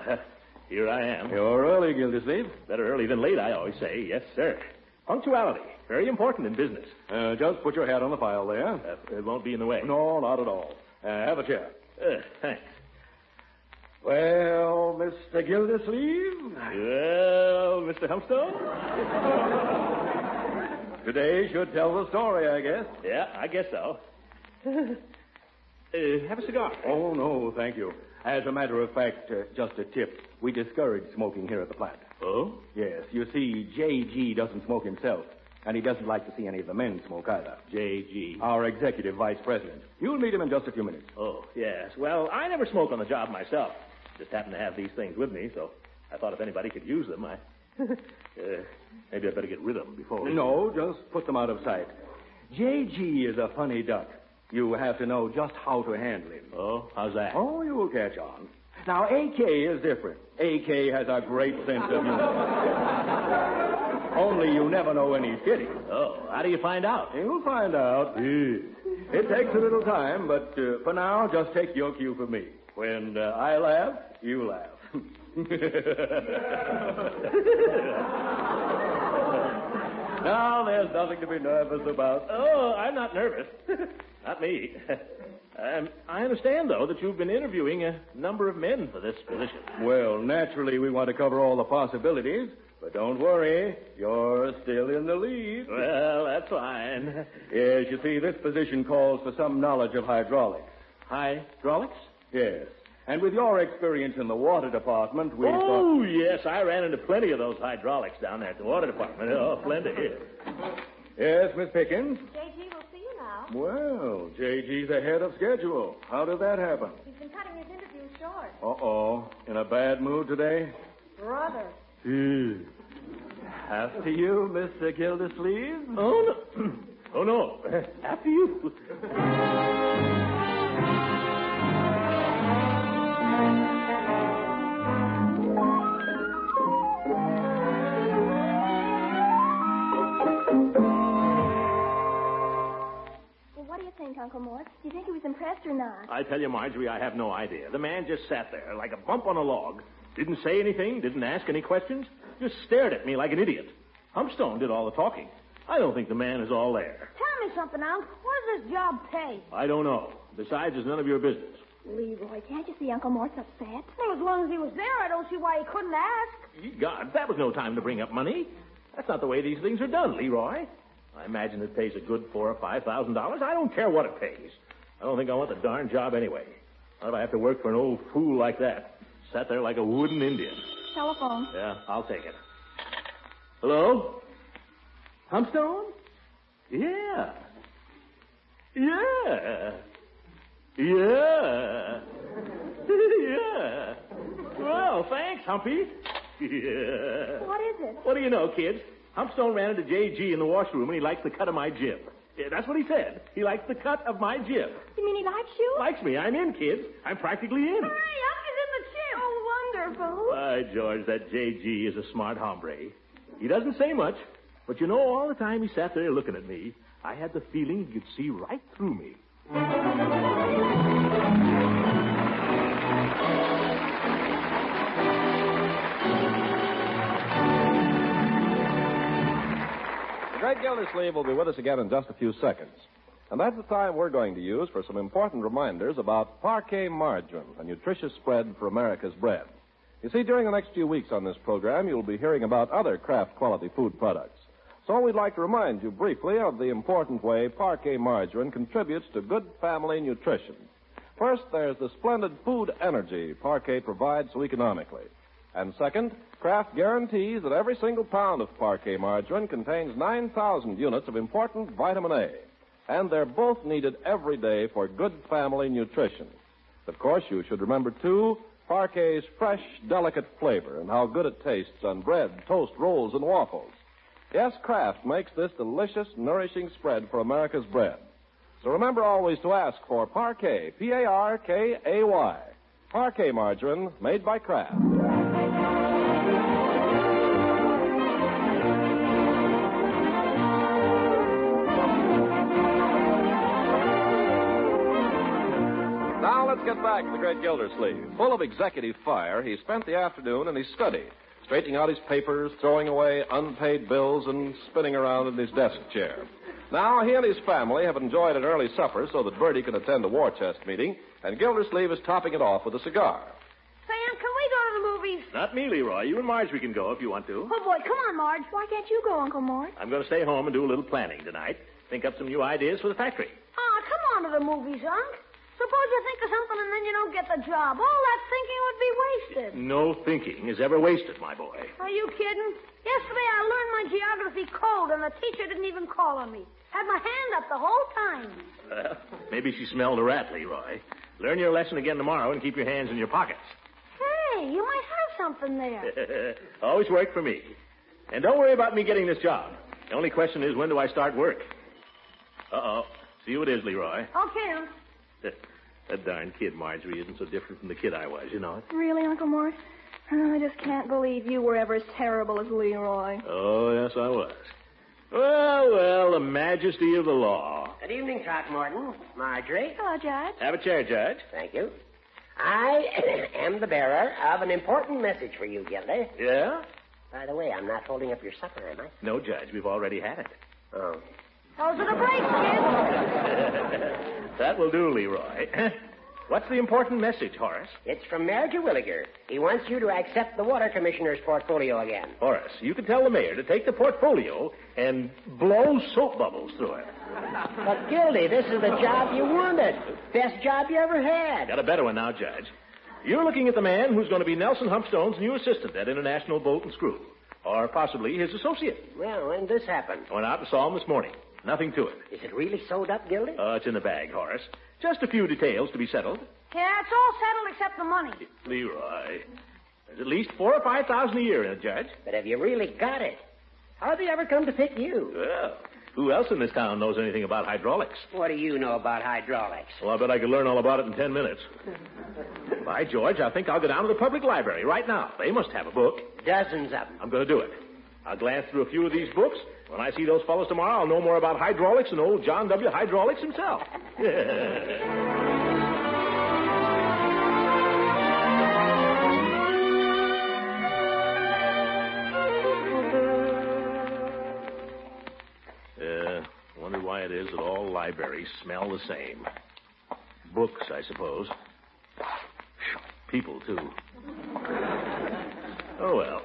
here I am. You're early, Gildersleeve. Better early than late, I always say. Yes, sir. Punctuality. Very important in business. Just put your hat on the file there. It won't be in the way. No, not at all. Have a chair. Thanks. Well, Mr. Gildersleeve? Well, Mr. Humpstone? Today should tell the story, I guess. Yeah, I guess so. Have a cigar. Oh, no, thank you. As a matter of fact, just a tip. We discourage smoking here at the plant. Oh? Yes. You see, J.G. doesn't smoke himself, and he doesn't like to see any of the men smoke either. J.G. Our executive vice president. You'll meet him in just a few minutes. Oh, yes. Well, I never smoke on the job myself. Just happen to have these things with me, so I thought if anybody could use them, maybe I'd better get rid of them before... No, just put them out of sight. J.G. is a funny duck. You have to know just how to handle him. Oh, how's that? Oh, you'll catch on. Now, A.K. is different. A.K. has a great sense of humor. Only you never know when he's kidding. Oh, how do you find out? You'll find out. It takes a little time, but for now, just take your cue from me. When I laugh, you laugh. Now, there's nothing to be nervous about. Oh, I'm not nervous. Not me. I understand, though, that you've been interviewing a number of men for this position. Well, naturally, we want to cover all the possibilities. But don't worry, you're still in the lead. Well, that's fine. Yes, you see, this position calls for some knowledge of hydraulics. Hydraulics? Yes. And with your experience in the water department, we Oh, yes, I ran into plenty of those hydraulics down there at the water department. Oh, plenty. Yes, Miss Pickens? J.G. will see you now. Well, J.G.'s ahead of schedule. How did that happen? He's been cutting his interview short. Uh-oh. In a bad mood today? Brother. After you, Mr. Gildersleeve. Oh, no. Oh, no. After you. What do you think, Uncle Mort? Do you think he was impressed or not? I tell you, Marjorie, I have no idea. The man just sat there like a bump on a log. Didn't say anything, didn't ask any questions, just stared at me like an idiot. Humpstone did all the talking. I don't think the man is all there. Tell me something, Unc. What does this job pay? I don't know. Besides, it's none of your business. Leroy, can't you see Uncle Mort's upset? Well, as long as he was there, I don't see why he couldn't ask. Ye gods, that was no time to bring up money. That's not the way these things are done, Leroy. I imagine it pays a good $4,000 or $5,000. I don't care what it pays. I don't think I want the darn job anyway. Not if I have to work for an old fool like that. Sat there like a wooden Indian. Telephone. Yeah, I'll take it. Hello? Humpstone? Yeah. Yeah. Yeah. Yeah. Well, thanks, Humpy. Yeah. What is it? What do you know, kids? Humpstone ran into J.G. in the washroom, and he likes the cut of my jib. Yeah, that's what he said. He likes the cut of my jib. You mean he likes you? Likes me. I'm in, kids. I'm practically in. Hurry up, he's in the chip. Oh, wonderful. By George, that J.G. is a smart hombre. He doesn't say much, but you know, all the time he sat there looking at me, I had the feeling he could see right through me. The great Gildersleeve will be with us again in just a few seconds. And that's the time we're going to use for some important reminders about Parquet Margarine, a nutritious spread for America's bread. You see, during the next few weeks on this program, you'll be hearing about other Kraft quality food products. So we'd like to remind you briefly of the important way Parquet Margarine contributes to good family nutrition. First, there's the splendid food energy Parquet provides so economically. And second, Kraft guarantees that every single pound of Parquet Margarine contains 9,000 units of important vitamin A. And they're both needed every day for good family nutrition. Of course, you should remember, too, Parquet's fresh, delicate flavor and how good it tastes on bread, toast, rolls, and waffles. Yes, Kraft makes this delicious, nourishing spread for America's bread. So remember always to ask for Parquet, P-A-R-K-A-Y. Parquet Margarine, made by Kraft. Now let's get back to the great Gildersleeve. Full of executive fire, he spent the afternoon in his study, straightening out his papers, throwing away unpaid bills, and spinning around in his desk chair. Now, he and his family have enjoyed an early supper so that Bertie can attend a war chest meeting, and Gildersleeve is topping it off with a cigar. Sam, can we go to the movies? Not me, Leroy. You and Marjorie can go if you want to. Oh, boy, come on, Marge. Why can't you go, Uncle Mort? I'm going to stay home and do a little planning tonight. Think up some new ideas for the factory. Come on to the movies, Unc. Suppose you think of something and then you don't get the job. All that thinking would be wasted. No thinking is ever wasted, my boy. Are you kidding? Yesterday I learned my geography cold and the teacher didn't even call on me. Had my hand up the whole time. Well, maybe she smelled a rat, Leroy. Learn your lesson again tomorrow and keep your hands in your pockets. Hey, you might have something there. Always work for me. And don't worry about me getting this job. The only question is, when do I start work? Uh-oh. See who it is, Leroy. Okay, Unc. That darn kid, Marjorie, isn't so different from the kid I was, you know it? Really, Uncle Mort? Oh, I just can't believe you were ever as terrible as Leroy. Oh, yes, I was. Well, the majesty of the law. Good evening, Throckmorton. Marjorie. Hello, Judge. Have a chair, Judge. Thank you. I am the bearer of an important message for you, Gildy. Yeah? By the way, I'm not holding up your supper, am I? No, Judge. We've already had it. Oh. Those are the breaks, kid. That will do, Leroy. What's the important message, Horace? It's from Mayor Terwilliger. He wants you to accept the water commissioner's portfolio again. Horace, you can tell the mayor to take the portfolio and blow soap bubbles through it. But, Gildy, this is the job you wanted. Best job you ever had. Got a better one now, Judge. You're looking at the man who's going to be Nelson Humpstone's new assistant at International Bolt and Screw. Or possibly his associate. Well, when this happened? I went out and saw him this morning. Nothing to it. Is it really sewed up, Gildy? It's in the bag, Horace. Just a few details to be settled. Yeah, it's all settled except the money. Leroy, there's at least $4,000 or $5,000 a year in it, Judge. But have you really got it? How'd they ever come to pick you? Well, who else in this town knows anything about hydraulics? What do you know about hydraulics? Well, I bet I could learn all about it in 10 minutes. By George, I think I'll go down to the public library right now. They must have a book. Dozens of them. I'm going to do it. I'll glance through a few of these books. When I see those fellows tomorrow, I'll know more about hydraulics than old John W. Hydraulics himself. Wonder why it is that all libraries smell the same. Books, I suppose. People, too. Oh, well.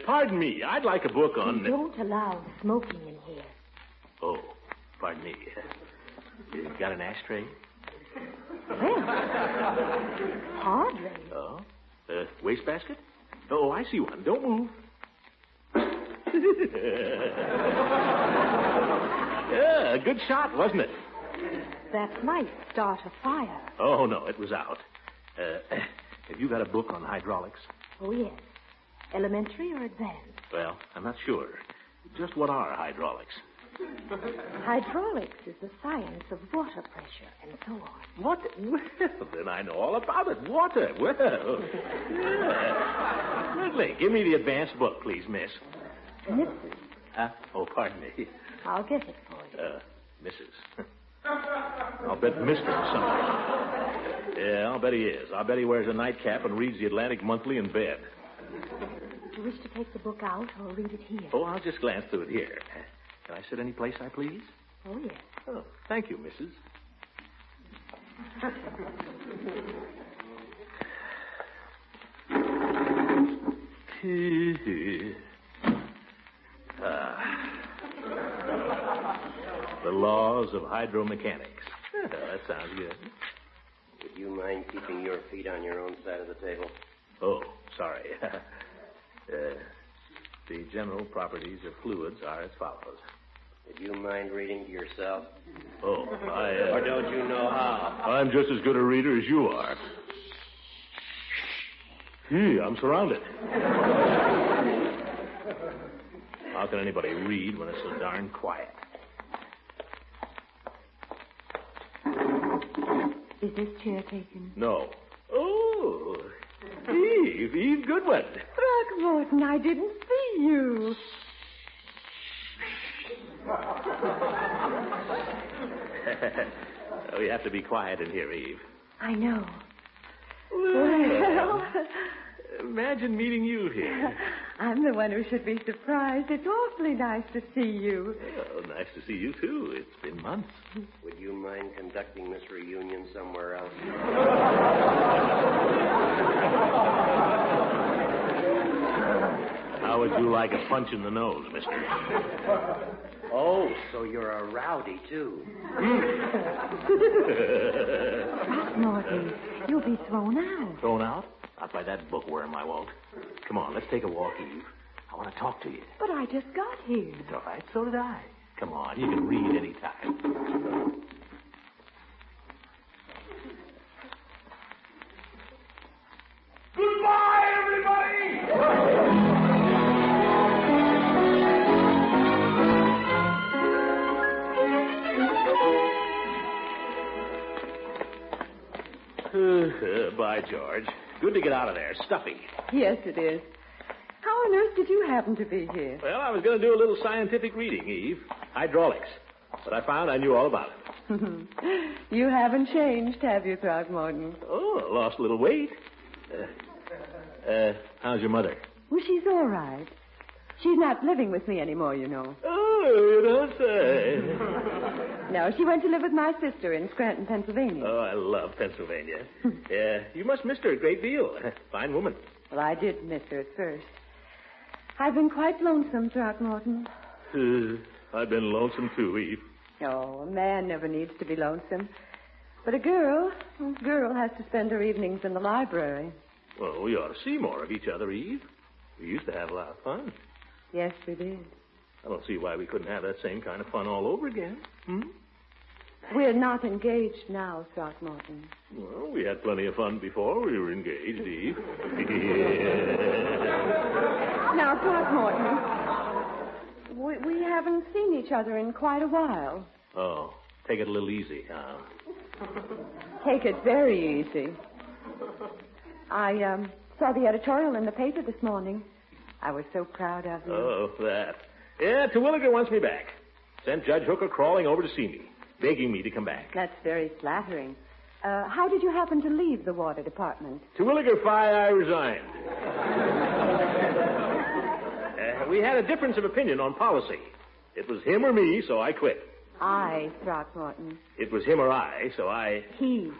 Pardon me. I'd like a book on... We don't allow smoking in here. Oh, pardon me. You got an ashtray? Well, hardly. Oh? Wastebasket? Oh, I see one. Don't move. Yeah, a good shot, wasn't it? That might start a fire. Oh, no, it was out. Have you got a book on hydraulics? Oh, yes. Elementary or advanced? Well, I'm not sure. Just what are hydraulics? Hydraulics is the science of water pressure and so on. What? Well, then I know all about it. Water. Well, yeah. Certainly. Give me the advanced book, please, miss. Mrs. Oh, pardon me. I'll get it for you. Mrs. I'll bet Mr. or something. Yeah, I'll bet he is. I'll bet he wears a nightcap and reads the Atlantic Monthly in bed. Do you wish to take the book out or read it here? Oh, I'll just glance through it here. Can I sit any place I please? Oh, yes. Oh, thank you, Mrs. The laws of hydromechanics. That sounds good. Would you mind keeping your feet on your own side of the table? Oh, sorry. The general properties of fluids are as follows. Would you mind reading to yourself? Oh, Or don't you know how? I'm just as good a reader as you are. Gee, I'm surrounded. How can anybody read when it's so darn quiet? Is this chair taken? No. Oh, Eve Goodwin. Throckmorton, I didn't see you. We have to be quiet in here, Eve. I know. Well, imagine meeting you here. I'm the one who should be surprised. It's awfully nice to see you. Well, nice to see you, too. It's been months. Would you mind conducting this reunion somewhere else? How would you like a punch in the nose, mister? Oh, so you're a rowdy, too. Throckmorton, you'll be thrown out. Thrown out? Not by that bookworm, I won't. Come on, let's take a walk, Eve. I want to talk to you. But I just got here. It's all right. So did I. Come on, you can read any time. Goodbye, everybody! By George. Good to get out of there. Stuffy. Yes, it is. How on earth did you happen to be here? Well, I was going to do a little scientific reading, Eve. Hydraulics. But I found I knew all about it. You haven't changed, have you, Throckmorton? Oh, I lost a little weight. How's your mother? Well, she's all right. She's not living with me anymore, you know. Oh, you don't say. No, she went to live with my sister in Scranton, Pennsylvania. Oh, I love Pennsylvania. You must miss her a great deal. Fine woman. Well, I did miss her at first. I've been quite lonesome, Throckmorton. I've been lonesome too, Eve. Oh, a man never needs to be lonesome. But a girl has to spend her evenings in the library. Well, we ought to see more of each other, Eve. We used to have a lot of fun. Yes, we did. I don't see why we couldn't have that same kind of fun all over again. We're not engaged now, Throckmorton. Well, we had plenty of fun before we were engaged, Eve. Now, Throckmorton, we haven't seen each other in quite a while. Oh, take it a little easy, huh? Take it very easy. I saw the editorial in the paper this morning. I was so proud of you. Oh, that. Yeah, Terwilliger wants me back. Sent Judge Hooker crawling over to see me, begging me to come back. That's very flattering. How did you happen to leave the water department? Terwilliger I resigned. We had a difference of opinion on policy. It was him or me, so I quit. I, Throckmorton. It was him or I, so I... He.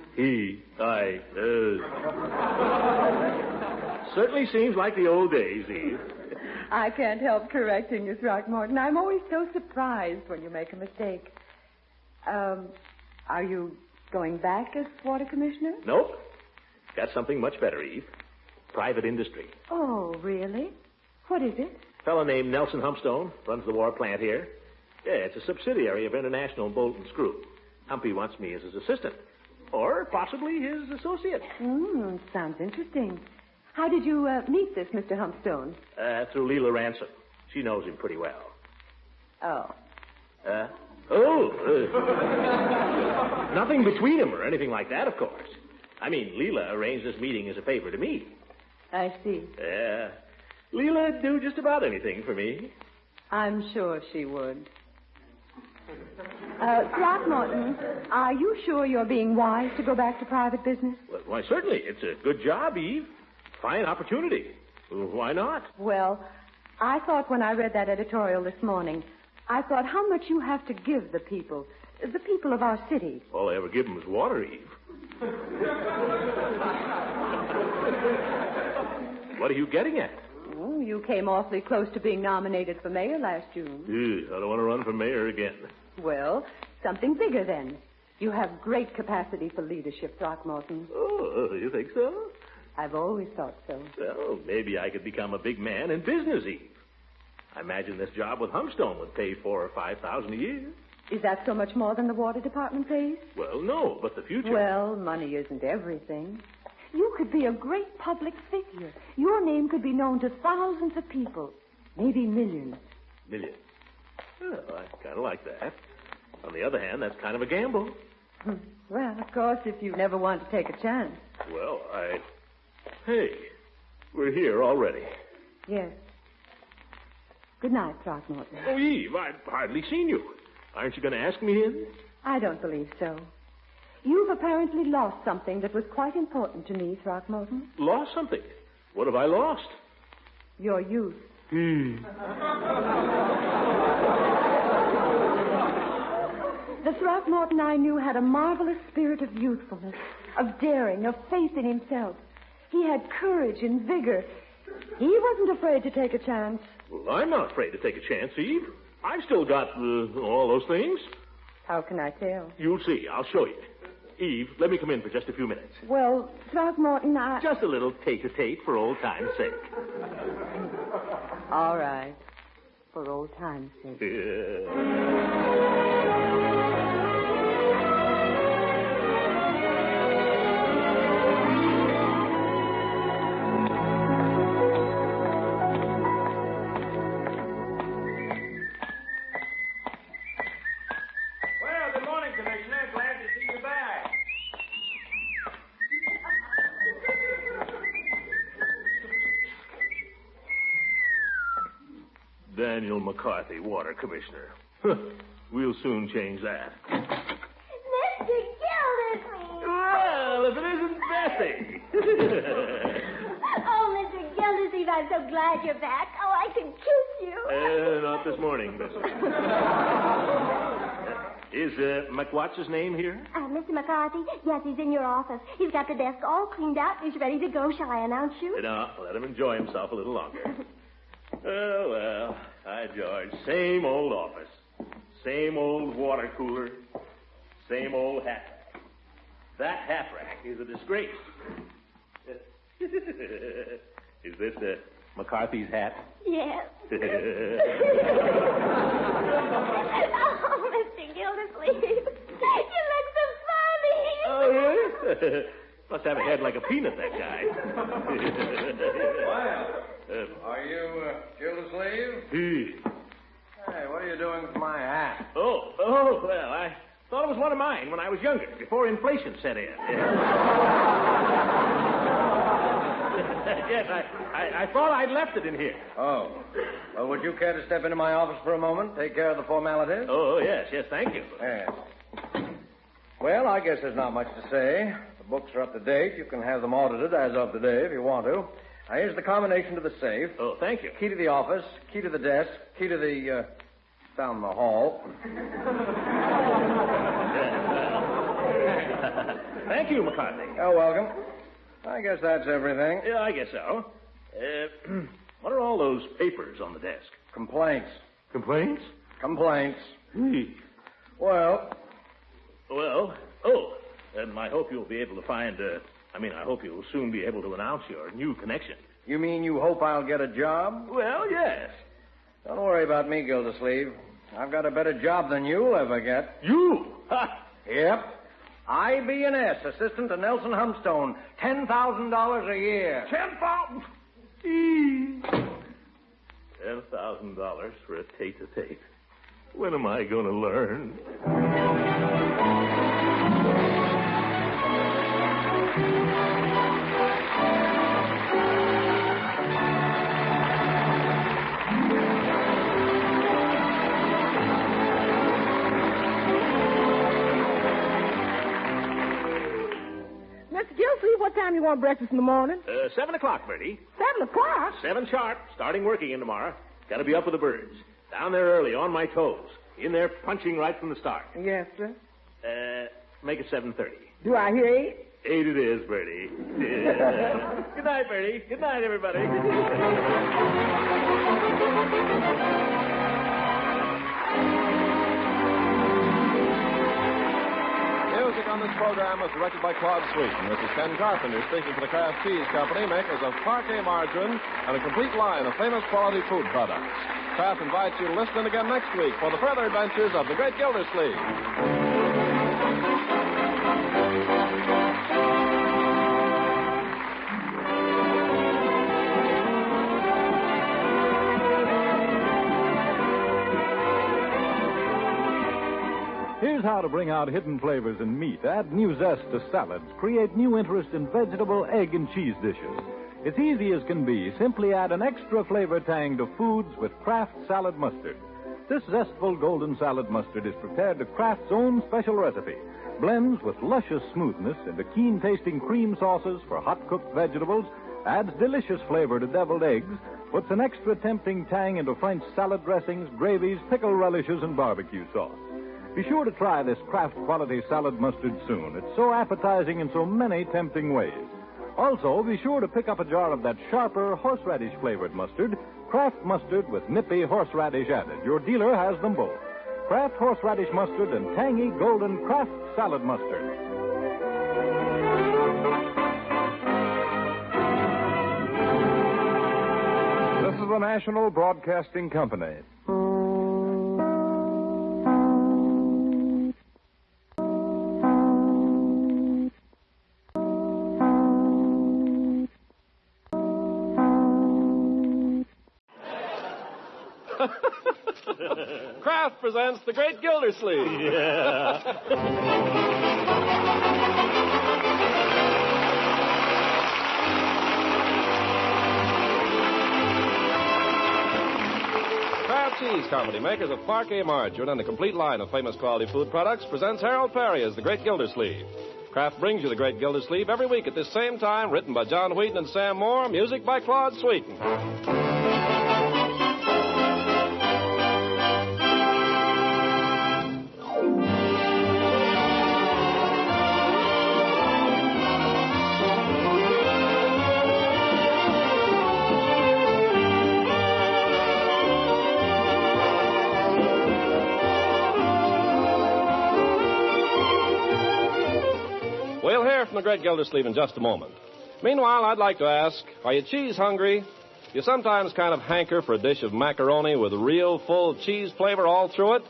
Certainly seems like the old days, Eve. I can't help correcting you, Throckmorton. I'm always so surprised when you make a mistake. Are you going back as water commissioner? Nope. Got something much better, Eve. Private industry. Oh, really? What is it? A fellow named Nelson Humpstone runs the war plant here. Yeah, it's a subsidiary of International Bolt and Screw. Humpy wants me as his assistant. Or possibly his associate. Sounds interesting. How did you meet this Mr. Humpstone? Through LEILA Ransom. She knows him pretty well. Oh. Nothing between them or anything like that, of course. I mean, LEILA arranged this meeting as a favor to me. I see. Yeah. LEILA'd do just about anything for me. I'm sure she would. Throckmorton, are you sure you're being wise to go back to private business? Well, why, certainly. It's a good job, Eve. Fine opportunity. Why not? Well, I thought when I read that editorial this morning, I thought how much you have to give the people of our city. All I ever give them is water, Eve. What are you getting at? Oh, you came awfully close to being nominated for mayor last June. I don't want to run for mayor again. Well, something bigger then. You have great capacity for leadership, Throckmorton. Oh, you think so? I've always thought so. Well, maybe I could become a big man in business, Eve. I imagine this job with Humpstone would pay $4,000 or $5,000 a year. Is that so much more than the water department pays? Well, no, but the future... Well, money isn't everything. You could be a great public figure. Your name could be known to thousands of people, maybe millions. Millions? Well, I kind of like that. On the other hand, that's kind of a gamble. Well, of course, if you never want to take a chance. Well, Hey, we're here already. Yes. Good night, Throckmorton. Oh, Eve, I've hardly seen you. Aren't you going to ask me in? I don't believe so. You've apparently lost something that was quite important to me, Throckmorton. Lost something? What have I lost? Your youth. The Throckmorton I knew had a marvelous spirit of youthfulness, of daring, of faith in himself. He had courage and vigor. He wasn't afraid to take a chance. Well, I'm not afraid to take a chance, Eve. I've still got all those things. How can I tell? You'll see. I'll show you. Eve, let me come in for just a few minutes. Well, Throckmorton, Just a little tete-a-tete for old time's sake. All right. For old time's sake. Daniel McCarthy, water commissioner. We'll soon change that. Mr. Gildersleeve! Well, if it isn't Bessie. Oh, Mr. Gildersleeve, I'm so glad you're back. Oh, I can kiss you. Not this morning, Bessie. Is McWhat's name here? Mr. McCarthy? Yes, he's in your office. He's got the desk all cleaned out. He's ready to go. Shall I announce you? No, let him enjoy himself a little longer. Oh, well. Hi, George. Same old office. Same old water cooler. Same old hat rack. That hat rack is a disgrace. Is this McCarthy's hat? Yes. Oh, Mr. Gildersleeve. You Must have a head like a peanut, that guy. Well, are you Gildersleeve? Hey, what are you doing with my hat? Oh, well, I thought it was one of mine when I was younger, before inflation set in. Yes, I thought I'd left it in here. Oh. Well, would you care to step into my office for a moment? Take care of the formalities? Oh, yes, thank you. Yes. Well, I guess there's not much to say. The books are up to date. You can have them audited as of today if you want to. Now, here's the combination to the safe. Oh, thank you. Key to the office, key to the desk, key to the, down the hall. Thank you, McCarthy. You're welcome. I guess that's everything. Yeah, I guess so. What are all those papers on the desk? Complaints. Complaints? Complaints. Well, then I hope you'll be able to find, I hope you'll soon be able to announce your new connection. You mean you hope I'll get a job? Well, yes. Don't worry about me, Gildersleeve. I've got a better job than you'll ever get. You? Yep. IB&S, assistant to Nelson Humstone, $10,000 a year. $10,000 for a tete-a-tete. When am I going to learn? Mr. Gildersleeve, what time you want breakfast in the morning? 7 o'clock, Bertie. 7 o'clock? 7 sharp, starting work again tomorrow. Got to be up with the birds. Down there early, on my toes. In there punching right from the start. Yes, sir. Make it 7:30. Do I hear 8? 8 it is, Bertie. Good night, Bertie. Good night, everybody. Music on this program was directed by Claude Sweeten. This is Ken Carpenter speaking for the Kraft Cheese Company, makers of parquet margarine and a complete line of famous quality food products. Kraft invites you to listen in again next week for the further adventures of the great Gildersleeve. Here's how to bring out hidden flavors in meat, add new zest to salads, create new interest in vegetable, egg, and cheese dishes. It's easy as can be. Simply add an extra flavor tang to foods with Kraft salad mustard. This zestful golden salad mustard is prepared to Kraft's own special recipe. Blends with luscious smoothness into keen-tasting cream sauces for hot-cooked vegetables, adds delicious flavor to deviled eggs, puts an extra tempting tang into French salad dressings, gravies, pickle relishes, and barbecue sauce. Be sure to try this Kraft quality salad mustard soon. It's so appetizing in so many tempting ways. Also, be sure to pick up a jar of that sharper horseradish-flavored mustard, Kraft mustard with nippy horseradish added. Your dealer has them both. Kraft horseradish mustard and tangy golden Kraft salad mustard. This is the National Broadcasting Company. Kraft presents the great Gildersleeve. Yeah. Kraft Cheese Company, makers of parquet margarine and a complete line of famous quality food products, presents Harold Perry as the great Gildersleeve. Kraft brings you the great Gildersleeve every week at this same time, written by John Wheaton and Sam Moore, music by Claude Sweeten. We'll hear from the great Gildersleeve in just a moment. Meanwhile, I'd like to ask, are you cheese hungry? You sometimes kind of hanker for a dish of macaroni with real full cheese flavor all through it?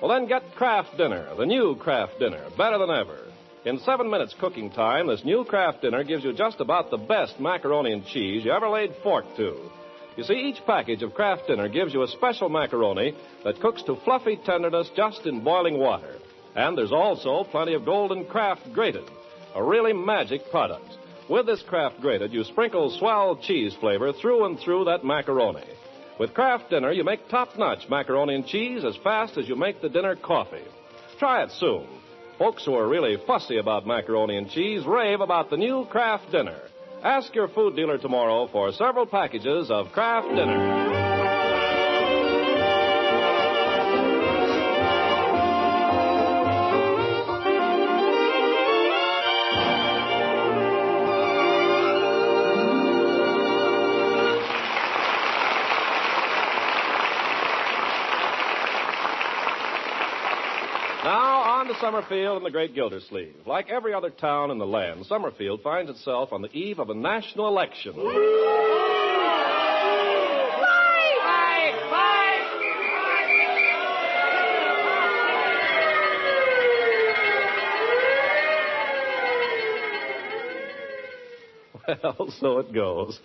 Well, then get Kraft Dinner, the new Kraft Dinner, better than ever. In 7 minutes cooking time, this new Kraft dinner gives you just about the best macaroni and cheese you ever laid fork to. You see, each package of Kraft dinner gives you a special macaroni that cooks to fluffy tenderness just in boiling water. And there's also plenty of golden Kraft grated, a really magic product. With this Kraft grated, you sprinkle swell cheese flavor through and through that macaroni. With Kraft dinner, you make top-notch macaroni and cheese as fast as you make the dinner coffee. Try it soon. Folks who are really fussy about macaroni and cheese rave about the new Kraft dinner. Ask your food dealer tomorrow for several packages of Kraft dinner. Summerfield and the great Gildersleeve. Like every other town in the land, Summerfield finds itself on the eve of a national election. Well, so it goes.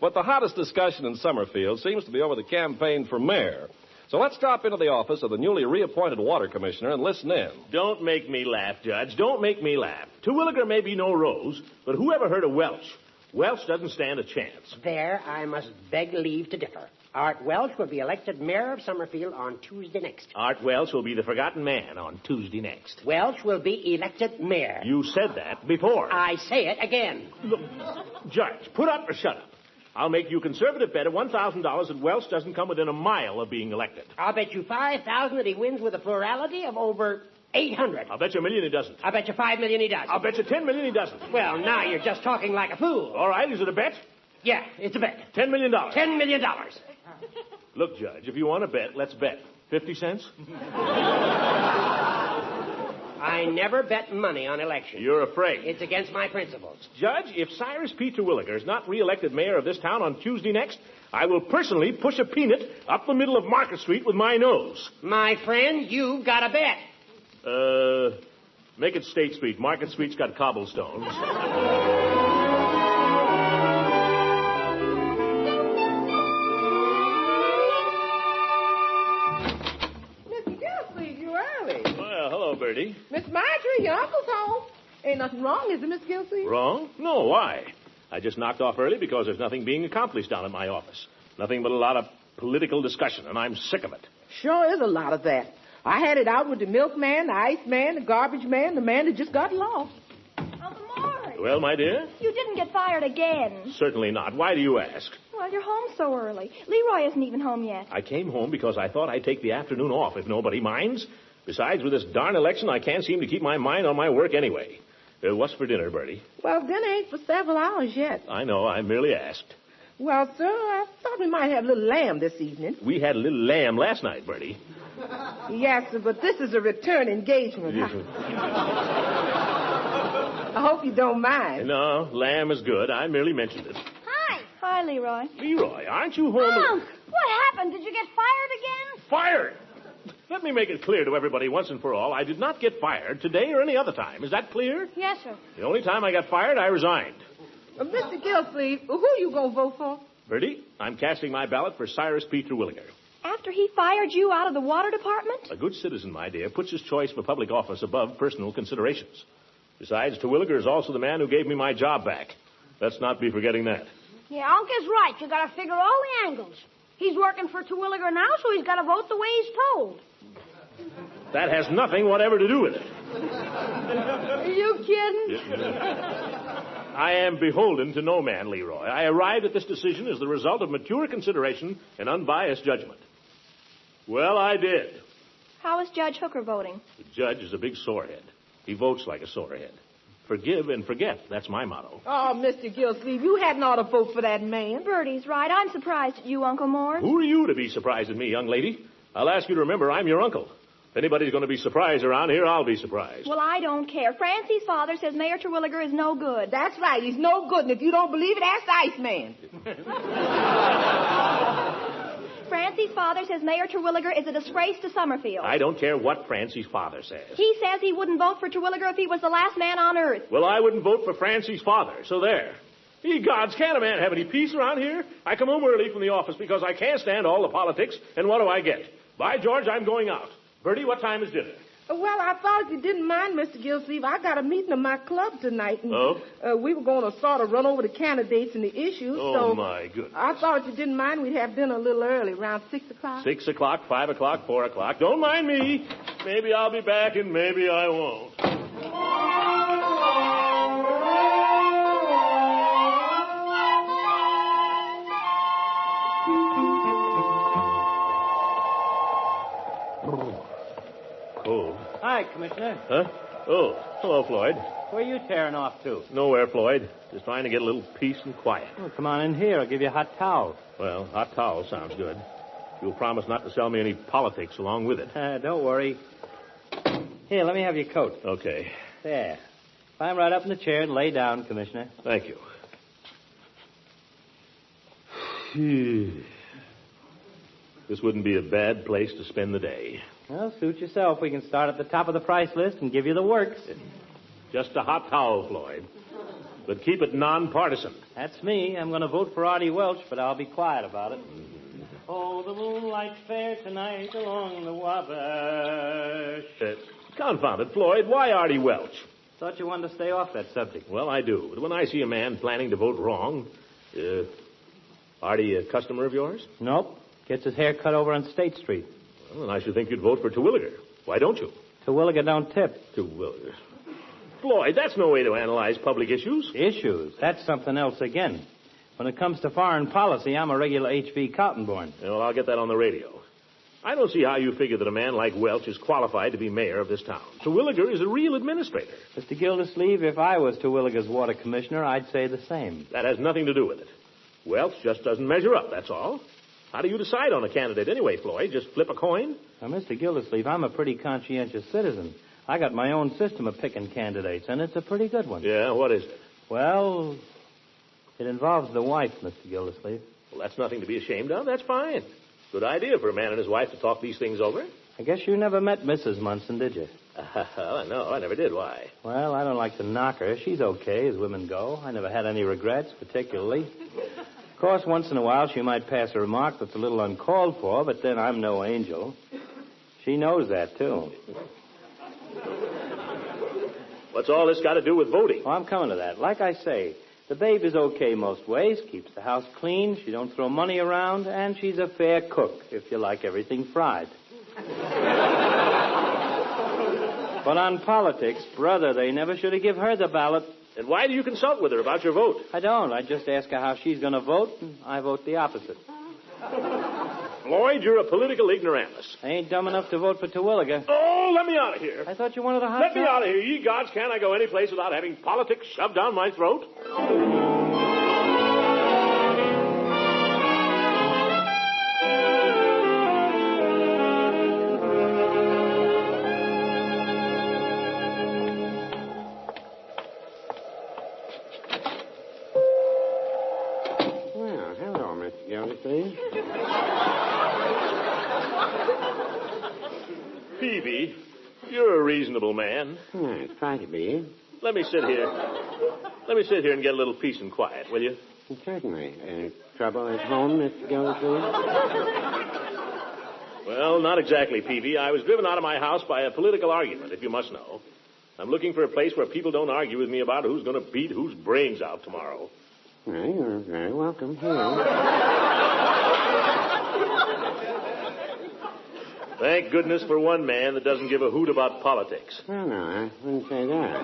But the hottest discussion in Summerfield seems to be over the campaign for mayor. So let's drop into the office of the newly reappointed water commissioner and listen in. Don't make me laugh, Judge. Don't make me laugh. Terwilliger may be no rose, but who ever heard of Welch? Welch doesn't stand a chance. There, I must beg leave to differ. Art Welch will be elected mayor of Summerfield on Tuesday next. Art Welch will be the forgotten man on Tuesday next. Welch will be elected mayor. You said that before. I say it again. Look, Judge, put up or shut up. I'll make you a conservative bet of $1,000 that Welch doesn't come within a mile of being elected. I'll bet you $5,000 that he wins with a plurality of over 800. I'll bet you $1 million he doesn't. I'll bet you $5 million he does. I'll bet you $10 million he doesn't. Well, now you're just talking like a fool. All right, is it a bet? Yeah, it's a bet. $10 million. $10 million. Look, Judge, if you want to bet, let's bet. 50 cents? I never bet money on elections. You're afraid. It's against my principles. Judge, if Cyrus P. Terwilliger is not re-elected mayor of this town on Tuesday next, I will personally push a peanut up the middle of Market Street with my nose. My friend, you've got a bet. Make it State Street. Market Street's got cobblestones. Bertie. Miss Marjorie, your uncle's home. Ain't nothing wrong, is it, Miss Gildersleeve? Wrong? No, why? I just knocked off early because there's nothing being accomplished down at my office. Nothing but a lot of political discussion, and I'm sick of it. Sure is a lot of that. I had it out with the milkman, the ice man, the garbage man, the man that just got lost. Uncle Maury. Well, my dear? You didn't get fired again. Certainly not. Why do you ask? Well, you're home so early. Leroy isn't even home yet. I came home because I thought I'd take the afternoon off if nobody minds. Besides, with this darn election, I can't seem to keep my mind on my work anyway. What's for dinner, Bertie? Well, dinner ain't for several hours yet. I know. I merely asked. Well, sir, I thought we might have a little lamb this evening. We had a little lamb last night, Bertie. Yes, sir, but this is a return engagement. I hope you don't mind. No, lamb is good. I merely mentioned it. Hi. Hi, Leroy. Leroy, aren't you home? Oh, what happened? Did you get fired again? Fired? Let me make it clear to everybody once and for all, I did not get fired today or any other time. Is that clear? Yes, sir. The only time I got fired, I resigned. Mr. Gildersleeve, who you gonna vote for? Bertie, I'm casting my ballot for Cyrus P. Terwilliger. After he fired you out of the water department? A good citizen, my dear, puts his choice for public office above personal considerations. Besides, Terwilliger is also the man who gave me my job back. Let's not be forgetting that. Yeah, Uncle's right. You gotta figure all the angles. He's working for Terwilliger now, so he's gotta vote the way he's told. That has nothing whatever to do with it. Are you kidding? I am beholden to no man, Leroy. I arrived at this decision as the result of mature consideration and unbiased judgment. Well, I did. How is Judge Hooker voting? The judge is a big sorehead. He votes like a sorehead. Forgive and forget. That's my motto. Oh, Mr. Gildersleeve, you hadn't ought to vote for that man. Bertie's right. I'm surprised at you, Uncle Mort. Who are you to be surprised at me, young lady? I'll ask you to remember I'm your uncle. If anybody's going to be surprised around here, I'll be surprised. Well, I don't care. Francie's father says Mayor Terwilliger is no good. That's right. He's no good. And if you don't believe it, ask the Iceman. Francie's father says Mayor Terwilliger is a disgrace to Summerfield. I don't care what Francie's father says. He says he wouldn't vote for Terwilliger if he was the last man on earth. Well, I wouldn't vote for Francie's father, so there. Ye gods, can't a man have any peace around here? I come home early from the office because I can't stand all the politics, and what do I get? By George, I'm going out. Bertie, what time is dinner? Well, I thought if you didn't mind, Mr. Gildersleeve, I got a meeting of my club tonight. And, oh? We were going to sort of run over the candidates and the issues. Oh, my goodness. I thought if you didn't mind, we'd have dinner a little early, around 6 o'clock. 6 o'clock, 5 o'clock, 4 o'clock. Don't mind me. Maybe I'll be back and maybe I won't. Cold. Hi, Commissioner. Huh? Oh, hello, Floyd. Where are you tearing off to? Nowhere, Floyd. Just trying to get a little peace and quiet. Well, come on in here. I'll give you a hot towel. Well, hot towel sounds good. You'll promise not to sell me any politics along with it. Don't worry. Here, let me have your coat. Okay. There. Climb right up in the chair and lay down, Commissioner. Thank you. This wouldn't be a bad place to spend the day. Well, suit yourself. We can start at the top of the price list and give you the works. Just a hot towel, Floyd. But keep it nonpartisan. That's me. I'm going to vote for Artie Welch, but I'll be quiet about it. Oh, the moonlight's fair tonight along the Wabash. Confound it, Floyd. Why Artie Welch? Thought you wanted to stay off that subject. Well, I do. But when I see a man planning to vote wrong... Artie a customer of yours? Nope. Gets his hair cut over on State Street. Well, then I should think you'd vote for Terwilliger. Why don't you? Terwilliger don't tip. Terwilliger. Floyd, that's no way to analyze public issues. Issues? That's something else again. When it comes to foreign policy, I'm a regular H.V. Cottonborn. Yeah, well, I'll get that on the radio. I don't see how you figure that a man like Welch is qualified to be mayor of this town. Terwilliger is a real administrator. Mr. Gildersleeve, if I was Terwilliger's water commissioner, I'd say the same. That has nothing to do with it. Welch just doesn't measure up, that's all. How do you decide on a candidate anyway, Floyd? Just flip a coin? Now, Mr. Gildersleeve, I'm a pretty conscientious citizen. I got my own system of picking candidates, and it's a pretty good one. Yeah, what is it? Well, it involves the wife, Mr. Gildersleeve. Well, that's nothing to be ashamed of. That's fine. Good idea for a man and his wife to talk these things over. I guess you never met Mrs. Munson, did you? No, I never did. Why? Well, I don't like to knock her. She's okay, as women go. I never had any regrets, particularly. Of course, once in a while she might pass a remark that's a little uncalled for, but then I'm no angel. She knows that, too. What's all this got to do with voting? Oh, I'm coming to that. Like I say, the babe is okay most ways, keeps the house clean, she don't throw money around, and she's a fair cook, if you like everything fried. But on politics, brother, they never should have given her the ballot. And why do you consult with her about your vote? I don't. I just ask her how she's going to vote, and I vote the opposite. Floyd, you're a political ignoramus. I ain't dumb enough to vote for Terwilliger. Oh, let me out of here. I thought you wanted a hot Let me out of here. Ye gods, can't I go any place without having politics shoved down my throat? Well, hello, Mr. Gildersleeve. Peavy, you're a reasonable man. I try to be. Let me sit here. Let me sit here and get a little peace and quiet, will you? Certainly. Trouble at home, Mr. Gildersleeve? Well, not exactly, Peavy. I was driven out of my house by a political argument, if you must know. I'm looking for a place where people don't argue with me about who's going to beat whose brains out tomorrow. Well, you're very welcome here. Thank goodness for one man that doesn't give a hoot about politics. Well, no, I wouldn't say that.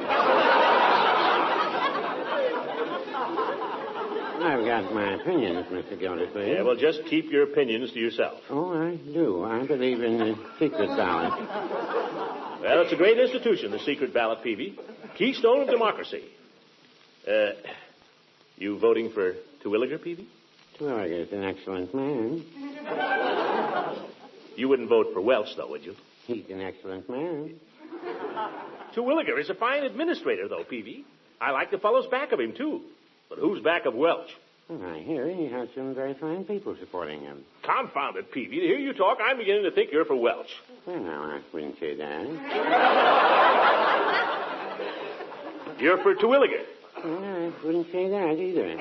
I've got my opinions, Mr. Gildersleeve. Yeah, well, just keep your opinions to yourself. Oh, I do. I believe in the secret ballot. Well, it's a great institution, the secret ballot, Peavy. Keystone of democracy. You voting for Terwilliger, Peavy? Terwilliger's an excellent man. You wouldn't vote for Welch, though, would you? He's an excellent man. Terwilliger is a fine administrator, though, Peavy. I like the fellows back of him, too. But who's back of Welch? Well, I hear he has some very fine people supporting him. Confound it, Peavy. To hear you talk, I'm beginning to think you're for Welch. Well, no, I wouldn't say that. You're for Terwilliger. Well, I wouldn't say that either.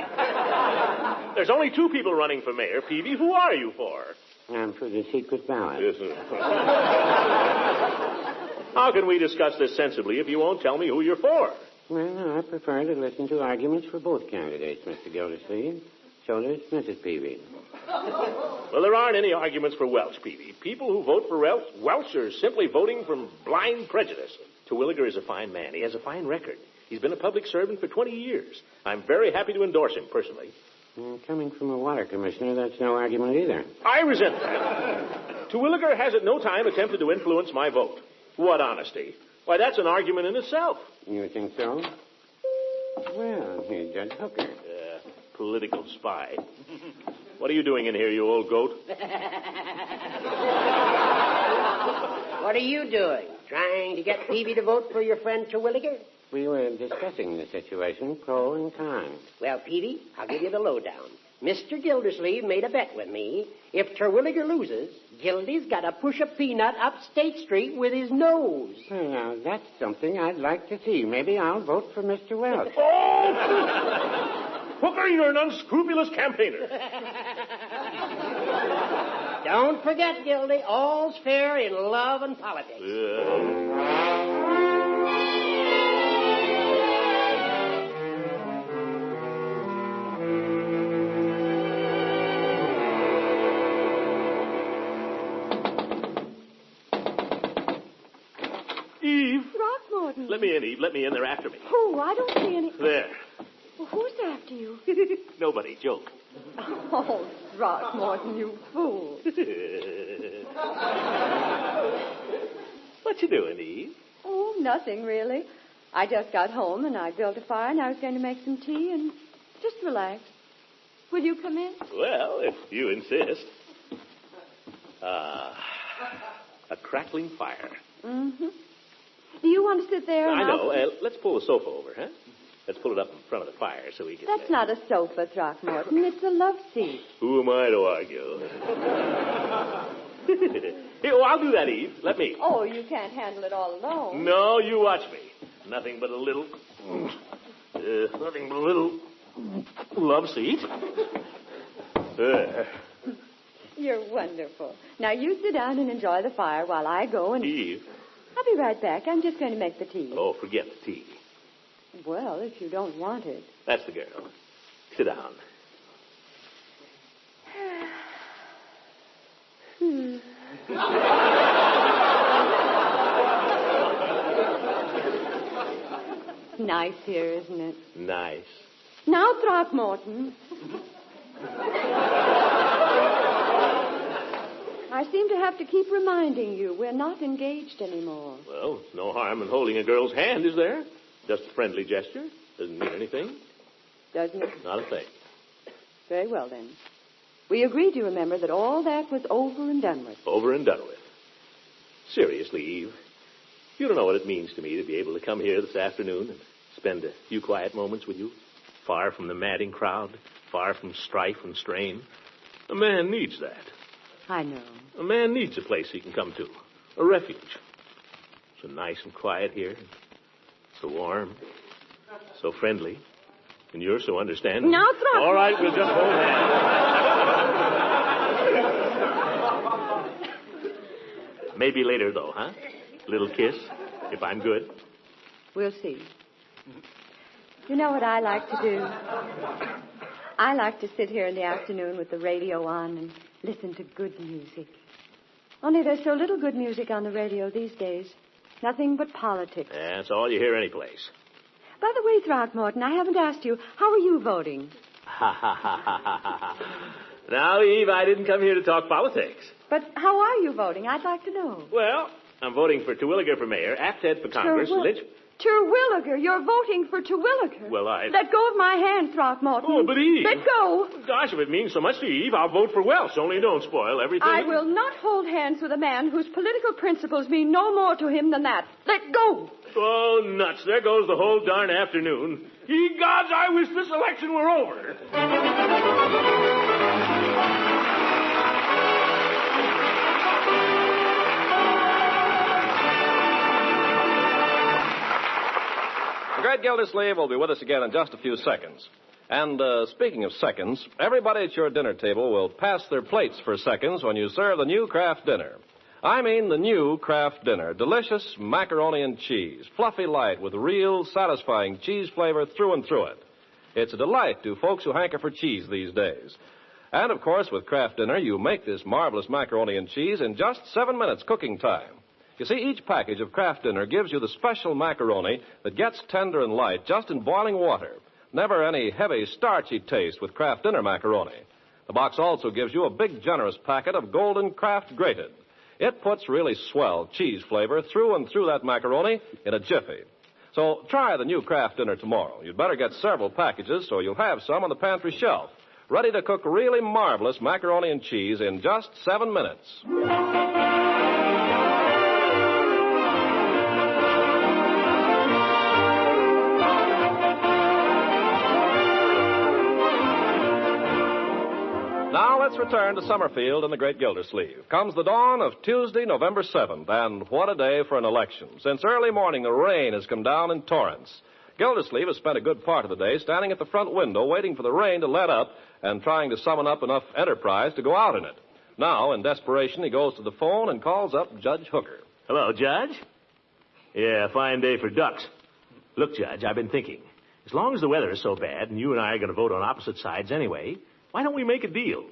There's only two people running for mayor, Peavy. Who are you for? I'm for the secret ballot. Yes, sir. How can we discuss this sensibly if you won't tell me who you're for? Well, no, I prefer to listen to arguments for both candidates, Mr. Gildersleeve. So does Mrs. Peavy. Well, there aren't any arguments for Welch, Peavy. People who vote for Welch are simply voting from blind prejudice. Terwilliger is a fine man. He has a fine record. He's been a public servant for 20 years. I'm very happy to endorse him, personally. Coming from a water commissioner, that's no argument either. I resent that. Terwilliger has at no time attempted to influence my vote. What honesty. Why, that's an argument in itself. You think so? Well, here's Judge Hooker. Political spy. What are you doing in here, you old goat? What are you doing? Trying to get Peavy to vote for your friend Terwilliger? We were discussing the situation, pro and con. Well, Peavy, I'll give you the lowdown. Mr. Gildersleeve made a bet with me. If Terwilliger loses, Gildy's got to push a peanut up State Street with his nose. Well, now, that's something I'd like to see. Maybe I'll vote for Mr. Welch. Oh! Hooker, you're an unscrupulous campaigner. Don't forget, Gildy, all's fair in love and politics. Eve. Throckmorton. Let me in, Eve. Let me in. They're after me. Who? I don't see any. There. Well, who's after you? Nobody. Joke. Oh, Throckmorton, you fool. What you doing, Eve? Oh, nothing, really. I just got home, and I built a fire, and I was going to make some tea and just relax. Will you come in? Well, if you insist. A crackling fire. Mm-hmm. Do you want to sit there? I know. Let's pull the sofa over, huh? Let's pull it up in front of the fire so we can... That's not a sofa, Throckmorton. It's a love seat. Who am I to argue? Here, I'll do that, Eve. Let me. Oh, you can't handle it all alone. No, you watch me. Nothing but a little love seat. You're wonderful. Now, you sit down and enjoy the fire while I go and... Eve. I'll be right back. I'm just going to make the tea. Oh, forget the tea. Well, if you don't want it. That's the girl. Sit down. Nice here, isn't it? Nice. Now, Throckmorton. I seem to have to keep reminding you we're not engaged anymore. Well, no harm in holding a girl's hand, is there? Just a friendly gesture. Doesn't mean anything. Doesn't it? Not a thing. Very well, then. We agreed, you remember, that all that was over and done with. Over and done with. Seriously, Eve, you don't know what it means to me to be able to come here this afternoon and spend a few quiet moments with you, far from the madding crowd, far from strife and strain. A man needs that. I know. A man needs a place he can come to, a refuge. So nice and quiet here, so warm, so friendly, and you're so understanding. Now, Throckmorton. All right, we'll just hold hands. Maybe later, though, huh? A little kiss, if I'm good. We'll see. You know what I like to do? I like to sit here in the afternoon with the radio on and listen to good music. Only there's so little good music on the radio these days. Nothing but politics. That's all you hear any place. By the way, Throckmorton, I haven't asked you, how are you voting? Now, Eve, I didn't come here to talk politics. But how are you voting? I'd like to know. Well, I'm voting for Terwilliger for mayor, Apted for Congress, Lynch... Terwilliger, you're voting for Terwilliger. Well, Let go of my hand, Throckmorton. Oh, but Eve... Let go. Gosh, if it means so much to you, Eve, I'll vote for Welch. Only don't spoil everything. I will not hold hands with a man whose political principles mean no more to him than that. Let go. Oh, nuts. There goes the whole darn afternoon. Ye gods, I wish this election were over. The great Gildersleeve will be with us again in just a few seconds. And speaking of seconds, everybody at your dinner table will pass their plates for seconds when you serve the new Kraft dinner. I mean the new Kraft dinner. Delicious macaroni and cheese, fluffy light with real satisfying cheese flavor through and through it. It's a delight to folks who hanker for cheese these days. And, of course, with Kraft dinner, you make this marvelous macaroni and cheese in just 7 minutes cooking time. You see, each package of Kraft dinner gives you the special macaroni that gets tender and light just in boiling water. Never any heavy, starchy taste with Kraft dinner macaroni. The box also gives you a big, generous packet of golden Kraft grated. It puts really swell cheese flavor through and through that macaroni in a jiffy. So try the new Kraft dinner tomorrow. You'd better get several packages so you'll have some on the pantry shelf, ready to cook really marvelous macaroni and cheese in just 7 minutes. Now let's return to Summerfield and the great Gildersleeve. Comes the dawn of Tuesday, November 7th, and what a day for an election. Since early morning, the rain has come down in torrents. Gildersleeve has spent a good part of the day standing at the front window waiting for the rain to let up and trying to summon up enough enterprise to go out in it. Now, in desperation, he goes to the phone and calls up Judge Hooker. Hello, Judge. Yeah, fine day for ducks. Look, Judge, I've been thinking. As long as the weather is so bad and you and I are going to vote on opposite sides anyway, why don't we make a deal?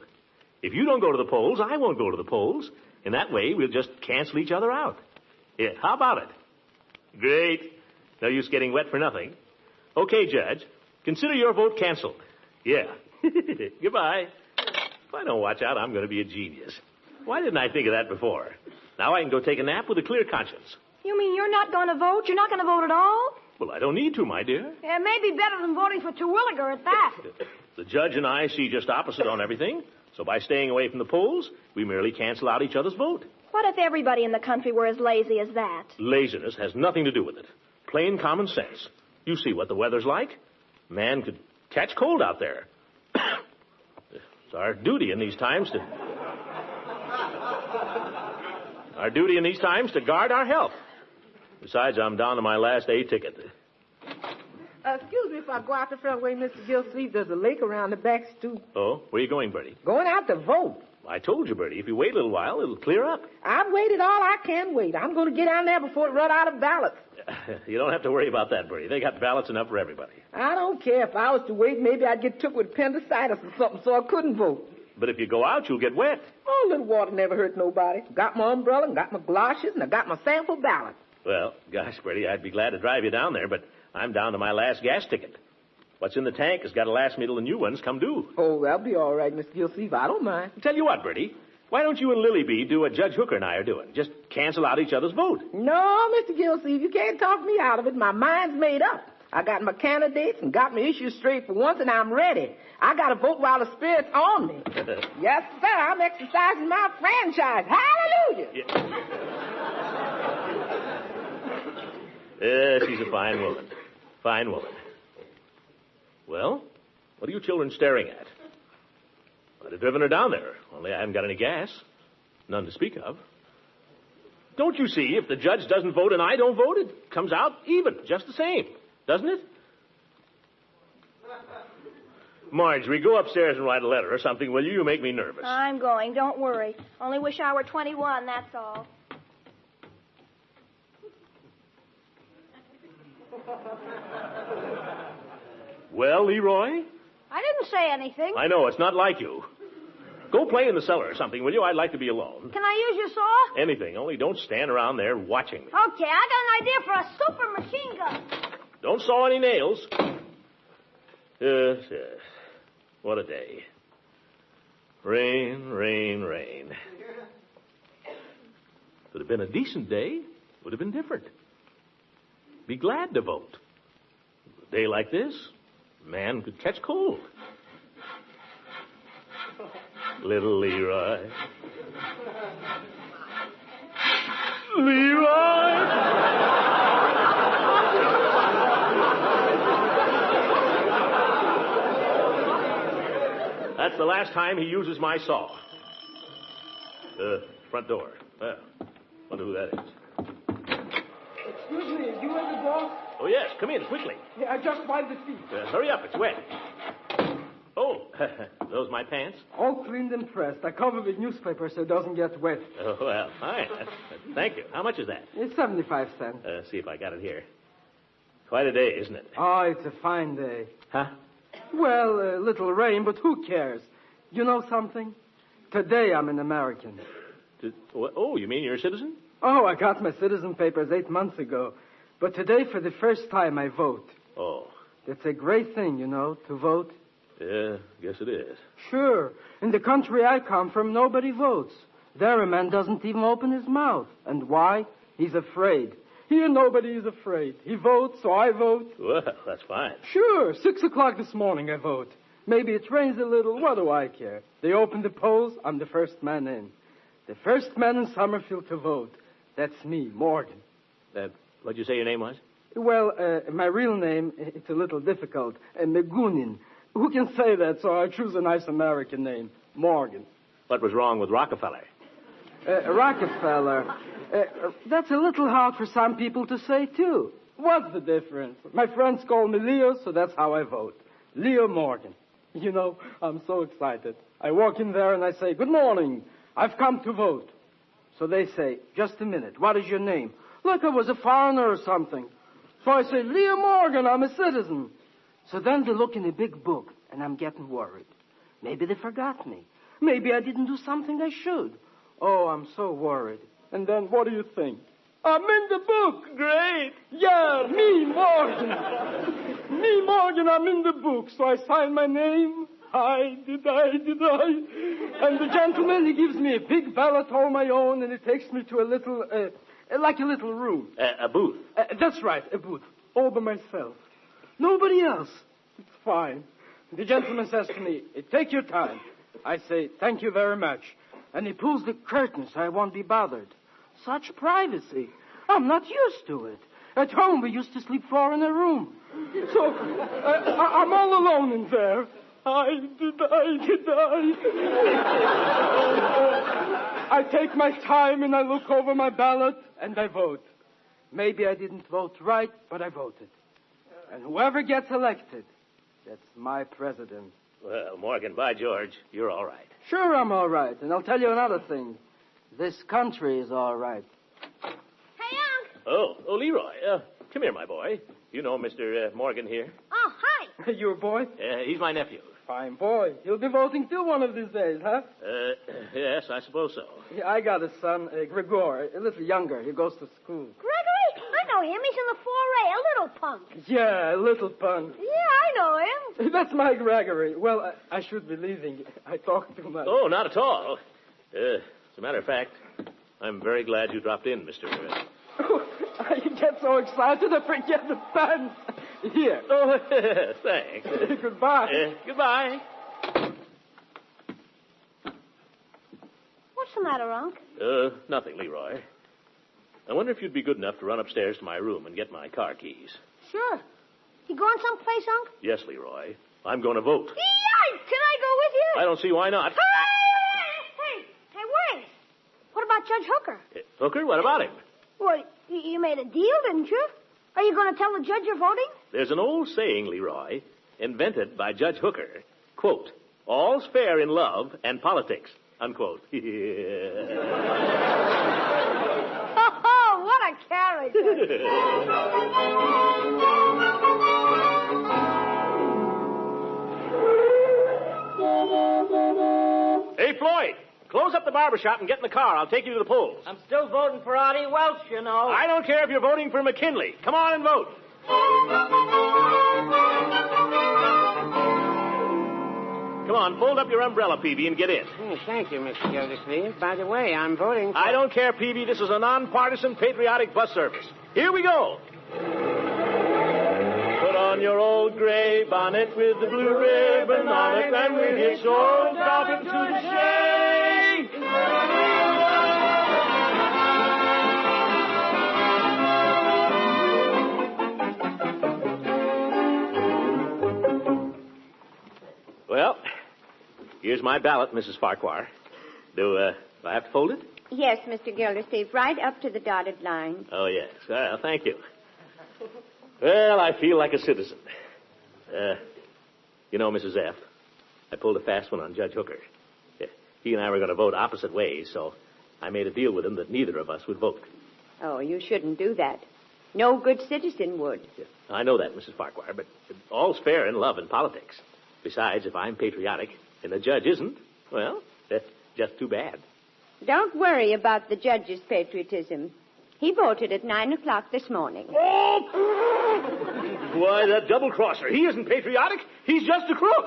If you don't go to the polls, I won't go to the polls. In that way, we'll just cancel each other out. Yeah, how about it? Great. No use getting wet for nothing. Okay, Judge. Consider your vote canceled. Yeah. Goodbye. If I don't watch out, I'm going to be a genius. Why didn't I think of that before? Now I can go take a nap with a clear conscience. You mean you're not going to vote? You're not going to vote at all? Well, I don't need to, my dear. Yeah, it may be better than voting for Terwilliger at that. The judge and I see just opposite on everything. So by staying away from the polls, we merely cancel out each other's vote. What if everybody in the country were as lazy as that? Laziness has nothing to do with it. Plain common sense. You see what the weather's like. Man could catch cold out there. It's our duty in these times to... guard our health. Besides, I'm down to my last A ticket. Excuse me if I go out the front way, Mr. Gildersleeve. There's a lake around the back stoop. Oh, where are you going, Bertie? Going out to vote. I told you, Bertie, if you wait a little while, it'll clear up. I've waited all I can wait. I'm going to get down there before it run out of ballots. You don't have to worry about that, Bertie. They got ballots enough for everybody. I don't care. If I was to wait, maybe I'd get took with appendicitis or something, so I couldn't vote. But if you go out, you'll get wet. Oh, a little water never hurt nobody. Got my umbrella, and got my galoshes, and I got my sample ballot. Well, gosh, Bertie, I'd be glad to drive you down there, but I'm down to my last gas ticket. What's in the tank has got to last me till the new ones come due. Oh, that'll be all right, Mr. Gildersleeve. I don't mind. Tell you what, Bertie. Why don't you and Lily Bee do what Judge Hooker and I are doing? Just cancel out each other's vote. No, Mr. Gildersleeve, you can't talk me out of it. My mind's made up. I got my candidates and got my issues straight for once, and I'm ready. I got to vote while the spirit's on me. Yes, sir. I'm exercising my franchise. Hallelujah. Yeah, she's a fine woman. Fine woman. Well, what are you children staring at? I'd have driven her down there, only I haven't got any gas. None to speak of. Don't you see, if the judge doesn't vote and I don't vote, it comes out even, just the same, doesn't it? Marjorie, go upstairs and write a letter or something, will you? You make me nervous. I'm going. Don't worry. Only wish I were 21, that's all. Well, Leroy? I didn't say anything. I know, it's not like you. Go play in the cellar or something, will you? I'd like to be alone. Can I use your saw? Anything, only don't stand around there watching me. Okay, I got an idea for a super machine gun. Don't saw any nails. Yes. What a day. Rain, rain, rain. If it had been a decent day, it would have been different. Be glad to vote. A day like this, a man could catch cold. Little Leroy. Leroy! that's the last time he uses my saw. Front door. Well, wonder who that is. Excuse me, you at the door? Oh, yes. Come in, quickly. Yeah, I just wiped the feet. Hurry up. It's wet. Oh, those my pants? All cleaned and pressed. I covered with newspaper so it doesn't get wet. Oh, well, fine. Thank you. How much is that? It's 75 cents. See if I got it here. Quite a day, isn't it? Oh, it's a fine day. Huh? Well, a little rain, but who cares? You know something? Today I'm an American. Oh, you mean you're a citizen? Oh, I got my citizen papers 8 months ago. But today, for the first time, I vote. Oh. It's a great thing, you know, to vote. Yeah, guess it is. Sure. In the country I come from, nobody votes. There a man doesn't even open his mouth. And why? He's afraid. Here nobody is afraid. He votes, so I vote. Well, that's fine. Sure. 6 o'clock this morning I vote. Maybe it rains a little. What do I care? They open the polls. I'm the first man in. The first man in Summerfield to vote. That's me, Morgan. What'd you say your name was? Well, my real name, it's a little difficult. Megunin. Who can say that, so I choose a nice American name. Morgan. What was wrong with Rockefeller? Rockefeller. That's a little hard for some people to say, too. What's the difference? My friends call me Leo, so that's how I vote. Leo Morgan. You know, I'm so excited. I walk in there and I say, good morning. I've come to vote. So they say, just a minute, what is your name? Like I was a foreigner or something. So I say, Leo Morgan, I'm a citizen. So then they look in a big book, and I'm getting worried. Maybe they forgot me. Maybe I didn't do something I should. Oh, I'm so worried. And then what do you think? I'm in the book. Great. Yeah, me, Morgan. Me, Morgan, I'm in the book. So I sign my name. Did I? And the gentleman, he gives me a big ballot all my own, and he takes me to a little, like a little room. A booth? That's right, a booth. All by myself. Nobody else. It's fine. The gentleman says to me, take your time. I say, thank you very much. And he pulls the curtain so I won't be bothered. Such privacy. I'm not used to it. At home, we used to sleep 4 in a room. So, I'm all alone in there. I take my time and I look over my ballot and I vote. Maybe I didn't vote right, but I voted. And whoever gets elected, that's my president. Well, Morgan, by George, you're all right. Sure, I'm all right. And I'll tell you another thing. This country is all right. Hey, Unc. Oh, Leroy. Come here, my boy. You know Mr. Morgan here? Oh, hi. Your boy? He's my nephew. Fine boy. He'll be voting too one of these days, huh? Yes, I suppose so. Yeah, I got a son, Gregor, a little younger. He goes to school. Gregory? I know him. He's in the 4A, a little punk. Yeah, a little punk. Yeah, I know him. That's my Gregory. Well, I should be leaving. I talk too much. Oh, not at all. As a matter of fact, I'm very glad you dropped in, Mr. I get so excited I forget the pants. Here. Oh, thanks. Goodbye. Goodbye. What's the matter, Unc? Nothing, Leroy. I wonder if you'd be good enough to run upstairs to my room and get my car keys. Sure. You going someplace, Unc? Yes, Leroy. I'm going to vote. Yikes! Can I go with you? I don't see why not. Hey, wait. What about Judge Hooker? Hooker? What about him? Well, you made a deal, didn't you? Are you going to tell the judge you're voting? There's an old saying, Leroy, invented by Judge Hooker. Quote, all's fair in love and politics. Unquote. Oh, what a character. Hey, Floyd, close up the barber shop and get in the car. I'll take you to the polls. I'm still voting for Artie Welch, you know. I don't care if you're voting for McKinley. Come on and vote. Come on, fold up your umbrella, Peavy, and get in. Thank you, Mr. Gildersleeve. By the way, I'm voting for... I don't care, Peavy. This is a nonpartisan, patriotic bus service. Here we go. Put on your old gray bonnet with the blue ribbon on it, and we hitch old Dobbin to the shade. Well, Here's my ballot, Mrs. Farquhar. Do I have to fold it? Yes, Mr. Gildersleeve, right up to the dotted line. Oh, yes. Well, thank you. Well, I feel like a citizen. You know, Mrs. F., I pulled a fast one on Judge Hooker. He and I were going to vote opposite ways, so I made a deal with him that neither of us would vote. Oh, you shouldn't do that. No good citizen would. Yeah, I know that, Mrs. Farquhar, but all's fair in love and politics. Besides, if I'm patriotic and the judge isn't, well, that's just too bad. Don't worry about the judge's patriotism. He voted at 9 o'clock this morning. Oh! Why, that double-crosser. He isn't patriotic. He's just a crook.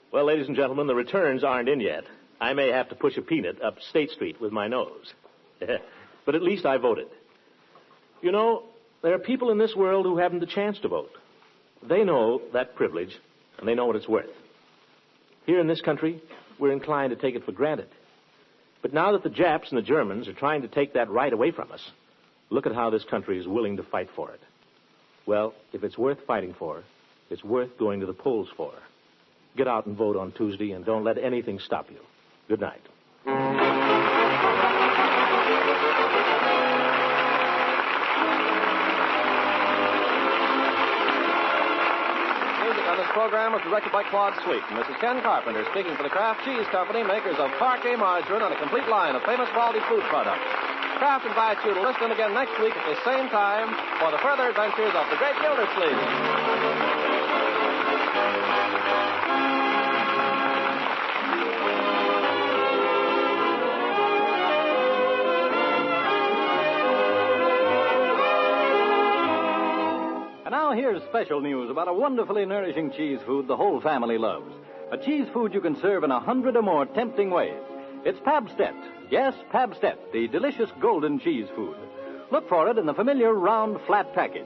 Well, ladies and gentlemen, the returns aren't in yet. I may have to push a peanut up State Street with my nose. But at least I voted. You know, there are people in this world who haven't the chance to vote. They know that privilege, and they know what it's worth. Here in this country, we're inclined to take it for granted. But now that the Japs and the Germans are trying to take that right away from us, look at how this country is willing to fight for it. Well, if it's worth fighting for, it's worth going to the polls for. Get out and vote on Tuesday, and don't let anything stop you. Good night. Music on this program was directed by Claude Sweet and Mrs. Ken Carpenter, speaking for the Kraft Cheese Company, makers of Parquet Margarine and a complete line of famous quality food products. Kraft invites you to listen again next week at the same time for the further adventures of the great Gildersleeve. And now here's special news about a wonderfully nourishing cheese food the whole family loves. A cheese food you can serve in 100 or more tempting ways. It's Pabstet. Yes, Pabstet, the delicious golden cheese food. Look for it in the familiar round, flat package.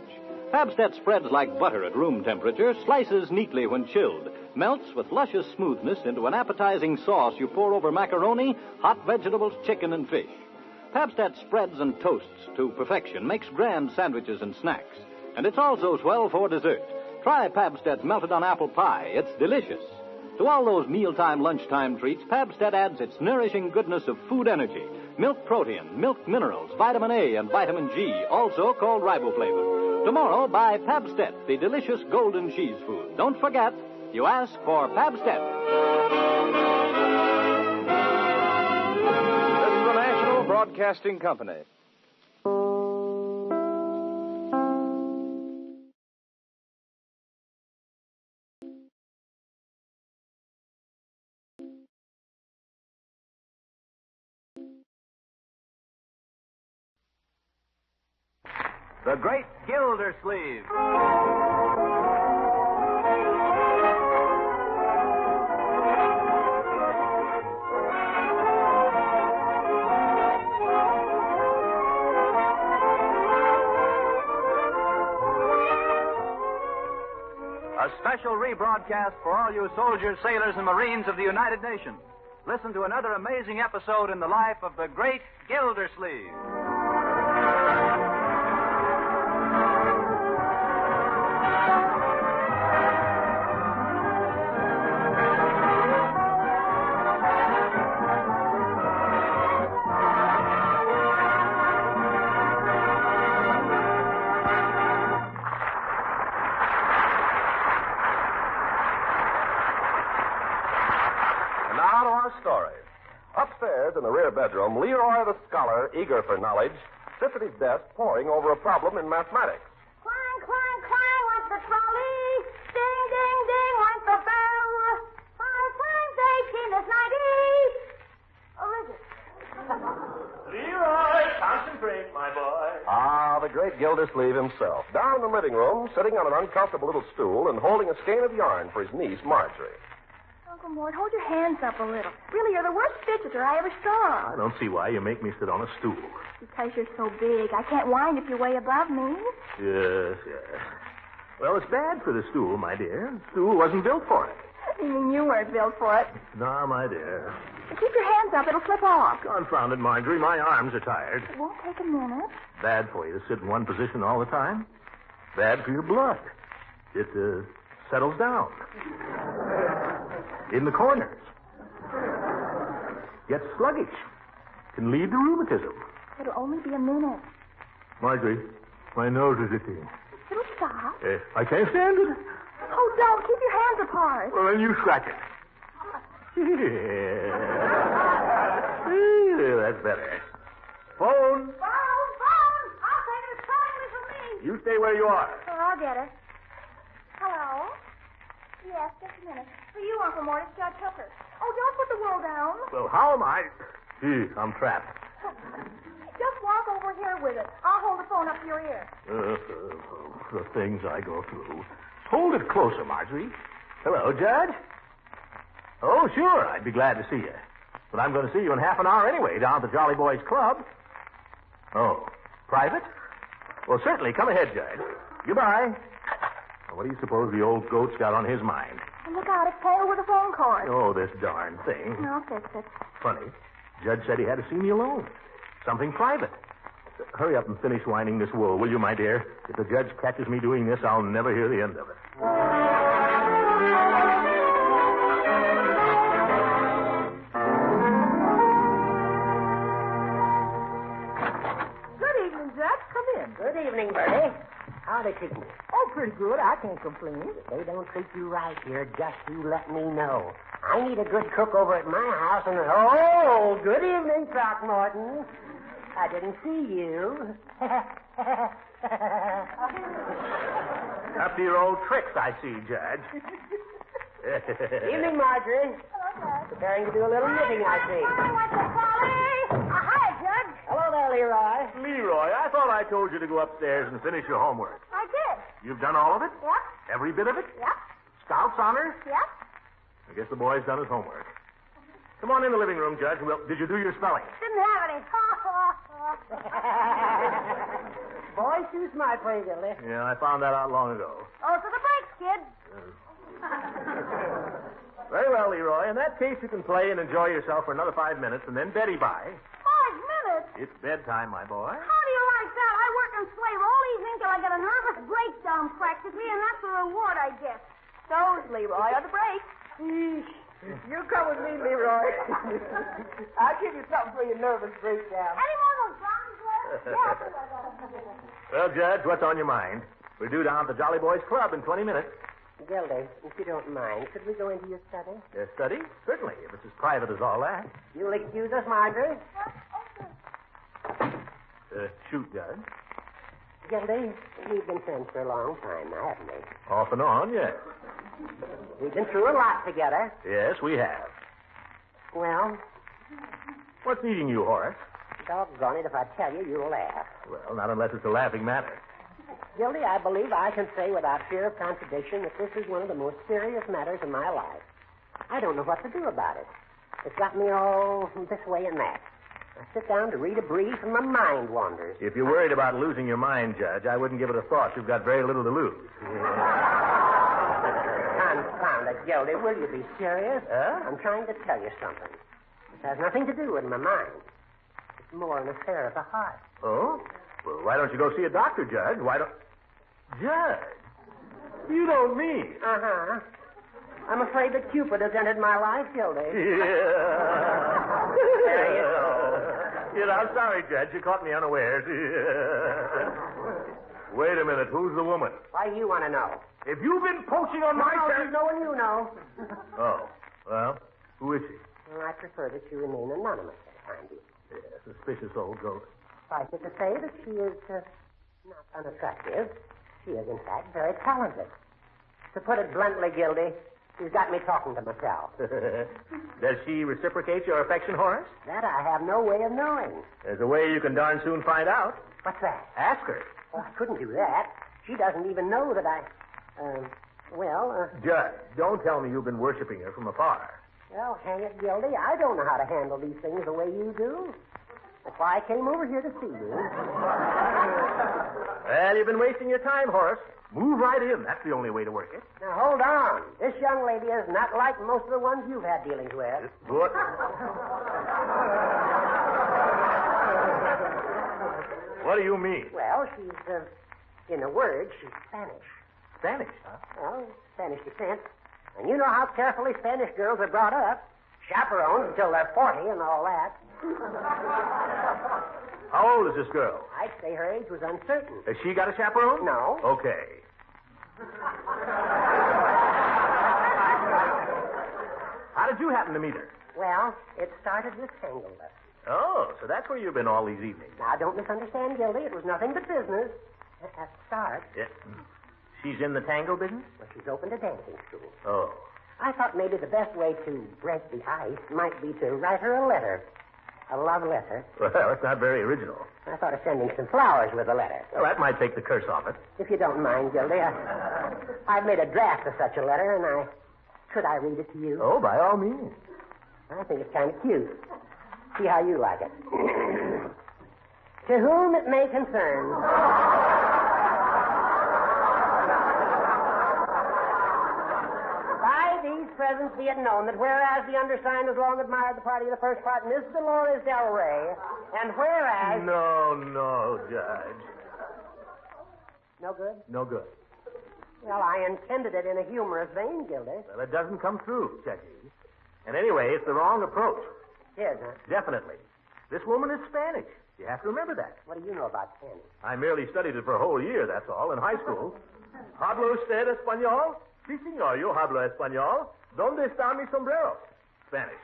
Pabstet spreads like butter at room temperature, slices neatly when chilled, melts with luscious smoothness into an appetizing sauce you pour over macaroni, hot vegetables, chicken, and fish. Pabstet spreads and toasts to perfection, makes grand sandwiches and snacks. And it's also swell for dessert. Try Pabstet melted on apple pie. It's delicious. To all those mealtime, lunchtime treats, Pabstet adds its nourishing goodness of food energy, milk protein, milk minerals, vitamin A, and vitamin G, also called riboflavin. Tomorrow, buy Pabstet, the delicious golden cheese food. Don't forget, you ask for Pabstet. This is the National Broadcasting Company. The Great Gildersleeve. A special rebroadcast for all you soldiers, sailors, and Marines of the United Nations. Listen to another amazing episode in the life of the Great Gildersleeve. Now to our story. Upstairs in the rear bedroom, Leroy the scholar, eager for knowledge, sits at his desk poring over a problem in mathematics. Clang, clang, clang went the trolley. Ding, ding, ding went the bell. 5 times 18 is 90. Oh, is it? Leroy, concentrate, my boy. Ah, the great Gildersleeve himself. Down in the living room, sitting on an uncomfortable little stool and holding a skein of yarn for his niece, Marjorie. Uncle Mort, hold your hands up a little. Really, you're the worst fidgeter I ever saw. I don't see why you make me sit on a stool. Because you're so big. I can't wind if you're way above me. Yes. Well, it's bad for the stool, my dear. The stool wasn't built for it. You mean you weren't built for it? No, my dear. Keep your hands up. It'll slip off. Confound it, Marjorie. My arms are tired. It won't take a minute. Bad for you to sit in one position all the time. Bad for your blood. It settles down. In the corners. Gets sluggish. Can lead to rheumatism. It'll only be a minute. Marjorie, my nose is itching. It'll stop. I can't stand it. Oh, don't. Keep your hands apart. Well, then you scratch it. That's better. Phone. Phone. I'll take it as kindly from me. You stay where you are. Oh, I'll get it. Hello? Yes, just a minute. For you, Uncle Mort, it's Judge Hooker. Oh, don't put the wool down. Well, how am I? Gee, I'm trapped. Just walk over here with it. I'll hold the phone up to your ear. The things I go through. Hold it closer, Marjorie. Hello, Judge. Oh, sure, I'd be glad to see you. But I'm going to see you in half an hour anyway, down at the Jolly Boys Club. Oh, private? Well, certainly. Come ahead, Judge. Goodbye. What do you suppose the old goat's got on his mind? And look out, it's tangled with a phone cord. Oh, this darn thing. I'll fix it. Funny. Judge said he had to see me alone. Something private. Hurry up and finish winding this wool, will you, my dear? If the judge catches me doing this, I'll never hear the end of it. Good evening, Judge. Come in. Good evening, Bertie. How they treat me? Oh, pretty good. I can't complain. If they don't treat you right here, just you let me know. I need a good cook over at my house, and... Oh, good evening, Throckmorton. I didn't see you. After your old tricks, I see, Judge. Evening, Marjorie. Preparing to do a little knitting, I see. Hi, Judge. Hello there, Leroy. Leroy, I thought I told you to go upstairs and finish your homework. I did. You've done all of it? Yep. Every bit of it? Yep. Scout's honors? Yep. I guess the boy's done his homework. Come on in the living room, Judge. Well, did you do your spelling? Didn't have any. Boy, too smart for you, Gildy. Yeah, I found that out long ago. Oh, to the breaks, kid. Very well, Leroy. In that case, you can play and enjoy yourself for another 5 minutes, and then Betty by. 5 minutes? It's bedtime, my boy. How do you like that? I work and slave all evening till I get a nervous breakdown practically, and that's the reward I get. Those, Leroy, are the breaks. You come with me, Leroy. I'll give you something for your nervous breakdown. Any more of those brownies left? Well, Judge, what's on your mind? We're due down at the Jolly Boys Club in 20 minutes. Gildy, if you don't mind, could we go into your study? Your study? Certainly, if it's as private as all that. You'll excuse us, Marjorie? Shoot, Judge. Gildy, we've been friends for a long time now, haven't we? Off and on, yes. We've been through a lot together. Yes, we have. Well? What's eating you, Horace? Doggone it, if I tell you, you'll laugh. Well, not unless it's a laughing matter. Gildy, I believe I can say without fear of contradiction that this is one of the most serious matters in my life. I don't know what to do about it. It's got me all this way and that. I sit down to read a brief and my mind wanders. If you're worried about losing your mind, Judge, I wouldn't give it a thought. You've got very little to lose. Confound it, Gildy. Will you be serious? I'm trying to tell you something. It has nothing to do with my mind. It's more an affair of the heart. Oh? Well, why don't you go see a doctor, Judge? Why don't... Judge? You don't mean... Uh-huh. I'm afraid that Cupid has entered my life, Gildy. Yeah. There you go. You know, I'm sorry, Judge. You caught me unawares. Wait a minute. Who's the woman? Why do you want to know? If you've been poaching on my... No, she's no one you know. Oh. Well, who is she? Well, I prefer that you remain anonymous for the time being. Yeah, suspicious old goat. Suffice it to say that she is not unattractive. She is, in fact, very talented. To put it bluntly, Gildy, she's got me talking to myself. Does she reciprocate your affection, Horace? That I have no way of knowing. There's a way you can darn soon find out. What's that? Ask her. Oh, I couldn't do that. She doesn't even know that I... Well, Judge, don't tell me you've been worshiping her from afar. well, hang it, Gildy. I don't know how to handle these things the way you do. That's why I came over here to see you. Well, you've been wasting your time, Horace. Move right in. That's the only way to work it. Now, hold on. This young lady is not like most of the ones you've had dealings with. What? What do you mean? Well, she's, in a word, she's Spanish. Spanish, huh? Well, Spanish descent. And you know how carefully Spanish girls are brought up. Chaperoned until they're 40 and all that. How old is this girl? I'd say her age was uncertain. Has she got a chaperone? No. Okay. How did you happen to meet her? Well, it started with Tanglewood. Oh, so that's where you've been all these evenings. Now, don't misunderstand, Gildy. It was nothing but business. At the start. Yeah. She's in the tango business? Well, she's opened a dancing school. Oh. I thought maybe the best way to break the ice might be to write her a letter. A love letter. Well, that's not very original. I thought of sending some flowers with the letter. Well, that might take the curse off it. If you don't mind, Gildy, I've made a draft of such a letter, and could I read it to you? Oh, by all means. I think it's kind of cute. See how you like it. To whom it may concern. By these presents be it known that whereas the undersigned has long admired the party of the first part, Miss Dolores Del Rey, and whereas... No, Judge. No good? No good. Well, I intended it in a humorous vein, Gildy. Well, it doesn't come through, Judge. And anyway, it's the wrong approach. Yes, huh? Definitely. This woman is Spanish. You have to remember that. What do you know about Spanish? I merely studied it for a whole year, that's all, in high school. ¿Habla usted español? Sí, señor, yo hablo español. ¿Dónde está mi sombrero? Spanish.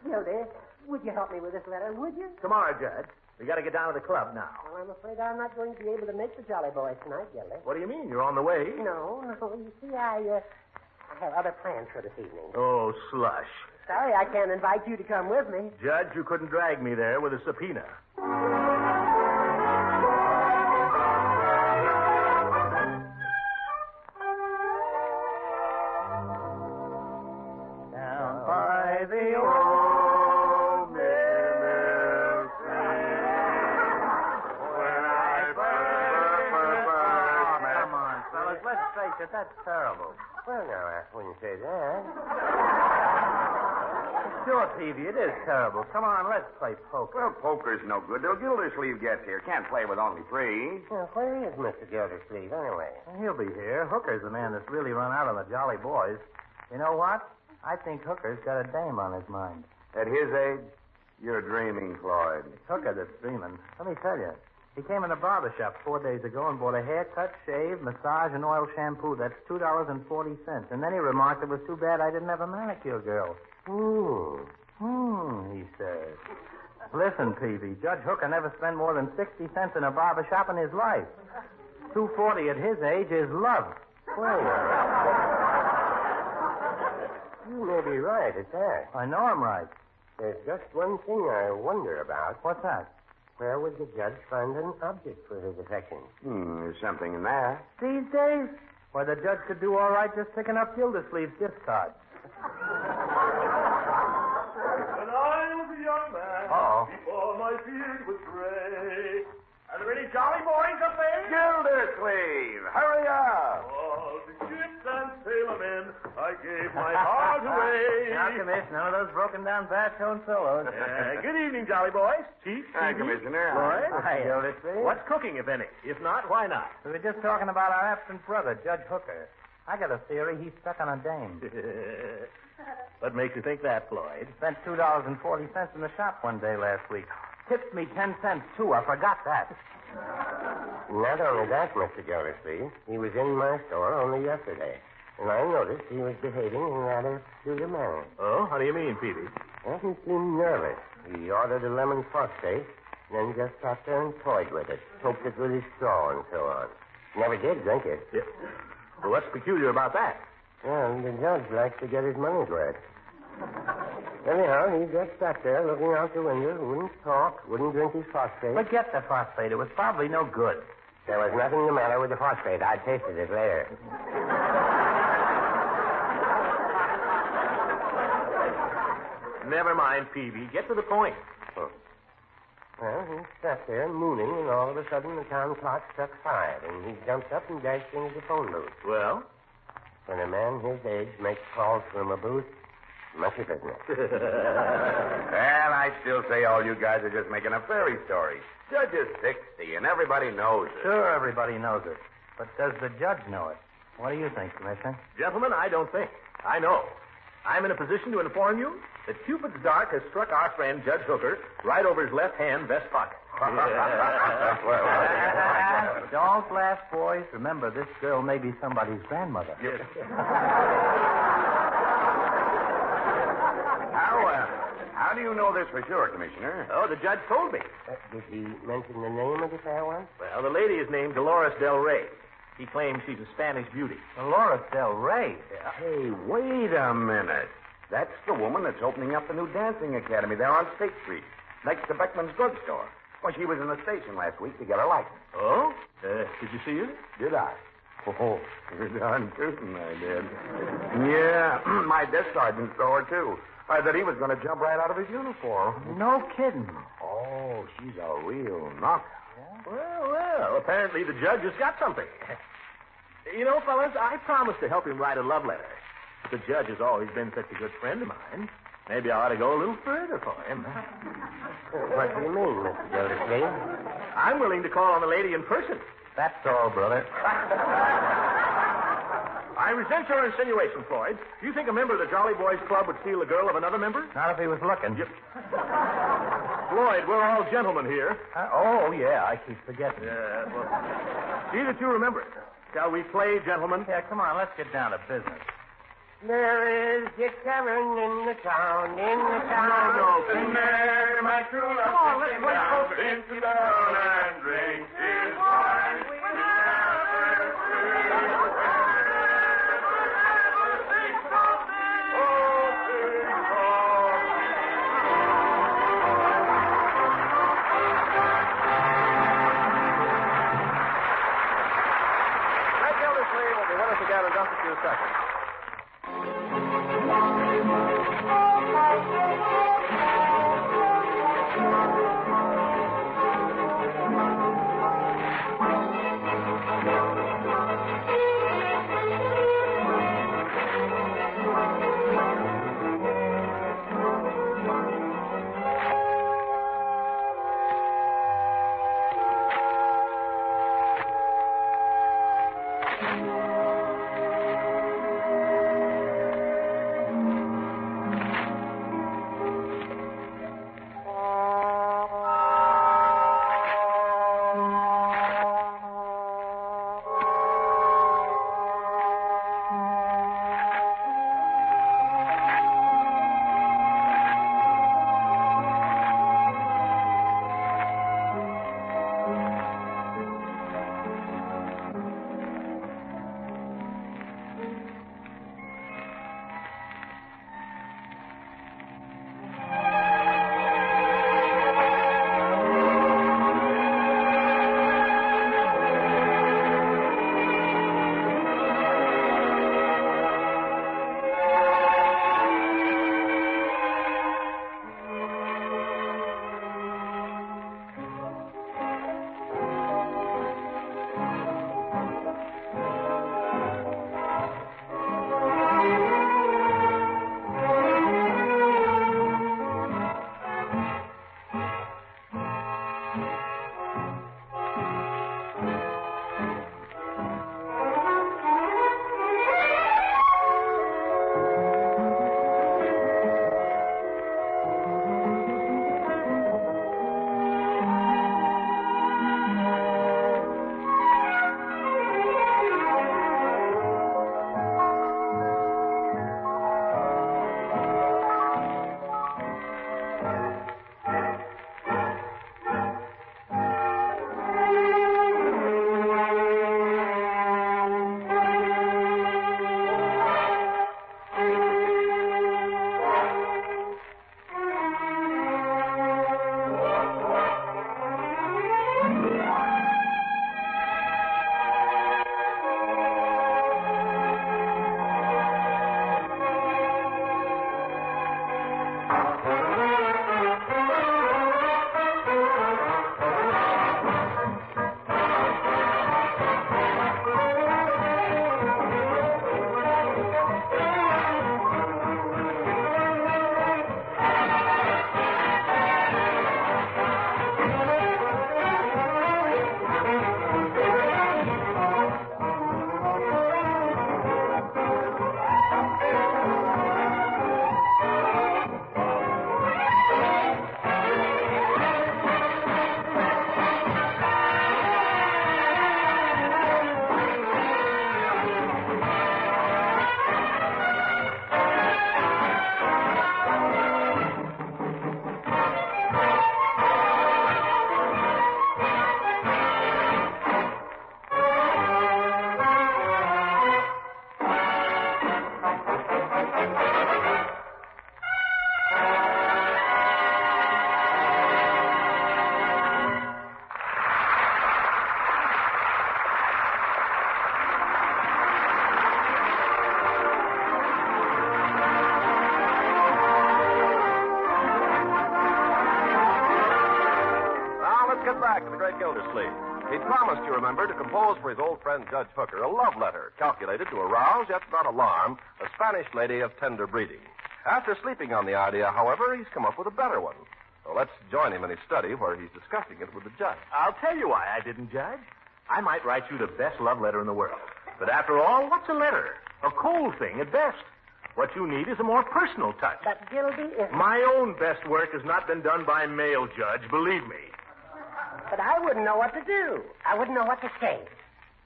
Gildy, would you help me with this letter, would you? Tomorrow, Judge. We got to get down to the club now. Well, I'm afraid I'm not going to be able to make the Jolly Boys tonight, Gildy. What do you mean? You're on the way? No. You see, I have other plans for this evening. Oh, slush. Sorry I can't invite you to come with me. Judge, you couldn't drag me there with a subpoena. Down by the old mill where I first met. Come on, fellas, let's face it, that's terrible. Well, now, I wouldn't say that. Sure, Peavy, it is terrible. Come on, let's play poker. Well, poker's no good till Gildersleeve gets here. Can't play with only three. Well, where is Mr. Gildersleeve, anyway? He'll be here. Hooker's the man that's really run out on the Jolly Boys. You know what? I think Hooker's got a dame on his mind. At his age, you're dreaming, Floyd. It's Hooker that's dreaming. Let me tell you. He came in the barber shop 4 days ago and bought a haircut, shave, massage, and oil shampoo. That's $2.40. And then he remarked it was too bad I didn't have a manicure girl. He says. Listen, Peavy, Judge Hooker never spent more than 60 cents in a barber shop in his life. $2.40 at his age is love. Well, you may be right at that. I know I'm right. There's just one thing I wonder about. What's that? Where would the judge find an object for his affection? There's something in that. These days? Why, the judge could do all right just picking up Gildersleeve's gift card. When I was a young man, before my beard was gray. Are there any Jolly Boys up there? Gildersleeve, hurry up. All the ships and sailormen, I gave my heart away. Now, Commiss, none of those broken-down baritone solos. Good evening, Jolly Boys. Chief. Hi, Commissioner. Lloyd. Hi, Gildersleeve. What's cooking, if any? If not, why not? We were just talking about our absent brother, Judge Hooker. I got a theory he's stuck on a dame. What makes you think that, Floyd? Spent $2.40 in the shop one day last week. Tipped me 10 cents, too. I forgot that. Not only that, Mr. Gildersleeve, he was in my store only yesterday, and I noticed he was behaving in rather peculiar manner. Oh, how do you mean, Peavy? Well, he seemed nervous. He ordered a lemon phosphate, and then just sat there and toyed with it, poked it with his straw and so on. Never did drink it. Yeah. Well, what's peculiar about that? Well, the judge likes to get his money's worth. Anyhow, he just sat there looking out the window, wouldn't talk, wouldn't drink his phosphate. Forget the phosphate. It was probably no good. There was nothing the matter with the phosphate. I tasted it later. Never mind, Peavy. Get to the point. Well, he sat there mooning, and all of a sudden the town clock struck 5, and he jumped up and dashed into the phone booth. Well? When a man his age makes calls from a booth, much of business. Well, I still say all you guys are just making a fairy story. Judge is 60, and everybody knows it. Sure, everybody knows it. But does the judge know it? What do you think, Commissioner? Gentlemen, I don't think. I know. I'm in a position to inform you that Cupid's dart has struck our friend Judge Hooker right over his left-hand vest pocket. Don't laugh, boys. Remember, this girl may be somebody's grandmother. How do you know this for sure, Commissioner? Oh, the judge told me. Did he mention the name of the fair one? Well, the lady is named Dolores Del Rey. He claims she's a Spanish beauty. Dolores Del Rey? Hey, wait a minute. That's the woman that's opening up the new dancing academy there on State Street, next to Beckman's drugstore. Well, she was in the station last week to get her license. Oh? Did you see her? Did I? Oh, you're darn tootin' I did. Yeah, my desk sergeant saw her, too. I thought he was going to jump right out of his uniform. No kidding. Oh, she's a real knocker. Well, apparently the judge has got something. You know, fellas, I promised to help him write a love letter. The judge has always been such a good friend of mine. Maybe I ought to go a little further for him. What do you mean, Mr. Gildersleeve? I'm willing to call on the lady in person. That's all, brother. I resent your insinuation, Floyd. Do you think a member of the Jolly Boys Club would steal the girl of another member? Not if he was looking. Floyd, we're all gentlemen here. Oh, yeah, I keep forgetting. Yeah, well, see that you remember it. Shall we play, gentlemen? Yeah, come on, let's get down to business. There is a tavern in the town, No, and there, my true love, come on, let's play into town and drink his wine. Gildersleeve will be with us again in just a few seconds. here at Gildersleeve. He'd promised, you remember, to compose for his old friend Judge Hooker a love letter calculated to arouse, yet not alarm, a Spanish lady of tender breeding. After sleeping on the idea, however, he's come up with a better one. So let's join him in his study where he's discussing it with the judge. I'll tell you why I didn't, Judge. I might write you the best love letter in the world. But after all, what's a letter? A cold thing at best. What you need is a more personal touch. But Gildy is... My own best work has not been done by mail, Judge, believe me. But I wouldn't know what to do. I wouldn't know what to say.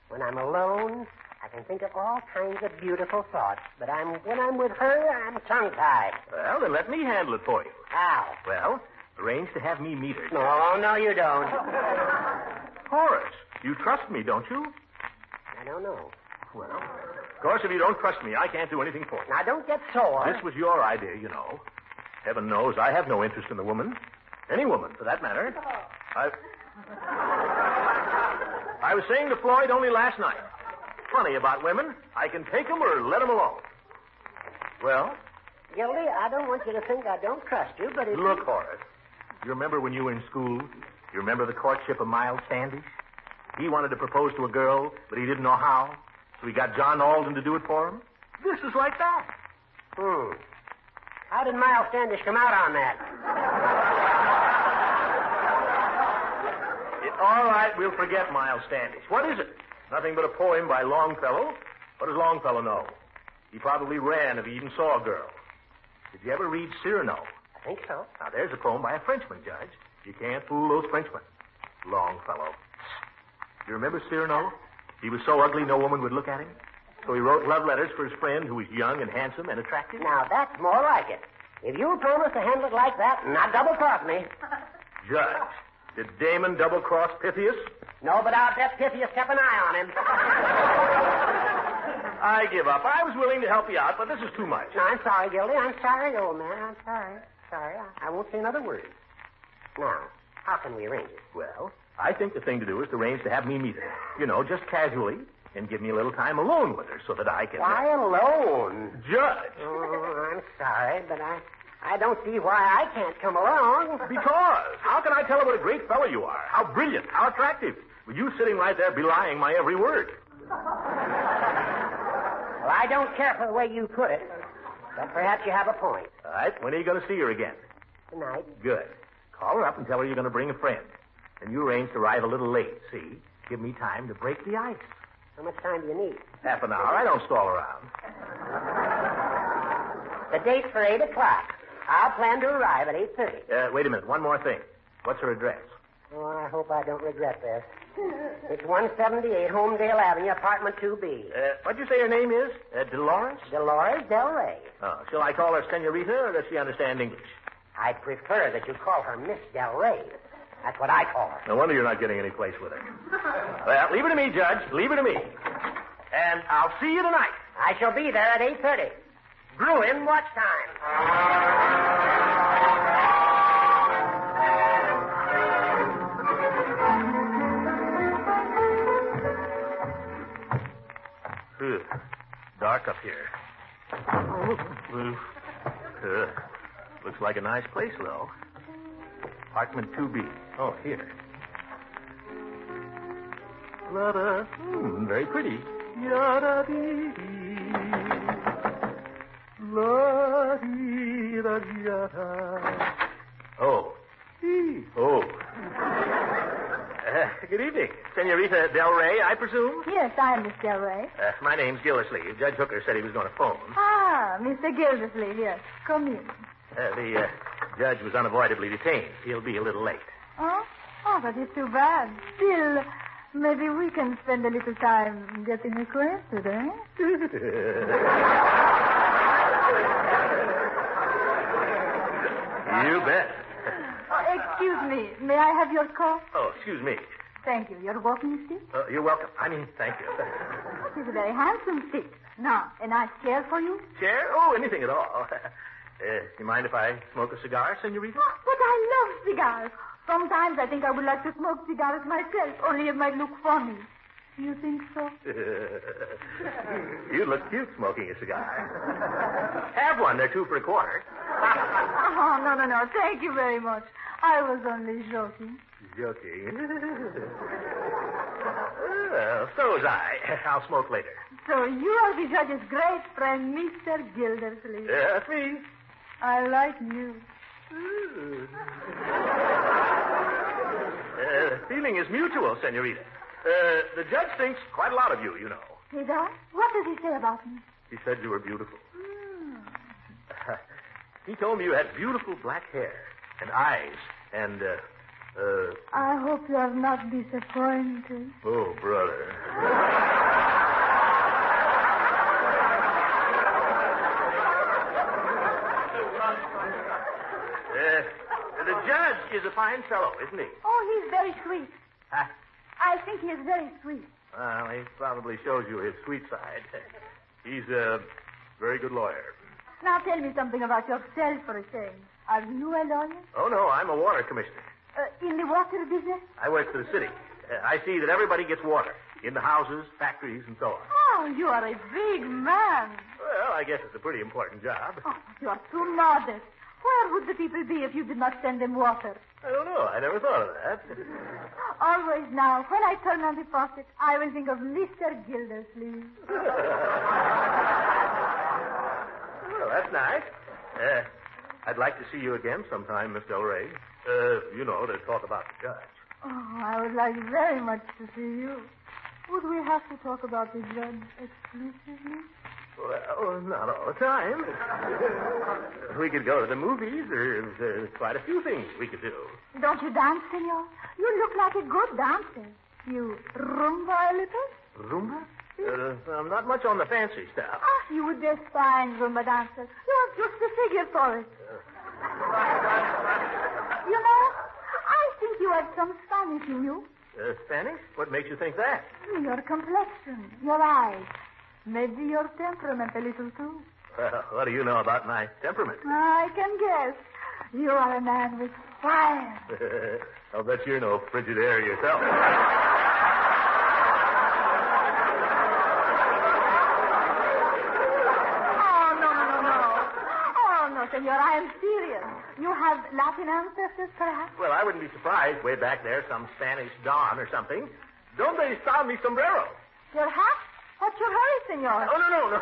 When I'm alone, I can think of all kinds of beautiful thoughts. But when I'm with her, I'm tongue-tied. Well, then let me handle it for you. How? Well, arrange to have me meet her. No, you don't. Horace, you trust me, don't you? I don't know. Well, of course, if you don't trust me, I can't do anything for you. Now, don't get sore. This was your idea, you know. Heaven knows I have no interest in the woman. Any woman, for that matter. I was saying to Floyd only last night. Funny about women. I can take them or let them alone. Well? Gildy, I don't want you to think I don't trust you, but Look, Horace. You remember when you were in school? You remember the courtship of Miles Standish? He wanted to propose to a girl, but he didn't know how. So he got John Alden to do it for him. This is like that. How did Miles Standish come out on that? All right, we'll forget Miles Standish. What is it? Nothing but a poem by Longfellow. What does Longfellow know? He probably ran if he even saw a girl. Did you ever read Cyrano? I think so. Now, there's a poem by a Frenchman, Judge. You can't fool those Frenchmen. Longfellow. You remember Cyrano? He was so ugly no woman would look at him. So he wrote love letters for his friend who was young and handsome and attractive. Now, that's more like it. If you'll promise to handle it like that and not double-cross me. Judge, did Damon double-cross Pythias? No, but I'll bet Pythias kept an eye on him. I give up. I was willing to help you out, but this is too much. No, I'm sorry, Gildy. I'm sorry, old man. I'm sorry. Sorry. I won't say another word. Now, how can we arrange it? Well, I think the thing to do is to arrange to have me meet her. You know, just casually, and give me a little time alone with her so that I can... Why alone? Judge! Oh, I'm sorry, but I don't see why I can't come along. Because. How can I tell her what a great fellow you are? How brilliant, how attractive. With you sitting right there belying my every word. Well, I don't care for the way you put it, but perhaps you have a point. All right, when are you going to see her again? Tonight. Good. Call her up and tell her you're going to bring a friend. And you arrange to arrive a little late, see? Give me time to break the ice. How much time do you need? Half an hour. I don't stall around. The date's for 8 o'clock. I'll plan to arrive at 8:30. Wait a minute. One more thing. What's her address? Oh, I hope I don't regret this. It's 178 Homedale Avenue, apartment 2B. What'd you say her name is? Dolores? Dolores Del Rey. Oh, shall I call her Senorita, or does she understand English? I'd prefer that you call her Miss Del Rey. That's what I call her. No wonder you're not getting any place with her. Well, leave it to me, Judge. Leave it to me. And I'll see you tonight. I shall be there at 8:30. Bruin, watch time. Dark up here. Looks like a nice place, though. Apartment 2B. Oh, here. Very pretty. Oh. Oh. Good evening. Senorita Del Rey, I presume? Yes, I'm Miss Del Rey. My name's Gildersleeve. Judge Hooker said he was going to phone. Ah, Mr. Gildersleeve, yes. Come in. The judge was unavoidably detained. He'll be a little late. Oh? Oh, that is too bad. Still, maybe we can spend a little time getting acquainted, eh? You bet. Excuse me. May I have your coat? Oh, excuse me. Thank you. Your walking stick? You're welcome. I mean, thank you. It is a very handsome stick. Now, a nice chair for you? Chair? Oh, anything at all. You mind if I smoke a cigar, Senorita? Oh, but I love cigars. Sometimes I think I would like to smoke cigars myself, only it might look funny. You think so? You look cute smoking a cigar. Have one. They're 2 for $25. Oh, no. Thank you very much. I was only joking. Joking. Well, so was I. I'll smoke later. So you are the judge's great friend, Mr. Gildersleeve. That's me. I like you. The feeling is mutual, senorita. The judge thinks quite a lot of you, you know. He does? What does he say about me? He said you were beautiful. He told me you had beautiful black hair and eyes and, I hope you are not disappointed. Oh, brother. The judge is a fine fellow, isn't he? Oh, he's very sweet. Huh? I think he is very sweet. Well, he probably shows you his sweet side. He's a very good lawyer. Now tell me something about yourself for a change. Are you a lawyer? Oh, no, I'm a water commissioner. In the water business? I work for the city. I see that everybody gets water in the houses, factories, and so on. Oh, you are a big man. Well, I guess it's a pretty important job. Oh, you are too modest. Where would the people be if you did not send them water? I don't know. I never thought of that. Always now, when I turn on the faucet, I will think of Mr. Gildersleeve. Well, that's nice. I'd like to see you again sometime, Miss Del Rey. You know, to talk about the judge. Oh, I would like very much to see you. Would we have to talk about the judge exclusively? Well, not all the time. We could go to the movies. There's quite a few things we could do. Don't you dance, senor? You look like a good dancer. You rumba a little? Rumba? I'm not much on the fancy stuff. Ah, you would be a fine rumba dancer. You have just the figure for it. You know, I think you have some Spanish in you. Spanish? What makes you think that? Your complexion, your eyes. Maybe your temperament a little, too. Well, what do you know about my temperament? I can guess. You are a man with fire. I'll bet you're no frigid air yourself. Oh, no, senor, I am serious. You have Latin ancestors, perhaps? Well, I wouldn't be surprised. Way back there, some Spanish Don or something. Don't they style me sombrero? Your hat? What's your hurry, senor? Oh, no.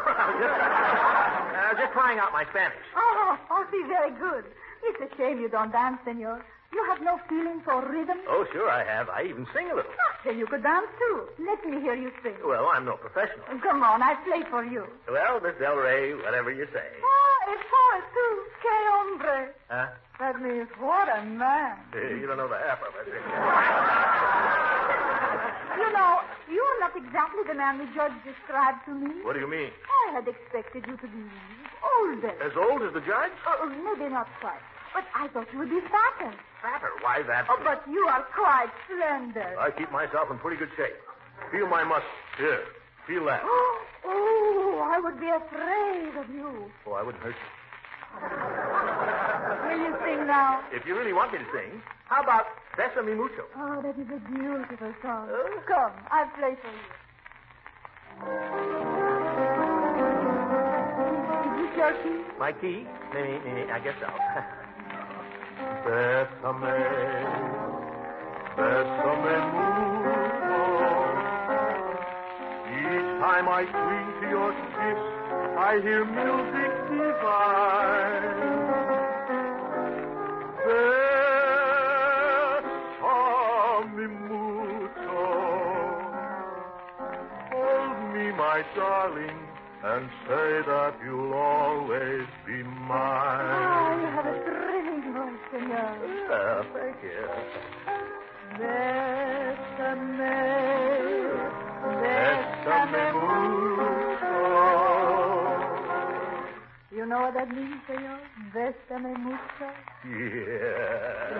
Just trying out my Spanish. Oh, see, very good. It's a shame you don't dance, senor. You have no feeling for rhythm? Oh, sure I have. I even sing a little. Then you could dance, too. Let me hear you sing. Well, I'm no professional. Come on, I play for you. Well, Miss Del Rey, whatever you say. Oh, it's for too. Que hombre. Huh? That means, what a man. You don't know the half of it. You know, you're not exactly the man the judge described to me. What do you mean? I had expected you to be older. As old as the judge? Maybe not quite. But I thought you would be fatter. Fatter? Why that? Oh, but you are quite slender. I keep myself in pretty good shape. Feel my muscles. Here. Feel that. Oh, I would be afraid of you. Oh, I wouldn't hurt you. Will you sing now? If you really want me to sing, how about Sesame Mucho? Oh, that is a beautiful song. Come, I'll play for you. Is this your key? My key? Maybe, I guess so. Bésame, bésame mucho. Each time I cling to your kiss, I hear music divine. Bésame mucho. Hold me, my darling, and say that you'll always be mine. Oh, you have a thrilling voice, senor. Yeah, thank you. Bésame, Bésame mucho. You know what that means, senor? Bésame mucho. Yeah.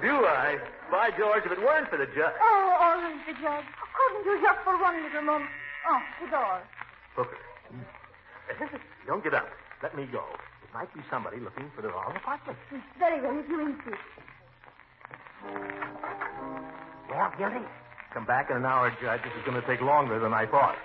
Do I? By George, if it weren't for the judge. Oh, always the judge. Couldn't you just for one little moment? Oh, the door. Hooker. Don't get up. Let me go. It might be somebody looking for the wrong apartment. Very well, if you insist. Well, Gildy? Come back in an hour, Judge. This is going to take longer than I thought.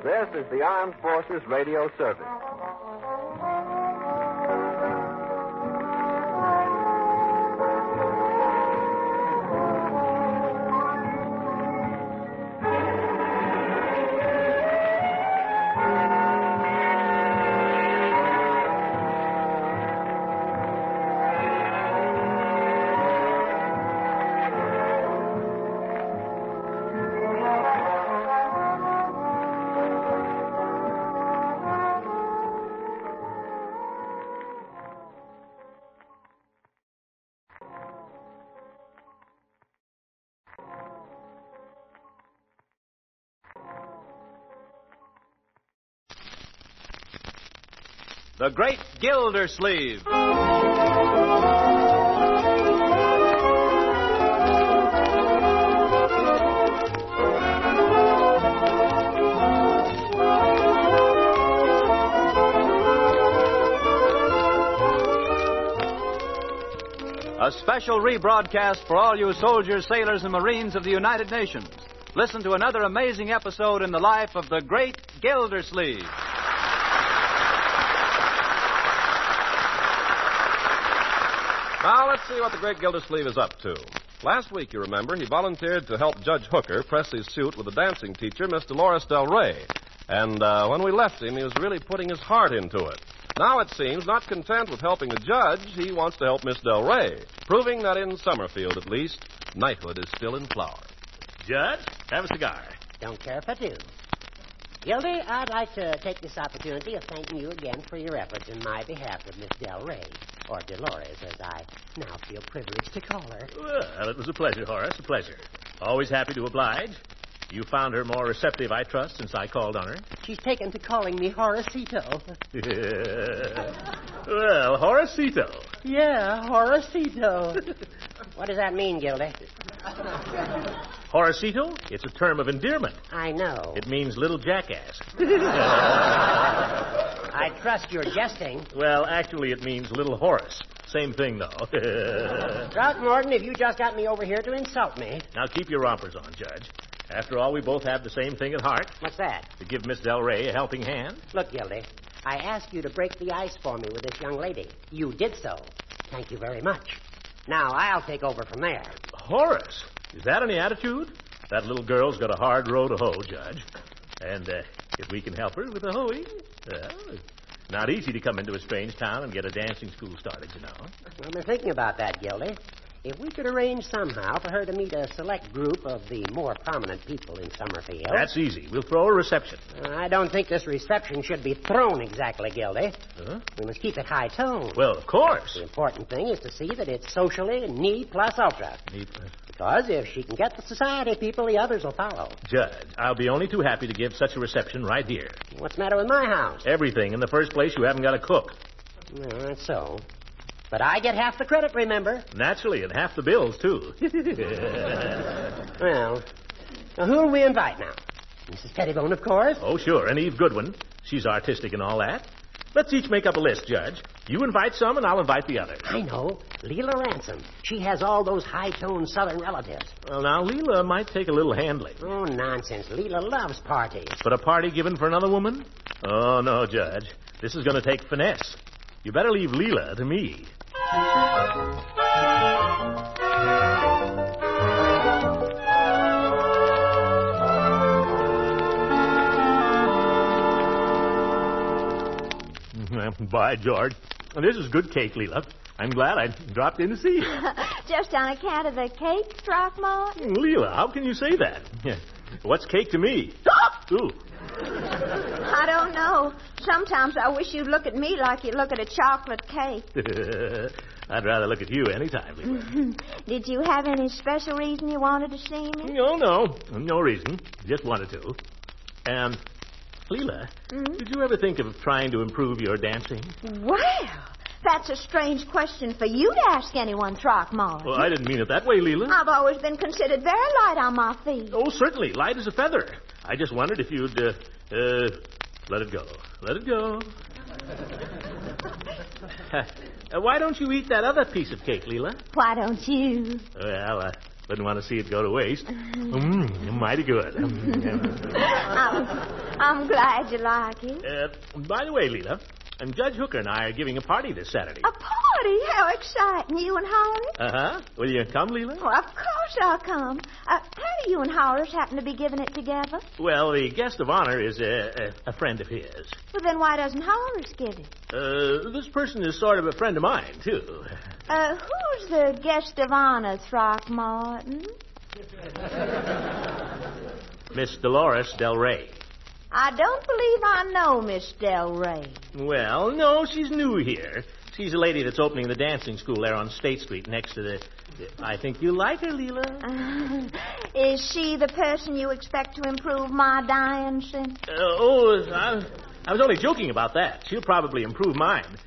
This is the Armed Forces Radio Service. The Great Gildersleeve. A special rebroadcast for all you soldiers, sailors, and Marines of the United Nations. Listen to another amazing episode in the life of the Great Gildersleeve. Now, let's see what the great Gildersleeve is up to. Last week, you remember, he volunteered to help Judge Hooker press his suit with the dancing teacher, Miss Dolores Del Rey. And when we left him, he was really putting his heart into it. Now, it seems, not content with helping the judge, he wants to help Miss Del Rey, proving that in Summerfield, at least, knighthood is still in flower. Judge, have a cigar. Don't care if I do. Gildy, I'd like to take this opportunity of thanking you again for your efforts in my behalf with Miss Del Rey, or Dolores, as I now feel privileged to call her. Well, it was a pleasure, Horace, a pleasure. Always happy to oblige. You found her more receptive, I trust, since I called on her. She's taken to calling me Horacito. Well, Horacito. Yeah, Horacito. What does that mean, Gildy? Horacito? It's a term of endearment. I know. It means little jackass. I trust you're jesting. Well, actually, it means little Horace. Same thing, though. Throckmorton, have you just got me over here to insult me? Now, keep your rompers on, Judge. After all, we both have the same thing at heart. What's that? To give Miss Del Rey a helping hand. Look, Gildy, I asked you to break the ice for me with this young lady. You did so. Thank you very much. Now, I'll take over from there. Horace, is that any attitude? That little girl's got a hard row to hoe, Judge. And if we can help her with the hoeing, well, not easy to come into a strange town and get a dancing school started, you know. I've been thinking about that, Gildy. If we could arrange somehow for her to meet a select group of the more prominent people in Summerfield. That's easy. We'll throw a reception. I don't think this reception should be thrown exactly, Gildy. Huh? We must keep it high tone. Well, of course. The important thing is to see that it's socially knee plus ultra. Because if she can get the society people, the others will follow. Judge, I'll be only too happy to give such a reception right here. What's the matter with my house? Everything. In the first place, you haven't got a cook. Well, that's so. But I get half the credit, remember? Naturally, and half the bills, too. Well, now who'll we invite now? Mrs. Pettibone, of course. Oh, sure, and Eve Goodwin. She's artistic and all that. Let's each make up a list, Judge. You invite some, and I'll invite the others. I know. LEILA Ransom. She has all those high-toned Southern relatives. Well, now, LEILA might take a little handling. Oh, nonsense. LEILA loves parties. But a party given for another woman? Oh, no, Judge. This is going to take finesse. You better leave LEILA to me. By George. This is good cake, LEILA. I'm glad I dropped in to see you. Just on account of the cake, Throckmorton? LEILA, how can you say that? What's cake to me? Ooh. I don't know. Sometimes I wish you'd look at me like you look at a chocolate cake. I'd rather look at you anytime, LEILA. Did you have any special reason you wanted to see me? No reason. Just wanted to. LEILA, did you ever think of trying to improve your dancing? Well, that's a strange question for you to ask anyone, Throckmorton. Well, I didn't mean it that way, LEILA. I've always been considered very light on my feet. Oh, certainly, light as a feather. I just wondered if you'd, let it go. Let it go. Why don't you eat that other piece of cake, LEILA? Why don't you? Well, I wouldn't want to see it go to waste. Mighty good. I'm glad you like it. By the way, LEILA, Judge Hooker and I are giving a party this Saturday. A party? How exciting. You and Horace? Uh-huh. Will you come, LEILA? Well, of course I'll come. How do you and Horace happen to be giving it together? Well, the guest of honor is a friend of his. Well, then why doesn't Horace give it? This person is sort of a friend of mine, too. Who's the guest of honor, Throckmorton? Miss Dolores Del Rey. I don't believe I know Miss Del Rey. Well, no, she's new here. She's a lady that's opening the dancing school there on State Street next to the... I think you like her, LEILA. Is she the person you expect to improve my dancing? I was only joking about that. She'll probably improve mine.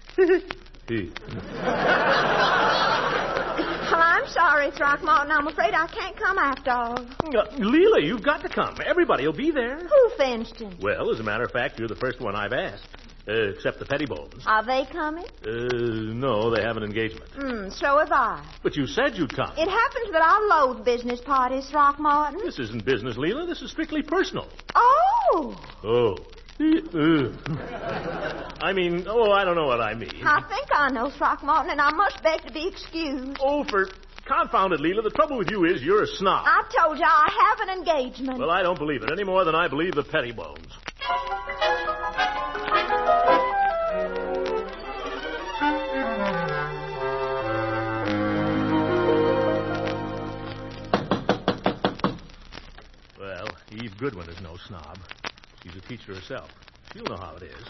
Well, I'm sorry, Throckmorton. I'm afraid I can't come after all. LEILA, you've got to come. Everybody will be there. Who, for instance? Well, as a matter of fact, you're the first one I've asked. Except the Pettibones. Are they coming? No, they have an engagement. So have I. But you said you'd come. It happens that I loathe business parties, Throckmorton. This isn't business, LEILA. This is strictly personal. Oh. I mean, I don't know what I mean. I think I know, Throckmorton, and I must beg to be excused. Oh, for confounded, LEILA, the trouble with you is you're a snob. I told you I have an engagement. Well, I don't believe it any more than I believe the Pettibones. Well, Eve Goodwin is no snob. She's a teacher herself. She'll know how it is.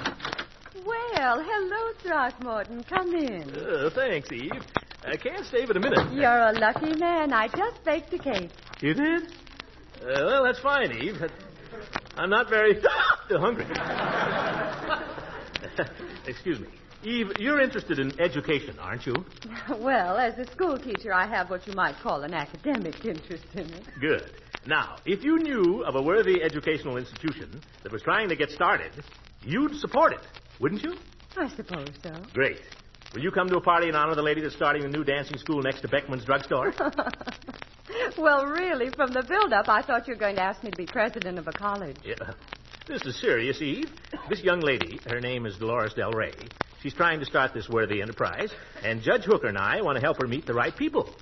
Well, hello, Throckmorton. Come in. Thanks, Eve. I can't stay but a minute. You're a lucky man. I just baked a cake. You did? Well, that's fine, Eve. I'm not very hungry. Excuse me. Eve, you're interested in education, aren't you? Well, as a school teacher, I have what you might call an academic interest in it. Good. Now, if you knew of a worthy educational institution that was trying to get started, you'd support it, wouldn't you? I suppose so. Great. Will you come to a party in honor of the lady that's starting a new dancing school next to Beckman's drugstore? Well, really, from the build-up, I thought you were going to ask me to be president of a college. Yeah. This is serious, Eve. This young lady, her name is Dolores Del Rey. She's trying to start this worthy enterprise, and Judge Hooker and I want to help her meet the right people.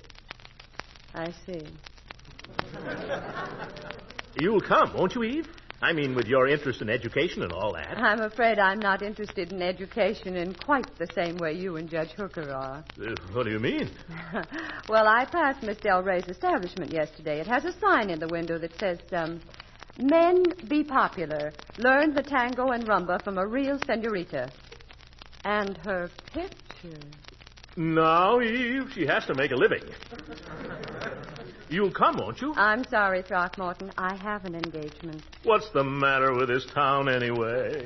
I see. You'll come, won't you, Eve? I mean, with your interest in education and all that. I'm afraid I'm not interested in education in quite the same way you and Judge Hooker are. What do you mean? Well, I passed Miss Del Rey's establishment yesterday. It has a sign in the window that says, Men be popular. Learn the tango and rumba from a real senorita. And her picture. Now, Eve, she has to make a living. You'll come, won't you? I'm sorry, Throckmorton. I have an engagement. What's the matter with this town, anyway?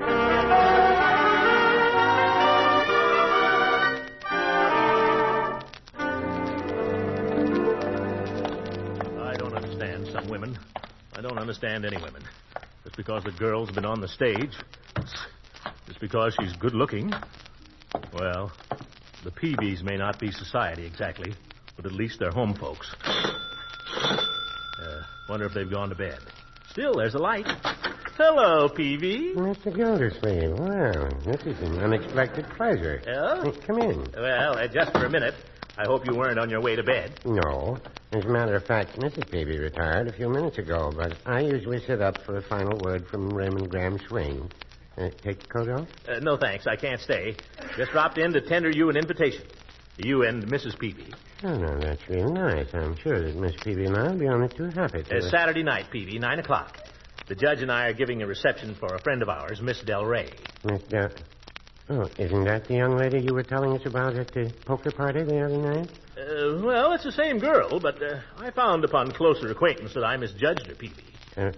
understand women. I don't understand any women. Just because the girl's been on the stage, just because she's good-looking. Well, the Peavies may not be society exactly, but at least they're home folks. Wonder if they've gone to bed. Still, there's a light. Hello, Peavy. Mr. Gildersleeve. Well, this is an unexpected pleasure. Oh? Come in. Well, just for a minute. I hope you weren't on your way to bed. No. As a matter of fact, Mrs. Peavy retired a few minutes ago, but I usually sit up for a final word from Raymond Graham Swing. Take the coat off? No, thanks. I can't stay. Just dropped in to tender you an invitation. You and Mrs. Peavy. Oh, no, that's really nice. I'm sure that Miss Peavy and I will be only too happy to... Saturday night, Peavy, 9 o'clock. The judge and I are giving a reception for a friend of ours, Miss Del Rey. Miss Del... Oh, isn't that the young lady you were telling us about at the poker party the other night? Well, it's the same girl, but I found upon closer acquaintance that I misjudged her, Peavy.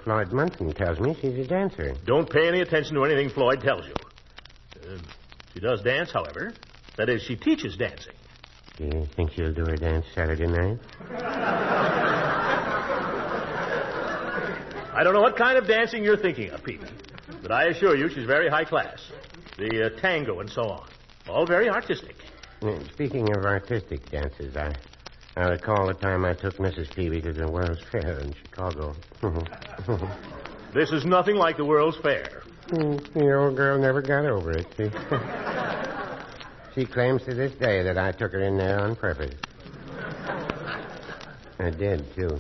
Floyd Munson tells me she's a dancer. Don't pay any attention to anything Floyd tells you. She does dance, however. That is, she teaches dancing. Do you think she'll do her dance Saturday night? I don't know what kind of dancing you're thinking of, Peavy, but I assure you she's very high class. The tango and so on. All very artistic. Speaking of artistic dances, I recall the time I took Mrs. Peavy to the World's Fair in Chicago. This is nothing like the World's Fair. The old girl never got over it, see? She claims to this day that I took her in there on purpose. I did, too.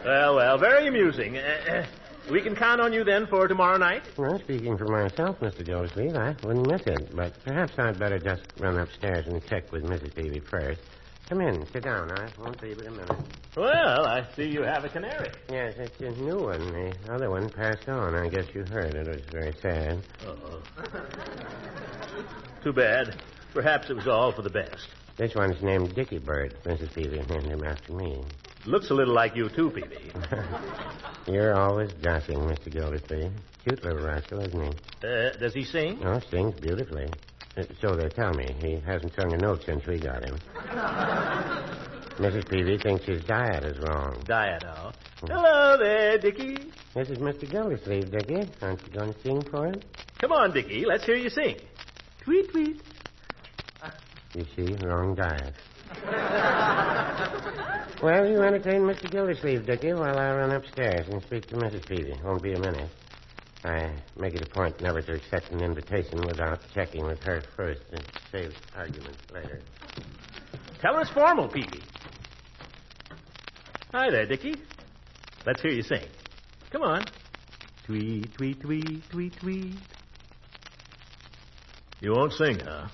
Well, very amusing. We can count on you then for tomorrow night? Well, speaking for myself, Mr. Gildersleeve, I wouldn't miss it. But perhaps I'd better just run upstairs and check with Mrs. Peavy first. Come in, sit down. I won't be but a minute. Well, I see you have a canary. Yes, it's a new one. The other one passed on. I guess you heard it. It was very sad. Uh-oh. Too bad. Perhaps it was all for the best. This one's named Dickie Bird. Mrs. Peavy named him after me. Looks a little like you, too, Peavy. You're always joshing, Mr. Gildersleeve. Cute little rascal, isn't he? Does he sing? Oh, sings beautifully. So they tell me. He hasn't sung a note since we got him. Mrs. Peavy thinks his diet is wrong. Diet, oh. Hello there, Dickie. This is Mr. Gildersleeve, Dickie. Aren't you going to sing for him? Come on, Dickie. Let's hear you sing. Tweet, tweet. You see, wrong diet. Well, you entertain Mr. Gildersleeve, Dickie, while I run upstairs and speak to Mrs. Peavy. Won't be a minute. I make it a point never to accept an invitation without checking with her first and save arguments later. Tell her it's formal, Peavy. Hi there, Dickie. Let's hear you sing. Come on. Tweet, tweet, tweet, tweet, tweet. You won't sing, huh?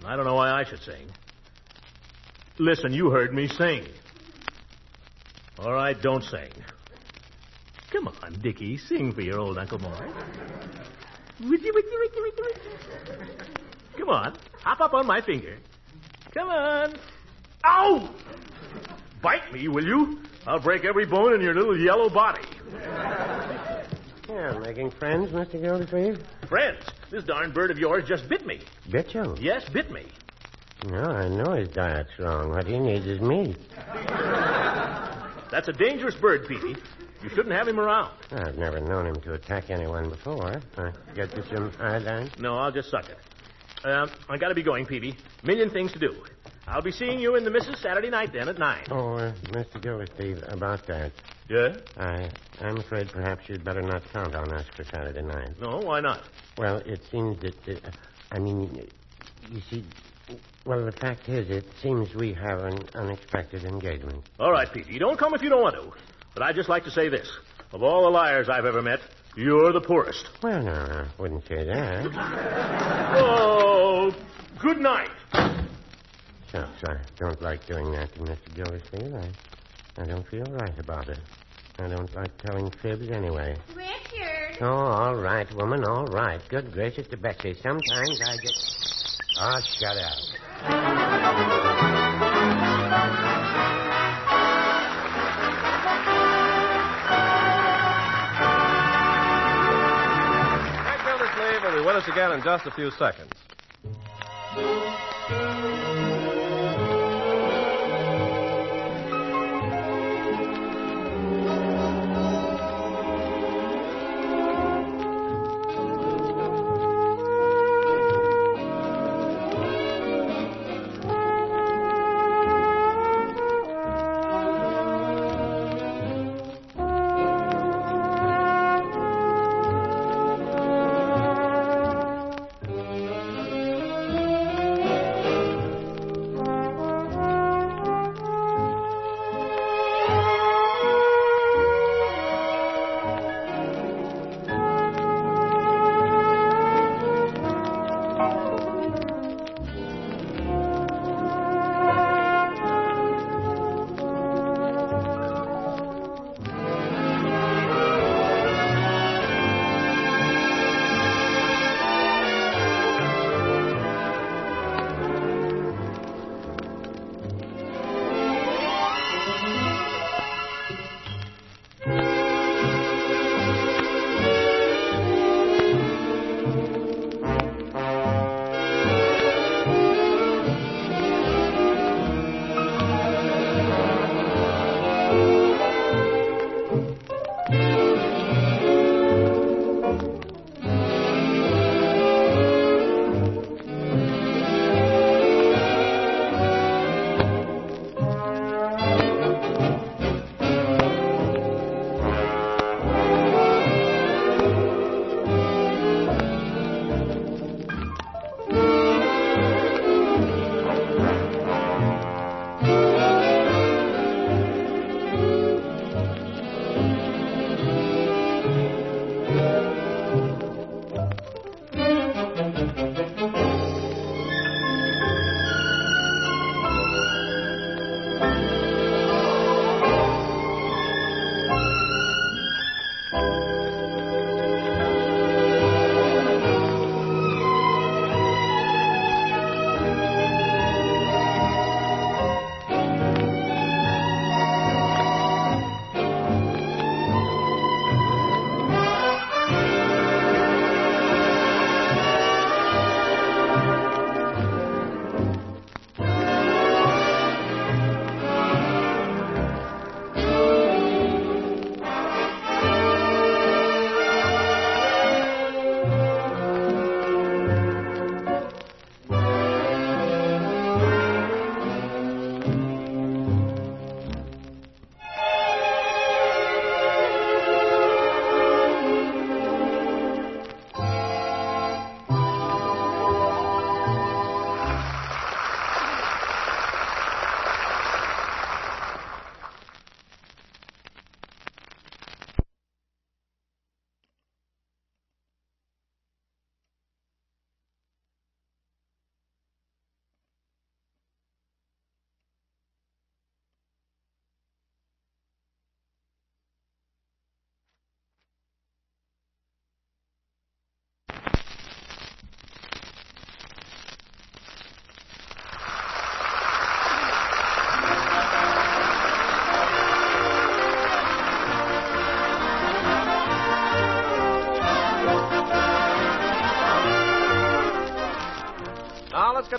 I don't know why I should sing. Listen, you heard me sing. All right, don't sing. Come on, Dickie, sing for your old Uncle Maury. Come on, hop up on my finger. Come on. Ow! Bite me, will you? I'll break every bone in your little yellow body. Yeah, making friends, Mr. Gildersleeve? Friends? This darn bird of yours just bit me. Bit you? Yes, bit me. No, I know his diet's wrong. What he needs is meat. That's a dangerous bird, Petey. You shouldn't have him around. I've never known him to attack anyone before. Get you some iodine? No, I'll just suck it. I gotta be going, Peavy. Million things to do. I'll be seeing you and the missus Saturday night then at 9. Oh, Mr. Gildersleeve, about that. Yeah? I'm afraid perhaps you'd better not count on us for Saturday night. No, why not? Well, it seems that, you see, well, the fact is, it seems we have an unexpected engagement. All right, Peavy, don't come if you don't want to. But I'd just like to say this. Of all the liars I've ever met, you're the poorest. Well, no, I wouldn't say that. Oh, good night. Shucks, I don't like doing that to Mr. Gildersleeve. I don't feel right about it. I don't like telling fibs anyway. Richard. Oh, all right, woman, all right. Good gracious to Betsy. Sometimes I get... Oh, shut up. Frank Gildersleeve will be with us again in just a few seconds.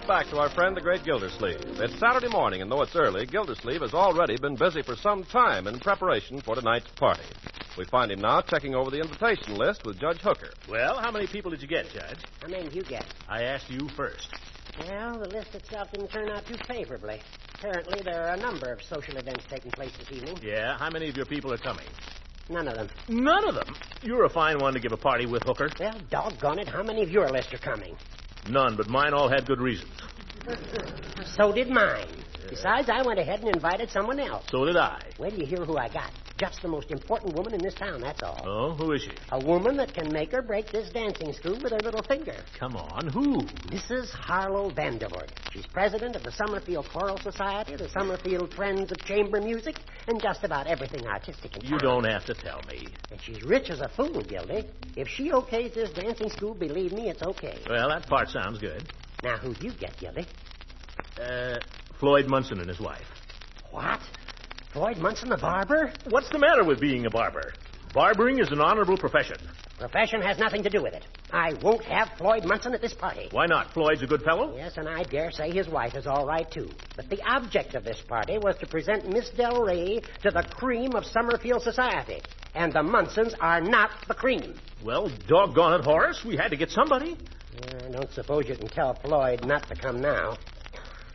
back to our friend, the great Gildersleeve. It's Saturday morning, and though it's early, Gildersleeve has already been busy for some time in preparation for tonight's party. We find him now checking over the invitation list with Judge Hooker. Well, how many people did you get, Judge? How many did you get? I asked you first. Well, the list itself didn't turn out too favorably. Apparently, there are a number of social events taking place this evening. Yeah, how many of your people are coming? None of them. None of them? You're a fine one to give a party with, Hooker. Well, doggone it, how many of your list are coming? None, but mine all had good reasons. So did mine. Besides, I went ahead and invited someone else. So did I. Wait till you hear who I got. Just the most important woman in this town, that's all. Oh, who is she? A woman that can make or break this dancing school with her little finger. Come on, who? Mrs. Harlow Vandervoort. She's president of the Summerfield Choral Society, the Summerfield Friends of Chamber Music, and just about everything artistic in town. You don't have to tell me. And she's rich as a fool, Gildy. If she okays this dancing school, believe me, it's okay. Well, that part sounds good. Now, who'd you get, Gildy? Floyd Munson and his wife. What? Floyd Munson, the barber? What's the matter with being a barber? Barbering is an honorable profession. Profession has nothing to do with it. I won't have Floyd Munson at this party. Why not? Floyd's a good fellow? Yes, and I dare say his wife is all right, too. But the object of this party was to present Miss Del Rey to the cream of Summerfield society. And the Munsons are not the cream. Well, doggone it, Horace. We had to get somebody. I don't suppose you can tell Floyd not to come now.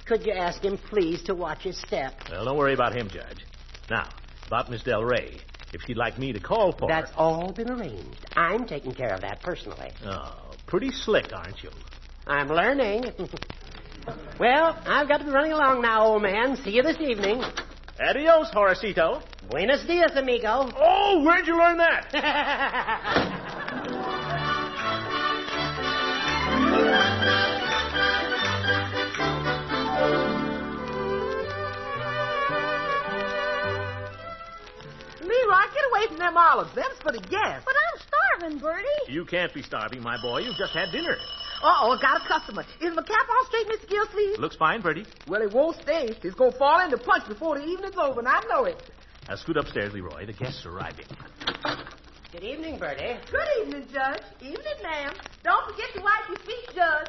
Could you ask him, please, to watch his step? Well, don't worry about him, Judge. Now, about Miss Del Rey. If she'd like me to call for That's her... all been arranged. I'm taking care of that personally. Oh, pretty slick, aren't you? I'm learning. Well, I've got to be running along now, old man. See you this evening. Adios, Horacito. Buenos dias, amigo. Oh, where'd you learn that? Leroy, get away from them olives. Them's for the guests. But I'm starving, Bertie. You can't be starving, my boy. You've just had dinner. Uh-oh, got a customer. Is my cap on straight, Mr. Gildersleeve? Looks fine, Bertie. Well, it won't stay. It's going to fall into punch before the evening's over, and I know it. Now, scoot upstairs, Leroy. The guests are arriving. Good evening, Bertie. Good evening, Judge. Evening, ma'am. Don't forget to wipe your feet, Judge.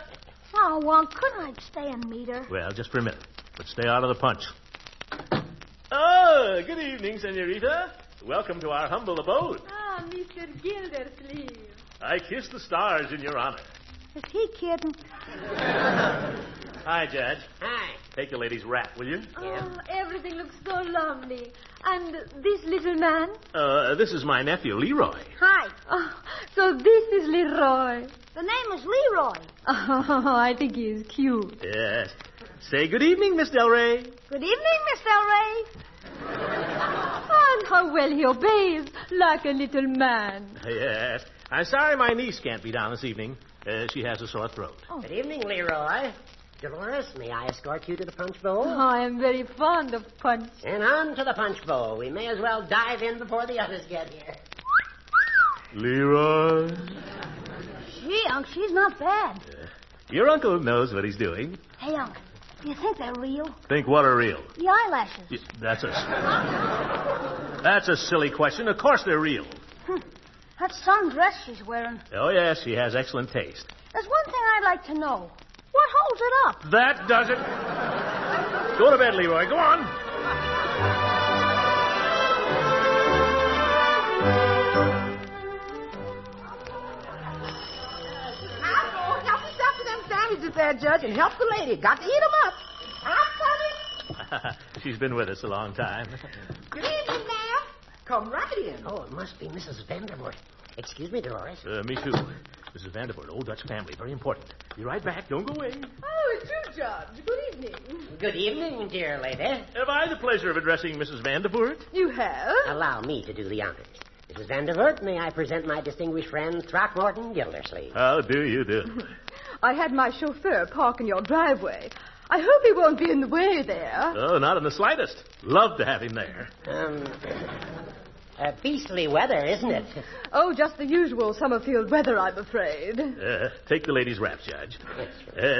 Oh, well, couldn't I stay and meet her? Well, just for a minute. But stay out of the punch. Oh, good evening, senorita. Welcome to our humble abode. Ah, Mr. Gildersleeve. I kiss the stars in your honor. Is he kidding? Hi, Judge. Hi. Take the lady's wrap, will you? Oh, everything looks so lovely. And this little man? This is my nephew, Leroy. Hi. Oh, so this is Leroy. The name is Leroy. Oh, I think he is cute. Yes. Say good evening, Miss Del Rey. Good evening, Miss Del Rey. And how well he obeys, like a little man. Yes. I'm sorry my niece can't be down this evening. She has a sore throat. Oh. Good evening, Leroy. Dolores, may I escort you to the punch bowl? Oh, I am very fond of punch. And on to the punch bowl. We may as well dive in before the others get here. Leroy. Gee, Unc, she's not bad. Your uncle knows what he's doing. Hey, Unc, do you think they're real? Think what are real? The eyelashes. That's a silly question. Of course they're real. That sundress she's wearing. Oh, yes, she has excellent taste. There's one thing I'd like to know. What holds it up? That does it. Go to bed, Leroy. Go on. I'll go help yourself to them sandwiches there, Judge, and help the lady. Got to eat them up. I'm coming. She's been with us a long time. Good evening, ma'am. Come right in. Oh, it must be Mrs. Vandervoort. Excuse me, Dolores. Me too. Mrs. Vandervoort, old Dutch family, very important. Be right back. Don't go away. Oh, it's you, Judge. Good evening. Good evening, dear lady. Have I the pleasure of addressing Mrs. Vandervoort? You have? Allow me to do the honors. Mrs. Vandervoort, may I present my distinguished friend, Throckmorton Gildersleeve. How do you do? I had my chauffeur park in your driveway. I hope he won't be in the way there. Oh, not in the slightest. Love to have him there. Beastly weather, isn't it? Oh, just the usual Summerfield weather, I'm afraid. Take the lady's wrap, Judge.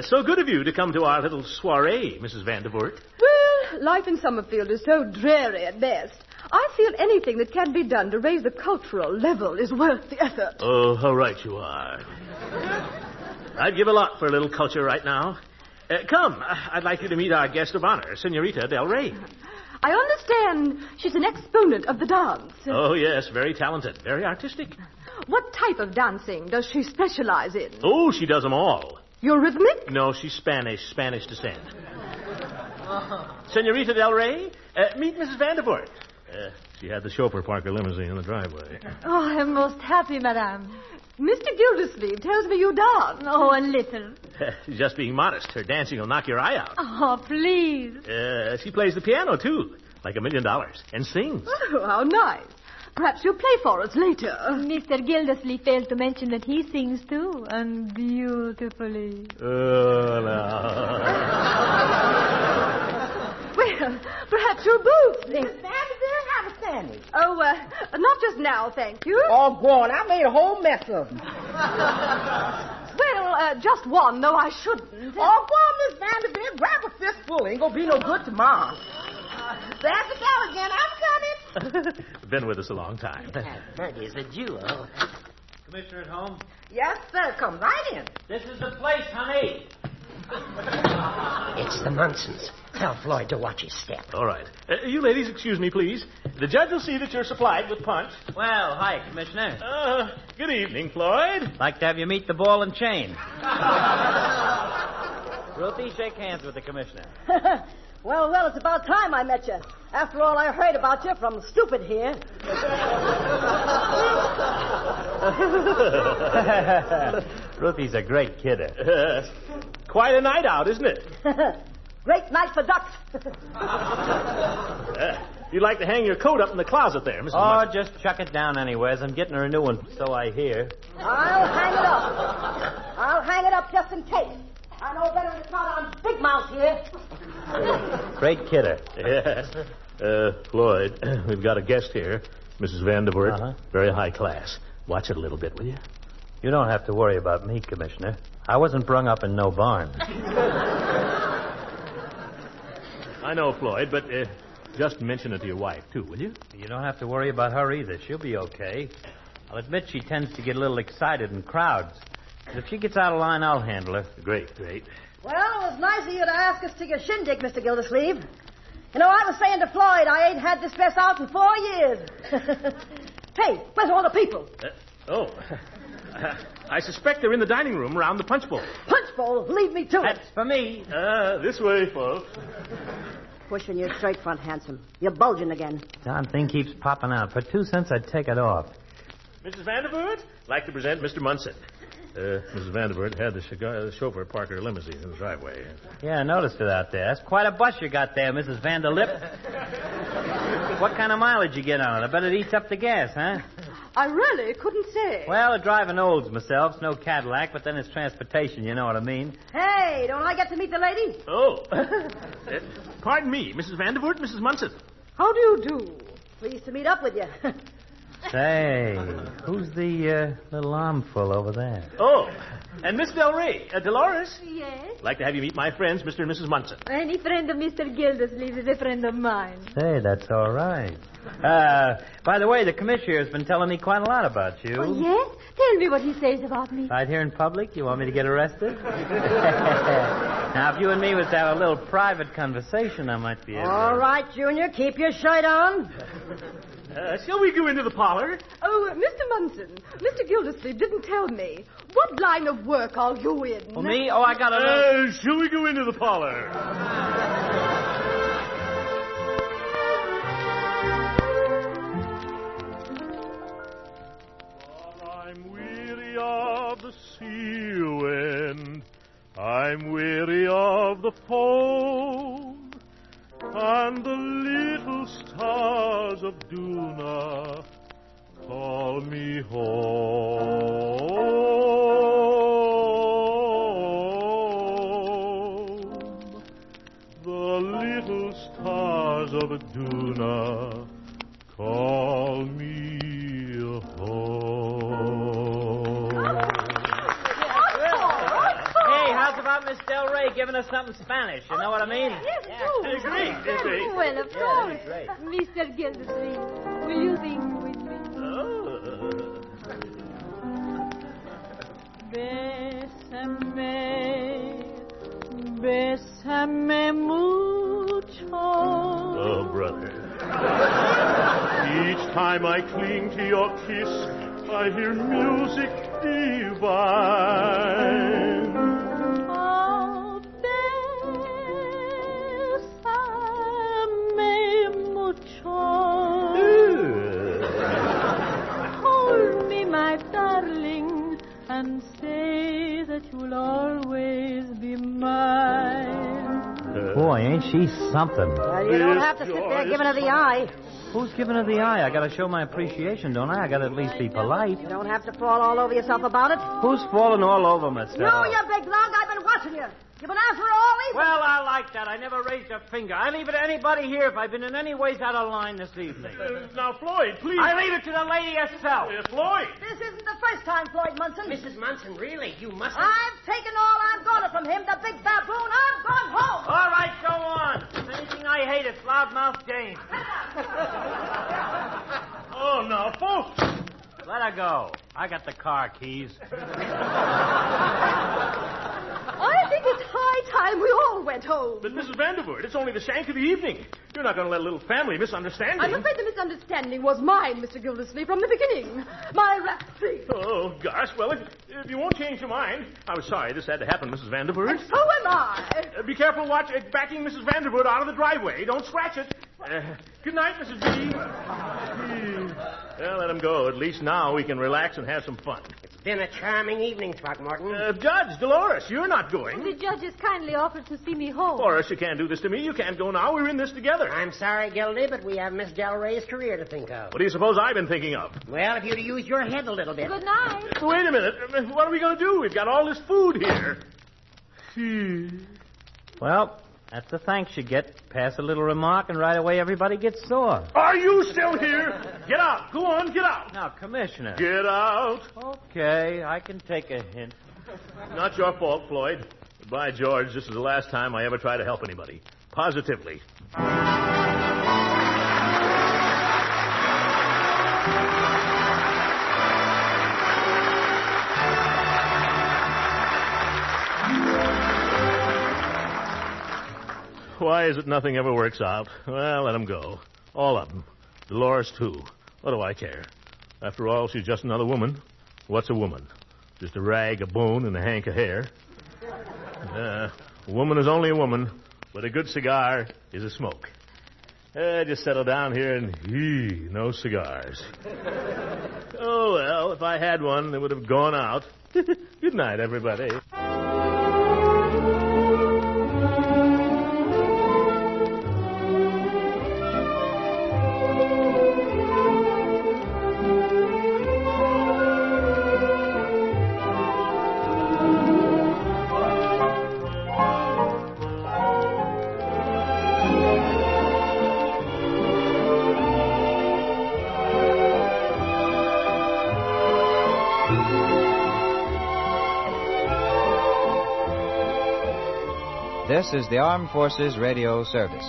So good of you to come to our little soiree, Mrs. Vandervoort. Well, life in Summerfield is so dreary at best. I feel anything that can be done to raise the cultural level is worth the effort. Oh, how right you are. I'd give a lot for a little culture right now. Come. I'd like you to meet our guest of honor, Senorita Del Rey. I understand she's an exponent of the dance. Oh, yes, very talented, very artistic. What type of dancing does she specialize in? Oh, she does them all. Eurythmic? No, she's Spanish descent. Senorita Del Rey, meet Mrs. Vandervoort. She had the chauffeur park her limousine in the driveway. Oh, I'm most happy, madame. Mr. Gildersleeve tells me you dance. Oh, a little. She's just being modest. Her dancing will knock your eye out. Oh, please. She plays the piano, too, like $1 million, and sings. Oh, how nice. Perhaps you'll play for us later. Mr. Gildersleeve failed to mention that he sings, too, and beautifully. Well, perhaps you'll both sing. Miss Vanderbilt, have a sandwich. Oh, not just now, thank you. Oh, go on. I made a whole mess of them. Well, just one, though I shouldn't. Oh, go on, Miss Vanderbilt. Grab a fistful. Ain't gonna be no good tomorrow. There's the bell again. I'm coming. Been with us a long time. That is a jewel. Commissioner at home? Yes, sir. Come right in. This is the place, honey. It's the Munsons. Tell Floyd to watch his step. All right. You ladies, excuse me, please. The judge will see that you're supplied with punch. Well, hi, Commissioner. Good evening, Floyd. Like to have you meet the ball and chain. Ruthie, shake hands with the Commissioner. Well, it's about time I met you. After all I heard about you from Stupid here. Ruthie's a great kidder. Quite a night out, isn't it? Great night for ducks. You'd like to hang your coat up in the closet there, Mrs. Oh, Munson. just chuck it down anyways. I'm getting her a new one, so I hear. I'll hang it up just in case. I know better than to count on Big Mouth here. Great kidder. Yes. Floyd, we've got a guest here, Mrs. Vandervoort. Very high class. Watch it a little bit, will you? You don't have to worry about me, Commissioner. I wasn't brung up in no barn. I know, Floyd, but just mention it to your wife, too, will you? You don't have to worry about her either. She'll be okay. I'll admit she tends to get a little excited in crowds. But if she gets out of line, I'll handle her. Great. Well, it was nice of you to ask us to your shindig, Mr. Gildersleeve. You know, I was saying to Floyd I ain't had this dress out in 4 years. Hey, where's all the people? I suspect they're in the dining room around the punch bowl. Punch bowl? Leave me to it. That's for me. This way, folks. Pushing you straight front, handsome. You're bulging again. Darn thing keeps popping out. For 2 cents, I'd take it off. Mrs. Vandervoort, I'd like to present Mr. Munson. Mrs. Vandervoort had the chauffeur park her limousine in the driveway. Yeah, I noticed it out there. That's quite a bus you got there, Mrs. Vanderlip. What kind of mileage you get on it? I bet it eats up the gas, huh? I really couldn't say. Well, driving olds myself. It's no Cadillac, but then it's transportation, you know what I mean? Hey, don't I get to meet the lady? Oh. Pardon me, Mrs. Vandervoort, Mrs. Munson. How do you do? Pleased to meet up with you. Say, who's the little armful over there? Oh, and Miss Del Rey, Dolores. Yes? I'd like to have you meet my friends, Mr. and Mrs. Munson. Any friend of Mr. Gildersleeve is a friend of mine. Say, that's all right. By the way, the commissioner has been telling me quite a lot about you. Oh, yes? Tell me what he says about me. Right here in public? You want me to get arrested? Now, if you and me was to have a little private conversation, I might be able to... All right, Junior, keep your shirt on. Shall we go into the parlor? Oh, Mr. Munson, Mr. Gildersleeve didn't tell me. What line of work are you in? Oh, me? Oh, I got a... Shall we go into the parlor? I'm weary of the sea wind. I'm weary of the foam. And the little stars of Duna call me home. The little stars of Duna call me home. Hey, how's about Miss Del Rey giving us something Spanish? You know what I mean? Yes, Yeah. do. Great. Well, of course. Great. Mr. Gildersleeve, will you sing with me? Oh. Bésame, bésame. ame mucho. Oh, brother. Each time I cling to your kiss, I hear music divine. Oh, bésame mucho. Hold me, my darling, and say that you'll always be mine. Boy, ain't she something. Well, you don't have to sit there giving her the eye. Who's giving her the eye? I gotta show my appreciation, don't I? I gotta at least be polite. You don't have to fall all over yourself about it. Who's falling all over myself? No, you big lug. I've been watching you. You've been out for all evening. Well, I like that. I never raised a finger. I leave it to anybody here if I've been in any ways out of line this evening. Now, Floyd, please. I leave it to the lady herself. Floyd. This isn't the first time, Floyd Munson. Mrs. Munson, really? You mustn't. I've taken all I've got from him, the big baboon. I've gone home. All right, go on. If anything I hate, it's loudmouth James. Oh, now, folks. Let her go. I got the car keys. I think it's high time we all went home. But, Mrs. Vandervoort, it's only the shank of the evening. You're not going to let a little family misunderstand me. I'm afraid the misunderstanding was mine, Mr. Gildersleeve, from the beginning. My rat thing. Oh, gosh. Well, if you won't change your mind. I was sorry this had to happen, Mrs. Vandervoort. And so am I. Be careful backing Mrs. Vandervoort out of the driveway. Don't scratch it. Good night, Mrs. V. Well, let him go. At least now we can relax and have some fun. It's been a charming evening, Throckmorton. Judge, Dolores, you're not going. The judge has kindly offered to see me home. Dolores, you can't do this to me. You can't go now. We're in this together. I'm sorry, Gildy, but we have Miss Del Rey's career to think of. What do you suppose I've been thinking of? Well, if you'd use your head a little bit. Good night. Wait a minute. What are we going to do? We've got all this food here. Well, that's the thanks you get. Pass a little remark, and right away everybody gets sore. Are you still here? Get out. Go on, get out. Now, Commissioner. Get out. Okay, I can take a hint. Not your fault, Floyd. But by George, this is the last time I ever try to help anybody. Positively. Why is it nothing ever works out? Well, let them go. All of them. Dolores, too. What do I care? After all, she's just another woman. What's a woman? Just a rag, a bone, and a hank of hair. A woman is only a woman, but a good cigar is a smoke. Just settle down here and, no cigars. Oh, well, if I had one, it would have gone out. Good night, everybody. This is the Armed Forces Radio Service.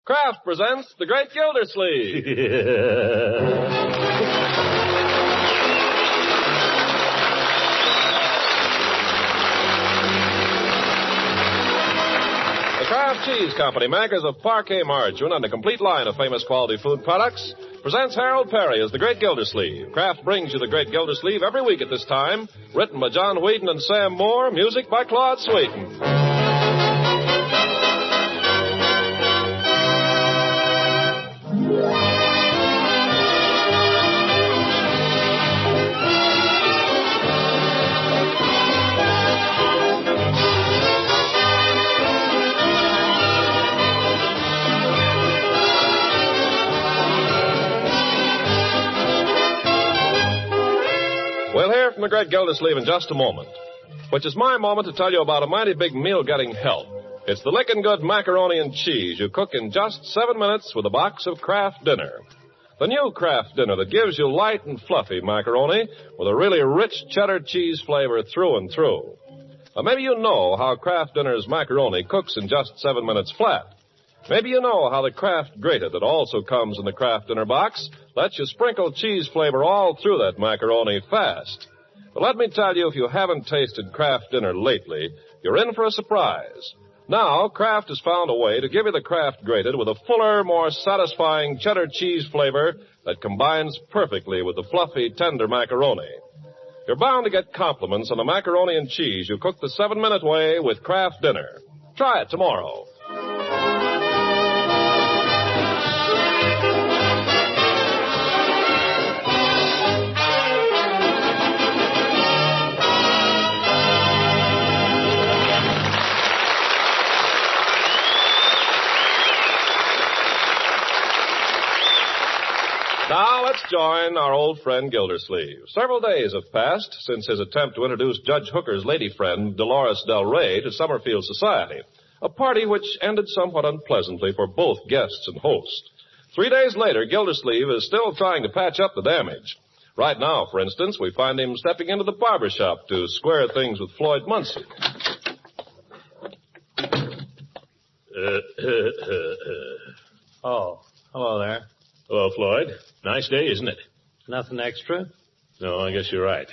Kraft presents The Great Gildersleeve. Kraft Cheese Company, makers of parquet margarine and a complete line of famous quality food products, presents Harold Perry as the Great Gildersleeve. Kraft brings you the Great Gildersleeve every week at this time. Written by John Whedon and Sam Moore, music by Claude Sweeten. We'll hear from the Great Gildersleeve in just a moment, which is my moment to tell you about a mighty big meal-getting help. It's the lickin' good macaroni and cheese you cook in just 7 minutes with a box of Kraft Dinner. The new Kraft Dinner that gives you light and fluffy macaroni with a really rich cheddar cheese flavor through and through. Now, maybe you know how Kraft Dinner's macaroni cooks in just 7 minutes flat. Maybe you know how the Kraft Grated that also comes in the Kraft Dinner box lets you sprinkle cheese flavor all through that macaroni fast. But let me tell you, if you haven't tasted Kraft Dinner lately, you're in for a surprise. Now, Kraft has found a way to give you the Kraft Grated with a fuller, more satisfying cheddar cheese flavor that combines perfectly with the fluffy, tender macaroni. You're bound to get compliments on the macaroni and cheese you cook the 7-minute way with Kraft Dinner. Try it tomorrow. Now let's join our old friend Gildersleeve. Several days have passed since his attempt to introduce Judge Hooker's lady friend, Dolores Del Rey, to Summerfield society, a party which ended somewhat unpleasantly for both guests and host. 3 days later, Gildersleeve is still trying to patch up the damage. Right now, for instance, we find him stepping into the barber shop to square things with Floyd Muncie. Oh, hello there. Hello, Floyd. Nice day, isn't it? Nothing extra? No, I guess you're right.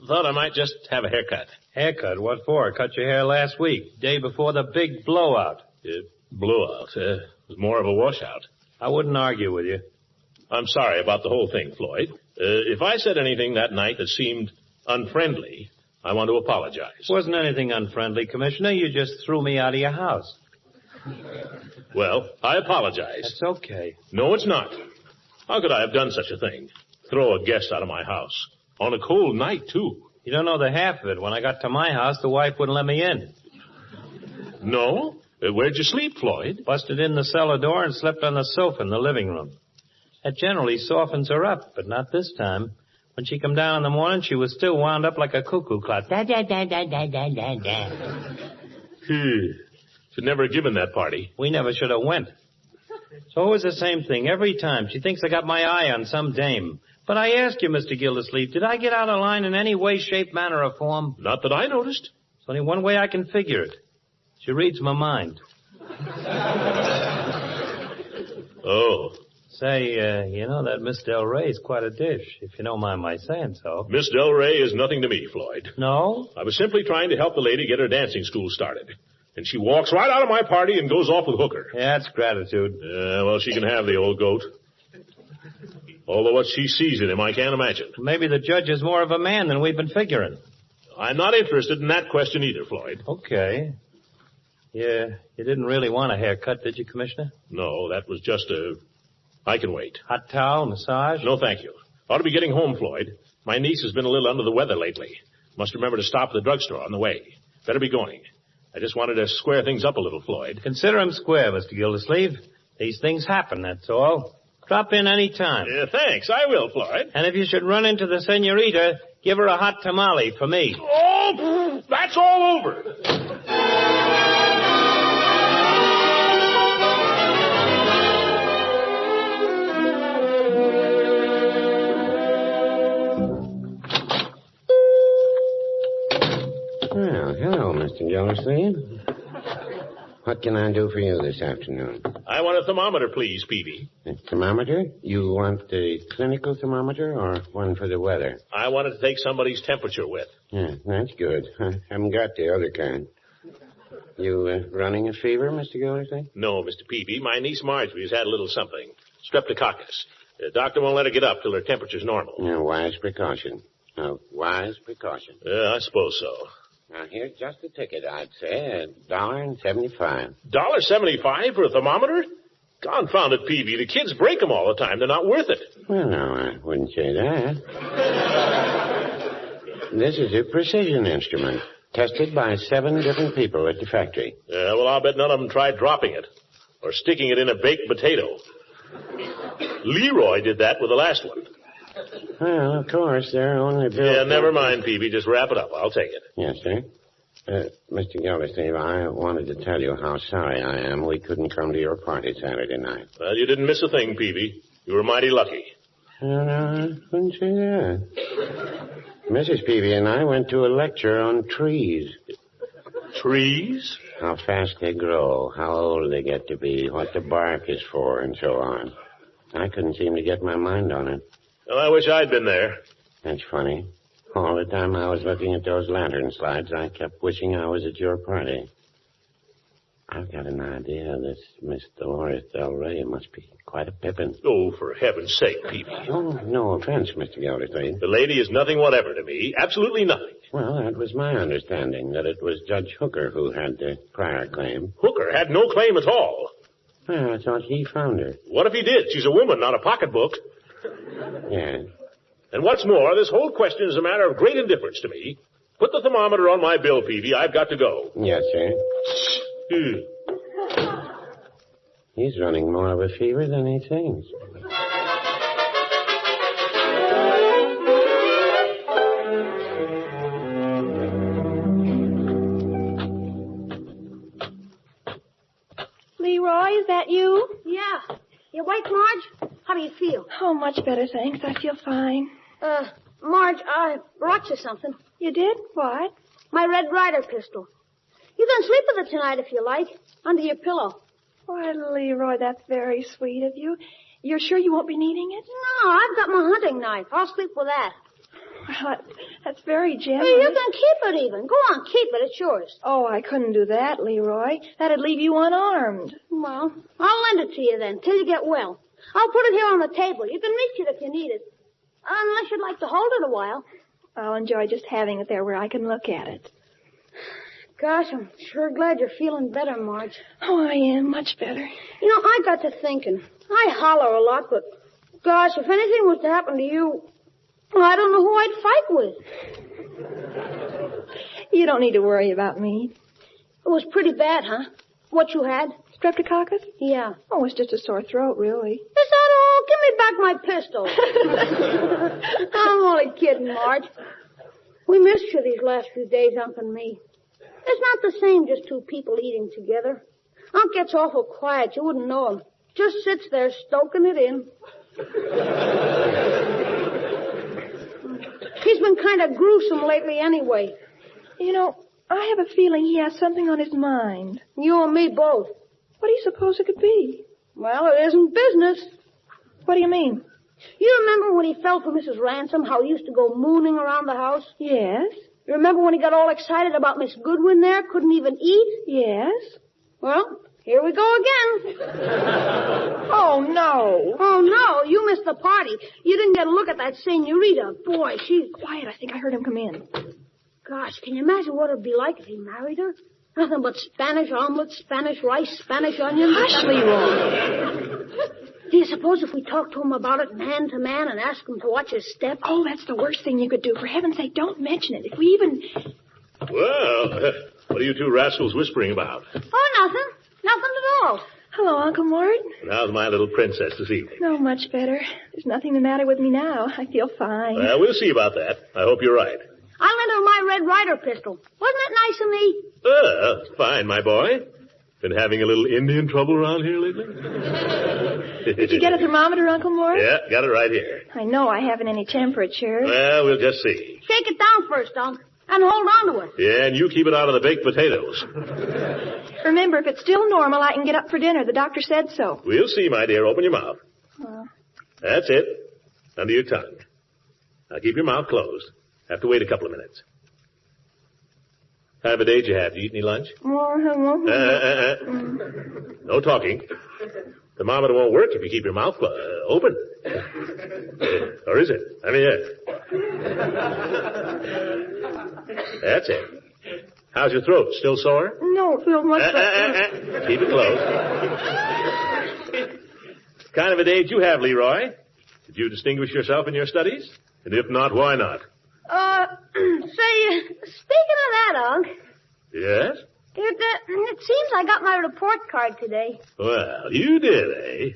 Thought I might just have a haircut. Haircut? What for? Cut your hair last week, day before the big blowout. Blowout? It was more of a washout. I wouldn't argue with you. I'm sorry about the whole thing, Floyd. If I said anything that night that seemed unfriendly, I want to apologize. Wasn't anything unfriendly, Commissioner. You just threw me out of your house. Well, I apologize. That's okay. No, it's not. How could I have done such a thing? Throw a guest out of my house. On a cold night, too. You don't know the half of it. When I got to my house, the wife wouldn't let me in. No? Where'd you sleep, Floyd? Busted in the cellar door and slept on the sofa in the living room. That generally softens her up, but not this time. When she come down in the morning, she was still wound up like a cuckoo clock. Da, da, da, da, da, da, da, da. Should never have given that party. We never should have went. It's always the same thing. Every time she thinks I got my eye on some dame. But I ask you, Mr. Gildersleeve, did I get out of line in any way, shape, manner, or form? Not that I noticed. There's only one way I can figure it. She reads my mind. Oh. Say, you know that Miss Del Rey's quite a dish, if you don't mind my saying so. Miss Del Rey is nothing to me, Floyd. No? I was simply trying to help the lady get her dancing school started. And she walks right out of my party and goes off with Hooker. Yeah, that's gratitude. Well, she can have the old goat. Although what she sees in him, I can't imagine. Maybe the judge is more of a man than we've been figuring. I'm not interested in that question either, Floyd. Okay. Yeah, you didn't really want a haircut, did you, Commissioner? No, that was just I can wait. Hot towel, massage? No, thank you. Ought to be getting home, Floyd. My niece has been a little under the weather lately. Must remember to stop at the drugstore on the way. Better be going. I just wanted to square things up a little, Floyd. Consider him square, Mr. Gildersleeve. These things happen, that's all. Drop in any time. Thanks, I will, Floyd. And if you should run into the senorita, give her a hot tamale for me. Oh, that's all over. Well, hello, Mr. Gildersleeve. What can I do for you this afternoon? I want a thermometer, please, Peavy. A thermometer? You want a clinical thermometer or one for the weather? I wanted to take somebody's temperature with. Yeah, that's good. I haven't got the other kind. You running a fever, Mr. Gildersleeve? No, Mr. Peavy. My niece Marjorie's had a little something. Streptococcus. The doctor won't let her get up till her temperature's normal. Wise precaution. A wise precaution. Yeah, I suppose so. Now, here's just a ticket, I'd say. $1.75. $1.75 for a thermometer? Confound it, Peavy. The kids break them all the time. They're not worth it. Well, no, I wouldn't say that. This is a precision instrument, tested by 7 different people at the factory. Yeah, well, I'll bet none of them tried dropping it or sticking it in a baked potato. Leroy did that with the last one. Well, of course, they're only built... Yeah, never mind, Peavy. Just wrap it up. I'll take it. Yes, sir. Mr. Gildersleeve, I wanted to tell you how sorry I am we couldn't come to your party Saturday night. Well, you didn't miss a thing, Peavy. You were mighty lucky. No, I couldn't say that. Mrs. Peavy and I went to a lecture on trees. Trees? How fast they grow, how old they get to be, what the bark is for, and so on. I couldn't seem to get my mind on it. Well, I wish I'd been there. That's funny. All the time I was looking at those lantern slides, I kept wishing I was at your party. I've got an idea this Miss Dolores Del Rey must be quite a pippin. Oh, for heaven's sake, Peavy. Oh, no offense, Mr. Gildersleeve. The lady is nothing whatever to me. Absolutely nothing. Well, that was my understanding, that it was Judge Hooker who had the prior claim. Hooker had no claim at all. Well, I thought he found her. What if he did? She's a woman, not a pocketbook. Yes. And what's more, this whole question is a matter of great indifference to me. Put the thermometer on my bill, Peavy. I've got to go. Yes, sir. He's running more of a fever than he thinks. Leroy, is that you? Yeah. You awake, Marge? How do you feel? Oh, much better, thanks. I feel fine. Marge, I brought you something. You did? What? My Red Ryder pistol. You can sleep with it tonight if you like, under your pillow. Why, Leroy, that's very sweet of you. You're sure you won't be needing it? No, I've got my hunting knife. I'll sleep with that. Well, that's very generous. Hey, you can keep it even. Go on, keep it. It's yours. Oh, I couldn't do that, Leroy. That'd leave you unarmed. Well, I'll lend it to you then, till you get well. I'll put it here on the table. You can reach it if you need it. Unless you'd like to hold it a while. I'll enjoy just having it there where I can look at it. Gosh, I'm sure glad you're feeling better, Marge. Oh, I am. Much better. You know, I got to thinking. I holler a lot, but gosh, if anything was to happen to you, I don't know who I'd fight with. You don't need to worry about me. It was pretty bad, huh? What you had? Streptococcus? Yeah. Oh, it's just a sore throat, really. Is that all? Give me back my pistol. I'm only kidding, Marge. We missed you these last few days, Unc and me. It's not the same just two people eating together. Unc gets awful quiet. You wouldn't know him. Just sits there stoking it in. He's been kind of gruesome lately anyway. You know, I have a feeling he has something on his mind. You and me both. What do you suppose it could be? Well, it isn't business. What do you mean? You remember when he fell for Mrs. Ransom, how he used to go mooning around the house? Yes. You remember when he got all excited about Miss Goodwin there, couldn't even eat? Yes. Well, here we go again. Oh, no. Oh, no, you missed the party. You didn't get a look at that senorita. Boy, she's... Quiet, I think I heard him come in. Gosh, can you imagine what it'd be like if he married her? Nothing but Spanish omelets, Spanish rice, Spanish onions. Hush, Leroy. Do you suppose if we talked to him about it man to man and asked him to watch his step? Oh, that's the worst thing you could do. For heaven's sake, don't mention it. If we even... Well, what are you two rascals whispering about? Oh, nothing. Nothing at all. Hello, Uncle Mort. And how's my little princess this evening? No, much better. There's nothing the matter with me now. I feel fine. Well, we'll see about that. I hope you're right. I lent her my Red Ryder pistol. Wasn't it nice of me? Fine, my boy. Been having a little Indian trouble around here lately? Did you get a thermometer, Uncle Mort? Yeah, got it right here. I know I haven't any temperature. Well, we'll just see. Shake it down first, Unc, and hold on to it. Yeah, and you keep it out of the baked potatoes. Remember, if it's still normal, I can get up for dinner. The doctor said so. We'll see, my dear. Open your mouth. That's it. Under your tongue. Now keep your mouth closed. Have to wait a couple of minutes. Kind of a date you have? Did you eat any lunch? No talking. Thermometer won't work if you keep your mouth open. Or is it? I mean, That's it. How's your throat? Still sore? No, it feels much better. Keep it closed. Kind of a date you have, Leroy? Did you distinguish yourself in your studies? And if not, why not? Say, speaking of that, Unc. Yes? It seems I got my report card today. Well, you did, eh?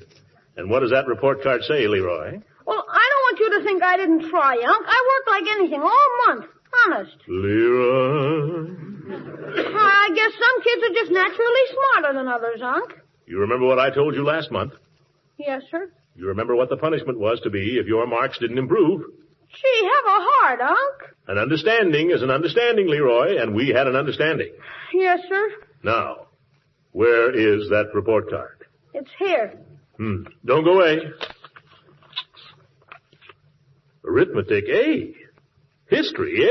And what does that report card say, Leroy? Well, I don't want you to think I didn't try, Unc. I worked like anything all month. Honest. Leroy? I guess some kids are just naturally smarter than others, Unc. You remember what I told you last month? Yes, sir. You remember what the punishment was to be if your marks didn't improve? Gee, have a heart, Unc. An understanding is an understanding, Leroy, and we had an understanding. Yes, sir. Now, where is that report card? It's here. Don't go away. Arithmetic, A. History,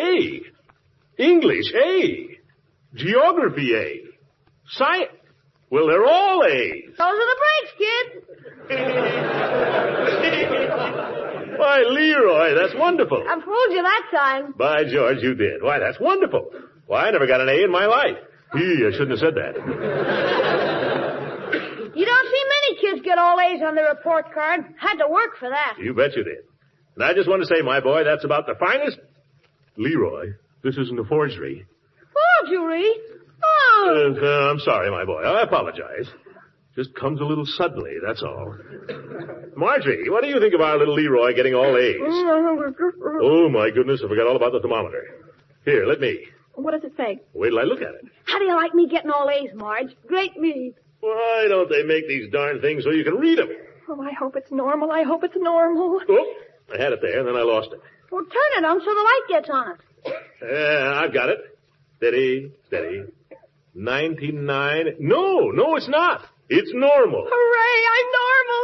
A. English, A. Geography, A. Science. Well, they're all A's. Those are the breaks, kid. Why, Leroy, that's wonderful. I fooled you that time. By George, you did. Why, that's wonderful. Why, I never got an A in my life. I shouldn't have said that. You don't see many kids get all A's on their report card. Had to work for that. You bet you did. And I just want to say, my boy, that's about the finest... Leroy, this isn't a forgery. Forgery? Oh. I'm sorry, my boy. I apologize. Just comes a little suddenly, that's all. Marjorie, what do you think of our little Leroy getting all A's? Oh, my goodness, I forgot all about the thermometer. Here, let me. What does it say? Wait till I look at it. How do you like me getting all A's, Marge? Great me. Why don't they make these darn things so you can read them? Oh, I hope it's normal. I hope it's normal. Oh, I had it there, and then I lost it. Well, turn it on so the light gets on it. I've got it. Steady, steady. 99. No, it's not. It's normal. Hooray, I'm normal.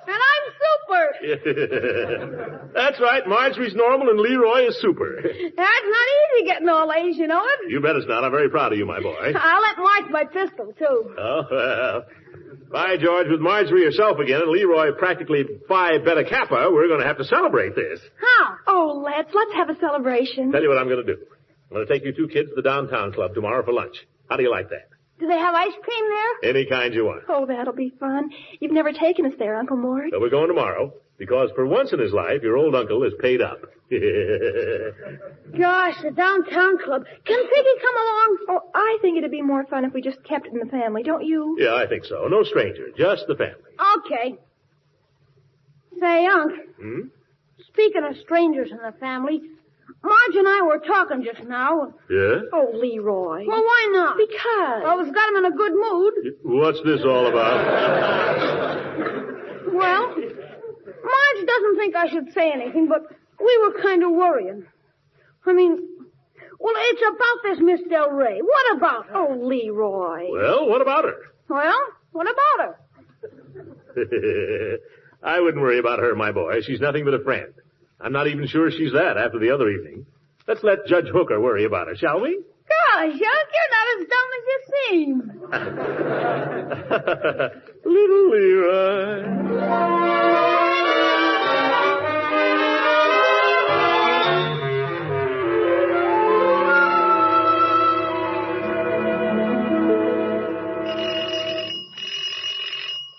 And I'm super. That's right. Marjorie's normal and Leroy is super. That's not easy getting all A's, you know it? You bet it's not. I'm very proud of you, my boy. I'll let Marge my pistol, too. Oh, well. By George, with Marjorie herself again and Leroy practically Phi Beta Kappa, we're going to have to celebrate this. How? Oh, let's have a celebration. Tell you what I'm going to do. I'm going to take you two kids to the downtown club tomorrow for lunch. How do you like that? Do they have ice cream there? Any kind you want. Oh, that'll be fun. You've never taken us there, Uncle Mort. So we're going tomorrow, because for once in his life, your old uncle is paid up. Gosh, the downtown club. Can Piggy come along? Oh, I think it'd be more fun if we just kept it in the family, don't you? Yeah, I think so. No stranger, just the family. Okay. Say, Unc. Speaking of strangers in the family, Marge and I were talking just now. Yeah? Oh, Leroy. Well, why not? Because. Well, it's got him in a good mood. What's this all about? Well, Marge doesn't think I should say anything, but we were kind of worrying. I mean, well, it's about this Miss Del Rey. What about her? Oh, Leroy. Well, what about her? Well, what about her? I wouldn't worry about her, my boy. She's nothing but a friend. I'm not even sure she's that after the other evening. Let's let Judge Hooker worry about her, shall we? Gosh, Unc, you're not as dumb as you seem. Little Leroy.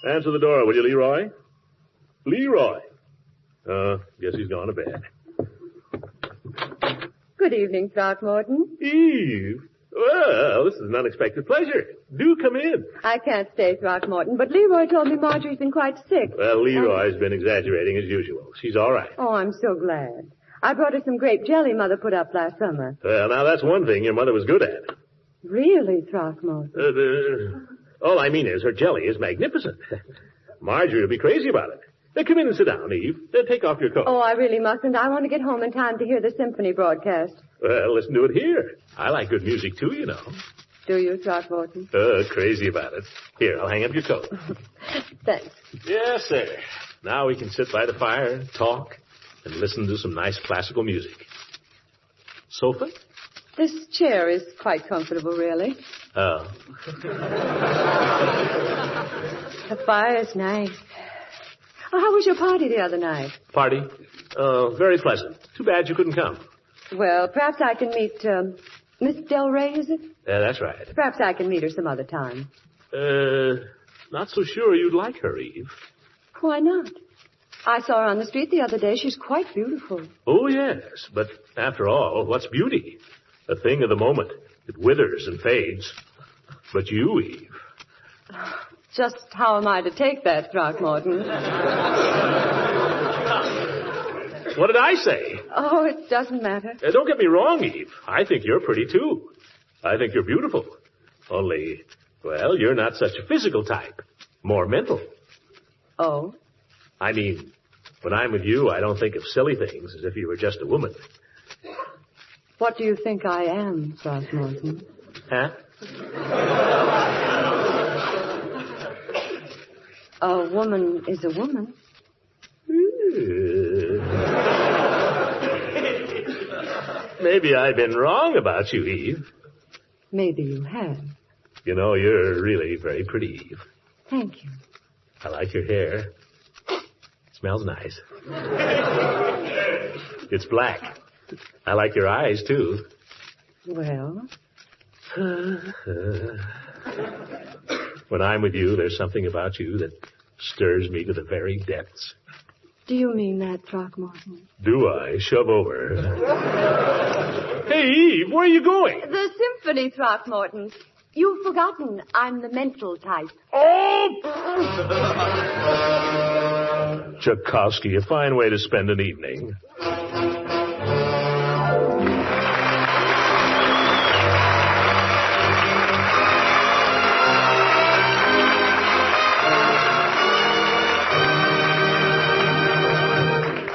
Answer the door, will you, Leroy? Leroy. Guess he's gone to bed. Good evening, Throckmorton. Eve. Well, this is an unexpected pleasure. Do come in. I can't stay, Throckmorton, but Leroy told me Marjorie's been quite sick. Well, Leroy's been exaggerating as usual. She's all right. Oh, I'm so glad. I brought her some grape jelly Mother put up last summer. Well, now that's one thing your mother was good at. Really, Throckmorton? All I mean is her jelly is magnificent. Marjorie will be crazy about it. Come in and sit down, Eve. Take off your coat. Oh, I really mustn't. I want to get home in time to hear the symphony broadcast. Well, listen to it here. I like good music, too, you know. Do you, Throckmorton? Crazy about it. Here, I'll hang up your coat. Thanks. Yes, sir. Now we can sit by the fire, talk, and listen to some nice classical music. Sofa? This chair is quite comfortable, really. Oh. The fire's nice. Oh, how was your party the other night? Party? Very pleasant. Too bad you couldn't come. Well, perhaps I can meet, Miss Del Rey, is it? Yeah, that's right. Perhaps I can meet her some other time. Not so sure you'd like her, Eve. Why not? I saw her on the street the other day. She's quite beautiful. Oh, yes. But after all, what's beauty? A thing of the moment. It withers and fades. But you, Eve. Just how am I to take that, Throckmorton? What did I say? Oh, it doesn't matter. Don't get me wrong, Eve. I think you're pretty, too. I think you're beautiful. Only, well, you're not such a physical type. More mental. Oh? I mean, when I'm with you, I don't think of silly things as if you were just a woman. What do you think I am, Throckmorton? Huh? A woman is a woman. Maybe I've been wrong about you, Eve. Maybe you have. You know, you're really very pretty, Eve. Thank you. I like your hair. It smells nice. It's black. I like your eyes, too. Well? When I'm with you, there's something about you that stirs me to the very depths. Do you mean that, Throckmorton? Do I? Shove over. Hey, Eve, where are you going? The symphony, Throckmorton. You've forgotten I'm the mental type. Oh! Tchaikovsky, a fine way to spend an evening.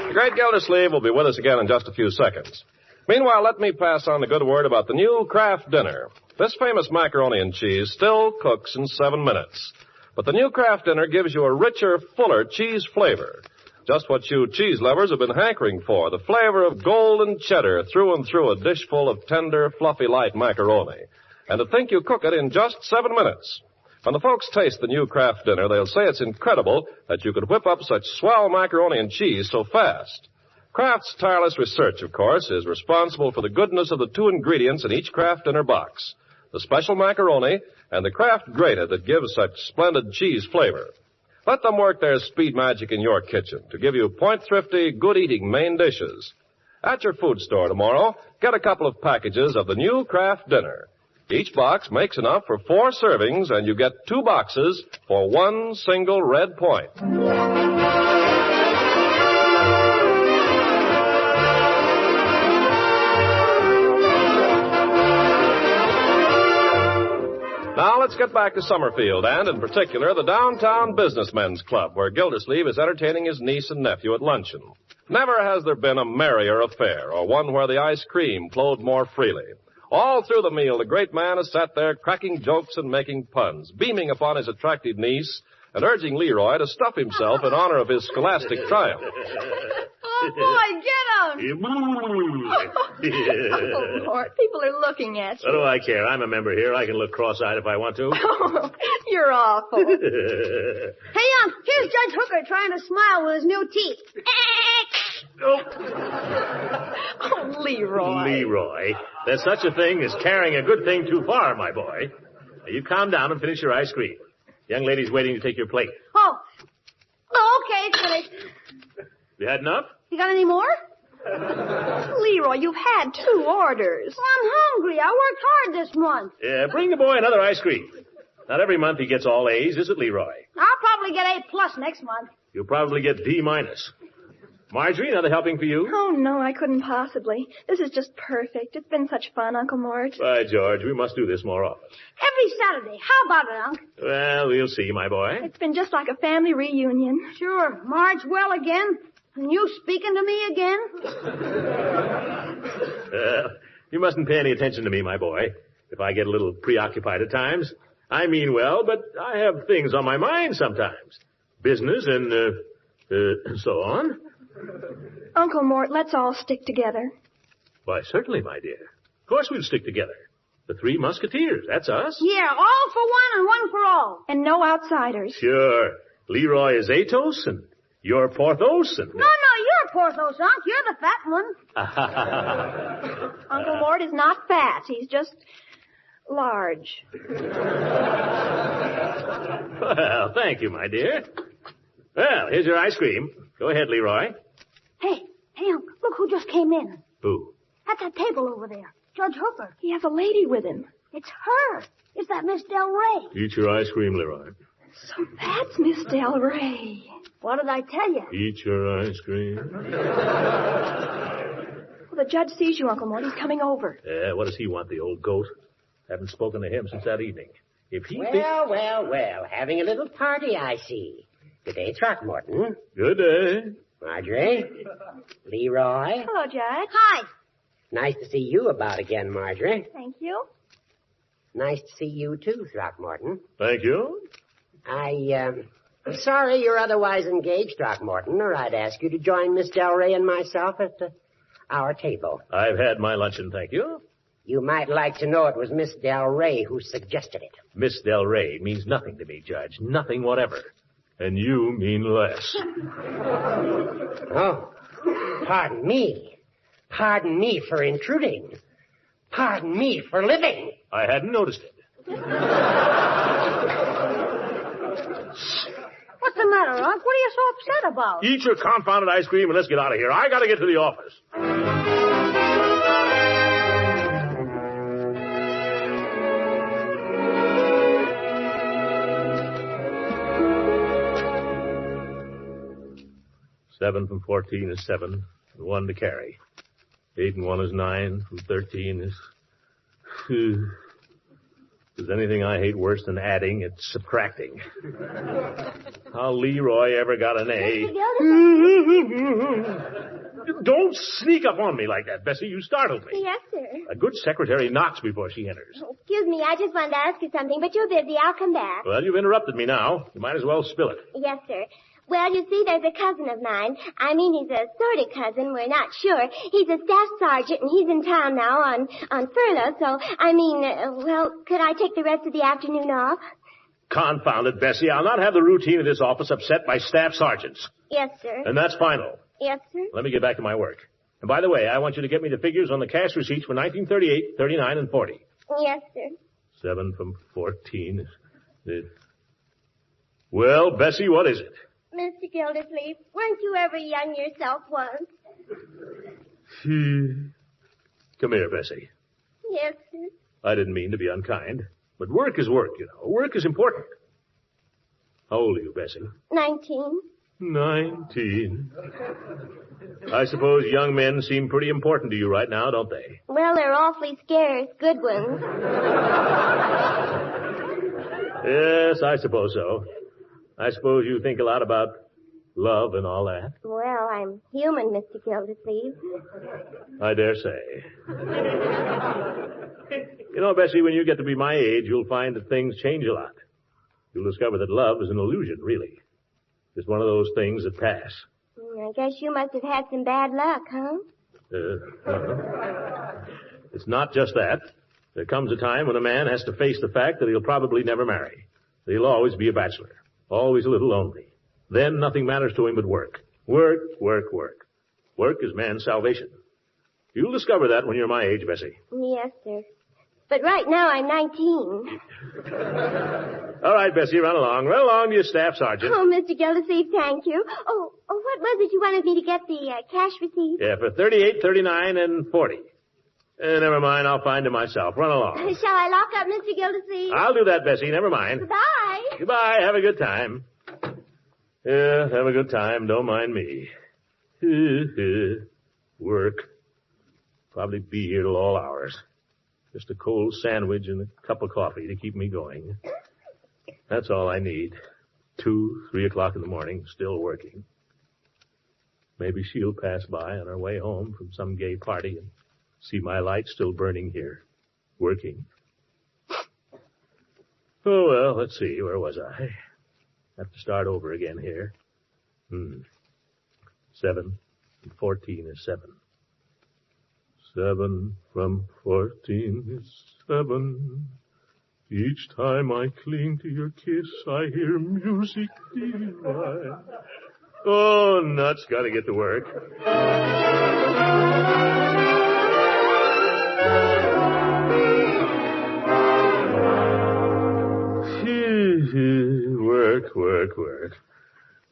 The great Gildersleeve will be with us again in just a few seconds. Meanwhile, let me pass on the good word about the new Kraft Dinner. This famous macaroni and cheese still cooks in 7 minutes. But the new Kraft Dinner gives you a richer, fuller cheese flavor. Just what you cheese lovers have been hankering for, the flavor of golden cheddar through and through a dish full of tender, fluffy, light macaroni. And to think you cook it in just 7 minutes. When the folks taste the new Kraft Dinner, they'll say it's incredible that you could whip up such swell macaroni and cheese so fast. Kraft's tireless research, of course, is responsible for the goodness of the 2 ingredients in each Kraft Dinner box. The special macaroni and the Kraft grater that gives such splendid cheese flavor. Let them work their speed magic in your kitchen to give you point-thrifty, good-eating main dishes. At your food store tomorrow, get a couple of packages of the new Kraft Dinner. Each box makes enough for 4 servings, and you get 2 boxes for 1 single red point. Now let's get back to Summerfield, and in particular the Downtown Businessmen's Club, where Gildersleeve is entertaining his niece and nephew at luncheon. Never has there been a merrier affair, or one where the ice cream flowed more freely. All through the meal, the great man has sat there cracking jokes and making puns, beaming upon his attractive niece, and urging Leroy to stuff himself in honor of his scholastic triumph. Oh, boy, get him! Oh, Lord, people are looking at you. What do I care? I'm a member here. I can look cross-eyed if I want to. Oh, you're awful. Hey, here's Judge Hooker trying to smile with his new teeth. Oh, Leroy. Leroy. There's such a thing as carrying a good thing too far, my boy. Now, you calm down and finish your ice cream. Young lady's waiting to take your plate. Oh, okay, it's finished. You had enough? You got any more? Leroy, you've had 2 orders. I'm hungry. I worked hard this month. Yeah, bring the boy another ice cream. Not every month he gets all A's, is it, Leroy? I'll probably get A+ next month. You'll probably get D-. Marjorie, another helping for you? Oh, no, I couldn't possibly. This is just perfect. It's been such fun, Uncle Mort. By George, we must do this more often. Every Saturday. How about it, Unc? Well, we'll see, my boy. It's been just like a family reunion. Sure. Marge well again. And you speaking to me again? You mustn't pay any attention to me, my boy. If I get a little preoccupied at times. I mean well, but I have things on my mind sometimes. Business and so on. Uncle Mort, let's all stick together. Why, certainly, my dear. course we'll stick together. The Three Musketeers, that's us. Yeah, all for one and one for all. And no outsiders. Sure. Leroy is Athos, and you're Porthos, and... No, you're Porthos, Unc. You're the fat one. Uncle Mort is not fat. He's just large. Well, thank you, my dear. Well, here's your ice cream. Go ahead, Leroy. Hey, Unc, look who just came in. Who? At that table over there. Judge Hooker. He has a lady with him. It's her. It's that Miss Del Rey. Eat your ice cream, Leroy. So that's Miss Del Rey. What did I tell you? Eat your ice cream. Well, the judge sees you, Uncle Mort. He's coming over. Yeah, what does he want, the old goat? Haven't spoken to him since that evening. If he Well, having a little party, I see. Good day, Throckmorton. Good day. Marjorie. Leroy. Hello, Judge. Hi. Nice to see you about again, Marjorie. Thank you. Nice to see you, too, Throckmorton. Thank you. I'm sorry you're otherwise engaged, Throckmorton, or I'd ask you to join Miss Del Rey and myself at our table. I've had my luncheon, thank you. You might like to know it was Miss Del Rey who suggested it. Miss Del Rey means nothing to me, Judge. Nothing whatever. And you mean less. Oh, pardon me. Pardon me for intruding. Pardon me for living. I hadn't noticed it. What's the matter, Unc? What are you so upset about? Eat your confounded ice cream and let's get out of here. I gotta get to the office. 7 from 14 is 7, and 1 to carry. 8 and 1 is 9, from 13 is... If there's anything I hate worse than adding, it's subtracting. How Leroy ever got an A... Don't sneak up on me like that, Bessie. You startled me. Yes, sir. A good secretary knocks before she enters. Excuse me, I just wanted to ask you something, but you're busy. I'll come back. Well, you've interrupted me now. You might as well spill it. Yes, sir. Well, you see, there's a cousin of mine. I mean, he's a sort of cousin. We're not sure. He's a staff sergeant, and he's in town now on furlough. So, could I take the rest of the afternoon off? Confound it, Bessie. I'll not have the routine of this office upset by staff sergeants. Yes, sir. And that's final. Yes, sir. Let me get back to my work. And by the way, I want you to get me the figures on the cash receipts for 1938, 39, and 40. Yes, sir. 7 from 14 is... Well, Bessie, what is it? Mr. Gildersleeve, weren't you ever young yourself once? Come here, Bessie. Yes, sir. I didn't mean to be unkind, but work is work, you know. Work is important. How old are you, Bessie? 19. 19. I suppose young men seem pretty important to you right now, don't they? Well, they're awfully scarce. Good ones. Yes, I suppose so. I suppose you think a lot about love and all that. Well, I'm human, Mr. Gildersleeve. I dare say. You know, Bessie, when you get to be my age, you'll find that things change a lot. You'll discover that love is an illusion, really. It's one of those things that pass. I guess you must have had some bad luck, huh? It's not just that. There comes a time when a man has to face the fact that he'll probably never marry. That he'll always be a bachelor. Always a little lonely. Then nothing matters to him but work. Work, work, work. Work is man's salvation. You'll discover that when you're my age, Bessie. Yes, sir. But right now I'm 19. All right, Bessie, run along. Run along to your staff sergeant. Oh, Mr. Gildersleeve, thank you. Oh, what was it you wanted me to get the cash receipt? Yeah, for 38, 39, and 40. Never mind, I'll find him myself. Run along. Shall I lock up, Mr. Gildersleeve? I'll do that, Bessie. Never mind. Goodbye. Goodbye. Have a good time. Yeah, have a good time. Don't mind me. Work. Probably be here till all hours. Just a cold sandwich and a cup of coffee to keep me going. That's all I need. 2, 3 o'clock in the morning, still working. Maybe she'll pass by on her way home from some gay party and see my light still burning here, working. Oh, well, let's see. Where was I? Have to start over again here. 7 and 14 is 7. 7 from 14 is 7. Each time I cling to your kiss, I hear music divine. Oh, nuts. Gotta get to work. Work.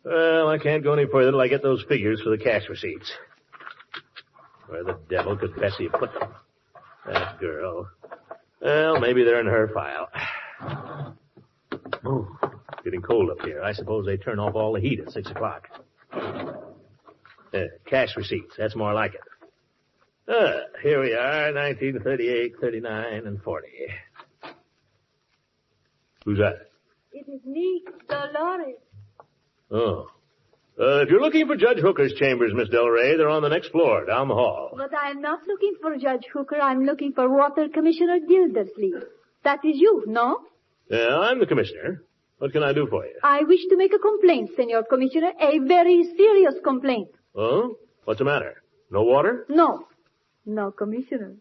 Well, I can't go any further till I get those figures for the cash receipts. Where the devil could Bessie have put them? That girl. Well, maybe they're in her file. Oh, it's getting cold up here. I suppose they turn off all the heat at 6 o'clock. Cash receipts. That's more like it. Here we are, 1938, 39, and 40. Who's that? It is me, Dolores. Oh. If you're looking for Judge Hooker's chambers, Miss Del Rey, they're on the next floor, down the hall. But I am not looking for Judge Hooker. I'm looking for Water Commissioner Gildersleeve. That is you, no? Yeah, I'm the commissioner. What can I do for you? I wish to make a complaint, Senor Commissioner. A very serious complaint. Oh? What's the matter? No water? No. No, Commissioner.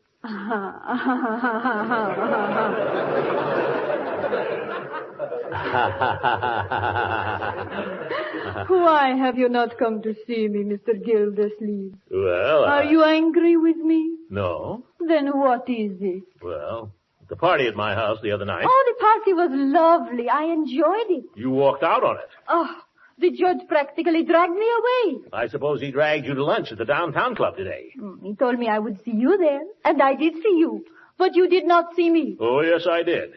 Why have you not come to see me, Mr. Gildersleeve? Well, Are you angry with me? No. Then what is it? Well, the party at my house the other night. Oh, the party was lovely. I enjoyed it. You walked out on it. Oh, the judge practically dragged me away. I suppose he dragged you to lunch at the downtown club today. He told me I would see you there, and I did see you. But you did not see me. Oh, yes, I did.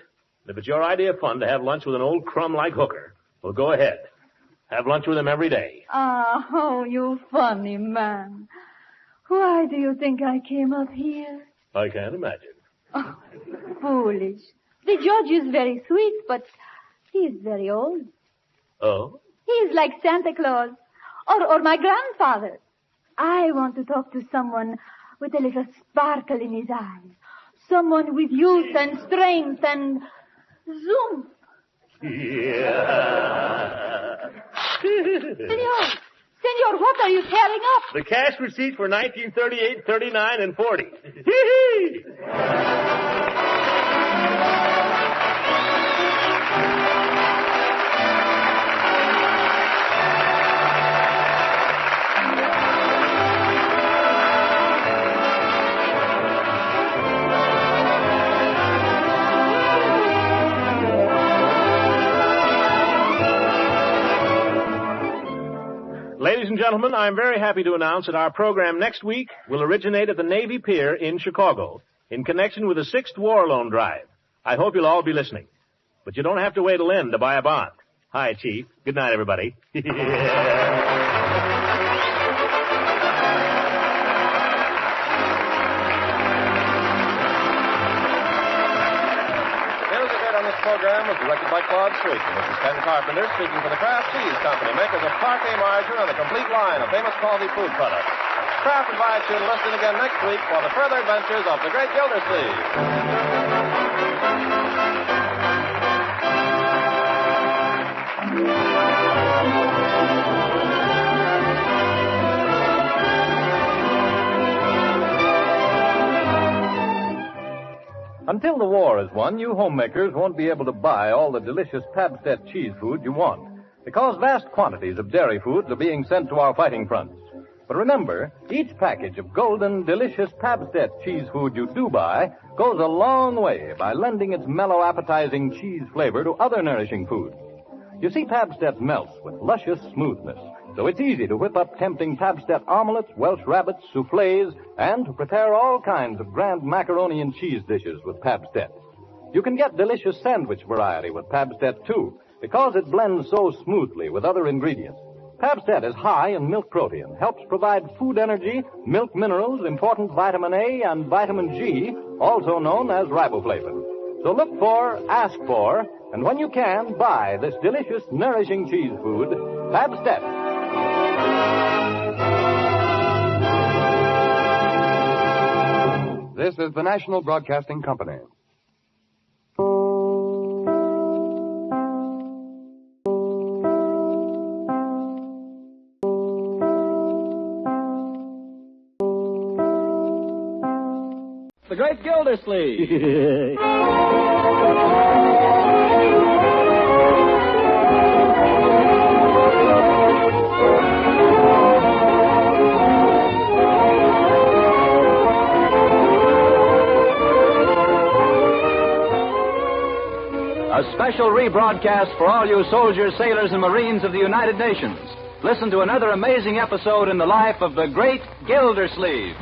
If it's your idea of fun to have lunch with an old crumb like Hooker, well, go ahead. Have lunch with him every day. Oh, you funny man. Why do you think I came up here? I can't imagine. Oh, foolish. The judge is very sweet, but he is very old. Oh? He is like Santa Claus. Or my grandfather. I want to talk to someone with a little sparkle in his eyes. Someone with youth and strength and zoom. Yeah. Senor, what are you tearing up? The cash receipt for 1938, 39, and 40. Ladies and gentlemen, I'm very happy to announce that our program next week will originate at the Navy Pier in Chicago in connection with the 6th War Loan Drive. I hope you'll all be listening. But you don't have to wait till then to buy a bond. Hi, Chief. Good night, everybody. This program was directed by Claude Sweet and this is Ken Carpenter speaking for the Kraft Cheese Company, makers of parquet margarine and a complete line of famous quality food products. Kraft invites you to listen again next week for the further adventures of the great Gildersleeve. Until the war is won, you homemakers won't be able to buy all the delicious Pabst-ett cheese food you want, because vast quantities of dairy foods are being sent to our fighting fronts. But remember, each package of golden, delicious Pabst-ett cheese food you do buy goes a long way by lending its mellow, appetizing cheese flavor to other nourishing foods. You see, Pabst-ett melts with luscious smoothness, so it's easy to whip up tempting Pabst-ett omelets, Welsh rabbits, soufflés, and to prepare all kinds of grand macaroni and cheese dishes with Pabst-ett. You can get delicious sandwich variety with Pabst-ett, too, because it blends so smoothly with other ingredients. Pabst-ett is high in milk protein, helps provide food energy, milk minerals, important vitamin A and vitamin G, also known as riboflavin. So look for, ask for, and when you can, buy this delicious, nourishing cheese food, Pabst-ett. This is the National Broadcasting Company. great Gildersleeve. A special rebroadcast for all you soldiers, sailors, and Marines of the United Nations. Listen to another amazing episode in the life of the great Gildersleeve.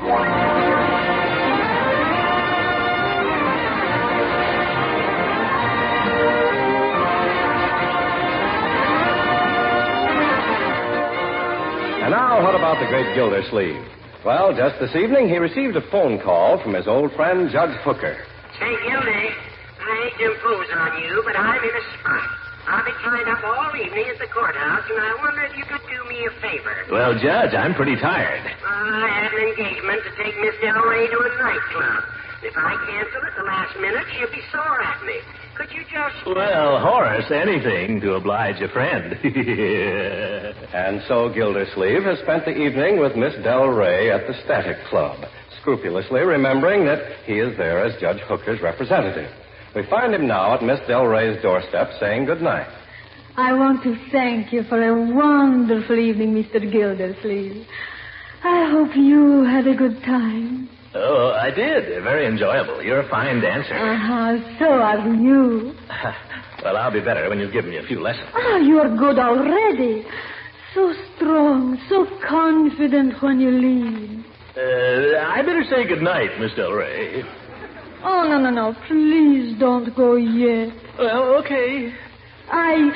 And now, what about the great Gildersleeve? Well, just this evening, he received a phone call from his old friend, Judge Hooker. Say, Gildy, I hate to impose on you, but I'm in a spot. I'll be tied up all evening at the courthouse, and I wonder if you could do me a favor. Well, Judge, I'm pretty tired. I had an engagement to take Miss Del Rey to a nightclub. If I cancel at the last minute, she'll be sore at me. Could you just... Well, Horace, anything to oblige a friend. And so Gildersleeve has spent the evening with Miss Del Rey at the Static Club, scrupulously remembering that he is there as Judge Hooker's representative. We find him now at Miss Del Rey's doorstep saying good night. I want to thank you for a wonderful evening, Mr. Gildersleeve. I hope you had a good time. Oh, I did. Very enjoyable. You're a fine dancer. So are you. Well, I'll be better when you've given me a few lessons. You are good already. So strong, so confident when you lead. I better say good night, Miss Del Rey. Oh, no. Please don't go yet. Well, okay. I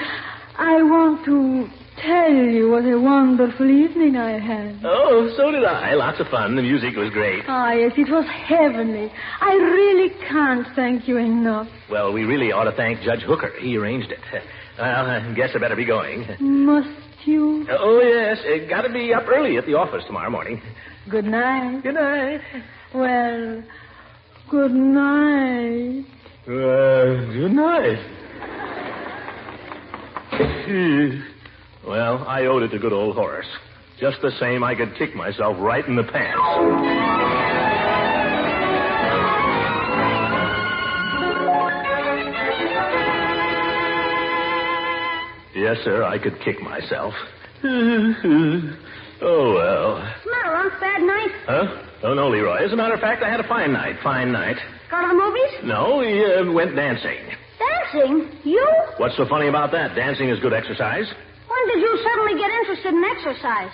want to tell you what a wonderful evening I had. Oh, so did I. Lots of fun. The music was great. Yes, it was heavenly. I really can't thank you enough. Well, we really ought to thank Judge Hooker. He arranged it. Well, I guess I better be going. Must you? Oh, yes. Got to be up early at the office tomorrow morning. Good night. Good night. Well, good night. Good night. Well, I owed it to good old Horace. Just the same, I could kick myself right in the pants. Yes, sir, I could kick myself. Oh, well. What's the matter, Unc? Bad night? Huh? Oh, no, Leroy. As a matter of fact, I had a fine night. Fine night. Go to the movies? No, we went dancing. Dancing? You? What's so funny about that? Dancing is good exercise. When did you suddenly get interested in exercise?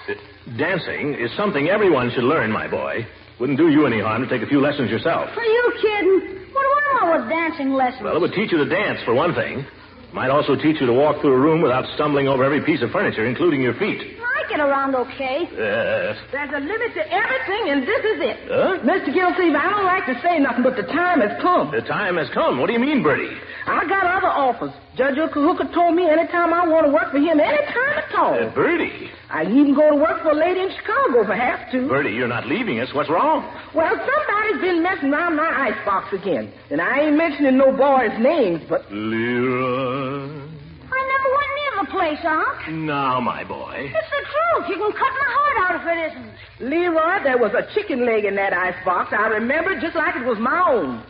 Dancing is something everyone should learn, my boy. Wouldn't do you any harm to take a few lessons yourself. Are you kidding? What do I know with dancing lessons? Well, it would teach you to dance, for one thing. Might also teach you to walk through a room without stumbling over every piece of furniture, including your feet. I get around okay. Yes. There's a limit to everything, and this is it. Huh? Mr. Gildersleeve, I don't like to say nothing, but the time has come. The time has come. What do you mean, Bertie? I got other offers. Judge Hooker told me anytime I want to work for him, anytime at all. Bertie. I can even go to work for a lady in Chicago if I have to. Bertie, you're not leaving us. What's wrong? Well, somebody's been messing around my icebox again. And I ain't mentioning no boys' names, but... Leroy. I never went near the place, Unc. Now, my boy. It's the truth. You can cut my heart out if it isn't. Leroy, there was a chicken leg in that icebox. I remember it just like it was my own.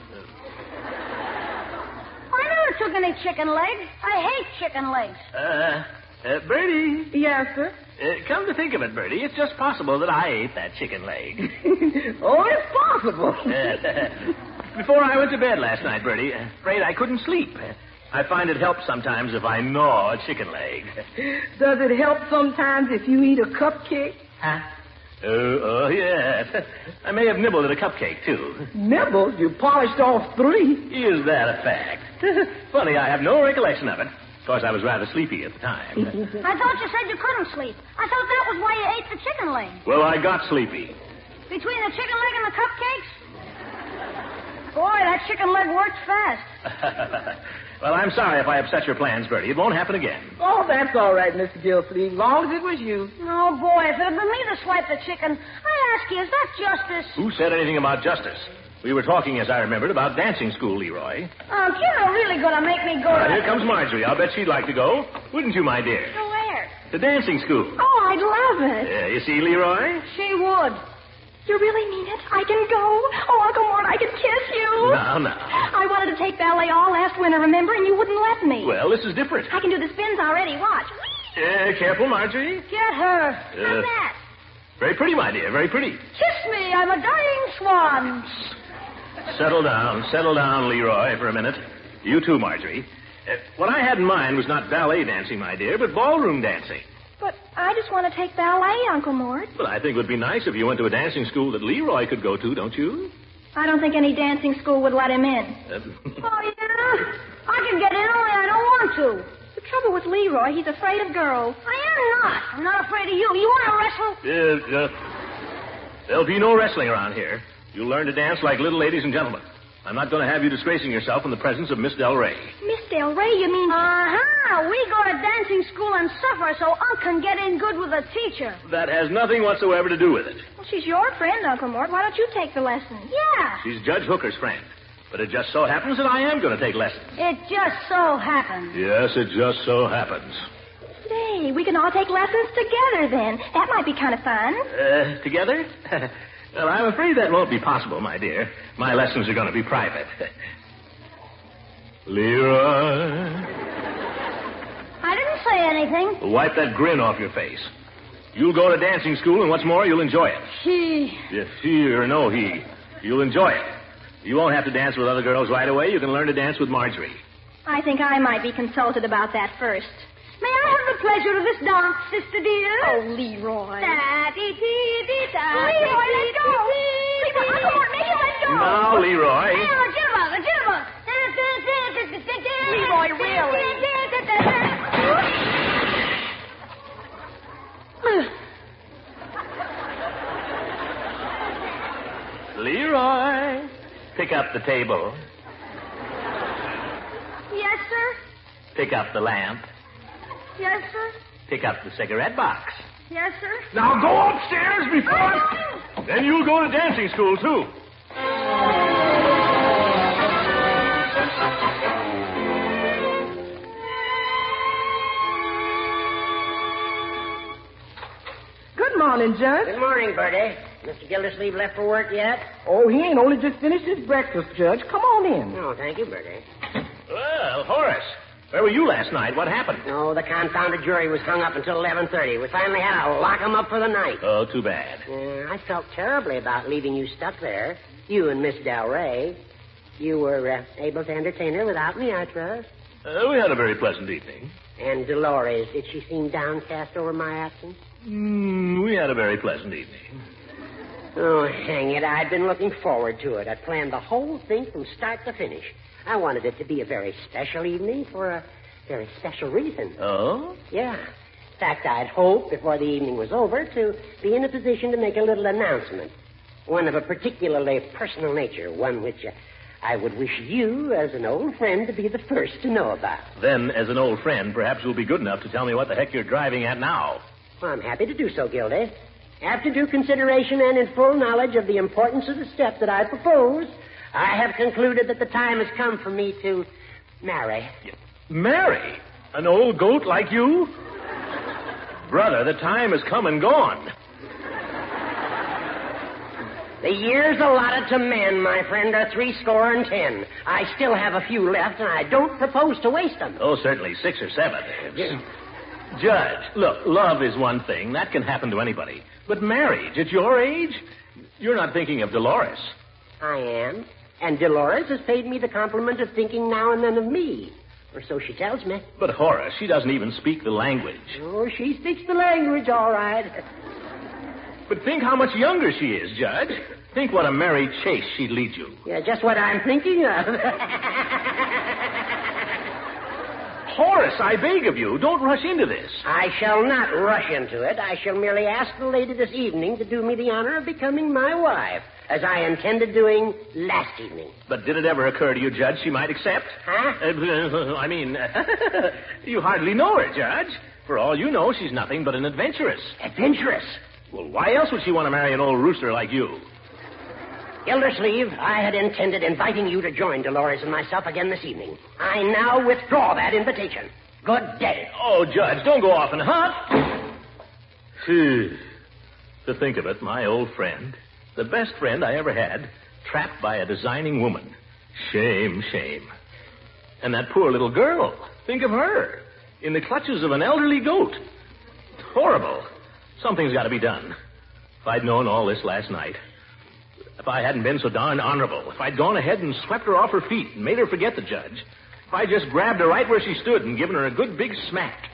I never took any chicken legs. I hate chicken legs. Bertie. Yes, sir? Come to think of it, Bertie, it's just possible that I ate that chicken leg. Oh, it's possible. Before I went to bed last night, Bertie, afraid I couldn't sleep. I find it helps sometimes if I gnaw a chicken leg. Does it help sometimes if you eat a cupcake? Huh? Oh, yes. I may have nibbled at a cupcake, too. Nibbled? You polished off 3. Is that a fact? Funny, I have no recollection of it. Of course, I was rather sleepy at the time. I thought you said you couldn't sleep. I thought that was why you ate the chicken leg. Well, I got sleepy. Between the chicken leg and the cupcakes? Boy, that chicken leg works fast. Well, I'm sorry if I upset your plans, Bertie. It won't happen again. Oh, that's all right, Mr. Gildersleeve, as long as it was you. Oh, boy, if it had been me to swipe the chicken, I ask you, is that justice? Who said anything about justice? We were talking, as I remembered, about dancing school, Leroy. You're really going to make me go to... Here comes Marjorie. I'll bet she'd like to go. Wouldn't you, my dear? To where? To dancing school. Oh, I'd love it. You see, Leroy? She would. You really mean it? I can go? Oh, Uncle Mort, I can kiss you. Now. I wanted to take ballet all last winter, remember, and you wouldn't let me. Well, this is different. I can do the spins already. Watch. Careful, Marjorie. Get her. How's that? Very pretty, my dear, very pretty. Kiss me. I'm a dying swan. Settle down, Leroy, for a minute. You too, Marjorie. What I had in mind was not ballet dancing, my dear, but ballroom dancing. But I just want to take ballet, Uncle Mort. Well, I think it would be nice if you went to a dancing school that Leroy could go to, don't you? I don't think any dancing school would let him in. Oh, yeah? I can get in, only I don't want to. The trouble with Leroy, he's afraid of girls. I am not. I'm not afraid of you. You want to wrestle? There'll be no wrestling around here. You'll learn to dance like little ladies and gentlemen. I'm not going to have you disgracing yourself in the presence of Miss Del Rey. Miss Del Rey, you mean... Uh-huh. We go to dancing school and suffer so Unc can get in good with a teacher. That has nothing whatsoever to do with it. Well, she's your friend, Uncle Mort. Why don't you take the lessons? Yeah. She's Judge Hooker's friend. But it just so happens that I am going to take lessons. It just so happens. Yes, it just so happens. Say, we can all take lessons together then. That might be kind of fun. Together? Well, I'm afraid that won't be possible, my dear. My lessons are going to be private. Leroy. I didn't say anything. Wipe that grin off your face. You'll go to dancing school, and what's more, you'll enjoy it. If he or no he, you'll enjoy it. You won't have to dance with other girls right away. You can learn to dance with Marjorie. I think I might be consulted about that first. May I have the pleasure of this dance, sister dear? Oh, Leroy. Leroy, let go. Leroy, Uncle Mort, make it let go. Now, Leroy. The jitterbug. Leroy, really? Leroy, pick up the table. Yes, sir. Pick up the lamp. Yes, sir. Pick up the cigarette box. Yes, sir. Now go upstairs before... Then you'll go to dancing school, too. Good morning, Judge. Good morning, Bertie. Mr. Gildersleeve left for work yet? Oh, he ain't only just finished his breakfast, Judge. Come on in. Oh, thank you, Bertie. Well, Horace, where were you last night? What happened? Oh, the confounded jury was hung up until 11:30. We finally had to lock 'em up for the night. Oh, too bad. I felt terribly about leaving you stuck there. You and Miss Del Rey. You were able to entertain her without me, I trust. We had a very pleasant evening. And Dolores, did she seem downcast over my absence? We had a very pleasant evening. Oh, hang it. I'd been looking forward to it. I planned the whole thing from start to finish. I wanted it to be a very special evening for a very special reason. Oh? Yeah. In fact, I'd hoped before the evening was over to be in a position to make a little announcement. One of a particularly personal nature, one which I would wish you, as an old friend, to be the first to know about. Then, as an old friend, perhaps you'll be good enough to tell me what the heck you're driving at now. Well, I'm happy to do so, Gildy. After due consideration and in full knowledge of the importance of the step that I propose, I have concluded that the time has come for me to marry. Marry? An old goat like you? Brother, the time has come and gone. The years allotted to men, my friend, are 70. I still have a few left, and I don't propose to waste them. Oh, certainly 6 or 7. Judge, look, love is one thing. That can happen to anybody. But marriage at your age? You're not thinking of Dolores. I am. And Dolores has paid me the compliment of thinking now and then of me. Or so she tells me. But Horace, she doesn't even speak the language. Oh, she speaks the language, all right. But think how much younger she is, Judge. Think what a merry chase she'd lead you. Yeah, just what I'm thinking of. Horace, I beg of you, don't rush into this. I shall not rush into it. I shall merely ask the lady this evening to do me the honor of becoming my wife, as I intended doing last evening. But did it ever occur to you, Judge, she might accept? Huh? You hardly know her, Judge. For all you know, she's nothing but an adventuress. Adventuress? Well, why else would she want to marry an old rooster like you? Gildersleeve, I had intended inviting you to join Dolores and myself again this evening. I now withdraw that invitation. Good day. Oh, Judge, don't go off and huff. To think of it, my old friend, The best friend I ever had, trapped by a designing woman. Shame, shame. And that poor little girl. Think of her. In the clutches of an elderly goat. Horrible. Something's got to be done. If I'd known all this last night. If I hadn't been so darn honorable. If I'd gone ahead and swept her off her feet and made her forget the judge. If I just grabbed her right where she stood and given her a good big smack.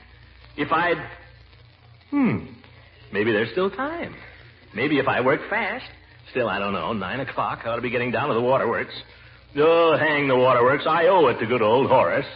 If I'd... Maybe there's still time. Maybe if I work fast. Still, I don't know. 9 o'clock. I ought to be getting down to the waterworks. Oh, hang the waterworks. I owe it to good old Horace.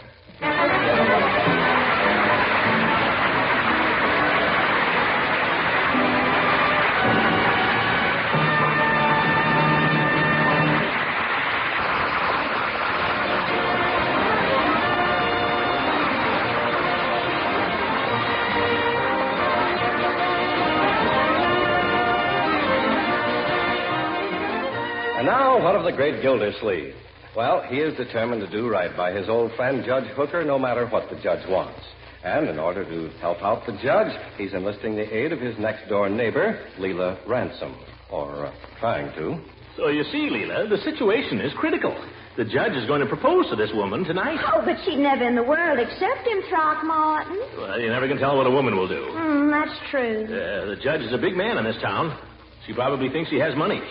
And now, what of the great Gildersleeve? Well, he is determined to do right by his old friend, Judge Hooker, no matter what the judge wants. And in order to help out the judge, he's enlisting the aid of his next-door neighbor, LEILA Ransom. Or trying to. So you see, LEILA, the situation is critical. The judge is going to propose to this woman tonight. Oh, but she'd never in the world accept him, Throckmorton. Well, you never can tell what a woman will do. That's true. The judge is a big man in this town. She probably thinks he has money.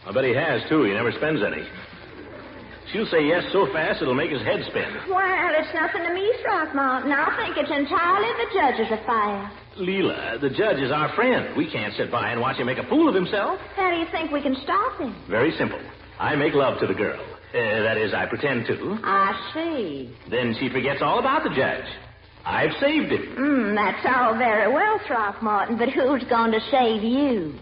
I bet he has, too. He never spends any. She'll say yes so fast it'll make his head spin. Well, it's nothing to me, Throckmorton. I think it's entirely the judge's affair. LEILA, the judge is our friend. We can't sit by and watch him make a fool of himself. How do you think we can stop him? Very simple. I make love to the girl. That is, I pretend to. I see. Then she forgets all about the judge. I've saved him. That's all very well, Throckmorton, but who's going to save you?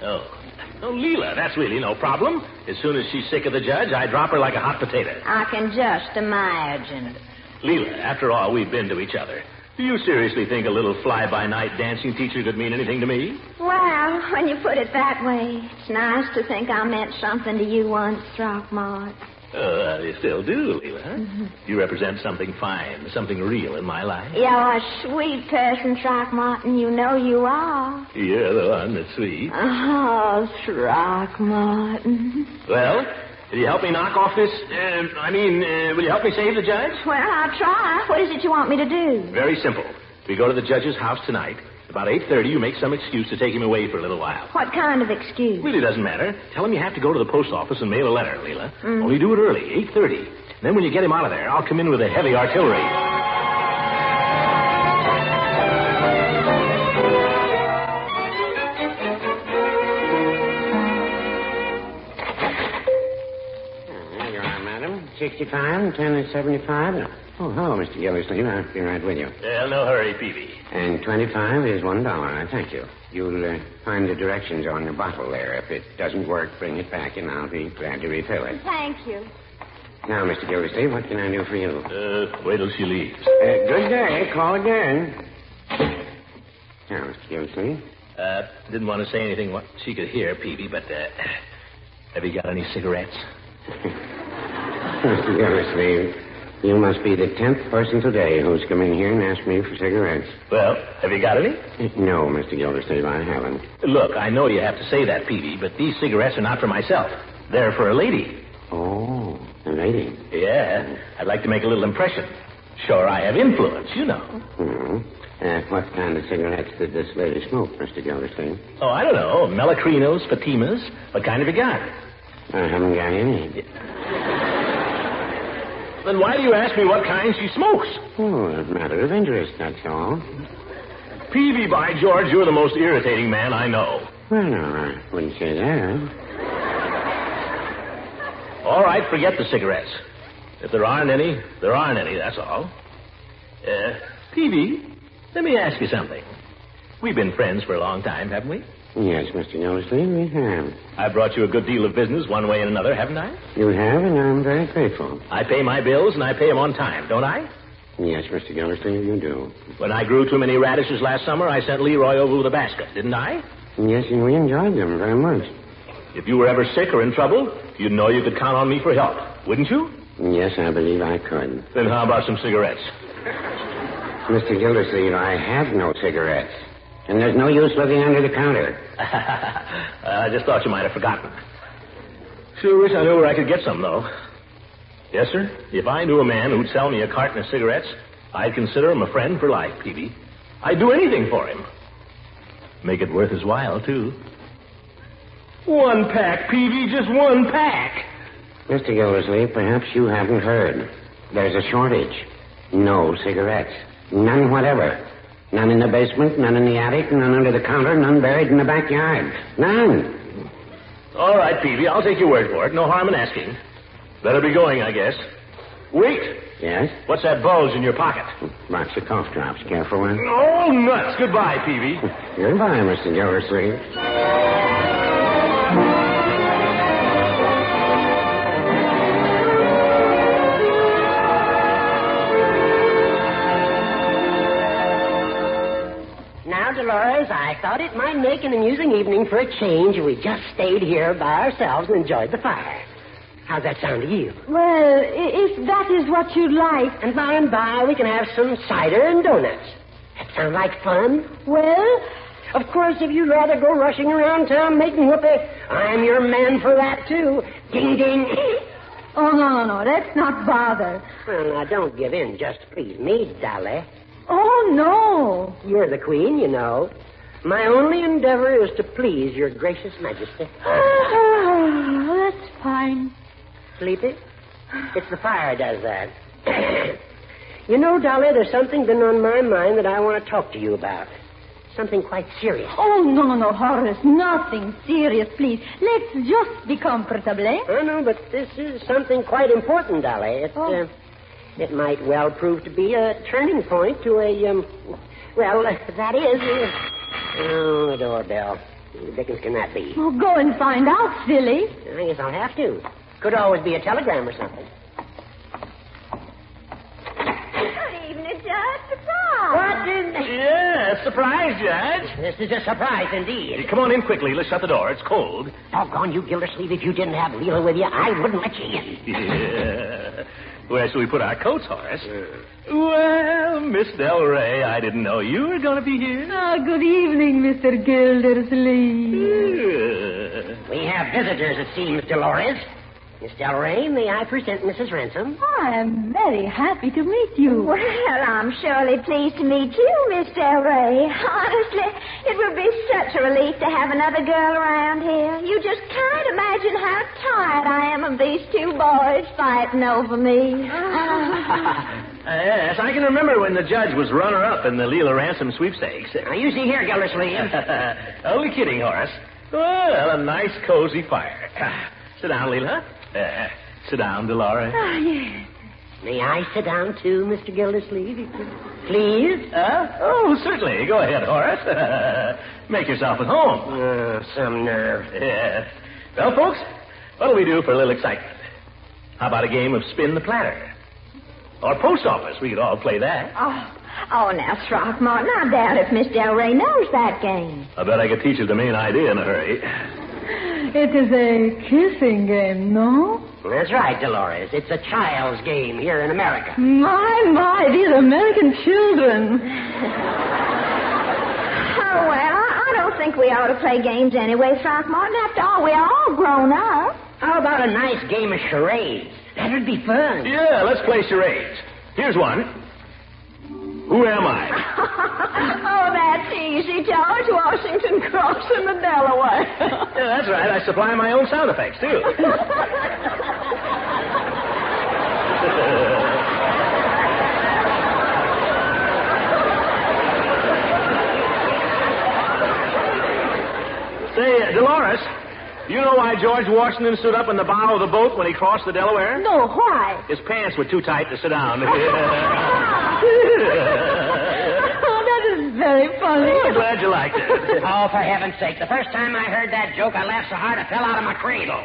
Oh, LEILA, that's really no problem. As soon as she's sick of the judge, I drop her like a hot potato. I can just imagine. LEILA, after all we've been to each other, do you seriously think a little fly-by-night dancing teacher could mean anything to me? Well, when you put it that way, it's nice to think I meant something to you once, Throckmorton. You still do, LEILA. Mm-hmm. You represent something fine, something real in my life. You're a sweet person, Throckmorton. You know you are. You're the one that's sweet. Oh, Throckmorton. Well, will you help me knock off this... will you help me save the judge? Well, I'll try. What is it you want me to do? Very simple. We go to the judge's house tonight. About 8:30, you make some excuse to take him away for a little while. What kind of excuse? Really doesn't matter. Tell him you have to go to the post office and mail a letter, LEILA. Only do it early, 8:30. Then when you get him out of there, I'll come in with a heavy artillery. There you are, madam. 65 and 10 is 75. Oh, hello, Mr. Gildersleeve. I'll be right with you. No hurry, Peavy. And 25 is $1. I thank you. You'll find the directions on the bottle there. If it doesn't work, bring it back, and I'll be glad to refill it. Thank you. Now, Mr. Gildersleeve, what can I do for you? Wait till she leaves. Good day. Call again. Now, Mr. Gildersleeve. Didn't want to say anything what she could hear, Peavy, but have you got any cigarettes? Mr. Gildersleeve, you must be the 10th person today who's come in here and asked me for cigarettes. Well, have you got any? No, Mr. Gildersleeve, I haven't. Look, I know you have to say that, Peavy, but these cigarettes are not for myself. They're for a lady. Oh, a lady? Yeah, I'd like to make a little impression. Sure, I have influence, you know. What kind of cigarettes did this lady smoke, Mr. Gildersleeve? Oh, I don't know. Melacrinos, Fatimas. What kind have you got? I haven't got any. Then why do you ask me what kind she smokes? Oh, a matter of interest, that's all. Peavy, by George, you're the most irritating man I know. Well, no, I wouldn't say that. All right, forget the cigarettes. If there aren't any, there aren't any, that's all. Peavy, let me ask you something. We've been friends for a long time, haven't we? Yes, Mr. Gildersleeve, we have. I brought you a good deal of business one way and another, haven't I? You have, and I'm very grateful. I pay my bills, and I pay them on time, don't I? Yes, Mr. Gildersleeve, you do. When I grew too many radishes last summer, I sent Leroy over with a basket, didn't I? Yes, and we enjoyed them very much. If you were ever sick or in trouble, you'd know you could count on me for help, wouldn't you? Yes, I believe I could. Then how about some cigarettes? Mr. Gildersleeve, I have no cigarettes. And there's no use looking under the counter. I just thought you might have forgotten. Sure wish I knew where I could get some, though. Yes, sir. If I knew a man who'd sell me a carton of cigarettes, I'd consider him a friend for life, Peavy. I'd do anything for him. Make it worth his while, too. 1 pack, Peavy, just 1 pack. Mr. Gildersleeve, perhaps you haven't heard. There's a shortage. No cigarettes. None whatever. None in the basement, none in the attic, none under the counter, none buried in the backyard. None. All right, Peavy, I'll take your word for it. No harm in asking. Better be going, I guess. Wait. Yes? What's that bulge in your pocket? Box of cough drops. Care for one? Oh, nuts. Goodbye, Peavy. Goodbye, Mr. Gildersleeve. Now, Dolores, I thought it might make an amusing evening for a change if we just stayed here by ourselves and enjoyed the fire. How's that sound to you? Well, if that is what you'd like. And by we can have some cider and donuts. That sound like fun? Well? Of course, if you'd rather go rushing around town making whoopee, I'm your man for that, too. Ding, ding. Oh, no. Let's not bother. Well, now, don't give in just to please me, Dolly. Oh, no. You're the queen, you know. My only endeavor is to please your gracious majesty. That's fine. Sleepy? It's the fire does that. You know, Dolly, there's something been on my mind that I want to talk to you about. Something quite serious. Oh, no, Horace. Nothing serious, please. Let's just be comfortable, eh? I know, but this is something quite important, Dolly. It might well prove to be a turning point to a, that is... Oh, the doorbell. Who the dickens can that be? Well, go and find out, silly. I guess I'll have to. Could always be a telegram or something. Good evening, Judge. Surprise. What in the... Yeah, surprise, Judge. This is a surprise indeed. Come on in quickly. Let's shut the door. It's cold. Doggone you, Gildersleeve. If you didn't have Leila with you, I wouldn't let you in. Yeah. Where shall we put our coats, Horace? Well, Miss Del Rey, I didn't know you were going to be here. Good evening, Mr. Gildersleeve. We have visitors, it seems, Dolores. Miss Del Rey, may I present Mrs. Ransom? I am very happy to meet you. Well, I'm surely pleased to meet you, Miss Del Rey. Honestly, it would be such a relief to have another girl around here. You just can't imagine how tired I am of these 2 boys fighting over me. Yes, I can remember when the judge was runner-up in the LEILA Ransom sweepstakes. Now, you see here, Gildersleeve. Only kidding, Horace. Well, a nice, cozy fire. Sit down, LEILA. Sit down, Dolores. Yes. May I sit down, too, Mr. Gildersleeve? Please? Oh, certainly. Go ahead, Horace. Make yourself at home. Some nerve. Yeah. Well, folks, what'll we do for a little excitement? How about a game of spin the platter? Or post office. We could all play that. Oh, now, Throckmorton, I doubt if Miss Del Rey knows that game. I bet I could teach her the main idea in a hurry. It is a kissing game, no? That's right, Dolores. It's a child's game here in America. My, these American children. Oh, well, I don't think we ought to play games anyway, Throckmorton. After all, we're all grown up. How about a nice game of charades? That would be fun. Yeah, let's play charades. Here's one. Who am I? Oh, that's easy, George Washington crossing the Delaware. Yeah, that's right. I supply my own sound effects, too. Say, Dolores, do you know why George Washington stood up in the bow of the boat when he crossed the Delaware? No, why? His pants were too tight to sit down. That is very funny. I'm glad you liked it. Oh, for heaven's sake. The first time I heard that joke, I laughed so hard I fell out of my cradle.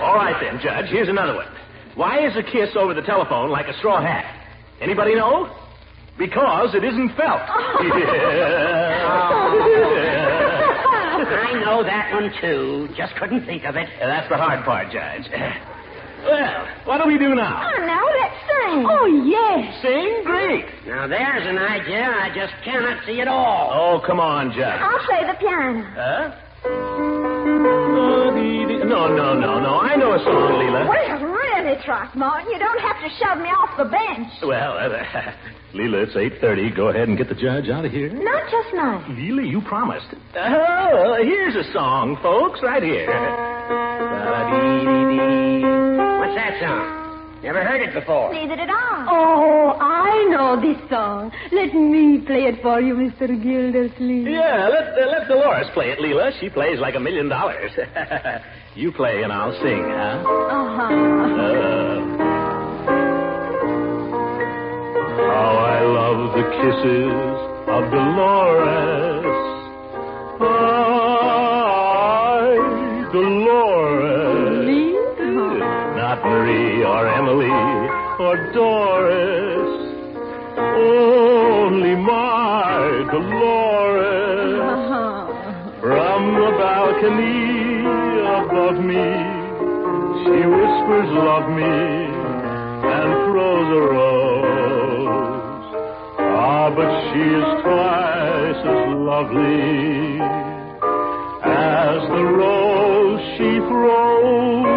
All right, then, Judge. Here's another one. Why is a kiss over the telephone like a straw hat? Anybody know? Because it isn't felt. I know that one, too. Just couldn't think of it. That's the hard part, Judge. Well, what do we do now? Oh, now let's sing. Oh, yes. Sing? Great great. Now, there's an idea I just cannot see at all. Oh, come on, Judge. I'll play the piano. Huh? No. I know a song, Leila. Well, really, Throckmorton, you don't have to shove me off the bench. Well, Leila, it's 8:30. Go ahead and get the judge out of here. Not just now. Leila, you promised. Oh, here's a song, folks, right here. What's that song? Never heard it before. Neither did I. Oh, I know this song. Let me play it for you, Mr. Gildersleeve. Yeah, let Dolores play it, Leila. She plays like $1 million. You play and I'll sing, huh? How I love the kisses of Dolores. Dolores. Not Marie or Emily or Doris. Only my Dolores. From the balcony above me, she whispers, love me, and throws a rose. But she is twice as lovely as the rose she throws.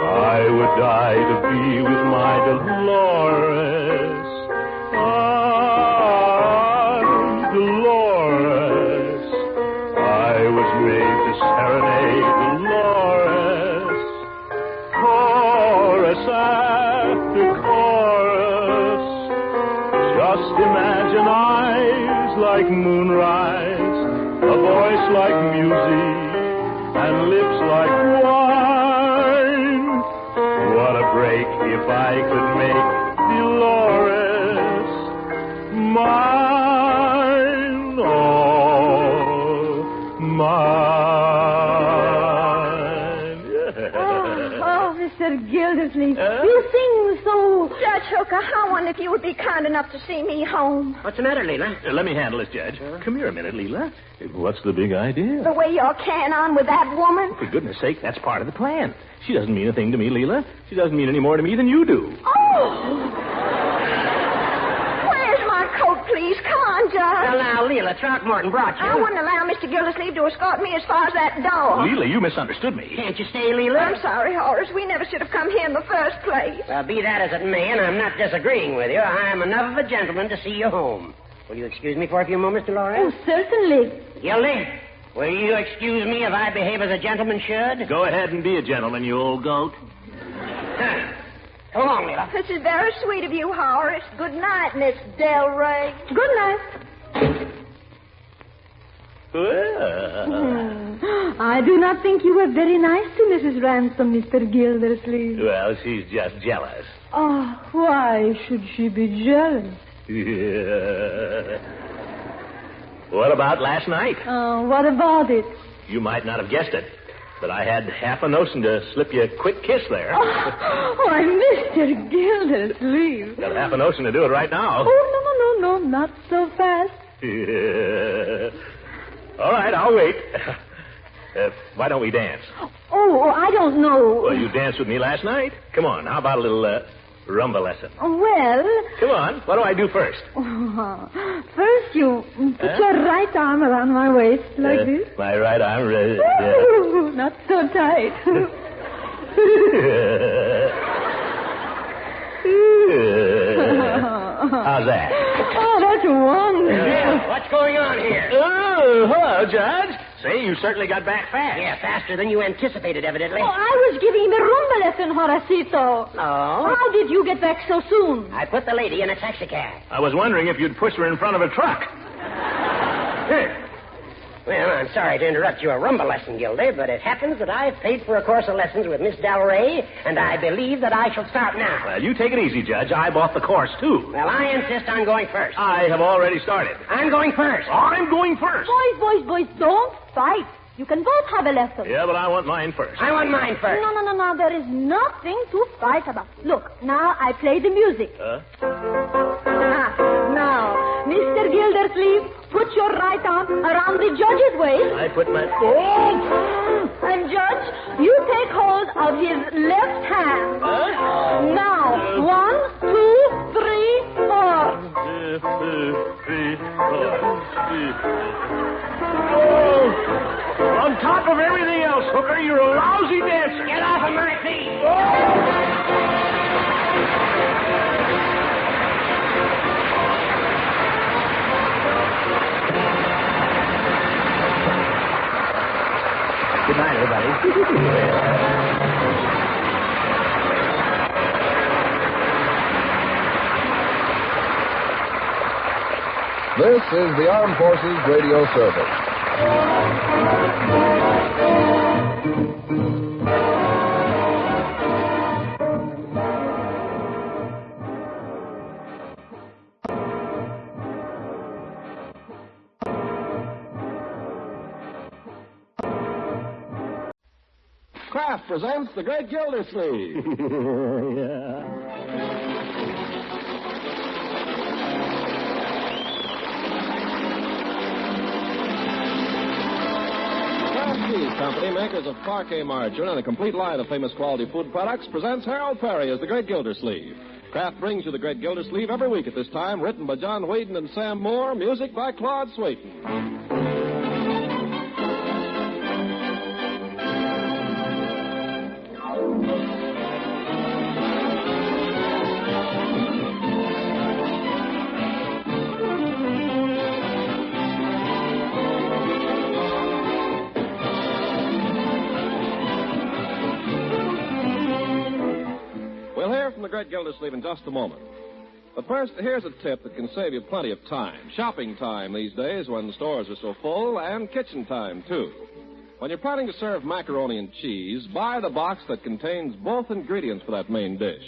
I would die to be with my Dolores. Dolores. I was made to serenade Dolores. Chorus after chorus. Just imagine eyes like moonrise, a voice like music, and lips like wine. What a break if I could make Dolores mine, oh, mine. Oh, Mr. Gildersleeve, you sing so... Judge Hooker, I wonder if you would be kind enough to see me home. What's the matter, Leila? Let me handle this, Judge. Come here a minute, Leila. What's the big idea? The way you're carrying on with that woman. For goodness sake, that's part of the plan. She doesn't mean a thing to me, Leila. She doesn't mean any more to me than you do. Oh! Where's my coat, please? Come on, Judge. Well, now, Leila, Throckmorton brought you. I wouldn't allow Mr. Gildersleeve to escort me as far as that door. Leila, you misunderstood me. Can't you stay, Leila? I'm sorry, Horace. We never should have come here in the first place. Well, be that as it may, and I'm not disagreeing with you, I am enough of a gentleman to see you home. Will you excuse me for a few moments, Dolores? Oh, certainly. Gildy, will you excuse me if I behave as a gentleman should? Go ahead and be a gentleman, you old goat. Come along, Leila. This is very sweet of you, Horace. Good night, Miss Del Rey. Good night. Well. I do not think you were very nice to Mrs. Ransom, Mr. Gildersleeve. Well, she's just jealous. Oh, why should she be jealous? What about last night? What about it? You might not have guessed it, but I had half a notion to slip you a quick kiss there. Why, Mr. Gildersleeve. Got half a notion to do it right now. Oh, no, not so fast. All right, I'll wait. Why don't we dance? Oh, I don't know. Well, you danced with me last night. Come on, how about a little rumba lesson? Well... Come on, what do I do first? First, you put your right arm around my waist, like this. My right arm... Not so tight. How's that? Oh, that's wonderful. Yeah, what's going on here? Oh, hello, Judge. Say, you certainly got back fast. Yeah, faster than you anticipated, evidently. Oh, I was giving him a rumba lesson, Horacito. Oh? How did you get back so soon? I put the lady in a taxicab. I was wondering if you'd push her in front of a truck. Well, I'm sorry to interrupt your rumba lesson, Gildy, but it happens that I've paid for a course of lessons with Miss Del Rey, and I believe that I shall start now. Well, you take it easy, Judge. I bought the course, too. Well, I insist on going first. I have already started. I'm going first. I'm going first. Boys, don't fight. You can both have a lesson. Yeah, but I want mine first. I want mine first. No. There is nothing to fight about. Look, now I play the music. Now, Mr. Gildersleeve, put your right arm around the judge's waist. I put my... And, Judge, you take hold of his left hand. Now, 1, 2, 3... On top of everything else, Hooker, you're a lousy dancer. Get off of my feet! Good night, everybody. This is the Armed Forces Radio Service. Kraft presents The Great Gildersleeve. Company, makers of parquet margarine and a complete line of famous quality food products, presents Harold Perry as the Great Gildersleeve. Kraft brings you the Great Gildersleeve every week at this time, written by John Whedon and Sam Moore, music by Claude Sweeten. The Great Gildersleeve in just a moment. But first, here's a tip that can save you plenty of time. Shopping time these days when the stores are so full, and kitchen time, too. When you're planning to serve macaroni and cheese, buy the box that contains both ingredients for that main dish.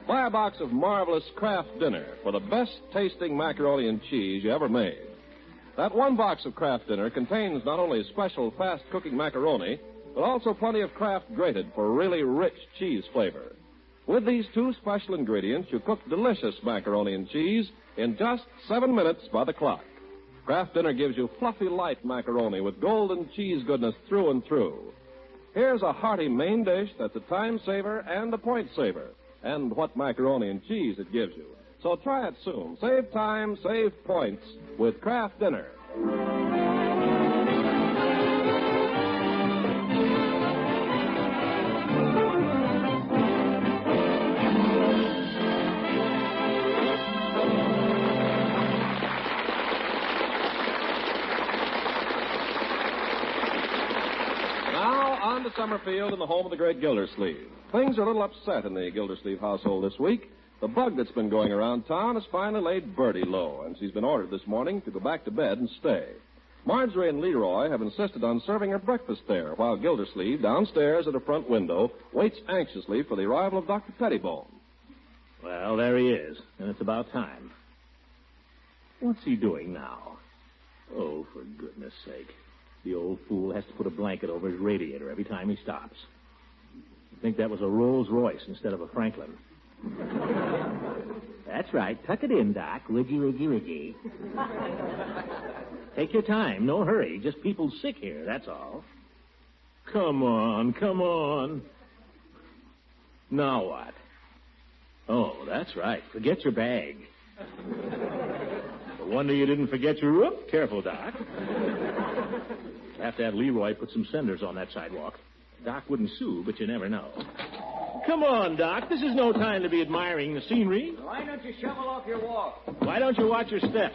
Buy a box of marvelous Kraft Dinner for the best-tasting macaroni and cheese you ever made. That one box of Kraft Dinner contains not only special fast-cooking macaroni, but also plenty of Kraft grated for really rich cheese flavor. With these two special ingredients, you cook delicious macaroni and cheese in just 7 minutes by the clock. Kraft Dinner gives you fluffy, light macaroni with golden cheese goodness through and through. Here's a hearty main dish that's a time saver and a point saver. And what macaroni and cheese it gives you. So try it soon. Save time, save points with Kraft Dinner. On to Summerfield in the home of the Great Gildersleeve. Things are a little upset in the Gildersleeve household this week. The bug that's been going around town has finally laid Bertie low, and she's been ordered this morning to go back to bed and stay. Marjorie and Leroy have insisted on serving her breakfast there, while Gildersleeve, downstairs at a front window, waits anxiously for the arrival of Dr. Pettibone. Well, there he is, and it's about time. What's he doing now? Oh, for goodness sake. The old fool has to put a blanket over his radiator every time he stops. I think that was a Rolls Royce instead of a Franklin. That's right. Tuck it in, Doc. Would you? Take your time. No hurry. Just people sick here, that's all. Come on. Now what? Oh, that's right. Forget your bag. No wonder you didn't forget your... Whoop. Careful, Doc. Have to have Leroy put some cinders on that sidewalk. Doc wouldn't sue, but you never know. Come on, Doc. This is no time to be admiring the scenery. Why don't you shovel off your walk? Why don't you watch your step?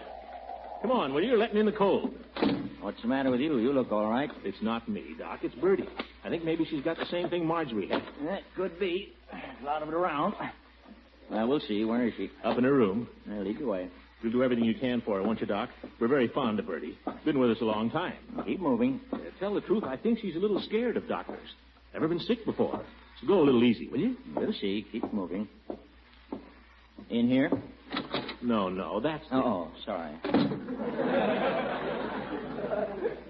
Come on, will you? You're letting in the cold. What's the matter with you? You look all right. It's not me, Doc. It's Bertie. I think maybe she's got the same thing Marjorie had. That could be. There's a lot of it around. Well, we'll see. Where is she? Up in her room. Lead the way. You'll do everything you can for her, won't you, Doc? We're very fond of Bertie. Been with us a long time. Keep moving. Tell the truth, I think she's a little scared of doctors. Never been sick before. So go a little easy, will you? We'll see. Keep moving. In here? No, that's... Oh, sorry.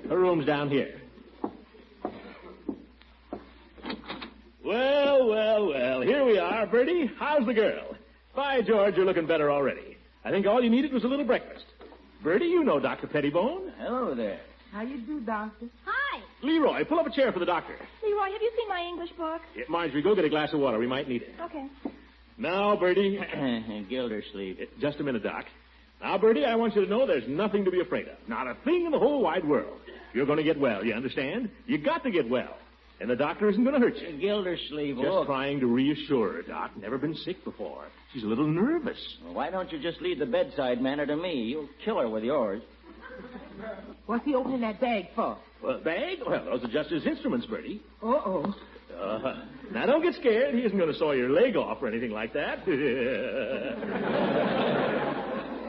Her room's down here. Well, here we are, Bertie. How's the girl? By George, you're looking better already. I think all you needed was a little breakfast. Bertie, you know Dr. Pettibone. Hello there. How you do, Doctor? Hi. Leroy, pull up a chair for the doctor. Leroy, have you seen my English book? Yeah, Marjorie, go get a glass of water. We might need it. Okay. Now, Bertie. Gildersleeve. Just a minute, Doc. Now, Bertie, I want you to know there's nothing to be afraid of. Not a thing in the whole wide world. You're going to get well, you understand? You got to get well. And the doctor isn't going to hurt you. Gildersleeve, Just trying to reassure her, Doc. Never been sick before. She's a little nervous. Well, why don't you just leave the bedside manner to me? You'll kill her with yours. What's he opening that bag for? Well, bag? Well, those are just his instruments, Bertie. Uh-oh. Now, don't get scared. He isn't going to saw your leg off or anything like that.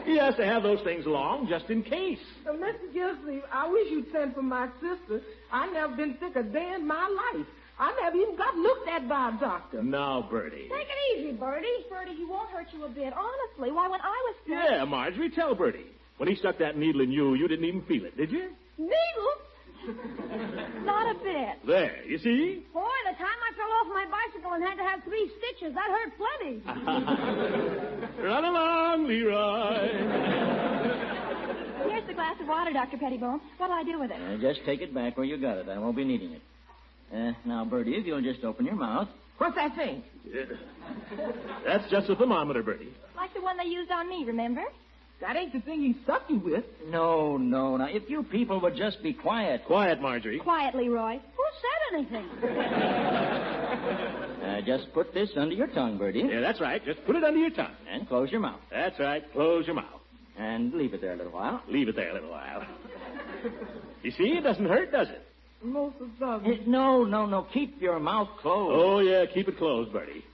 He has to have those things along just in case. Mr. Gildersleeve, I wish you'd send for my sister. I've never been sick a day in my life. I never even got looked at by a doctor. Now, Bertie. Take it easy, Bertie. Bertie, he won't hurt you a bit. Honestly, why, when I was sick... Yeah, Marjorie, tell Bertie. When he stuck that needle in you, you didn't even feel it, did you? Needle? Not a bit. There, you see? Boy, the time I fell off my bicycle and had to have 3 stitches, that hurt plenty. Run along, Leroy. Here's the glass of water, Dr. Pettibone. What'll I do with it? Just take it back where you got it. I won't be needing it. Now, Bertie, if you'll just open your mouth. What's that thing? That's just a thermometer, Bertie. Like the one they used on me, remember? That ain't the thing he stuck you with. No. Now, if you people would just be quiet. Quiet, Marjorie. Quiet, Leroy. Who said anything? Just put this under your tongue, Bertie. Yeah, that's right. Just put it under your tongue. And close your mouth. That's right. Close your mouth. And leave it there a little while. Leave it there a little while. You see, it doesn't hurt, does it? Most of them. No. Keep your mouth closed. Oh, yeah, keep it closed, Bertie.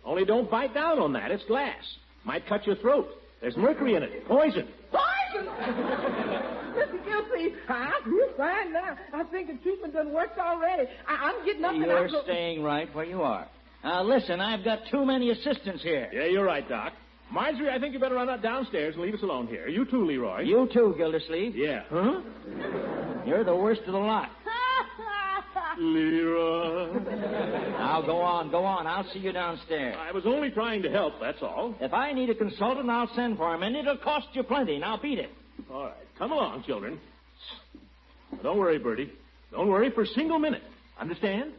Only don't bite down on that. It's glass. Might cut your throat. There's mercury in it. Poison. Poison! Mr. Gildersleeve, you're fine now. I think the treatment done worked already. I'm getting up and You're staying right where you are. Now, listen, I've got too many assistants here. Yeah, you're right, Doc. Marjorie, I think you better run out downstairs and leave us alone here. You too, Leroy. You too, Gildersleeve. Yeah. Huh? You're the worst of the lot. Leroy. Now, go on. I'll see you downstairs. I was only trying to help, that's all. If I need a consultant, I'll send for him, and it'll cost you plenty. Now, beat it. All right. Come along, children. Don't worry, Bertie. Don't worry for a single minute. Understand?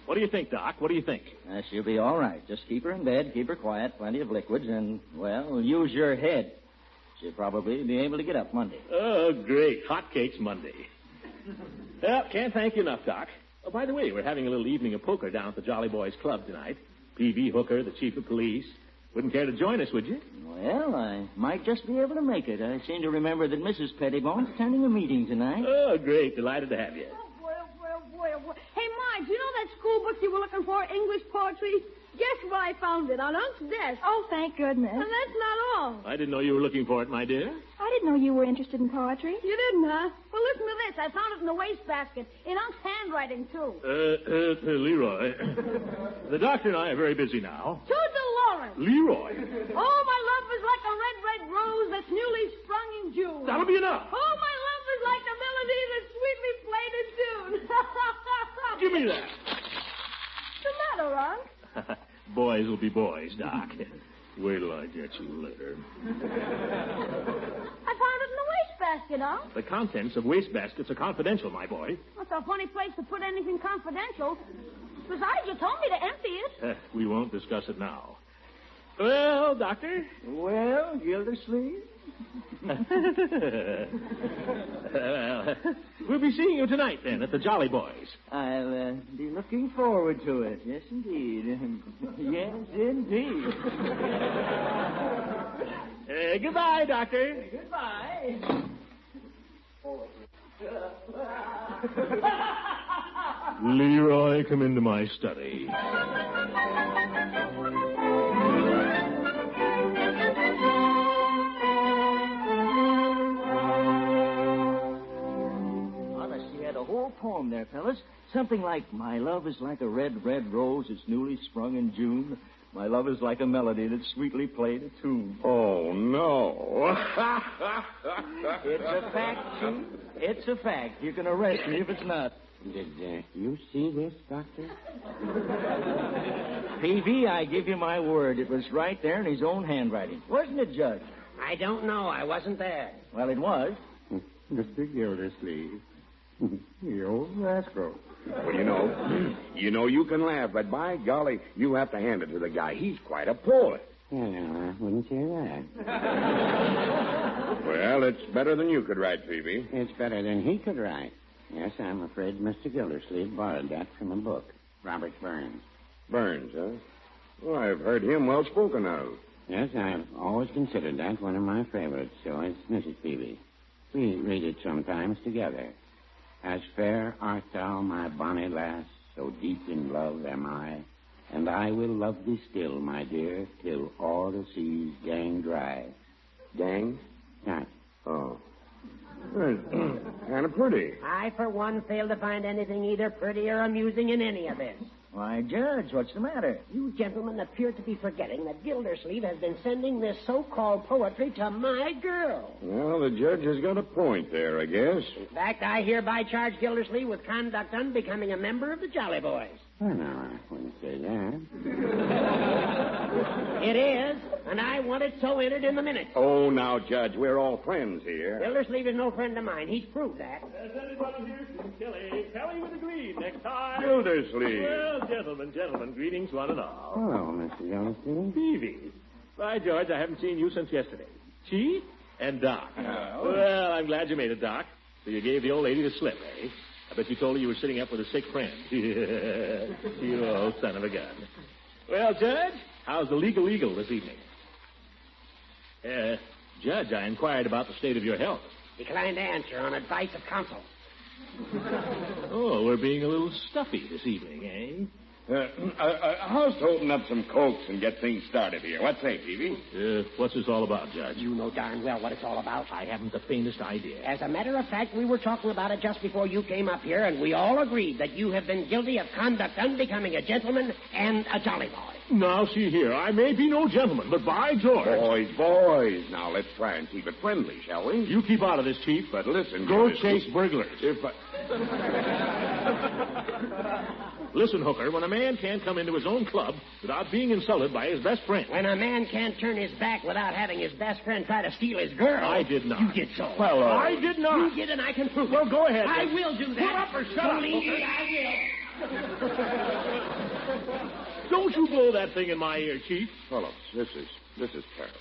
What do you think, Doc? What do you think? She'll be all right. Just keep her in bed, keep her quiet, plenty of liquids, and, well, use your head. She'll probably be able to get up Monday. Oh, great. Hotcakes Monday. Well, can't thank you enough, Doc. Oh, by the way, we're having a little evening of poker down at the Jolly Boys Club tonight. P.V. Hooker, the chief of police. Wouldn't care to join us, would you? Well, I might just be able to make it. I seem to remember that Mrs. Pettibone's attending a meeting tonight. Oh, great. Delighted to have you. Boy. Hey, Marge, you know that school book you were looking for, English poetry? Guess where I found it? On Unc's desk. Oh, thank goodness. And that's not all. I didn't know you were looking for it, my dear. I didn't know you were interested in poetry. You didn't, huh? Well, listen to this. I found it in the wastebasket. In Unc's handwriting, too. Leroy. The doctor and I are very busy now. To Dolores. Leroy. Oh, my love is like a red, red rose that's newly sprung in June. That'll be enough. Oh, my love is like a melody that's sweetly played in tune. Give me that. What's the matter, Unc? Boys will be boys, Doc. Wait till I get you later. I found it in the wastebasket, Unc. The contents of wastebaskets are confidential, my boy. That's a funny place to put anything confidential. Besides, you told me to empty it. We won't discuss it now. Well, Doctor? Well, Gildersleeve? We'll be seeing you tonight, then, at the Jolly Boys. I'll be looking forward to it. Yes, indeed. Yes, indeed. Goodbye, Doctor. Goodbye. Leroy, come into my study. Whole poem there, fellas. Something like, my love is like a red, red rose that's newly sprung in June. My love is like a melody that's sweetly played a tune. Oh, no. It's a fact, Chief. It's a fact. You can arrest me if it's not. Did you see this, Doctor? P.V., I give you my word. It was right there in his own handwriting. Wasn't it, Judge? I don't know. I wasn't there. Well, it was. Mr. Gildersleeve. You old rascal. Well, you can laugh, but by golly, you have to hand it to the guy. He's quite a poet. Yeah, I wouldn't say that. Well, it's better than you could write, Phoebe. It's better than he could write. Yes, I'm afraid Mr. Gildersleeve borrowed that from a book. Robert Burns. Burns, huh? Well, I've heard him well spoken of. Yes, I've always considered that one of my favorites. So is Mrs. Peavy. We read it sometimes together. As fair art thou, my bonny lass, so deep in love am I, and I will love thee still, my dear, till all the seas gang dry. Gang? Yes. Oh. Kind of pretty. I, for one, fail to find anything either pretty or amusing in any of this. Why, Judge, what's the matter? You gentlemen appear to be forgetting that Gildersleeve has been sending this so-called poetry to my girl. Well, the judge has got a point there, I guess. In fact, I hereby charge Gildersleeve with conduct unbecoming a member of the Jolly Boys. Well, no, I wouldn't say that. It is, and I want it so entered in the minutes. Oh, now, Judge, we're all friends here. Gildersleeve is no friend of mine. He's proved that. Has anybody here seen Kelly? Kelly with a green next time. Gildersleeve. Well, gentlemen, greetings one and all. Hello, Mr. Gildersleeve. Peavy. By George, I haven't seen you since yesterday. Chief and Doc. Oh. Well, I'm glad you made it, Doc. So you gave the old lady the slip, eh? I bet you told her you were sitting up with a sick friend. You old son of a gun. Well, Judge, how's the legal this evening? Judge, I inquired about the state of your health. Declined to answer on advice of counsel. Oh, we're being a little stuffy this evening, eh? How's to open up some cokes and get things started here? What say, Peavy? What's this all about, Judge? You know darn well what it's all about. I haven't the faintest idea. As a matter of fact, we were talking about it just before you came up here, and we all agreed that you have been guilty of conduct unbecoming a gentleman and a jolly boy. Now, see here, I may be no gentleman, but by George... Boys, now let's try and keep it friendly, shall we? You keep out of this, Chief. But listen... Go chase burglars. Listen, Hooker, when a man can't come into his own club without being insulted by his best friend... When a man can't turn his back without having his best friend try to steal his girl... I did not. You did so. Well, I did not. You did, and I can prove it. Well, go ahead. I will do that. Put up or shut up, Believe Hooker. me, I will. Don't you blow that thing in my ear, Chief. Fellows, this is terrible.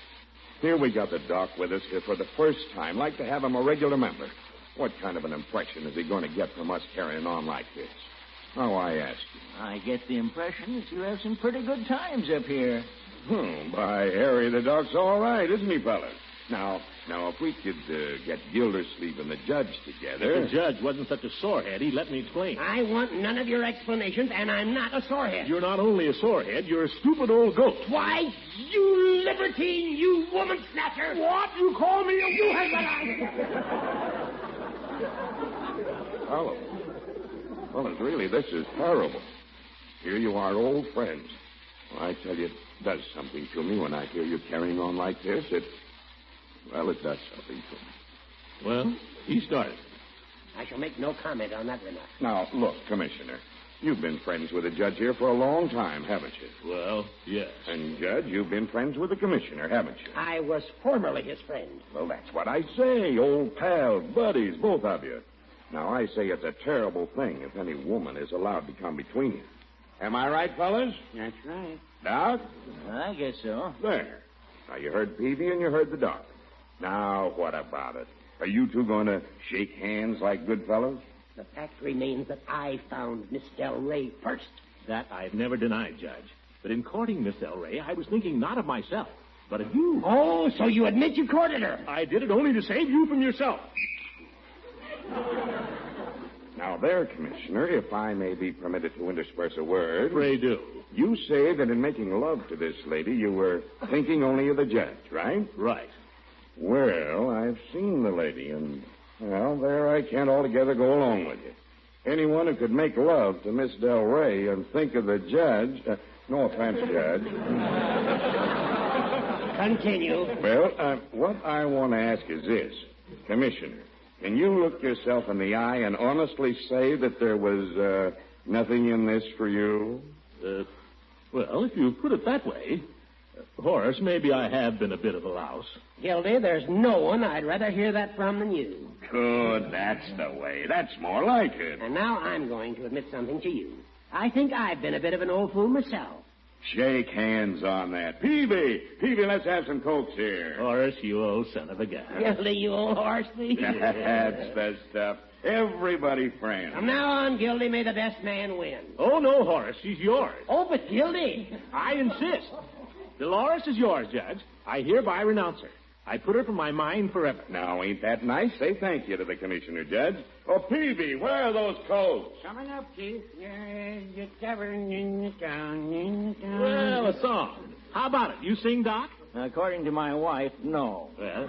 Here we got the doc with us here for the first time. Like to have him a regular member. What kind of an impression is he going to get from us carrying on like this? Oh, I ask you. I get the impression that you have some pretty good times up here. By Harry, the doc's all right, isn't he, fellas? Now, if we could get Gildersleeve and the judge together... If the judge wasn't such a sorehead, he'd let me explain. I want none of your explanations, and I'm not a sorehead. You're not only a sorehead, you're a stupid old goat. Why, you libertine, you woman snatcher! What? You call me a... You have what I... Fellas, really, this is terrible. Here you are, old friends. Well, I tell you, it does something to me when I hear you carrying on like this. It does something to me. Well, he started. I shall make no comment on that remark. Now, look, Commissioner, you've been friends with the judge here for a long time, haven't you? Well, yes. And, Judge, you've been friends with the commissioner, haven't you? I was formerly his friend. Well, that's what I say. Old pals, buddies, both of you. Now, I say it's a terrible thing if any woman is allowed to come between you. Am I right, fellas? That's right. Doc? I guess so. There. Now, you heard Peavy and you heard the doc. Now, what about it? Are you two going to shake hands like good fellows? The fact remains that I found Miss Del Rey first. That I've never denied, Judge. But in courting Miss Del Rey, I was thinking not of myself, but of you. Oh, so you admit you courted her? I did it only to save you from yourself. Now, there, Commissioner, if I may be permitted to intersperse a word. Pray do. You say that in making love to this lady, you were thinking only of the judge, right? Right. Well, I've seen the lady, and, well, there I can't altogether go along with you. Anyone who could make love to Miss Del Rey and think of the judge... no offense, Judge. Continue. Well, what I want to ask is this. Commissioner, can you look yourself in the eye and honestly say that there was nothing in this for you? Well, if you put it that way... Horace, maybe I have been a bit of a louse. Gildy, there's no one I'd rather hear that from than you. Good, that's the way. That's more like it. And now I'm going to admit something to you. I think I've been a bit of an old fool myself. Shake hands on that. Peavy, let's have some Cokes here. Horace, you old son of a gun. Gildy, you old horse thief. That's the stuff. Everybody friends. From now on, Gildy, may the best man win. Oh, no, Horace, she's yours. Oh, but Gildy. I insist. Dolores is yours, Judge. I hereby renounce her. I put her from my mind forever. Now, ain't that nice? Say thank you to the commissioner, Judge. Oh, Peavy, where are those Cokes? Coming up, Chief. You're covering in the town, Well, a song. How about it? You sing, Doc? According to my wife, no. Well,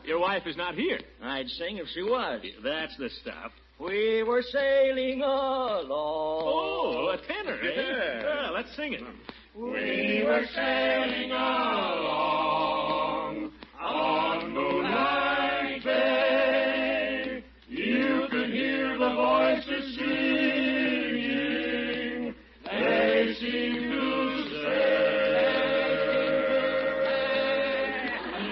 your wife is not here. I'd sing if she was. That's the stuff. We were sailing along. Oh, a tenor, eh? Yeah. Well, let's sing it. We were sailing along on moonlight bay. You could hear the voices singing. They seemed to say,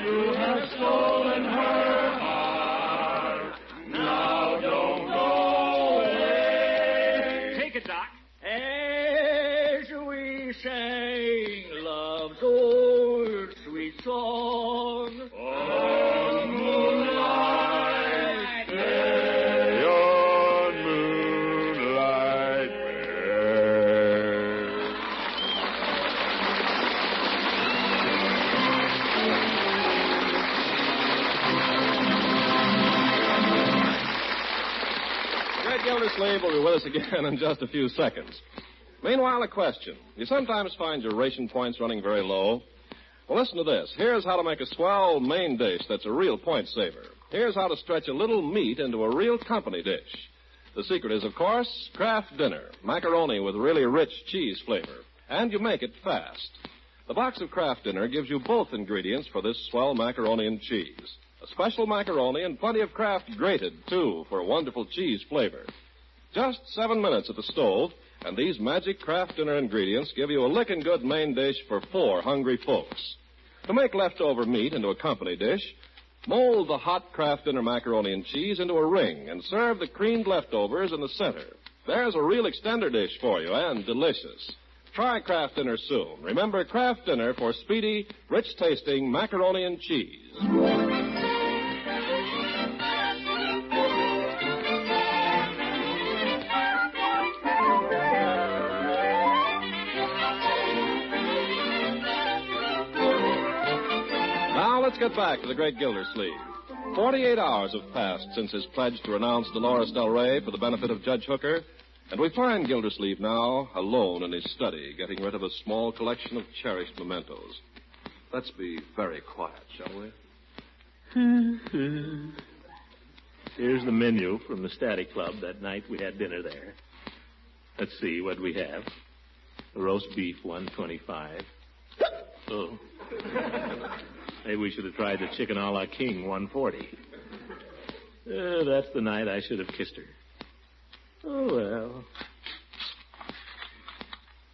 you have stolen her heart. Now don't go away. Take it, Doc. As we sang love's old sweet song on moonlight day. On moonlight Greg Gildersleeve will be with us again in just a few seconds. Meanwhile, a question. You sometimes find your ration points running very low. Well, listen to this. Here's how to make a swell main dish that's a real point saver. Here's how to stretch a little meat into a real company dish. The secret is, of course, Kraft Dinner, macaroni with really rich cheese flavor. And you make it fast. The box of Kraft Dinner gives you both ingredients for this swell macaroni and cheese. A special macaroni and plenty of Kraft grated, too, for wonderful cheese flavor. Just 7 minutes at the stove, and these magic Kraft Dinner ingredients give you a lickin' good main dish for 4 hungry folks. To make leftover meat into a company dish, mold the hot Kraft Dinner macaroni and cheese into a ring and serve the creamed leftovers in the center. There's a real extender dish for you, and delicious. Try Kraft Dinner soon. Remember, Kraft Dinner for speedy, rich-tasting macaroni and cheese. Let's get back to the great Gildersleeve. 48 hours have passed since his pledge to renounce Dolores Del Rey for the benefit of Judge Hooker, and we find Gildersleeve now alone in his study, getting rid of a small collection of cherished mementos. Let's be very quiet, shall we? Here's the menu from the Static Club that night we had dinner there. Let's see what we have. Roast beef, $1.25. Oh. Maybe we should have tried the chicken a la king, $1.40. That's the night I should have kissed her. Oh, well.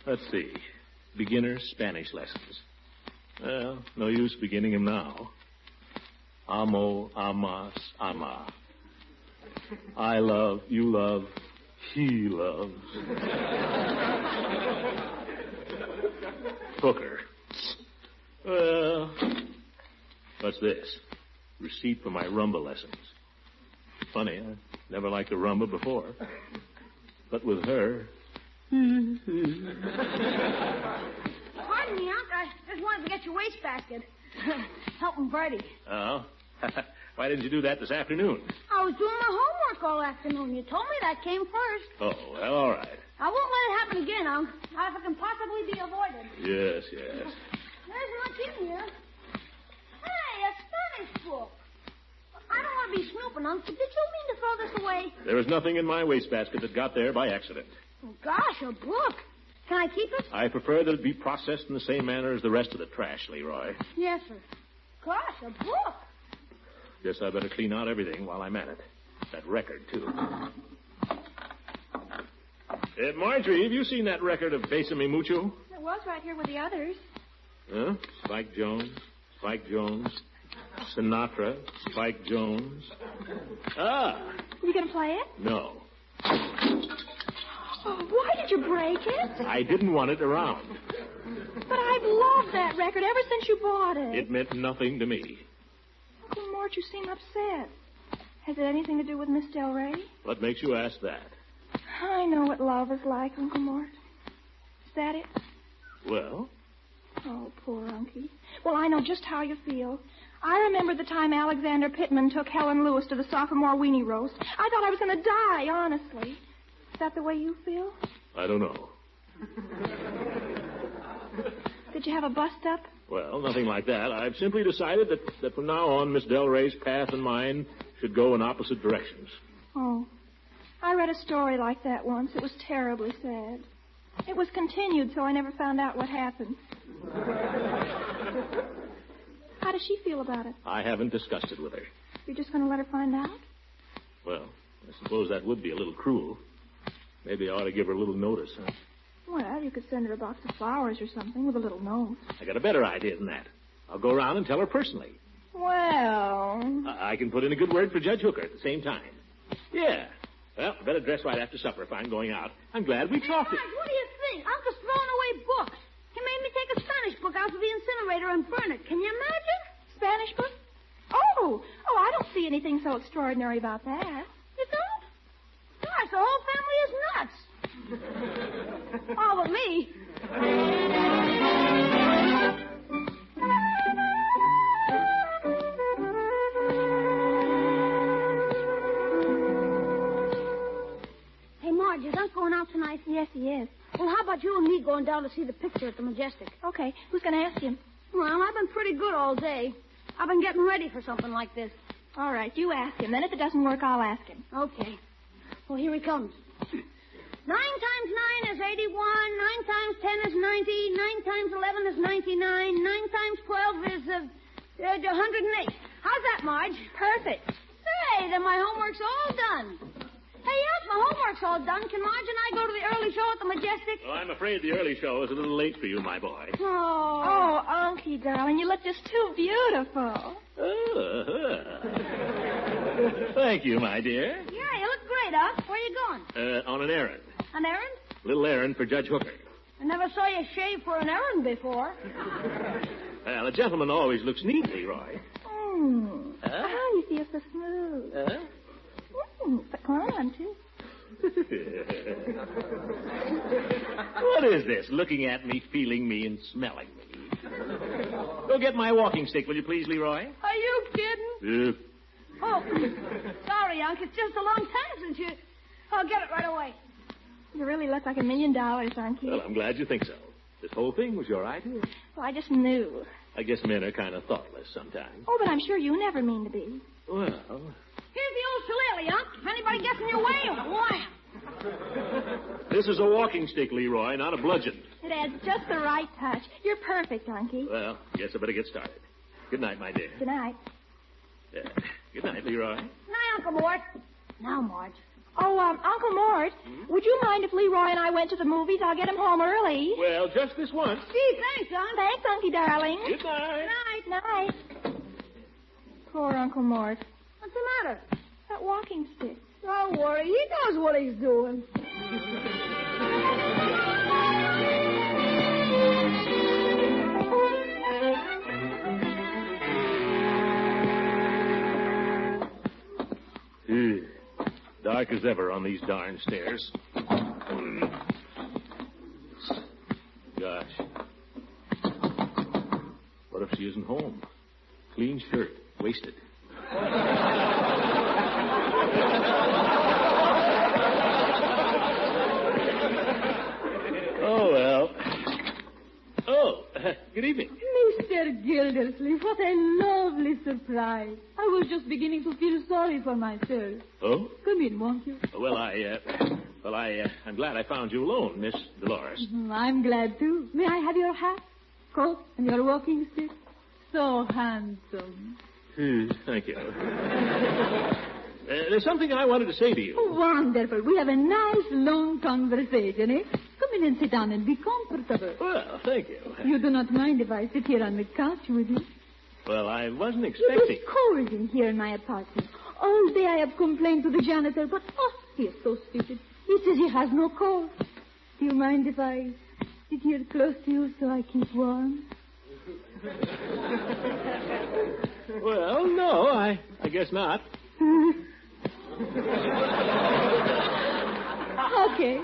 Let's see. Beginner Spanish lessons. Well, no use beginning them now. Amo, amas, ama. I love, you love, he loves. Hooker. Well, what's this? Receipt for my rumba lessons. Funny, I never liked a rumba before. But with her... Pardon me, Unc. I just wanted to get your wastebasket. Helping Bertie. Oh? Why didn't you do that this afternoon? I was doing my homework all afternoon. You told me that came first. Oh, well, all right. I won't let it happen again, Unc. Not if it can possibly be avoided. Yes, yes. There's much in here. Hey, a Spanish book. I don't want to be snooping, Unc, but did you mean to throw this away? There was nothing in my wastebasket that got there by accident. Oh, gosh, a book. Can I keep it? I prefer that it be processed in the same manner as the rest of the trash, Leroy. Yes, sir. Gosh, a book. Guess I better clean out everything while I'm at it. That record, too. Marjorie, have you seen that record of Besame Mucho? It was right here with the others. Huh? Spike Jones. Sinatra, Spike Jones. Ah, You gonna play it? no. Oh, why did you break it? I didn't want it around. But I've loved that record ever since you bought it. It meant nothing to me. Uncle Mort, you seem upset. Has it anything to do with Miss Del Rey? What makes you ask that? I know what love is like, Uncle Mort. Is that it? Well? Oh, poor Unky. Well, I know just how you feel. I remember the time Alexander Pittman took Helen Lewis to the sophomore weenie roast. I thought I was going to die, honestly. Is that the way you feel? I don't know. Did you have a bust-up? Well, nothing like that. I've simply decided that from now on, Miss Del Rey's path and mine should go in opposite directions. Oh. I read a story like that once. It was terribly sad. It was continued, so I never found out what happened. How does she feel about it? I haven't discussed it with her. You're just going to let her find out? Well, I suppose that would be a little cruel. Maybe I ought to give her a little notice, huh? Well, you could send her a box of flowers or something with a little note. I got a better idea than that. I'll go around and tell her personally. Well... I can put in a good word for Judge Hooker at the same time. Yeah. Well, I better dress right after supper if I'm going out. I'm glad we talked it. What do you think? Uncle's throwing away books. He made me take a Spanish book out to the incinerator and burn it. Can you imagine? Spanish book? Oh, I don't see anything so extraordinary about that. You don't? Gosh, the whole family is nuts. All but me. Hey, Marge, is Uncle going out tonight? Yes, he is. Well, how about you and me going down to see the picture at the Majestic? Okay, who's going to ask him? Well, I've been pretty good all day. I've been getting ready for something like this. All right, you ask him. Then if it doesn't work, I'll ask him. Okay. Well, here he comes. 9 times 9 is 81. 9 times 10 is 90. 9 times 11 is 99. 9 times 12 is 108. How's that, Marge? Perfect. Say, then my homework's all done. Hey, yes, my homework's all done. Can Marge and I go to the early show at the Majestic? Well, I'm afraid the early show is a little late for you, my boy. Oh, Unky, darling, you look just too beautiful. Thank you, my dear. Yeah, you look great, Unc. Where you going? On an errand. An errand? Little errand for Judge Hooker. I never saw you shave for an errand before. Well, a gentleman always looks neat, Leroy. You feel so smooth. But on, too. What is this? Looking at me, feeling me, and smelling me. Go get my walking stick, will you please, Leroy? Are you kidding? Oh, sorry, Unc. It's just a long time since you... I'll get it right away. You really look like $1 million, Unky. Well, I'm glad you think so. This whole thing was your idea. Well, I just knew. I guess men are kind of thoughtless sometimes. Oh, but I'm sure you never mean to be. Well... Here's the old shillelagh, Unc. If anybody gets in your way, wham! This is a walking stick, Leroy, not a bludgeon. It adds just the right touch. You're perfect, Unky. Well, guess I better get started. Good night, my dear. Good night. Good night, Leroy. Night, Uncle Mort. Now, Marge. Oh, Uncle Mort, would you mind if Leroy and I went to the movies? I'll get him home early. Well, just this once. Gee, thanks, Unc. Thanks, Unky, darling. Good night. Night. Poor Uncle Mort. What's the matter? That walking stick. Don't worry. He knows what he's doing. Dark as ever on these darn stairs. Gosh. What if she isn't home? Clean shirt. Wasted. Oh, well. Good evening. Mr. Gildersleeve, what a lovely surprise. I was just beginning to feel sorry for myself. Oh? Come in, won't you? Well, I'm glad I found you alone, Miss Dolores. I'm glad, too. May I have your hat, coat, and your walking stick? So handsome. Thank you. There's something I wanted to say to you. Oh, wonderful. We have a nice, long conversation, eh? Come in and sit down and be comfortable. Well, thank you. You do not mind if I sit here on the couch with you? Well, I wasn't expecting... It is cold in here in my apartment. All day I have complained to the janitor, but, he is so stupid. He says he has no cold. Do you mind if I sit here close to you so I keep warm? Well, no, I guess not. Okay.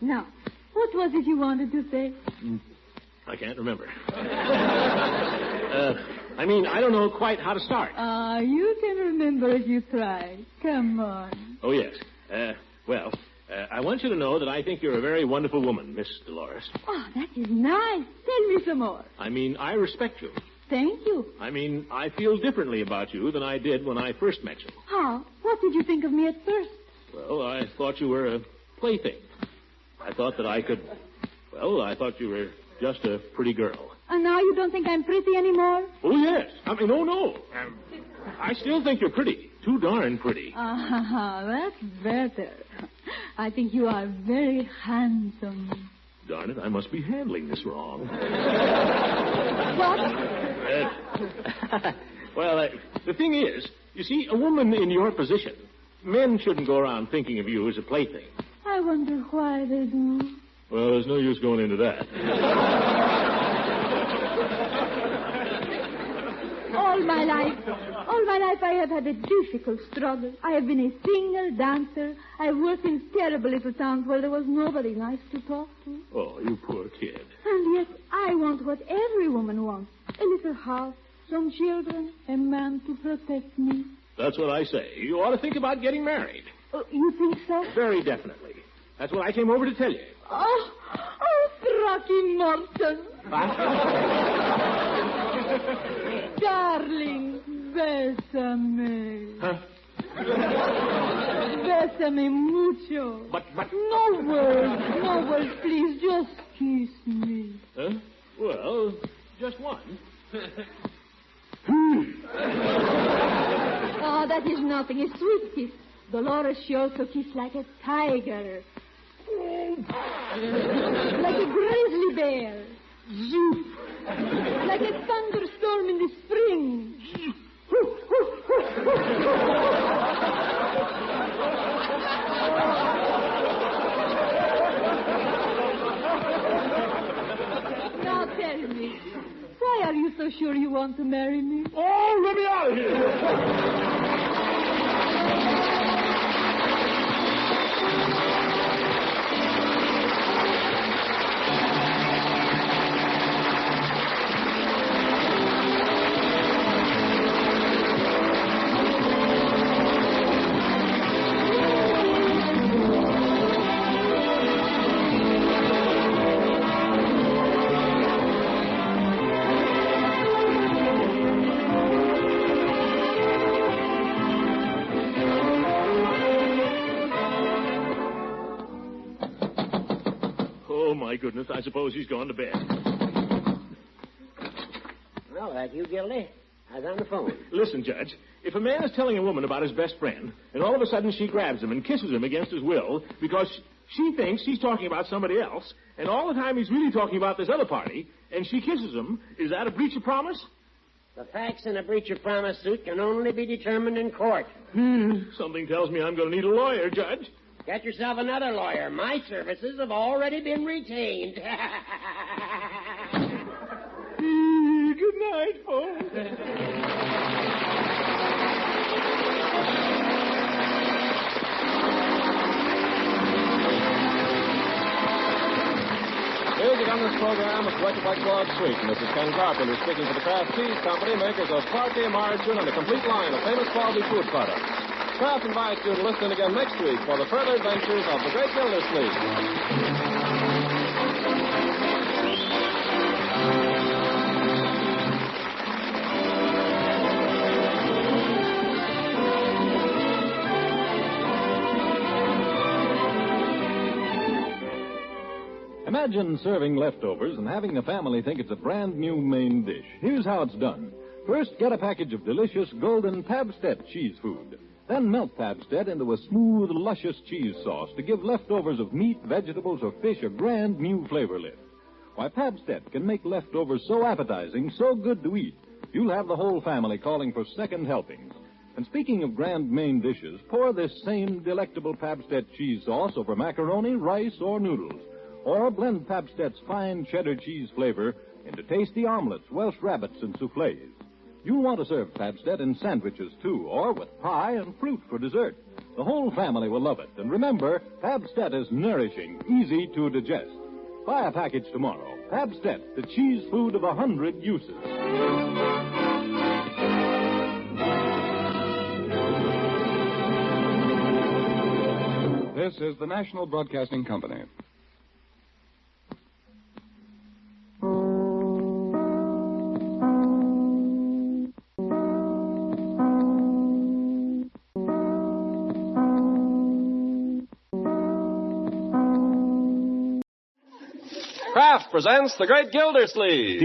Now, what was it you wanted to say? I can't remember. I don't know quite how to start. You can remember if you try. Come on. Oh, yes. I want you to know that I think you're a very wonderful woman, Miss Dolores. Oh, that is nice. Tell me some more. I respect you. Thank you. I feel differently about you than I did when I first met you. How? What did you think of me at first? Well, I thought you were a plaything. I thought that I could... Well, I thought you were just a pretty girl. And now you don't think I'm pretty anymore? Oh, yes. No. I still think you're pretty. Too darn pretty. That's better. I think you are very handsome. Darn it, I must be handling this wrong. What? The thing is, you see, a woman in your position, men shouldn't go around thinking of you as a plaything. I wonder why they do. Well, there's no use going into that. All my life I have had a difficult struggle. I have been a single dancer. I have worked in terrible little towns where there was nobody nice to talk to. Oh, you poor kid. And yet I want what every woman wants. A little house, some children, a man to protect me. That's what I say. You ought to think about getting married. You think so? Very definitely. That's what I came over to tell you. Oh, Rocky Morton. Darling, bésame. Huh? Bésame mucho. But... No words, please. Just kiss me. Huh? Well, just one. Oh, that is nothing. A sweet kiss. Dolores, she also kissed like a tiger. Like a grizzly bear. Zoop. Like a thunderstorm in the spring. Now tell me, why are you so sure you want to marry me? Oh, let me out of here! My goodness, I suppose he's gone to bed. Well, that you, Gildy? I was on the phone. Listen, Judge, if a man is telling a woman about his best friend, and all of a sudden she grabs him and kisses him against his will because she thinks he's talking about somebody else, and all the time he's really talking about this other party, and she kisses him, is that a breach of promise? The facts in a breach of promise suit can only be determined in court. Something tells me I'm going to need a lawyer, Judge. Get yourself another lawyer. My services have already been retained. Good night, folks. Music on this program is directed by Claude Sweet, and this is Ken Carpenter speaking for the Kraft Cheese Company, makers of Party, Margarine, and a complete line of famous quality food products. Kraft invites you to listen again next week for the further adventures of the great Gildersleeve. Imagine serving leftovers and having the family think it's a brand new main dish. Here's how it's done. First, get a package of delicious golden Pabstet cheese food. Then melt Pabstet into a smooth, luscious cheese sauce to give leftovers of meat, vegetables, or fish a grand new flavor lift. Why, Pabstet can make leftovers so appetizing, so good to eat, You'll have the whole family calling for second helpings. And speaking of grand main dishes, pour this same delectable Pabstet cheese sauce over macaroni, rice, or noodles. Or blend Pabstet's fine cheddar cheese flavor into tasty omelets, Welsh rabbits, and soufflés. You'll want to serve Pabstet in sandwiches, too, or with pie and fruit for dessert. The whole family will love it. And remember, Pabstet is nourishing, easy to digest. Buy a package tomorrow. Pabstet, the cheese food of 100 uses. This is the National Broadcasting Company. Kraft presents The Great Gildersleeve.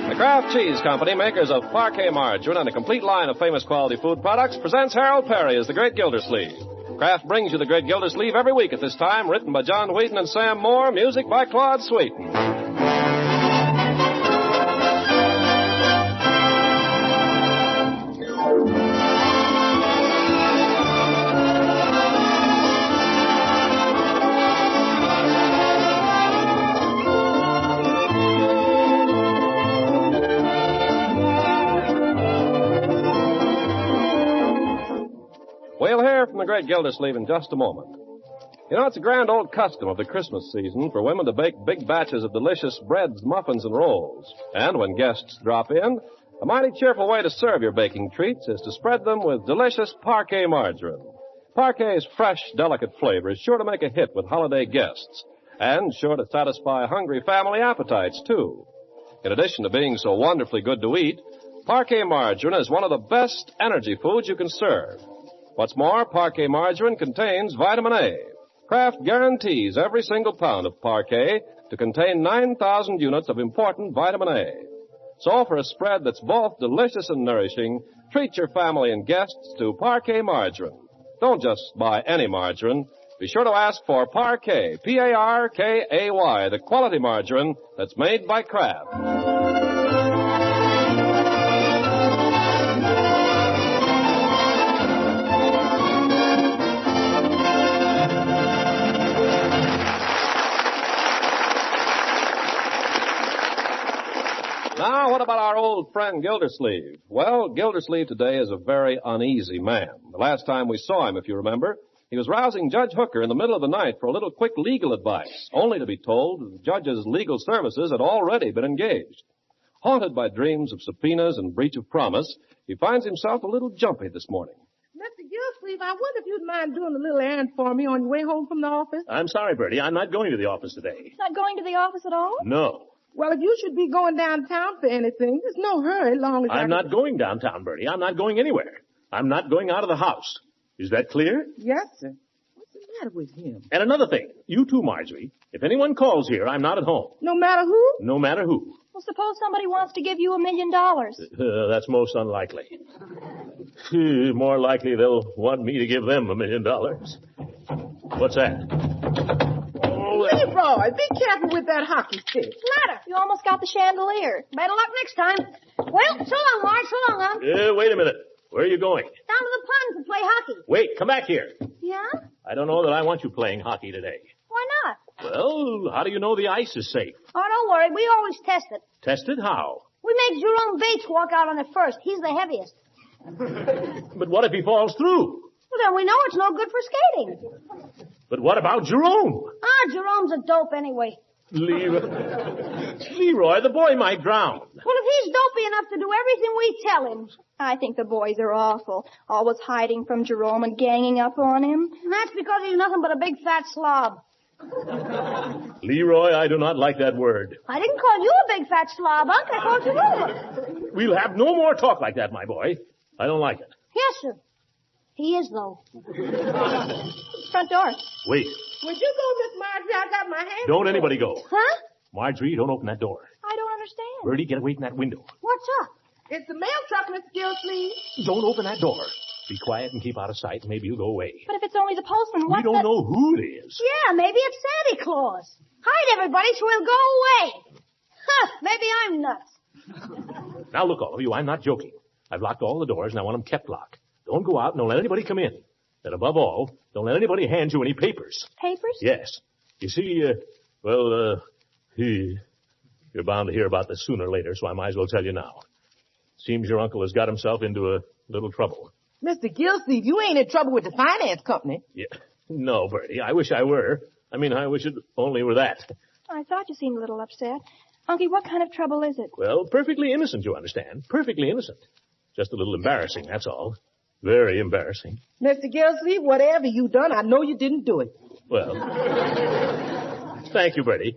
The Kraft Cheese Company, makers of parquet margarine and a complete line of famous quality food products, presents Harold Perry as The Great Gildersleeve. Kraft brings you The Great Gildersleeve every week at this time, written by John Wheaton and Sam Moore, music by Claude Sweeten. We'll hear from the Great Gildersleeve in just a moment. You know, it's a grand old custom of the Christmas season for women to bake big batches of delicious breads, muffins, and rolls. And when guests drop in, a mighty cheerful way to serve your baking treats is to spread them with delicious parquet margarine. Parquet's fresh, delicate flavor is sure to make a hit with holiday guests, and sure to satisfy hungry family appetites, too. In addition to being so wonderfully good to eat, parquet margarine is one of the best energy foods you can serve. What's more, parquet margarine contains vitamin A. Kraft guarantees every single pound of parquet to contain 9,000 units of important vitamin A. So for a spread that's both delicious and nourishing, treat your family and guests to parquet margarine. Don't just buy any margarine. Be sure to ask for Parquet, P-A-R-K-A-Y, the quality margarine that's made by Kraft. Now, what about our old friend Gildersleeve? Well, Gildersleeve today is a very uneasy man. The last time we saw him, if you remember, he was rousing Judge Hooker in the middle of the night for a little quick legal advice, only to be told that the judge's legal services had already been engaged. Haunted by dreams of subpoenas and breach of promise, he finds himself a little jumpy this morning. Mr. Gildersleeve, I wonder if you'd mind doing a little errand for me on your way home from the office? I'm sorry, Bertie. I'm not going to the office today. Not going to the office at all? No. Well, if you should be going downtown for anything, there's no hurry, long as I'm not going downtown, Bertie. I'm not going anywhere. I'm not going out of the house. Is that clear? Yes, sir. What's the matter with him? And another thing. You too, Marjorie. If anyone calls here, I'm not at home. No matter who? No matter who. Well, suppose somebody wants to give you $1 million. That's most unlikely. More likely they'll want me to give them $1 million. What's that? Leroy, be careful with that hockey stick. Matter. You almost got the chandelier. Better luck next time. Well, so long, Marge. So long, Unc. Wait a minute. Where are you going? Down to the pond to play hockey. Wait, come back here. Yeah? I don't know that I want you playing hockey today. Why not? Well, how do you know the ice is safe? Oh, don't worry. We always test it. Test it how? We make Jerome Bates walk out on it first. He's the heaviest. But what if he falls through? Well, then we know it's no good for skating. But what about Jerome? Jerome's a dope anyway. Leroy, the boy might drown. Well, if he's dopey enough to do everything we tell him. I think the boys are awful. Always hiding from Jerome and ganging up on him. And that's because he's nothing but a big fat slob. Leroy, I do not like that word. I didn't call you a big fat slob, Unc. I called Jerome. We'll have no more talk like that, my boy. I don't like it. Yes, sir. He is, though. Front door. Wait. Would you go, Miss Marjorie? I got my hands Don't anybody go. Huh? Marjorie, don't open that door. I don't understand. Bertie, get away from that window. What's up? It's the mail truck, Mr. Gildersleeve. Don't open that door. Be quiet and keep out of sight, and maybe you'll go away. But if it's only the postman, We don't know who it is. Yeah, maybe it's Santa Claus. Hide, everybody, so he'll go away. Huh, maybe I'm nuts. Now, look, all of you, I'm not joking. I've locked all the doors, and I want them kept locked. Don't go out and don't let anybody come in. And above all, don't let anybody hand you any papers. Papers? Yes. You see, you're bound to hear about this sooner or later, so I might as well tell you now. Seems your uncle has got himself into a little trouble. Mr. Gildersleeve, you ain't in trouble with the finance company. Yeah. No, Bertie, I wish I were. I wish it only were that. I thought you seemed a little upset. Unky, what kind of trouble is it? Well, perfectly innocent, you understand. Perfectly innocent. Just a little embarrassing, that's all. Very embarrassing. Mr. Gildersleeve, whatever you done, I know you didn't do it. Well, thank you, Bertie.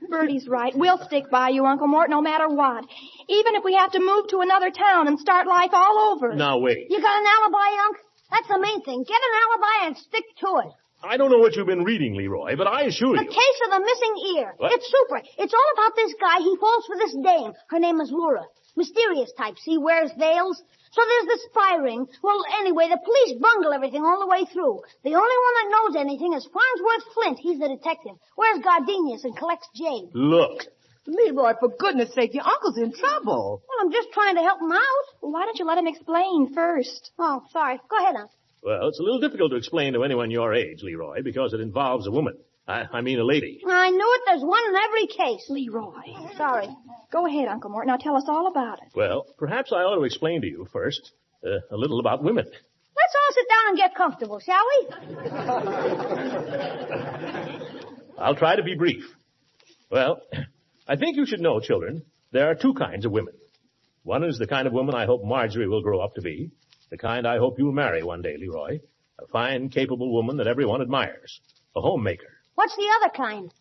Bertie's right. We'll stick by you, Uncle Mort, no matter what. Even if we have to move to another town and start life all over. Now, wait. You got an alibi, Unc? That's the main thing. Get an alibi and stick to it. I don't know what you've been reading, Leroy, but I assure The you. case of the missing ear. What? It's super. It's all about this guy. He falls for this dame. Her name is Laura. Mysterious type. See, wears veils. So there's the spy ring. Well, anyway, the police bungle everything all the way through. The only one that knows anything is Farnsworth Flint. He's the detective. Wears gardenias and collects jade. Look. Leroy, for goodness sake, your uncle's in trouble. Well, I'm just trying to help him out. Well, why don't you let him explain first? Oh, sorry. Go ahead, Unc. Well, it's a little difficult to explain to anyone your age, Leroy, because it involves a woman. I mean a lady. I knew it. There's one in every case. Leroy. Sorry. Go ahead, Uncle Mort. Now tell us all about it. Well, perhaps I ought to explain to you first a little about women. Let's all sit down and get comfortable, shall we? I'll try to be brief. Well, I think you should know, children, there are two kinds of women. One is the kind of woman I hope Marjorie will grow up to be. The kind I hope you'll marry one day, Leroy. A fine, capable woman that everyone admires. A homemaker. What's the other kind?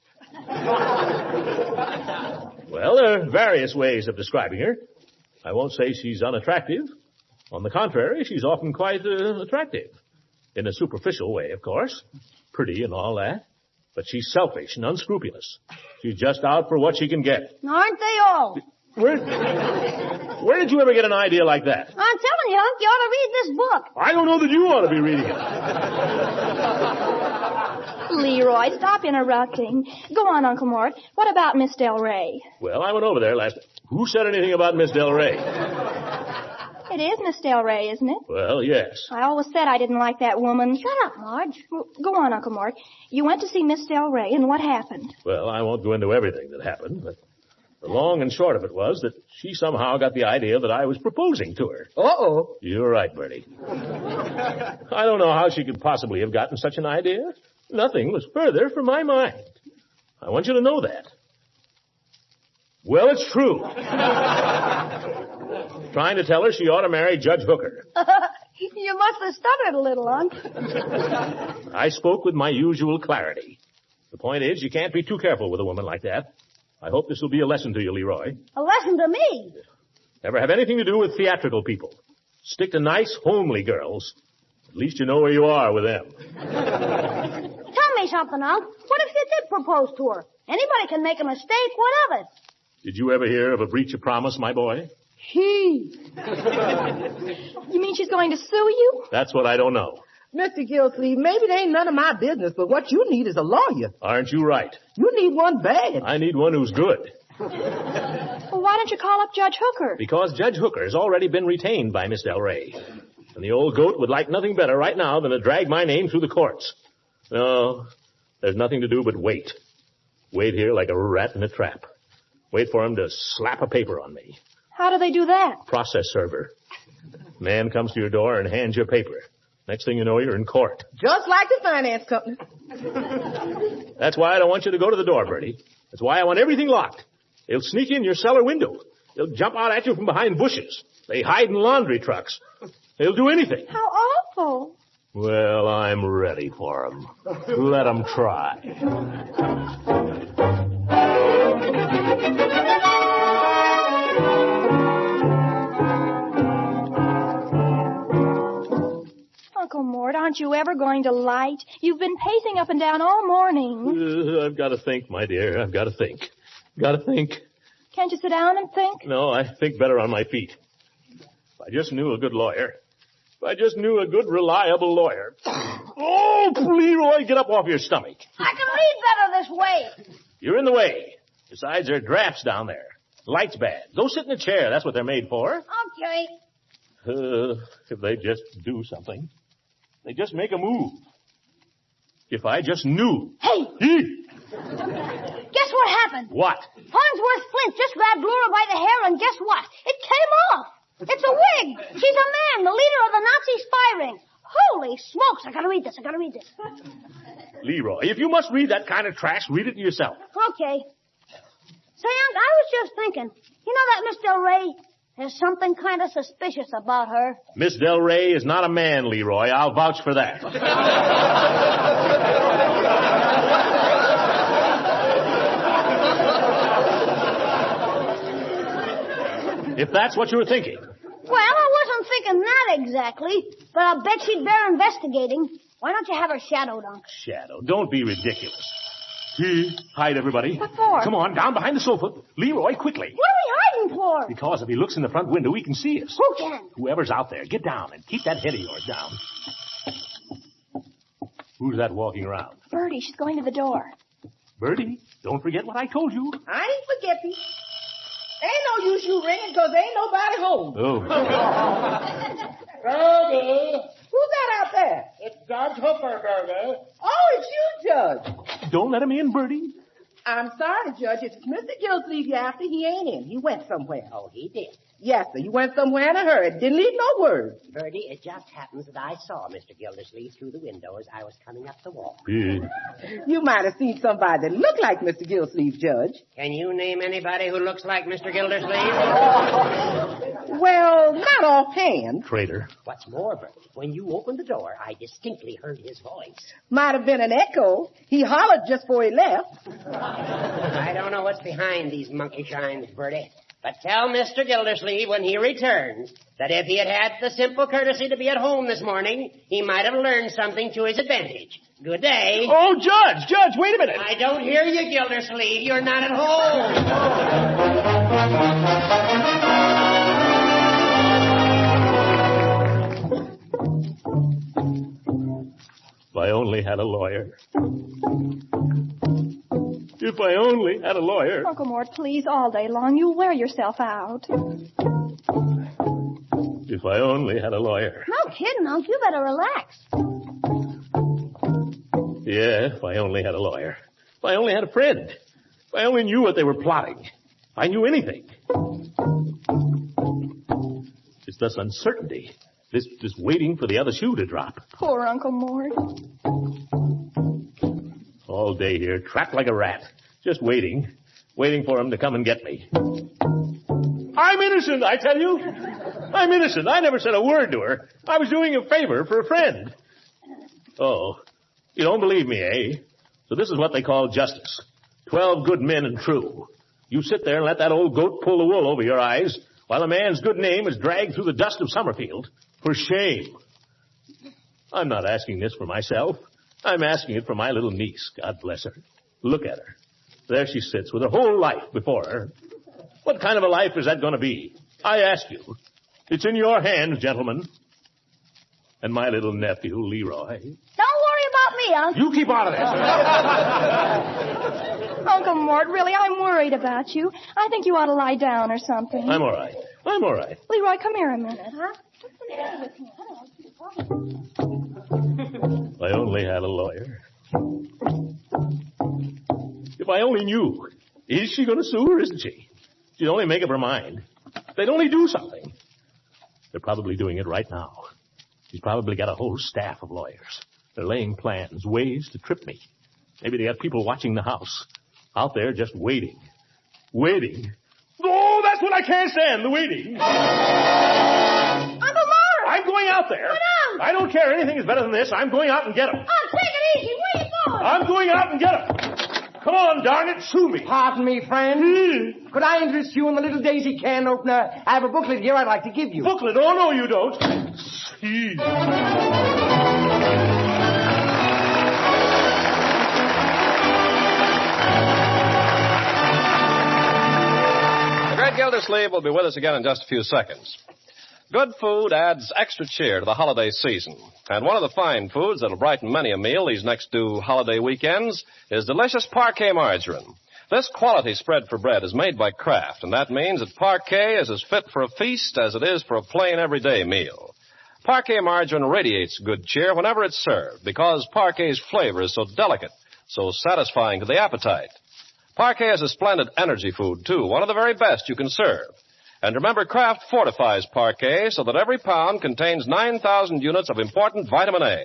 Well, there are various ways of describing her. I won't say she's unattractive. On the contrary, she's often quite attractive. In a superficial way, of course. Pretty and all that. But she's selfish and unscrupulous. She's just out for what she can get. Aren't they all? Where did you ever get an idea like that? I'm telling you, Unc, you ought to read this book. I don't know that you ought to be reading it. Leroy, stop interrupting. Go on, Uncle Mort. What about Miss Del Rey? Well, I went over there last... Who said anything about Miss Del Rey? It is Miss Del Rey, isn't it? Well, yes. I always said I didn't like that woman. Shut up, Marge. Well, go on, Uncle Mort. You went to see Miss Del Rey, and what happened? Well, I won't go into everything that happened, but the long and short of it was that she somehow got the idea that I was proposing to her. Uh-oh. You're right, Bertie. I don't know how she could possibly have gotten such an idea. Nothing was further from my mind. I want you to know that. Well, it's true. Trying to tell her she ought to marry Judge Hooker. You must have stuttered a little, Unc. I spoke with my usual clarity. The point is, you can't be too careful with a woman like that. I hope this will be a lesson to you, Leroy. A lesson to me? Never have anything to do with theatrical people. Stick to nice, homely girls. At least you know where you are with them. Tell me something, Unc. What if you did propose to her? Anybody can make a mistake. What of it? Did you ever hear of a breach of promise, my boy? You mean she's going to sue you? That's what I don't know. Mr. Gildersleeve, maybe it ain't none of my business, but what you need is a lawyer. Aren't you right? You need one bad. I need one who's good. Well, why don't you call up Judge Hooker? Because Judge Hooker's already been retained by Miss Del Rey. And the old goat would like nothing better right now than to drag my name through the courts. No, there's nothing to do but wait. Wait here like a rat in a trap. Wait for him to slap a paper on me. How do they do that? Process server. Man comes to your door and hands you a paper. Next thing you know, you're in court. Just like the finance company. That's why I don't want you to go to the door, Bertie. That's why I want everything locked. They'll sneak in your cellar window. They'll jump out at you from behind bushes. They hide in laundry trucks. They'll do anything. How awful. Well, I'm ready for 'em. Let 'em try. Uncle Mort, aren't you ever going to light? You've been pacing up and down all morning. I've got to think, my dear. I've got to think. Got to think. Can't you sit down and think? No, I think better on my feet. If I just knew a good lawyer. If I just knew a good, reliable lawyer. Oh, Leroy, get up off your stomach. I can read better this way. You're in the way. Besides, there are drafts down there. Light's bad. Go sit in a chair. That's what they're made for. Okay. If they just do something. They just make a move. If I just knew. Hey! Guess what happened? What? Farnsworth Flint just grabbed Laura by the hair, and guess what? It came off. It's a wig. She's a man, the leader of the Nazi spy ring. Holy smokes, I gotta read this. Leroy, if you must read that kind of trash, read it yourself. Okay. Say, Unc, I was just thinking, you know that Miss Del Rey? There's something kind of suspicious about her. Miss Del Rey is not a man, Leroy. I'll vouch for that. If that's what you were thinking. Well, I wasn't thinking that exactly, but I'll bet she'd bear investigating. Why don't you have her shadowed, Unc? Shadow? Don't be ridiculous. Hide, everybody. What for? Come on, down behind the sofa. Leroy, quickly. What are we hiding for? Because if he looks in the front window, he can see us. Who can? Whoever's out there. Get down and keep that head of yours down. Who's that walking around? Bertie, she's going to the door. Bertie, don't forget what I told you. I ain't forgetting. Ain't no use you ringing because ain't nobody home. Oh. Bertie. Who's that out there? It's Judge Hooker, Bertie. Oh, it's you, Judge. Don't let him in, Bertie. I'm sorry, Judge. It's Mr. Gildersleeve you're after. He ain't in. He went somewhere. Oh, he did? Yes, sir. He went somewhere in a hurry. Didn't leave no word. Bertie, it just happens that I saw Mr. Gildersleeve through the window as I was coming up the wall. You might have seen somebody that looked like Mr. Gildersleeve, Judge. Can you name anybody who looks like Mr. Gildersleeve? Well, not offhand. Traitor. What's more, Bertie, when you opened the door, I distinctly heard his voice. Might have been an echo. He hollered just before he left. I don't know what's behind these monkey shines, Bertie. But tell Mr. Gildersleeve when he returns that if he had had the simple courtesy to be at home this morning, he might have learned something to his advantage. Good day. Oh, Judge, wait a minute. I don't hear you, Gildersleeve. You're not at home. If I only had a lawyer. If I only had a lawyer. Uncle Mort, please, all day long. You wear yourself out. If I only had a lawyer. No kidding, Unc. You better relax. Yeah, if I only had a lawyer. If I only had a friend. If I only knew what they were plotting. If I knew anything. It's this uncertainty. This waiting for the other shoe to drop. Poor Uncle Mort. All day here, trapped like a rat. Just waiting for him to come and get me. I'm innocent, I tell you. I'm innocent. I never said a word to her. I was doing a favor for a friend. Oh, you don't believe me, eh? So this is what they call justice. 12 good men and true. You sit there and let that old goat pull the wool over your eyes while a man's good name is dragged through the dust of Summerfield. For shame. I'm not asking this for myself. I'm asking it for my little niece. God bless her. Look at her. There she sits with her whole life before her. What kind of a life is that going to be? I ask you. It's in your hands, gentlemen. And my little nephew, Leroy. Don't worry about me, Unc. You keep out of this. Uncle Mort, really, I'm worried about you. I think you ought to lie down or something. I'm all right. Leroy, come here a minute. Huh? If I only had a lawyer. If I only knew. Is she going to sue or isn't she? She'd only make up her mind. They'd only do something. They're probably doing it right now. She's probably got a whole staff of lawyers. They're laying plans, ways to trip me. Maybe they got people watching the house. Out there just waiting. Waiting. Oh, that's what I can't stand, the waiting. Uncle Mort! I'm going out there. What else? I don't care. Anything is better than this. I'm going out and get them. Oh, take it easy. Where you going? I'm going out and get them. Come on, darn it, sue me. Pardon me, friend. Could I interest you in the little daisy can opener? I have a booklet here I'd like to give you. Booklet? Oh, no, you don't. The great Gildersleeve will be with us again in just a few seconds. Good food adds extra cheer to the holiday season. And one of the fine foods that'll brighten many a meal these next 2 holiday weekends is delicious Parquet margarine. This quality spread for bread is made by Kraft, and that means that Parquet is as fit for a feast as it is for a plain everyday meal. Parquet margarine radiates good cheer whenever it's served because Parquet's flavor is so delicate, so satisfying to the appetite. Parquet is a splendid energy food, too, one of the very best you can serve. And remember, Kraft fortifies Parquet so that every pound contains 9,000 units of important vitamin A.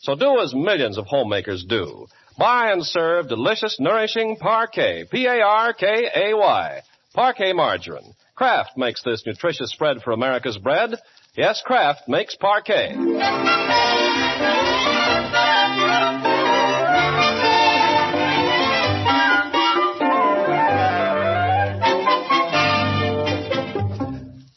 So do as millions of homemakers do. Buy and serve delicious, nourishing Parquet, P-A-R-K-A-Y, Parquet margarine. Kraft makes this nutritious spread for America's bread. Yes, Kraft makes Parquet.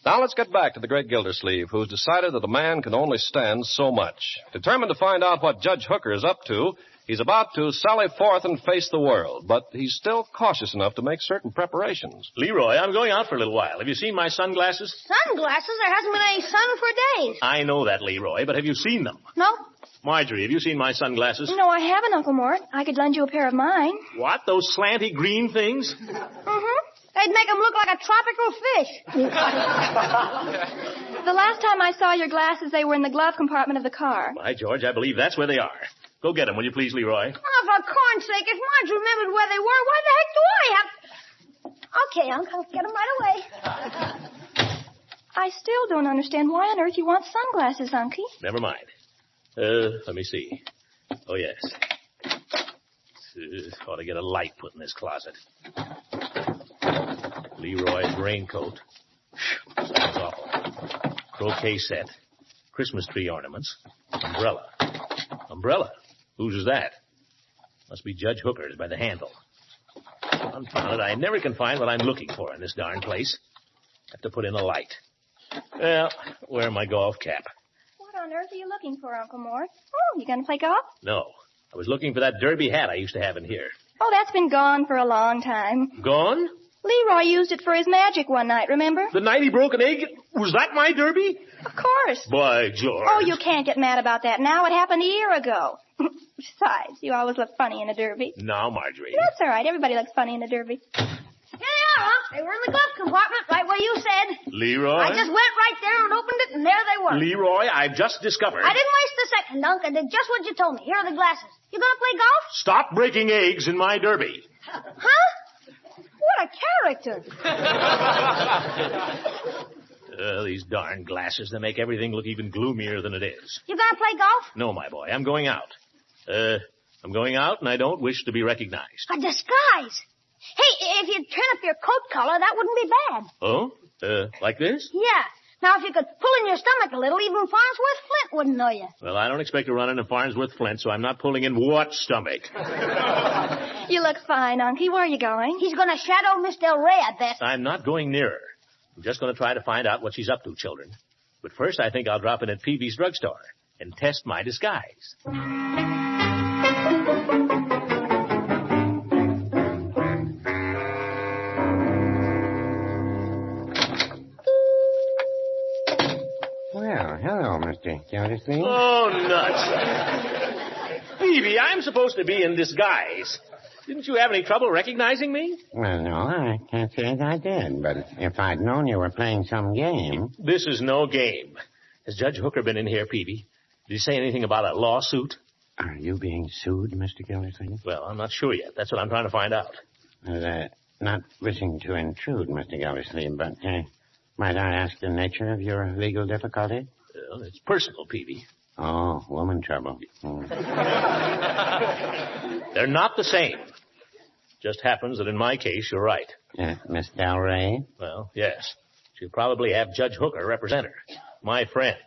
Now let's get back to the great Gildersleeve, who's decided that a man can only stand so much. Determined to find out what Judge Hooker is up to, he's about to sally forth and face the world, but he's still cautious enough to make certain preparations. Leroy, I'm going out for a little while. Have you seen my sunglasses? Sunglasses? There hasn't been any sun for days. I know that, Leroy, but have you seen them? No. Marjorie, have you seen my sunglasses? No, I haven't, Uncle Mort. I could lend you a pair of mine. What? Those slanty green things? Mm-hmm. They'd make them look like a tropical fish. The last time I saw your glasses, they were in the glove compartment of the car. By George, I believe that's where they are. Go get them, will you please, Leroy? Oh, for corn's sake, if Marge remembered where they were, why the heck do I have... Okay, Uncle, I'll get them right away. I still don't understand why on earth you want sunglasses, Unky. Never mind. Let me see. Oh, yes. Ought to get a light put in this closet. Leroy's raincoat. Sounds awful. Croquet set. Christmas tree ornaments. Umbrella. Umbrella? Whose is that? Must be Judge Hooker's by the handle. Confound it, I never can find what I'm looking for in this darn place. Have to put in a light. Well, where my golf cap? What on earth are you looking for, Uncle Mort? Oh, you gonna play golf? No. I was looking for that derby hat I used to have in here. Oh, that's been gone for a long time. Gone? Leroy used it for his magic one night, remember? The night he broke an egg? Was that my derby? Of course. By George. Oh, you can't get mad about that now. It happened a year ago. Besides, you always look funny in a derby. Now, Marjorie. That's all right. Everybody looks funny in a derby. Here they are, Unc. They were in the glove compartment, right where you said. Leroy? I just went right there and opened it, and there they were. Leroy, I've just discovered. I didn't waste a second, Unc. I did just what you told me. Here are the glasses. You gonna play golf? Stop breaking eggs in my derby. Huh? What a character. These darn glasses, they make everything look even gloomier than it is. You gonna play golf? No, my boy, I'm going out. I'm going out, and I don't wish to be recognized. A disguise. Hey, if you'd turn up your coat collar, that wouldn't be bad. Oh? Like this? Yeah. Now, if you could pull in your stomach a little, even Farnsworth Flint wouldn't know you. Well, I don't expect to run into Farnsworth Flint, so I'm not pulling in what stomach? You look fine, Unky. Where are you going? He's going to shadow Miss Del Rey, I bet. I'm not going near her. I'm just going to try to find out what she's up to, children. But first, I think I'll drop in at Peavy's drugstore and test my disguise. Well, hello, Mr. Gildersleeve. Oh, nuts. Peavy, I'm supposed to be in disguise. Didn't you have any trouble recognizing me? Well, no, I can't say that I did, but if I'd known you were playing some game... This is no game. Has Judge Hooker been in here, Peavy? Did he say anything about a lawsuit? Are you being sued, Mr. Gildersleeve? Well, I'm not sure yet. That's what I'm trying to find out. Not wishing to intrude, Mr. Gildersleeve, but might I ask the nature of your legal difficulty? Well, it's personal, Peavy. Oh, woman trouble. They're not the same. Just happens that in my case, you're right. Miss Del Rey? Well, yes. She'll probably have Judge Hooker represent her. My friend.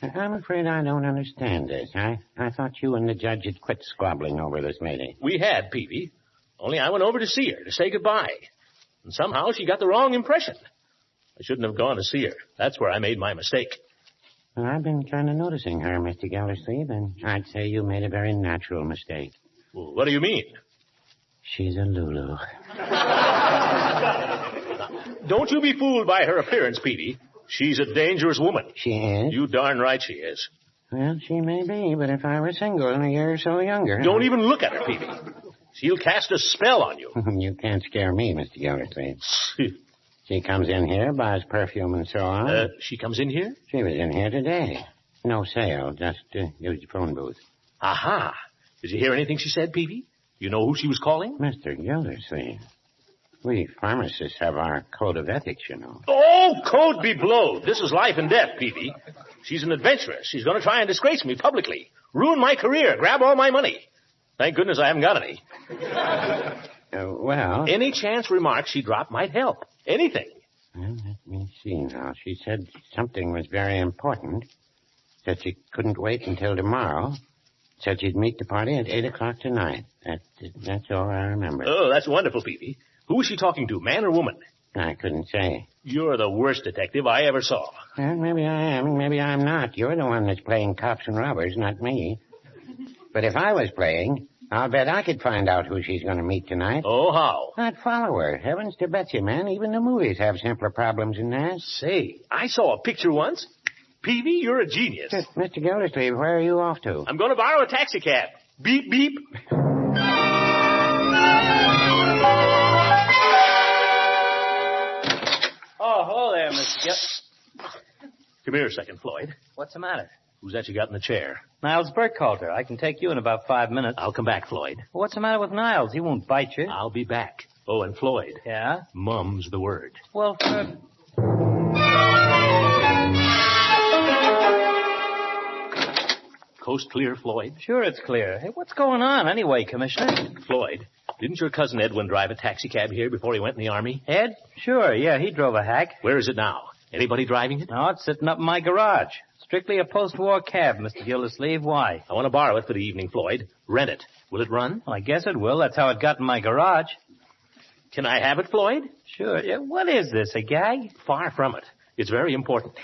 I'm afraid I don't understand this. I thought you and the judge had quit squabbling over this lady. We had, Peavy. Only I went over to see her to say goodbye. And somehow she got the wrong impression. I shouldn't have gone to see her. That's where I made my mistake. Well, I've been kind of noticing her, Mr. Gildersleeve, and I'd say you made a very natural mistake. Well, what do you mean? She's a Lulu. Don't you be fooled by her appearance, Peavy. She's a dangerous woman. She is? You darn right she is. Well, she may be, but if I were single and a year or so younger... Don't even look at her, Peavy. She'll cast a spell on you. You can't scare me, Mr. Gildersleeve. She comes in here, buys perfume and so on. She comes in here? She was in here today. No sale, just used the phone booth. Aha. Did you hear anything she said, Peavy? You know who she was calling? Mr. Gildersleeve. We pharmacists have our code of ethics, you know. Oh, code be blowed. This is life and death, Peavy. She's an adventuress. She's going to try and disgrace me publicly. Ruin my career. Grab all my money. Thank goodness I haven't got any. Well... Any chance remark she dropped might help. Anything. Well, let me see now. She said something was very important. Said she couldn't wait until tomorrow. Said she'd meet the party at 8 o'clock tonight. That's all I remember. Oh, that's wonderful, Peavy. Who was she talking to, man or woman? I couldn't say. You're the worst detective I ever saw. Well, maybe I am, maybe I'm not. You're the one that's playing cops and robbers, not me. But if I was playing, I'll bet I could find out who she's going to meet tonight. Oh, how? I'd follow her. Heavens to Betsy, man. Even the movies have simpler problems than that. Say, I saw a picture once. Peavy, you're a genius. Mr. Gildersleeve, where are you off to? I'm going to borrow a taxicab. Beep, beep. Oh, hello there, Mr. Gill. Come here a second, Floyd. What's the matter? Who's that you got in the chair? Niles Burkhalter. I can take you in about 5 minutes. I'll come back, Floyd. What's the matter with Niles? He won't bite you. I'll be back. Oh, and Floyd. Yeah? Mum's the word. Well, Coast clear, Floyd? Sure it's clear. Hey, what's going on anyway, Commissioner? Floyd, didn't your cousin Edwin drive a taxicab here before he went in the Army? Ed? Sure, yeah, he drove a hack. Where is it now? Anybody driving it? No, it's sitting up in my garage. Strictly a post-war cab, Mr. Gildersleeve. Why? I want to borrow it for the evening, Floyd. Rent it. Will it run? Well, I guess it will. That's how it got in my garage. Can I have it, Floyd? Sure. Yeah, what is this, a gag? Far from it. It's very important.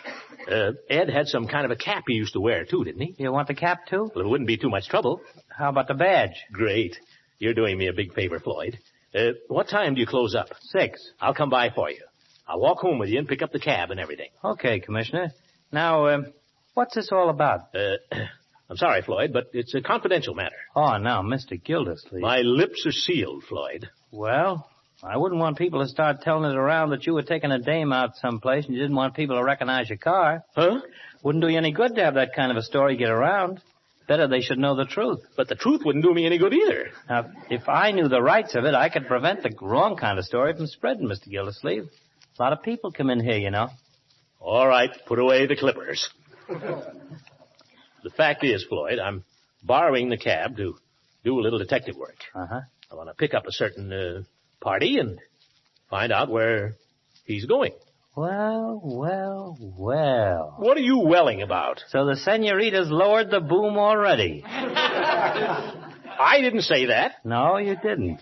Ed had some kind of a cap he used to wear, too, didn't he? You want the cap, too? Well, it wouldn't be too much trouble. How about the badge? Great. You're doing me a big favor, Floyd. What time do you close up? 6. I'll come by for you. I'll walk home with you and pick up the cab and everything. Okay, Commissioner. Now, what's this all about? I'm sorry, Floyd, but it's a confidential matter. Oh, now, Mr. Gildersleeve. My lips are sealed, Floyd. Well, I wouldn't want people to start telling it around that you were taking a dame out someplace and you didn't want people to recognize your car. Huh? Wouldn't do you any good to have that kind of a story get around. Better they should know the truth. But the truth wouldn't do me any good either. Now, if I knew the rights of it, I could prevent the wrong kind of story from spreading, Mr. Gildersleeve. A lot of people come in here, you know. All right, put away the clippers. The fact is, Floyd, I'm borrowing the cab to do a little detective work. Uh-huh. I want to pick up a certain party and find out where he's going. Well, well, well. What are you welling about? So the senorita's lowered the boom already. I didn't say that. No, you didn't.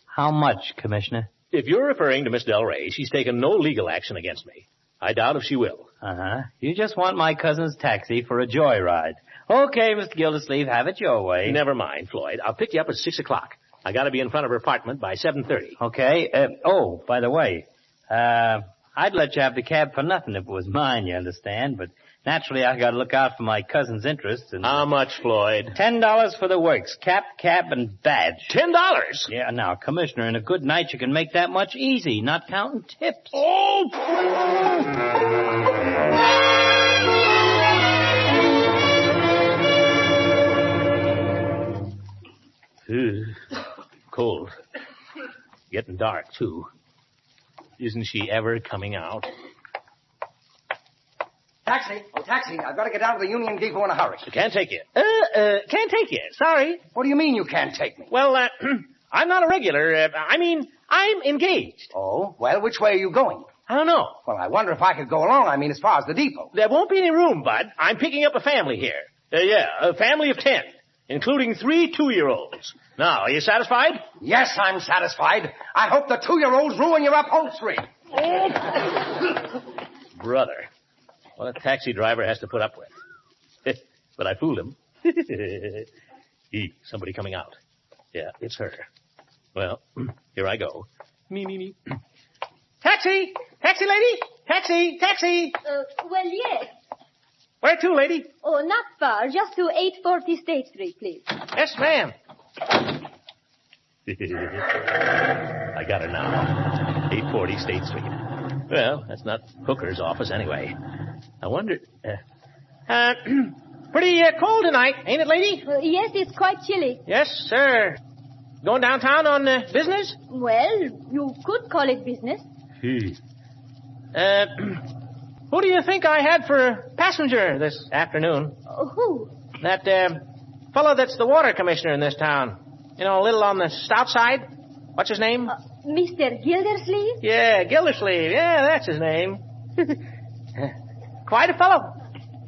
How much, Commissioner? If you're referring to Miss Del Rey, she's taken no legal action against me. I doubt if she will. Uh-huh. You just want my cousin's taxi for a joyride. Okay, Mr. Gildersleeve, have it your way. Never mind, Floyd. I'll pick you up at 6 o'clock. I got to be in front of her apartment by 7:30. Okay. Oh, by the way, I'd let you have the cab for nothing if it was mine, you understand, but naturally I got to look out for my cousin's interests. And how much, Floyd? $10 for the works. Cap, cab, and badge. $10? Yeah, now, Commissioner, in a good night you can make that much easy, not counting tips. Oh! Cold. Getting dark, too. Isn't she ever coming out? Taxi. Oh, taxi. I've got to get down to the Union Depot in a hurry. Can't take you. Can't take you. Sorry. What do you mean you can't take me? Well, I'm not a regular. I'm engaged. Oh? Well, which way are you going? I don't know. Well, I wonder if I could go along. I mean, as far as the depot. There won't be any room, Bud. I'm picking up a family here. A family of 10, including 3 2-year-olds. Now, are you satisfied? Yes, I'm satisfied. I hope the 2-year-olds ruin your upholstery. Brother, what a taxi driver has to put up with. But I fooled him. Somebody coming out. Yeah, it's her. Well, here I go. Me. Taxi! Taxi lady! Taxi! Taxi! Well, yes. Where to, lady? Oh, not far. Just to 840 State Street, please. Yes, ma'am. I got her now. 840 State Street. Well, that's not Hooker's office anyway. I wonder... Pretty cold tonight, ain't it, lady? Yes, it's quite chilly. Yes, sir. Going downtown on business? Well, you could call it business. Who do you think I had for a passenger this afternoon? Who? That fellow that's the water commissioner in this town. You know, a little on the stout side. What's his name? Mr. Gildersleeve? Yeah, Gildersleeve. Yeah, that's his name. Quite a fellow.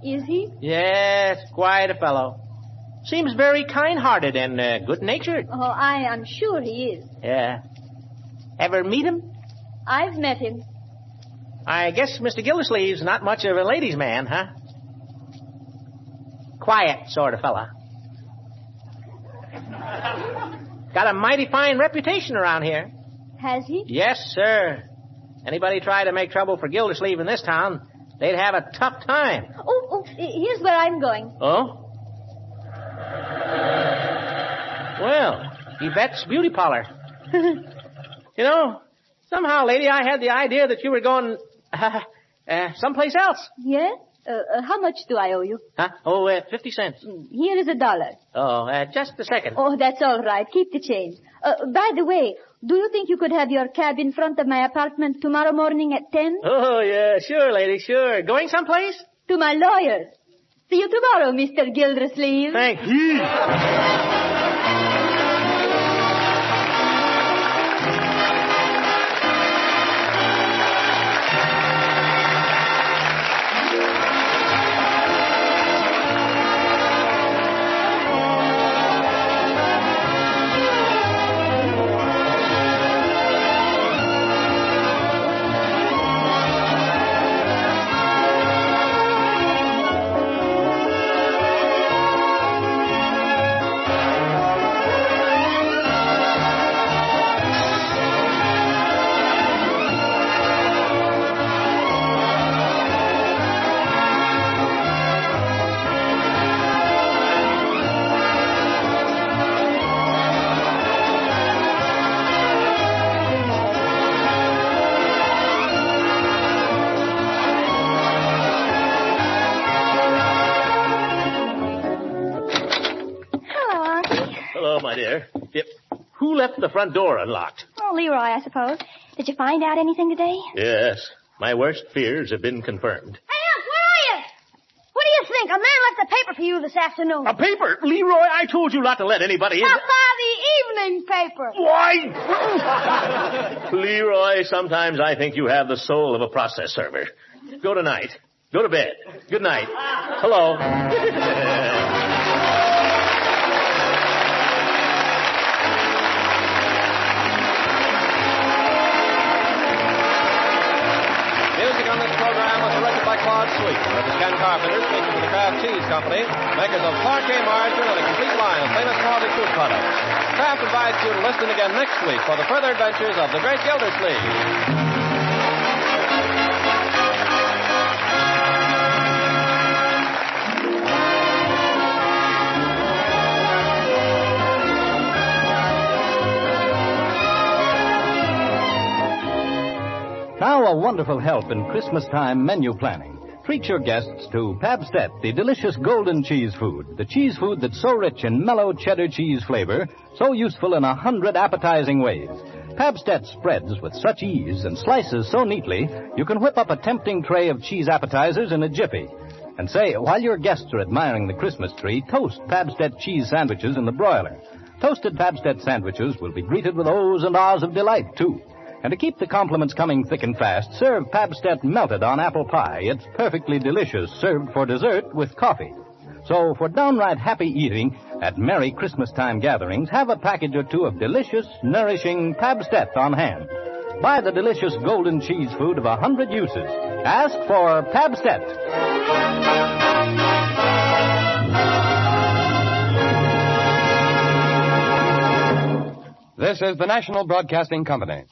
Is he? Yes, quite a fellow. Seems very kind-hearted and good-natured. Oh, I am sure he is. Yeah. Ever meet him? I've met him. I guess Mr. Gildersleeve's not much of a ladies' man, huh? Quiet sort of fella. Got a mighty fine reputation around here. Has he? Yes, sir. Anybody try to make trouble for Gildersleeve in this town, they'd have a tough time. Oh, here's where I'm going. Oh? Well, Yvette's beauty parlor. You know, somehow, lady, I had the idea that you were going someplace else. Yeah? How much do I owe you? Huh? 50 cents. Here is $1. Oh, just a second. Oh, that's all right. Keep the change. By the way, do you think you could have your cab in front of my apartment tomorrow morning at 10? Oh, yeah, sure, lady, sure. Going someplace? To my lawyer's. See you tomorrow, Mr. Gildersleeve. Thank you. Who left the front door unlocked? Oh, Leroy, I suppose. Did you find out anything today? Yes. My worst fears have been confirmed. Hey, Unc, where are you? What do you think? A man left a paper for you this afternoon. A paper? Leroy, I told you not to let anybody in. Papa, the evening paper. Why? Leroy, sometimes I think you have the soul of a process server. Go tonight. Go to bed. Good night. Hello. Sweet. This is Ken Carpenter speaking for the Kraft Cheese Company, makers of parquet margarine and a complete line of famous quality food products. Kraft invites you to listen again next week for the further adventures of the great Gildersleeve. Now a wonderful help in Christmas time menu planning. Treat your guests to Pabstet, the delicious golden cheese food. The cheese food that's so rich in mellow cheddar cheese flavor, so useful in 100 appetizing ways. Pabstet spreads with such ease and slices so neatly, you can whip up a tempting tray of cheese appetizers in a jiffy. And say, while your guests are admiring the Christmas tree, toast Pabstet cheese sandwiches in the broiler. Toasted Pabstet sandwiches will be greeted with ohs and ahs of delight, too. And to keep the compliments coming thick and fast, serve Pabstet melted on apple pie. It's perfectly delicious, served for dessert with coffee. So for downright happy eating at merry Christmas time gatherings, have a package or two of delicious, nourishing Pabstet on hand. Buy the delicious golden cheese food of 100 uses. Ask for Pabstet. This is the National Broadcasting Company.